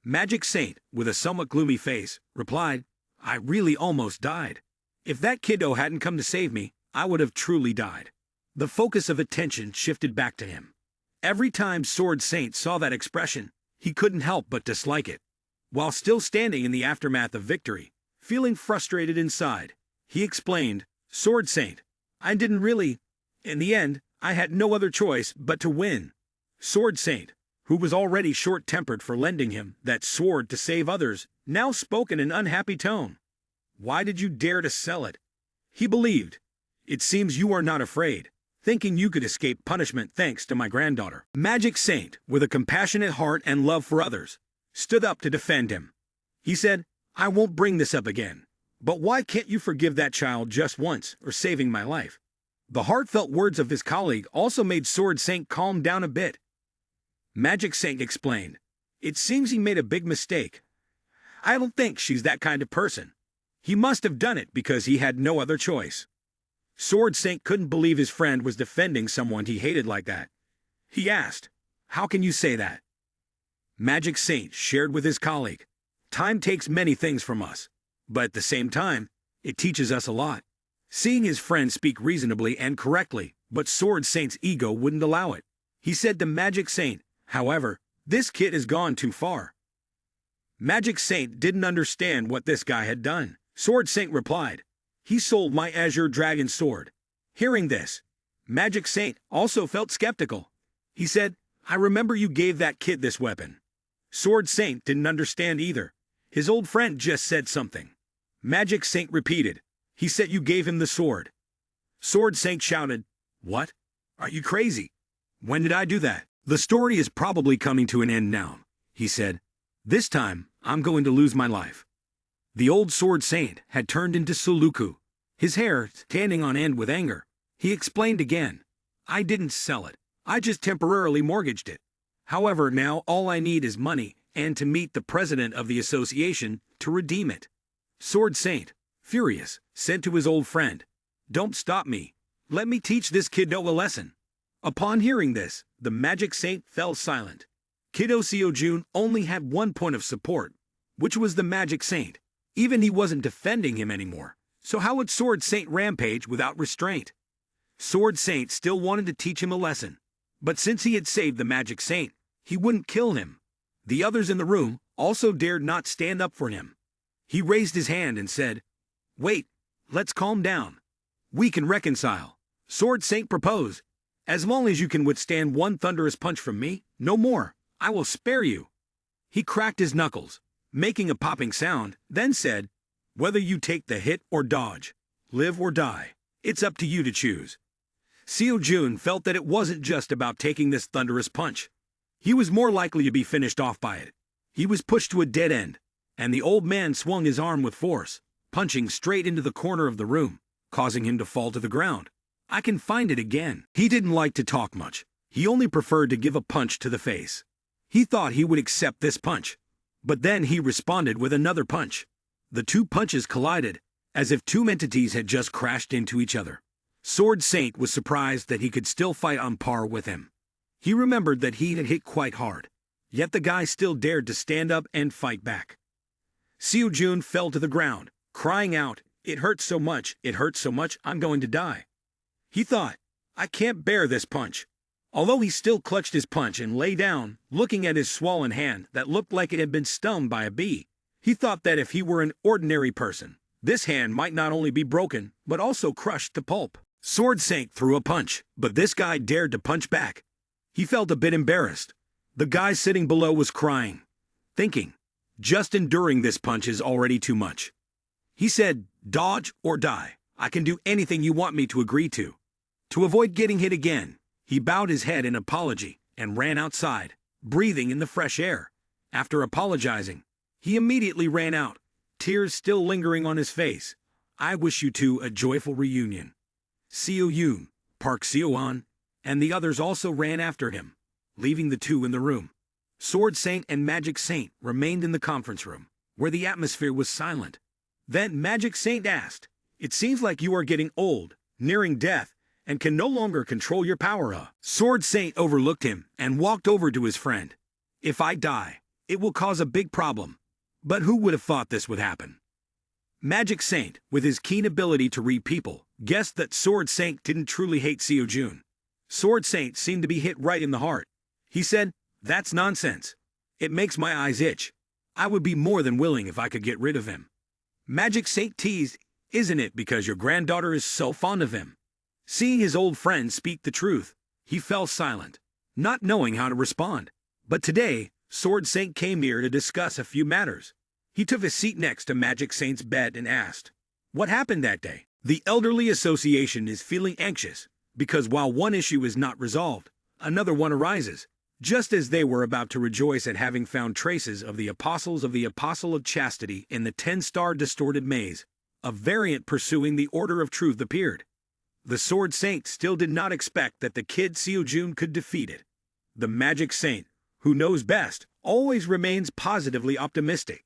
Magic Saint, with a somewhat gloomy face, replied, "I really almost died. If that kiddo hadn't come to save me, I would have truly died." The focus of attention shifted back to him. Every time Sword Saint saw that expression, he couldn't help but dislike it. While still standing in the aftermath of victory, feeling frustrated inside, he explained, "Sword Saint, I didn't really. In the end, I had no other choice but to win." Sword Saint, who was already short-tempered for lending him that sword to save others, now spoke in an unhappy tone. "Why did you dare to sell it?" He believed, "It seems you are not afraid, thinking you could escape punishment thanks to my granddaughter." Magic Saint, with a compassionate heart and love for others, stood up to defend him. He said, "I won't bring this up again. But why can't you forgive that child just once, or saving my life?" The heartfelt words of his colleague also made Sword Saint calm down a bit. Magic Saint explained, "It seems he made a big mistake. I don't think she's that kind of person. He must have done it because he had no other choice." Sword Saint couldn't believe his friend was defending someone he hated like that. He asked, "How can you say that?" Magic Saint shared with his colleague, "Time takes many things from us, but at the same time, it teaches us a lot." Seeing his friend speak reasonably and correctly, but Sword Saint's ego wouldn't allow it, he said to Magic Saint, "However, this kid has gone too far." Magic Saint didn't understand what this guy had done. Sword Saint replied, "He sold my Azure Dragon sword." Hearing this, Magic Saint also felt skeptical. He said, "I remember you gave that kid this weapon." Sword Saint didn't understand either. His old friend just said something. Magic Saint repeated, "He said you gave him the sword." Sword Saint shouted, "What? Are you crazy? When did I do that?" "The story is probably coming to an end now," he said. "This time, I'm going to lose my life." The old Sword Saint had turned into Suluku, his hair standing on end with anger. He explained again, "I didn't sell it. I just temporarily mortgaged it. However, now all I need is money and to meet the president of the association to redeem it." Sword Saint, furious, said to his old friend, "Don't stop me. Let me teach this kiddo a lesson." Upon hearing this, the Magic Saint fell silent. Kiddo Seo Jun only had one point of support, which was the magic saint. Even he wasn't defending him anymore, so how would Sword Saint rampage without restraint? Sword Saint still wanted to teach him a lesson, but since he had saved the magic saint, he wouldn't kill him. The others in the room also dared not stand up for him. He raised his hand and said, "Wait, let's calm down. We can reconcile." Sword Saint proposed, "As long as you can withstand one thunderous punch from me, no more, I will spare you." He cracked his knuckles, making a popping sound, then said, "Whether you take the hit or dodge, live or die, it's up to you to choose." Seo Jun felt that it wasn't just about taking this thunderous punch. He was more likely to be finished off by it. He was pushed to a dead end, and the old man swung his arm with force, punching straight into the corner of the room, causing him to fall to the ground. "I can find it again." He didn't like to talk much. He only preferred to give a punch to the face. He thought he would accept this punch, but then he responded with another punch. The two punches collided, as if two entities had just crashed into each other. Sword Saint was surprised that he could still fight on par with him. He remembered that he had hit quite hard, yet the guy still dared to stand up and fight back. Seo Jun fell to the ground, crying out, it hurts so much, I'm going to die." He thought, "I can't bear this punch." Although he still clutched his punch and lay down, looking at his swollen hand that looked like it had been stung by a bee, he thought that if he were an ordinary person, this hand might not only be broken, but also crushed to pulp. Sword Saint threw a punch, but this guy dared to punch back. He felt a bit embarrassed. The guy sitting below was crying, thinking, just enduring this punch is already too much. He said, "Dodge or die. I can do anything you want me to agree to." To avoid getting hit again, he bowed his head in apology and ran outside, breathing in the fresh air. After apologizing, he immediately ran out, tears still lingering on his face. "I wish you two a joyful reunion." Seo Yoon, Park Seo-an, and the others also ran after him, leaving the two in the room. Sword Saint and Magic Saint remained in the conference room, where the atmosphere was silent. Then Magic Saint asked, "It seems like you are getting old, nearing death, and can no longer control your power." Sword Saint overlooked him and walked over to his friend. "If I die, it will cause a big problem. But who would have thought this would happen?" Magic Saint, with his keen ability to read people, guessed that Sword Saint didn't truly hate Seo Jun. Sword Saint seemed to be hit right in the heart. He said, "That's nonsense. It makes my eyes itch. I would be more than willing if I could get rid of him." Magic Saint teased, "Isn't it because your granddaughter is so fond of him?" Seeing his old friend speak the truth, he fell silent, not knowing how to respond. But today, Sword Saint came here to discuss a few matters. He took a seat next to Magic Saint's bed and asked, "What happened that day?" The Elderly Association is feeling anxious, because while one issue is not resolved, another one arises, just as they were about to rejoice at having found traces of the apostles of the Apostle of Chastity in the 10-star distorted maze. A variant pursuing the Order of Truth appeared. The Sword Saint still did not expect that the kid Seo Jun could defeat it. The Magic Saint, who knows best, always remains positively optimistic.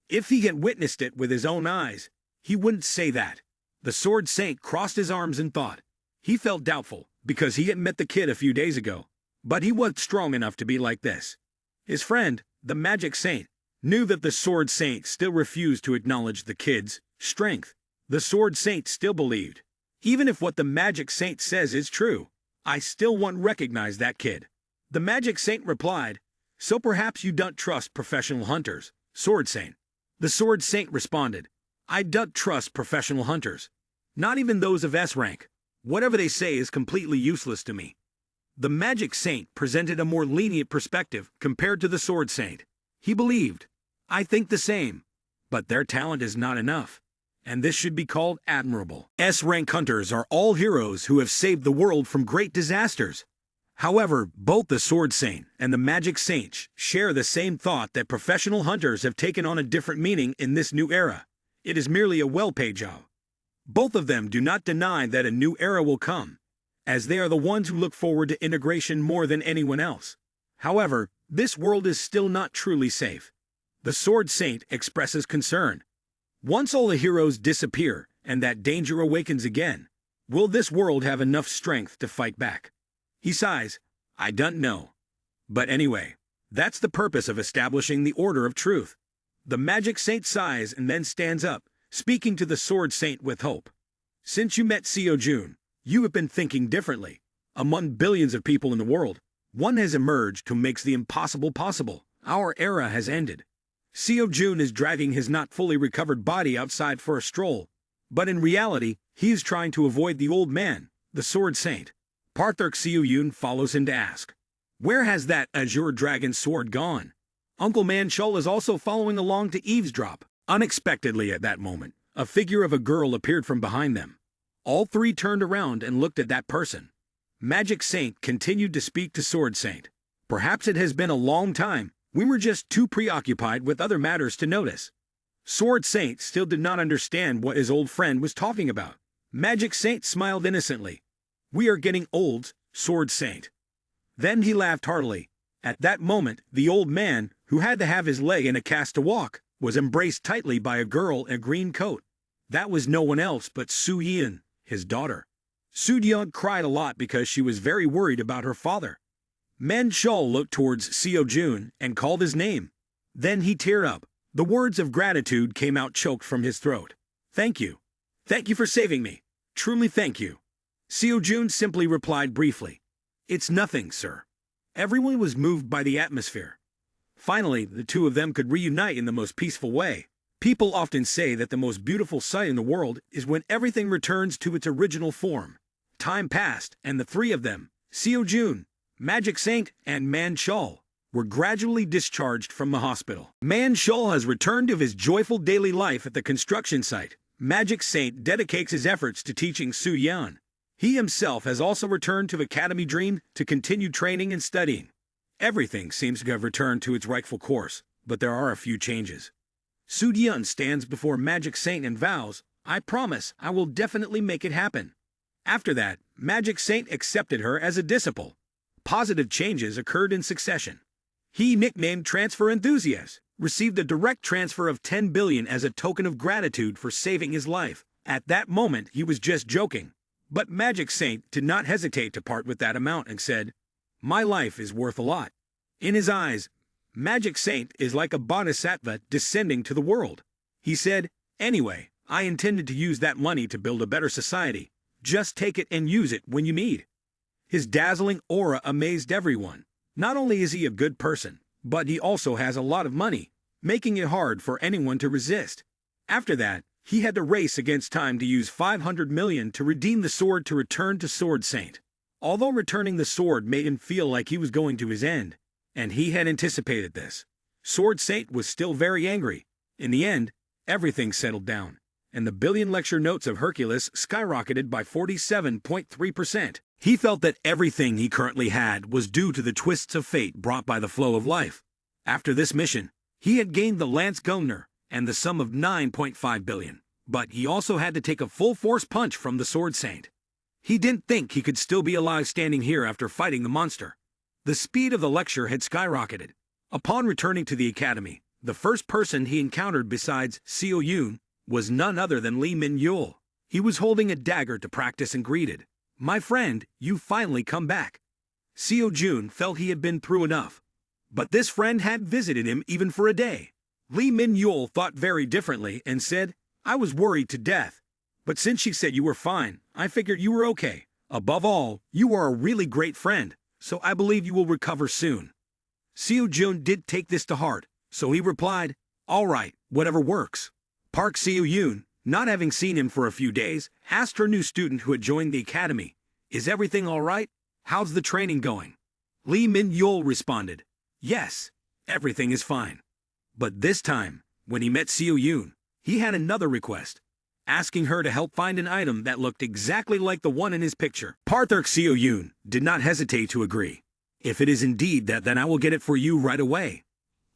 If he had witnessed it with his own eyes, he wouldn't say that. The Sword Saint crossed his arms in thought. He felt doubtful, because he had met the kid a few days ago, but he wasn't strong enough to be like this. His friend, the Magic Saint, knew that the Sword Saint still refused to acknowledge the kid's strength. The Sword Saint still believed, "Even if what the Magic Saint says is true, I still won't recognize that kid." The Magic Saint replied, "So perhaps you don't trust professional hunters, Sword Saint." The Sword Saint responded, "I don't trust professional hunters. Not even those of S rank. Whatever they say is completely useless to me." The Magic Saint presented a more lenient perspective compared to the Sword Saint. He believed, "I think the same, but their talent is not enough, and this should be called admirable. S-rank hunters are all heroes who have saved the world from great disasters." However, both the Sword Saint and the Magic Saint share the same thought that professional hunters have taken on a different meaning in this new era. It is merely a well-paid job. Both of them do not deny that a new era will come, as they are the ones who look forward to integration more than anyone else. However, this world is still not truly safe. The Sword Saint expresses concern. Once all the heroes disappear and that danger awakens again, will this world have enough strength to fight back? He sighs, "I don't know. But anyway, that's the purpose of establishing the Order of Truth. The magic saint sighs and then stands up, speaking to the sword saint with hope. Since you met Seo Jun, you have been thinking differently. Among billions of people in the world, one has emerged who makes the impossible possible. Our era has ended. Seo Jun is dragging his not fully recovered body outside for a stroll, but in reality, he is trying to avoid the old man, the sword saint. Parthark Seo Yun follows him to ask, "Where has that azure dragon sword gone?" Uncle Manshul is also following along to eavesdrop. Unexpectedly at that moment, a figure of a girl appeared from behind them. All three turned around and looked at that person. Magic Saint continued to speak to Sword Saint. "Perhaps it has been a long time. We were just too preoccupied with other matters to notice." Sword Saint still did not understand what his old friend was talking about. Magic Saint smiled innocently. "We are getting old, Sword Saint." Then he laughed heartily. At that moment, the old man, who had to have his leg in a cast to walk, was embraced tightly by a girl in a green coat. That was no one else but Su Yin, his daughter. Su Yeon cried a lot because she was very worried about her father. Man Shul looked towards Seo Jun and called his name. Then he teared up. The words of gratitude came out choked from his throat. "Thank you. Thank you for saving me. Truly thank you." Seo Jun simply replied briefly, "It's nothing, sir." Everyone was moved by the atmosphere. Finally, the two of them could reunite in the most peaceful way. People often say that the most beautiful sight in the world is when everything returns to its original form. Time passed, and the three of them, Seo Jun, Magic Saint, and Man Shul, were gradually discharged from the hospital. Man Shul has returned to his joyful daily life at the construction site. Magic Saint dedicates his efforts to teaching Su Yan. He himself has also returned to Academy Dream to continue training and studying. Everything seems to have returned to its rightful course, but there are a few changes. Su Yan stands before Magic Saint and vows, "I promise I will definitely make it happen." After that, Magic Saint accepted her as a disciple. Positive changes occurred in succession. He, nicknamed Transfer Enthusiast, received a direct transfer of 10 billion as a token of gratitude for saving his life. At that moment, he was just joking. But Magic Saint did not hesitate to part with that amount and said, "My life is worth a lot." In his eyes, Magic Saint is like a bodhisattva descending to the world. He said, "Anyway, I intended to use that money to build a better society. Just take it and use it when you need." His dazzling aura amazed everyone. Not only is he a good person, but he also has a lot of money, making it hard for anyone to resist. After that, he had to race against time to use 500 million to redeem the sword to return to Sword Saint. Although returning the sword made him feel like he was going to his end, and he had anticipated this, Sword Saint was still very angry. In the end, everything settled down, and the billion lecture notes of Hercules skyrocketed by 47.3%. He felt that everything he currently had was due to the twists of fate brought by the flow of life. After this mission, he had gained the Lance Gunner and the sum of 9.5 billion, but he also had to take a full-force punch from the Sword Saint. He didn't think he could still be alive standing here after fighting the monster. The speed of the lecture had skyrocketed. Upon returning to the academy, the first person he encountered besides Seo Yun was none other than Lee Min-yul. He was holding a dagger to practice and greeted, "My friend, you finally come back." Seo Jun felt he had been through enough, but this friend hadn't visited him even for a day. Lee Min-yul thought very differently and said, "I was worried to death, but since she said you were fine, I figured you were okay. Above all, you are a really great friend, so I believe you will recover soon." Seo Jun did take this to heart, so he replied, "All right, whatever works." Park Seo Yun, not having seen him for a few days, asked her new student who had joined the academy, "Is everything all right? How's the training going?" Lee Min-yul responded, "Yes, everything is fine." But this time, when he met Seo Yun, he had another request, asking her to help find an item that looked exactly like the one in his picture. Parthark Seo Yun did not hesitate to agree. "If it is indeed that, then I will get it for you right away."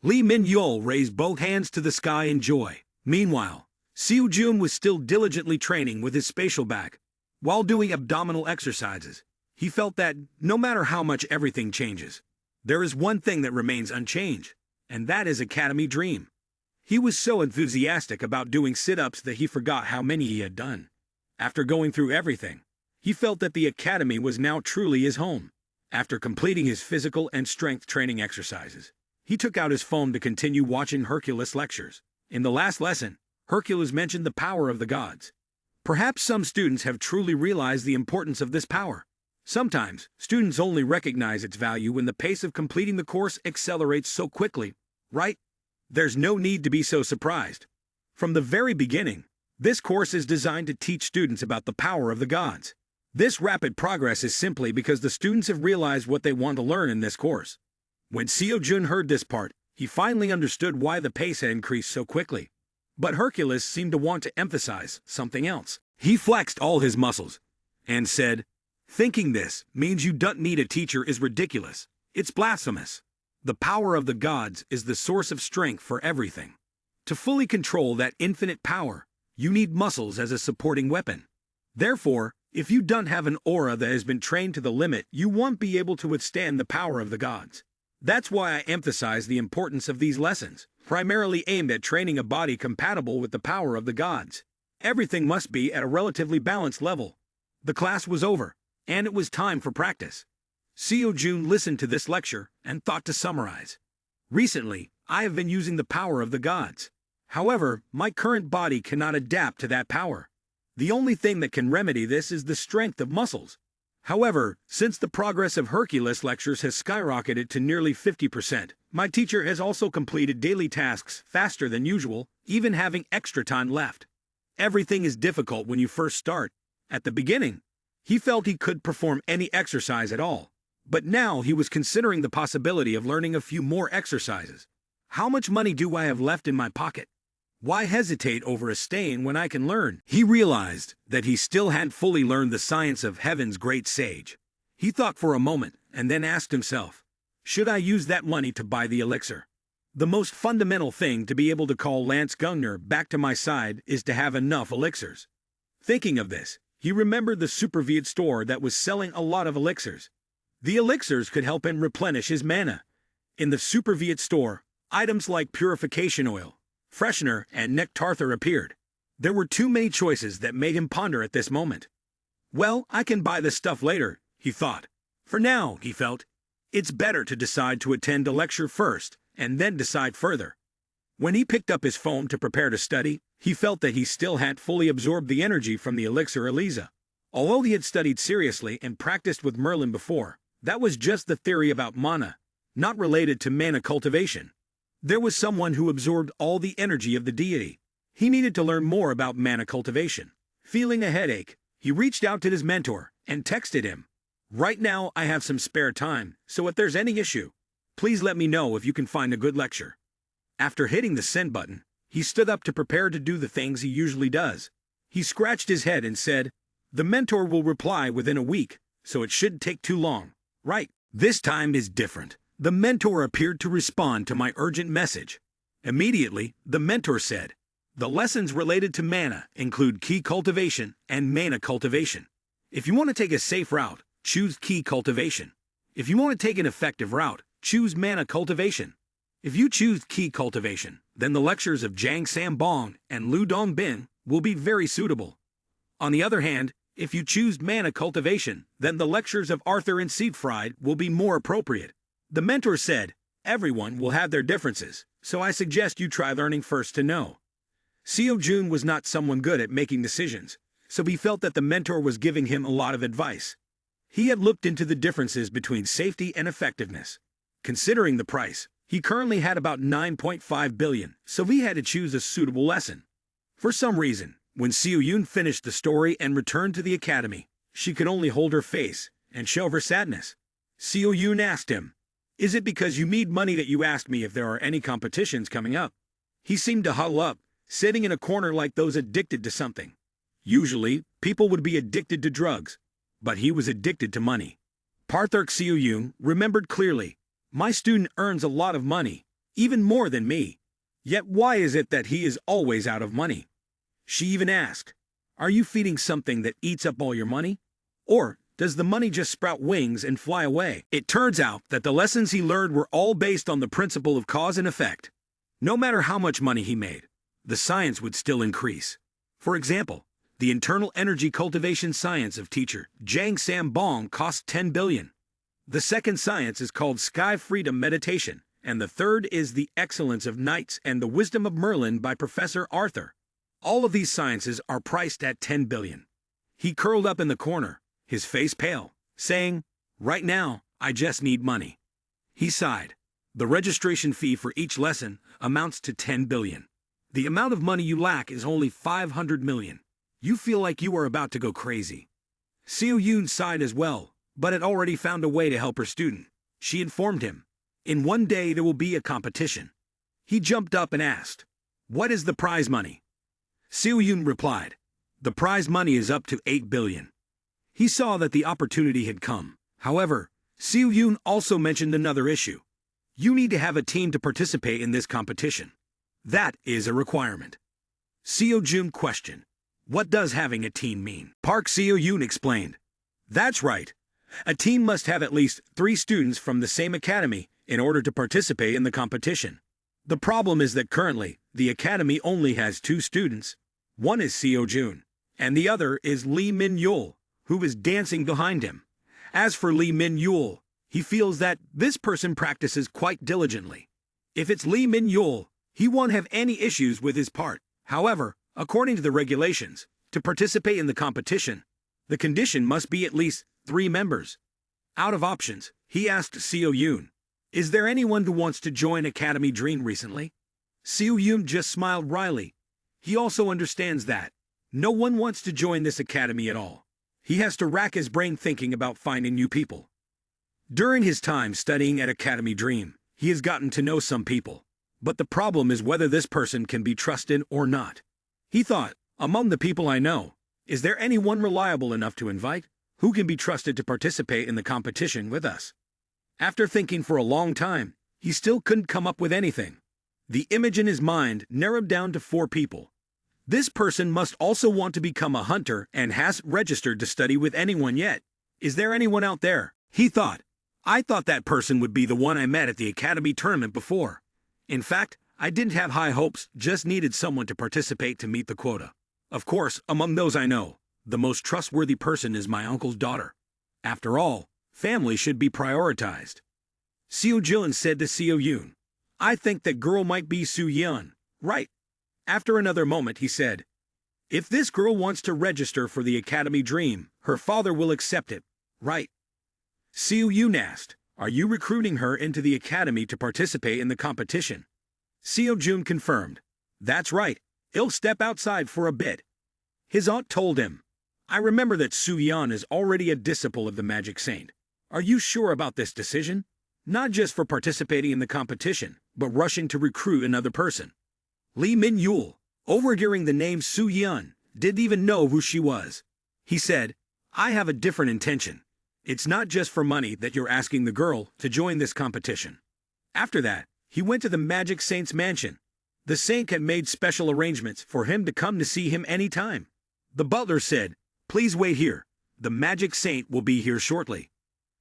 Lee Min-yul raised both hands to the sky in joy. Meanwhile, Seo Jun was still diligently training with his spatial back. While doing abdominal exercises, he felt that, no matter how much everything changes, there is one thing that remains unchanged, and that is Academy Dream. He was so enthusiastic about doing sit-ups that he forgot how many he had done. After going through everything, he felt that the academy was now truly his home. After completing his physical and strength training exercises, He took out his phone to continue watching Hercules' lectures. In the last lesson, Hercules mentioned the power of the gods. Perhaps some students have truly realized the importance of this power. Sometimes, students only recognize its value when the pace of completing the course accelerates so quickly, right? There's no need to be so surprised. From the very beginning, this course is designed to teach students about the power of the gods. This rapid progress is simply because the students have realized what they want to learn in this course. When Seo-jun heard this part, he finally understood why the pace had increased so quickly. But Hercules seemed to want to emphasize something else. He flexed all his muscles and said, "Thinking this means you don't need a teacher is ridiculous. It's blasphemous. The power of the gods is the source of strength for everything. To fully control that infinite power, you need muscles as a supporting weapon. Therefore, if you don't have an aura that has been trained to the limit, you won't be able to withstand the power of the gods. That's why I emphasize the importance of these lessons, primarily aimed at training a body compatible with the power of the gods. Everything must be at a relatively balanced level." The class was over, and it was time for practice. Seo-jun listened to this lecture and thought to summarize. "Recently, I have been using the power of the gods. However, my current body cannot adapt to that power. The only thing that can remedy this is the strength of muscles. However, since the progress of Hercules' lectures has skyrocketed to nearly 50%, my teacher has also completed daily tasks faster than usual, even having extra time left. Everything is difficult when you first start. At the beginning, he felt he could perform any exercise at all. But now he was considering the possibility of learning a few more exercises. How much money do I have left in my pocket? Why hesitate over a stain when I can learn?" He realized that he still hadn't fully learned the science of heaven's great sage. He thought for a moment and then asked himself, should I use that money to buy the elixir? The most fundamental thing to be able to call Lance Gunner back to my side is to have enough elixirs. Thinking of this, he remembered the Superviet store that was selling a lot of elixirs. The elixirs could help him replenish his mana. In the Superviet store, items like purification oil, freshener, and nectarther appeared. There were too many choices that made him ponder at this moment. Well, I can buy this stuff later, he thought. For now, he felt, it's better to decide to attend a lecture first, and then decide further. When he picked up his phone to prepare to study, he felt that he still hadn't fully absorbed the energy from the elixir Eliza. Although he had studied seriously and practiced with Merlin before, that was just the theory about mana, not related to mana cultivation. There was someone who absorbed all the energy of the deity. He needed to learn more about mana cultivation. Feeling a headache, he reached out to his mentor and texted him. Right now I have some spare time, so if there's any issue, please let me know if you can find a good lecture. After hitting the send button, he stood up to prepare to do the things he usually does. He scratched his head and said, the mentor will reply within a week, so it shouldn't take too long. Right, this time is different. The mentor appeared to respond to my urgent message. Immediately, the mentor said, the lessons related to mana include key cultivation and mana cultivation. If you want to take a safe route, choose key cultivation. If you want to take an effective route, choose mana cultivation. If you choose key cultivation, then the lectures of Jang Sam-bong and Lu Dong-bin will be very suitable. On the other hand, if you choose mana cultivation, then the lectures of Arthur and Siegfried will be more appropriate. The mentor said, everyone will have their differences, so I suggest you try learning first to know. Seo-jun was not someone good at making decisions, so he felt that the mentor was giving him a lot of advice. He had looked into the differences between safety and effectiveness. Considering the price, he currently had about 9.5 billion, so he had to choose a suitable lesson. For some reason, when Seo-yun finished the story and returned to the academy, she could only hold her face and show her sadness. Seo-yun asked him, is it because you need money that you asked me if there are any competitions coming up? He seemed to huddle up, sitting in a corner like those addicted to something. Usually, people would be addicted to drugs, but he was addicted to money. Parthark Seo-yun remembered clearly, my student earns a lot of money, even more than me. Yet why is it that he is always out of money? She even asked, are you feeding something that eats up all your money? Or does the money just sprout wings and fly away? It turns out that the lessons he learned were all based on the principle of cause and effect. No matter how much money he made, the science would still increase. For example, the internal energy cultivation science of teacher Jang Sam-bong cost 10 billion. The second science is called Sky Freedom Meditation, and the third is The Excellence of Knights and the Wisdom of Merlin by Professor Arthur. All of these sciences are priced at 10 billion. He curled up in the corner, his face pale, saying, "Right now, I just need money." He sighed. The registration fee for each lesson amounts to 10 billion. The amount of money you lack is only 500 million. You feel like you are about to go crazy. Seo Yoon sighed as well, but had already found a way to help her student. She informed him, "In one day there will be a competition." He jumped up and asked, "What is the prize money?" Seo Yoon replied, "The prize money is up to 8 billion. He saw that the opportunity had come. However, Seo Yoon also mentioned another issue. You need to have a team to participate in this competition. That is a requirement. Seo Yoon questioned, "What does having a team mean?" Park Seo Yoon explained, "That's right. A team must have at least 3 students from the same academy in order to participate in the competition. The problem is that currently, the academy only has 2 students. One is Seo Yoon, and the other is Lee Min Yul, who is dancing behind him. As for Lee Min Yul, he feels that this person practices quite diligently. If it's Lee Min Yul, he won't have any issues with his part. However, according to the regulations, to participate in the competition, the condition must be at least 3 members. Out of options, he asked Seo Yoon, "Is there anyone who wants to join Academy Dream recently?" Seo Yoon just smiled wryly. He also understands that no one wants to join this academy at all. He has to rack his brain thinking about finding new people. During his time studying at Academy Dream, he has gotten to know some people. But the problem is whether this person can be trusted or not. He thought, among the people I know, is there anyone reliable enough to invite, who can be trusted to participate in the competition with us? After thinking for a long time, he still couldn't come up with anything. The image in his mind narrowed down to 4 people. This person must also want to become a hunter and hasn't registered to study with anyone yet. Is there anyone out there? He thought. I thought that person would be the one I met at the Academy tournament before. In fact, I didn't have high hopes, just needed someone to participate to meet the quota. Of course, among those I know, the most trustworthy person is my uncle's daughter. After all, family should be prioritized. Seo Jun said to Seo Yoon, "I think that girl might be Soo Yeon, right?" After another moment he said, "If this girl wants to register for the Academy Dream, her father will accept it, right?" Seo Yoon asked, "Are you recruiting her into the academy to participate in the competition?" Seo Jun confirmed, "That's right, he'll step outside for a bit." His aunt told him, "I remember that Soo Yeon is already a disciple of the Magic Saint. Are you sure about this decision? Not just for participating in the competition, but rushing to recruit another person." Lee Min Yul, overhearing the name Soo Yeon, didn't even know who she was. He said, "I have a different intention. It's not just for money that you're asking the girl to join this competition." After that, he went to the Magic Saint's mansion. The saint had made special arrangements for him to come to see him any time. The butler said, "Please wait here. The Magic Saint will be here shortly."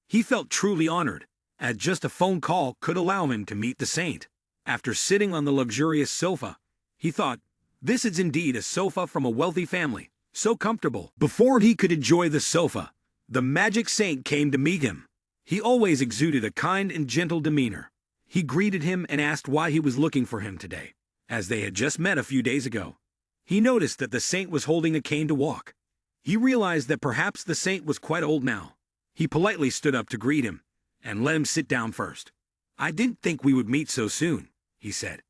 He felt truly honored, as just a phone call could allow him to meet the saint. After sitting on the luxurious sofa, he thought, this is indeed a sofa from a wealthy family, so comfortable. Before he could enjoy the sofa, the Magic Saint came to meet him. He always exuded a kind and gentle demeanor. He greeted him and asked why he was looking for him today, as they had just met a few days ago. He noticed that the saint was holding a cane to walk. He realized that perhaps the saint was quite old now. He politely stood up to greet him, and let him sit down first. "I didn't think we would meet so soon," he said.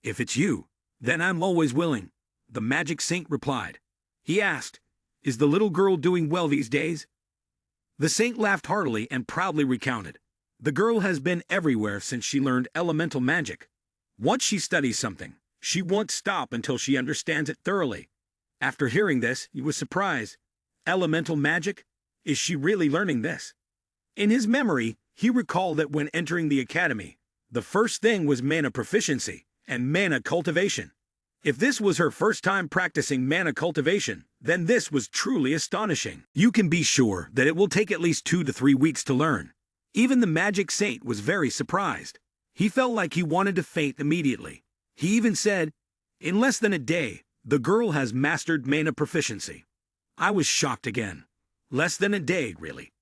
"If it's you, then I'm always willing," the Magic Saint replied. He asked, "Is the little girl doing well these days?" The saint laughed heartily and proudly recounted, "The girl has been everywhere since she learned elemental magic. Once she studies something, she won't stop until she understands it thoroughly." After hearing this, he was surprised. Elemental magic? Is she really learning this? In his memory, he recalled that when entering the academy, the first thing was mana proficiency and mana cultivation. If this was her first time practicing mana cultivation, then this was truly astonishing. You can be sure that it will take at least 2 to 3 weeks to learn. Even the Magic Saint was very surprised. He felt like he wanted to faint immediately. He even said, "In less than a day, the girl has mastered mana proficiency." I was shocked again. Less than a day, really.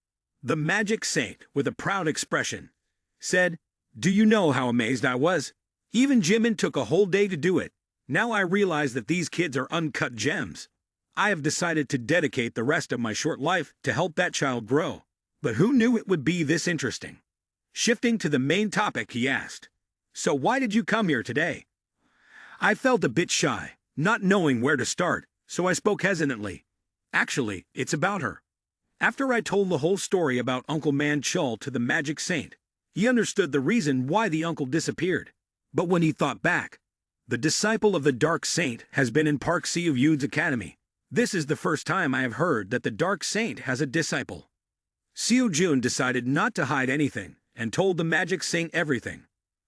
The Magic Saint, with a proud expression, said, Do you know how amazed I was? Even Jimin took a whole day to do it. Now I realize that these kids are uncut gems. I have decided to dedicate the rest of my short life to help that child grow. But who knew it would be this interesting? Shifting to the main topic, he asked. So why did you come here today? I felt a bit shy, not knowing where to start, so I spoke hesitantly. Actually, it's about her. After I told the whole story about Uncle Man-chul to the magic saint, he understood the reason why the uncle disappeared. But when he thought back, the disciple of the Dark Saint has been in Park Seo-yoon's academy. This is the first time I have heard that the Dark Saint has a disciple. Seo-joon decided not to hide anything and told the magic saint everything.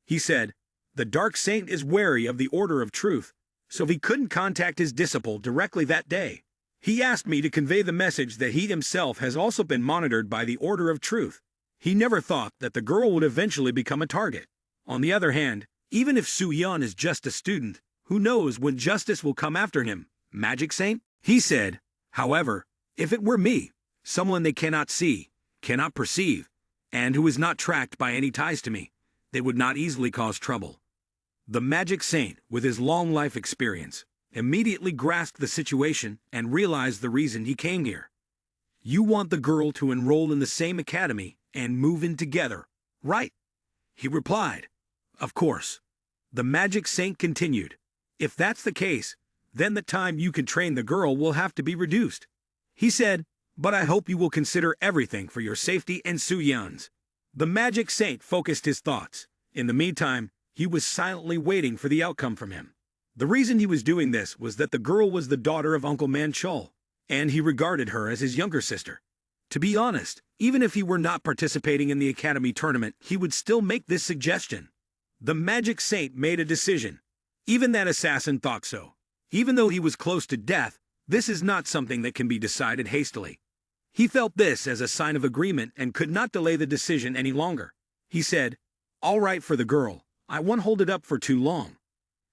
He said, the Dark Saint is wary of the Order of Truth, so he couldn't contact his disciple directly that day. He asked me to convey the message that he himself has also been monitored by the Order of Truth. He never thought that the girl would eventually become a target. On the other hand, even if Soo-yeon is just a student, who knows when justice will come after him, Magic Saint? He said, however, if it were me, someone they cannot see, cannot perceive, and who is not tracked by any ties to me, they would not easily cause trouble. The Magic Saint, with his long life experience, immediately grasped the situation and realized the reason he came here. You want the girl to enroll in the same academy and move in together, right? He replied, of course. The Magic Saint continued, if that's the case, then the time you can train the girl will have to be reduced. He said, but I hope you will consider everything for your safety and Soo-yeon's. The Magic Saint focused his thoughts. In the meantime, he was silently waiting for the outcome from him. The reason he was doing this was that the girl was the daughter of Uncle Man-chul, and he regarded her as his younger sister. To be honest, even if he were not participating in the academy tournament, he would still make this suggestion. The Magic Saint made a decision. Even that assassin thought so. Even though he was close to death, this is not something that can be decided hastily. He felt this as a sign of agreement and could not delay the decision any longer. He said, all right for the girl, I won't hold it up for too long.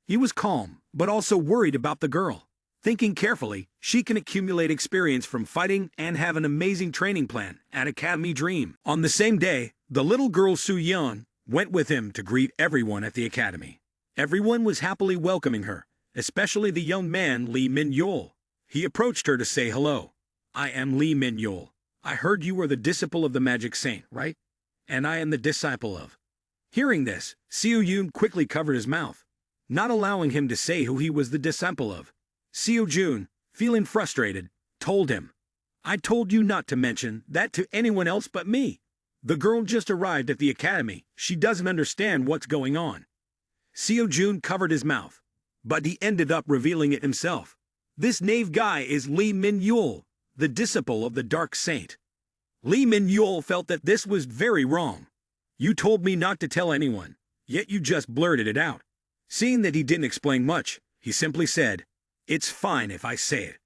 He was calm, but also worried about the girl. Thinking carefully, she can accumulate experience from fighting and have an amazing training plan at Academy Dream. On the same day, the little girl Soo-yeon went with him to greet everyone at the academy. Everyone was happily welcoming her, especially the young man Lee Min-yeol. He approached her to say hello. I am Lee Min-yeol. I heard you are the disciple of the Magic Saint, right? And I am the disciple of. Hearing this, Seo-yoon quickly covered his mouth, not allowing him to say who he was the disciple of. Seo-joon, feeling frustrated, told him, I told you not to mention that to anyone else but me. The girl just arrived at the academy. She doesn't understand what's going on. Seo-joon covered his mouth, but he ended up revealing it himself. This knave guy is Lee Min-yeol, the disciple of the Dark Saint. Lee Min-yeol felt that this was very wrong. You told me not to tell anyone, yet you just blurted it out. Seeing that he didn't explain much, he simply said, it's fine if I say it.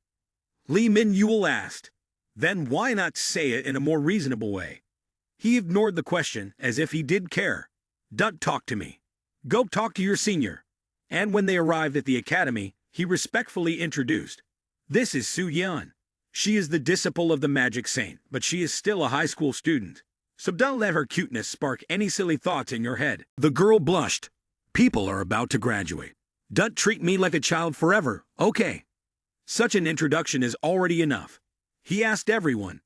Lee Min-yeol asked, then why not say it in a more reasonable way? He ignored the question as if he did care. Don't talk to me. Go talk to your senior. And when they arrived at the academy, he respectfully introduced. This is Soo-yeon. She is the disciple of the Magic Saint, but she is still a high school student. So don't let her cuteness spark any silly thoughts in your head. The girl blushed. People are about to graduate. Don't treat me like a child forever, okay? Such an introduction is already enough. He asked everyone.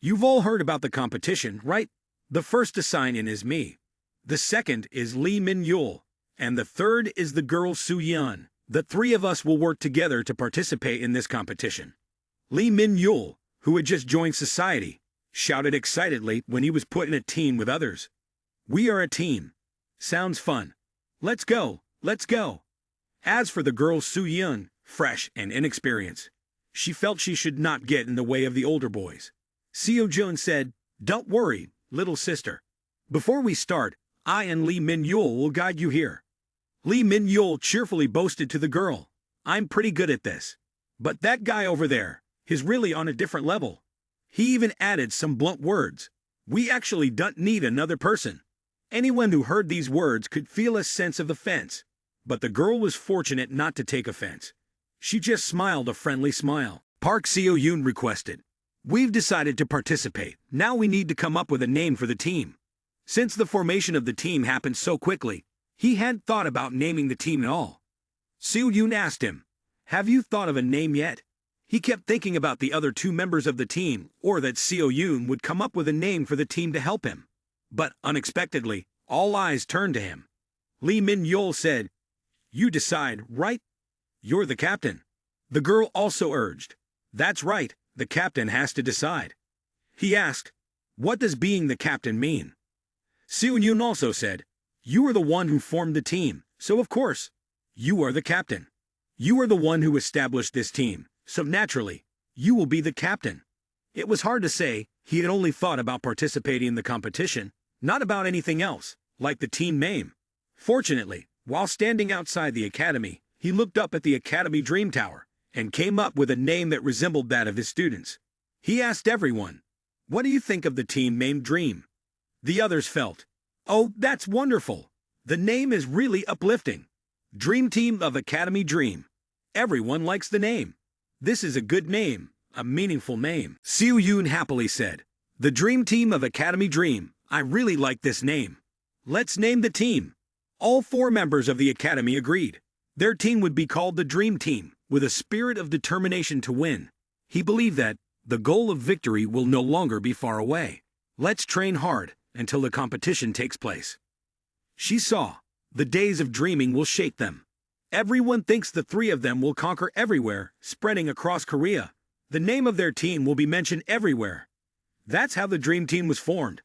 You've all heard about the competition, right? The first to sign in is me. The second is Lee Min-yeol. And the third is the girl Soo-yeon. The three of us will work together to participate in this competition. Lee Min-yeol, who had just joined society, shouted excitedly when he was put in a team with others. We are a team. Sounds fun. Let's go, let's go. As for the girl Soo-yeon, fresh and inexperienced, she felt she should not get in the way of the older boys. Seo-joon said, don't worry, little sister. Before we start, I and Lee Min-yeol will guide you here. Lee Min-yeol cheerfully boasted to the girl, I'm pretty good at this. But that guy over there is really on a different level. He even added some blunt words. We actually don't need another person. Anyone who heard these words could feel a sense of offense. But the girl was fortunate not to take offense. She just smiled a friendly smile. Park Seo-yoon requested, we've decided to participate. Now we need to come up with a name for the team. Since the formation of the team happened so quickly, he hadn't thought about naming the team at all. Seo-yoon asked him, "Have you thought of a name yet?" He kept thinking about the other two members of the team, or that Seo-yoon would come up with a name for the team to help him. But unexpectedly, all eyes turned to him. Lee Min-yeol said, "You decide, right? You're the captain." The girl also urged, "That's right, the captain has to decide." He asked, "What does being the captain mean?" Seo-yoon also said, "You are the one who formed the team, so of course, you are the captain. You are the one who established this team, so naturally, you will be the captain." It was hard to say. He had only thought about participating in the competition, not about anything else, like the team name. Fortunately, while standing outside the academy, he looked up at the academy dream tower and came up with a name that resembled that of his students. He asked everyone, "What do you think of the team named Dream?" The others felt, "Oh, that's wonderful. The name is really uplifting. Dream Team of Academy Dream. Everyone likes the name. This is a good name, a meaningful name." Seo-yoon happily said, "The Dream Team of Academy Dream. I really like this name. Let's name the team." All 4 members of the academy agreed. Their team would be called the Dream Team, with a spirit of determination to win. He believed that the goal of victory will no longer be far away. Let's train hard until the competition takes place. She saw, the days of dreaming will shape them. Everyone thinks the 3 of them will conquer everywhere, spreading across Korea. The name of their team will be mentioned everywhere. That's how the Dream Team was formed.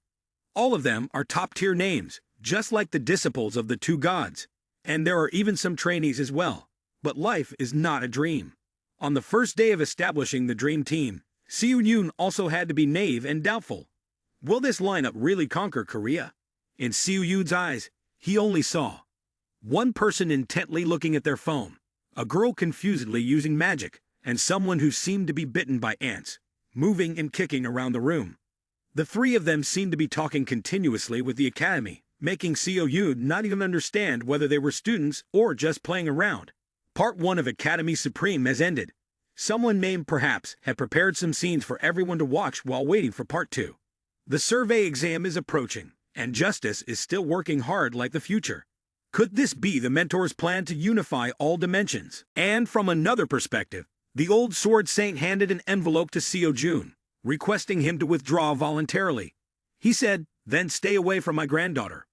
All of them are top-tier names, just like the disciples of the 2 gods. And there are even some trainees as well. But life is not a dream. On the first day of establishing the Dream Team, Seo-yoon also had to be naive and doubtful. Will this lineup really conquer Korea? In Seo-yoon's eyes, he only saw one person intently looking at their phone, a girl confusedly using magic, and someone who seemed to be bitten by ants, moving and kicking around the room. The 3 of them seemed to be talking continuously with the academy, making Seo-yoon not even understand whether they were students or just playing around. Part 1 of Academy Supreme has ended. Someone named Perhaps had prepared some scenes for everyone to watch while waiting for Part 2. The survey exam is approaching, and Justice is still working hard like the future. Could this be the mentor's plan to unify all dimensions? And from another perspective, the old sword saint handed an envelope to Seo-yoon, requesting him to withdraw voluntarily. He said, "Then stay away from my granddaughter."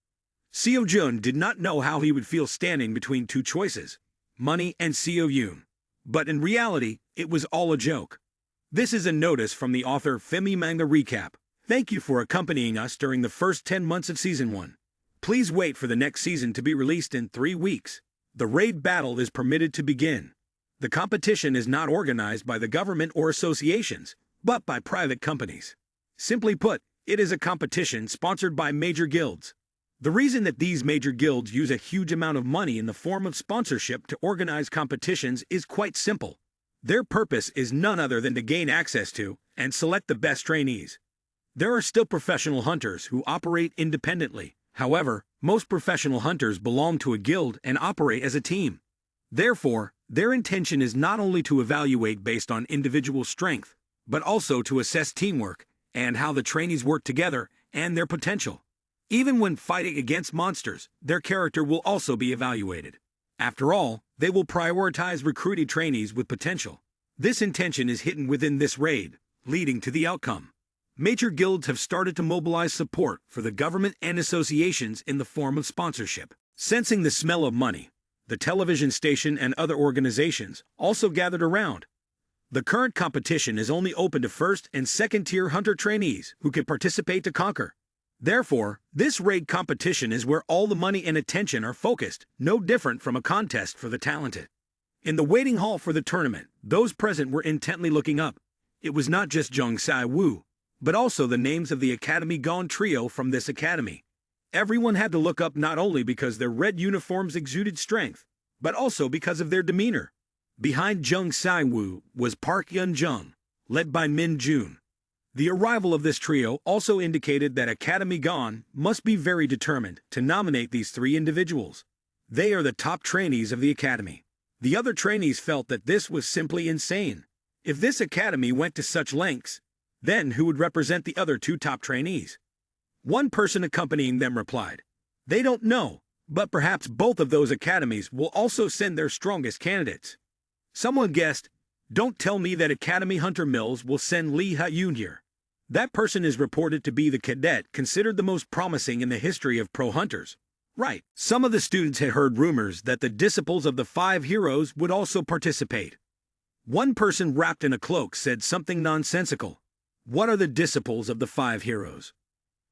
Seo-yoon did not know how he would feel standing between 2 choices, money and Seo-yoon. But in reality, it was all a joke. This is a notice from the author Femi Manga Recap. Thank you for accompanying us during the first 10 months of Season 1. Please wait for the next season to be released in 3 weeks. The raid battle is permitted to begin. The competition is not organized by the government or associations, but by private companies. Simply put, it is a competition sponsored by major guilds. The reason that these major guilds use a huge amount of money in the form of sponsorship to organize competitions is quite simple. Their purpose is none other than to gain access to and select the best trainees. There are still professional hunters who operate independently. However, most professional hunters belong to a guild and operate as a team. Therefore, their intention is not only to evaluate based on individual strength, but also to assess teamwork and how the trainees work together and their potential. Even when fighting against monsters, their character will also be evaluated. After all, they will prioritize recruited trainees with potential. This intention is hidden within this raid, leading to the outcome. Major guilds have started to mobilize support for the government and associations in the form of sponsorship. Sensing the smell of money, the television station and other organizations also gathered around. The current competition is only open to first and second-tier hunter trainees who can participate to conquer. Therefore, this raid competition is where all the money and attention are focused, no different from a contest for the talented. In the waiting hall for the tournament, those present were intently looking up. It was not just Jung Sai-woo, but also the names of the Academy Gone trio from this academy. Everyone had to look up not only because their red uniforms exuded strength, but also because of their demeanor. Behind Jung Sai-woo was Park Yun-jung, led by Min Jun. The arrival of this trio also indicated that Academy Gone must be very determined to nominate these 3 individuals. They are the top trainees of the academy. The other trainees felt that this was simply insane. If this academy went to such lengths, then who would represent the other 2 top trainees? One person accompanying them replied, "They don't know, but perhaps both of those academies will also send their strongest candidates." Someone guessed, "Don't tell me that Academy Hunter Mills will send Lee Ha-yoon here. That person is reported to be the cadet considered the most promising in the history of pro hunters." Right. Some of the students had heard rumors that the disciples of the 5 heroes would also participate. One person wrapped in a cloak said something nonsensical. "What are the disciples of the 5 heroes?"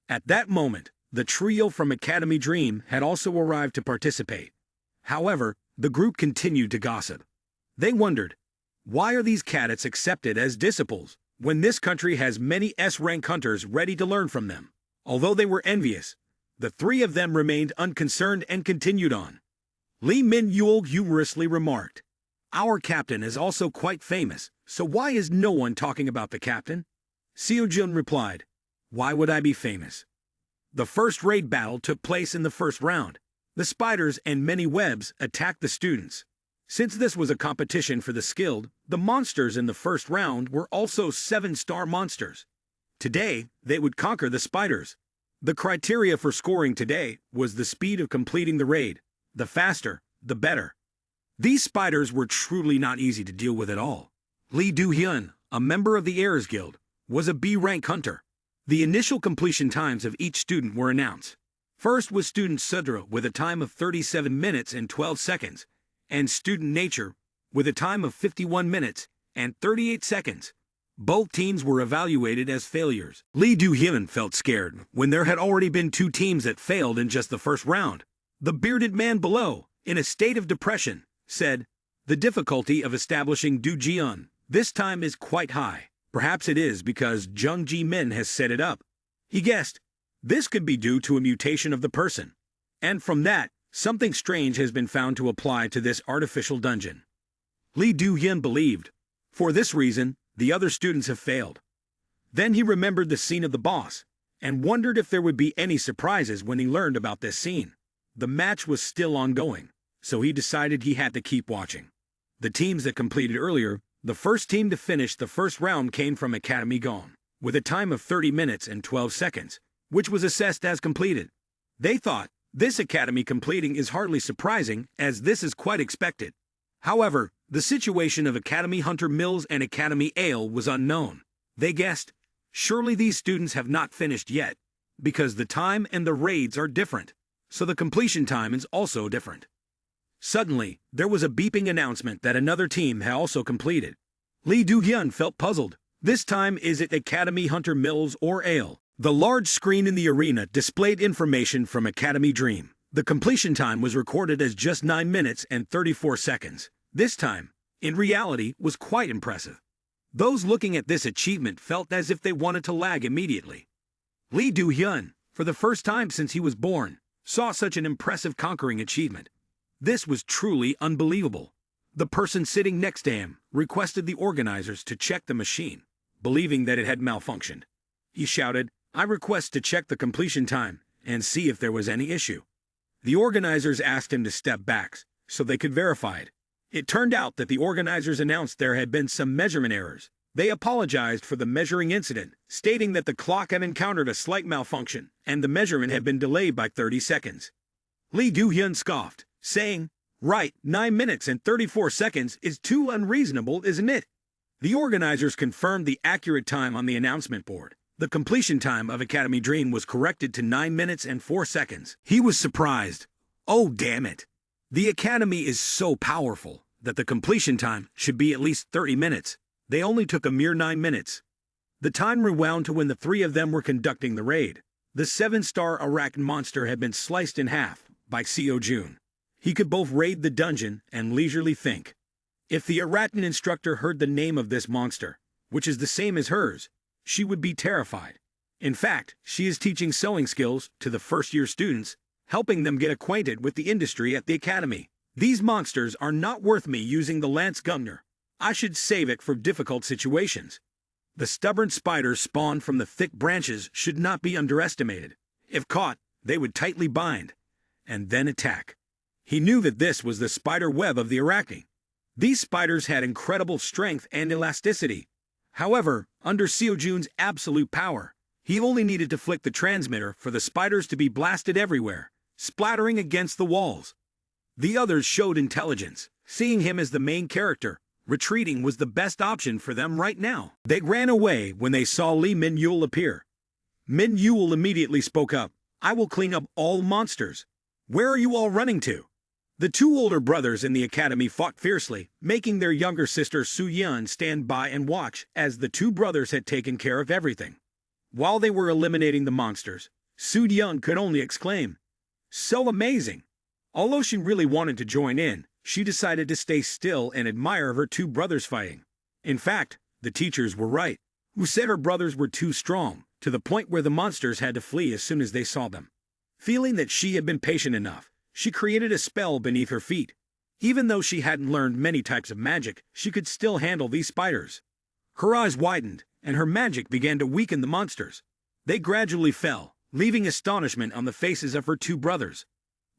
At that moment, the trio from Academy Dream had also arrived to participate. However, the group continued to gossip. They wondered, why are these cadets accepted as disciples when this country has many S-rank hunters ready to learn from them? Although they were envious, the 3 of them remained unconcerned and continued on. Lee Min-yul humorously remarked, "Our captain is also quite famous, so why is no one talking about the captain?" Seo-jun replied, "Why would I be famous?" The first raid battle took place in the first round. The spiders and many webs attacked the students. Since this was a competition for the skilled, the monsters in the first round were also 7-star monsters. Today, they would conquer the spiders. The criteria for scoring today was the speed of completing the raid. The faster, the better. These spiders were truly not easy to deal with at all. Lee Do-hyun, a member of the Heirs Guild, was a B-rank hunter. The initial completion times of each student were announced. First was student Sudra with a time of 37 minutes and 12 seconds, and student Nature with a time of 51 minutes and 38 seconds. Both teams were evaluated as failures. Lee Do-hyun felt scared when there had already been 2 teams that failed in just the first round. The bearded man below, in a state of depression, said, "The difficulty of establishing Do-jeon this time is quite high. Perhaps it is because Jung Ji-min has set it up." He guessed, this could be due to a mutation of the person. And from that, something strange has been found to apply to this artificial dungeon. Lee Do-hyun believed, for this reason, the other students have failed. Then he remembered the scene of the boss, and wondered if there would be any surprises when he learned about this scene. The match was still ongoing, so he decided he had to keep watching. The teams that completed earlier, the first team to finish the first round came from Academy Gone, with a time of 30 minutes and 12 seconds, which was assessed as completed. They thought, this academy completing is hardly surprising, as this is quite expected. However, the situation of Academy Hunter Mills and Academy Ale was unknown. They guessed, surely these students have not finished yet, because the time and the raids are different, so the completion time is also different. Suddenly, there was a beeping announcement that another team had also completed. Lee Do-hyun felt puzzled. This time, is it Academy Hunter Mills or Ale? The large screen in the arena displayed information from Academy Dream. The completion time was recorded as just 9 minutes and 34 seconds. This time, in reality, was quite impressive. Those looking at this achievement felt as if they wanted to lag immediately. Lee Do-hyun, for the first time since he was born, saw such an impressive conquering achievement. This was truly unbelievable. The person sitting next to him requested the organizers to check the machine, believing that it had malfunctioned. He shouted, "I request to check the completion time and see if there was any issue." The organizers asked him to step back so they could verify it. It turned out that the organizers announced there had been some measurement errors. They apologized for the measuring incident, stating that the clock had encountered a slight malfunction and the measurement had been delayed by 30 seconds. Lee Do-hyun scoffed, saying, "Right, 9 minutes and 34 seconds is too unreasonable, isn't it?" The organizers confirmed the accurate time on the announcement board. The completion time of Academy Dream was corrected to 9 minutes and 4 seconds. He was surprised. Oh, damn it. The Academy is so powerful that the completion time should be at least 30 minutes. They only took a mere 9 minutes. The time rewound to when the 3 of them were conducting the raid. The 7-star arachnid monster had been sliced in half by Seo-jun. He could both raid the dungeon and leisurely think. If the arachnid instructor heard the name of this monster, which is the same as hers, she would be terrified. In fact, she is teaching sewing skills to the first-year students, helping them get acquainted with the industry at the academy. These monsters are not worth me using the lance gunner. I should save it for difficult situations. The stubborn spiders spawned from the thick branches should not be underestimated. If caught, they would tightly bind, and then attack. He knew that this was the spider web of the arachnid. These spiders had incredible strength and elasticity. However, under Seo-jun's absolute power, He only needed to flick the transmitter for the spiders to be blasted everywhere, splattering against the walls. The others showed intelligence. Seeing him as the main character, retreating was the best option for them right now. They ran away when they saw Lee Min-yul appear. Min-yul immediately spoke up. "I will clean up all monsters. Where are you all running to?" The two older brothers in the academy fought fiercely, making their younger sister Su-yeon stand by and watch as the two brothers had taken care of everything. While they were eliminating the monsters, Su-yeon could only exclaim, "So amazing!" Although she really wanted to join in, she decided to stay still and admire her two brothers fighting. In fact, the teachers were right, who said her brothers were too strong, to the point where the monsters had to flee as soon as they saw them. Feeling that she had been patient enough, she created a spell beneath her feet. Even though she hadn't learned many types of magic, she could still handle these spiders. Her eyes widened, and her magic began to weaken the monsters. They gradually fell, leaving astonishment on the faces of her two brothers.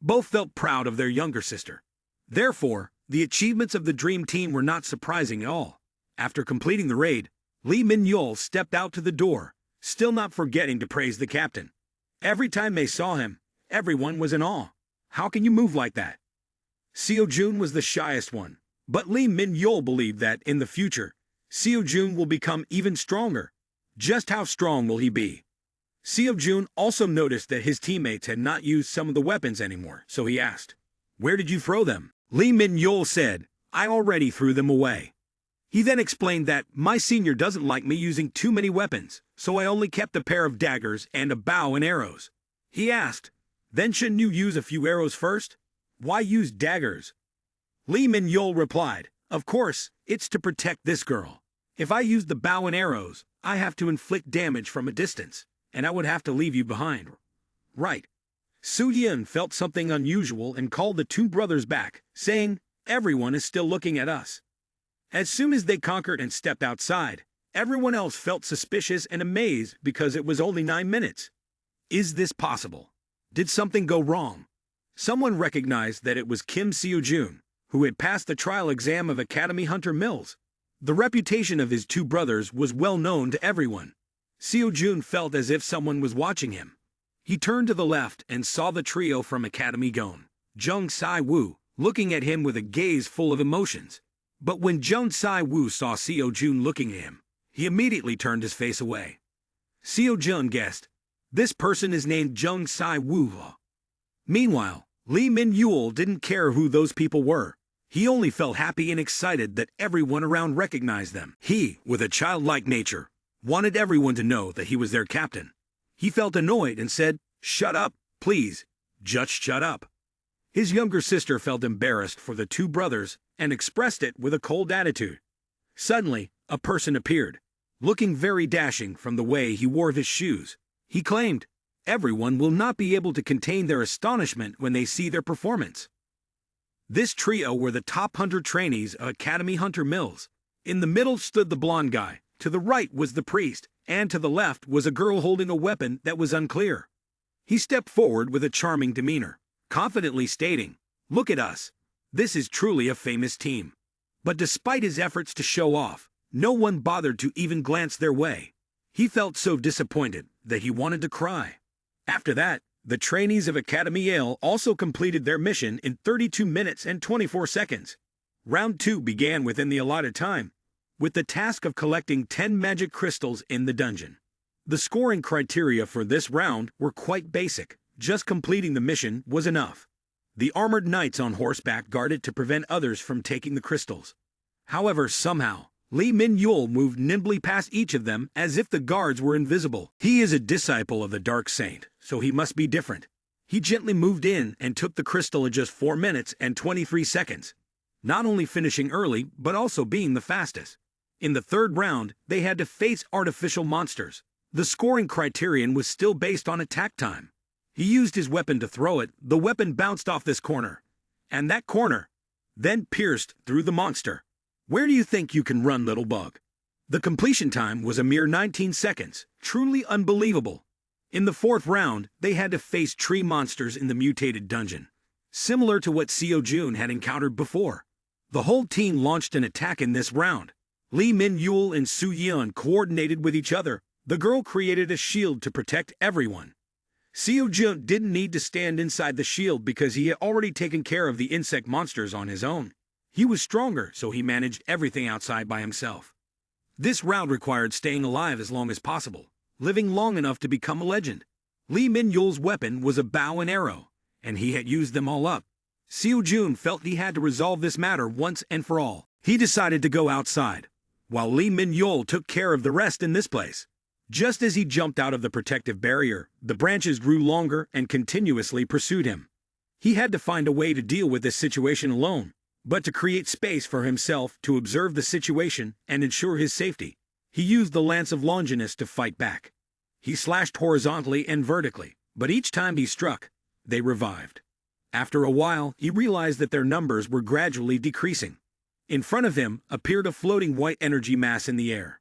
Both felt proud of their younger sister. Therefore, the achievements of the Dream Team were not surprising at all. After completing the raid, Lee Min-yul stepped out to the door, still not forgetting to praise the captain. Every time they saw him, everyone was in awe. "How can you move like that?" Seo-jun was the shyest one, but Lee Min-yul believed that, in the future, Seo-jun will become even stronger. Just how strong will he be? Seo-jun also noticed that his teammates had not used some of the weapons anymore, so he asked, "Where did you throw them?" Lee Min-yul said, "I already threw them away." He then explained that, "My senior doesn't like me using too many weapons, so I only kept a pair of daggers and a bow and arrows." He asked, "Then shouldn't you use a few arrows first? Why use daggers?" Lee Min-yul replied, "Of course, it's to protect this girl. If I use the bow and arrows, I have to inflict damage from a distance, and I would have to leave you behind." Right. Su-yeon felt something unusual and called the two brothers back, saying, "Everyone is still looking at us." As soon as they conquered and stepped outside, everyone else felt suspicious and amazed because it was only 9 minutes. Is this possible? Did something go wrong? Someone recognized that it was Kim Seo-jun, who had passed the trial exam of Academy Hunter Mills. The reputation of his two brothers was well known to everyone. Seo-jun felt as if someone was watching him. He turned to the left and saw the trio from Academy Gon, Jung Si-woo, looking at him with a gaze full of emotions. But when Jung Si-woo saw Seo-jun looking at him, he immediately turned his face away. Seo-jun guessed, "This person is named Jung Si-woo." Meanwhile, Lee Min-yul didn't care who those people were. He only felt happy and excited that everyone around recognized them. He, with a childlike nature, wanted everyone to know that he was their captain. He felt annoyed and said, "Shut up, please. Just shut up." His younger sister felt embarrassed for the two brothers and expressed it with a cold attitude. Suddenly, a person appeared, looking very dashing from the way he wore his shoes. He claimed, "Everyone will not be able to contain their astonishment when they see their performance." This trio were the top hunter trainees of Academy Hunter Mills. In the middle stood the blonde guy, to the right was the priest, and to the left was a girl holding a weapon that was unclear. He stepped forward with a charming demeanor, confidently stating, "Look at us. This is truly a famous team." But despite his efforts to show off, no one bothered to even glance their way. He felt so disappointed that he wanted to cry. After that, the trainees of Academy Yale also completed their mission in 32 minutes and 24 seconds. Round 2 began within the allotted time, with the task of collecting 10 magic crystals in the dungeon. The scoring criteria for this round were quite basic. Just completing the mission was enough. The armored knights on horseback guarded to prevent others from taking the crystals. However, somehow, Lee Min-yul moved nimbly past each of them as if the guards were invisible. He is a disciple of the Dark Saint, so he must be different. He gently moved in and took the crystal in just 4 minutes and 23 seconds, not only finishing early but also being the fastest. In the third round, they had to face artificial monsters. The scoring criterion was still based on attack time. He used his weapon to throw it. The weapon bounced off this corner, and that corner then pierced through the monster. Where do you think you can run, little bug? The completion time was a mere 19 seconds, truly unbelievable. In the fourth round, they had to face tree monsters in the mutated dungeon, similar to what Seo-jun had encountered before. The whole team launched an attack in this round. Lee Min-yul and Su-yeon coordinated with each other, The girl created a shield to protect everyone. Seo Jun didn't need to stand inside the shield because he had already taken care of the insect monsters on his own. He was stronger, so he managed everything outside by himself. This route required staying alive as long as possible, living long enough to become a legend. Lee Min-yul's weapon was a bow and arrow, and he had used them all up. Seo Jun felt he had to resolve this matter once and for all. He decided to go outside, while Lee Min-yul took care of the rest in this place. Just as he jumped out of the protective barrier, the branches grew longer and continuously pursued him. He had to find a way to deal with this situation alone, but to create space for himself to observe the situation and ensure his safety. He used the Lance of Longinus to fight back. He slashed horizontally and vertically, but each time he struck, they revived. After a while, he realized that their numbers were gradually decreasing. In front of him appeared a floating white energy mass in the air.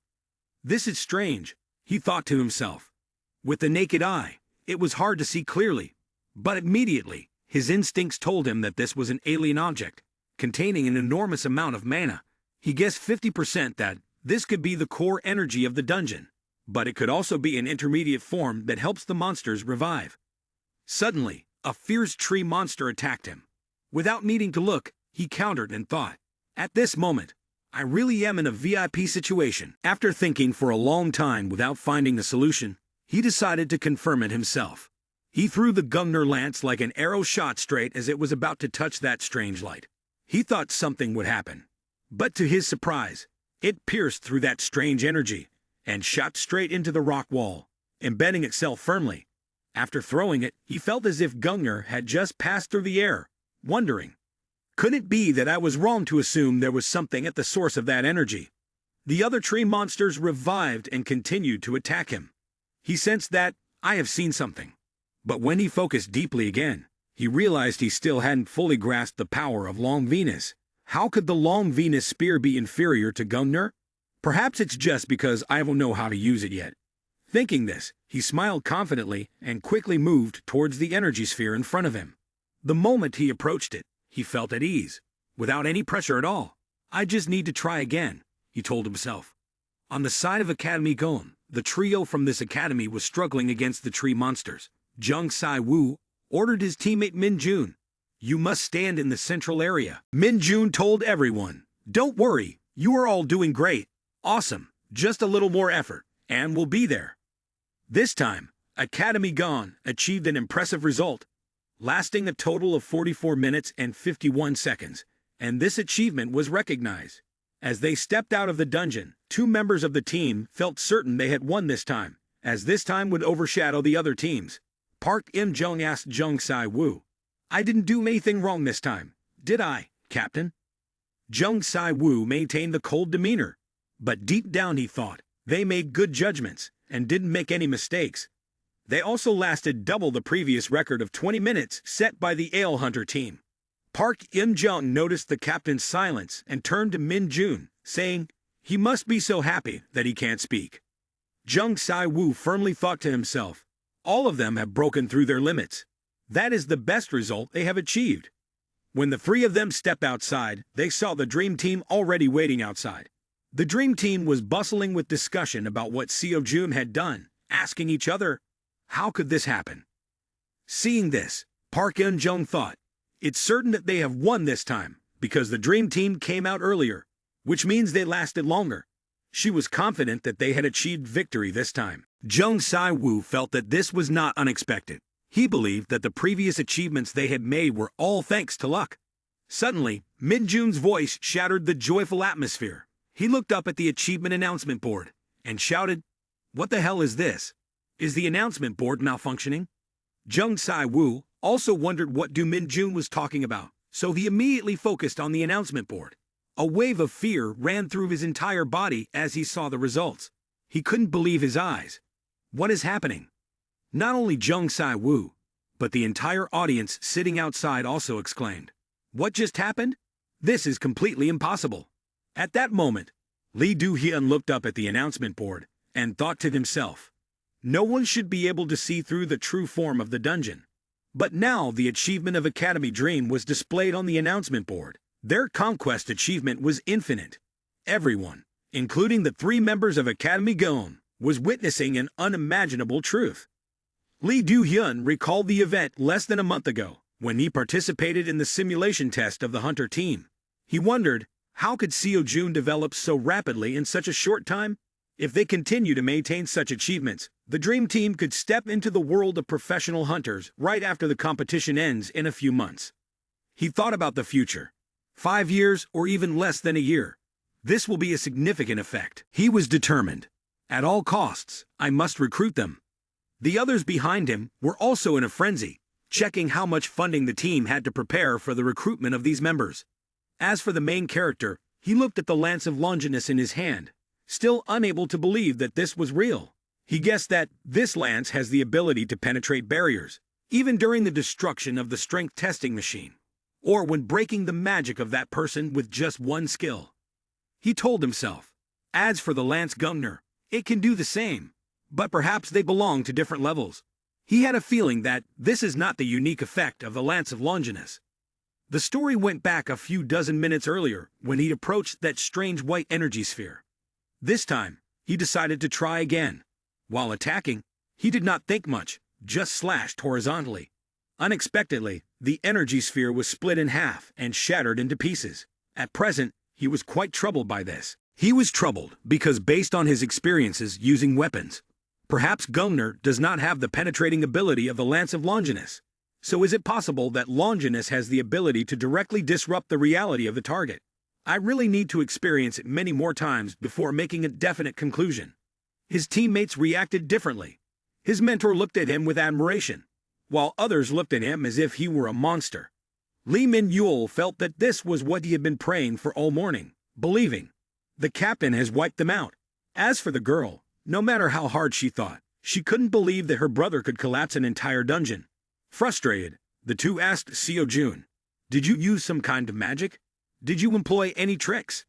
This is strange, he thought to himself. With the naked eye, it was hard to see clearly, but immediately, his instincts told him that this was an alien object, containing an enormous amount of mana. He guessed 50% that this could be the core energy of the dungeon, but it could also be an intermediate form that helps the monsters revive. Suddenly, a fierce tree monster attacked him. Without needing to look, he countered and thought, "At this moment, I really am in a VIP situation." After thinking for a long time without finding a solution, he decided to confirm it himself. He threw the Gungnir lance like an arrow shot straight as it was about to touch that strange light. He thought something would happen, but to his surprise, it pierced through that strange energy and shot straight into the rock wall, embedding itself firmly. After throwing it, he felt as if Gungnir had just passed through the air, wondering, could it be that I was wrong to assume there was something at the source of that energy? The other tree monsters revived and continued to attack him. He sensed that, I have seen something. But when he focused deeply again, he realized he still hadn't fully grasped the power of Long Venus. How could the Long Venus spear be inferior to Gungnir? Perhaps it's just because I don't know how to use it yet. Thinking this, he smiled confidently and quickly moved towards the energy sphere in front of him. The moment he approached it, he felt at ease, without any pressure at all. I just need to try again, he told himself. On the side of Academy Gon, the trio from this academy was struggling against the tree monsters. Jung Sai-woo ordered his teammate Min Jun, "You must stand in the central area." Min Jun told everyone, "Don't worry, you are all doing great. Awesome, just a little more effort, and we'll be there." This time, Academy Gon achieved an impressive result, lasting a total of 44 minutes and 51 seconds, and this achievement was recognized. As they stepped out of the dungeon, two members of the team felt certain they had won this time, as this time would overshadow the other teams. Park Im-jung asked Jung Sai-woo, "I didn't do anything wrong this time, did I, Captain?" Jung Sai-woo maintained the cold demeanor, but deep down he thought, they made good judgments and didn't make any mistakes. They also lasted double the previous record of 20 minutes set by the Ale Hunter team. Park Im-jung noticed the captain's silence and turned to Min Jun, saying, "He must be so happy that he can't speak." Jung Sai-woo firmly thought to himself, all of them have broken through their limits. That is the best result they have achieved. When the three of them stepped outside, they saw the Dream Team already waiting outside. The Dream Team was bustling with discussion about what Seo Jun had done, asking each other, how could this happen? Seeing this, Park Eun-jung thought, it's certain that they have won this time, because the Dream Team came out earlier, which means they lasted longer. She was confident that they had achieved victory this time. Jung Sai-woo felt that this was not unexpected. He believed that the previous achievements they had made were all thanks to luck. Suddenly, Min Jun's voice shattered the joyful atmosphere. He looked up at the achievement announcement board and shouted, "What the hell is this? Is the announcement board malfunctioning?" Jung Sai-woo also wondered what Min Jun was talking about, so he immediately focused on the announcement board. A wave of fear ran through his entire body as he saw the results. He couldn't believe his eyes. What is happening? Not only Jung Sai-woo, but the entire audience sitting outside also exclaimed, "What just happened? This is completely impossible." At that moment, Lee Do-hyun looked up at the announcement board and thought to himself, no one should be able to see through the true form of the dungeon. But now the achievement of Academy Dream was displayed on the announcement board. Their conquest achievement was infinite. Everyone, including the three members of Academy Gon, was witnessing an unimaginable truth. Lee Do-hyun recalled the event less than a month ago, when he participated in the simulation test of the Hunter team. He wondered, how could Seo-jun develop so rapidly in such a short time? If they continue to maintain such achievements, the Dream Team could step into the world of professional hunters right after the competition ends in a few months. He thought about the future. 5 years or even less than a year. This will be a significant effect. He was determined. At all costs, I must recruit them. The others behind him were also in a frenzy, checking how much funding the team had to prepare for the recruitment of these members. As for the main character, he looked at the lance of Longinus in his hand, still unable to believe that this was real. He guessed that this lance has the ability to penetrate barriers, even during the destruction of the strength testing machine, or when breaking the magic of that person with just one skill. He told himself, as for the lance Gungnir, it can do the same, but perhaps they belong to different levels. He had a feeling that this is not the unique effect of the lance of Longinus. The story went back a few dozen minutes earlier when he approached that strange white energy sphere. This time, he decided to try again. While attacking, he did not think much, just slashed horizontally. Unexpectedly, the energy sphere was split in half and shattered into pieces. At present, he was quite troubled by this. He was troubled because based on his experiences using weapons, perhaps Gungnir does not have the penetrating ability of the lance of Longinus. So is it possible that Longinus has the ability to directly disrupt the reality of the target? I really need to experience it many more times before making a definite conclusion. His teammates reacted differently. His mentor looked at him with admiration, while others looked at him as if he were a monster. Lee Min-yul felt that this was what he had been praying for all morning, believing. The captain has wiped them out. As for the girl, no matter how hard she thought, she couldn't believe that her brother could collapse an entire dungeon. Frustrated, the two asked Seo-jun, "Did you use some kind of magic? Did you employ any tricks?"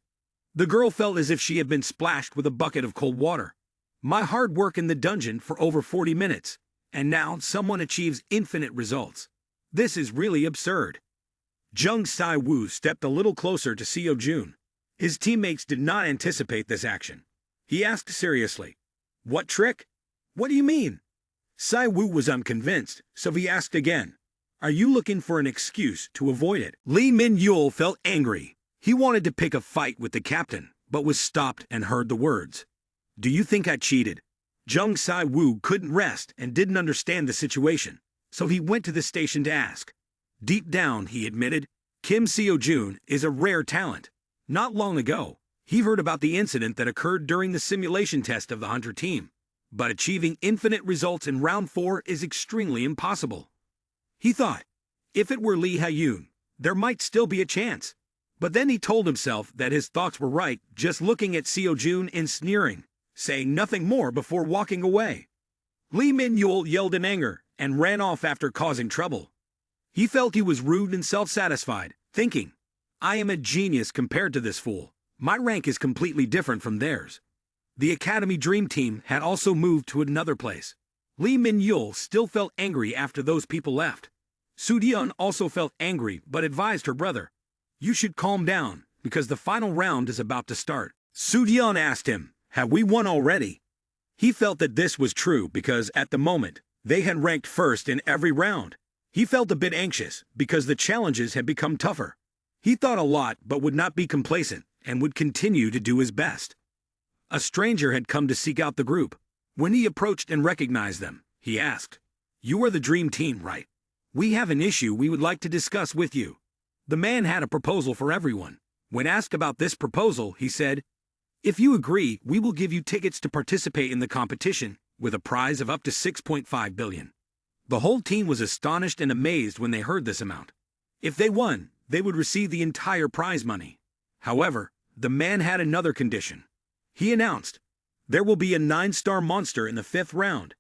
The girl felt as if she had been splashed with a bucket of cold water. My hard work in the dungeon for over 40 minutes, and now someone achieves infinite results. This is really absurd. Jung Si-woo stepped a little closer to Seo-jun. His teammates did not anticipate this action. He asked seriously, "What trick? What do you mean?" Si-woo was unconvinced, so he asked again, "Are you looking for an excuse to avoid it?" Lee Min-yul felt angry. He wanted to pick a fight with the captain, but was stopped and heard the words, "Do you think I cheated?" Jung Si-woo couldn't rest and didn't understand the situation, so he went to the station to ask. Deep down, he admitted, Kim Seo-jun is a rare talent. Not long ago, he heard about the incident that occurred during the simulation test of the Hunter team. But achieving infinite results in round 4 is extremely impossible. He thought, if it were Lee Ha-yoon, there might still be a chance. But then he told himself that his thoughts were right, just looking at Seo-jun and sneering, saying nothing more before walking away. Lee Min-yul yelled in anger and ran off after causing trouble. He felt he was rude and self-satisfied, thinking, I am a genius compared to this fool. My rank is completely different from theirs. The Academy Dream Team had also moved to another place. Lee Min-yul still felt angry after those people left. Soo-yeon also felt angry but advised her brother, "You should calm down, because the final round is about to start." Soo-yeon asked him, "Have we won already?" He felt that this was true because, at the moment, they had ranked first in every round. He felt a bit anxious because the challenges had become tougher. He thought a lot but would not be complacent and would continue to do his best. A stranger had come to seek out the group. When he approached and recognized them, he asked, "You are the Dream Team, right? We have an issue we would like to discuss with you." The man had a proposal for everyone. When asked about this proposal, he said, "If you agree, we will give you tickets to participate in the competition, with a prize of up to 6.5 billion. The whole team was astonished and amazed when they heard this amount. If they won, they would receive the entire prize money. However, the man had another condition. He announced, "There will be a 9-star monster in the 5th round."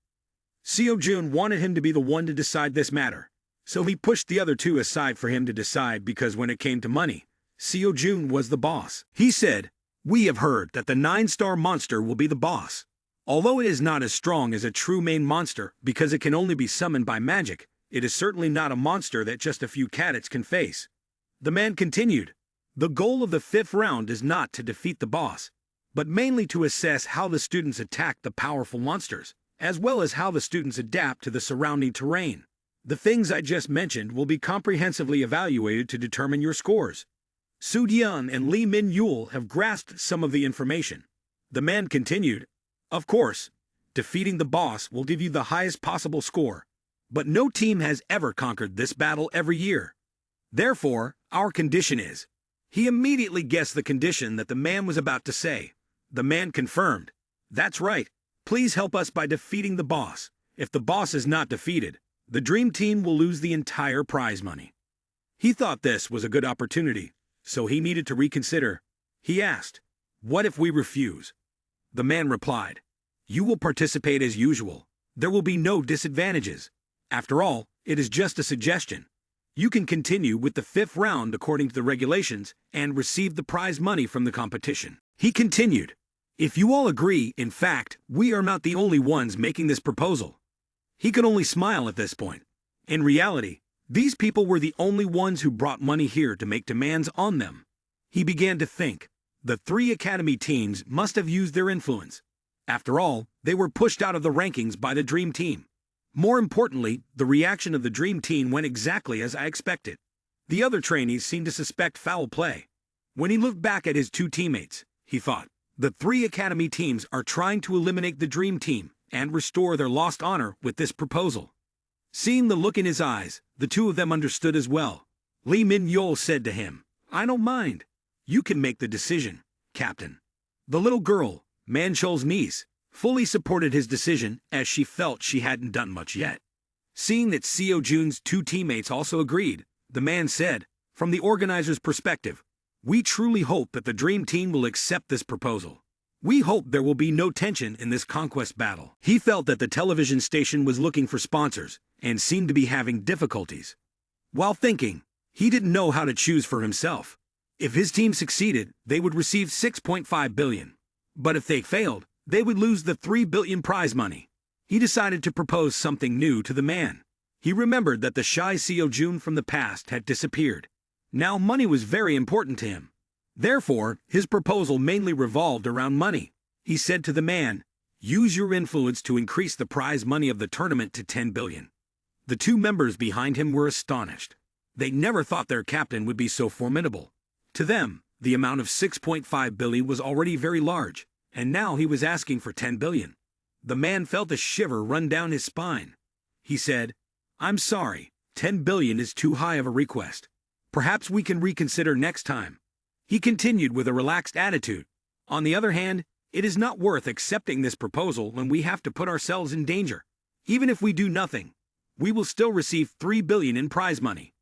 Seo-jun wanted him to be the one to decide this matter, so he pushed the other two aside for him to decide because when it came to money, Seo-jun was the boss. He said, "We have heard that the 9-star monster will be the boss. Although it is not as strong as a true main monster because it can only be summoned by magic, it is certainly not a monster that just a few cadets can face." The man continued, "The goal of the 5th round is not to defeat the boss, but mainly to assess how the students attack the powerful monsters, as well as how the students adapt to the surrounding terrain. The things I just mentioned will be comprehensively evaluated to determine your scores. Su Dian and Lee Min Yul have grasped some of the information. The man continued, "Of course, defeating the boss will give you the highest possible score, but no team has ever conquered this battle every year. Therefore, our condition is..." He immediately guessed the condition that the man was about to say. The man confirmed, "That's right. Please help us by defeating the boss. If the boss is not defeated, the dream team will lose the entire prize money." He thought this was a good opportunity, so he needed to reconsider. He asked, "What if we refuse?" The man replied, "You will participate as usual. There will be no disadvantages. After all, it is just a suggestion. You can continue with the 5th round according to the regulations and receive the prize money from the competition." He continued, "If you all agree, in fact, we are not the only ones making this proposal." He could only smile at this point. In reality, these people were the only ones who brought money here to make demands on them. He began to think, the 3 academy teams must have used their influence. After all, they were pushed out of the rankings by the dream team. More importantly, the reaction of the dream team went exactly as I expected. The other trainees seemed to suspect foul play. When he looked back at his 2 teammates, he thought, the 3 academy teams are trying to eliminate the dream team and restore their lost honor with this proposal. Seeing the look in his eyes, the 2 of them understood as well. Lee Min Yol said to him, "I don't mind. You can make the decision, Captain." The little girl, Man Chol's niece, fully supported his decision as she felt she hadn't done much yet. Seeing that Seo Jun's 2 teammates also agreed, the man said, "From the organizer's perspective, we truly hope that the dream team will accept this proposal. We hope there will be no tension in this conquest battle." He felt that the television station was looking for sponsors and seemed to be having difficulties. While thinking, he didn't know how to choose for himself. If his team succeeded, they would receive 6.5 billion. But if they failed, they would lose the 3 billion prize money. He decided to propose something new to the man. He remembered that the shy Seo Jun from the past had disappeared. Now money was very important to him. Therefore, his proposal mainly revolved around money. He said to the man, "Use your influence to increase the prize money of the tournament to 10 billion. The 2 members behind him were astonished. They never thought their captain would be so formidable. To them, the amount of 6.5 billion was already very large, and now he was asking for 10 billion. The man felt a shiver run down his spine. He said, "I'm sorry, 10 billion is too high of a request. Perhaps we can reconsider next time." He continued with a relaxed attitude. "On the other hand, it is not worth accepting this proposal when we have to put ourselves in danger. Even if we do nothing, we will still receive 3 billion in prize money."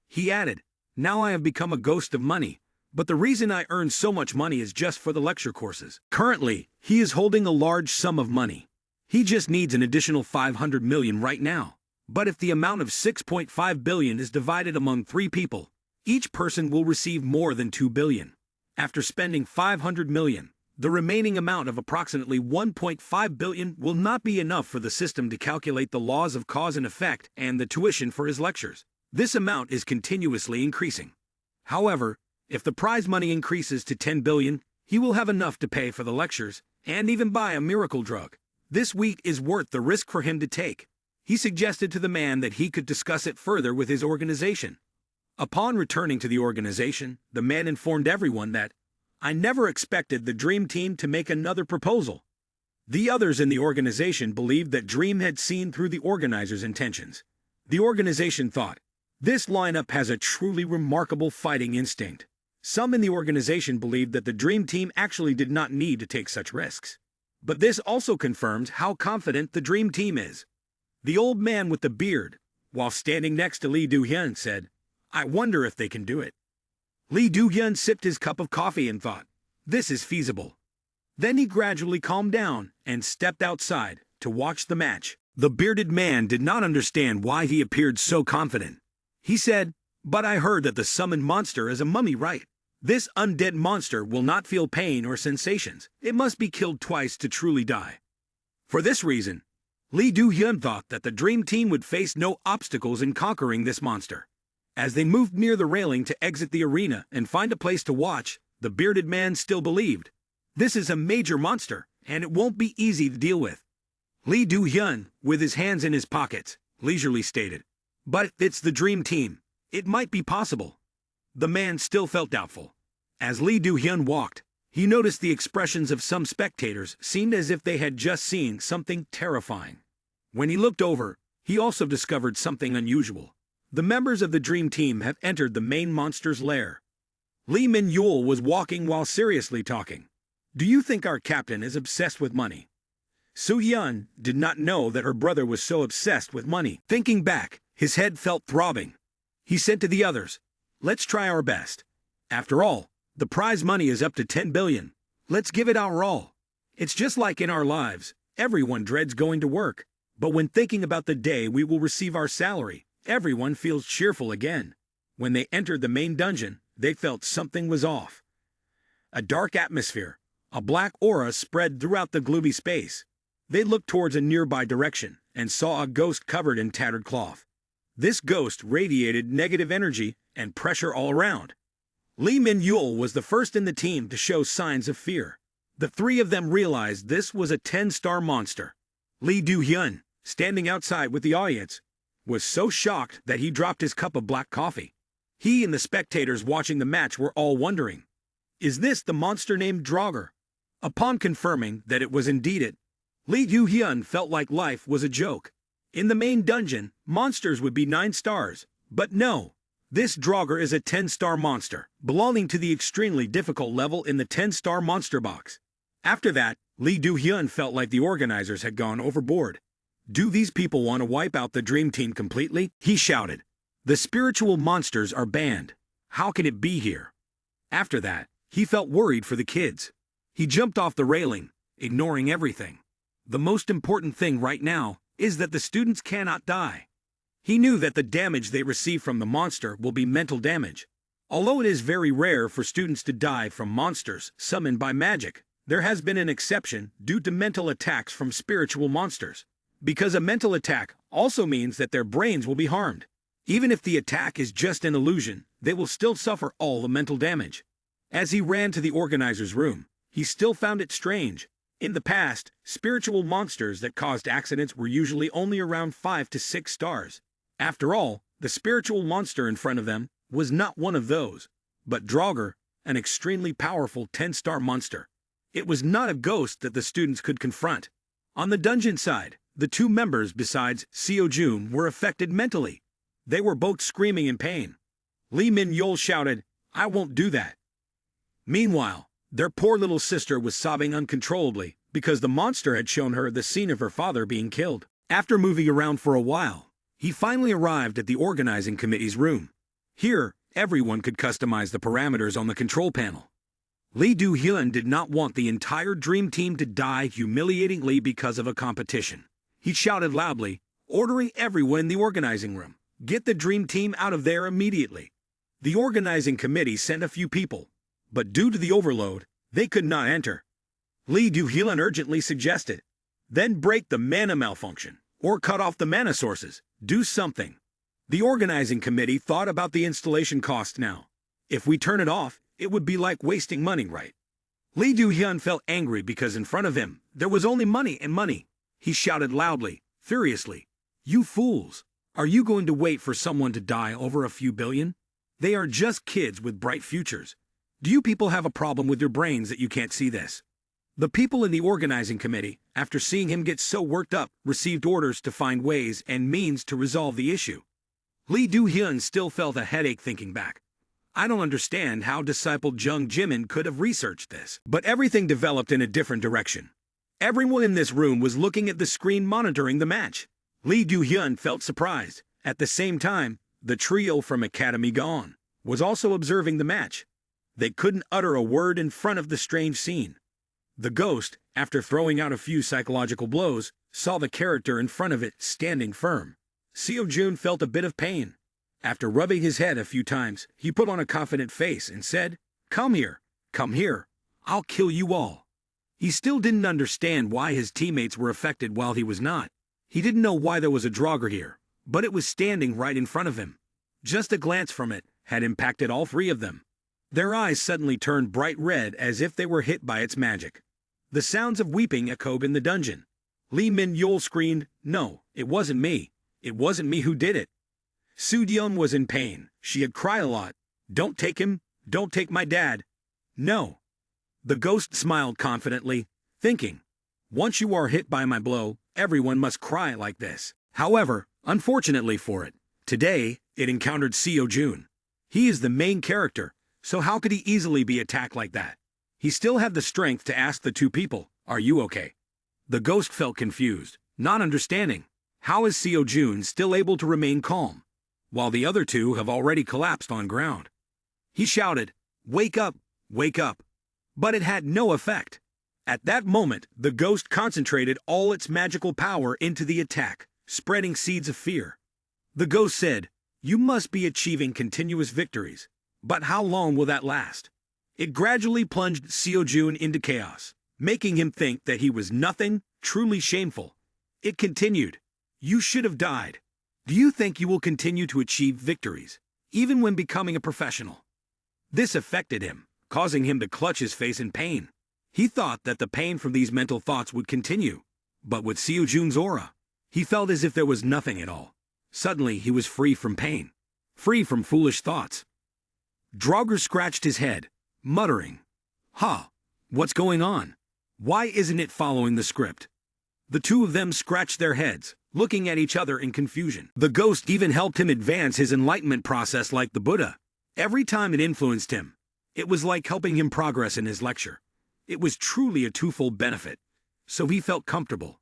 He added, "Now I have become a ghost of money, but the reason I earn so much money is just for the lecture courses." Currently, he is holding a large sum of money. He just needs an additional 500 million right now. But if the amount of 6.5 billion is divided among 3 people, each person will receive more than 2 billion. After spending 500 million, the remaining amount of approximately 1.5 billion will not be enough for the system to calculate the laws of cause and effect and the tuition for his lectures. This amount is continuously increasing. However, if the prize money increases to 10 billion, he will have enough to pay for the lectures and even buy a miracle drug. This week is worth the risk for him to take. He suggested to the man that he could discuss it further with his organization. Upon returning to the organization, the man informed everyone that, "I never expected the Dream Team to make another proposal." The others in the organization believed that Dream had seen through the organizer's intentions. The organization thought, "This lineup has a truly remarkable fighting instinct." Some in the organization believed that the Dream Team actually did not need to take such risks. But this also confirms how confident the Dream Team is. The old man with the beard, while standing next to Lee Do-hyun, said, "I wonder if they can do it." Lee Do-hyun sipped his cup of coffee and thought, "This is feasible." Then he gradually calmed down and stepped outside to watch the match. The bearded man did not understand why he appeared so confident. He said, "But I heard that the summoned monster is a mummy, right? This undead monster will not feel pain or sensations. It must be killed twice to truly die." For this reason, Lee Do-hyun thought that the Dream Team would face no obstacles in conquering this monster. As they moved near the railing to exit the arena and find a place to watch, the bearded man still believed, This is a major monster, and it won't be easy to deal with. Lee Do-hyun, with his hands in his pockets, leisurely stated. But it's the dream team. It might be possible. The man still felt doubtful. As Lee Do-hyun walked, he noticed the expressions of some spectators seemed as if they had just seen something terrifying. When he looked over, he also discovered something unusual. The members of the dream team have entered the main monster's lair. Lee Min-yul was walking while seriously talking. Do you think our captain is obsessed with money? Soo-hyun did not know that her brother was so obsessed with money. Thinking back, his head felt throbbing. He said to the others, let's try our best. After all, the prize money is up to 10 billion. Let's give it our all. It's just like in our lives, everyone dreads going to work. But when thinking about the day we will receive our salary, everyone feels cheerful again. When they entered the main dungeon, they felt something was off. A dark atmosphere, a black aura spread throughout the gloomy space. They looked towards a nearby direction and saw a ghost covered in tattered cloth. This ghost radiated negative energy and pressure all around. Lee Min-yul was the first in the team to show signs of fear. The three of them realized this was a 10-star monster. Lee Do-hyun, standing outside with the audience, was so shocked that he dropped his cup of black coffee. He and the spectators watching the match were all wondering, is this the monster named Draugr? Upon confirming that it was indeed it, Lee Do-hyun felt like life was a joke. In the main dungeon, monsters would be 9 stars, but no. This Draugr is a 10-star monster, belonging to the extremely difficult level in the 10-star monster box. After that, Lee Do-hyun felt like the organizers had gone overboard. Do these people want to wipe out the dream team completely? He shouted. The spiritual monsters are banned. How can it be here? After that, he felt worried for the kids. He jumped off the railing, ignoring everything. The most important thing right now is that the students cannot die. He knew that the damage they receive from the monster will be mental damage. Although it is very rare for students to die from monsters summoned by magic, there has been an exception due to mental attacks from spiritual monsters. Because a mental attack also means that their brains will be harmed. Even if the attack is just an illusion, they will still suffer all the mental damage. As he ran to the organizer's room, he still found it strange. In the past, spiritual monsters that caused accidents were usually only around 5 to 6 stars. After all, the spiritual monster in front of them was not one of those, but Draugr, an extremely powerful 10-star monster. It was not a ghost that the students could confront. On the dungeon side, the 2 members besides Seo-jun were affected mentally. They were both screaming in pain. Lee Min-yul shouted, I won't do that. Meanwhile, their poor little sister was sobbing uncontrollably because the monster had shown her the scene of her father being killed. After moving around for a while, he finally arrived at the organizing committee's room. Here, everyone could customize the parameters on the control panel. Lee Do-hyun did not want the entire dream team to die humiliatingly because of a competition. He shouted loudly, ordering everyone in the organizing room, get the dream team out of there immediately. The organizing committee sent a few people, but due to the overload, they could not enter. Lee Do-hyun urgently suggested, then break the mana malfunction, or cut off the mana sources, do something. The organizing committee thought about the installation cost now. If we turn it off, it would be like wasting money, right? Lee Do-hyun felt angry because in front of him, there was only money and money. He shouted loudly, furiously, you fools! Are you going to wait for someone to die over a few billion? They are just kids with bright futures. Do you people have a problem with your brains that you can't see this? The people in the organizing committee, after seeing him get so worked up, received orders to find ways and means to resolve the issue. Lee Do-hyun still felt a headache thinking back. I don't understand how disciple Jung Jimin could have researched this. But everything developed in a different direction. Everyone in this room was looking at the screen monitoring the match. Lee Do-hyun felt surprised. At the same time, the trio from Academy Gone was also observing the match. They couldn't utter a word in front of the strange scene. The ghost, after throwing out a few psychological blows, saw the character in front of it standing firm. Seo-jun felt a bit of pain. After rubbing his head a few times, he put on a confident face and said, come here, I'll kill you all. He still didn't understand why his teammates were affected while he was not. He didn't know why there was a Draugr here, but it was standing right in front of him. Just a glance from it had impacted all 3 of them. Their eyes suddenly turned bright red as if they were hit by its magic. The sounds of weeping echoed in the dungeon. Lee Min-yul screamed, "No, it wasn't me. It wasn't me who did it." Soo-yeon was in pain. She had cried a lot. "Don't take him. Don't take my dad." "No." The ghost smiled confidently, thinking, "Once you are hit by my blow, everyone must cry like this." However, unfortunately for it, today it encountered Seo-jun. He is the main character, so how could he easily be attacked like that? He still had the strength to ask the two people, "Are you okay?" The ghost felt confused, not understanding. How is Seo-jun still able to remain calm, while the other two have already collapsed on ground? He shouted, "Wake up! Wake up!" But it had no effect. At that moment, the ghost concentrated all its magical power into the attack, spreading seeds of fear. The ghost said, "You must be achieving continuous victories. But how long will that last?" It gradually plunged Seo-jun into chaos, making him think that he was nothing, truly shameful. It continued, "You should have died. Do you think you will continue to achieve victories, even when becoming a professional?" This affected him, causing him to clutch his face in pain. He thought that the pain from these mental thoughts would continue, but with Seo-jun's aura, he felt as if there was nothing at all. Suddenly he was free from pain, free from foolish thoughts. Draugr scratched his head, muttering, What's going on? Why isn't it following the script?" The two of them scratched their heads, looking at each other in confusion. The ghost even helped him advance his enlightenment process like the Buddha. Every time it influenced him, it was like helping him progress in his lecture. It was truly a twofold benefit, so he felt comfortable.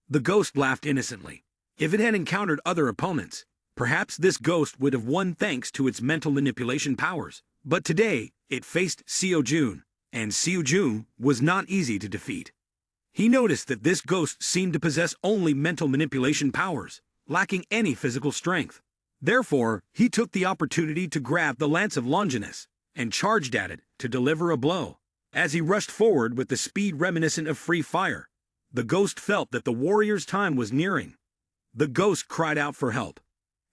The ghost laughed innocently. If it had encountered other opponents, perhaps this ghost would have won thanks to its mental manipulation powers. But today, it faced Seo-jun, and Seo-jun was not easy to defeat. He noticed that this ghost seemed to possess only mental manipulation powers, lacking any physical strength. Therefore, he took the opportunity to grab the lance of Longinus and charged at it to deliver a blow. As he rushed forward with the speed reminiscent of free fire, the ghost felt that the warrior's time was nearing. The ghost cried out for help.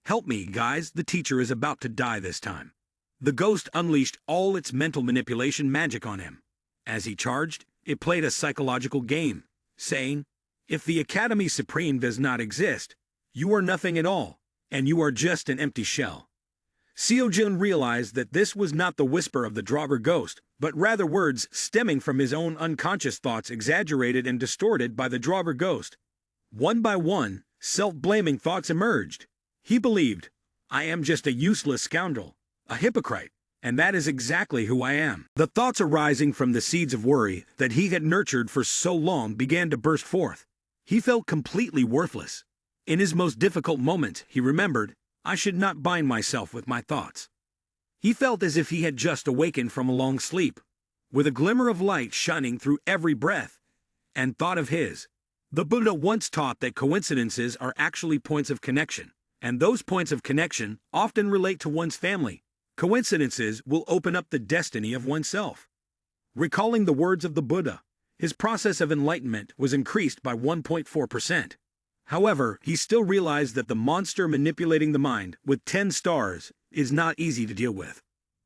"Help me, guys, the teacher is about to die this time." The ghost unleashed all its mental manipulation magic on him. As he charged, it played a psychological game, saying, "If the Academy Supreme does not exist, you are nothing at all, and you are just an empty shell." Seo-jun realized that this was not the whisper of the Draugr ghost, but rather words stemming from his own unconscious thoughts exaggerated and distorted by the Draugr ghost. One by one, self-blaming thoughts emerged. He believed, "I am just a useless scoundrel, a hypocrite, and that is exactly who I am." The thoughts arising from the seeds of worry that he had nurtured for so long began to burst forth. He felt completely worthless. In his most difficult moment, he remembered, "I should not bind myself with my thoughts." He felt as if he had just awakened from a long sleep, with a glimmer of light shining through every breath, and thought of his. The Buddha once taught that coincidences are actually points of connection, and those points of connection often relate to one's family. Coincidences will open up the destiny of oneself. Recalling the words of the Buddha, his process of enlightenment was increased by 1.4%. However, he still realized that the monster manipulating the mind with 10 stars is not easy to deal with.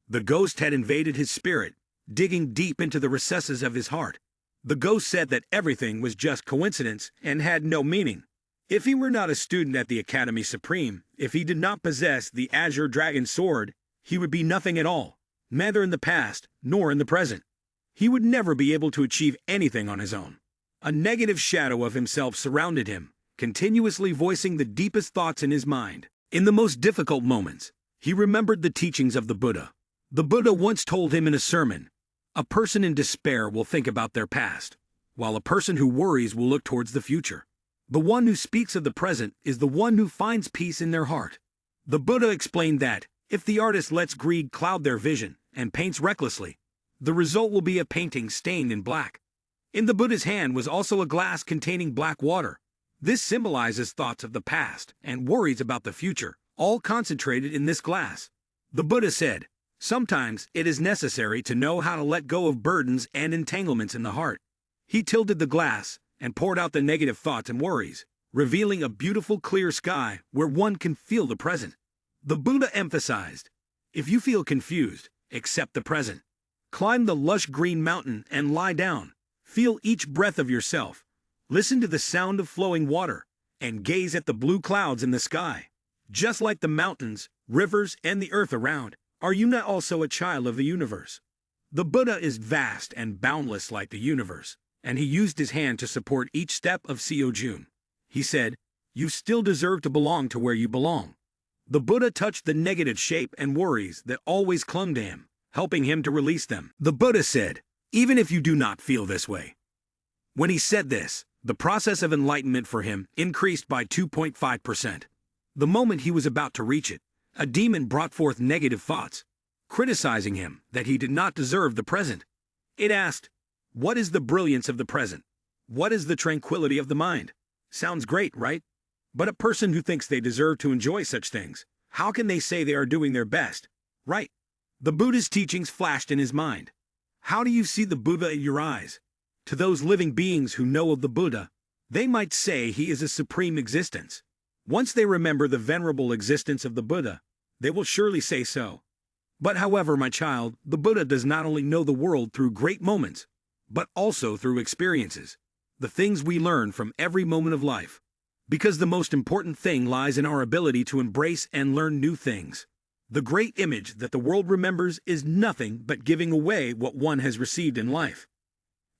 The ghost had invaded his spirit, digging deep into the recesses of his heart. The ghost said that everything was just coincidence and had no meaning. If he were not a student at the Academy Supreme, if he did not possess the Azure Dragon Sword, he would be nothing at all, neither in the past nor in the present. He would never be able to achieve anything on his own. A negative shadow of himself surrounded him, continuously voicing the deepest thoughts in his mind. In the most difficult moments, he remembered the teachings of the Buddha. The Buddha once told him in a sermon, "A person in despair will think about their past, while a person who worries will look towards the future. The one who speaks of the present is the one who finds peace in their heart." The Buddha explained that, if the artist lets greed cloud their vision and paints recklessly, the result will be a painting stained in black. In the Buddha's hand was also a glass containing black water. This symbolizes thoughts of the past and worries about the future, all concentrated in this glass. The Buddha said, "Sometimes it is necessary to know how to let go of burdens and entanglements in the heart." He tilted the glass and poured out the negative thoughts and worries, revealing a beautiful clear sky where one can feel the present. The Buddha emphasized, "If you feel confused accept the present. Climb the lush green mountain and lie down. Feel each breath of yourself. Listen to the sound of flowing water, and gaze at the blue clouds in the sky. Just like the mountains, rivers, and the earth around, are you not also a child of the universe? The Buddha is vast and boundless like the universe, and he used his hand to support each step of Seo-jun. He said, "You still deserve to belong to where you belong." The Buddha touched the negative shape and worries that always clung to him, helping him to release them. The Buddha said, "Even if you do not feel this way." When he said this, the process of enlightenment for him increased by 2.5%. The moment he was about to reach it, a demon brought forth negative thoughts, criticizing him that he did not deserve the present. It asked, "What is the brilliance of the present? What is the tranquility of the mind?" Sounds great, right? But a person who thinks they deserve to enjoy such things, how can they say they are doing their best? Right? The Buddha's teachings flashed in his mind. How do you see the Buddha in your eyes? To those living beings who know of the Buddha, they might say he is a supreme existence. Once they remember the venerable existence of the Buddha, they will surely say so. But however, my child, the Buddha does not only know the world through great moments, but also through experiences, the things we learn from every moment of life. Because the most important thing lies in our ability to embrace and learn new things. The great image that the world remembers is nothing but giving away what one has received in life.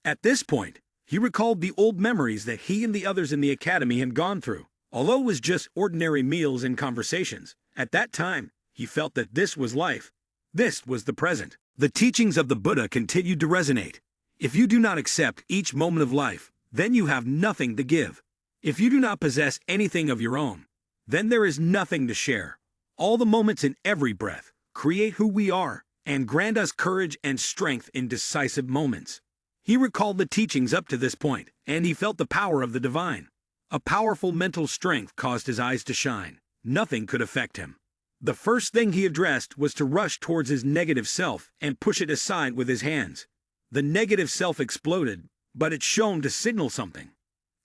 At this point, he recalled the old memories that he and the others in the academy had gone through. Although it was just ordinary meals and conversations, at that time, he felt that this was life. This was the present. The teachings of the Buddha continued to resonate. If you do not accept each moment of life, then you have nothing to give. If you do not possess anything of your own, then there is nothing to share. All the moments in every breath create who we are and grant us courage and strength in decisive moments. He recalled the teachings up to this point, and he felt the power of the divine. A powerful mental strength caused his eyes to shine. Nothing could affect him. The first thing he addressed was to rush towards his negative self and push it aside with his hands. The negative self exploded, but it shone to signal something.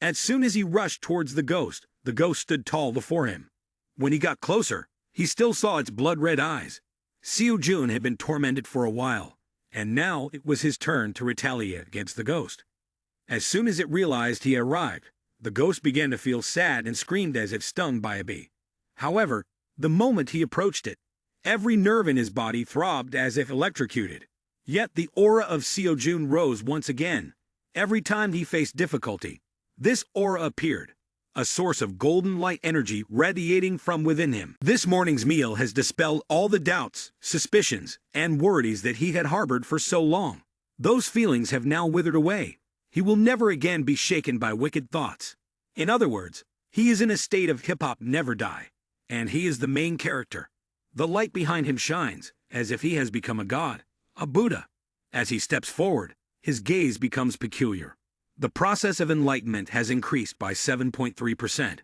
As soon as he rushed towards the ghost stood tall before him. When he got closer, he still saw its blood-red eyes. Seo-jun had been tormented for a while, and now it was his turn to retaliate against the ghost. As soon as it realized he had arrived, the ghost began to feel sad and screamed as if stung by a bee. However, the moment he approached it, every nerve in his body throbbed as if electrocuted. Yet the aura of Seo-jun rose once again. Every time he faced difficulty, this aura appeared, a source of golden light energy radiating from within him. This morning's meal has dispelled all the doubts, suspicions, and worries that he had harbored for so long. Those feelings have now withered away. He will never again be shaken by wicked thoughts. In other words, he is in a state of hip-hop never die, and he is the main character. The light behind him shines, as if he has become a god, a Buddha. As he steps forward, his gaze becomes peculiar. The process of enlightenment has increased by 7.3%,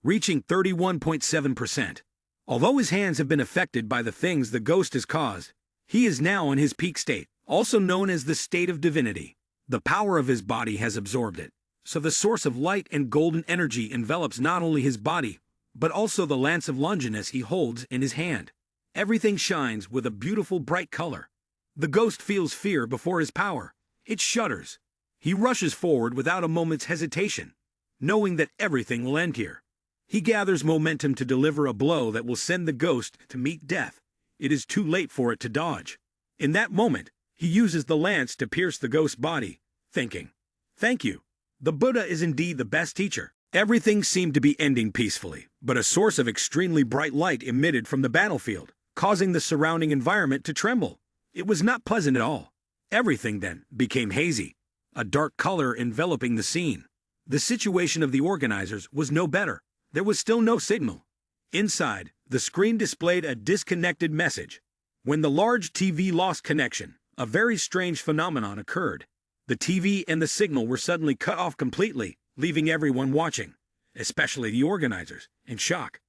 reaching 31.7%. Although his hands have been affected by the things the ghost has caused, he is now in his peak state, also known as the state of divinity. The power of his body has absorbed it, so the source of light and golden energy envelops not only his body, but also the lance of Longinus he holds in his hand. Everything shines with a beautiful bright color. The ghost feels fear before his power. It shudders. He rushes forward without a moment's hesitation, knowing that everything will end here. He gathers momentum to deliver a blow that will send the ghost to meet death. It is too late for it to dodge. In that moment, he uses the lance to pierce the ghost's body, thinking, "Thank you. The Buddha is indeed the best teacher." Everything seemed to be ending peacefully, but a source of extremely bright light emitted from the battlefield, causing the surrounding environment to tremble. It was not pleasant at all. Everything then became hazy, a dark color enveloping the scene. The situation of the organizers was no better. There was still no signal. Inside, the screen displayed a disconnected message. When the large TV lost connection, a very strange phenomenon occurred. The TV and the signal were suddenly cut off completely, leaving everyone watching, especially the organizers, in shock.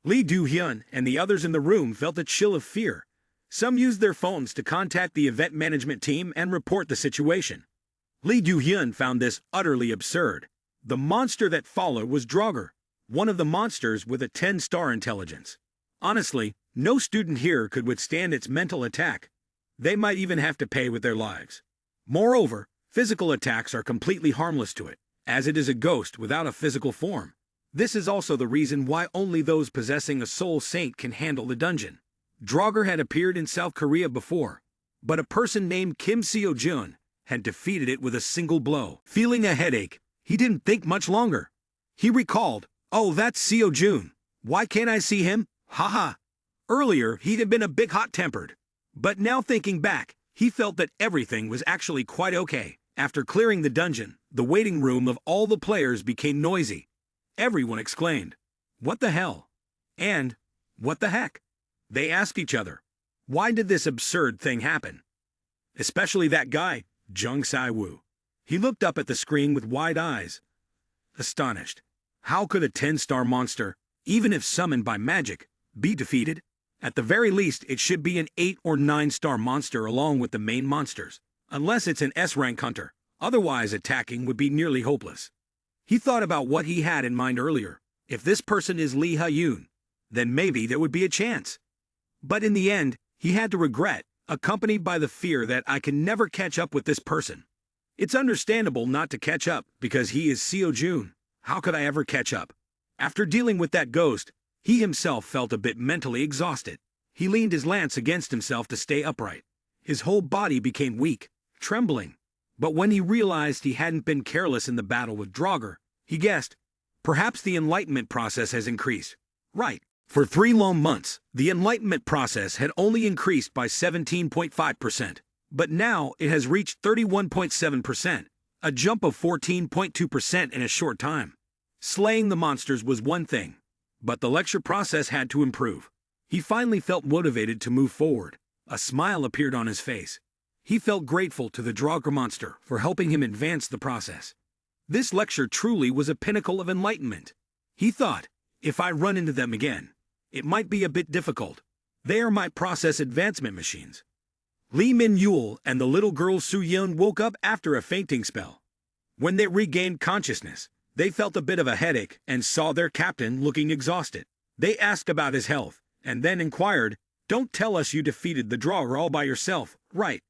Lee Do-hyun and the others in the room felt a chill of fear. Some used their phones to contact the event management team and report the situation. Lee Do-hyun found this utterly absurd. The monster that followed was Draugr, one of the monsters with a 10-star intelligence. Honestly, no student here could withstand its mental attack. They might even have to pay with their lives. Moreover, physical attacks are completely harmless to it, as it is a ghost without a physical form. This is also the reason why only those possessing a soul saint can handle the dungeon. Draugr had appeared in South Korea before, but a person named Kim Seo-jun had defeated it with a single blow. Feeling a headache, he didn't think much longer. He recalled, "Oh, that's Seo-jun. Why can't I see him? Haha." Earlier, he had been a bit hot-tempered. But now thinking back, he felt that everything was actually quite okay. After clearing the dungeon, the waiting room of all the players became noisy. Everyone exclaimed, "What the hell?" and "What the heck?" They asked each other, "Why did this absurd thing happen?" Especially that guy, Jung Sai-woo. He looked up at the screen with wide eyes, astonished. How could a 10-star monster, even if summoned by magic, be defeated? At the very least, it should be an 8 or 9-star monster along with the main monsters, unless it's an S-rank hunter. Otherwise, attacking would be nearly hopeless. He thought about what he had in mind earlier. If this person is Lee Ha-yoon, then maybe there would be a chance. But in the end, he had to regret, accompanied by the fear that I can never catch up with this person. It's understandable not to catch up because he is Seo-jun. How could I ever catch up? After dealing with that ghost, he himself felt a bit mentally exhausted. He leaned his lance against himself to stay upright. His whole body became weak, trembling. But when he realized he hadn't been careless in the battle with Draugr, he guessed, perhaps the enlightenment process has increased. Right. For 3 long months, the enlightenment process had only increased by 17.5%. But now it has reached 31.7%, a jump of 14.2% in a short time. Slaying the monsters was one thing, but the lecture process had to improve. He finally felt motivated to move forward. A smile appeared on his face. He felt grateful to the Draugr monster for helping him advance the process. This lecture truly was a pinnacle of enlightenment. He thought, if I run into them again, it might be a bit difficult. They are my process advancement machines. Lee Min-yul and the little girl Soo-yeon woke up after a fainting spell. When they regained consciousness, they felt a bit of a headache and saw their captain looking exhausted. They asked about his health, and then inquired, "Don't tell us you defeated the Draugr all by yourself, right?"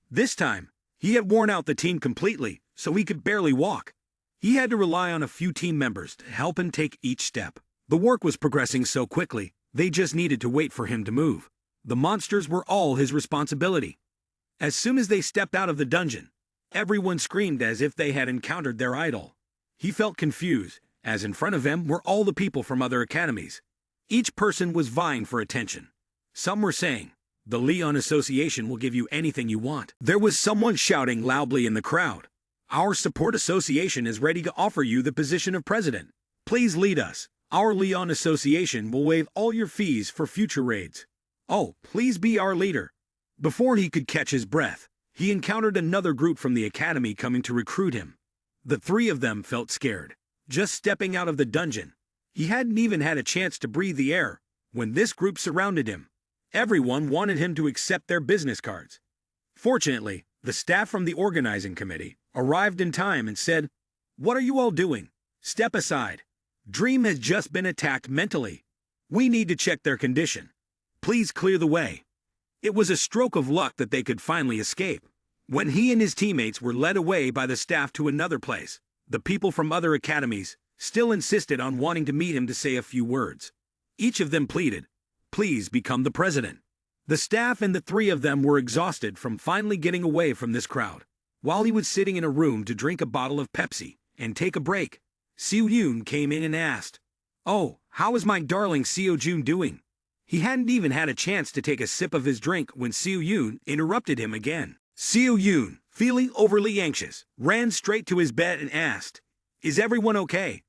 This time, he had worn out the team completely, so he could barely walk. He had to rely on a few team members to help him take each step. The work was progressing so quickly, they just needed to wait for him to move. The monsters were all his responsibility. As soon as they stepped out of the dungeon, everyone screamed as if they had encountered their idol. He felt confused, as in front of him were all the people from other academies. Each person was vying for attention. Some were saying, "The Leon Association will give you anything you want." There was someone shouting loudly in the crowd, "Our support association is ready to offer you the position of president. Please lead us. Our Leon Association will waive all your fees for future raids. Oh, please be our leader." Before he could catch his breath, he encountered another group from the academy coming to recruit him. The 3 of them felt scared. Just stepping out of the dungeon, he hadn't even had a chance to breathe the air when this group surrounded him. Everyone wanted him to accept their business cards. Fortunately, the staff from the organizing committee arrived in time and said, "What are you all doing? Step aside. Dream has just been attacked mentally. We need to check their condition. Please clear the way." It was a stroke of luck that they could finally escape. When he and his teammates were led away by the staff to another place, the people from other academies still insisted on wanting to meet him to say a few words. Each of them pleaded, "Please become the president." The staff and the 3 of them were exhausted from finally getting away from this crowd. While he was sitting in a room to drink a bottle of Pepsi and take a break, Seo-yoon came in and asked, "Oh, how is my darling Seo-jun doing?" He hadn't even had a chance to take a sip of his drink when Seo-yoon interrupted him again. Seo-yoon, feeling overly anxious, ran straight to his bed and asked, "Is everyone okay?"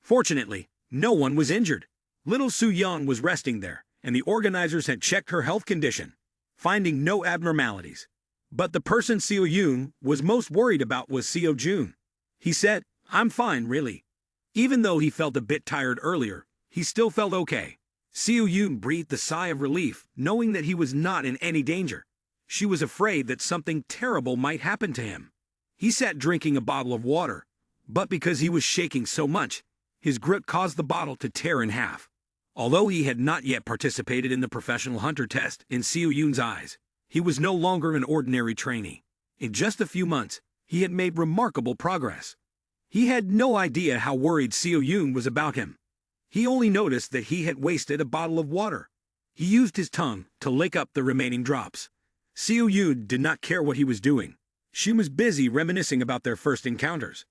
Fortunately, no one was injured. Little Soo-young was resting there, and the organizers had checked her health condition, finding no abnormalities. But the person Seo-yoon was most worried about was Seo-jun. He said, "I'm fine, really." Even though he felt a bit tired earlier, he still felt okay. Seo-yoon breathed a sigh of relief, knowing that he was not in any danger. She was afraid that something terrible might happen to him. He sat drinking a bottle of water, but because he was shaking so much, his grip caused the bottle to tear in half. Although he had not yet participated in the professional hunter test in Seo-yoon's eyes, He was no longer an ordinary trainee. In just a few months, he had made remarkable progress. He had no idea how worried Seo Yoon was about him. He only noticed that he had wasted a bottle of water. He used his tongue to lick up the remaining drops. Seo Yoon did not care what he was doing. She was busy reminiscing about their first encounters.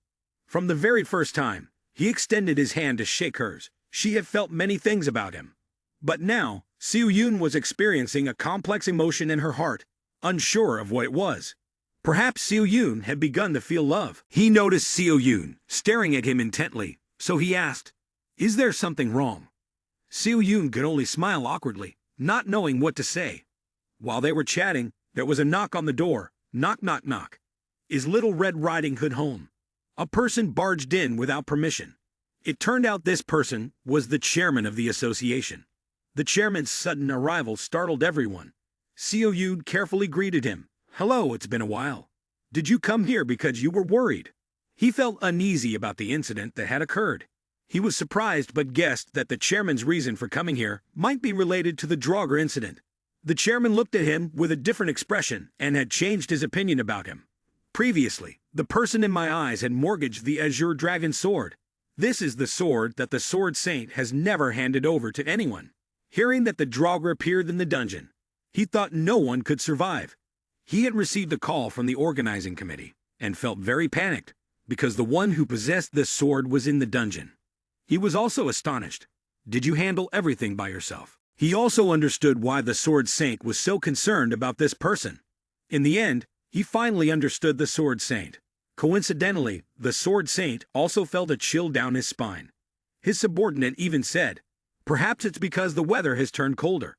From the very first time, he extended his hand to shake hers. She had felt many things about him. But now, Seo Yoon was experiencing a complex emotion in her heart, unsure of what it was. Perhaps Seo Yoon had begun to feel love. He noticed Seo Yoon staring at him intently, so he asked, "Is there something wrong?" Seo Yoon could only smile awkwardly, not knowing what to say. While they were chatting, there was a knock on the door. Knock, knock, knock. Is Little Red Riding Hood home? A person barged in without permission. It turned out this person was the chairman of the association. The chairman's sudden arrival startled everyone. Seo Yoon carefully greeted him. "Hello, it's been a while. Did you come here because you were worried?" He felt uneasy about the incident that had occurred. He was surprised but guessed that the chairman's reason for coming here might be related to the Draugr incident. The chairman looked at him with a different expression and had changed his opinion about him. Previously, the person in my eyes had mortgaged the Azure Dragon sword. This is the sword that the Sword Saint has never handed over to anyone. Hearing that the Draugr appeared in the dungeon, he thought no one could survive. He had received a call from the organizing committee and felt very panicked because the one who possessed this sword was in the dungeon. He was also astonished. Did you handle everything by yourself? He also understood why the Sword Saint was so concerned about this person. In the end, he finally understood the Sword Saint. Coincidentally, the Sword Saint also felt a chill down his spine. His subordinate even said, "Perhaps it's because the weather has turned colder."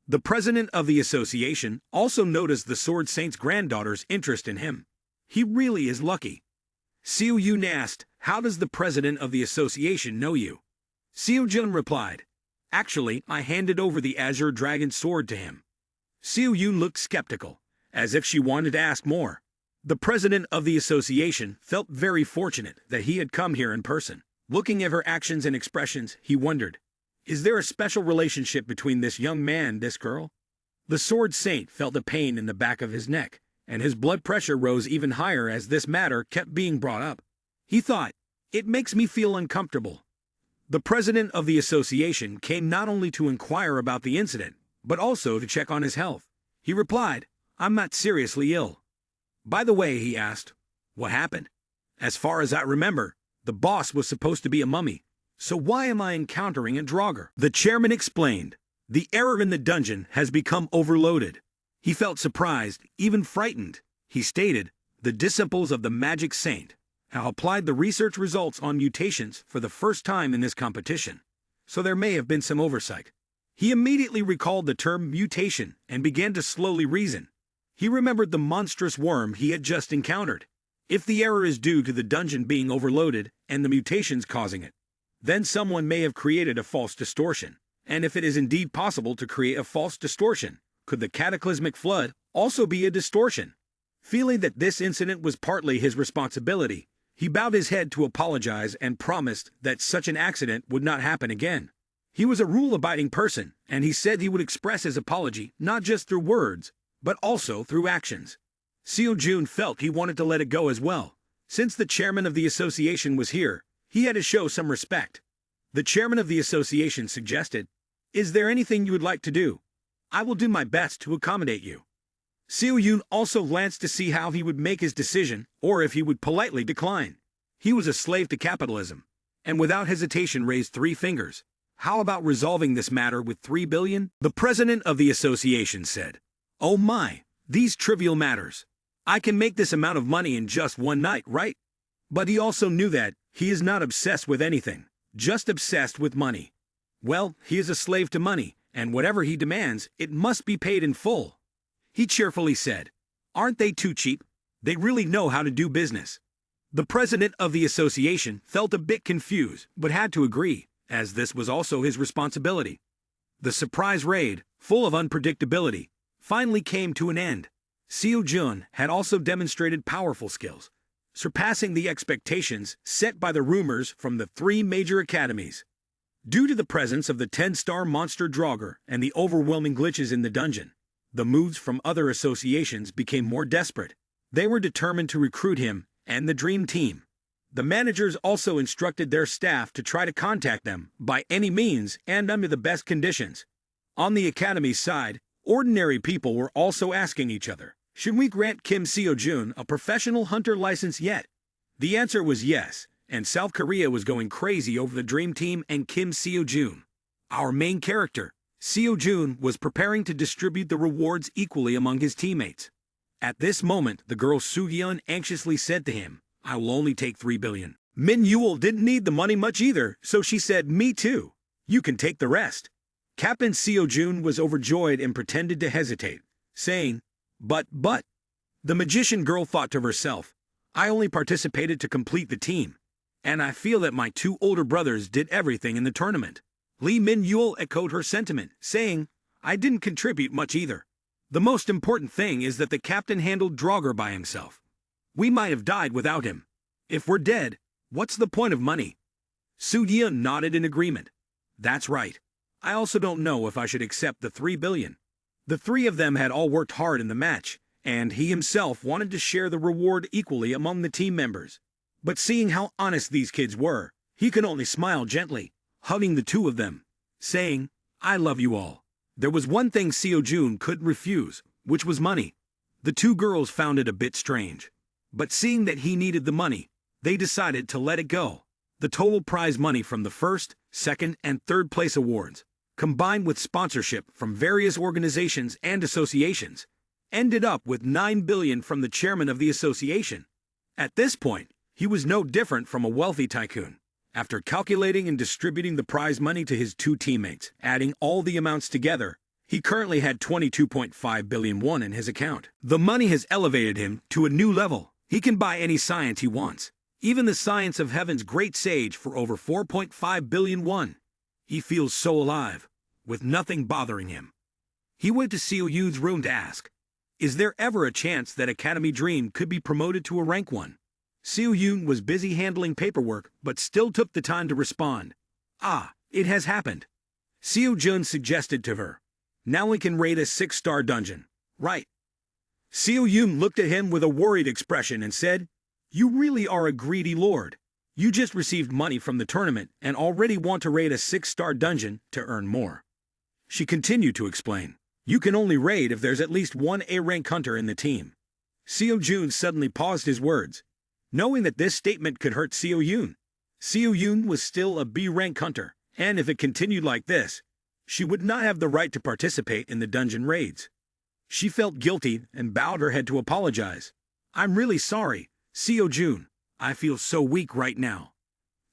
The president of the association also noticed the Sword Saint's granddaughter's interest in him. He really is lucky. Seo Yoon asked, "How does the president of the association know you?" Seo Jun replied, "Actually, I handed over the Azure Dragon sword to him." Seo Yoon looked skeptical, as if she wanted to ask more. The president of the association felt very fortunate that he had come here in person. Looking at her actions and expressions, he wondered, is there a special relationship between this young man and this girl? The Sword Saint felt a pain in the back of his neck, and his blood pressure rose even higher as this matter kept being brought up. He thought, "It makes me feel uncomfortable." The president of the association came not only to inquire about the incident, but also to check on his health. He replied, "I'm not seriously ill." By the way, he asked, "What happened?" As far as I remember, the boss was supposed to be a mummy. So why am I encountering a Draugr? The chairman explained, "The error in the dungeon has become overloaded." He felt surprised, even frightened. He stated, "The disciples of the Magic Saint have applied the research results on mutations for the first time in this competition, so there may have been some oversight." He immediately recalled the term mutation and began to slowly reason. He remembered the monstrous worm he had just encountered. If the error is due to the dungeon being overloaded and the mutations causing it, then someone may have created a false distortion. And if it is indeed possible to create a false distortion, could the cataclysmic flood also be a distortion? Feeling that this incident was partly his responsibility, he bowed his head to apologize and promised that such an accident would not happen again. He was a rule-abiding person, and he said he would express his apology not just through words, but also through actions. Seo Jun felt he wanted to let it go as well. Since the chairman of the association was here, he had to show some respect. The chairman of the association suggested, "Is there anything you would like to do? I will do my best to accommodate you." Seo Yoon also glanced to see how he would make his decision, or if he would politely decline. He was a slave to capitalism, and without hesitation raised 3 fingers. "How about resolving this matter with 3 billion? The president of the association said, "Oh my, these trivial matters. I can make this amount of money in just one night, right?" But he also knew that he is not obsessed with anything, just obsessed with money. Well, he is a slave to money, and whatever he demands, it must be paid in full. He cheerfully said, "Aren't they too cheap? They really know how to do business." The president of the association felt a bit confused, but had to agree, as this was also his responsibility. The surprise raid, full of unpredictability, finally came to an end. Seo Jun had also demonstrated powerful skills, surpassing the expectations set by the rumors from the 3 major academies. Due to the presence of the 10-star monster Draugr and the overwhelming glitches in the dungeon, The moves from other associations became more desperate. They were determined to recruit him and the Dream Team. The managers also instructed their staff to try to contact them by any means and under the best conditions. On the Academy's side, ordinary people were also asking each other, should we grant Kim Seo-jun a professional hunter license yet? The answer was yes, and South Korea was going crazy over the Dream Team and Kim Seo-jun. Our main character, Seo-jun, was preparing to distribute the rewards equally among his teammates. At this moment, the girl Soo-yeon anxiously said to him, I will only take 3 billion. Min Yul didn't need the money much either, so she said, me too. You can take the rest. Captain Seo-jun was overjoyed and pretended to hesitate, saying, But. The magician girl thought to herself, I only participated to complete the team, and I feel that my 2 older brothers did everything in the tournament. Lee Min Yul echoed her sentiment, saying, I didn't contribute much either. The most important thing is that the captain handled Draugr by himself. We might have died without him. If we're dead, what's the point of money? Soo-yeon nodded in agreement. That's right. I also don't know if I should accept the 3 billion. The 3 of them had all worked hard in the match, and he himself wanted to share the reward equally among the team members. But seeing how honest these kids were, he could only smile gently, hugging the 2 of them, saying, I love you all. There was one thing Seo-jun couldn't refuse, which was money. The 2 girls found it a bit strange. But seeing that he needed the money, they decided to let it go. The total prize money from the first, second, and third place awards, combined with sponsorship from various organizations and associations, ended up with 9 billion from the chairman of the association. At this point, he was no different from a wealthy tycoon. After calculating and distributing the prize money to his 2 teammates, adding all the amounts together, he currently had 22.5 billion won in his account. The money has elevated him to a new level. He can buy any science he wants, even the science of heaven's great sage, for over 4.5 billion won. He feels so alive, with nothing bothering him. He went to Seo-yun's room to ask, is there ever a chance that Academy Dream could be promoted to a rank 1? Seo-yun was busy handling paperwork, but still took the time to respond. Ah, it has happened. Seo-jun suggested to her, now we can raid a 6-star dungeon, right? Seo-yun looked at him with a worried expression and said, you really are a greedy lord. You just received money from the tournament and already want to raid a 6-star dungeon to earn more. She continued to explain, you can only raid if there's at least 1 A-rank hunter in the team. Seo-jun suddenly paused his words, knowing that this statement could hurt Seo-yun. Seo-yun was still a B-rank hunter, and if it continued like this, she would not have the right to participate in the dungeon raids. She felt guilty and bowed her head to apologize. I'm really sorry, Seo-jun. I feel so weak right now.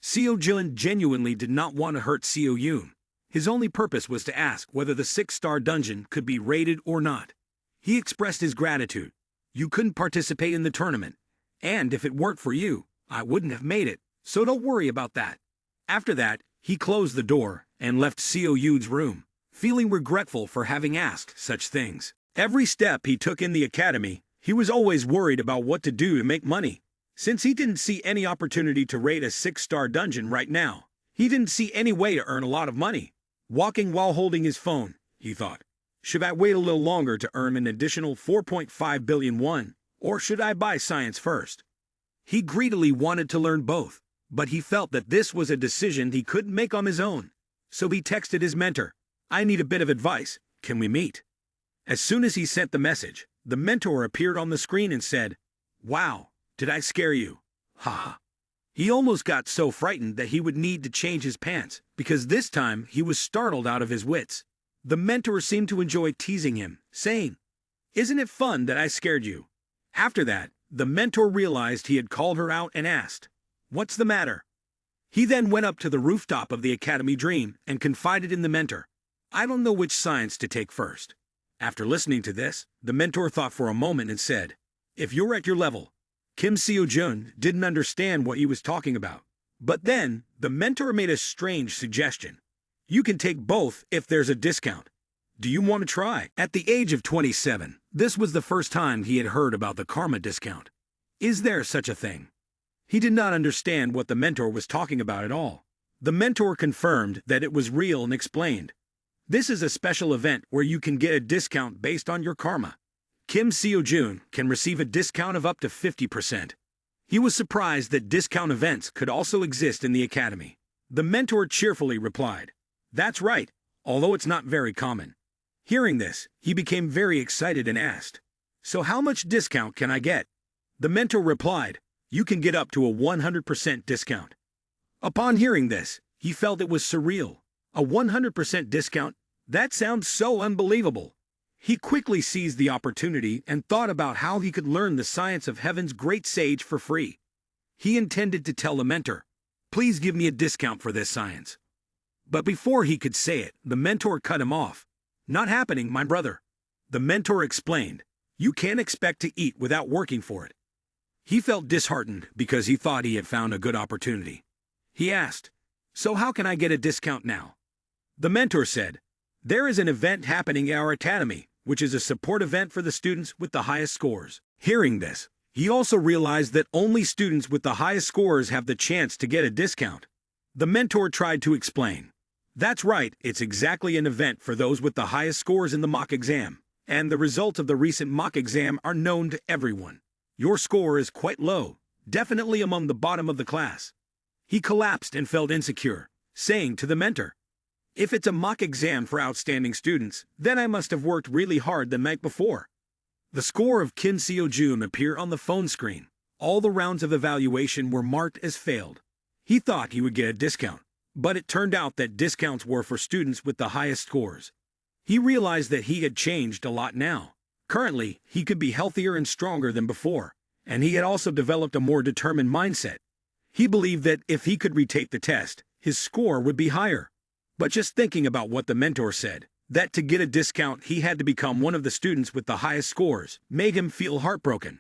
Seo-jun genuinely did not want to hurt Seo-yun. His only purpose was to ask whether the 6-star dungeon could be raided or not. He expressed his gratitude. You couldn't participate in the tournament, and if it weren't for you, I wouldn't have made it, so don't worry about that. After that, he closed the door and left Seo-yun's room, feeling regretful for having asked such things. Every step he took in the academy, he was always worried about what to do to make money. Since he didn't see any opportunity to raid a 6-star dungeon right now, he didn't see any way to earn a lot of money. Walking while holding his phone, he thought, should I wait a little longer to earn an additional 4.5 billion won, or should I buy science first? He greedily wanted to learn both, but he felt that this was a decision he couldn't make on his own. So he texted his mentor, I need a bit of advice, can we meet? As soon as he sent the message, the mentor appeared on the screen and said, wow, did I scare you? Haha. He almost got so frightened that he would need to change his pants, because this time he was startled out of his wits. The mentor seemed to enjoy teasing him, saying, isn't it fun that I scared you? After that, the mentor realized he had called her out and asked, what's the matter? He then went up to the rooftop of the Academy Dream and confided in the mentor, I don't know which science to take first. After listening to this, the mentor thought for a moment and said, if you're at your level. Kim Seo-jun didn't understand what he was talking about. But then, the mentor made a strange suggestion. You can take both if there's a discount. Do you want to try? At the age of 27, this was the first time he had heard about the karma discount. Is there such a thing? He did not understand what the mentor was talking about at all. The mentor confirmed that it was real and explained, This is a special event where you can get a discount based on your karma. Kim Seo-jun can receive a discount of up to 50%. He was surprised that discount events could also exist in the academy. The mentor cheerfully replied, "That's right, although it's not very common." Hearing this, he became very excited and asked, "So how much discount can I get?" The mentor replied, "You can get up to a 100% discount." Upon hearing this, he felt it was surreal. A 100% discount? That sounds so unbelievable. He quickly seized the opportunity and thought about how he could learn the science of heaven's great sage for free. He intended to tell the mentor, "Please give me a discount for this science." But before he could say it, the mentor cut him off. "Not happening, my brother." The mentor explained, "You can't expect to eat without working for it." He felt disheartened because he thought he had found a good opportunity. He asked, "So how can I get a discount now?" The mentor said, "There is an event happening at our academy, which is a support event for the students with the highest scores." Hearing this, he also realized that only students with the highest scores have the chance to get a discount. The mentor tried to explain, "That's right, it's exactly an event for those with the highest scores in the mock exam, and the results of the recent mock exam are known to everyone. Your score is quite low, definitely among the bottom of the class." He collapsed and felt insecure, saying to the mentor, "If it's a mock exam for outstanding students, then I must have worked really hard the night before." The score of Kim Seo-jun appeared on the phone screen. All the rounds of evaluation were marked as failed. He thought he would get a discount, but it turned out that discounts were for students with the highest scores. He realized that he had changed a lot now. Currently, he could be healthier and stronger than before, and he had also developed a more determined mindset. He believed that if he could retake the test, his score would be higher. But just thinking about what the mentor said, that to get a discount he had to become one of the students with the highest scores, made him feel heartbroken.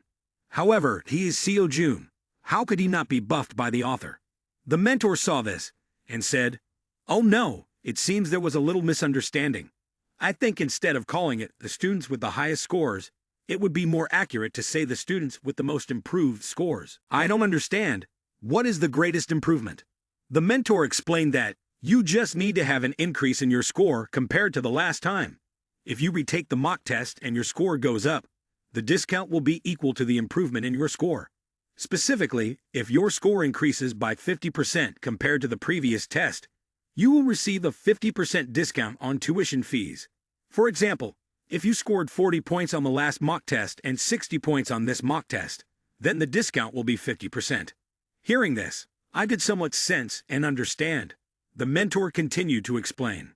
However, he is Seo-jun. How could he not be buffed by the author? The mentor saw this and said, "Oh no, it seems there was a little misunderstanding. I think instead of calling it the students with the highest scores, it would be more accurate to say the students with the most improved scores." "I don't understand. What is the greatest improvement?" The mentor explained that, "You just need to have an increase in your score compared to the last time. If you retake the mock test and your score goes up, the discount will be equal to the improvement in your score. Specifically, if your score increases by 50% compared to the previous test, you will receive a 50% discount on tuition fees. For example, if you scored 40 points on the last mock test and 60 points on this mock test, then the discount will be 50%. Hearing this, I could somewhat sense and understand. The mentor continued to explain,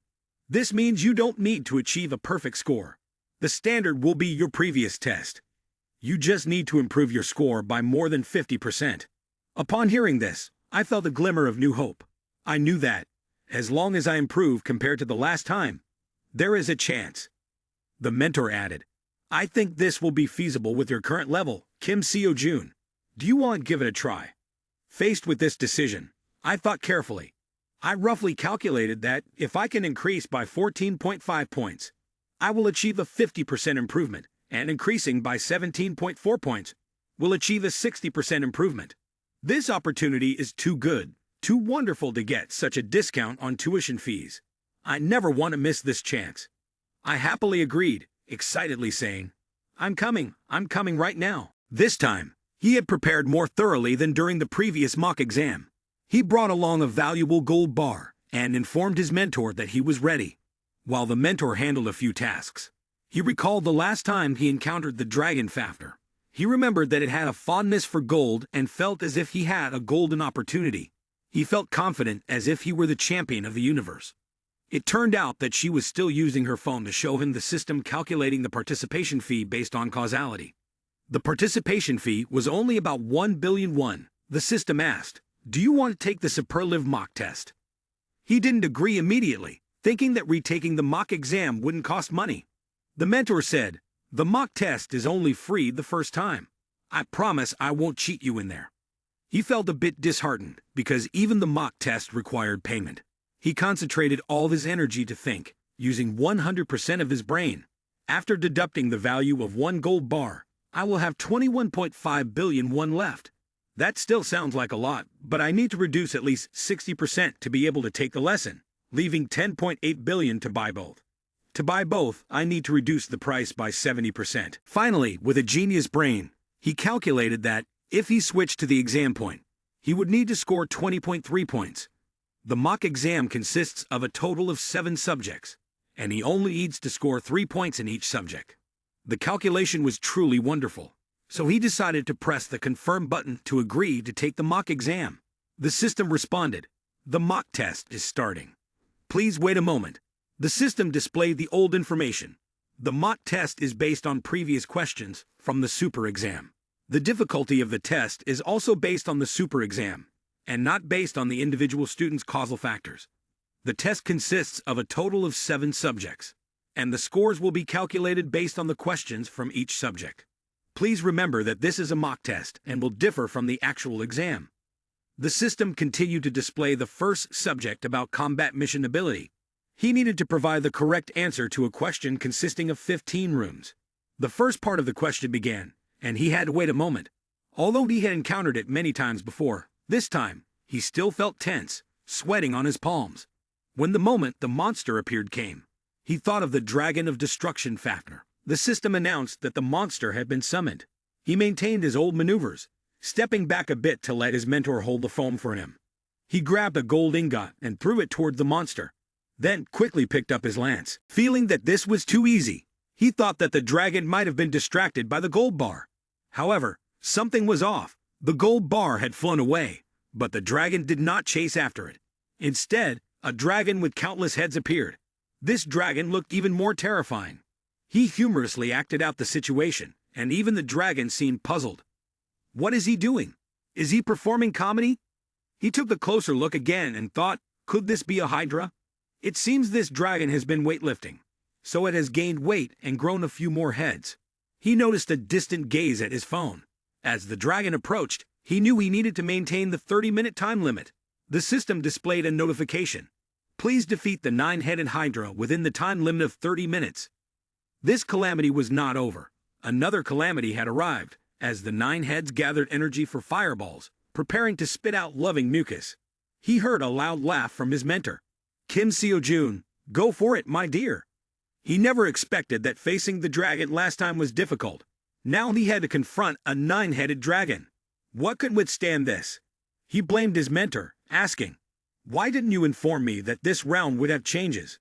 "This means you don't need to achieve a perfect score. The standard will be your previous test. You just need to improve your score by more than 50%. Upon hearing this, I felt a glimmer of new hope. I knew that, as long as I improve compared to the last time, there is a chance." The mentor added, "I think this will be feasible with your current level, Kim Seo-jun. Do you want to give it a try?" Faced with this decision, I thought carefully. I roughly calculated that if I can increase by 14.5 points, I will achieve a 50% improvement, and increasing by 17.4 points will achieve a 60% improvement. This opportunity is too good, too wonderful to get such a discount on tuition fees. I never want to miss this chance. I happily agreed, excitedly saying, I'm coming right now." This time, he had prepared more thoroughly than during the previous mock exam. He brought along a valuable gold bar and informed his mentor that he was ready. While the mentor handled a few tasks, he recalled the last time he encountered the dragon factor. He remembered that it had a fondness for gold and felt as if he had a golden opportunity. He felt confident as if he were the champion of the universe. It turned out that she was still using her phone to show him the system calculating the participation fee based on causality. The participation fee was only about 1 billion won. The system asked, "Do you want to take the superlative mock test?" He didn't agree immediately, thinking that retaking the mock exam wouldn't cost money. The mentor said, "The mock test is only free the first time. I promise I won't cheat you in there." He felt a bit disheartened because even the mock test required payment. He concentrated all his energy to think, using 100% of his brain. After deducting the value of 1 gold bar, I will have 21.5 billion won left. That still sounds like a lot, but I need to reduce at least 60% to be able to take the lesson. leaving 10.8 billion to buy both. To buy both, I need to reduce the price by 70%. Finally, with a genius brain, he calculated that, if he switched to the exam point, he would need to score 20.3 points. The mock exam consists of a total of 7 subjects, and he only needs to score 3 points in each subject. The calculation was truly wonderful, so he decided to press the confirm button to agree to take the mock exam. The system responded, "The mock test is starting. Please wait a moment." The system displayed the old information. The mock test is based on previous questions from the super exam. The difficulty of the test is also based on the super exam, and not based on the individual student's causal factors. The test consists of a total of 7 subjects, and the scores will be calculated based on the questions from each subject. Please remember that this is a mock test and will differ from the actual exam. The system continued to display the first subject about combat mission ability. He needed to provide the correct answer to a question consisting of 15 rooms. The first part of the question began, and he had to wait a moment. Although he had encountered it many times before, this time, he still felt tense, sweating on his palms. When the moment the monster appeared came, he thought of the Dragon of Destruction factor. The system announced that the monster had been summoned. He maintained his old maneuvers, stepping back a bit to let his mentor hold the foam for him. He grabbed a gold ingot and threw it toward the monster, then quickly picked up his lance. Feeling that this was too easy, he thought that the dragon might have been distracted by the gold bar. However, something was off. The gold bar had flown away, but the dragon did not chase after it. Instead, a dragon with countless heads appeared. This dragon looked even more terrifying. He humorously acted out the situation, and even the dragon seemed puzzled. What is he doing? Is he performing comedy? He took a closer look again and thought, could this be a hydra? It seems this dragon has been weightlifting, so it has gained weight and grown a few more heads. He noticed a distant gaze at his phone. As the dragon approached, he knew he needed to maintain the 30-minute time limit. The system displayed a notification. Please defeat the 9-headed hydra within the time limit of 30 minutes. This calamity was not over. Another calamity had arrived, as the 9 heads gathered energy for fireballs, preparing to spit out loving mucus. He heard a loud laugh from his mentor. Kim Seo-jun, go for it, my dear. He never expected that facing the dragon last time was difficult. Now he had to confront a 9-headed dragon. What could withstand this? He blamed his mentor, asking, "Why didn't you inform me that this round would have changes?"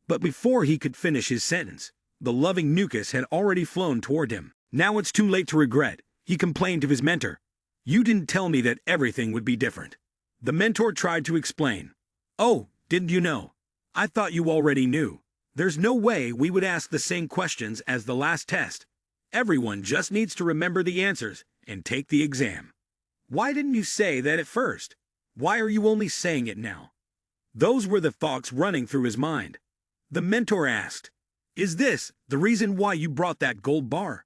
But before he could finish his sentence, the loving mucus had already flown toward him. Now it's too late to regret, he complained to his mentor. You didn't tell me that everything would be different. The mentor tried to explain. Oh, didn't you know? I thought you already knew. There's no way we would ask the same questions as the last test. Everyone just needs to remember the answers and take the exam. Why didn't you say that at first? Why are you only saying it now? Those were the thoughts running through his mind. The mentor asked, Is this the reason why you brought that gold bar?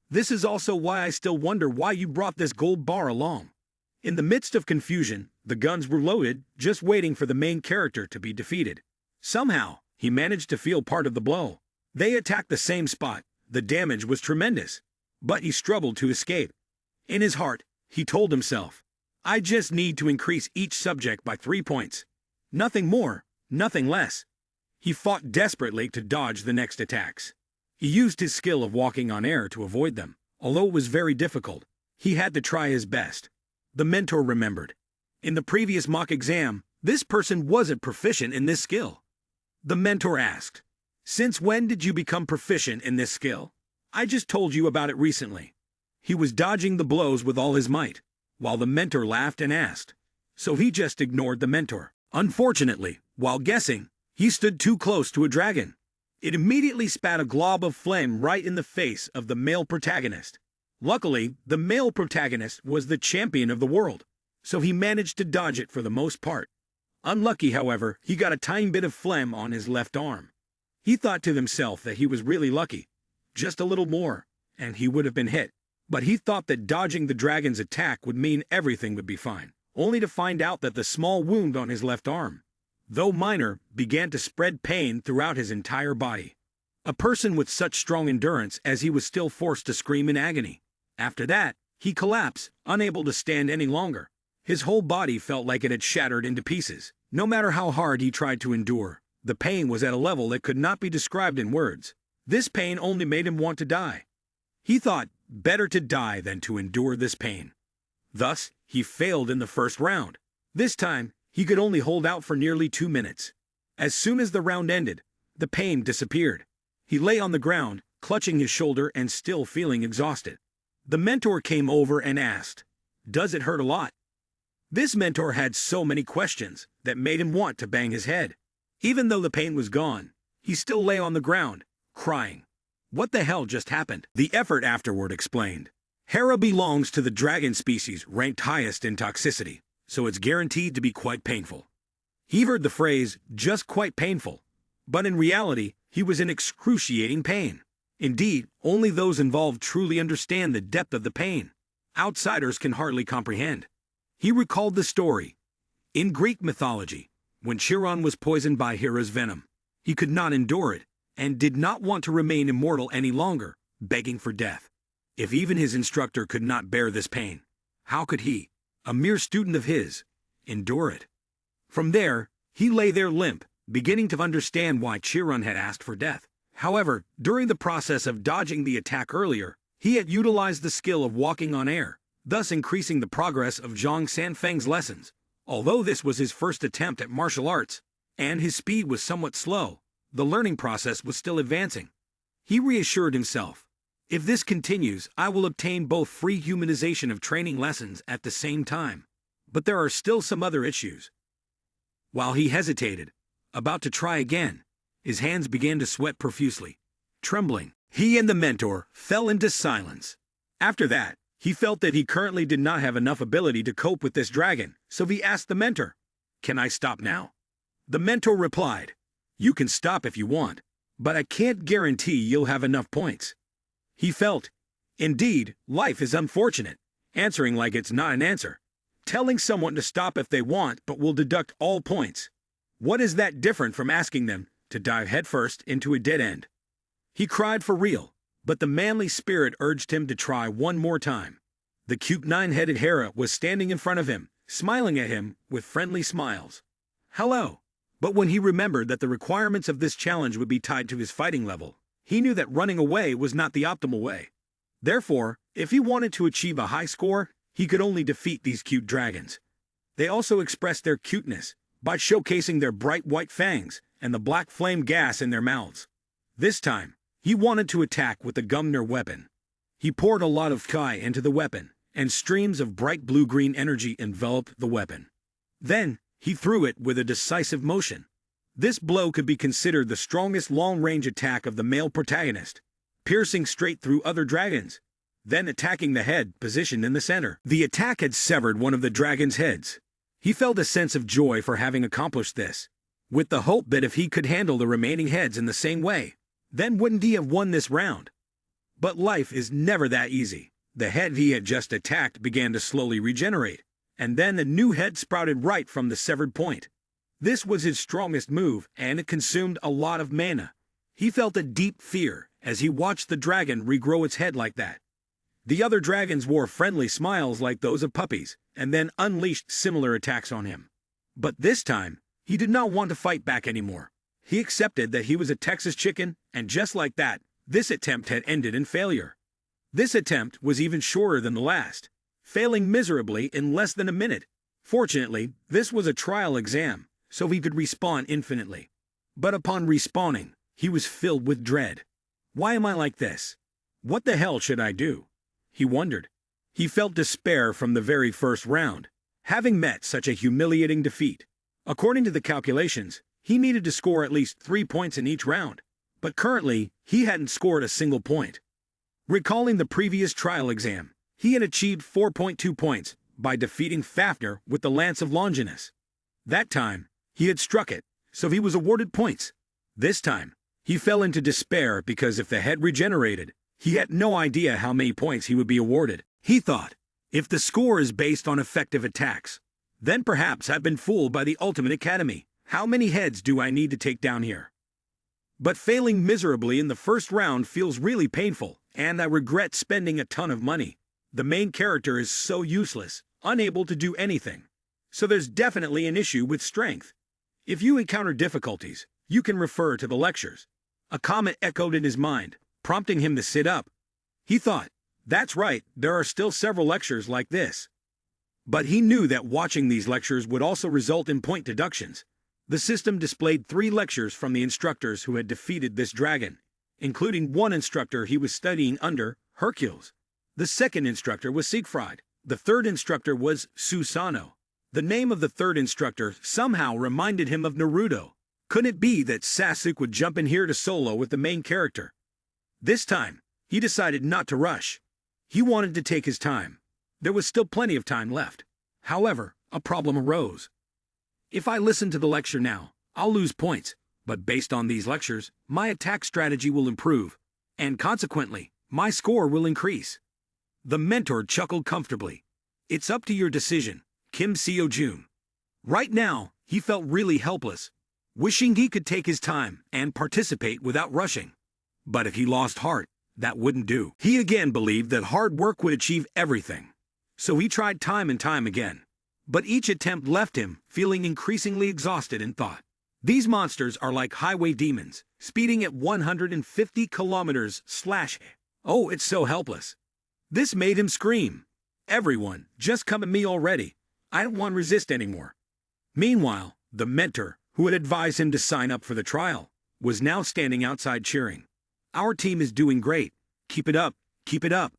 This is also why I still wonder why you brought this gold bar along. In the midst of confusion, the guns were loaded, just waiting for the main character to be defeated. Somehow, he managed to feel part of the blow. They attacked the same spot. The damage was tremendous, but he struggled to escape. In his heart, he told himself, I just need to increase each subject by 3 points. Nothing more, nothing less. He fought desperately to dodge the next attacks. He used his skill of walking on air to avoid them. Although it was very difficult, he had to try his best. The mentor remembered. In the previous mock exam, this person wasn't proficient in this skill. The mentor asked, Since when did you become proficient in this skill? I just told you about it recently. He was dodging the blows with all his might, while the mentor laughed and asked. So he just ignored the mentor. Unfortunately, while guessing, he stood too close to a dragon. It immediately spat a glob of flame right in the face of the male protagonist. Luckily, the male protagonist was the champion of the world, so he managed to dodge it for the most part. Unlucky, however, he got a tiny bit of phlegm on his left arm. He thought to himself that he was really lucky. Just a little more, and he would have been hit. But he thought that dodging the dragon's attack would mean everything would be fine, only to find out that the small wound on his left arm, though minor, began to spread pain throughout his entire body. A person with such strong endurance as he was still forced to scream in agony. After that, he collapsed, unable to stand any longer. His whole body felt like it had shattered into pieces. No matter how hard he tried to endure, the pain was at a level that could not be described in words. This pain only made him want to die. He thought, better to die than to endure this pain. Thus, he failed in the first round. This time, he could only hold out for nearly 2 minutes. As soon as the round ended, the pain disappeared. He lay on the ground, clutching his shoulder and still feeling exhausted. The mentor came over and asked, "Does it hurt a lot?" This mentor had so many questions that made him want to bang his head. Even though the pain was gone, he still lay on the ground, crying. What the hell just happened? The effort afterward explained. Hera belongs to the dragon species ranked highest in toxicity, so it's guaranteed to be quite painful. He heard the phrase, just quite painful, but in reality, he was in excruciating pain. Indeed, only those involved truly understand the depth of the pain. Outsiders can hardly comprehend. He recalled the story. In Greek mythology, when Chiron was poisoned by Hera's venom, he could not endure it, and did not want to remain immortal any longer, begging for death. If even his instructor could not bear this pain, how could he, a mere student of his, endure it? From there, he lay there limp, beginning to understand why Chiron had asked for death. However, during the process of dodging the attack earlier, he had utilized the skill of walking on air, thus increasing the progress of Zhang Sanfeng's lessons. Although this was his first attempt at martial arts, and his speed was somewhat slow, the learning process was still advancing. He reassured himself, if this continues, I will obtain both free humanization of training lessons at the same time. But there are still some other issues. While he hesitated, about to try again, his hands began to sweat profusely. Trembling, he and the mentor fell into silence. After that, he felt that he currently did not have enough ability to cope with this dragon, so he asked the mentor, "Can I stop now?" The mentor replied, "You can stop if you want, but I can't guarantee you'll have enough points." He felt, indeed, life is unfortunate, answering like it's not an answer. Telling someone to stop if they want but will deduct all points. What is that different from asking them to dive headfirst into a dead end? He cried for real, but the manly spirit urged him to try one more time. The cute 9-headed Hera was standing in front of him, smiling at him with friendly smiles. Hello. But when he remembered that the requirements of this challenge would be tied to his fighting level, he knew that running away was not the optimal way. Therefore, if he wanted to achieve a high score, he could only defeat these cute dragons. They also expressed their cuteness by showcasing their bright white fangs and the black flame gas in their mouths. This time, he wanted to attack with the Gumner weapon. He poured a lot of Kai into the weapon, and streams of bright blue-green energy enveloped the weapon. Then, he threw it with a decisive motion. This blow could be considered the strongest long-range attack of the male protagonist, piercing straight through other dragons, then attacking the head positioned in the center. The attack had severed one of the dragon's heads. He felt a sense of joy for having accomplished this, with the hope that if he could handle the remaining heads in the same way, then wouldn't he have won this round? But life is never that easy. The head he had just attacked began to slowly regenerate, and then a new head sprouted right from the severed point. This was his strongest move, and it consumed a lot of mana. He felt a deep fear as he watched the dragon regrow its head like that. The other dragons wore friendly smiles like those of puppies, and then unleashed similar attacks on him. But this time, he did not want to fight back anymore. He accepted that he was a Texas chicken, and just like that, this attempt had ended in failure. This attempt was even shorter than the last, failing miserably in less than a minute. Fortunately, this was a trial exam, so he could respawn infinitely. But upon respawning, he was filled with dread. Why am I like this? What the hell should I do? He wondered. He felt despair from the very first round, having met such a humiliating defeat. According to the calculations, he needed to score at least 3 points in each round, but currently, he hadn't scored a single point. Recalling the previous trial exam, he had achieved 4.2 points by defeating Fafnir with the Lance of Longinus. That time, he had struck it, so he was awarded points. This time, he fell into despair because if the head regenerated, he had no idea how many points he would be awarded. He thought, if the score is based on effective attacks, then perhaps I've been fooled by the Ultimate Academy. How many heads do I need to take down here? But failing miserably in the first round feels really painful, and I regret spending a ton of money. The main character is so useless, unable to do anything. So there's definitely an issue with strength. If you encounter difficulties, you can refer to the lectures. A comment echoed in his mind, prompting him to sit up. He thought, that's right, there are still several lectures like this. But he knew that watching these lectures would also result in point deductions. The system displayed 3 lectures from the instructors who had defeated this dragon, including one instructor he was studying under, Hercules. The second instructor was Siegfried. The third instructor was Susanoo. The name of the third instructor somehow reminded him of Naruto. Couldn't it be that Sasuke would jump in here to solo with the main character? This time, he decided not to rush. He wanted to take his time. There was still plenty of time left. However, a problem arose. If I listen to the lecture now, I'll lose points, but based on these lectures, my attack strategy will improve, and consequently, my score will increase. The mentor chuckled comfortably. It's up to your decision, Kim Seo-jun. Right now, he felt really helpless, wishing he could take his time and participate without rushing. But if he lost heart, that wouldn't do. He again believed that hard work would achieve everything. So he tried time and time again. But each attempt left him feeling increasingly exhausted and thought, these monsters are like highway demons, speeding at 150 kilometers/. Oh, it's so helpless. This made him scream. Everyone, just come at me already. I don't want to resist anymore. Meanwhile, the mentor, who had advised him to sign up for the trial, was now standing outside cheering. Our team is doing great. Keep it up, keep it up.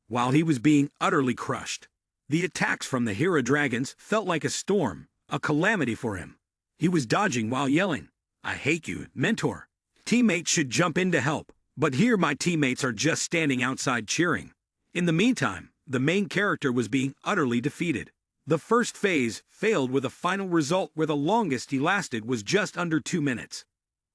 While he was being utterly crushed, the attacks from the Hera dragons felt like a storm, a calamity for him. He was dodging while yelling, I hate you, mentor. Teammates should jump in to help, but here my teammates are just standing outside cheering. In the meantime, the main character was being utterly defeated. The first phase failed with a final result where the longest he lasted was just under 2 minutes.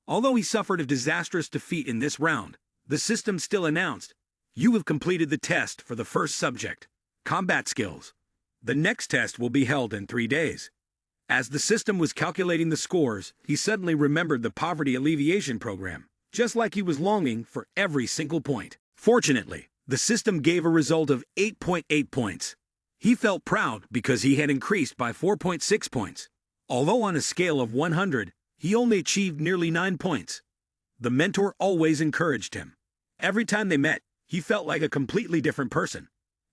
Although he suffered a disastrous defeat in this round, the system still announced, you have completed the test for the first subject, combat skills. The next test will be held in 3 days. As the system was calculating the scores, he suddenly remembered the poverty alleviation program, just like he was longing for every single point. Fortunately, the system gave a result of 8.8 points. He felt proud because he had increased by 4.6 points. Although on a scale of 100, he only achieved nearly 9 points. The mentor always encouraged him. Every time they met, he felt like a completely different person.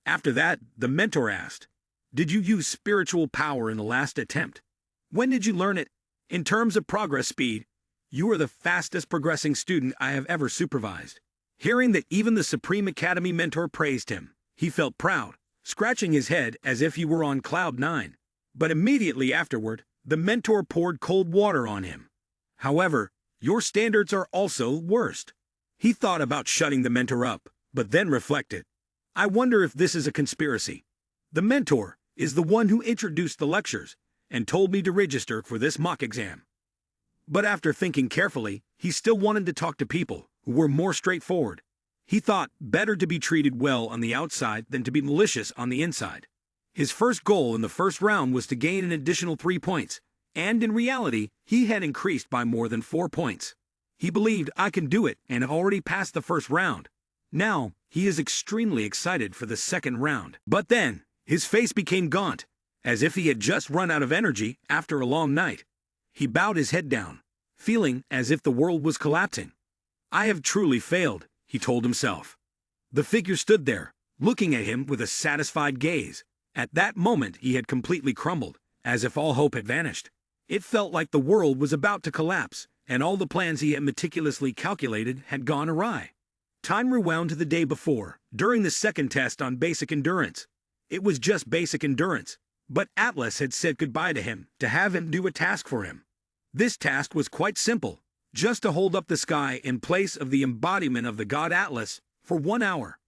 After that, the mentor asked, did you use spiritual power in the last attempt? When did you learn it? In terms of progress speed, you are the fastest progressing student I have ever supervised. Hearing that even the Supreme Academy mentor praised him, he felt proud, scratching his head as if he were on cloud 9. But immediately afterward, the mentor poured cold water on him. However, your standards are also worst. He thought about shutting the mentor up, but then reflected. I wonder if this is a conspiracy. The mentor is the one who introduced the lectures and told me to register for this mock exam. But after thinking carefully, he still wanted to talk to people who were more straightforward. He thought better to be treated well on the outside than to be malicious on the inside. His first goal in the first round was to gain an additional 3 points, and in reality, he had increased by more than 4 points. He believed I can do it and have already passed the first round. Now, he is extremely excited for the second round. But then, his face became gaunt, as if he had just run out of energy after a long night. He bowed his head down, feeling as if the world was collapsing. I have truly failed, he told himself. The figure stood there, looking at him with a satisfied gaze. At that moment he had completely crumbled, as if all hope had vanished. It felt like the world was about to collapse, and all the plans he had meticulously calculated had gone awry. Time rewound to the day before, during the second test on basic endurance. It was just basic endurance, but Atlas had said goodbye to him to have him do a task for him. This task was quite simple, just to hold up the sky in place of the embodiment of the god Atlas for 1 hour.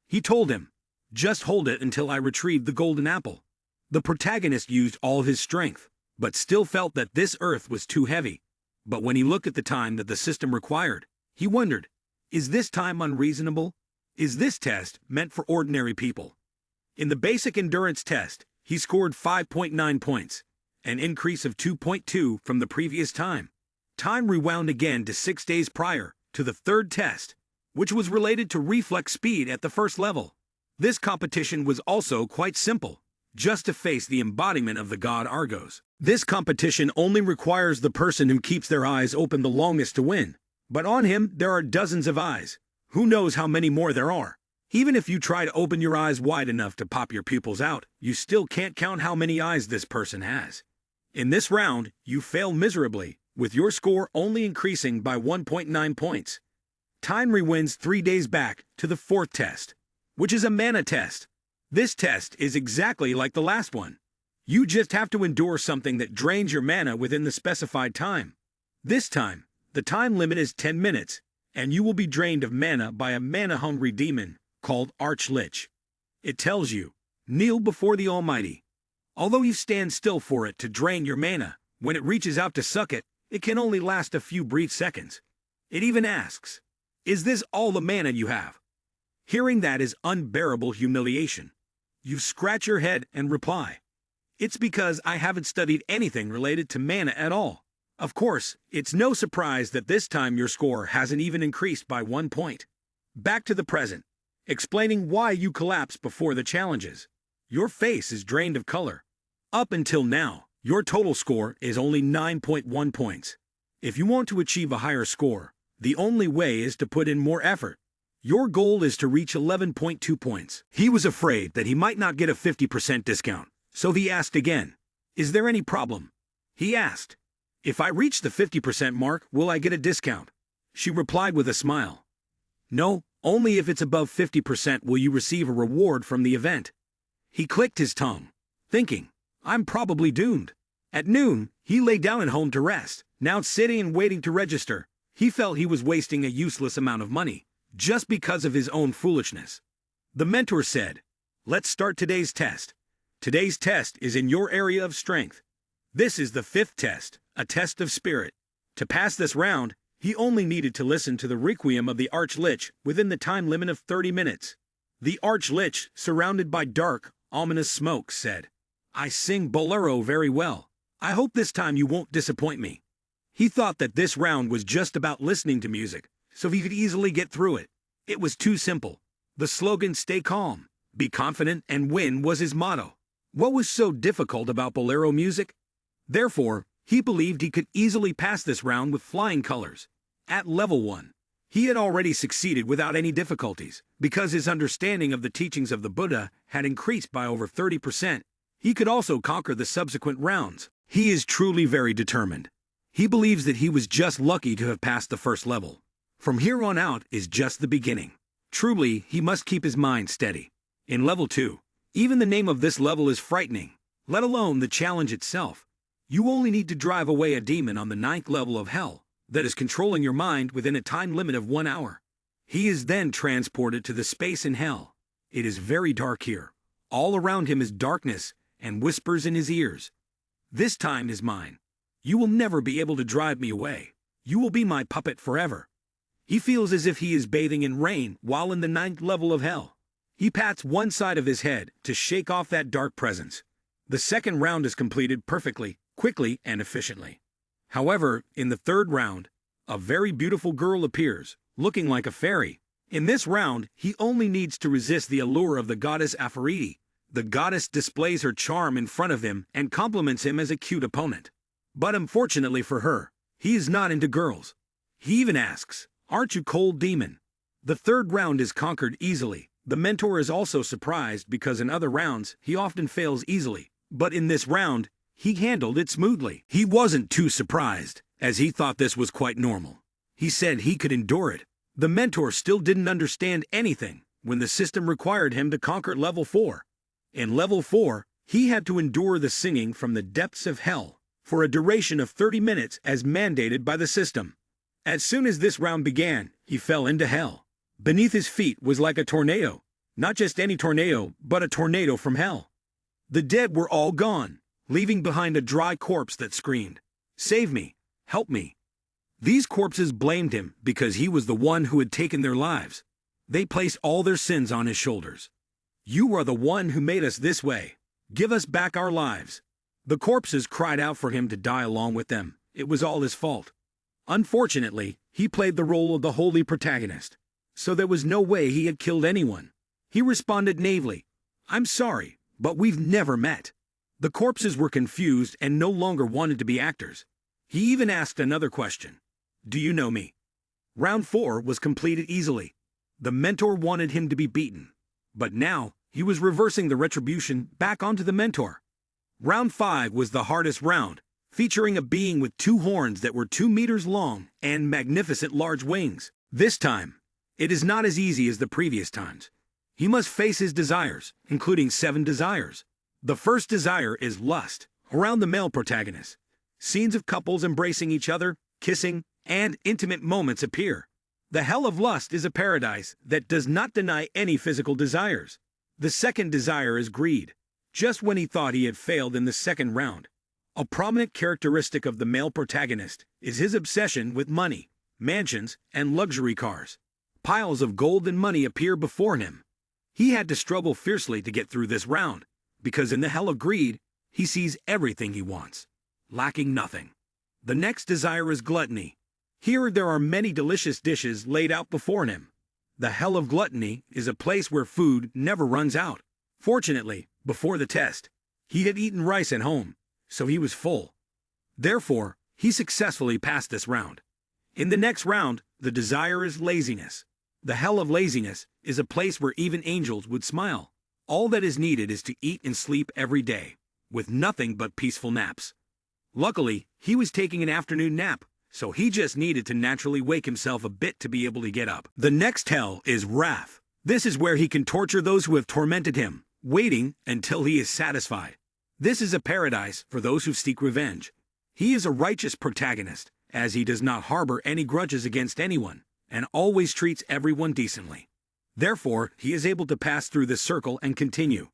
He told him, just hold it until I retrieve the golden apple. The protagonist used all his strength, but still felt that this earth was too heavy. But when he looked at the time that the system required, he wondered, is this time unreasonable? Is this test meant for ordinary people? In the basic endurance test, he scored 5.9 points, an increase of 2.2 from the previous time. Time rewound again to 6 days prior to the third test, which was related to reflex speed at the first level. This competition was also quite simple. just to face the embodiment of the god Argos. This competition only requires the person who keeps their eyes open the longest to win. But on him, there are dozens of eyes. Who knows how many more there are? Even if you try to open your eyes wide enough to pop your pupils out, you still can't count how many eyes this person has. In this round, you fail miserably, with your score only increasing by 1.9 points. Time rewinds 3 days back to the 4th test, which is a mana test. This test is exactly like the last one. You just have to endure something that drains your mana within the specified time. This time, the time limit is 10 minutes, and you will be drained of mana by a mana-hungry demon called Archlich. It tells you, kneel before the Almighty. Although you stand still for it to drain your mana, when it reaches out to suck it, it can only last a few brief seconds. It even asks, is this all the mana you have? Hearing that is unbearable humiliation. You scratch your head and reply, it's because I haven't studied anything related to mana at all. Of course, it's no surprise that this time your score hasn't even increased by 1 point. Back to the present, explaining why you collapse before the challenges. Your face is drained of color. Up until now, your total score is only 9.1 points. If you want to achieve a higher score, the only way is to put in more effort. Your goal is to reach 11.2 points. He was afraid that he might not get a 50% discount, so he asked again, is there any problem? He asked, if I reach the 50% mark, will I get a discount? She replied with a smile. No, only if it's above 50% will you receive a reward from the event. He clicked his tongue, thinking, I'm probably doomed. At noon, he lay down at home to rest. Now sitting and waiting to register, he felt he was wasting a useless amount of money, just because of his own foolishness. The mentor said, let's start today's test. Today's test is in your area of strength. This is the 5th test, a test of spirit. To pass this round, he only needed to listen to the requiem of the Archlich within the time limit of 30 minutes. The Archlich, surrounded by dark, ominous smoke, said, I sing bolero very well. I hope this time you won't disappoint me. He thought that this round was just about listening to music, so he could easily get through it. It was too simple. The slogan, stay calm, be confident, and win, was his motto. What was so difficult about bolero music? Therefore, he believed he could easily pass this round with flying colors. At level 1, he had already succeeded without any difficulties, because his understanding of the teachings of the Buddha had increased by over 30%. He could also conquer the subsequent rounds. He is truly very determined. He believes that he was just lucky to have passed the first level. From here on out is just the beginning. Truly, he must keep his mind steady. In level 2, even the name of this level is frightening, let alone the challenge itself. You only need to drive away a demon on the 9th level of hell that is controlling your mind within a time limit of 1 hour. He is then transported to the space in hell. It is very dark here. All around him is darkness and whispers in his ears. This time is mine. You will never be able to drive me away. You will be my puppet forever. He feels as if he is bathing in rain while in the 9th level of hell. He pats one side of his head to shake off that dark presence. The second round is completed perfectly, quickly, and efficiently. However, in the 3rd round, a very beautiful girl appears, looking like a fairy. In this round, he only needs to resist the allure of the goddess Aphrodite. The goddess displays her charm in front of him and compliments him as a cute opponent. But unfortunately for her, he is not into girls. He even asks, aren't you cold, demon? The 3rd round is conquered easily. The mentor is also surprised because in other rounds, he often fails easily. But in this round, he handled it smoothly. He wasn't too surprised, as he thought this was quite normal. He said he could endure it. The mentor still didn't understand anything when the system required him to conquer level 4. In level 4, he had to endure the singing from the depths of hell for a duration of 30 minutes as mandated by the system. As soon as this round began, he fell into hell. Beneath his feet was like a tornado. Not just any tornado, but a tornado from hell. The dead were all gone, leaving behind a dry corpse that screamed, "Save me! Help me!" These corpses blamed him because he was the one who had taken their lives. They placed all their sins on his shoulders. "You are the one who made us this way. Give us back our lives." The corpses cried out for him to die along with them. It was all his fault. Unfortunately, he played the role of the holy protagonist, so there was no way he had killed anyone. He responded naively, "I'm sorry, but we've never met." The corpses were confused and no longer wanted to be actors. He even asked another question. "Do you know me?" Round 4 was completed easily. The mentor wanted him to be beaten, but now he was reversing the retribution back onto the mentor. Round 5 was the hardest round, featuring a being with 2 horns that were 2 meters long and magnificent large wings. This time, it is not as easy as the previous times. He must face his desires, including 7 desires. The first desire is lust, around the male protagonist. Scenes of couples embracing each other, kissing, and intimate moments appear. The hell of lust is a paradise that does not deny any physical desires. The second desire is greed. Just when he thought he had failed in the second round, a prominent characteristic of the male protagonist is his obsession with money, mansions, and luxury cars. Piles of gold and money appear before him. He had to struggle fiercely to get through this round, because in the hell of greed, he sees everything he wants, lacking nothing. The next desire is gluttony. Here there are many delicious dishes laid out before him. The hell of gluttony is a place where food never runs out. Fortunately, before the test, he had eaten rice at home, so he was full. Therefore, he successfully passed this round. In the next round, the desire is laziness. The hell of laziness is a place where even angels would smile. All that is needed is to eat and sleep every day, with nothing but peaceful naps. Luckily, he was taking an afternoon nap, so he just needed to naturally wake himself a bit to be able to get up. The next hell is wrath. This is where he can torture those who have tormented him, waiting until he is satisfied. This is a paradise for those who seek revenge. He is a righteous protagonist, as he does not harbor any grudges against anyone, and always treats everyone decently. Therefore, he is able to pass through this circle and continue.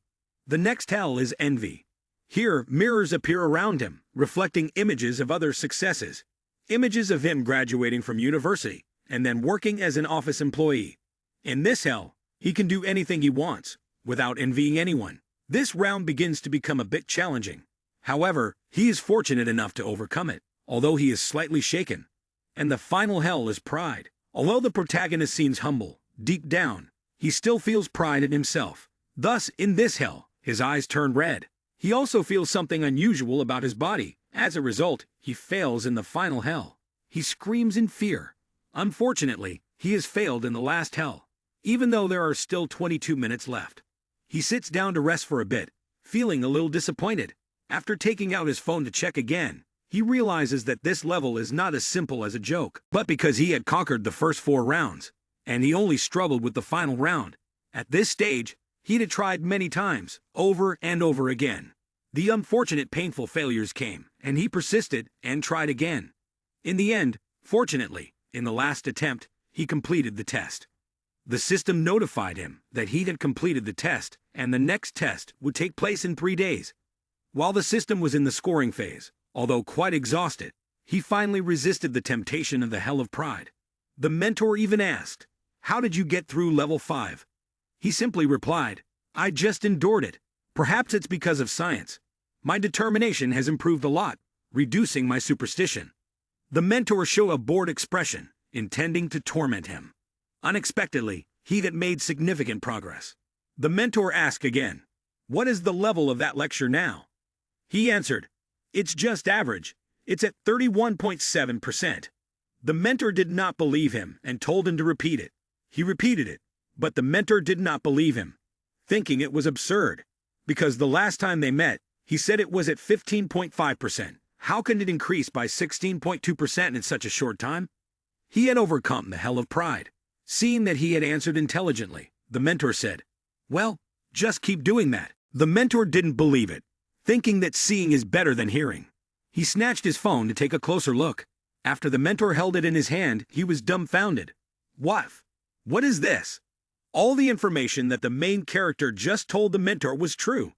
The next hell is envy. Here, mirrors appear around him, reflecting images of other successes. Images of him graduating from university, and then working as an office employee. In this hell, he can do anything he wants, without envying anyone. This round begins to become a bit challenging. However, he is fortunate enough to overcome it, although he is slightly shaken. And the final hell is pride. Although the protagonist seems humble, deep down, he still feels pride in himself. Thus, in this hell, his eyes turn red. He also feels something unusual about his body. As a result, he fails in the final hell. He screams in fear. Unfortunately, he has failed in the last hell, even though there are still 22 minutes left. He sits down to rest for a bit, feeling a little disappointed. After taking out his phone to check again, he realizes that this level is not as simple as a joke, but because he had conquered the first 4 rounds, and he only struggled with the final round. At this stage, he had tried many times, over and over again. The unfortunate painful failures came, and he persisted and tried again. In the end, fortunately, in the last attempt, he completed the test. The system notified him that he had completed the test, and the next test would take place in 3 days. While the system was in the scoring phase, although quite exhausted, he finally resisted the temptation of the hell of pride. The mentor even asked, "How did you get through level 5? He simply replied, "I just endured it. Perhaps it's because of science. My determination has improved a lot, reducing my superstition." The mentor showed a bored expression, intending to torment him. Unexpectedly, he had made significant progress. The mentor asked again, "What is the level of that lecture now?" He answered, "It's just average. It's at 31.7%. The mentor did not believe him and told him to repeat it. He repeated it, but the mentor did not believe him, thinking it was absurd, because the last time they met, he said it was at 15.5%. How can it increase by 16.2% in such a short time? He had overcome the hell of pride. Seeing that he had answered intelligently, the mentor said, "Well, just keep doing that." The mentor didn't believe it, thinking that seeing is better than hearing. He snatched his phone to take a closer look. After the mentor held it in his hand, he was dumbfounded. What is this? All the information that the main character just told the mentor was true.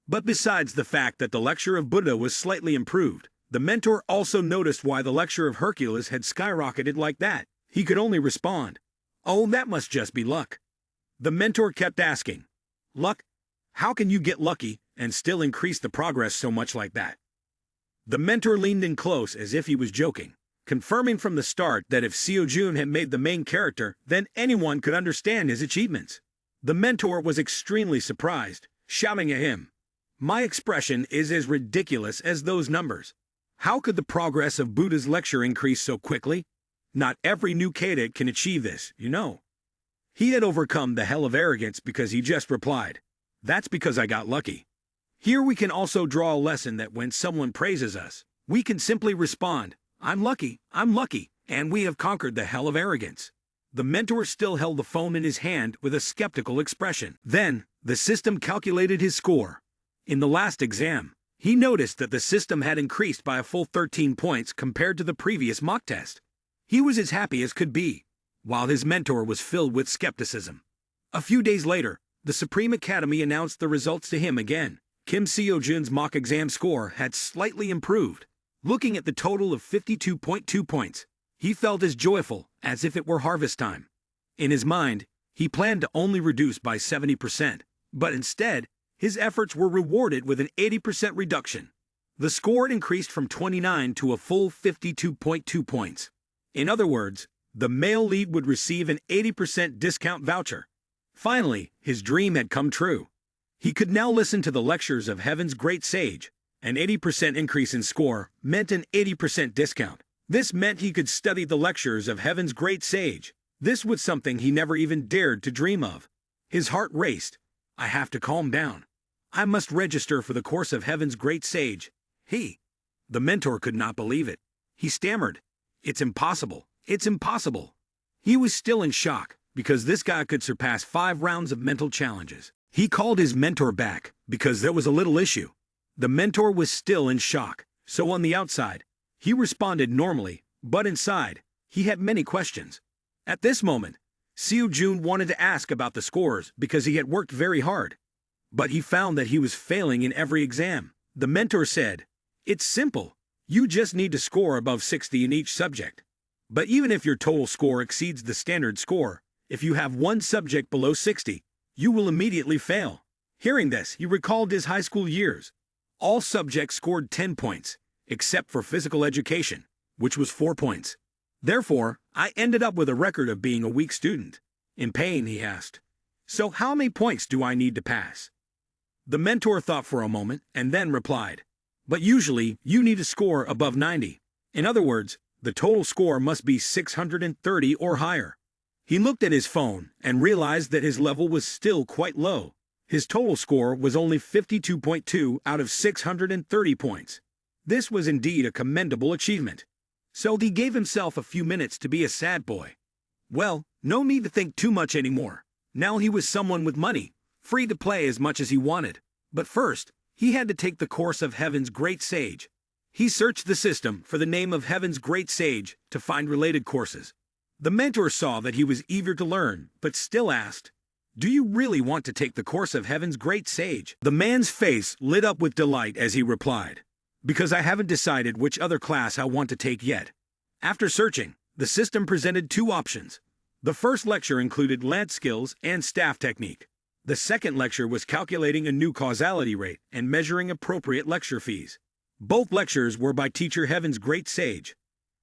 But besides the fact that the lecture of Buddha was slightly improved, the mentor also noticed why the lecture of Hercules had skyrocketed like that. He could only respond, "Oh, that must just be luck." The mentor kept asking, "Luck? How can you get lucky and still increase the progress so much like that?" The mentor leaned in close as if he was joking, confirming from the start that if Seo Jun had made the main character, then anyone could understand his achievements. The mentor was extremely surprised, shouting at him, My expression is as ridiculous as those numbers. How could the progress of Buddha's lecture increase so quickly? Not every new cadet can achieve this, you know. He had overcome the hell of arrogance because he just replied, "That's because I got lucky." Here we can also draw a lesson that when someone praises us, we can simply respond, I'm lucky, and we have conquered the hell of arrogance." The mentor still held the phone in his hand with a skeptical expression. Then, the system calculated his score. In the last exam, he noticed that the system had increased by a full 13 points compared to the previous mock test. He was as happy as could be, while his mentor was filled with skepticism. A few days later, the Supreme Academy announced the results to him again. Kim Seo-jun's mock exam score had slightly improved. Looking at the total of 52.2 points, he felt as joyful as if it were harvest time. In his mind, he planned to only reduce by 70%, but instead, his efforts were rewarded with an 80% reduction. The score increased from 29 to a full 52.2 points. In other words, the male lead would receive an 80% discount voucher. Finally, his dream had come true. He could now listen to the lectures of Heaven's great sage. An 80% increase in score meant an 80% discount. This meant he could study the lectures of Heaven's great sage. This was something he never even dared to dream of. His heart raced. I have to calm down. I must register for the course of Heaven's great sage. The mentor could not believe it. He stammered, It's impossible. It's impossible. He was still in shock, because this guy could surpass 5 rounds of mental challenges. He called his mentor back, because there was a little issue. The mentor was still in shock, so on the outside, he responded normally, but inside, he had many questions. At this moment, Seo-jun wanted to ask about the scores because he had worked very hard. But he found that he was failing in every exam. The mentor said, It's simple. You just need to score above 60 in each subject. But even if your total score exceeds the standard score, if you have one subject below 60, you will immediately fail. Hearing this, he recalled his high school years. All subjects scored 10 points, except for physical education, which was 4 points. Therefore, I ended up with a record of being a weak student. In pain, he asked, So how many points do I need to pass? The mentor thought for a moment and then replied, But usually, you need to score above 90. In other words, the total score must be 630 or higher. He looked at his phone and realized that his level was still quite low. His total score was only 52.2 out of 630 points. This was indeed a commendable achievement. So he gave himself a few minutes to be a sad boy. Well, no need to think too much anymore. Now he was someone with money, free to play as much as he wanted. But first, he had to take the course of Heaven's great sage. He searched the system for the name of Heaven's great sage to find related courses. The mentor saw that he was eager to learn, but still asked, Do you really want to take the course of Heaven's great sage? The man's face lit up with delight as he replied, Because I haven't decided which other class I want to take yet. After searching, the system presented 2 options. The first lecture included land skills and staff technique. The second lecture was calculating a new causality rate and measuring appropriate lecture fees. Both lectures were by teacher Heaven's great sage.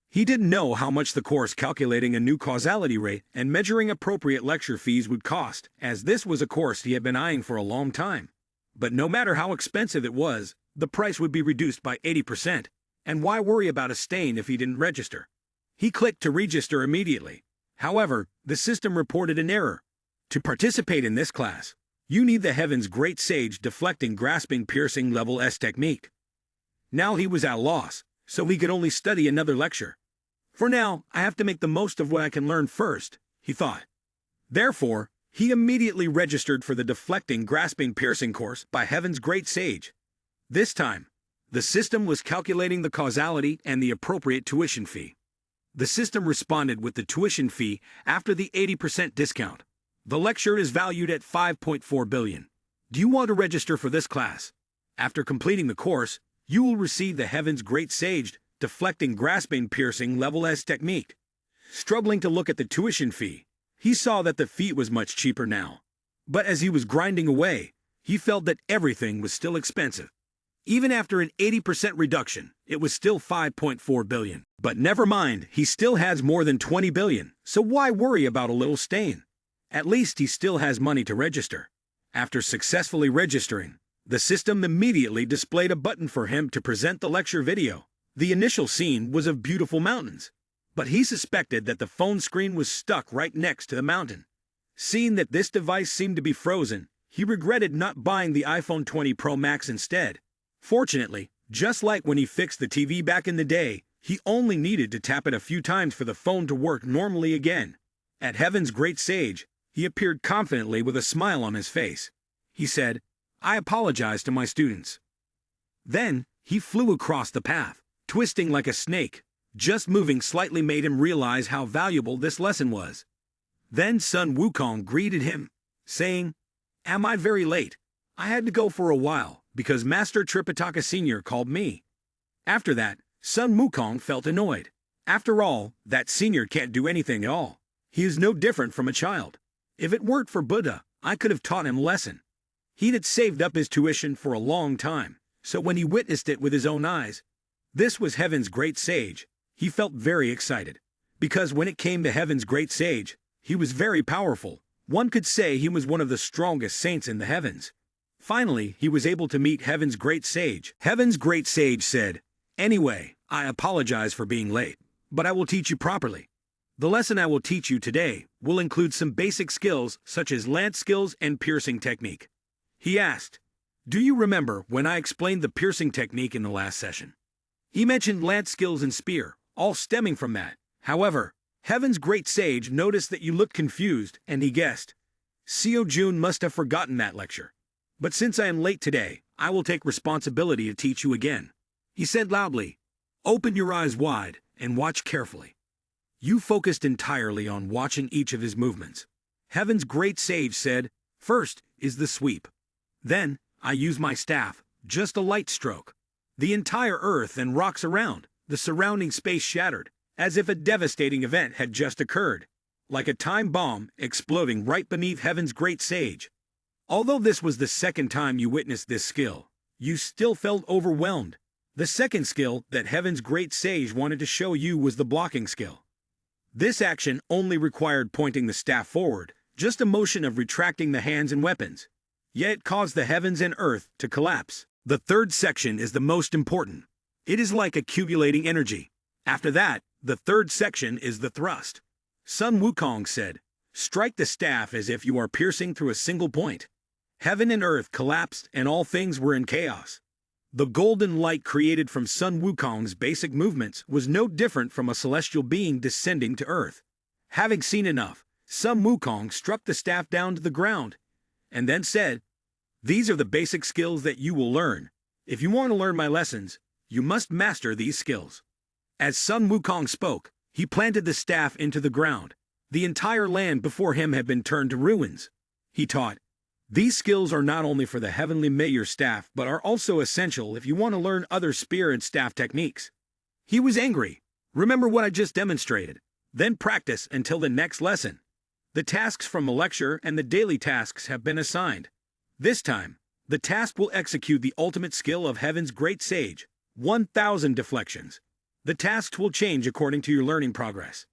He didn't know how much the course calculating a new causality rate and measuring appropriate lecture fees would cost, as this was a course he had been eyeing for a long time. But no matter how expensive it was, the price would be reduced by 80%, and why worry about a stain if he didn't register? He clicked to register immediately. However, the system reported an error. To participate in this class, you need the Heaven's great sage deflecting grasping piercing level S technique. Now he was at a loss, so he could only study another lecture. For now, I have to make the most of what I can learn first, he thought. Therefore, he immediately registered for the deflecting grasping piercing course by Heaven's great sage. This time, the system was calculating the causality and the appropriate tuition fee. The system responded with the tuition fee after the 80% discount. The lecture is valued at 5.4 billion. Do you want to register for this class? After completing the course, you will receive the Heaven's great sage deflecting grasping piercing level S technique. Struggling to look at the tuition fee, he saw that the fee was much cheaper now. But as he was grinding away, he felt that everything was still expensive. Even after an 80% reduction, it was still 5.4 billion. But never mind, he still has more than 20 billion, so why worry about a little stain? At least he still has money to register. After successfully registering, The system immediately displayed a button for him to present the lecture video. The initial scene was of beautiful mountains, but he suspected that the phone screen was stuck right next to the mountain. Seeing that this device seemed to be frozen, he regretted not buying the iPhone 20 Pro Max instead. Fortunately, just like when he fixed the TV back in the day, he only needed to tap it a few times for the phone to work normally again. At Heaven's Great Sage, he appeared confidently with a smile on his face. He said, "I apologize to my students." Then, he flew across the path, twisting like a snake. Just moving slightly made him realize how valuable this lesson was. Then Sun Wukong greeted him, saying, "Am I very late? I had to go for a while, because Master Tripitaka Sr. called me." After that, Sun Wukong felt annoyed. After all, that senior can't do anything at all. He is no different from a child. If it weren't for Buddha, I could have taught him a lesson. He had saved up his tuition for a long time, so when he witnessed it with his own eyes, this was Heaven's Great Sage, he felt very excited. Because when it came to Heaven's Great Sage, he was very powerful. One could say he was one of the strongest saints in the heavens. Finally, he was able to meet Heaven's Great Sage. Heaven's Great Sage said, "Anyway, I apologize for being late, but I will teach you properly. The lesson I will teach you today will include some basic skills such as lance skills and piercing technique." He asked, "Do you remember when I explained the piercing technique in the last session?" He mentioned lance skills and spear, all stemming from that. However, Heaven's Great Sage noticed that you looked confused, and he guessed, "Seo Jun must have forgotten that lecture. But since I am late today, I will take responsibility to teach you again." He said loudly, "Open your eyes wide and watch carefully." You focused entirely on watching each of his movements. Heaven's Great Sage said, "First is the sweep. Then, I use my staff, just a light stroke. The entire earth and rocks around, the surrounding space shattered, as if a devastating event had just occurred, like a time bomb exploding right beneath Heaven's Great Sage. Although this was the second time you witnessed this skill, you still felt overwhelmed. The second skill that Heaven's Great Sage wanted to show you was the blocking skill. This action only required pointing the staff forward, just a motion of retracting the hands and weapons. Yet it caused the heavens and earth to collapse. The third section is the most important. It is like accumulating energy. After that, the third section is the thrust. Sun Wukong said, "Strike the staff as if you are piercing through a single point." Heaven and earth collapsed and all things were in chaos. The golden light created from Sun Wukong's basic movements was no different from a celestial being descending to earth. Having seen enough, Sun Wukong struck the staff down to the ground, and then said, "These are the basic skills that you will learn. If you want to learn my lessons, you must master these skills." As Sun Wukong spoke, he planted the staff into the ground. The entire land before him had been turned to ruins. He taught, "These skills are not only for the heavenly mayor staff but are also essential if you want to learn other spear and staff techniques." He was angry. "Remember what I just demonstrated. Then practice until the next lesson. The tasks from a lecture and the daily tasks have been assigned. This time, the task will execute the ultimate skill of Heaven's Great Sage, 1,000 deflections. The tasks will change according to your learning progress."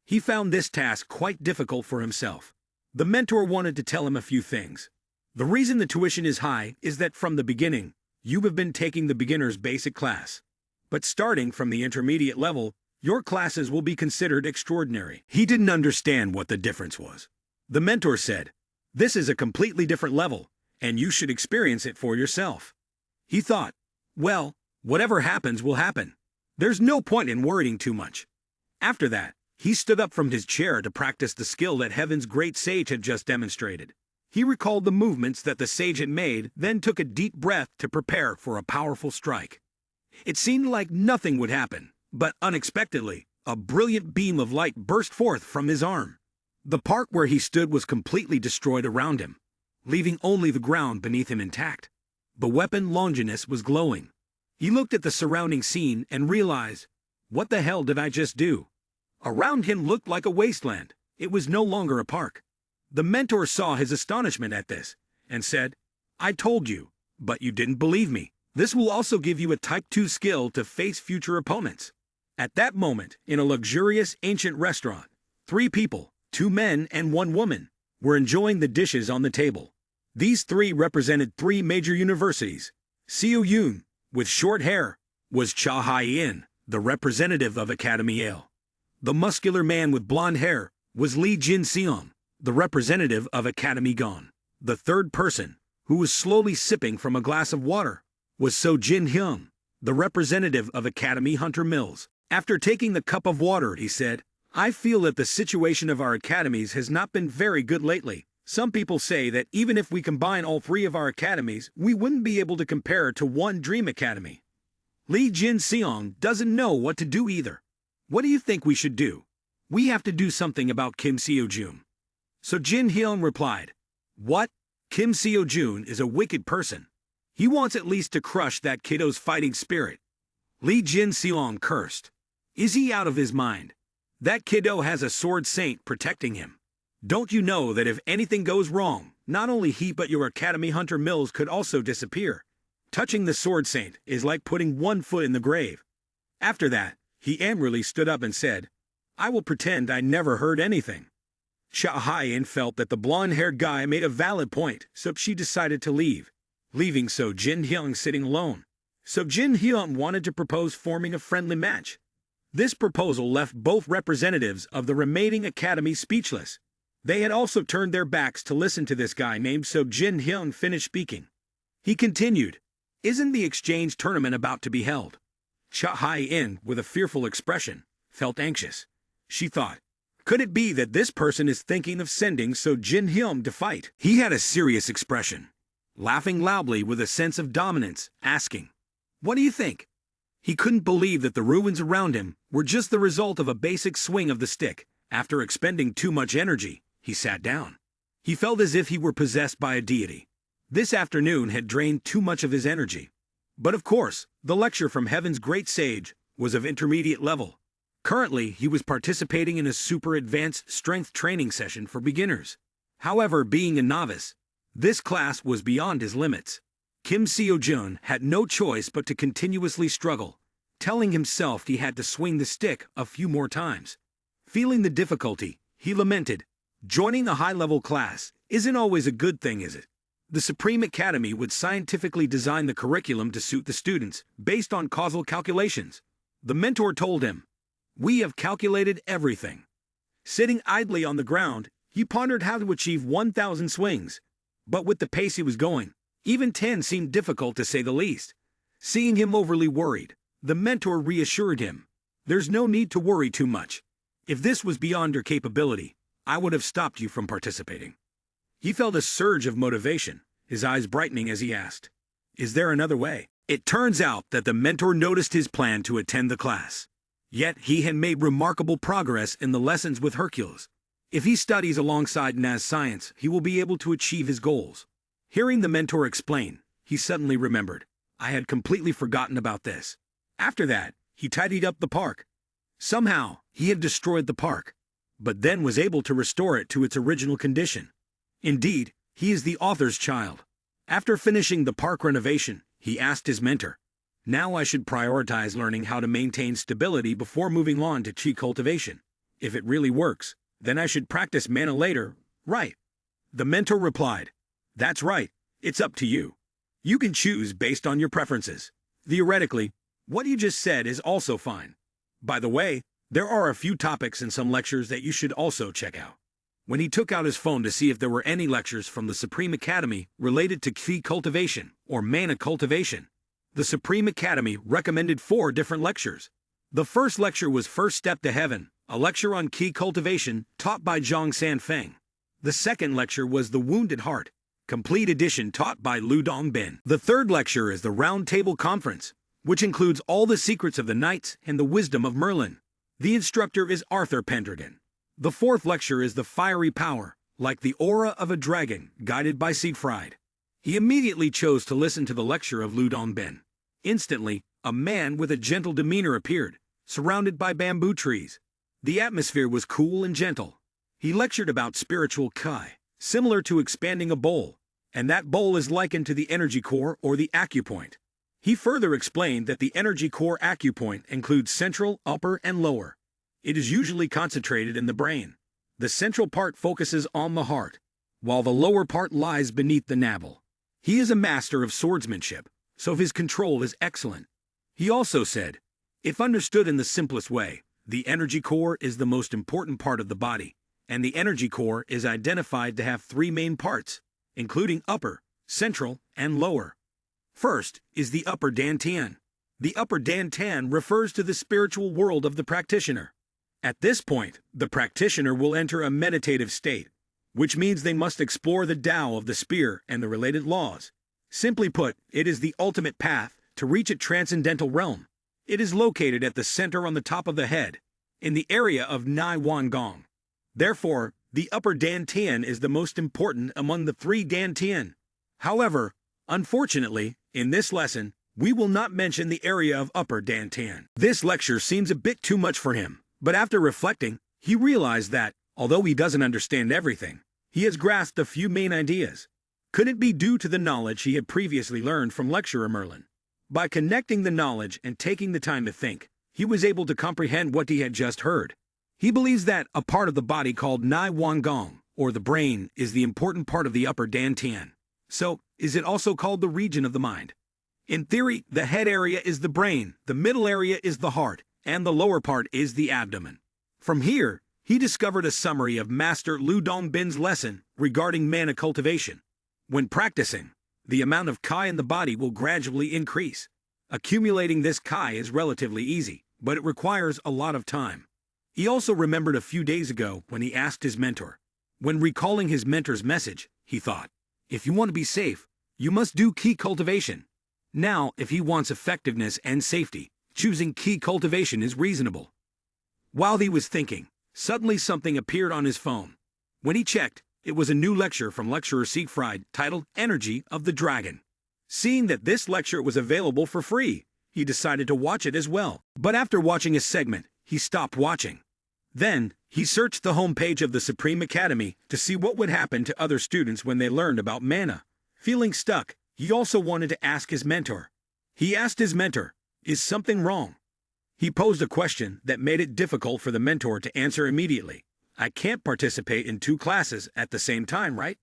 He found this task quite difficult for himself. The mentor wanted to tell him a few things. The reason the tuition is high is that from the beginning, you have been taking the beginner's basic class. But starting from the intermediate level, your classes will be considered extraordinary. He didn't understand what the difference was. The mentor said, "This is a completely different level, and you should experience it for yourself." He thought, "Well, whatever happens will happen. There's no point in worrying too much." After that, he stood up from his chair to practice the skill that Heaven's Great Sage had just demonstrated. He recalled the movements that the sage had made, then took a deep breath to prepare for a powerful strike. It seemed like nothing would happen, but unexpectedly, a brilliant beam of light burst forth from his arm. The part where he stood was completely destroyed around him, leaving only the ground beneath him intact. The weapon Longinus was glowing. He looked at the surrounding scene and realized, "What the hell did I just do?" Around him looked like a wasteland. It was no longer a park. The mentor saw his astonishment at this, and said, "I told you, but you didn't believe me. This will also give you a Type 2 skill to face future opponents." At that moment, in a luxurious ancient restaurant, 3 people, 2 men and 1 woman, were enjoying the dishes on the table. These three represented three major universities. Seo Yoon, with short hair, was Cha Hai-in, the representative of Academy Yale. The muscular man with blonde hair was Lee Jin-seong, the representative of Academy Gon. The third person, who was slowly sipping from a glass of water, was So Jin-hyun, the representative of Academy Hunter Mills. After taking the cup of water, he said, "I feel that the situation of our academies has not been very good lately. Some people say that even if we combine all three of our academies, we wouldn't be able to compare to one Dream Academy." Lee Jin-seong doesn't know what to do either. "What do you think we should do?" "We have to do something about Kim Seo-jun." So Jin-hyun replied, "What? Kim Seo-jun is a wicked person. He wants at least to crush that kiddo's fighting spirit." Lee Jin-seong cursed. "Is he out of his mind? That kiddo has a sword saint protecting him. Don't you know that if anything goes wrong, not only he but your Academy Hunter Mills could also disappear? Touching the sword saint is like putting one foot in the grave." After that, he angrily stood up and said, "I will pretend I never heard anything." Cha Hai-in felt that the blonde-haired guy made a valid point, so she decided to leave, leaving So Jin-hyun sitting alone. So Jin-hyun wanted to propose forming a friendly match. This proposal left both representatives of the remaining academy speechless. They had also turned their backs to listen to this guy named So Jin-hyun finish speaking. He continued, "Isn't the exchange tournament about to be held?" Cha Hai-in, with a fearful expression, felt anxious. She thought, could it be that this person is thinking of sending So Jin-hyun to fight? He had a serious expression, laughing loudly with a sense of dominance, asking, "What do you think?" He couldn't believe that the ruins around him were just the result of a basic swing of the stick. After expending too much energy, he sat down. He felt as if he were possessed by a deity. This afternoon had drained too much of his energy. But of course, the lecture from Heaven's great sage was of intermediate level. Currently, he was participating in a super advanced strength training session for beginners. However, being a novice, this class was beyond his limits. Kim Seo-jun had no choice but to continuously struggle, telling himself he had to swing the stick a few more times. Feeling the difficulty, he lamented, "Joining a high-level class isn't always a good thing, is it?" The Supreme Academy would scientifically design the curriculum to suit the students, based on causal calculations. The mentor told him, "We have calculated everything." Sitting idly on the ground, he pondered how to achieve 1,000 swings. But with the pace he was going, even 10 seemed difficult to say the least. Seeing him overly worried, the mentor reassured him, "There's no need to worry too much. If this was beyond your capability, I would have stopped you from participating." He felt a surge of motivation, his eyes brightening as he asked, "Is there another way?" It turns out that the mentor noticed his plan to attend the class. Yet he had made remarkable progress in the lessons with Hercules. If he studies alongside Nas Science, he will be able to achieve his goals. Hearing the mentor explain, he suddenly remembered, "I had completely forgotten about this." After that, he tidied up the park. Somehow, he had destroyed the park, but then was able to restore it to its original condition. Indeed, he is the author's child. After finishing the park renovation, he asked his mentor, "Now I should prioritize learning how to maintain stability before moving on to chi cultivation. If it really works, then I should practice mana later, right?" The mentor replied, "That's right, it's up to you. You can choose based on your preferences. Theoretically, what you just said is also fine. By the way, there are a few topics in some lectures that you should also check out." When he took out his phone to see if there were any lectures from the Supreme Academy related to Qi cultivation or mana cultivation, the Supreme Academy recommended 4 different lectures. The first lecture was First Step to Heaven, a lecture on Qi cultivation taught by Zhang Sanfeng. The second lecture was The Wounded Heart, complete edition taught by Lu Dongbin. The third lecture is the Round Table Conference, which includes all the secrets of the knights and the wisdom of Merlin. The instructor is Arthur Pendragon. The fourth lecture is The Fiery Power, like the aura of a dragon, guided by Siegfried. He immediately chose to listen to the lecture of Lu Dongbin. Instantly, a man with a gentle demeanor appeared, surrounded by bamboo trees. The atmosphere was cool and gentle. He lectured about spiritual Kai, similar to expanding a bowl, and that bowl is likened to the energy core or the acupoint. He further explained that the energy core acupoint includes central, upper, and lower. It is usually concentrated in the brain. The central part focuses on the heart, while the lower part lies beneath the navel. He is a master of swordsmanship, so his control is excellent. He also said, if understood in the simplest way, the energy core is the most important part of the body, and the energy core is identified to have three main parts, including upper, central, and lower. First is the upper dantian. The upper dantian refers to the spiritual world of the practitioner. At this point, the practitioner will enter a meditative state, which means they must explore the Tao of the spear and the related laws. Simply put, it is the ultimate path to reach a transcendental realm. It is located at the center on the top of the head, in the area of Nai Wan Gong. Therefore, the upper dantian is the most important among the three dantian. However, unfortunately, in this lesson, we will not mention the area of upper dantian. This lecture seems a bit too much for him, but after reflecting, he realized that, although he doesn't understand everything, he has grasped a few main ideas. Could it be due to the knowledge he had previously learned from lecturer Merlin? By connecting the knowledge and taking the time to think, he was able to comprehend what he had just heard. He believes that a part of the body called Nai Wan Gong, or the brain, is the important part of the upper dantian. So, is it also called the region of the mind? In theory, the head area is the brain, the middle area is the heart, and the lower part is the abdomen. From here, he discovered a summary of Master Lu Dongbin's lesson regarding mana cultivation. When practicing, the amount of Kai in the body will gradually increase. Accumulating this Kai is relatively easy, but it requires a lot of time. He also remembered a few days ago when he asked his mentor. When recalling his mentor's message, he thought, if you want to be safe, you must do Ki cultivation. Now, if he wants effectiveness and safety, choosing Ki cultivation is reasonable. While he was thinking, suddenly something appeared on his phone. When he checked, it was a new lecture from lecturer Siegfried titled Energy of the Dragon. Seeing that this lecture was available for free, he decided to watch it as well. But after watching a segment, he stopped watching. Then, he searched the homepage of the Supreme Academy to see what would happen to other students when they learned about mana. Feeling stuck, he also wanted to ask his mentor. He asked his mentor, is something wrong? He posed a question that made it difficult for the mentor to answer immediately. I can't participate in two classes at the same time, right?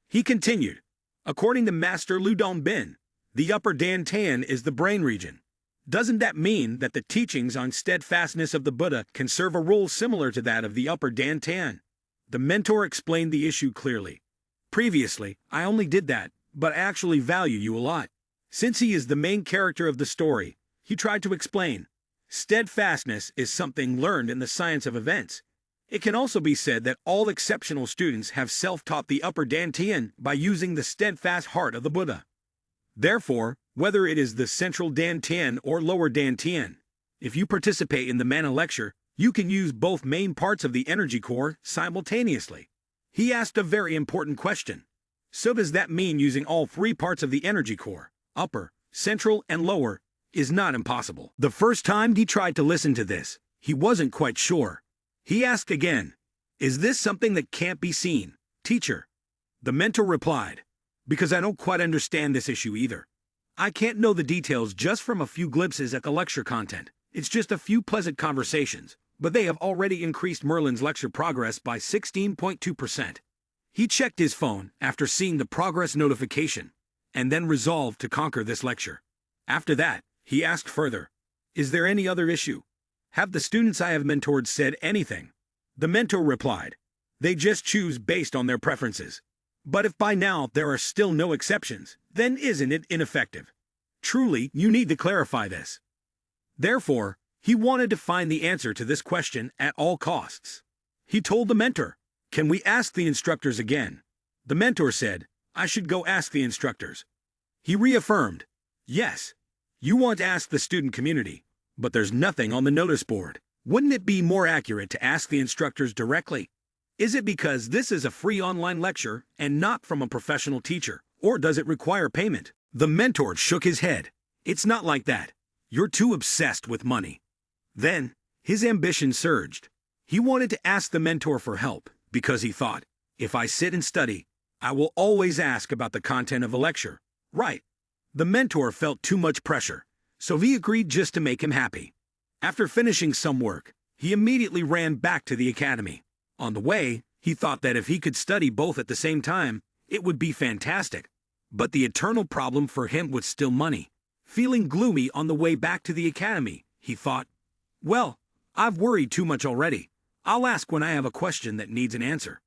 He continued, according to Master Lu Dongbin, the upper dantian is the brain region. Doesn't that mean that the teachings on steadfastness of the Buddha can serve a role similar to that of the upper dantian? The mentor explained the issue clearly. Previously, I only did that, but I actually value you a lot. Since he is the main character of the story, he tried to explain. Steadfastness is something learned in the science of events. It can also be said that all exceptional students have self-taught the upper dantian by using the steadfast heart of the Buddha. Therefore, whether it is the central dantian or lower dantian, if you participate in the mana lecture, you can use both main parts of the energy core simultaneously. He asked a very important question. So does that mean using all three parts of the energy core, upper, central, and lower, is not impossible? The first time he tried to listen to this, he wasn't quite sure. He asked again, is this something that can't be seen, teacher? The mentor replied, because I don't quite understand this issue either. I can't know the details just from a few glimpses at the lecture content. It's just a few pleasant conversations, but they have already increased Merlin's lecture progress by 16.2%. He checked his phone after seeing the progress notification, and then resolved to conquer this lecture. After that, he asked further, is there any other issue? Have the students I have mentored said anything? The mentor replied, they just choose based on their preferences. But if by now there are still no exceptions, then isn't it ineffective? Truly, you need to clarify this. Therefore, he wanted to find the answer to this question at all costs. He told the mentor, can we ask the instructors again? The mentor said, I should go ask the instructors. He reaffirmed, yes, you want to ask the student community, but there's nothing on the notice board. Wouldn't it be more accurate to ask the instructors directly? Is it because this is a free online lecture and not from a professional teacher, or does it require payment? The mentor shook his head. It's not like that. You're too obsessed with money. Then, his ambition surged. He wanted to ask the mentor for help, because he thought, if I sit and study, I will always ask about the content of a lecture. Right. The mentor felt too much pressure, so he agreed just to make him happy. After finishing some work, he immediately ran back to the academy. On the way, he He thought that if he could study both at the same time, it would be fantastic. But the eternal problem for him was still money. Feeling gloomy on the way back to the academy, he thought, well, I've worried too much already. I'll ask when I have a question that needs an answer.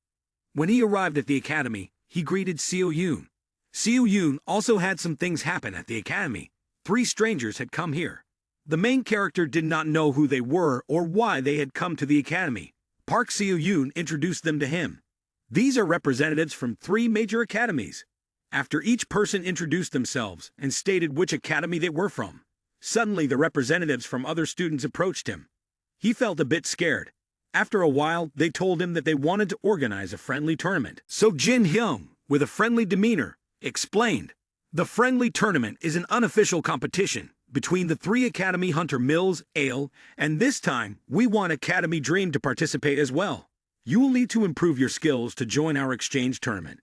When he arrived at the academy, he greeted Seo Yoon. Seo Yoon also had some things happen at the academy. 3 strangers had come here. The main character did not know who they were or why they had come to the academy. Park Seo Yoon introduced them to him. These are representatives from 3 major academies. After each person introduced themselves and stated which academy they were from, suddenly the representatives from other students approached him. He felt a bit scared. After a while, they told him that they wanted to organize a friendly tournament. So Jin Hyung, with a friendly demeanor, explained, the friendly tournament is an unofficial competition between the 3 Academy Hunter Mills, Ale, and this time, we want Academy Dream to participate as well. You will need to improve your skills to join our exchange tournament.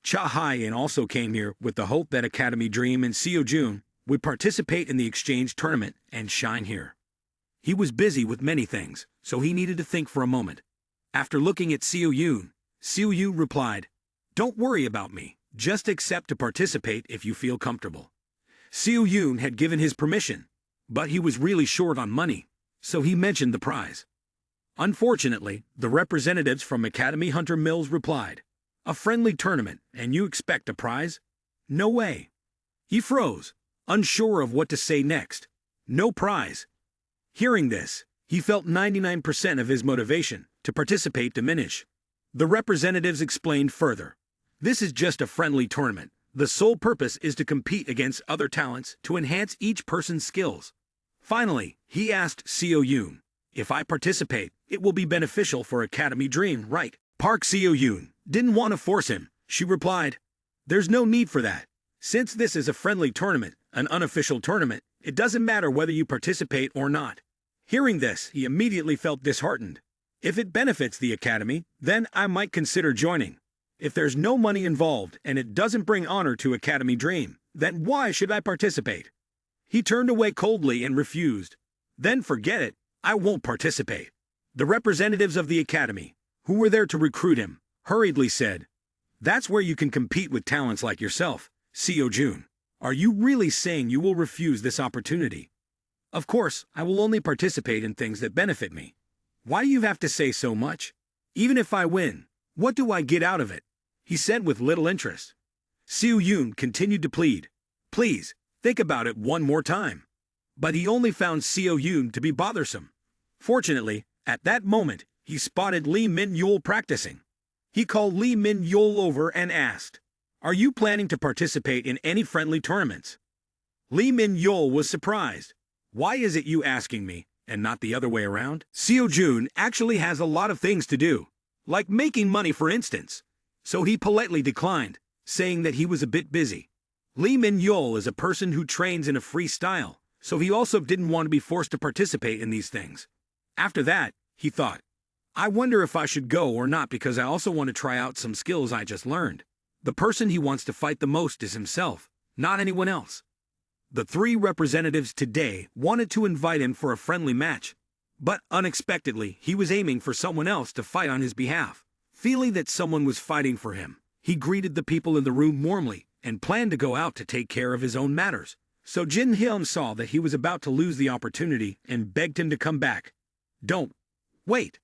Cha Hye-in also came here with the hope that Academy Dream and Seo Joon would participate in the exchange tournament and shine here. He was busy with many things, so he needed to think for a moment. After looking at Seo Yoon replied, don't worry about me, just accept to participate if you feel comfortable. Seo Yoon had given his permission, but he was really short on money, so he mentioned the prize. Unfortunately, the representatives from Academy Hunter Mills replied, a friendly tournament, and you expect a prize? No way. He froze, unsure of what to say next. No prize. Hearing this, he felt 99% of his motivation to participate diminish. The representatives explained further. This is just a friendly tournament. The sole purpose is to compete against other talents to enhance each person's skills. Finally, he asked Seo Yoon, if I participate, it will be beneficial for Academy Dream, right? Park Seo Yoon didn't want to force him. She replied, there's no need for that. Since this is a friendly tournament, an unofficial tournament, it doesn't matter whether you participate or not. Hearing this, he immediately felt disheartened. If it benefits the academy, then I might consider joining. If there's no money involved and it doesn't bring honor to Academy Dream, then why should I participate? He turned away coldly and refused. Then forget it, I won't participate. The representatives of the academy, who were there to recruit him, hurriedly said, that's where you can compete with talents like yourself, Seo Joon. Are you really saying you will refuse this opportunity? Of course, I will only participate in things that benefit me. Why do you have to say so much? Even if I win, what do I get out of it? He said with little interest. Seo Yoon continued to plead, please, think about it one more time. But he only found Seo Yoon to be bothersome. Fortunately, at that moment, he spotted Lee Min-yeol practicing. He called Lee Min-yeol over and asked, are you planning to participate in any friendly tournaments? Lee Min-yeol was surprised. Why is it you asking me, and not the other way around? Seo Joon actually has a lot of things to do, like making money for instance. So he politely declined, saying that he was a bit busy. Lee Min-yeol is a person who trains in a free style, so he also didn't want to be forced to participate in these things. After that, he thought, I wonder if I should go or not because I also want to try out some skills I just learned. The person he wants to fight the most is himself, not anyone else. The 3 representatives today wanted to invite him for a friendly match, but unexpectedly he was aiming for someone else to fight on his behalf. Feeling that someone was fighting for him, he greeted the people in the room warmly and planned to go out to take care of his own matters. So Jin Hyun saw that he was about to lose the opportunity and begged him to come back. Don't. Wait.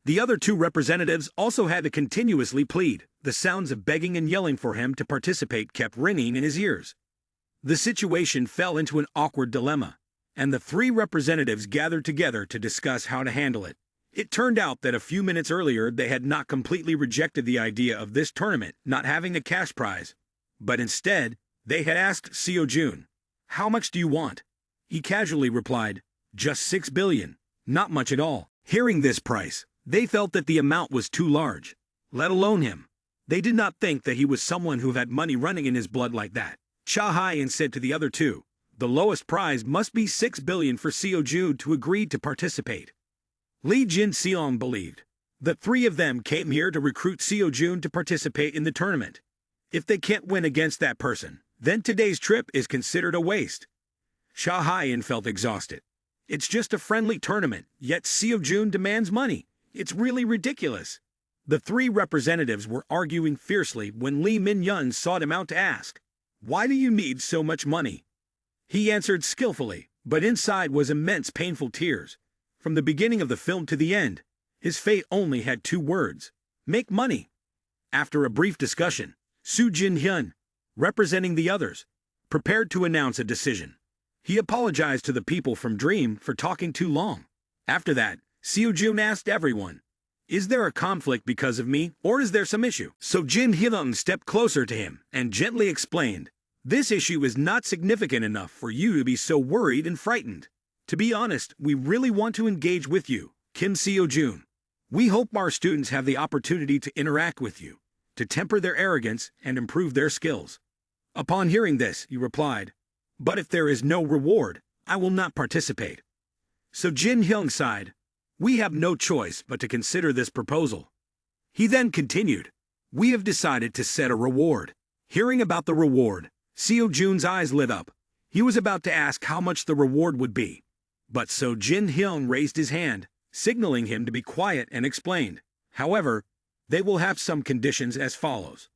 The other 2 representatives also had to continuously plead. The sounds of begging and yelling for him to participate kept ringing in his ears. The situation fell into an awkward dilemma, and the 3 representatives gathered together to discuss how to handle it. It turned out that a few minutes earlier they had not completely rejected the idea of this tournament not having a cash prize, but instead they had asked Seo Joon, how much do you want? He casually replied, just 6 billion, not much at all. Hearing this price, they felt that the amount was too large, let alone him. They did not think that he was someone who had money running in his blood like that. Cha Hye-in said to the other 2, the lowest prize must be 6 billion for Seo Joon to agree to participate. Lee Jin-seong believed. The 3 of them came here to recruit Seo Joon to participate in the tournament. If they can't win against that person, then today's trip is considered a waste. Cha Hye-in felt exhausted. It's just a friendly tournament, yet Seo Joon demands money. It's really ridiculous. The three representatives were arguing fiercely when Lee Min-yun sought him out to ask, "Why do you need so much money?" He answered skillfully, but inside was immense painful tears. From the beginning of the film to the end, his fate only had two words: make money. After a brief discussion, Soo Jin-hyun, representing the others, prepared to announce a decision. He apologized to the people from Dream for talking too long. After that, Seo-jun asked everyone, "Is there a conflict because of me, or is there some issue?" So Jin-hyun stepped closer to him and gently explained, "This issue is not significant enough for you to be so worried and frightened. To be honest, we really want to engage with you, Kim Seo-jun. We hope our students have the opportunity to interact with you, to temper their arrogance and improve their skills." Upon hearing this, he replied, "But if there is no reward, I will not participate." So Jin-hyun sighed, "We have no choice but to consider this proposal." He then continued, "We have decided to set a reward." Hearing about the reward, Seo-jun's eyes lit up. He was about to ask how much the reward would be. But So Jin-hyun raised his hand, signaling him to be quiet, and explained, "However, they will have some conditions as follows."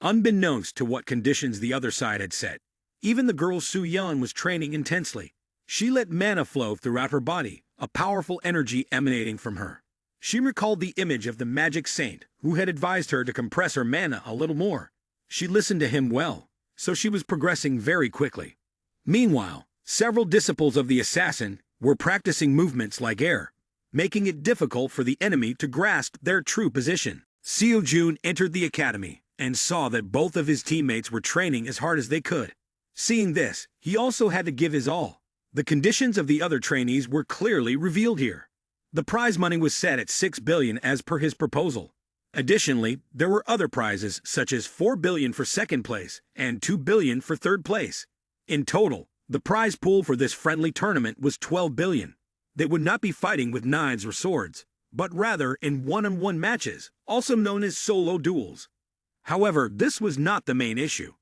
Unbeknownst to what conditions the other side had set, even the girl Soo-yeon was training intensely. She let mana flow throughout her body, a powerful energy emanating from her. She recalled the image of the magic saint who had advised her to compress her mana a little more. She listened to him well, so she was progressing very quickly. Meanwhile, several disciples of the assassin were practicing movements like air, making it difficult for the enemy to grasp their true position. Seo-jun entered the academy and saw that both of his teammates were training as hard as they could. Seeing this, he also had to give his all. The conditions of the other trainees were clearly revealed here. The prize money was set at 6 billion as per his proposal. Additionally, there were other prizes such as 4 billion for second place and 2 billion for third place. In total, the prize pool for this friendly tournament was 12 billion. They would not be fighting with knives or swords, but rather in one-on-one matches, also known as solo duels. However, this was not the main issue.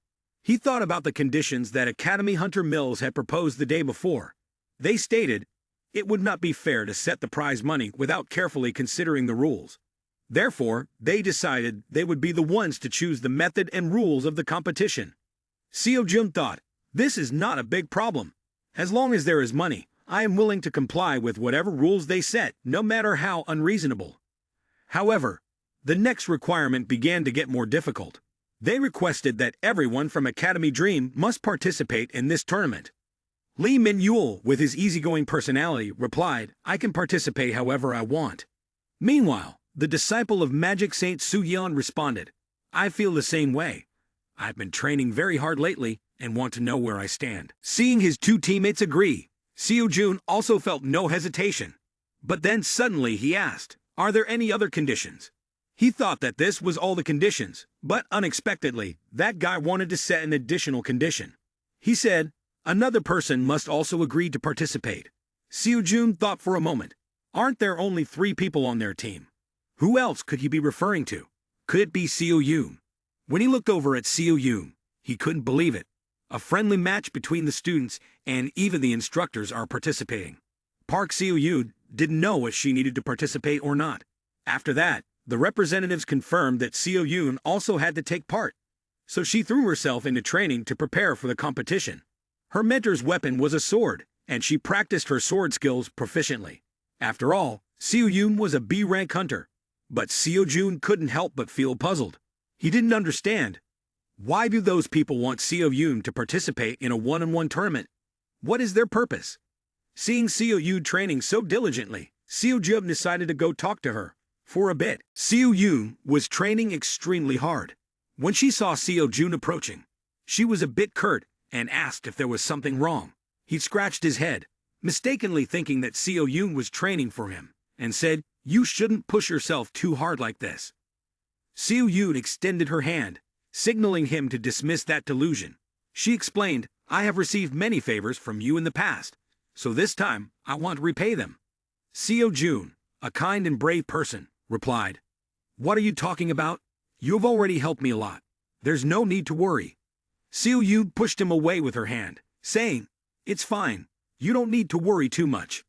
He thought about the conditions that Academy Hunter Mills had proposed the day before. They stated, it would not be fair to set the prize money without carefully considering the rules. Therefore, they decided they would be the ones to choose the method and rules of the competition. Seo-jun thought, this is not a big problem. As long as there is money, I am willing to comply with whatever rules they set, no matter how unreasonable. However, the next requirement began to get more difficult. They requested that everyone from Academy Dream must participate in this tournament. Lee Min-yul, with his easygoing personality, replied, "I can participate however I want." Meanwhile, the disciple of Magic Saint Soo-yeon responded, "I feel the same way. I've been training very hard lately and want to know where I stand." Seeing his two teammates agree, Seo-jun also felt no hesitation. But then suddenly he asked, "Are there any other conditions?" He thought that this was all the conditions, but unexpectedly, that guy wanted to set an additional condition. He said, "Another person must also agree to participate." Seo-jun thought for a moment. Aren't there only 3 people on their team? Who else could he be referring to? Could it be Seo-yun? When he looked over at Seo-yun, he couldn't believe it. A friendly match between the students and even the instructors are participating. Park Seo-yun didn't know if she needed to participate or not. After that, the representatives confirmed that Seo-yun also had to take part, so she threw herself into training to prepare for the competition. Her mentor's weapon was a sword, and she practiced her sword skills proficiently. After all, Seo-yun was a B-rank hunter, but Seo-jun couldn't help but feel puzzled. He didn't understand. Why do those people want Seo-yun to participate in a one-on-one tournament? What is their purpose? Seeing Seo-yun training so diligently, Seo-jun decided to go talk to her. For a bit, Seo-yun was training extremely hard. When she saw Seo-jun approaching, she was a bit curt and asked if there was something wrong. He scratched his head, mistakenly thinking that Seo-yun was training for him, and said, "You shouldn't push yourself too hard like this." Seo-yun extended her hand, signaling him to dismiss that delusion. She explained, "I have received many favors from you in the past, so this time I want to repay them." Seo-jun, a kind and brave person, replied, "What are you talking about? You have already helped me a lot. There's no need to worry." Seo-yun pushed him away with her hand, saying, "It's fine. You don't need to worry too much."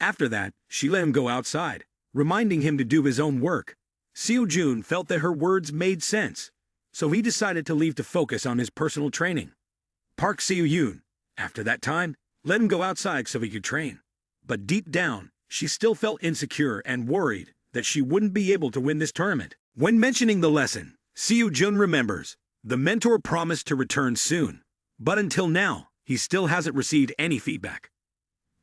After that, she let him go outside, reminding him to do his own work. Seo Jun felt that her words made sense, so he decided to leave to focus on his personal training. Park Seo Yoon, after that time, let him go outside so he could train. But deep down, she still felt insecure and worried that she wouldn't be able to win this tournament. When mentioning the lesson, Seo Jun remembers, the mentor promised to return soon, but until now, he still hasn't received any feedback.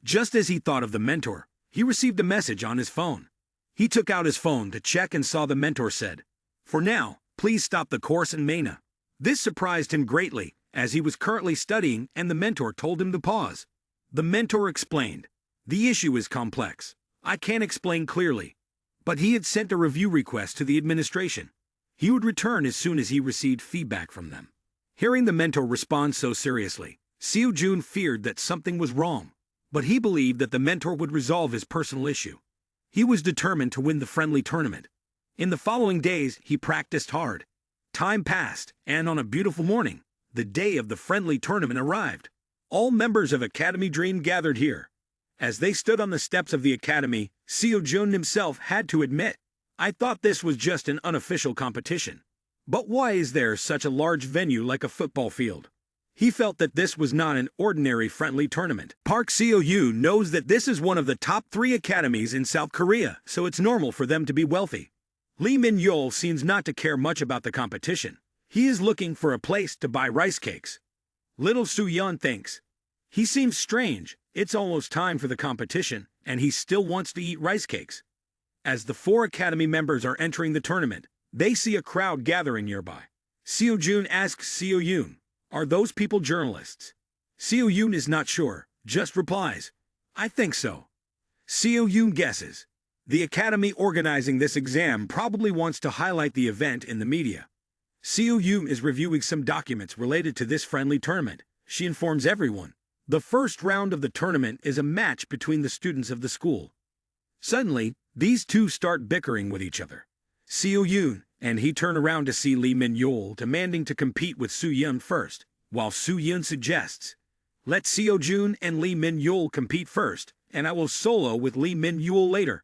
Just as he thought of the mentor, he received a message on his phone. He took out his phone to check and saw the mentor said, "For now, please stop the course in Mana." This surprised him greatly, as he was currently studying and the mentor told him to pause. The mentor explained, "The issue is complex. I can't explain clearly." But he had sent a review request to the administration. He would return as soon as he received feedback from them. Hearing the mentor respond so seriously, Seo Jun feared that something was wrong, but he believed that the mentor would resolve his personal issue. He was determined to win the friendly tournament. In the following days, he practiced hard. Time passed, and on a beautiful morning, the day of the friendly tournament arrived. All members of Academy Dream gathered here. As they stood on the steps of the academy, Seo Jun himself had to admit, "I thought this was just an unofficial competition. But why is there such a large venue like a football field?" He felt that this was not an ordinary friendly tournament. Park Seo Yoon knows that this is one of the top 3 academies in South Korea, so it's normal for them to be wealthy. Lee Min-yeol seems not to care much about the competition. He is looking for a place to buy rice cakes. Little Soo-yeon thinks, "He seems strange. It's almost time for the competition, and he still wants to eat rice cakes." As the 4 academy members are entering the tournament, they see a crowd gathering nearby. Seo Jun asks Seo Yoon, "Are those people journalists?" Seo Yoon is not sure, just replies, "I think so." Seo Yoon guesses. The academy organizing this exam probably wants to highlight the event in the media. Seo Yoon is reviewing some documents related to this friendly tournament. She informs everyone. The first round of the tournament is a match between the students of the school. Suddenly, these two start bickering with each other. Seo Yoon and he turn around to see Lee Min-yeol demanding to compete with Soo-yeon first, while Soo-yeon suggests, "Let Seo Jun and Lee Min-yeol compete first, and I will solo with Lee Min-yeol later."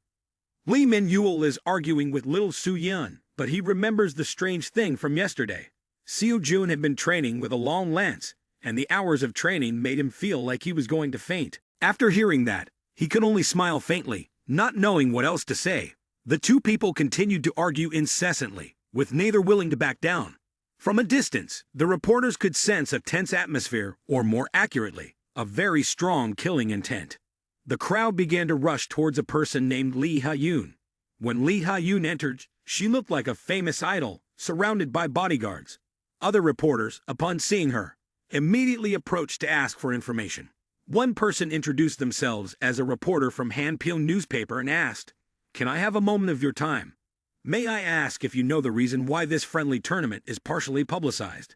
Lee Min-yeol is arguing with little Soo-yeon, but he remembers the strange thing from yesterday. Seo Jun had been training with a long lance, and the hours of training made him feel like he was going to faint. After hearing that, he could only smile faintly, not knowing what else to say. The two people continued to argue incessantly, with neither willing to back down. From a distance, the reporters could sense a tense atmosphere, or more accurately, a very strong killing intent. The crowd began to rush towards a person named Lee Ha-yoon. When Lee Ha-yoon entered, she looked like a famous idol, surrounded by bodyguards. Other reporters, upon seeing her, immediately approached to ask for information. One person introduced themselves as a reporter from Hanpyeong newspaper and asked, "Can I have a moment of your time? May I ask if you know the reason why this friendly tournament is partially publicized?"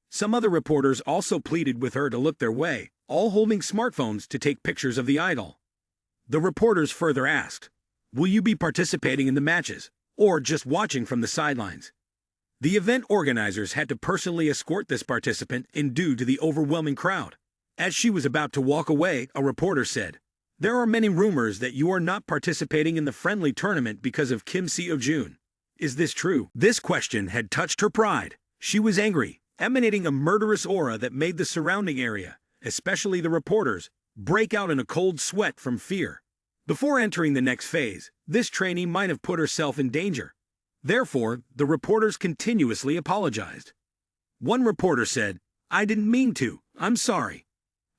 Some other reporters also pleaded with her to look their way, all holding smartphones to take pictures of the idol. The reporters further asked, "Will you be participating in the matches, or just watching from the sidelines?" The event organizers had to personally escort this participant in due to the overwhelming crowd. As she was about to walk away, a reporter said, "There are many rumors that you are not participating in the friendly tournament because of Kim Seo Jun. Is this true?" This question had touched her pride. She was angry, emanating a murderous aura that made the surrounding area, especially the reporters, break out in a cold sweat from fear. Before entering the next phase, this trainee might have put herself in danger. Therefore, the reporters continuously apologized. One reporter said, "I didn't mean to, I'm sorry."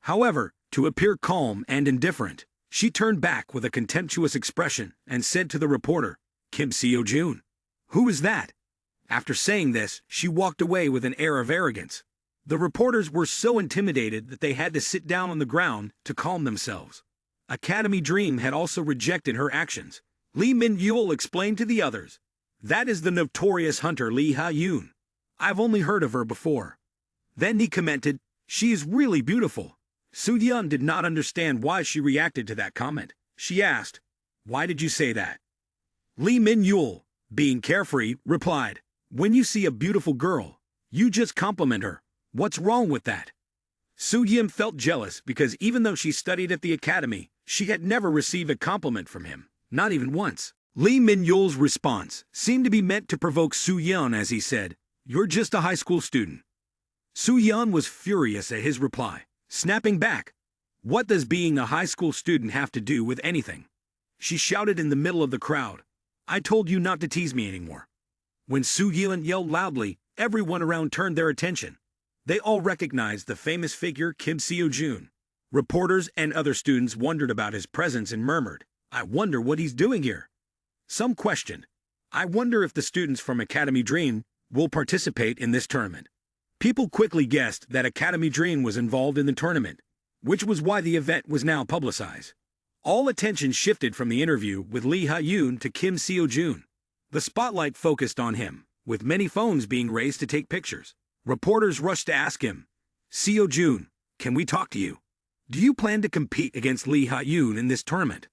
However, to appear calm and indifferent, she turned back with a contemptuous expression and said to the reporter, "Kim Seo Jun. Who is that?" After saying this, she walked away with an air of arrogance. The reporters were so intimidated that they had to sit down on the ground to calm themselves. Academy Dream had also rejected her actions. Lee Min-yeol explained to the others, "That is the notorious hunter Lee Ha-yoon. I've only heard of her before." Then he commented, "She is really beautiful." Soo-yeon did not understand why she reacted to that comment. She asked, "Why did you say that?" Lee Min-yeol, being carefree, replied, "When you see a beautiful girl, you just compliment her. What's wrong with that?" Soo-yeon felt jealous because even though she studied at the academy, she had never received a compliment from him, not even once. Lee Min-yul's response seemed to be meant to provoke Su-yeon as he said, "You're just a high school student." Su-yeon was furious at his reply, snapping back, "What does being a high school student have to do with anything?" She shouted in the middle of the crowd, "I told you not to tease me anymore." When Su-yeon yelled loudly, everyone around turned their attention. They all recognized the famous figure Kim Seo-jun. Reporters and other students wondered about his presence and murmured, "I wonder what he's doing here." Some questioned, "I wonder if the students from Academy Dream will participate in this tournament." People quickly guessed that Academy Dream was involved in the tournament, which was why the event was now publicized. All attention shifted from the interview with Lee Ha-yoon to Kim Seo-jun. The spotlight focused on him, with many phones being raised to take pictures. Reporters rushed to ask him, "Seo-jun, can we talk to you? Do you plan to compete against Lee Ha-yoon in this tournament?"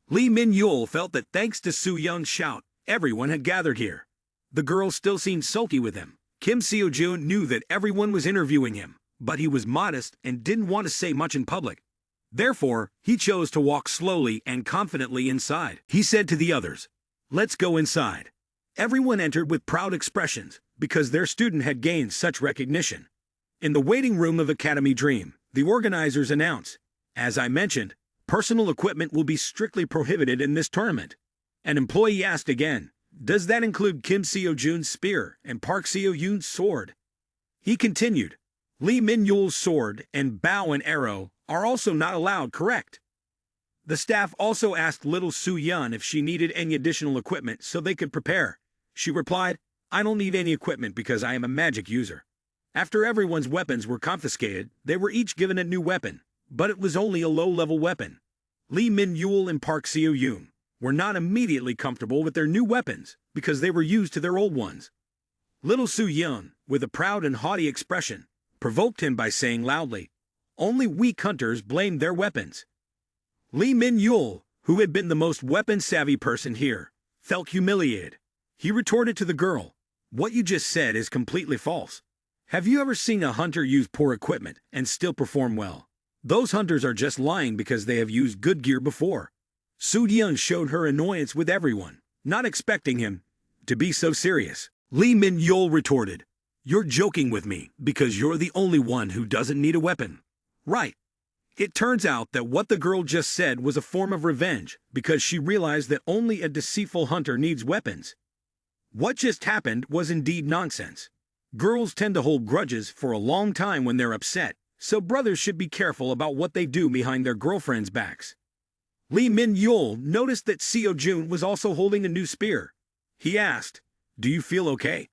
Lee Min-yul felt that thanks to Su-yeon's shout, everyone had gathered here. The girl still seemed sulky with him. Kim Seo-jun knew that everyone was interviewing him, but he was modest and didn't want to say much in public. Therefore, he chose to walk slowly and confidently inside. He said to the others, "Let's go inside." Everyone entered with proud expressions, because their student had gained such recognition. In the waiting room of Academy Dream, the organizers announced, "As I mentioned, personal equipment will be strictly prohibited in this tournament." An employee asked again, "Does that include Kim Seo-jun's spear and Park Seo-yoon's sword?" He continued, "Lee Min-yul's sword and bow and arrow are also not allowed, correct?" The staff also asked little Su-yeon if she needed any additional equipment so they could prepare. She replied, "I don't need any equipment because I am a magic user." After everyone's weapons were confiscated, they were each given a new weapon, but it was only a low-level weapon. Lee Min-yul and Park Seo-yoon were not immediately comfortable with their new weapons because they were used to their old ones. Little Su-yeon, with a proud and haughty expression, provoked him by saying loudly, "Only weak hunters blame their weapons." Lee Min-yul, who had been the most weapon-savvy person here, felt humiliated. He retorted to the girl, "What you just said is completely false. Have you ever seen a hunter use poor equipment and still perform well? Those hunters are just lying because they have used good gear before." Su-yeon showed her annoyance with everyone, not expecting him to be so serious. Lee Min-yul retorted, "You're joking with me because you're the only one who doesn't need a weapon, right?" It turns out that what the girl just said was a form of revenge because she realized that only a deceitful hunter needs weapons. What just happened was indeed nonsense. Girls tend to hold grudges for a long time when they're upset, so brothers should be careful about what they do behind their girlfriends' backs. Lee Min-yul noticed that Seo-jun was also holding a new spear. He asked, "Do you feel okay?"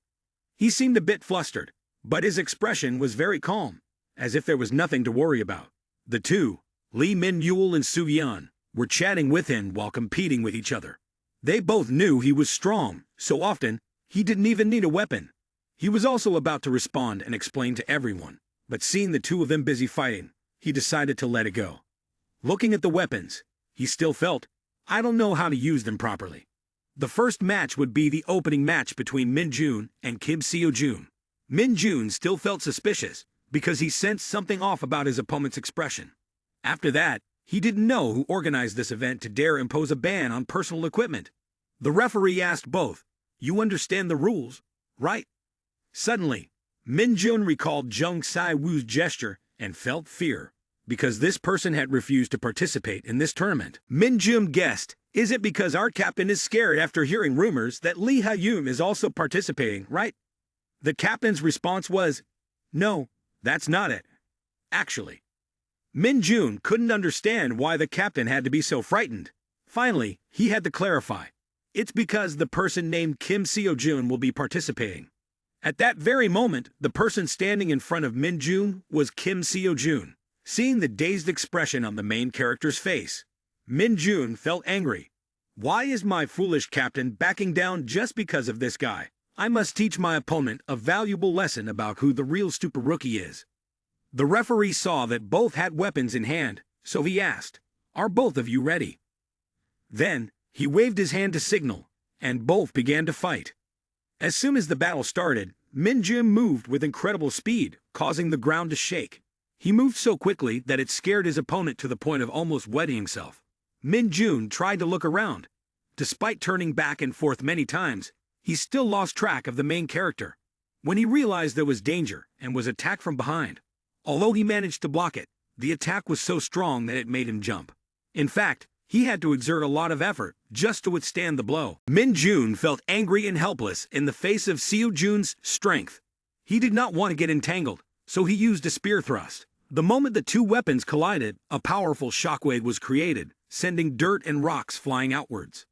He seemed a bit flustered, but his expression was very calm, as if there was nothing to worry about. The two, Lee Min-yul and Su-yeon, were chatting with him while competing with each other. They both knew he was strong, so often he didn't even need a weapon. He was also about to respond and explain to everyone, but seeing the two of them busy fighting, he decided to let it go. Looking at the weapons, he still felt, "I don't know how to use them properly." The first match would be the opening match between Min-jun and Kim Seo-jun. Min-jun still felt suspicious because he sensed something off about his opponent's expression. After that, he didn't know who organized this event to dare impose a ban on personal equipment. The referee asked both, "You understand the rules, right?" Suddenly, Min-jun recalled Jung Si-woo's gesture and felt fear, because this person had refused to participate in this tournament. Min-jun guessed, "Is it because our captain is scared after hearing rumors that Lee Ha-yoon is also participating, right?" The captain's response was, "No, that's not it. Actually." Min-jun couldn't understand why the captain had to be so frightened. Finally, he had to clarify. It's because the person named Kim Seo-jun will be participating. At that very moment, the person standing in front of Min-jun was Kim Seo-jun. Seeing the dazed expression on the main character's face, Min-jun felt angry. "Why is my foolish captain backing down just because of this guy? I must teach my opponent a valuable lesson about who the real stupid rookie is." The referee saw that both had weapons in hand, so he asked, "Are both of you ready?" Then, he waved his hand to signal, and both began to fight. As soon as the battle started, Min-jun moved with incredible speed, causing the ground to shake. He moved so quickly that it scared his opponent to the point of almost wetting himself. Min-jun tried to look around, Despite turning back and forth many times, he still lost track of the main character. When he realized there was danger and was attacked from behind, although he managed to block it, the attack was so strong that it made him jump. In fact, he had to exert a lot of effort just to withstand the blow. Min Jun felt angry and helpless in the face of Seo Jun's strength. He did not want to get entangled, so he used a spear thrust. The moment the two weapons collided, a powerful shockwave was created, sending dirt and rocks flying outwards.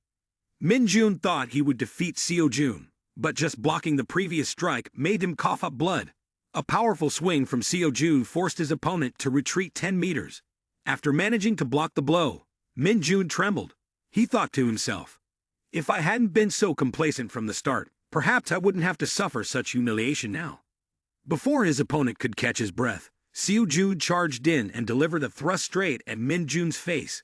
Min Jun thought he would defeat Seo Jun, but just blocking the previous strike made him cough up blood. A powerful swing from Seo Jun forced his opponent to retreat 10 meters. After managing to block the blow, Min Jun trembled. He thought to himself, "If I hadn't been so complacent from the start, perhaps I wouldn't have to suffer such humiliation now." Before his opponent could catch his breath, Seo Jun charged in and delivered a thrust straight at Min Jun's face.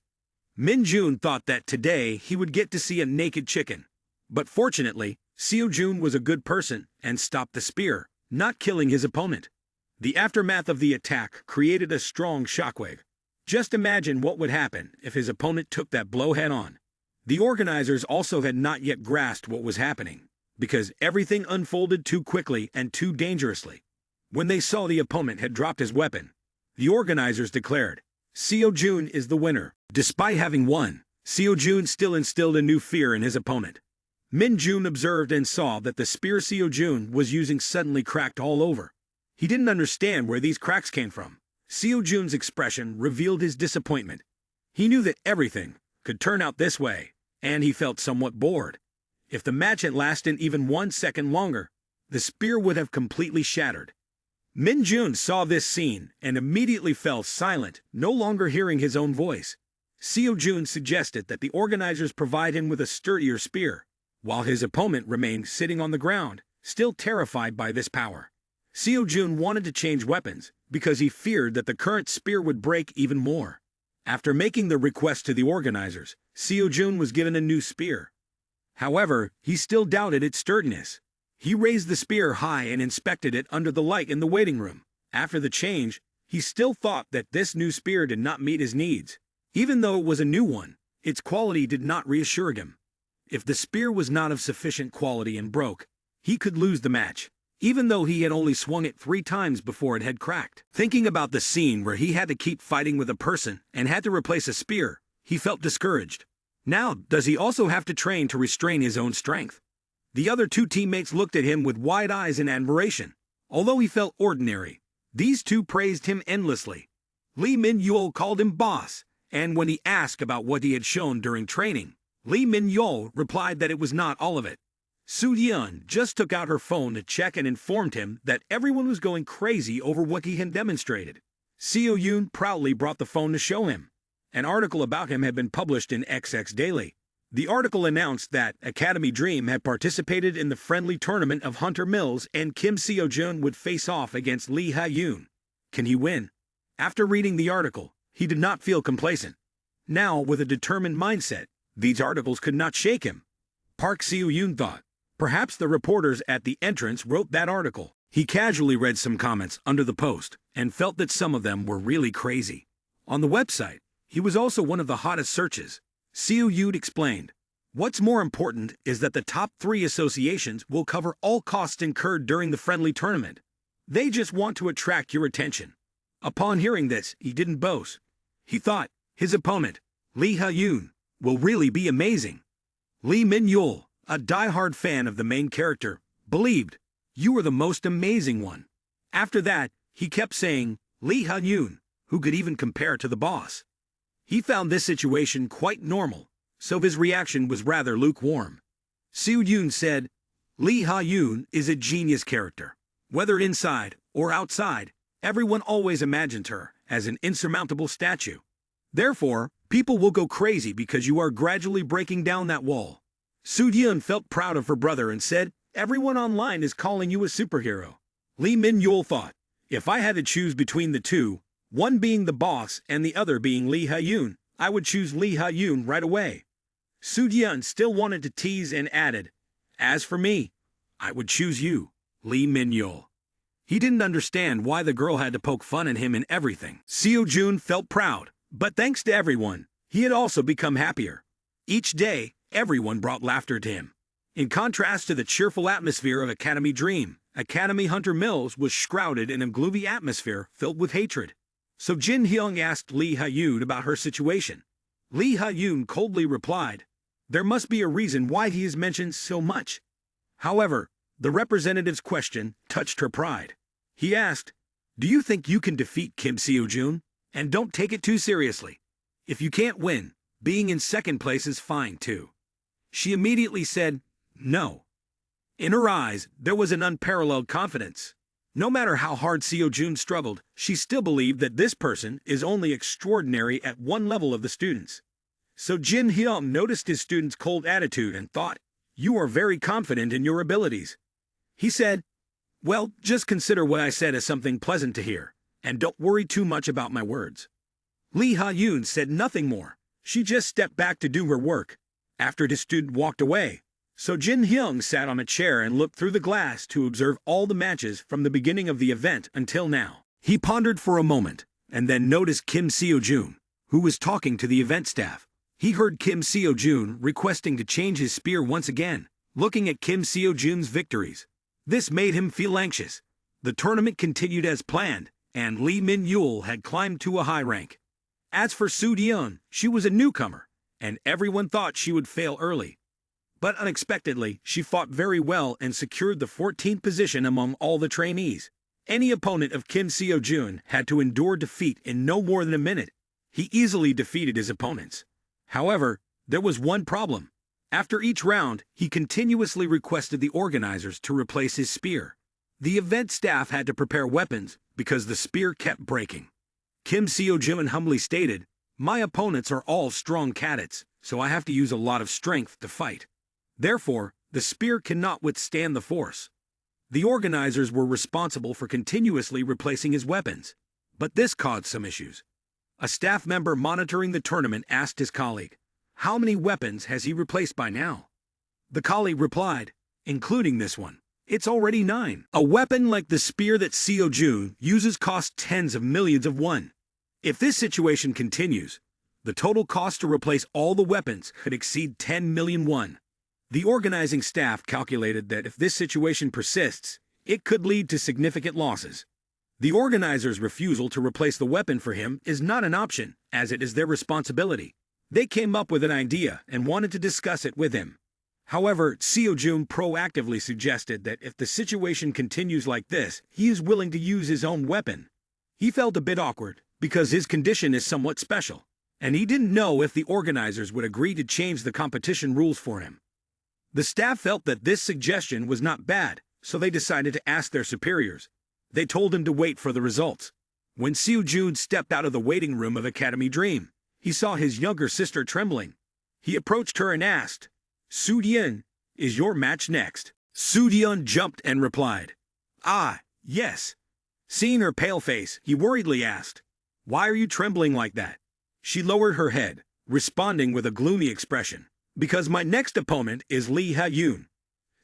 Min Jun thought that today he would get to see a naked chicken. But fortunately, Seo Jun was a good person and stopped the spear, not killing his opponent. The aftermath of the attack created a strong shockwave. Just imagine what would happen if his opponent took that blow head-on. The organizers also had not yet grasped what was happening, because everything unfolded too quickly and too dangerously. When they saw the opponent had dropped his weapon, the organizers declared, "Seo Jun is the winner." Despite having won, Seo Jun still instilled a new fear in his opponent. Min Jun observed and saw that the spear Seo Jun was using suddenly cracked all over. He didn't understand where these cracks came from. Seo Jun's expression revealed his disappointment. He knew that everything could turn out this way, and he felt somewhat bored. If the match had lasted even 1 second longer, the spear would have completely shattered. Min Jun saw this scene and immediately fell silent, no longer hearing his own voice. Seo Jun suggested that the organizers provide him with a sturdier spear, while his opponent remained sitting on the ground, still terrified by this power. Seo Jun wanted to change weapons because he feared that the current spear would break even more. After making the request to the organizers, Seo Jun was given a new spear. However, he still doubted its sturdiness. He raised the spear high and inspected it under the light in the waiting room. After the change, he still thought that this new spear did not meet his needs. Even though it was a new one, its quality did not reassure him. If the spear was not of sufficient quality and broke, he could lose the match, even though he had only swung it 3 times before it had cracked. Thinking about the scene where he had to keep fighting with a person and had to replace a spear, he felt discouraged. Now, does he also have to train to restrain his own strength? The other 2 teammates looked at him with wide eyes in admiration. Although he felt ordinary, these 2 praised him endlessly. Lee Min-yul called him boss, and when he asked about what he had shown during training, Lee Min-yul replied that it was not all of it. Soo-yeon just took out her phone to check and informed him that everyone was going crazy over what he had demonstrated. Seo-yoon proudly brought the phone to show him. An article about him had been published in XX Daily. The article announced that Academy Dream had participated in the friendly tournament of Hunter Mills and Kim Seo-jun would face off against Lee Ha-yoon. Can he win? After reading the article, he did not feel complacent. Now, with a determined mindset, these articles could not shake him. Park Seo-yoon thought, perhaps the reporters at the entrance wrote that article. He casually read some comments under the post and felt that some of them were really crazy. On the website, he was also one of the hottest searches. Seo-yoon explained, "What's more important is that the top 3 associations will cover all costs incurred during the friendly tournament. They just want to attract your attention." Upon hearing this, he didn't boast. He thought, his opponent, Lee Ha-yoon, will really be amazing. Lee Min-yul, a die-hard fan of the main character, believed, "You are the most amazing one." After that, he kept saying, Lee Ha-yoon, who could even compare to the boss. He found this situation quite normal, so his reaction was rather lukewarm. Seo-yoon said, "Lee Ha-yoon is a genius character. Whether inside or outside, everyone always imagined her as an insurmountable statue. Therefore, people will go crazy because you are gradually breaking down that wall." Soo-yeon felt proud of her brother and said, "Everyone online is calling you a superhero." Lee Min-yul thought, if I had to choose between the 2, one being the boss and the other being Lee Ha-yoon, I would choose Lee Ha-yoon right away. Soo-yeon still wanted to tease and added, "As for me, I would choose you, Lee Min-yul." He didn't understand why the girl had to poke fun at him in everything. Seo-jun felt proud, but thanks to everyone, he had also become happier. Each day, Everyone brought laughter to him. In contrast to the cheerful atmosphere of Academy Dream, Academy Hunter Mills was shrouded in a gloomy atmosphere filled with hatred. So Jin Hyung asked Lee Ha-yoon about her situation. Lee Ha-yoon coldly replied, "There must be a reason why he is mentioned so much." However, the representative's question touched her pride. He asked, "Do you think you can defeat Kim Seo-jun? And don't take it too seriously. If you can't win, being in second place is fine too." She immediately said, "No." In her eyes, there was an unparalleled confidence. No matter how hard Seo-jun struggled, she still believed that this person is only extraordinary at one level of the students. So Jin Hyung noticed his student's cold attitude and thought, "You are very confident in your abilities." He said, "Well, just consider what I said as something pleasant to hear, and don't worry too much about my words." Lee Ha-yoon said nothing more. She just stepped back to do her work. After his student walked away, so Jin Hyung sat on a chair and looked through the glass to observe all the matches from the beginning of the event until now. He pondered for a moment, and then noticed Kim Seo-jun, who was talking to the event staff. He heard Kim Seo-jun requesting to change his spear once again, looking at Kim Seo-jun's victories. This made him feel anxious. The tournament continued as planned, and Lee Min-yul had climbed to a high rank. As for Soo-yeon, she was a newcomer, and everyone thought she would fail early. But unexpectedly, she fought very well and secured the 14th position among all the trainees. Any opponent of Kim Seo-jun had to endure defeat in no more than a minute. He easily defeated his opponents. However, there was one problem. After each round, he continuously requested the organizers to replace his spear. The event staff had to prepare weapons because the spear kept breaking. Kim Seo-jun humbly stated, "My opponents are all strong cadets, so I have to use a lot of strength to fight. Therefore, the spear cannot withstand the force." The organizers were responsible for continuously replacing his weapons, but this caused some issues. A staff member monitoring the tournament asked his colleague, "How many weapons has he replaced by now?" The colleague replied, "Including this one, it's already 9. A weapon like the spear that Seo-jun uses costs tens of millions of won. If this situation continues, the total cost to replace all the weapons could exceed 10 million won. The organizing staff calculated that if this situation persists, it could lead to significant losses. The organizers' refusal to replace the weapon for him is not an option, as it is their responsibility. They came up with an idea and wanted to discuss it with him. However, Seo-jun proactively suggested that if the situation continues like this, he is willing to use his own weapon. He felt a bit awkward, because his condition is somewhat special, and he didn't know if the organizers would agree to change the competition rules for him. The staff felt that this suggestion was not bad, so they decided to ask their superiors. They told him to wait for the results. When Seo-jun stepped out of the waiting room of Academy Dream, he saw his younger sister trembling. He approached her and asked, "Soo-yeon, is your match next?" Soo-yeon jumped and replied, "Ah, yes." Seeing her pale face, he worriedly asked, "Why are you trembling like that?" She lowered her head, responding with a gloomy expression, "Because my next opponent is Lee Ha-yoon."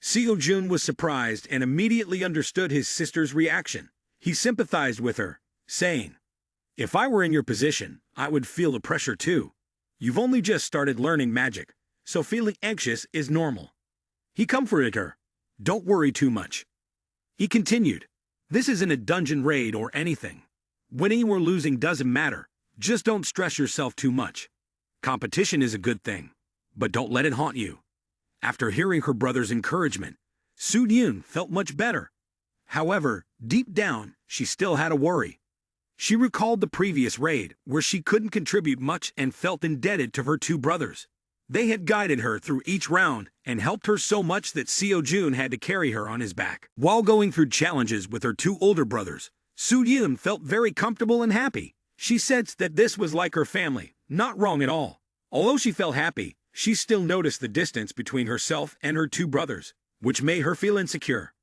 Seo-jun was surprised and immediately understood his sister's reaction. He sympathized with her, saying, "If I were in your position, I would feel the pressure too. You've only just started learning magic, so feeling anxious is normal." He comforted her. "Don't worry too much." He continued, "This isn't a dungeon raid or anything. Winning or losing doesn't matter, just don't stress yourself too much. Competition is a good thing, but don't let it haunt you." After hearing her brother's encouragement, Soo-yeon felt much better. However, deep down, she still had a worry. She recalled the previous raid, where she couldn't contribute much and felt indebted to her two brothers. They had guided her through each round and helped her so much that Seo-jun had to carry her on his back. While going through challenges with her two older brothers, Soo-yeon felt very comfortable and happy. She sensed that this was like her family, not wrong at all. Although she felt happy, she still noticed the distance between herself and her two brothers, which made her feel insecure.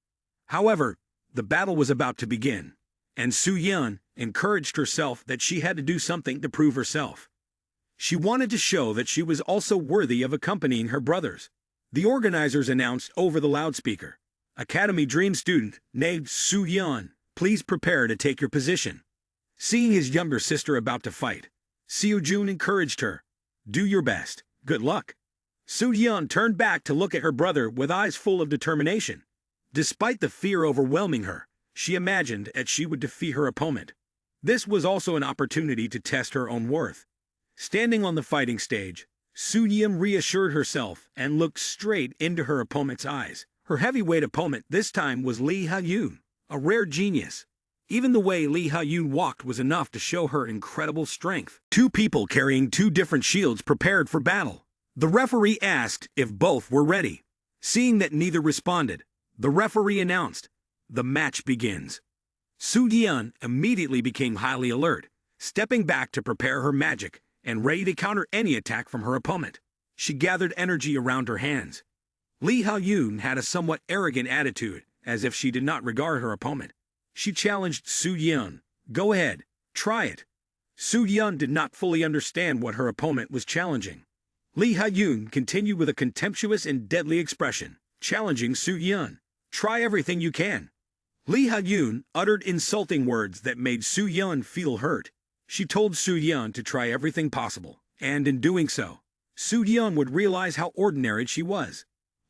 However, the battle was about to begin, and Soo-yeon encouraged herself that she had to do something to prove herself. She wanted to show that she was also worthy of accompanying her brothers. The organizers announced over the loudspeaker, "Academy Dream student named Soo-yeon, please prepare to take your position." Seeing his younger sister about to fight, Seo-jun encouraged her, "Do your best. Good luck." Su Yun turned back to look at her brother with eyes full of determination. Despite the fear overwhelming her, she imagined that she would defeat her opponent. This was also an opportunity to test her own worth. Standing on the fighting stage, Su Yun reassured herself and looked straight into her opponent's eyes. Her heavyweight opponent this time was Lee Ha-yoon, a rare genius. Even the way Lee Ha-yoon walked was enough to show her incredible strength. Two people carrying two different shields prepared for battle. The referee asked if both were ready. Seeing that neither responded, the referee announced, "The match begins." Su Yun immediately became highly alert, stepping back to prepare her magic and ready to counter any attack from her opponent. She gathered energy around her hands. Lee Ha-yoon had a somewhat arrogant attitude, as if she did not regard her opponent. She challenged Su Yun, "Go ahead, try it." Su Yun did not fully understand what her opponent was challenging. Lee Ha-yoon continued with a contemptuous and deadly expression, challenging Su Yun, "Try everything you can." Lee Ha-yoon uttered insulting words that made Su Yun feel hurt. She told Su Yun to try everything possible, and in doing so, Su Yun would realize how ordinary she was.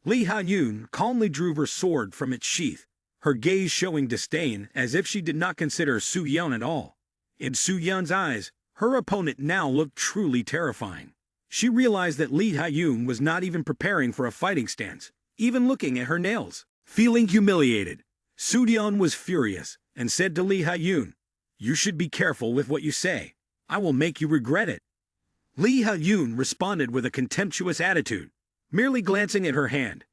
Lee Ha-yoon calmly drew her sword from its sheath, her gaze showing disdain as if she did not consider Su Yun at all. In Su Yun's eyes, her opponent now looked truly terrifying. She realized that Lee Ha-yoon was not even preparing for a fighting stance, even looking at her nails. Feeling humiliated, Su Yun was furious and said to Lee Ha-yoon, "You should be careful with what you say. I will make you regret it." Lee Ha-yoon responded with a contemptuous attitude, merely glancing at her hand,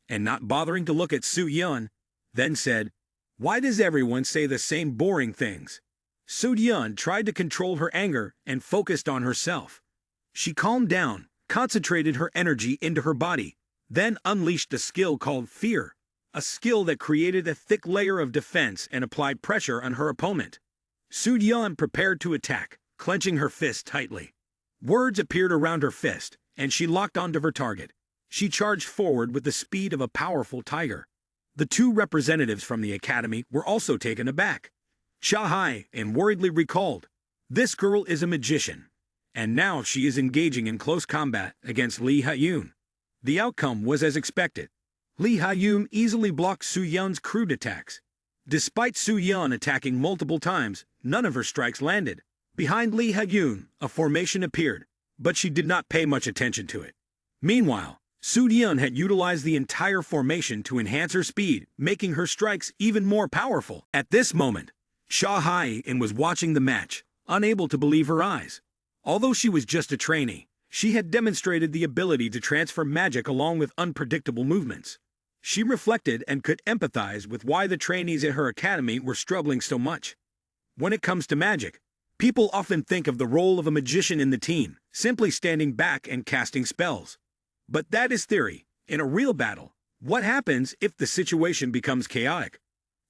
and not bothering to look at Su Yun, then said, "Why does everyone say the same boring things?" Su Yun tried to control her anger and focused on herself. She calmed down, concentrated her energy into her body, then unleashed a skill called Fear, a skill that created a thick layer of defense and applied pressure on her opponent. Su Yun prepared to attack, clenching her fist tightly. Words appeared around her fist, and she locked onto her target. She charged forward with the speed of a powerful tiger. The two representatives from the academy were also taken aback. Cha-hai and worriedly recalled, "This girl is a magician, and now she is engaging in close combat against Lee Ha-yoon." The outcome was as expected. Lee Ha-yoon easily blocked Su Yun's crude attacks. Despite Su Yun attacking multiple times, none of her strikes landed. Behind Lee Ha-yoon, a formation appeared, but she did not pay much attention to it. Meanwhile, Su Yun had utilized the entire formation to enhance her speed, making her strikes even more powerful. At this moment, Cha-hai was watching the match, unable to believe her eyes. Although she was just a trainee, she had demonstrated the ability to transfer magic along with unpredictable movements. She reflected and could empathize with why the trainees at her academy were struggling so much. When it comes to magic, people often think of the role of a magician in the team, simply standing back and casting spells. But that is theory. In a real battle, what happens if the situation becomes chaotic?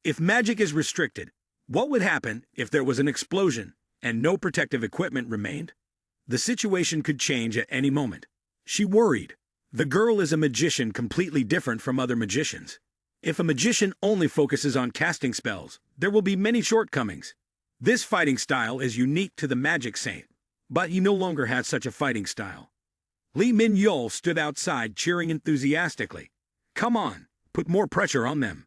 If magic is restricted, what would happen if there was an explosion and no protective equipment remained? The situation could change at any moment. She worried. The girl is a magician completely different from other magicians. If a magician only focuses on casting spells, there will be many shortcomings. This fighting style is unique to the magic saint, but he no longer has such a fighting style. Lee Min-yeol stood outside cheering enthusiastically. "Come on, put more pressure on them."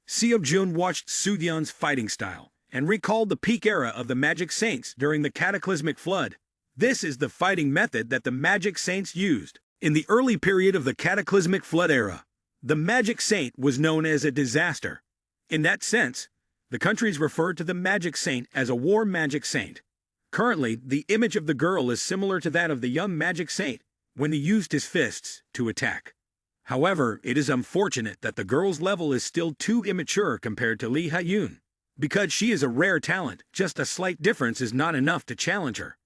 Seo-jun watched Su Yun's fighting style and recalled the peak era of the magic saints during the cataclysmic flood. This is the fighting method that the magic saints used. In the early period of the cataclysmic flood era, the magic saint was known as a disaster. In that sense, the countries referred to the magic saint as a war magic saint. Currently, the image of the girl is similar to that of the young magic saint when he used his fists to attack. However, it is unfortunate that the girl's level is still too immature compared to Lee Ha-yoon. Because she is a rare talent, just a slight difference is not enough to challenge her.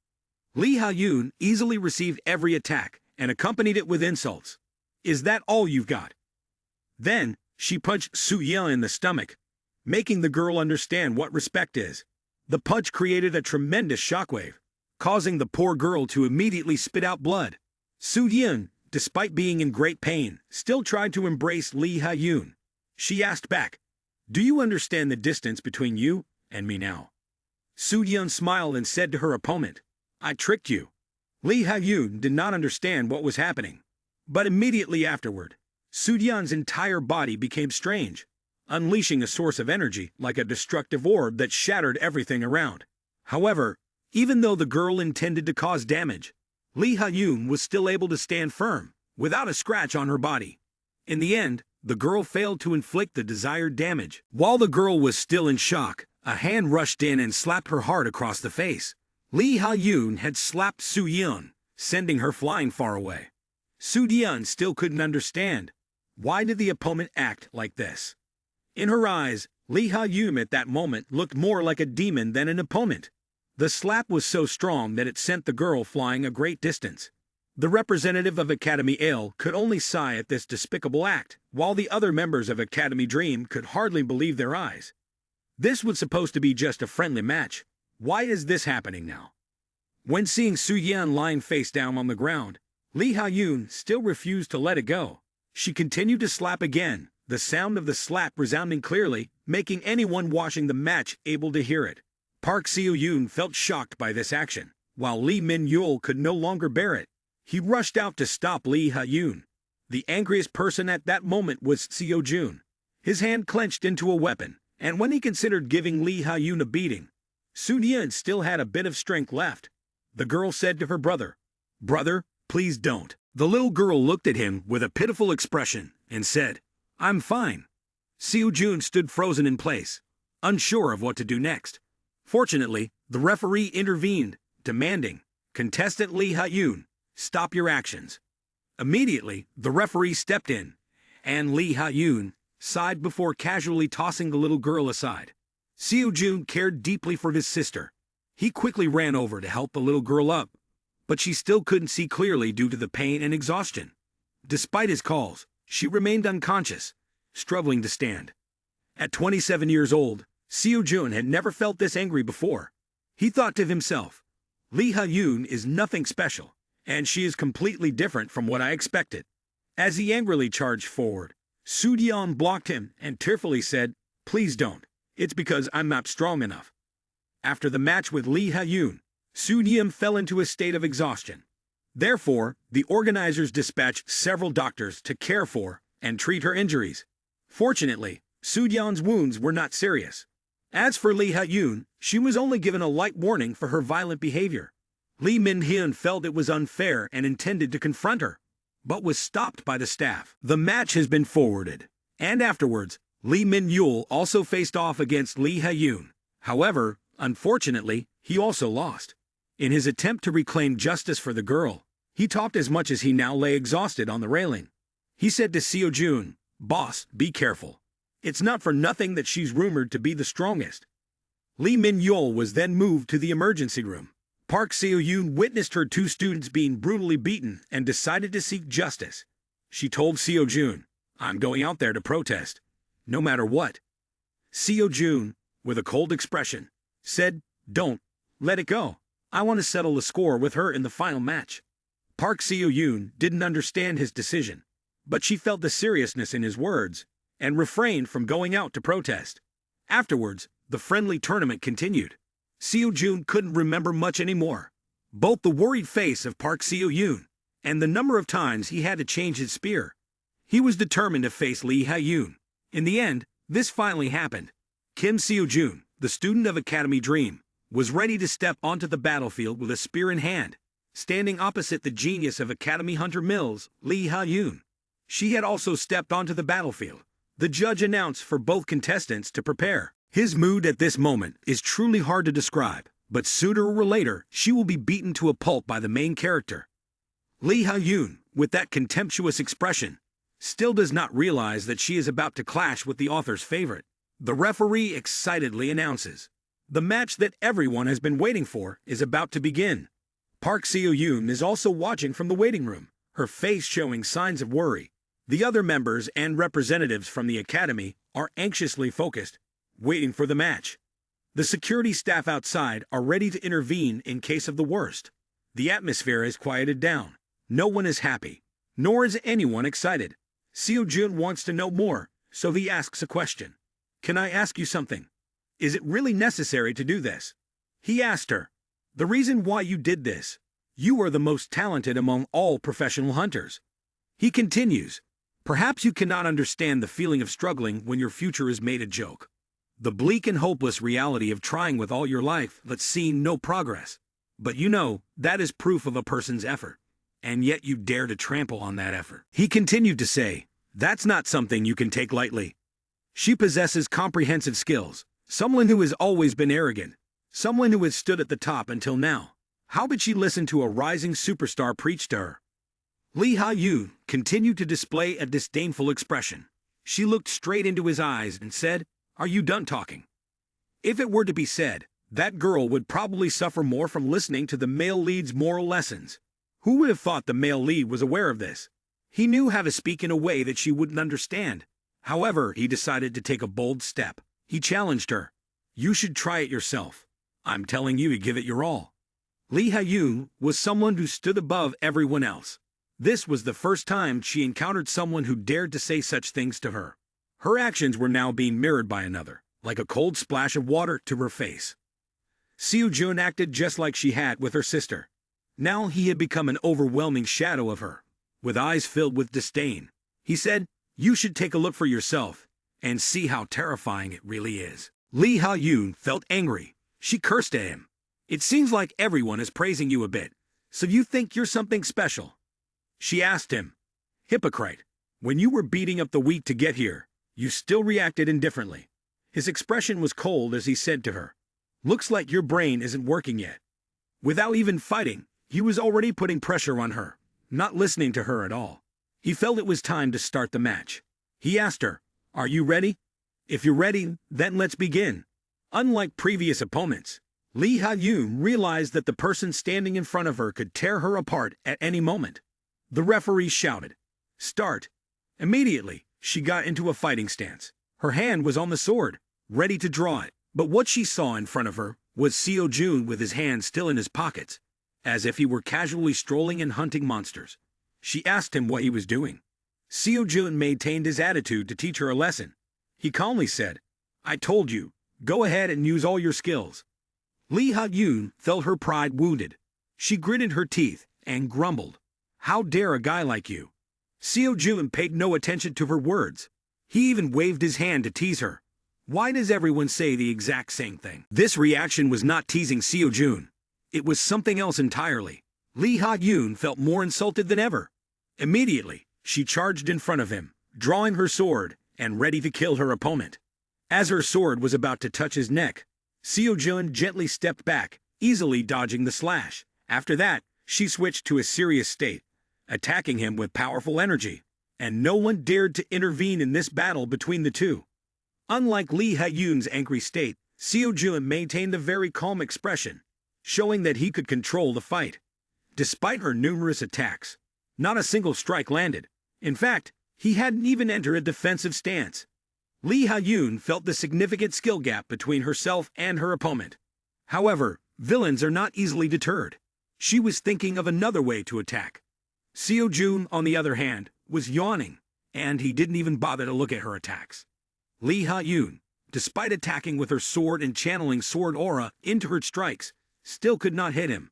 Lee Ha-yoon easily received every attack and accompanied it with insults. "Is that all you've got?" Then, she punched Su Yun in the stomach, making the girl understand what respect is. The punch created a tremendous shockwave, causing the poor girl to immediately spit out blood. Su Yun, despite being in great pain, still tried to embrace Lee Ha-yoon. She asked back, "Do you understand the distance between you and me now?" Su Yun smiled and said to her opponent, "I tricked you." Lee Ha-yoon did not understand what was happening, But immediately afterward, Soo-yeon's entire body became strange, unleashing a source of energy like a destructive orb that shattered everything around. However, even though the girl intended to cause damage, Lee Ha-yoon was still able to stand firm, without a scratch on her body. In the end, the girl failed to inflict the desired damage. While the girl was still in shock, a hand rushed in and slapped her hard across the face. Lee Ha-yoon had slapped Soo-yeon, sending her flying far away. Soo-yeon still couldn't understand. Why did the opponent act like this? In her eyes, Lee Ha-yoon at that moment looked more like a demon than an opponent. The slap was so strong that it sent the girl flying a great distance. The representative of Academy Ale could only sigh at this despicable act, while the other members of Academy Dream could hardly believe their eyes. This was supposed to be just a friendly match. Why is this happening now? When seeing Soo-yeon lying face down on the ground, Lee Ha-yoon still refused to let it go. She continued to slap again, the sound of the slap resounding clearly, making anyone watching the match able to hear it. Park Seo-yoon felt shocked by this action, while Lee Min-yeol could no longer bear it. He rushed out to stop Lee Ha-yoon. The angriest person at that moment was Seo-joon. His hand clenched into a weapon, and when he considered giving Lee Ha-yoon a beating, Soo-yeon still had a bit of strength left. The girl said to her brother, "Brother, please don't." The little girl looked at him with a pitiful expression and said, "I'm fine." Seo-joon stood frozen in place, unsure of what to do next. Fortunately, the referee intervened, demanding, "Contestant Lee Ha-yoon, stop your actions." Immediately, the referee stepped in, and Lee Ha-yoon sighed before casually tossing the little girl aside. Seo-joon cared deeply for his sister. He quickly ran over to help the little girl up, but she still couldn't see clearly due to the pain and exhaustion. Despite his calls, she remained unconscious, struggling to stand. At 27 years old, Seo-joon had never felt this angry before. He thought to himself, "Lee Ha-yoon is nothing special, and she is completely different from what I expected." As he angrily charged forward, Soo-yeon blocked him and tearfully said, "Please don't. It's because I'm not strong enough." After the match with Lee Ha-yoon, Soo-yeon fell into a state of exhaustion. Therefore, the organizers dispatched several doctors to care for and treat her injuries. Fortunately, Soo-yeon's wounds were not serious. As for Lee Ha-yoon, she was only given a light warning for her violent behavior. Lee Min-hyun felt it was unfair and intended to confront her, but was stopped by the staff. The match has been forwarded, and afterwards, Lee Min-yeol also faced off against Lee Ha-yoon. However, unfortunately, he also lost. In his attempt to reclaim justice for the girl, he talked as much as he now lay exhausted on the railing. He said to Seo-joon, "Boss, be careful. It's not for nothing that she's rumored to be the strongest." Lee Min-yeol was then moved to the emergency room. Park Seo-yoon witnessed her two students being brutally beaten and decided to seek justice. She told Seo-joon, "I'm going out there to protest, no matter what." Seo-joon, with a cold expression, said, "Don't, let it go. I want to settle the score with her in the final match." Park Seo-yoon didn't understand his decision, but she felt the seriousness in his words and refrained from going out to protest. Afterwards, the friendly tournament continued. Seo-joon couldn't remember much anymore. Both the worried face of Park Seo-yoon and the number of times he had to change his spear. He was determined to face Lee Ha-yoon. In the end, this finally happened. Kim Seo-joon, the student of Academy Dream, was ready to step onto the battlefield with a spear in hand, standing opposite the genius of Academy Hunter Mills, Lee Ha-yoon. She had also stepped onto the battlefield. The judge announced for both contestants to prepare. His mood at this moment is truly hard to describe, but sooner or later she will be beaten to a pulp by the main character. Lee Ha-yoon, with that contemptuous expression, still does not realize that she is about to clash with the author's favorite. The referee excitedly announces, "The match that everyone has been waiting for is about to begin." Park Seo-yoon is also watching from the waiting room, her face showing signs of worry. The other members and representatives from the academy are anxiously focused, waiting for the match. The security staff outside are ready to intervene in case of the worst. The atmosphere has quieted down. No one is happy, nor is anyone excited. Seo-joon wants to know more, so he asks a question. "Can I ask you something? Is it really necessary to do this?" He asked her, "The reason why you did this, you are the most talented among all professional hunters." He continues, perhaps you cannot understand the feeling of struggling when your future is made a joke. The bleak and hopeless reality of trying with all your life but seeing no progress. But you know, that is proof of a person's effort. And yet you dare to trample on that effort. He continued to say, that's not something you can take lightly. She possesses comprehensive skills, someone who has always been arrogant, someone who has stood at the top until now. How could she listen to a rising superstar preach to her? Lee Ha-yoon continued to display a disdainful expression. She looked straight into his eyes and said, are you done talking? If it were to be said, that girl would probably suffer more from listening to the male lead's moral lessons. Who would have thought the male lead was aware of this? He knew how to speak in a way that she wouldn't understand. However, he decided to take a bold step. He challenged her. You should try it yourself. I'm telling you to give it your all. Lee Ha-yoon was someone who stood above everyone else. This was the first time she encountered someone who dared to say such things to her. Her actions were now being mirrored by another, like a cold splash of water to her face. Seo-jun acted just like she had with her sister. Now he had become an overwhelming shadow of her. With eyes filled with disdain, he said, you should take a look for yourself and see how terrifying it really is. Lee Ha-yoon felt angry. She cursed at him. It seems like everyone is praising you a bit, so you think you're something special. She asked him, hypocrite, when you were beating up the weak to get here, you still reacted indifferently. His expression was cold as he said to her, looks like your brain isn't working yet. Without even fighting, he was already putting pressure on her, not listening to her at all. He felt it was time to start the match. He asked her, are you ready? If you're ready, then let's begin. Unlike previous opponents, Lee Ha-yoon realized that the person standing in front of her could tear her apart at any moment. The referee shouted, start. Immediately, she got into a fighting stance. Her hand was on the sword, ready to draw it. But what she saw in front of her was Seo-jun with his hands still in his pockets, as if he were casually strolling and hunting monsters. She asked him what he was doing. Seo-jun maintained his attitude to teach her a lesson. He calmly said, I told you, go ahead and use all your skills. Lee Ha-yoon felt her pride wounded. She gritted her teeth and grumbled, how dare a guy like you? Seo-jun paid no attention to her words. He even waved his hand to tease her. Why does everyone say the exact same thing? This reaction was not teasing Seo-jun. It was something else entirely. Lee Ha-yoon felt more insulted than ever. Immediately, she charged in front of him, drawing her sword and ready to kill her opponent. As her sword was about to touch his neck, Seo-jun gently stepped back, easily dodging the slash. After that, she switched to a serious state, attacking him with powerful energy, and no one dared to intervene in this battle between the two. Unlike Lee Ha-yoon's angry state, Seo-jun maintained a very calm expression, showing that he could control the fight. Despite her numerous attacks, not a single strike landed. In fact, he hadn't even entered a defensive stance. Lee Ha-yoon felt the significant skill gap between herself and her opponent. However, villains are not easily deterred. She was thinking of another way to attack. Seo-jun, on the other hand, was yawning, and he didn't even bother to look at her attacks. Lee Ha-yoon, despite attacking with her sword and channeling sword aura into her strikes, still could not hit him.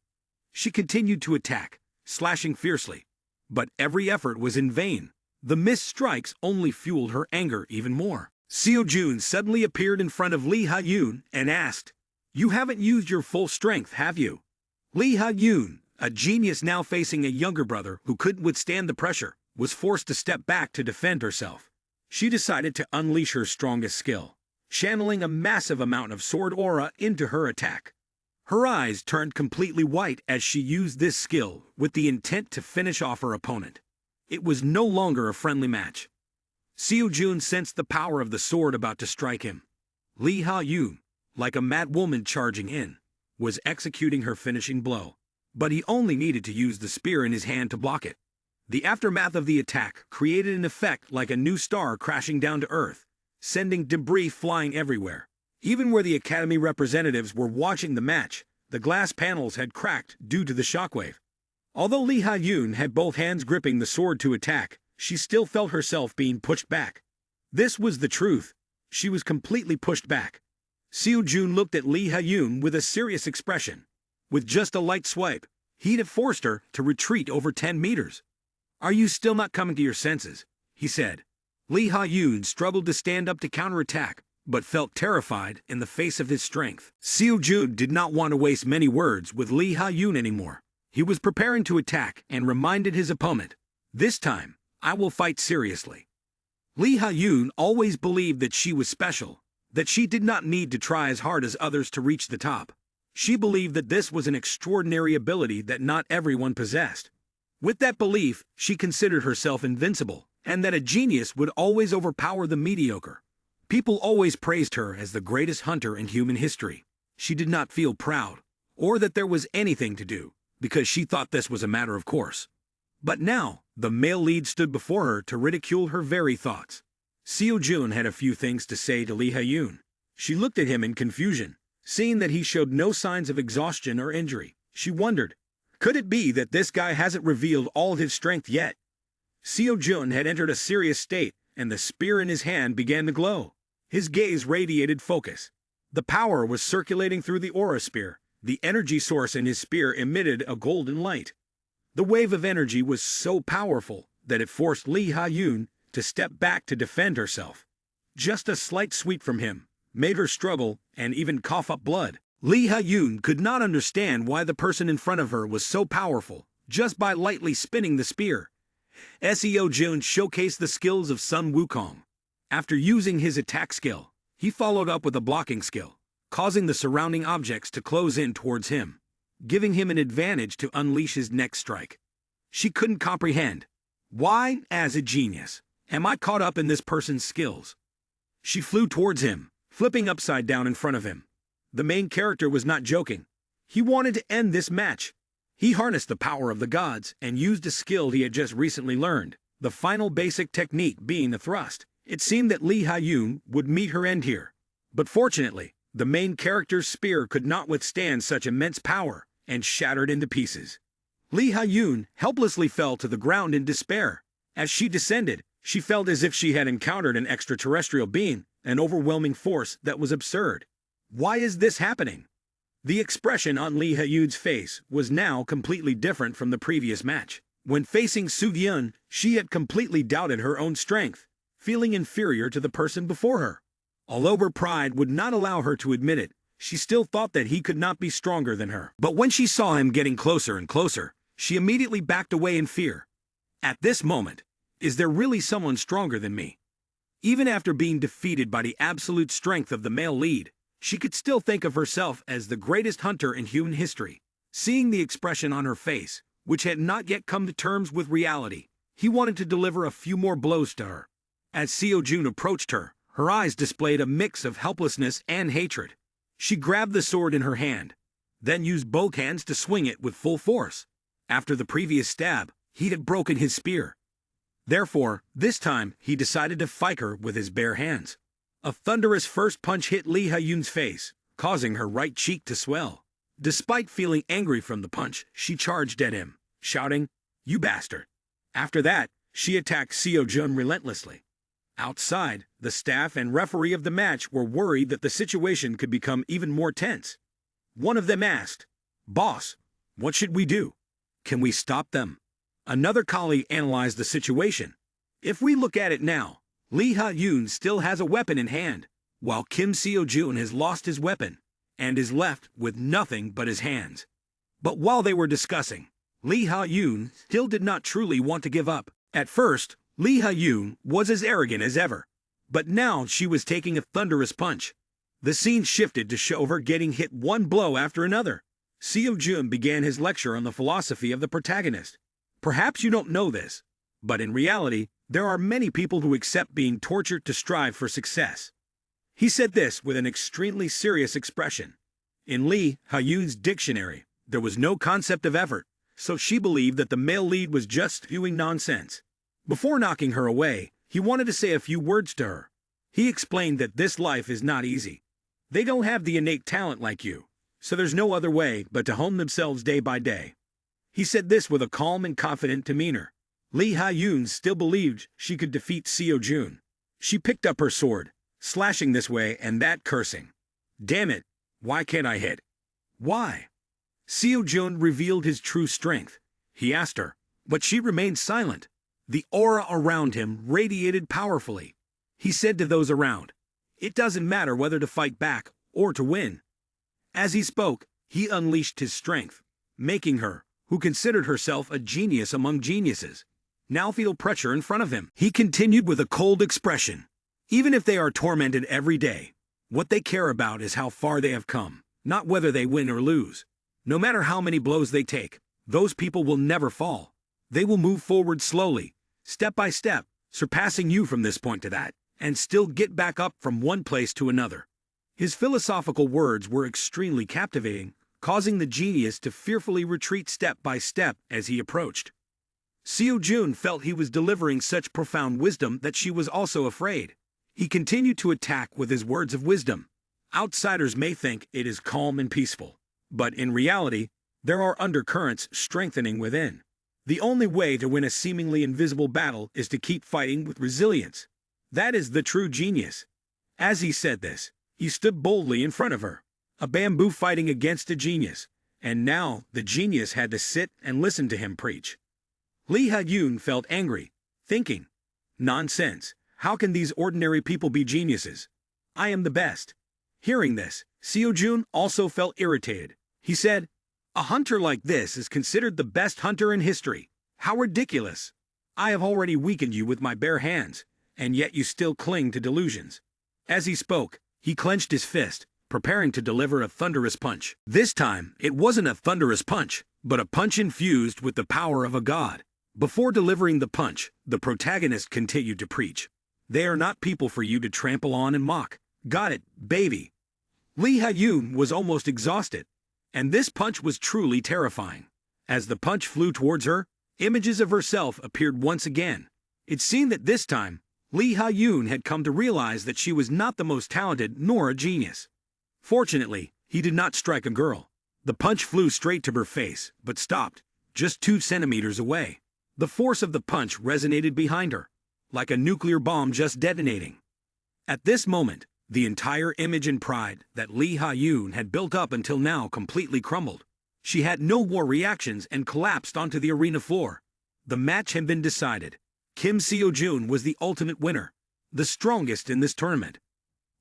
She continued to attack, slashing fiercely. But every effort was in vain. The missed strikes only fueled her anger even more. Seo-jun suddenly appeared in front of Lee Ha-yoon and asked, you haven't used your full strength, have you? Lee Ha-yoon, a genius now facing a younger brother who couldn't withstand the pressure, was forced to step back to defend herself. She decided to unleash her strongest skill, channeling a massive amount of sword aura into her attack. Her eyes turned completely white as she used this skill with the intent to finish off her opponent. It was no longer a friendly match. Seo-jun sensed the power of the sword about to strike him. Lee Ha-yoon, like a mad woman charging in, was executing her finishing blow, but he only needed to use the spear in his hand to block it. The aftermath of the attack created an effect like a new star crashing down to Earth, sending debris flying everywhere. Even where the Academy representatives were watching the match, the glass panels had cracked due to the shockwave. Although Lee Ha-yoon had both hands gripping the sword to attack, she still felt herself being pushed back. This was the truth. She was completely pushed back. Seo-jun looked at Lee Ha-yoon with a serious expression. With just a light swipe, he'd have forced her to retreat over 10 meters. "Are you still not coming to your senses?" he said. Lee Ha-yoon struggled to stand up to counterattack, but felt terrified in the face of his strength. Seo-jun did not want to waste many words with Lee Ha-yoon anymore. He was preparing to attack and reminded his opponent, "This time, I will fight seriously." Lee Ha-yoon always believed that she was special, that she did not need to try as hard as others to reach the top. She believed that this was an extraordinary ability that not everyone possessed. With that belief, she considered herself invincible, and that a genius would always overpower the mediocre. People always praised her as the greatest hunter in human history. She did not feel proud, or that there was anything to do, because she thought this was a matter of course. But now, the male lead stood before her to ridicule her very thoughts. Seo-jun had a few things to say to Lee Ha-yoon. She looked at him in confusion, seeing that he showed no signs of exhaustion or injury. She wondered, could it be that this guy hasn't revealed all his strength yet? Seo-jun had entered a serious state, and the spear in his hand began to glow. His gaze radiated focus. The power was circulating through the aura spear. The energy source in his spear emitted a golden light. The wave of energy was so powerful that it forced Lee Ha-yoon to step back to defend herself. Just a slight sweep from him made her struggle and even cough up blood. Lee Ha-yoon could not understand why the person in front of her was so powerful just by lightly spinning the spear. Seo-jun showcased the skills of Sun Wukong. After using his attack skill, he followed up with a blocking skill, causing the surrounding objects to close in towards him, giving him an advantage to unleash his next strike. She couldn't comprehend. Why, as a genius, am I caught up in this person's skills? She flew towards him, flipping upside down in front of him. The main character was not joking. He wanted to end this match. He harnessed the power of the gods and used a skill he had just recently learned, the final basic technique being the thrust. It seemed that Lee Ha-yoon would meet her end here. But fortunately, the main character's spear could not withstand such immense power and shattered into pieces. Lee Ha-yoon helplessly fell to the ground in despair. As she descended, she felt as if she had encountered an extraterrestrial being, an overwhelming force that was absurd. Why is this happening? The expression on Lee Ha-yoon's face was now completely different from the previous match. When facing Soo-gyun, she had completely doubted her own strength, feeling inferior to the person before her. Although her pride would not allow her to admit it, she still thought that he could not be stronger than her. But when she saw him getting closer and closer, she immediately backed away in fear. At this moment, is there really someone stronger than me? Even after being defeated by the absolute strength of the male lead, she could still think of herself as the greatest hunter in human history. Seeing the expression on her face, which had not yet come to terms with reality, he wanted to deliver a few more blows to her. As Seo-jun approached her, her eyes displayed a mix of helplessness and hatred. She grabbed the sword in her hand, then used both hands to swing it with full force. After the previous stab, he had broken his spear. Therefore, this time, he decided to fight her with his bare hands. A thunderous first punch hit Lee Ha-yoon's face, causing her right cheek to swell. Despite feeling angry from the punch, she charged at him, shouting, "You bastard!" After that, she attacked Seo-jun relentlessly. Outside, the staff and referee of the match were worried that the situation could become even more tense. One of them asked, "Boss, what should we do? Can we stop them?" Another colleague analyzed the situation. If we look at it now, Lee Ha-yoon still has a weapon in hand, while Kim Seo-jun has lost his weapon and is left with nothing but his hands. But while they were discussing, Lee Ha-yoon still did not truly want to give up. At first, Lee Ha-yoon was as arrogant as ever, but now she was taking a thunderous punch. The scene shifted to show her getting hit one blow after another. Seo-jun began his lecture on the philosophy of the protagonist. Perhaps you don't know this, but in reality, there are many people who accept being tortured to strive for success. He said this with an extremely serious expression. In Lee Ha-yoon's dictionary, there was no concept of effort, so she believed that the male lead was just spewing nonsense. Before knocking her away, he wanted to say a few words to her. He explained that this life is not easy. They don't have the innate talent like you, so there's no other way but to hone themselves day by day. He said this with a calm and confident demeanor. Lee Ha-yoon still believed she could defeat Seo-jun. She picked up her sword, slashing this way and that, cursing. "Damn it, why can't I hit? Why?" Seo-jun revealed his true strength. He asked her, But she remained silent. The aura around him radiated powerfully. He said to those around, "It doesn't matter whether to fight back or to win." As he spoke, he unleashed his strength, making her, who considered herself a genius among geniuses, now feel pressure in front of him. He continued with a cold expression. Even if they are tormented every day, what they care about is how far they have come, not whether they win or lose. No matter how many blows they take, those people will never fall. They will move forward slowly, step by step, surpassing you from this point to that, and still get back up from one place to another. His philosophical words were extremely captivating, causing the genius to fearfully retreat step by step as he approached. Seo Jun felt he was delivering such profound wisdom that she was also afraid. He continued to attack with his words of wisdom. Outsiders may think it is calm and peaceful, but in reality, there are undercurrents strengthening within. The only way to win a seemingly invisible battle is to keep fighting with resilience. That is the true genius. As he said this, he stood boldly in front of her, a bamboo fighting against a genius, and now the genius had to sit and listen to him preach. Lee Ha-yoon felt angry, thinking, "Nonsense, how can these ordinary people be geniuses? I am the best." Hearing this, Seo Jun also felt irritated. He said, "A hunter like this is considered the best hunter in history. How ridiculous! I have already weakened you with my bare hands, and yet you still cling to delusions." As he spoke, he clenched his fist, preparing to deliver a thunderous punch. This time, it wasn't a thunderous punch, but a punch infused with the power of a god. Before delivering the punch, the protagonist continued to preach. "They are not people for you to trample on and mock. Got it, baby." Lee Ha-yoon was almost exhausted, and this punch was truly terrifying. As the punch flew towards her, images of herself appeared once again. It seemed that this time, Lee Ha-yoon had come to realize that she was not the most talented nor a genius. Fortunately, he did not strike a girl. The punch flew straight to her face, but stopped, just 2 centimeters away. The force of the punch resonated behind her, like a nuclear bomb just detonating. At this moment, the entire image and pride that Lee Ha-yoon had built up until now completely crumbled. She had no more reactions and collapsed onto the arena floor. The match had been decided. Kim Seo Jun was the ultimate winner, the strongest in this tournament.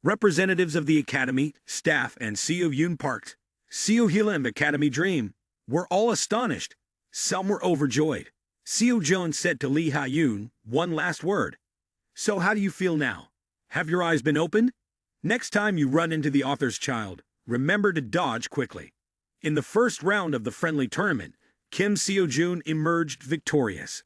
Representatives of the Academy, staff, and Seo Yoon Park's Seo Hilim Academy Dream were all astonished. Some were overjoyed. Seo Jun said to Lee Ha-yoon, "One last word. So how do you feel now? Have your eyes been opened? Next time you run into the author's child, remember to dodge quickly." In the first round of the friendly tournament, Kim Seo Jun emerged victorious.